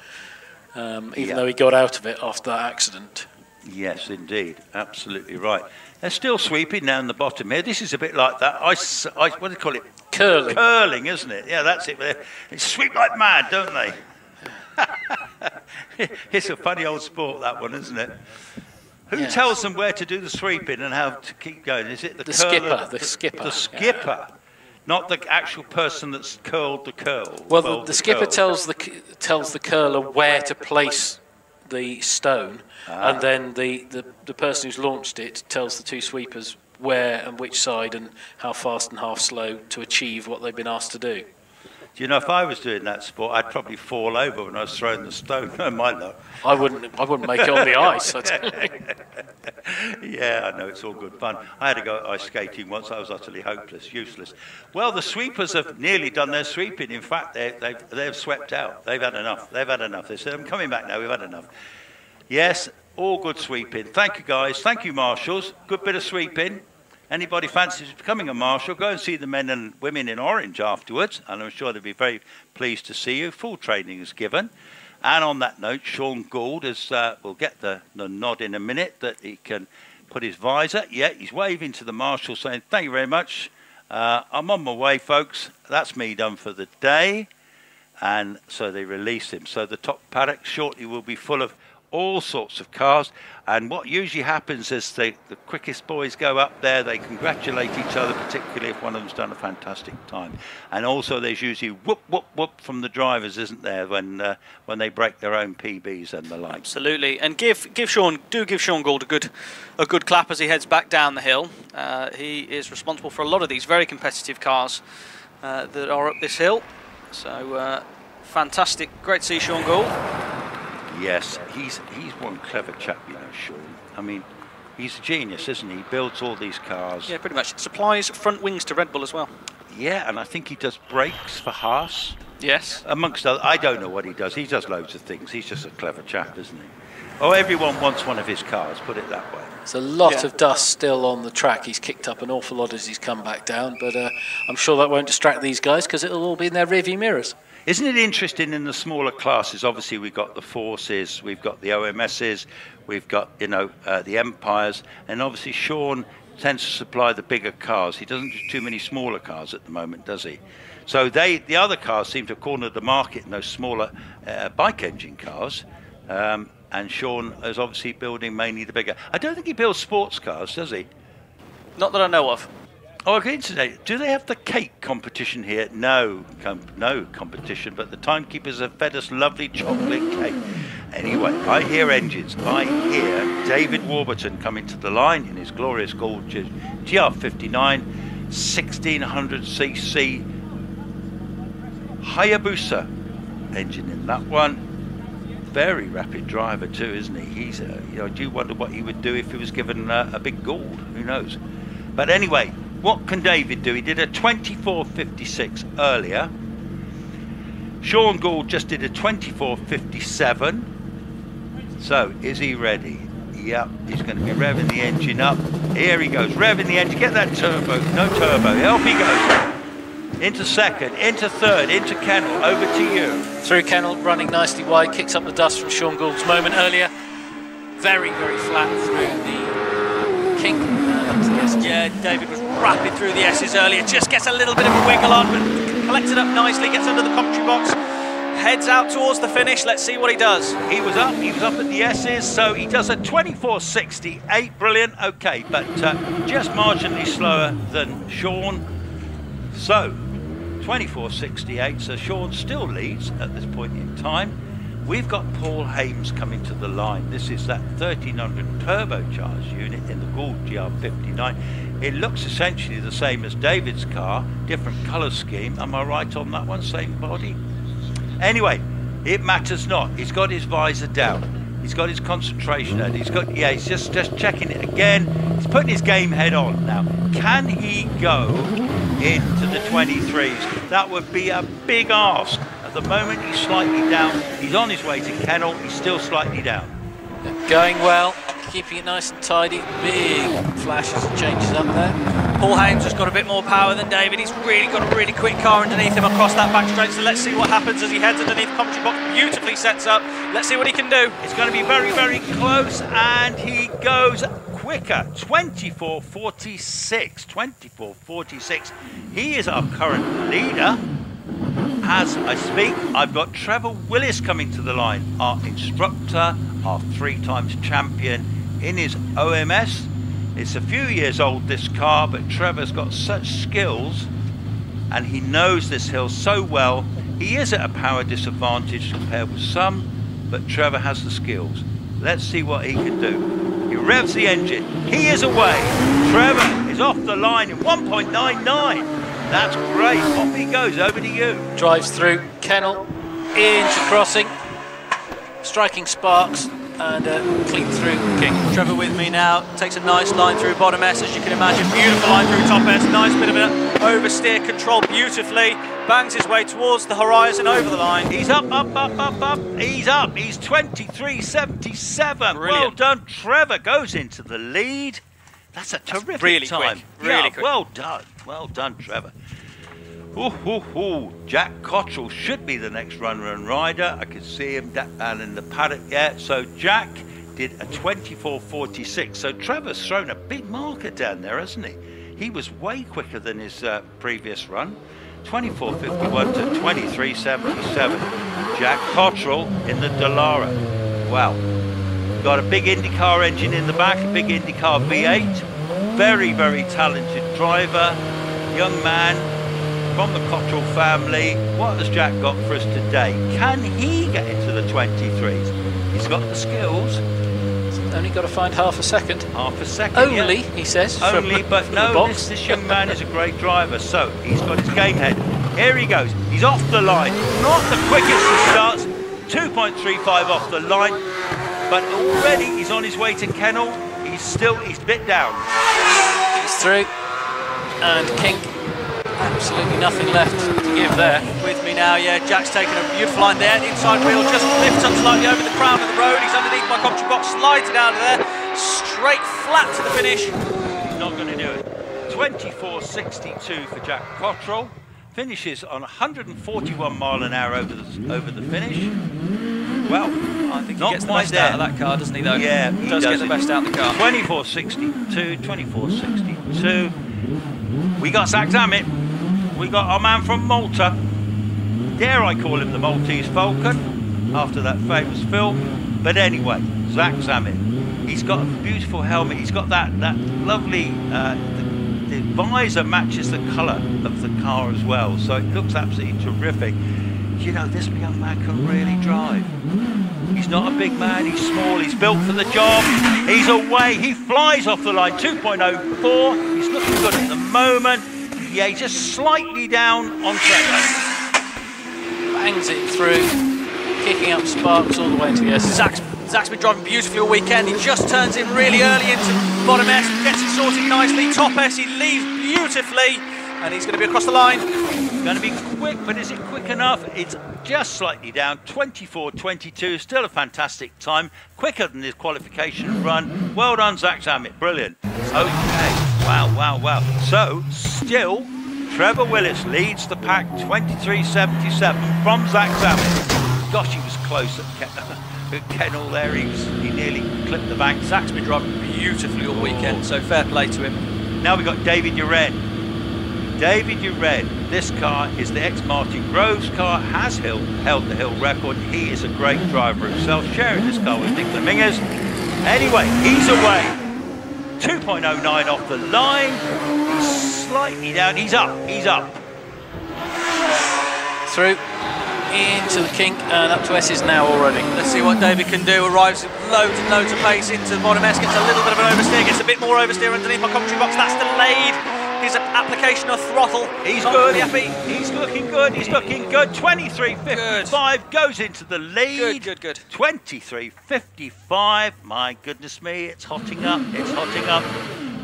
even though he got out of it after that accident. Yes, indeed, absolutely right. They're still sweeping down the bottom here. This is a bit like that ice what do they call it? Curling. Curling, isn't it? Yeah, that's it. They sweep like mad, don't they? It's a funny old sport, that one, isn't it? Who tells them where to do the sweeping and how to keep going? Is it the skipper? The skipper, not the actual person that's curled the curl. Well, the skipper tells the curler where to place the stone, and then the person who's launched it tells the two sweepers where and which side and how fast and how slow to achieve what they've been asked to do. Do you know, if I was doing that sport, I'd probably fall over when I was throwing the stone. No, my luck. I wouldn't make it on the ice. Yeah, I know, it's all good fun. I had to go ice skating once. I was utterly hopeless, useless. Well, the sweepers have nearly done their sweeping. In fact, they've swept out. They've had enough. They've had enough. They said, I'm coming back now. We've had enough. Yes, all good sweeping. Thank you, guys. Thank you, marshals. Good bit of sweeping. Anybody fancies becoming a marshal, go and see the men and women in orange afterwards, and I'm sure they'll be very pleased to see you. Full training is given. And on that note, Sean Gould will get the nod in a minute that he can put his visor. Yeah, he's waving to the marshal saying, thank you very much. I'm on my way, folks. That's me done for the day. And so they release him. So the top paddock shortly will be full of all sorts of cars, and what usually happens is the quickest boys go up there, they congratulate each other, particularly if one of them's done a fantastic time. And also there's usually whoop whoop whoop from the drivers, isn't there, when they break their own PBs and the like. Absolutely, and give Sean Gould a good clap as he heads back down the hill. He is responsible for a lot of these very competitive cars that are up this hill, so fantastic, great to see Sean Gould. Yes, he's one clever chap, you know, Sean. I mean, he's a genius, isn't he? He builds all these cars. Yeah, pretty much. Supplies front wings to Red Bull as well. Yeah, and I think he does brakes for Haas. Yes. Amongst other, I don't know what he does. He does loads of things. He's just a clever chap, isn't he? Oh, everyone wants one of his cars, put it that way. There's a lot of dust still on the track. He's kicked up an awful lot as he's come back down, but I'm sure that won't distract these guys because it'll all be in their rearview mirrors. Isn't it interesting in the smaller classes? Obviously, we've got the Forces, we've got the OMSs, we've got, you know, the Empires, and obviously Sean tends to supply the bigger cars. He doesn't do too many smaller cars at the moment, does he? So the other cars seem to have cornered the market in those smaller bike engine cars, and Sean is obviously building mainly the bigger. I don't think he builds sports cars, does he? Not that I know of. Oh, okay, today. Do they have the cake competition here? No, no competition, but the timekeepers have fed us lovely chocolate cake. Anyway, I hear engines. I hear David Warburton coming to the line in his glorious Gould GR59 1600cc Hayabusa engine in that one. Very rapid driver too, isn't he? He's you know, I do wonder what he would do if he was given a big Gould. Who knows? But anyway, what can David do? He did a 24.56 earlier. Sean Gould just did a 24.57. So, is he ready? Yep, he's going to be revving the engine up. Here he goes, revving the engine. Get that turbo. No turbo. Up he goes. Into second, into third, into Kennel. Over to you. Through Kennel, running nicely wide, kicks up the dust from Sean Gould's moment earlier. Very, very flat through the kink. Yeah, David was rapid through the S's earlier, just gets a little bit of a wiggle on, but collects it up nicely, gets under the commentary box, heads out towards the finish. Let's see what he does. He was up at the S's, so he does a 24.68, brilliant, okay, but just marginally slower than Sean. So, 24.68, so Sean still leads at this point in time. We've got Paul Hames coming to the line. This is that 1300 turbocharged unit in the Gould GR59. It looks essentially the same as David's car, different colour scheme. Am I right on that one? Same body? Anyway, it matters not. He's got his visor down. He's got his concentration and he's got, yeah, he's just checking it again. He's putting his game head on now. Can he go into the 23s? That would be a big ask. At the moment he's slightly down. He's on his way to kennel. He's still slightly down. Going well, keeping it nice and tidy. Big flashes and changes up there. Paul Hames has got a bit more power than David. He's really got a really quick car underneath him across that back straight. So let's see what happens as he heads underneath the commentary box. Beautifully sets up. Let's see what he can do. It's going to be very, very close, and he goes quicker. 24.46. 24.46. He is our current leader. As I speak, I've got Trevor Willis coming to the line, our instructor, our 3-times champion in his OMS. It's a few years old, this car, but Trevor's got such skills and he knows this hill so well. He is at a power disadvantage compared with some, but Trevor has the skills. Let's see what he can do. He revs the engine. He is away. Trevor is off the line in 1.99. That's great. Off he goes. Over to you. Drives through kennel, into crossing, striking sparks, and clean through King. Trevor with me now, takes a nice line through bottom S, as you can imagine. Beautiful line through top S, nice bit of an oversteer, controlled beautifully. Bangs his way towards the horizon, over the line. He's up. He's up. He's 23.77. Well done, Trevor. Goes into the lead. That's a terrific really time. Quick. Really quick. Well done. Well done, Trevor. Jack Cottrell should be the next runner and rider. I can see him down in the paddock yet. So Jack did a 24.46. So Trevor's thrown a big marker down there, hasn't he? He was way quicker than his previous run. 24.51 to 23.77. Jack Cottrell in the Dallara. Wow. Got a big IndyCar engine in the back, a big IndyCar V8. Very, very talented driver. Young man from the Cottrell family. What has Jack got for us today? Can he get into the 23s? He's got the skills. Only got to find half a second. Half a second, Only, yeah. He says. Only, but no, this young man is a great driver, so he's got his game head. Here he goes. He's off the line. Not the quickest of starts. 2.35 off the line, but already he's on his way to kennel. He's a bit down. He's through, and King, absolutely nothing left to give there. With me now, yeah, Jack's taken a beautiful line there. The inside wheel just lifts up slightly over the crown of the road. He's underneath my commentary box, slides it out of there, straight flat to the finish. He's not going to do it. 24.62 for Jack Cottrell. Finishes on 141 mile an hour over the finish. Well, I think he gets the best out of that car, doesn't he, though? Yeah, he does get the best out of the car. 24.62, 24.62. We got Zach Zammit. We got our man from Malta. Dare I call him the Maltese Falcon after that famous film? But anyway, Zach Zammit. He's got a beautiful helmet. He's got that lovely. The visor matches the colour of the car as well, so it looks absolutely terrific. You know, this young man can really drive. He's not a big man, he's small, he's built for the job. He's away, he flies off the line, 2.04. He's looking good at the moment. Yeah, he's just slightly down on Trevor. Bangs it through, kicking up sparks all the way to the S. Zach's been driving beautifully all weekend. He just turns in really early into bottom S, gets it sorted nicely. Top S, he leaves beautifully, and he's going to be across the line. Going to be quick, but is it quick enough? It's just slightly down, 24.22, still a fantastic time, quicker than his qualification run. Well done, Zach Zammit, brilliant. Okay, wow. So, still, Trevor Willis leads the pack, 23.77 from Zach Zammit. Gosh, he was close at kennel there, he nearly clipped the bank. Zach's been driving beautifully all weekend, so fair play to him. Now we've got David Uren. David Uren, this car is the ex-Martin Groves car, has held the hill record. He is a great driver himself, sharing this car with Nick Lemingers. Anyway, he's away. 2.09 off the line. He's slightly down. He's up. through into the kink and up to S's now already. Let's see what David can do. Arrives with loads and loads of pace into the bottom S, gets a little bit of an oversteer, gets a bit more oversteer underneath my commentary box. That's delayed his application of throttle. He's Not good. really happy. He's looking good. He's looking good. 23.55 goes into the lead. Good. 23.55. My goodness me, it's hotting up. It's hotting up.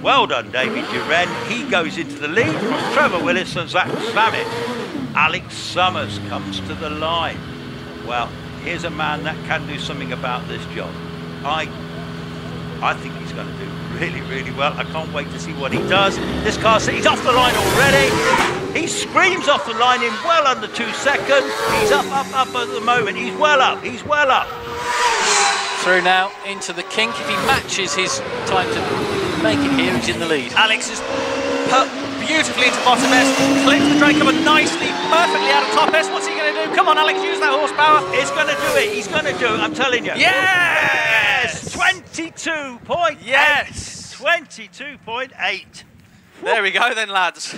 Well done, David Duren. He goes into the lead from Trevor Willis and Zach Zammit. Alex Summers comes to the line. Well, here's a man that can do something about this job. I think he's going to do really, really well. I can't wait to see what he does. This car, he's off the line already. He screams off the line in well under 2 seconds. He's up at the moment. He's well up. He's well up. Through now into the kink. If he matches his time to make it here, he's in the lead. Alex is put beautifully into bottom S, clips the Drake cover nicely, perfectly out of top S. What's he going to do? Come on, Alex, use that horsepower. He's going to do it. He's going to do it. I'm telling you. Yes! 22.8. Yes! 22.8. There we go then, lads.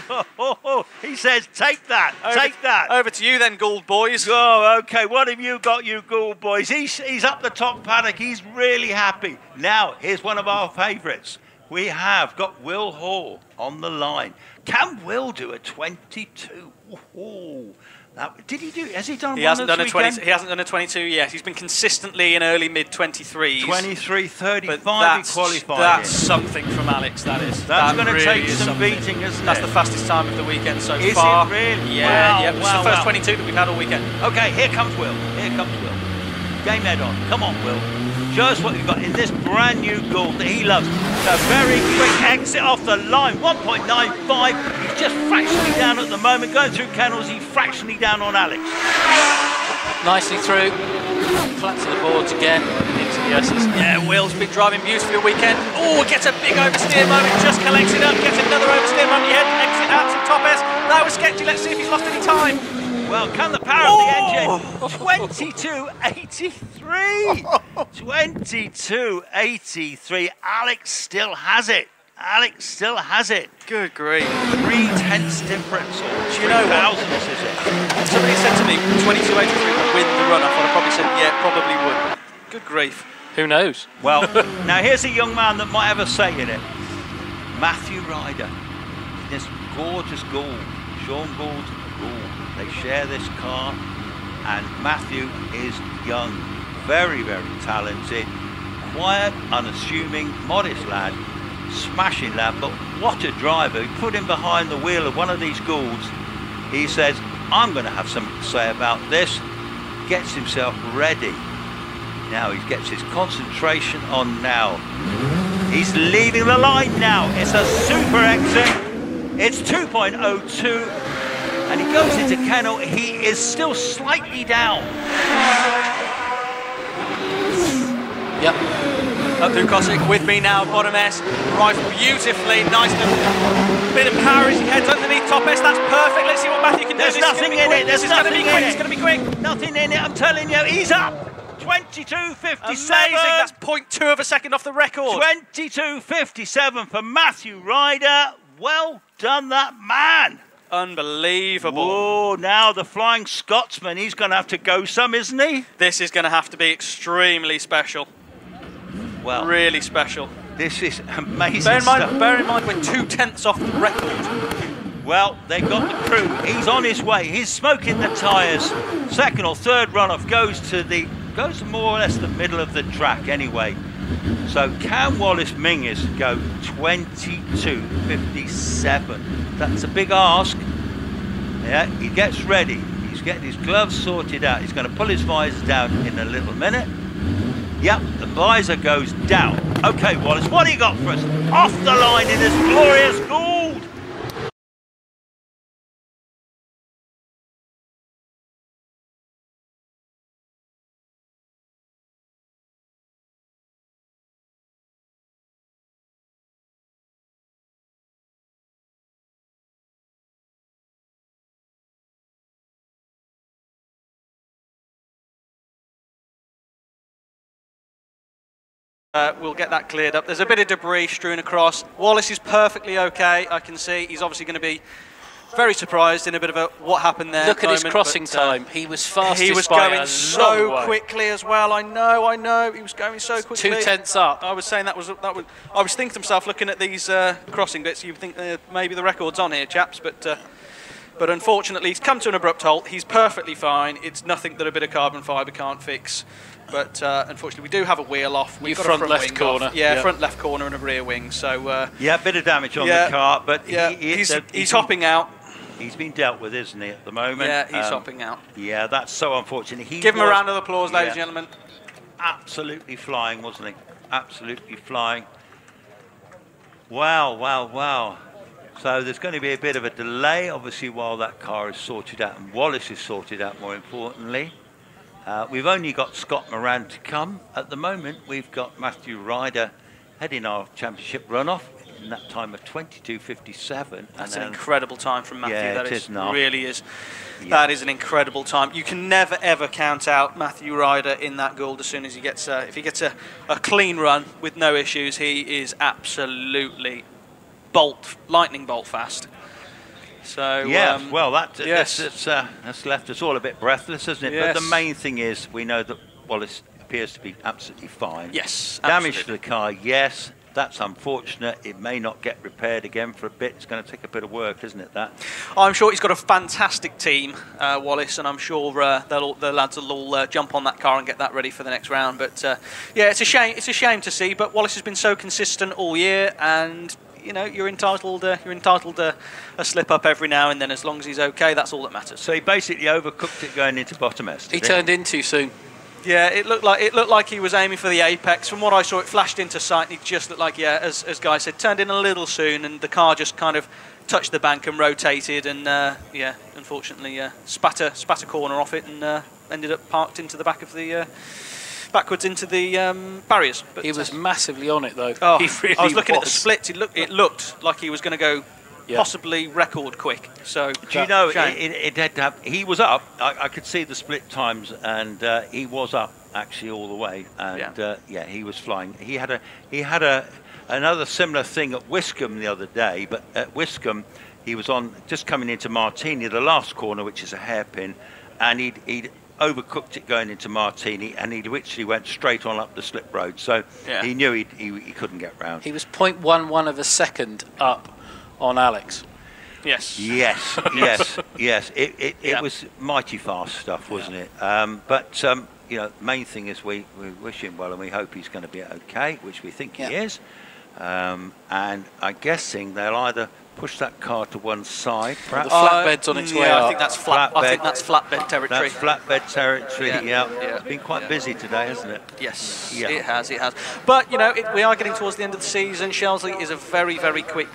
He says, take that, take that. Over to you then, Gould boys. Oh, okay, what have you got, you Gould boys? He's up the top paddock. He's really happy. Now, here's one of our favourites. We have got Will Hall on the line. Can Will do a 22? Ooh. Did he do? Has he done? He hasn't done a 20. He hasn't done a 22 yet. He's been consistently in early mid 23s. 23.35 he qualified. That's something from Alex. That's going to really take some beating, isn't it? That's the fastest time of the weekend so is far. Is it really? Yeah. Wow, It's the first 22 that we've had all weekend. Okay, here comes Will. Here comes Will. Game head on. Come on, Will. Show us what you've got in this brand new Gould that he loves. A very quick exit off the line, 1.95. He's just fractionally down at the moment. Going through kennels, he's fractionally down on Alex. Nicely through. Flat to the boards again. Into the S's. Yeah, Will's been driving beautifully all weekend. Oh, gets a big oversteer moment. Just collects it up. Gets another oversteer moment. He exit out to top S. That was sketchy. Let's see if he's lost any time. Well, can the power of the engine? 22.83. 22.83. Alex still has it. Alex still has it. Good grief. 3/10 difference. Or do you know what? Is it? Somebody said to me, 22.83 would win the run-off, and I probably said, yeah, probably would. Good grief. Who knows? Well, now here's a young man that might have a say in it. Matthew Ryder. This gorgeous Gould. Sean Gould. They share this car, and Matthew is young, very, very talented, quiet, unassuming, modest lad, smashing lad, but what a driver. He put him behind the wheel of one of these Goulds. He says, I'm going to have something to say about this. Gets himself ready. Now he gets his concentration on now. He's leaving the line now. It's a super exit. It's 2.02. And he goes into kennel. He is still slightly down. Yep. Up through Cossack with me now, bottom S. Arrives beautifully. Nice little bit of power as he heads underneath top S. That's perfect. Let's see what Matthew can do. There's nothing in it. There's nothing in it. It's going to be quick. Nothing in it. I'm telling you. He's up. 22.57. Amazing. That's 0.2 of a second off the record. 22.57 for Matthew Ryder. Well done, that man. Unbelievable. Oh, now the Flying Scotsman, he's going to have to go some, isn't he? This is going to have to be extremely special. Well, really special. This is amazing bear stuff. In mind, we're 2/10 off the record. Well, they've got the crew. He's on his way. He's smoking the tyres. Second or third runoff goes to more or less the middle of the track anyway. So can Wallace Menzies go 22.57? That's a big ask. Yeah, he gets ready. He's getting his gloves sorted out. He's going to pull his visor down in a little minute. Yep, the visor goes down. Okay, Wallace, what do you got for us? Off the line in this glorious Gould. We'll get that cleared up. There's a bit of debris strewn across. Wallace is perfectly okay. I can see he's obviously going to be very surprised in a bit of a what happened there. Look at his moment, crossing but, time. He was fastest. He was by going a so long way. quickly as well. I know. He was going so quickly. 2/10 up. I was saying that was. I was thinking to myself, looking at these crossing bits, you think maybe the record's on here, chaps, but unfortunately he's come to an abrupt halt. He's perfectly fine. It's nothing that a bit of carbon fibre can't fix. But unfortunately, we do have a wheel off. We've got front a front left wing corner. off. Yeah, front left corner and a rear wing. So yeah, a bit of damage on the car, but he's hopping out. He's been dealt with, isn't he, at the moment? Yeah, he's hopping out. Yeah, that's so unfortunate. Give him a round of applause, ladies and gentlemen. Absolutely flying, wasn't he? Absolutely flying. Wow. So there's going to be a bit of a delay, obviously, while that car is sorted out and Wallace is sorted out, more importantly. We've only got Scott Moran to come. At the moment, we've got Matthew Ryder heading our championship runoff in that time of 22:57. That's an incredible time from Matthew. Yeah, that is really is. Yeah. That is an incredible time. You can never ever count out Matthew Ryder in that Gould. As soon as he gets, if he gets a clean run with no issues, he is absolutely lightning bolt fast. So yeah, well, that's left us all a bit breathless, hasn't it? Yes. But the main thing is we know that Wallace appears to be absolutely fine. Yes, damage to the car, yes. That's unfortunate. It may not get repaired again for a bit. It's going to take a bit of work, isn't it? That. I'm sure he's got a fantastic team, Wallace, and I'm sure the lads will all jump on that car and get that ready for the next round. But yeah, it's a shame. It's a shame to see. But Wallace has been so consistent all year, and you know you're entitled a slip up every now and then. As long as he's okay, that's all that matters. So he basically overcooked it going into bottom S. He turned in too soon. Yeah, it looked like he was aiming for the apex. From what I saw, it flashed into sight, and it just looked like, yeah, as Guy said, turned in a little soon, and the car just kind of touched the bank and rotated, and yeah, unfortunately, spat a corner off it, and ended up parked into the back of the backwards into the barriers. But he was massively on it though. Oh, he really I was looking at the splits. It looked like he was going to go. Yeah. Possibly record quick. So do you know it had to have, he was up. I could see the split times, and he was up actually all the way. And yeah, he was flying. He had another similar thing at Wiscombe the other day, but at Wiscombe he was on just coming into Martini, the last corner, which is a hairpin, and he'd overcooked it going into Martini, and he literally went straight on up the slip road. So he knew he couldn't get round. He was 0.11 of a second up on Alex. Yes. It was mighty fast stuff, wasn't it? But you know, the main thing is we wish him well, and we hope he's going to be okay, which we think he is. And I'm guessing they'll either push that car to one side. Perhaps. The flatbed's on its way up. I think that's flatbed territory. That's flatbed territory. Yeah. It's been quite busy today, hasn't it? Yes, it has. But you know, we are getting towards the end of the season. Shelsley is a very, very quick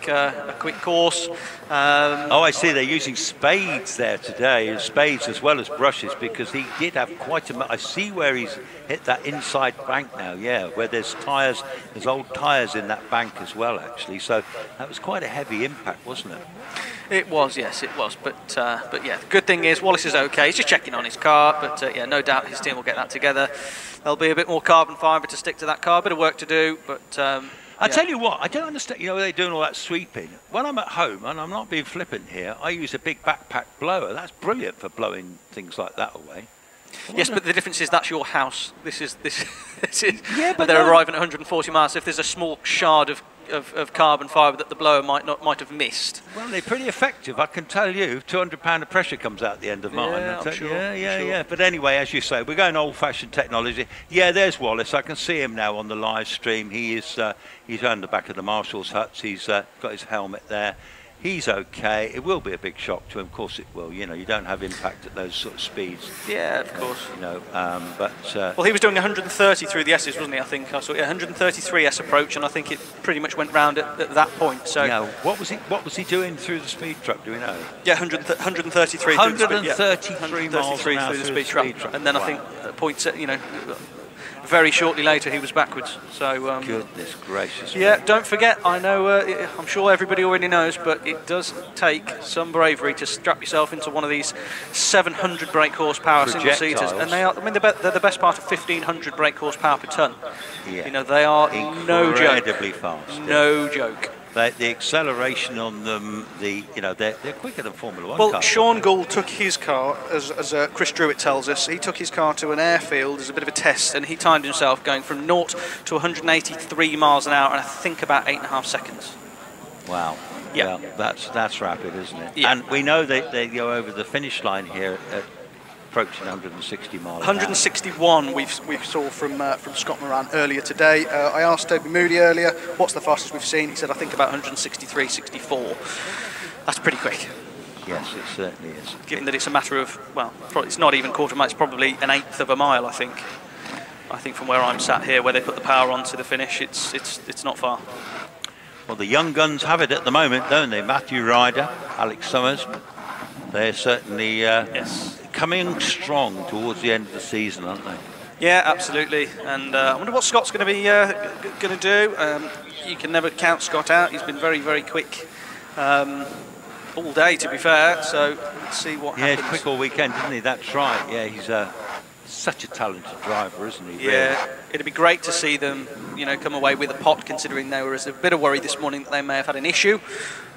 course. I see. They're using spades there today, spades as well as brushes, because he did have quite a. I see where he's hit that inside bank now. Yeah, where there's tyres, there's old tyres in that bank as well, actually. So that was quite a heavy impact, wasn't it? It was, yes, it was. But yeah, the good thing is Wallace is okay. He's just checking on his car, but yeah, no doubt his team will get that together. There'll be a bit more carbon fibre to stick to that car, a bit of work to do, but. I tell you what, I don't understand. You know, they're doing all that sweeping. When I'm at home, and I'm not being flippant here, I use a big backpack blower. That's brilliant for blowing things like that away. Yes, but the difference is that's your house. This is. Yeah, but they're arriving at 140 miles. So if there's a small shard of carbon fibre that the blower might have missed. Well, they're pretty effective, I can tell you. £200 of pressure comes out the end of mine. Yeah, I'm sure. Yeah. But anyway, as you say, we're going old-fashioned technology. Yeah, there's Wallace. I can see him now on the live stream. He's on the back of the Marshal's huts. He's got his helmet there. He's okay. It will be a big shock to him. Of course it will. You know, you don't have impact at those sort of speeds. Yeah, of course. You know, but... well, he was doing 130 through the S's, wasn't he? I think I saw 133 S approach, and I think it pretty much went round at that point. So, yeah, what was he doing through the speed truck? Do we know? Yeah, 133. 133 miles through the speed truck, and then I think at point, you know. Very shortly later, he was backwards. So goodness gracious. Yeah, don't forget. I know. I'm sure everybody already knows, but it does take some bravery to strap yourself into one of these 700 brake horsepower single seaters, and they are. I mean, they're the best part of 1,500 brake horsepower per ton. Yeah. You know, they are no joke. Incredibly fast. No joke. the acceleration on them, they're quicker than Formula 1 Well, cars. Sean Gould took his car, as Chris Drewitt tells us, he took his car to an airfield as a bit of a test, and he timed himself going from 0 to 183 miles an hour in I think about 8.5 seconds. Wow. Yeah. Well, that's rapid, isn't it? Yeah. And we know they go over the finish line here at approaching 160 miles an hour. 161 we saw from Scott Moran earlier today. I asked Toby Moody earlier, what's the fastest we've seen? He said, I think about 163, 64. That's pretty quick. Yes, it certainly is. Given that it's a matter of, well, it's not even quarter mile, it's probably an eighth of a mile, I think. I think from where I'm sat here, where they put the power onto the finish, it's not far. Well, the young guns have it at the moment, don't they? Matthew Ryder, Alex Summers. They're certainly coming strong towards the end of the season, aren't they? Yeah, absolutely. And I wonder what Scott's going to be going to do. You can never count Scott out. He's been very, very quick all day, to be fair. So let's see what happens. Yeah, he's quick all weekend, isn't he? That's right. Yeah, he's such a talented driver, isn't he? Yeah, really? It'd be great to see them, come away with a pot, considering there was a bit of worry this morning that they may have had an issue.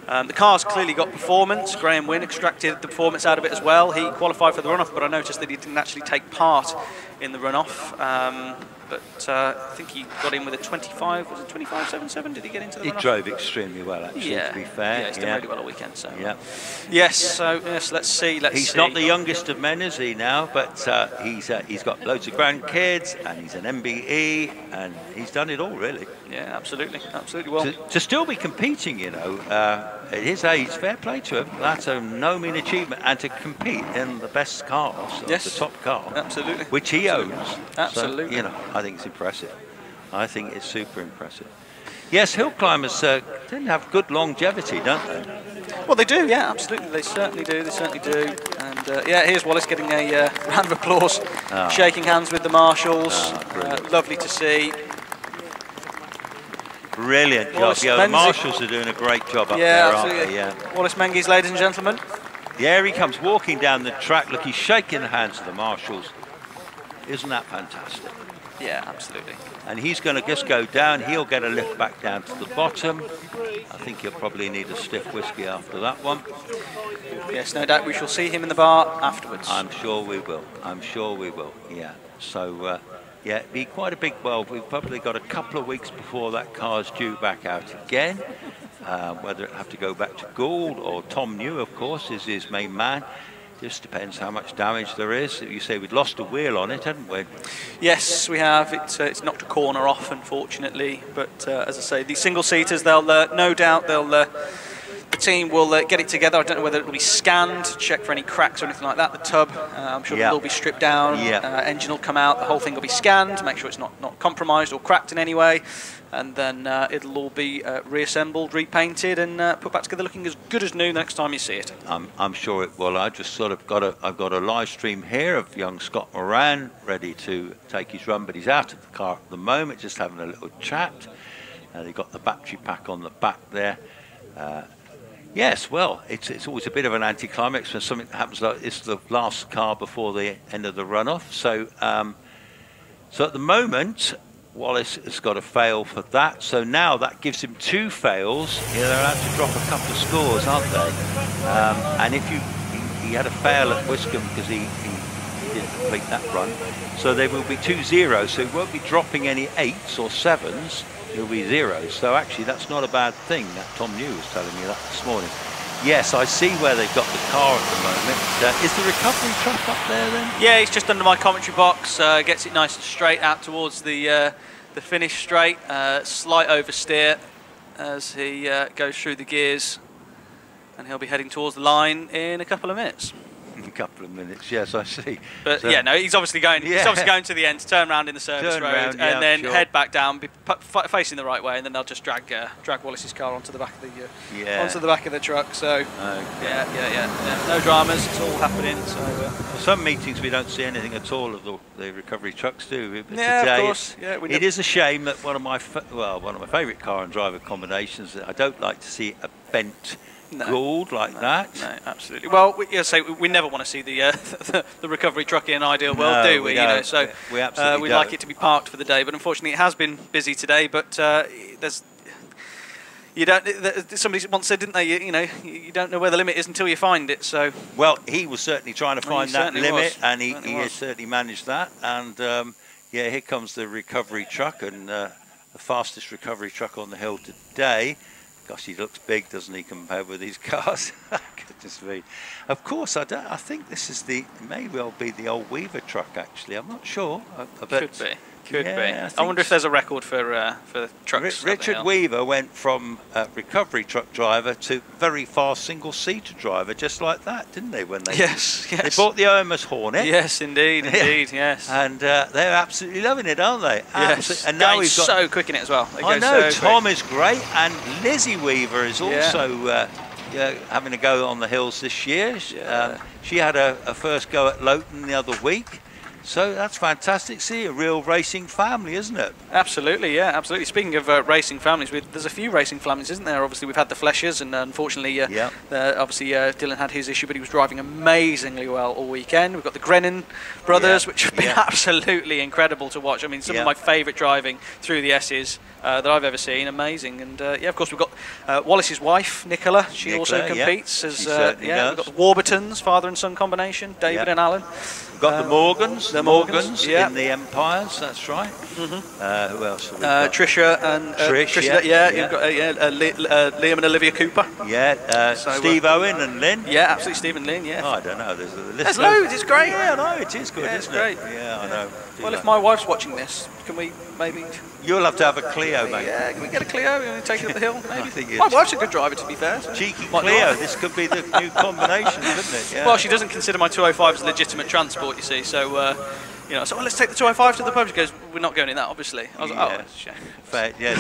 The car's clearly got performance. Graham Wynne extracted the performance out of it as well. He qualified for the runoff, but I noticed that he didn't actually take part in the runoff. But I think he got in with a 25, was it 25.77? Did he get into the runoff? He drove extremely well, actually, to be fair. Yeah, he's done really well all weekend. So. Yeah. Yes, so yes, let's see. He's not the youngest of men, is he, now? But he's got loads of grandkids, and he's an MBE, and he's done it all, really. Yeah, absolutely. Absolutely. Well, to still be competing, at his age, fair play to him. That's a no mean achievement, and to compete in the best cars, the top car, absolutely, which he owns. Absolutely. So, I think it's impressive. I think it's super impressive. Yes, hill climbers tend to have good longevity, don't they? Well, they do. Yeah, absolutely. They certainly do. They certainly do. And yeah, here's Wallace getting a round of applause, shaking hands with the marshals. Lovely to see. Brilliant job. Yeah, the marshals are doing a great job up there, aren't they? Yeah. Wallace Menzies, ladies and gentlemen. Yeah, he comes walking down the track. Look, he's shaking the hands of the marshals. Isn't that fantastic? Yeah, absolutely. And he's going to just go down. He'll get a lift back down to the bottom. I think he'll probably need a stiff whiskey after that one. Yes, no doubt we shall see him in the bar afterwards. I'm sure we will. I'm sure we will. Yeah. So, yeah, it'd be quite a big, well, we've probably got a couple of weeks before that car's due back out again. Whether it have to go back to Gould or Tom New, of course, is his main man. Just depends how much damage there is. You say we'd lost a wheel on it, hadn't we? Yes, we have. It's knocked a corner off, unfortunately. But as I say, these single-seaters, they'll no doubt the team will get it together. I don't know whether it will be scanned, check for any cracks or anything like that. The tub, I'm sure it will be stripped down. Engine will come out. The whole thing will be scanned, make sure it's not compromised or cracked in any way. And then it'll all be reassembled, repainted, and put back together, looking as good as new next time you see it. I'm sure it will. I just sort of I've got a live stream here of young Scott Moran ready to take his run, but he's out of the car at the moment, just having a little chat. They've got the battery pack on the back there. Yes, well, it's always a bit of an anticlimax when something happens like it's the last car before the end of the runoff. So, so at the moment, Wallace has got a fail for that. So now that gives him 2 fails. Yeah, they're out to drop a couple of scores, aren't they? And if he had a fail at Wiscombe because he didn't complete that run. So there will be 2 zeros. So he won't be dropping any 8s or 7s. It'll be 0s. So actually that's not a bad thing. That Tom New was telling me that this morning. Yes, I see where they've got the car at the moment. Is the recovery truck up there then? Yeah, he's just under my commentary box. Gets it nice and straight out towards the finish straight. Slight oversteer as he goes through the gears, and he'll be heading towards the line in a couple of minutes. A couple of minutes, yes, I see. But so, yeah, no, he's obviously going. Yeah. He's obviously going to the end, to turn around in the service road, and then head back down, be facing the right way, and then they'll just drag Wallace's car onto the back of the truck. So yeah, no dramas. It's all happening. So for some meetings we don't see anything at all of the recovery trucks, do we? But yeah, today, of course. Yeah, it is a shame that one of my favourite car and driver combinations. I don't like to see a bent. Gould like that. No, absolutely. Well, we never want to see the recovery truck in an ideal world, do we? So we absolutely we'd like it to be parked for the day, but unfortunately it has been busy today. But there's, you don't. Somebody once said, didn't they? You know, you don't know where the limit is until you find it. So. Well, he was certainly trying to find that limit, and he was. certainly managed that. And yeah, here comes the recovery truck, and the fastest recovery truck on the hill today. Gosh, he looks big, doesn't he, compared with these cars? Goodness me. Of course, I think this is may well be the old Weaver truck, actually. I'm not sure. Could be. I wonder if there's a record for the trucks. Richard Weaver went from recovery truck driver to very fast single-seater driver, just like that, didn't they? When they they bought the OMS Hornet. Yes, indeed, yes. And they're absolutely loving it, aren't they? Yes. And now he's so quick in it as well. I know. Tom is great, and Lizzie Weaver is also having a go on the hills this year. She had a first go at Loughton the other week. So that's fantastic. See, a real racing family, isn't it? Absolutely, yeah, absolutely. Speaking of racing families, there's a few racing families, isn't there? Obviously, we've had the Fleshers, and unfortunately, obviously, Dylan had his issue, but he was driving amazingly well all weekend. We've got the Grennan brothers, which have been absolutely incredible to watch. I mean, some of my favourite driving through the S's that I've ever seen. Amazing. And yeah, of course, we've got Wallace's wife, Nicola. She also competes. We've got the Warburtons, father and son combination, David and Alan. We've got the Morgans. The Morgans in the Empires, that's right. Who else have we got? Trisha and Trish, you've got Liam and Olivia Cooper. Steve Owen and Lynn. Yeah, absolutely, Steve and Lynn, yeah. Oh, I don't know, there's loads, it's great. Yeah, I know, it is good, isn't it? Yeah, I know. Well, if my wife's watching this, can we maybe... You'll have to have a Clio, mate. Yeah, can we get a Clio and take it up the hill, maybe? My wife's a good driver, to be fair. So cheeky Clio, this could be the new combination, couldn't it? Yeah. Well, she doesn't consider my 205 as legitimate transport, you see, so... you know, so let's take the 205 to the pub. She goes, we're not going in that, obviously. I was like, oh, shit. Fair, yeah.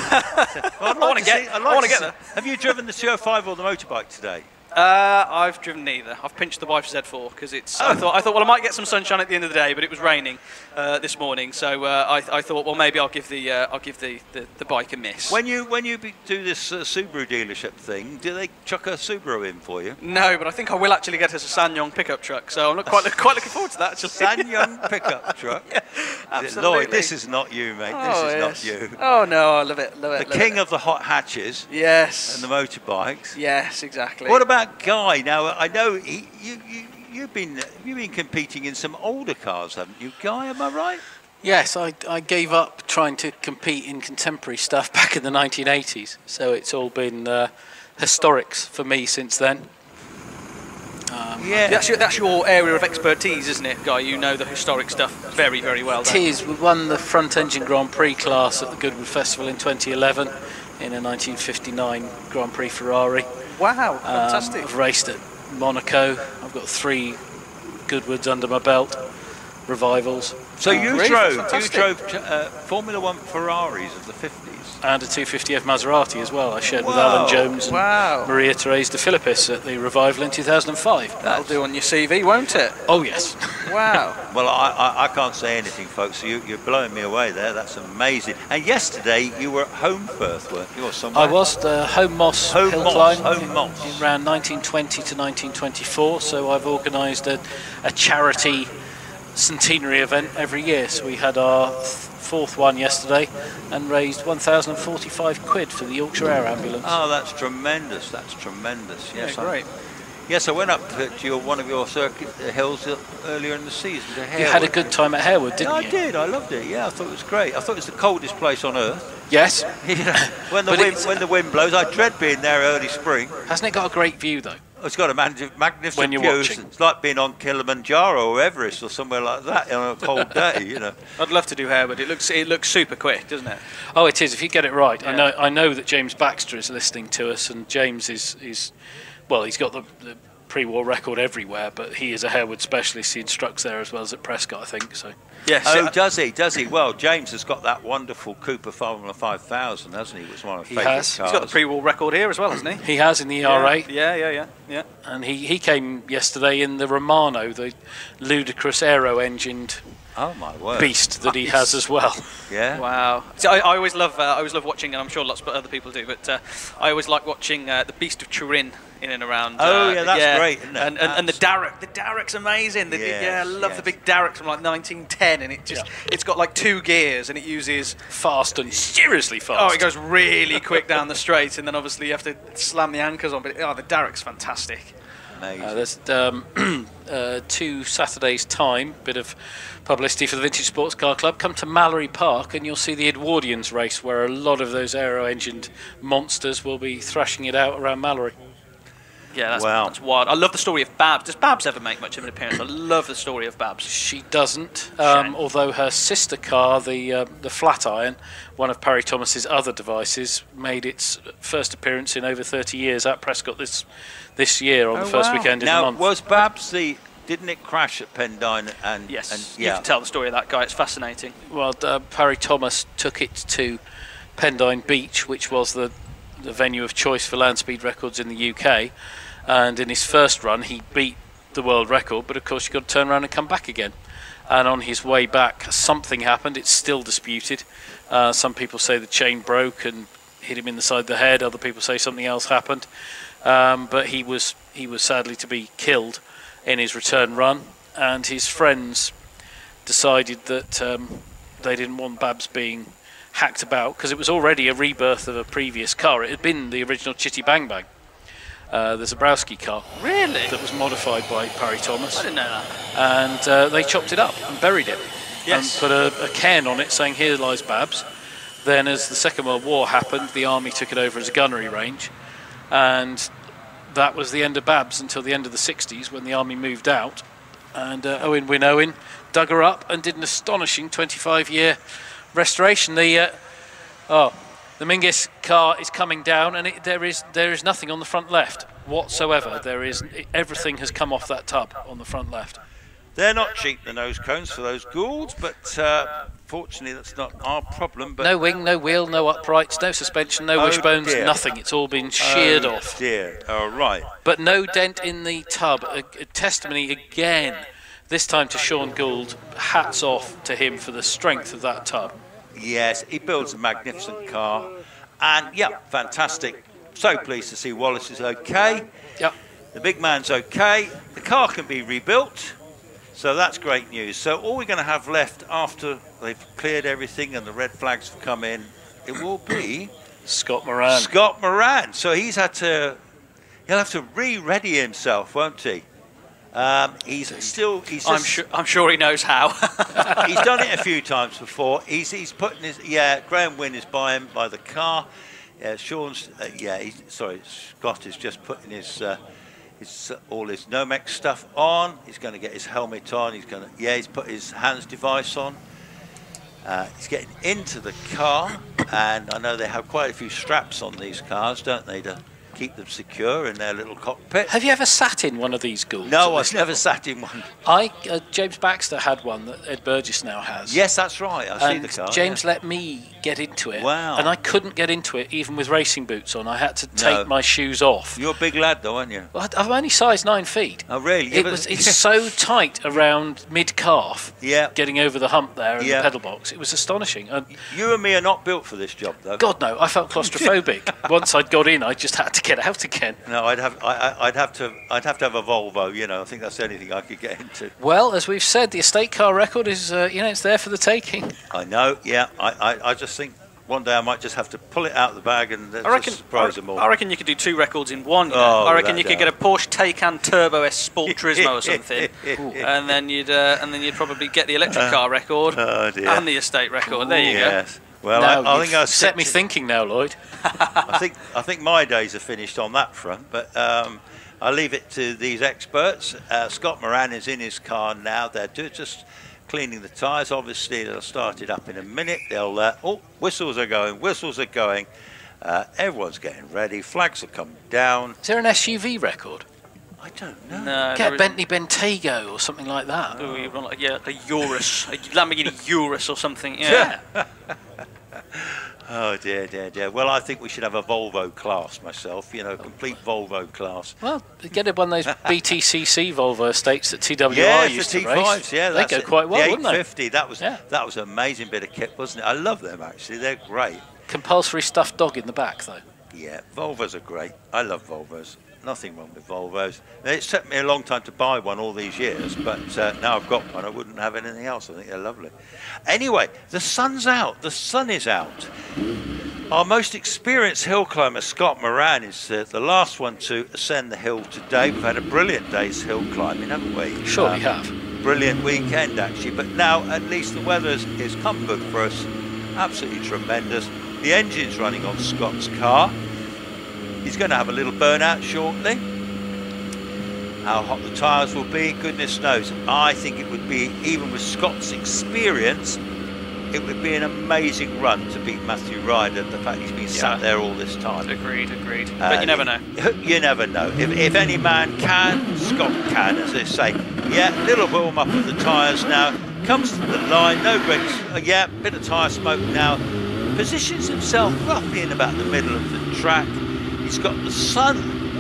Well, I want to get there. Have you driven the 205 or the motorbike today? I've driven neither. I've pinched the wife's Z4 because it's. I thought, well, I might get some sunshine at the end of the day, but it was raining this morning, so I thought, well, maybe I'll give the bike a miss. When you do this Subaru dealership thing, do they chuck a Subaru in for you? No, but I think I will actually get us a SsangYong pickup truck, so I'm quite looking forward to that. Actually, SsangYong pickup truck. Yeah, absolutely. Lloyd, this is not you, mate. This is not you. Oh no, I love it. The king of the hot hatches. Yes. And the motorbikes. Yes, exactly. What about Guy? Now I know you've been competing in some older cars, haven't you, Guy? Am I right? Yes, I gave up trying to compete in contemporary stuff back in the 1980s, so it's all been historics for me since then. Yeah, that's your area of expertise, isn't it, Guy? You know the historic stuff very, very well. It is. We won the front engine Grand Prix class at the Goodwood Festival in 2011 in a 1959 Grand Prix Ferrari. Wow, fantastic. I've raced at Monaco. I've got 3 Goodwoods under my belt, revivals. So you drove Formula 1 Ferraris of the 50s? And a 250F Maserati as well. I shared with Alan Jones and Maria Therese de Philippis at the revival in 2005. That'll do on your CV, won't it? Oh, yes. Wow. Well, I can't say anything, folks. So you're blowing me away there. That's amazing. And yesterday you were at Homeforth, weren't you? Or somewhere? I was the Home Moss HillClimb in around 1920 to 1924. So I've organised a charity centenary event every year. So we had our 4th one yesterday and raised 1,045 quid for the Yorkshire Air Ambulance. Oh, that's tremendous. That's tremendous. Yes, yeah, great. Yes, I went up to one of your circuit hills earlier in the season to Harewood. You had a good time at Harewood, didn't you? I did. I loved it. Yeah, I thought it was great. I thought it was the coldest place on earth. Yes. When the wind blows, I dread being there early spring. Hasn't it got a great view though? It's got a magnificent when you're view. watching. It's like being on Kilimanjaro or Everest or somewhere like that on a cold day, you know. I'd love to do Harewood. It looks super quick, doesn't it? Oh, it is. If you get it right. Yeah. I know that James Baxter is listening to us, and James is well, he's got the pre-war record everywhere, but he is a Harewood specialist. He instructs there as well as at Prescott, I think. So. Yes. Oh, does he? Does he? Well, James has got that wonderful Cooper Formula 5000, hasn't he? It was one of my favourite cars. He's got the pre-war record here as well, hasn't he? He has in the ERA. Yeah. And he came yesterday in the Romano, the ludicrous aero-engined Oh my word! Beast that he has as well. Yeah. Wow. So I always love watching, and I'm sure lots of other people do, but I always like watching the Beast of Turin in and around. Oh yeah, that's great, isn't it? And the Derrick. The Derrick's amazing. I love the big Derricks from like 1910, and it's got like 2 gears, and it uses fast and seriously fast. Oh, it goes really quick down the straight, and then obviously you have to slam the anchors on. But the Derrick's fantastic. There's 2 Saturdays' time, bit of publicity for the Vintage Sports Car Club. Come to Mallory Park and you'll see the Edwardians race, where a lot of those aero-engined monsters will be thrashing it out around Mallory. Yeah, that's wild. I love the story of Babs. Does Babs ever make much of an appearance? I love the story of Babs. She doesn't, although her sister car, the Flatiron, one of Parry Thomas's other devices, made its first appearance in over 30 years at Prescott this year on the first weekend in the month. Now, was Babs didn't it crash at Pendine? Yes, you can tell the story of that guy. It's fascinating. Well, Parry Thomas took it to Pendine Beach, which was the venue of choice for land speed records in the UK. And in his first run, he beat the world record, but of course you've got to turn around and come back again. And on his way back, something happened. It's still disputed. Some people say the chain broke and hit him in the side of the head. Other people say something else happened. But he was sadly to be killed in his return run. And his friends decided that they didn't want Babs being hacked about, because it was already a rebirth of a previous car. It had been the original Chitty Bang Bang. The Zabrowski car. Really? That was modified by Parry Thomas. I didn't know that. And they chopped it up and buried it. Yes. And put a cairn on it saying, "Here lies Babs." Then as the Second World War happened, the army took it over as a gunnery range. And that was the end of Babs until the end of the 60s, when the army moved out. And Owen Wynne Owen dug her up and did an astonishing 25-year restoration. The Mingus car is coming down, and there is nothing on the front left whatsoever. Everything has come off that tub on the front left. They're not cheap, the nose cones for those Goulds, but fortunately that's not our problem. But no wing, no wheel, no uprights, no suspension, no wishbones, nothing. It's all been sheared off. Dear, all right. But no dent in the tub. A testimony again, this time to Sean Gould. Hats off to him for the strength of that tub. Yes, he builds a magnificent car, and yeah, fantastic. So pleased to see Wallace is okay. Yep. The big man's okay. The car can be rebuilt, so that's great news. So all we're going to have left after they've cleared everything and the red flags have come in, it will be Scott Moran. Scott Moran. So he'll have to re-ready himself, won't he? I'm sure he knows how. He's done it a few times before. He's putting his Graham Wynne is by him by the car. Sean's Scott is just putting his all his Nomex stuff on. He's going to get his helmet on. He's put his hands device on. He's getting into the car, and I know they have quite a few straps on these cars, don't they, to keep them secure in their little cockpit. Have you ever sat in one of these Goulds? No, I've never sat in one. James Baxter had one that Ed Burgess now has. Yes, that's right. I've seen the car. James let me get into it. Wow. And I couldn't get into it even with racing boots on. I had to take my shoes off. You're a big lad though, aren't you? Well, I'm only size 9 feet. Oh, really? It's so tight around mid-calf, getting over the hump there in the pedal box. It was astonishing. You and me are not built for this job though. God no, I felt claustrophobic. Once I'd got in, I just had to get out again. No, I'd have to have a Volvo. You know, I think that's the only thing I could get into. Well, as we've said, the estate car record is, it's there for the taking. I know. Yeah, I just think one day I might just have to pull it out of the bag and surprise them all. I reckon you could do 2 records in one. I reckon you could get a Porsche Taycan Turbo S Sport Turismo or something, and then you'd probably get the electric car record and the estate record. There you go. Well, I think I'll set me thinking now, Lloyd. I think my days are finished on that front, but I'll leave it to these experts. Scott Moran is in his car now. They're just cleaning the tyres. Obviously, they'll start it up in a minute. They'll whistles are going. Everyone's getting ready. Flags are coming down. Is there an SUV record? I don't know. No, get a Bentley Bentaygo or something like that. Oh, you want a Urus, a Lamborghini Urus or something. Yeah. Oh dear, dear, dear. Well, I think we should have a Volvo class myself, you know, a complete Volvo class. Well, get one of those BTCC Volvo estates that TWR yeah, used the to T5s, race. yeah, they go quite well, the wouldn't they? 850, that was an amazing bit of kit, wasn't it? I love them, actually. They're great. Compulsory stuffed dog in the back, though. Yeah, Volvos are great. I love Volvos. Nothing wrong with Volvos. It's taken me a long time to buy one all these years, but now I've got one, I wouldn't have anything else. I think they're lovely. Anyway, the sun's out. The sun is out. Our most experienced hill climber, Scott Moran, is the last one to ascend the hill today. We've had a brilliant day's hill climbing, haven't we? Sure we have. Brilliant weekend, actually. But now, at least the weather is come good for us. Absolutely tremendous. The engine's running on Scott's car. He's going to have a little burnout shortly. How hot the tyres will be, goodness knows. I think it would be, even with Scott's experience, it would be an amazing run to beat Matthew Ryder. The fact he's been sat there all this time. Agreed. But you never know. You never know. If any man can, Scott can, as they say. Yeah, little warm up of the tyres now. Comes to the line, no great, bit of tyre smoke now. Positions himself roughly in about the middle of the track. He's got the sun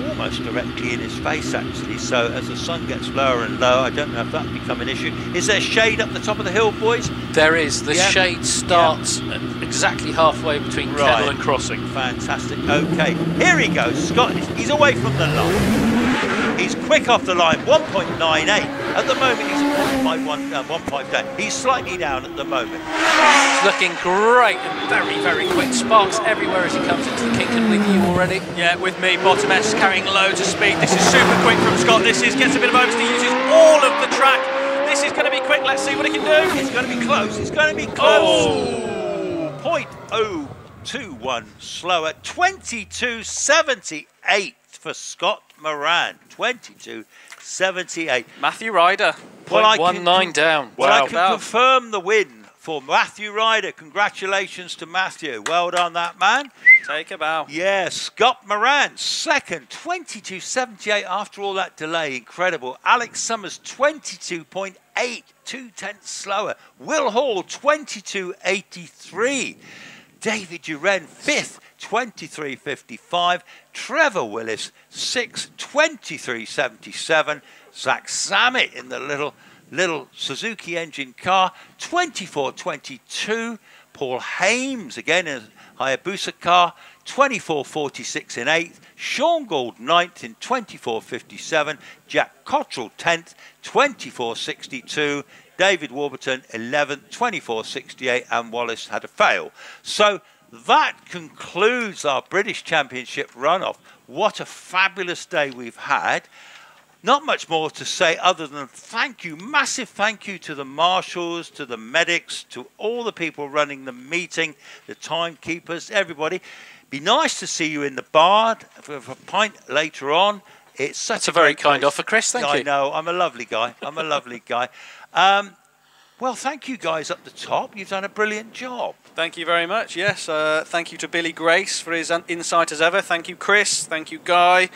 almost directly in his face, actually, so as the sun gets lower and lower, I don't know if that'll become an issue. Is there shade up the top of the hill, boys? There is. The shade starts exactly halfway between Kennel and Crossing. Fantastic. Okay, here he goes. Scott, he's away from the line. He's quick off the line, 1.98. At the moment, he's 1.8. He's slightly down at the moment. He's looking great and very, very quick. Sparks everywhere as he comes into the kink. And with you already? Yeah, with me. Bottom S carrying loads of speed. This is super quick from Scott. This gets a bit of oversteer. He uses all of the track. This is going to be quick. Let's see what he can do. It's going to be close. It's going to be close. 0.021 slower. 22.78 for Scott Moran. 22.78. Matthew Ryder. 0.19 down. Well, I can confirm the win for Matthew Ryder. Congratulations to Matthew. Well done, that man. Take a bow. Yeah, Scott Moran, second, 22.78 after all that delay. Incredible. Alex Summers, 22.8, 0.2 slower. Will Hall, 22.83. David Duren, fifth, 23.55. Trevor Willis, sixth, 23.77. Zach Zammit in the little Suzuki engine car, 24.22. Paul Hames, again in a Hayabusa car, 24.46 in 8th. Sean Gould 9th in 24.57. Jack Cottrell 10th, 24.62. David Warburton 11th, 24.68. And Wallace had a fail. So that concludes our British Championship runoff. What a fabulous day we've had. Not much more to say other than thank you, massive thank you to the marshals, to the medics, to all the people running the meeting, the timekeepers, everybody. Be nice to see you in the bar for a pint later on. It's such a very kind offer, Chris. Thank you. I know. I'm a lovely guy. I'm a lovely guy. Well, thank you guys up the top. You've done a brilliant job. Thank you very much. Yes. Thank you to Billy Grace for his insight as ever. Thank you, Chris. Thank you, Guy.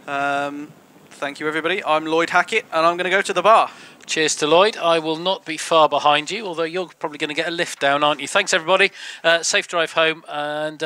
Thank you, everybody. I'm Lloyd Hackett, and I'm going to go to the bar. Cheers to Lloyd. I will not be far behind you, although you're probably going to get a lift down, aren't you? Thanks, everybody. Safe drive home, and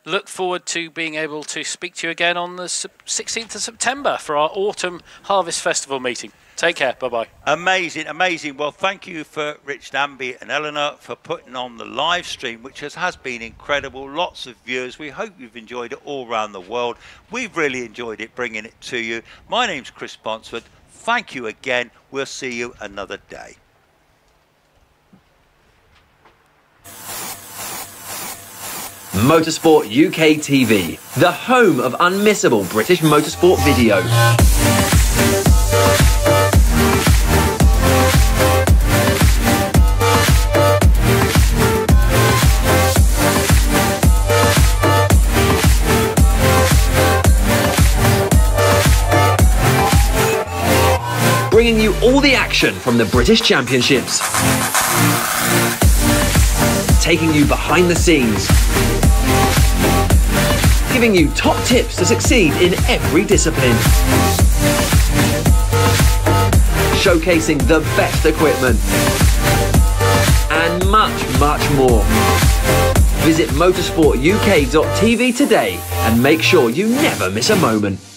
look forward to being able to speak to you again on the 16th of September for our Autumn Harvest Festival meeting. Take care. Bye-bye. Amazing, amazing. Well, thank you for Rich Danby and Eleanor for putting on the live stream, which has been incredible. Lots of viewers. We hope you've enjoyed it all around the world. We've really enjoyed it, bringing it to you. My name's Chris Bonsford. Thank you again. We'll see you another day. Motorsport UK TV, the home of unmissable British motorsport videos. Bringing you all the action from the British Championships. Taking you behind the scenes. Giving you top tips to succeed in every discipline. Showcasing the best equipment. And much, much more. Visit motorsportuk.tv today and make sure you never miss a moment.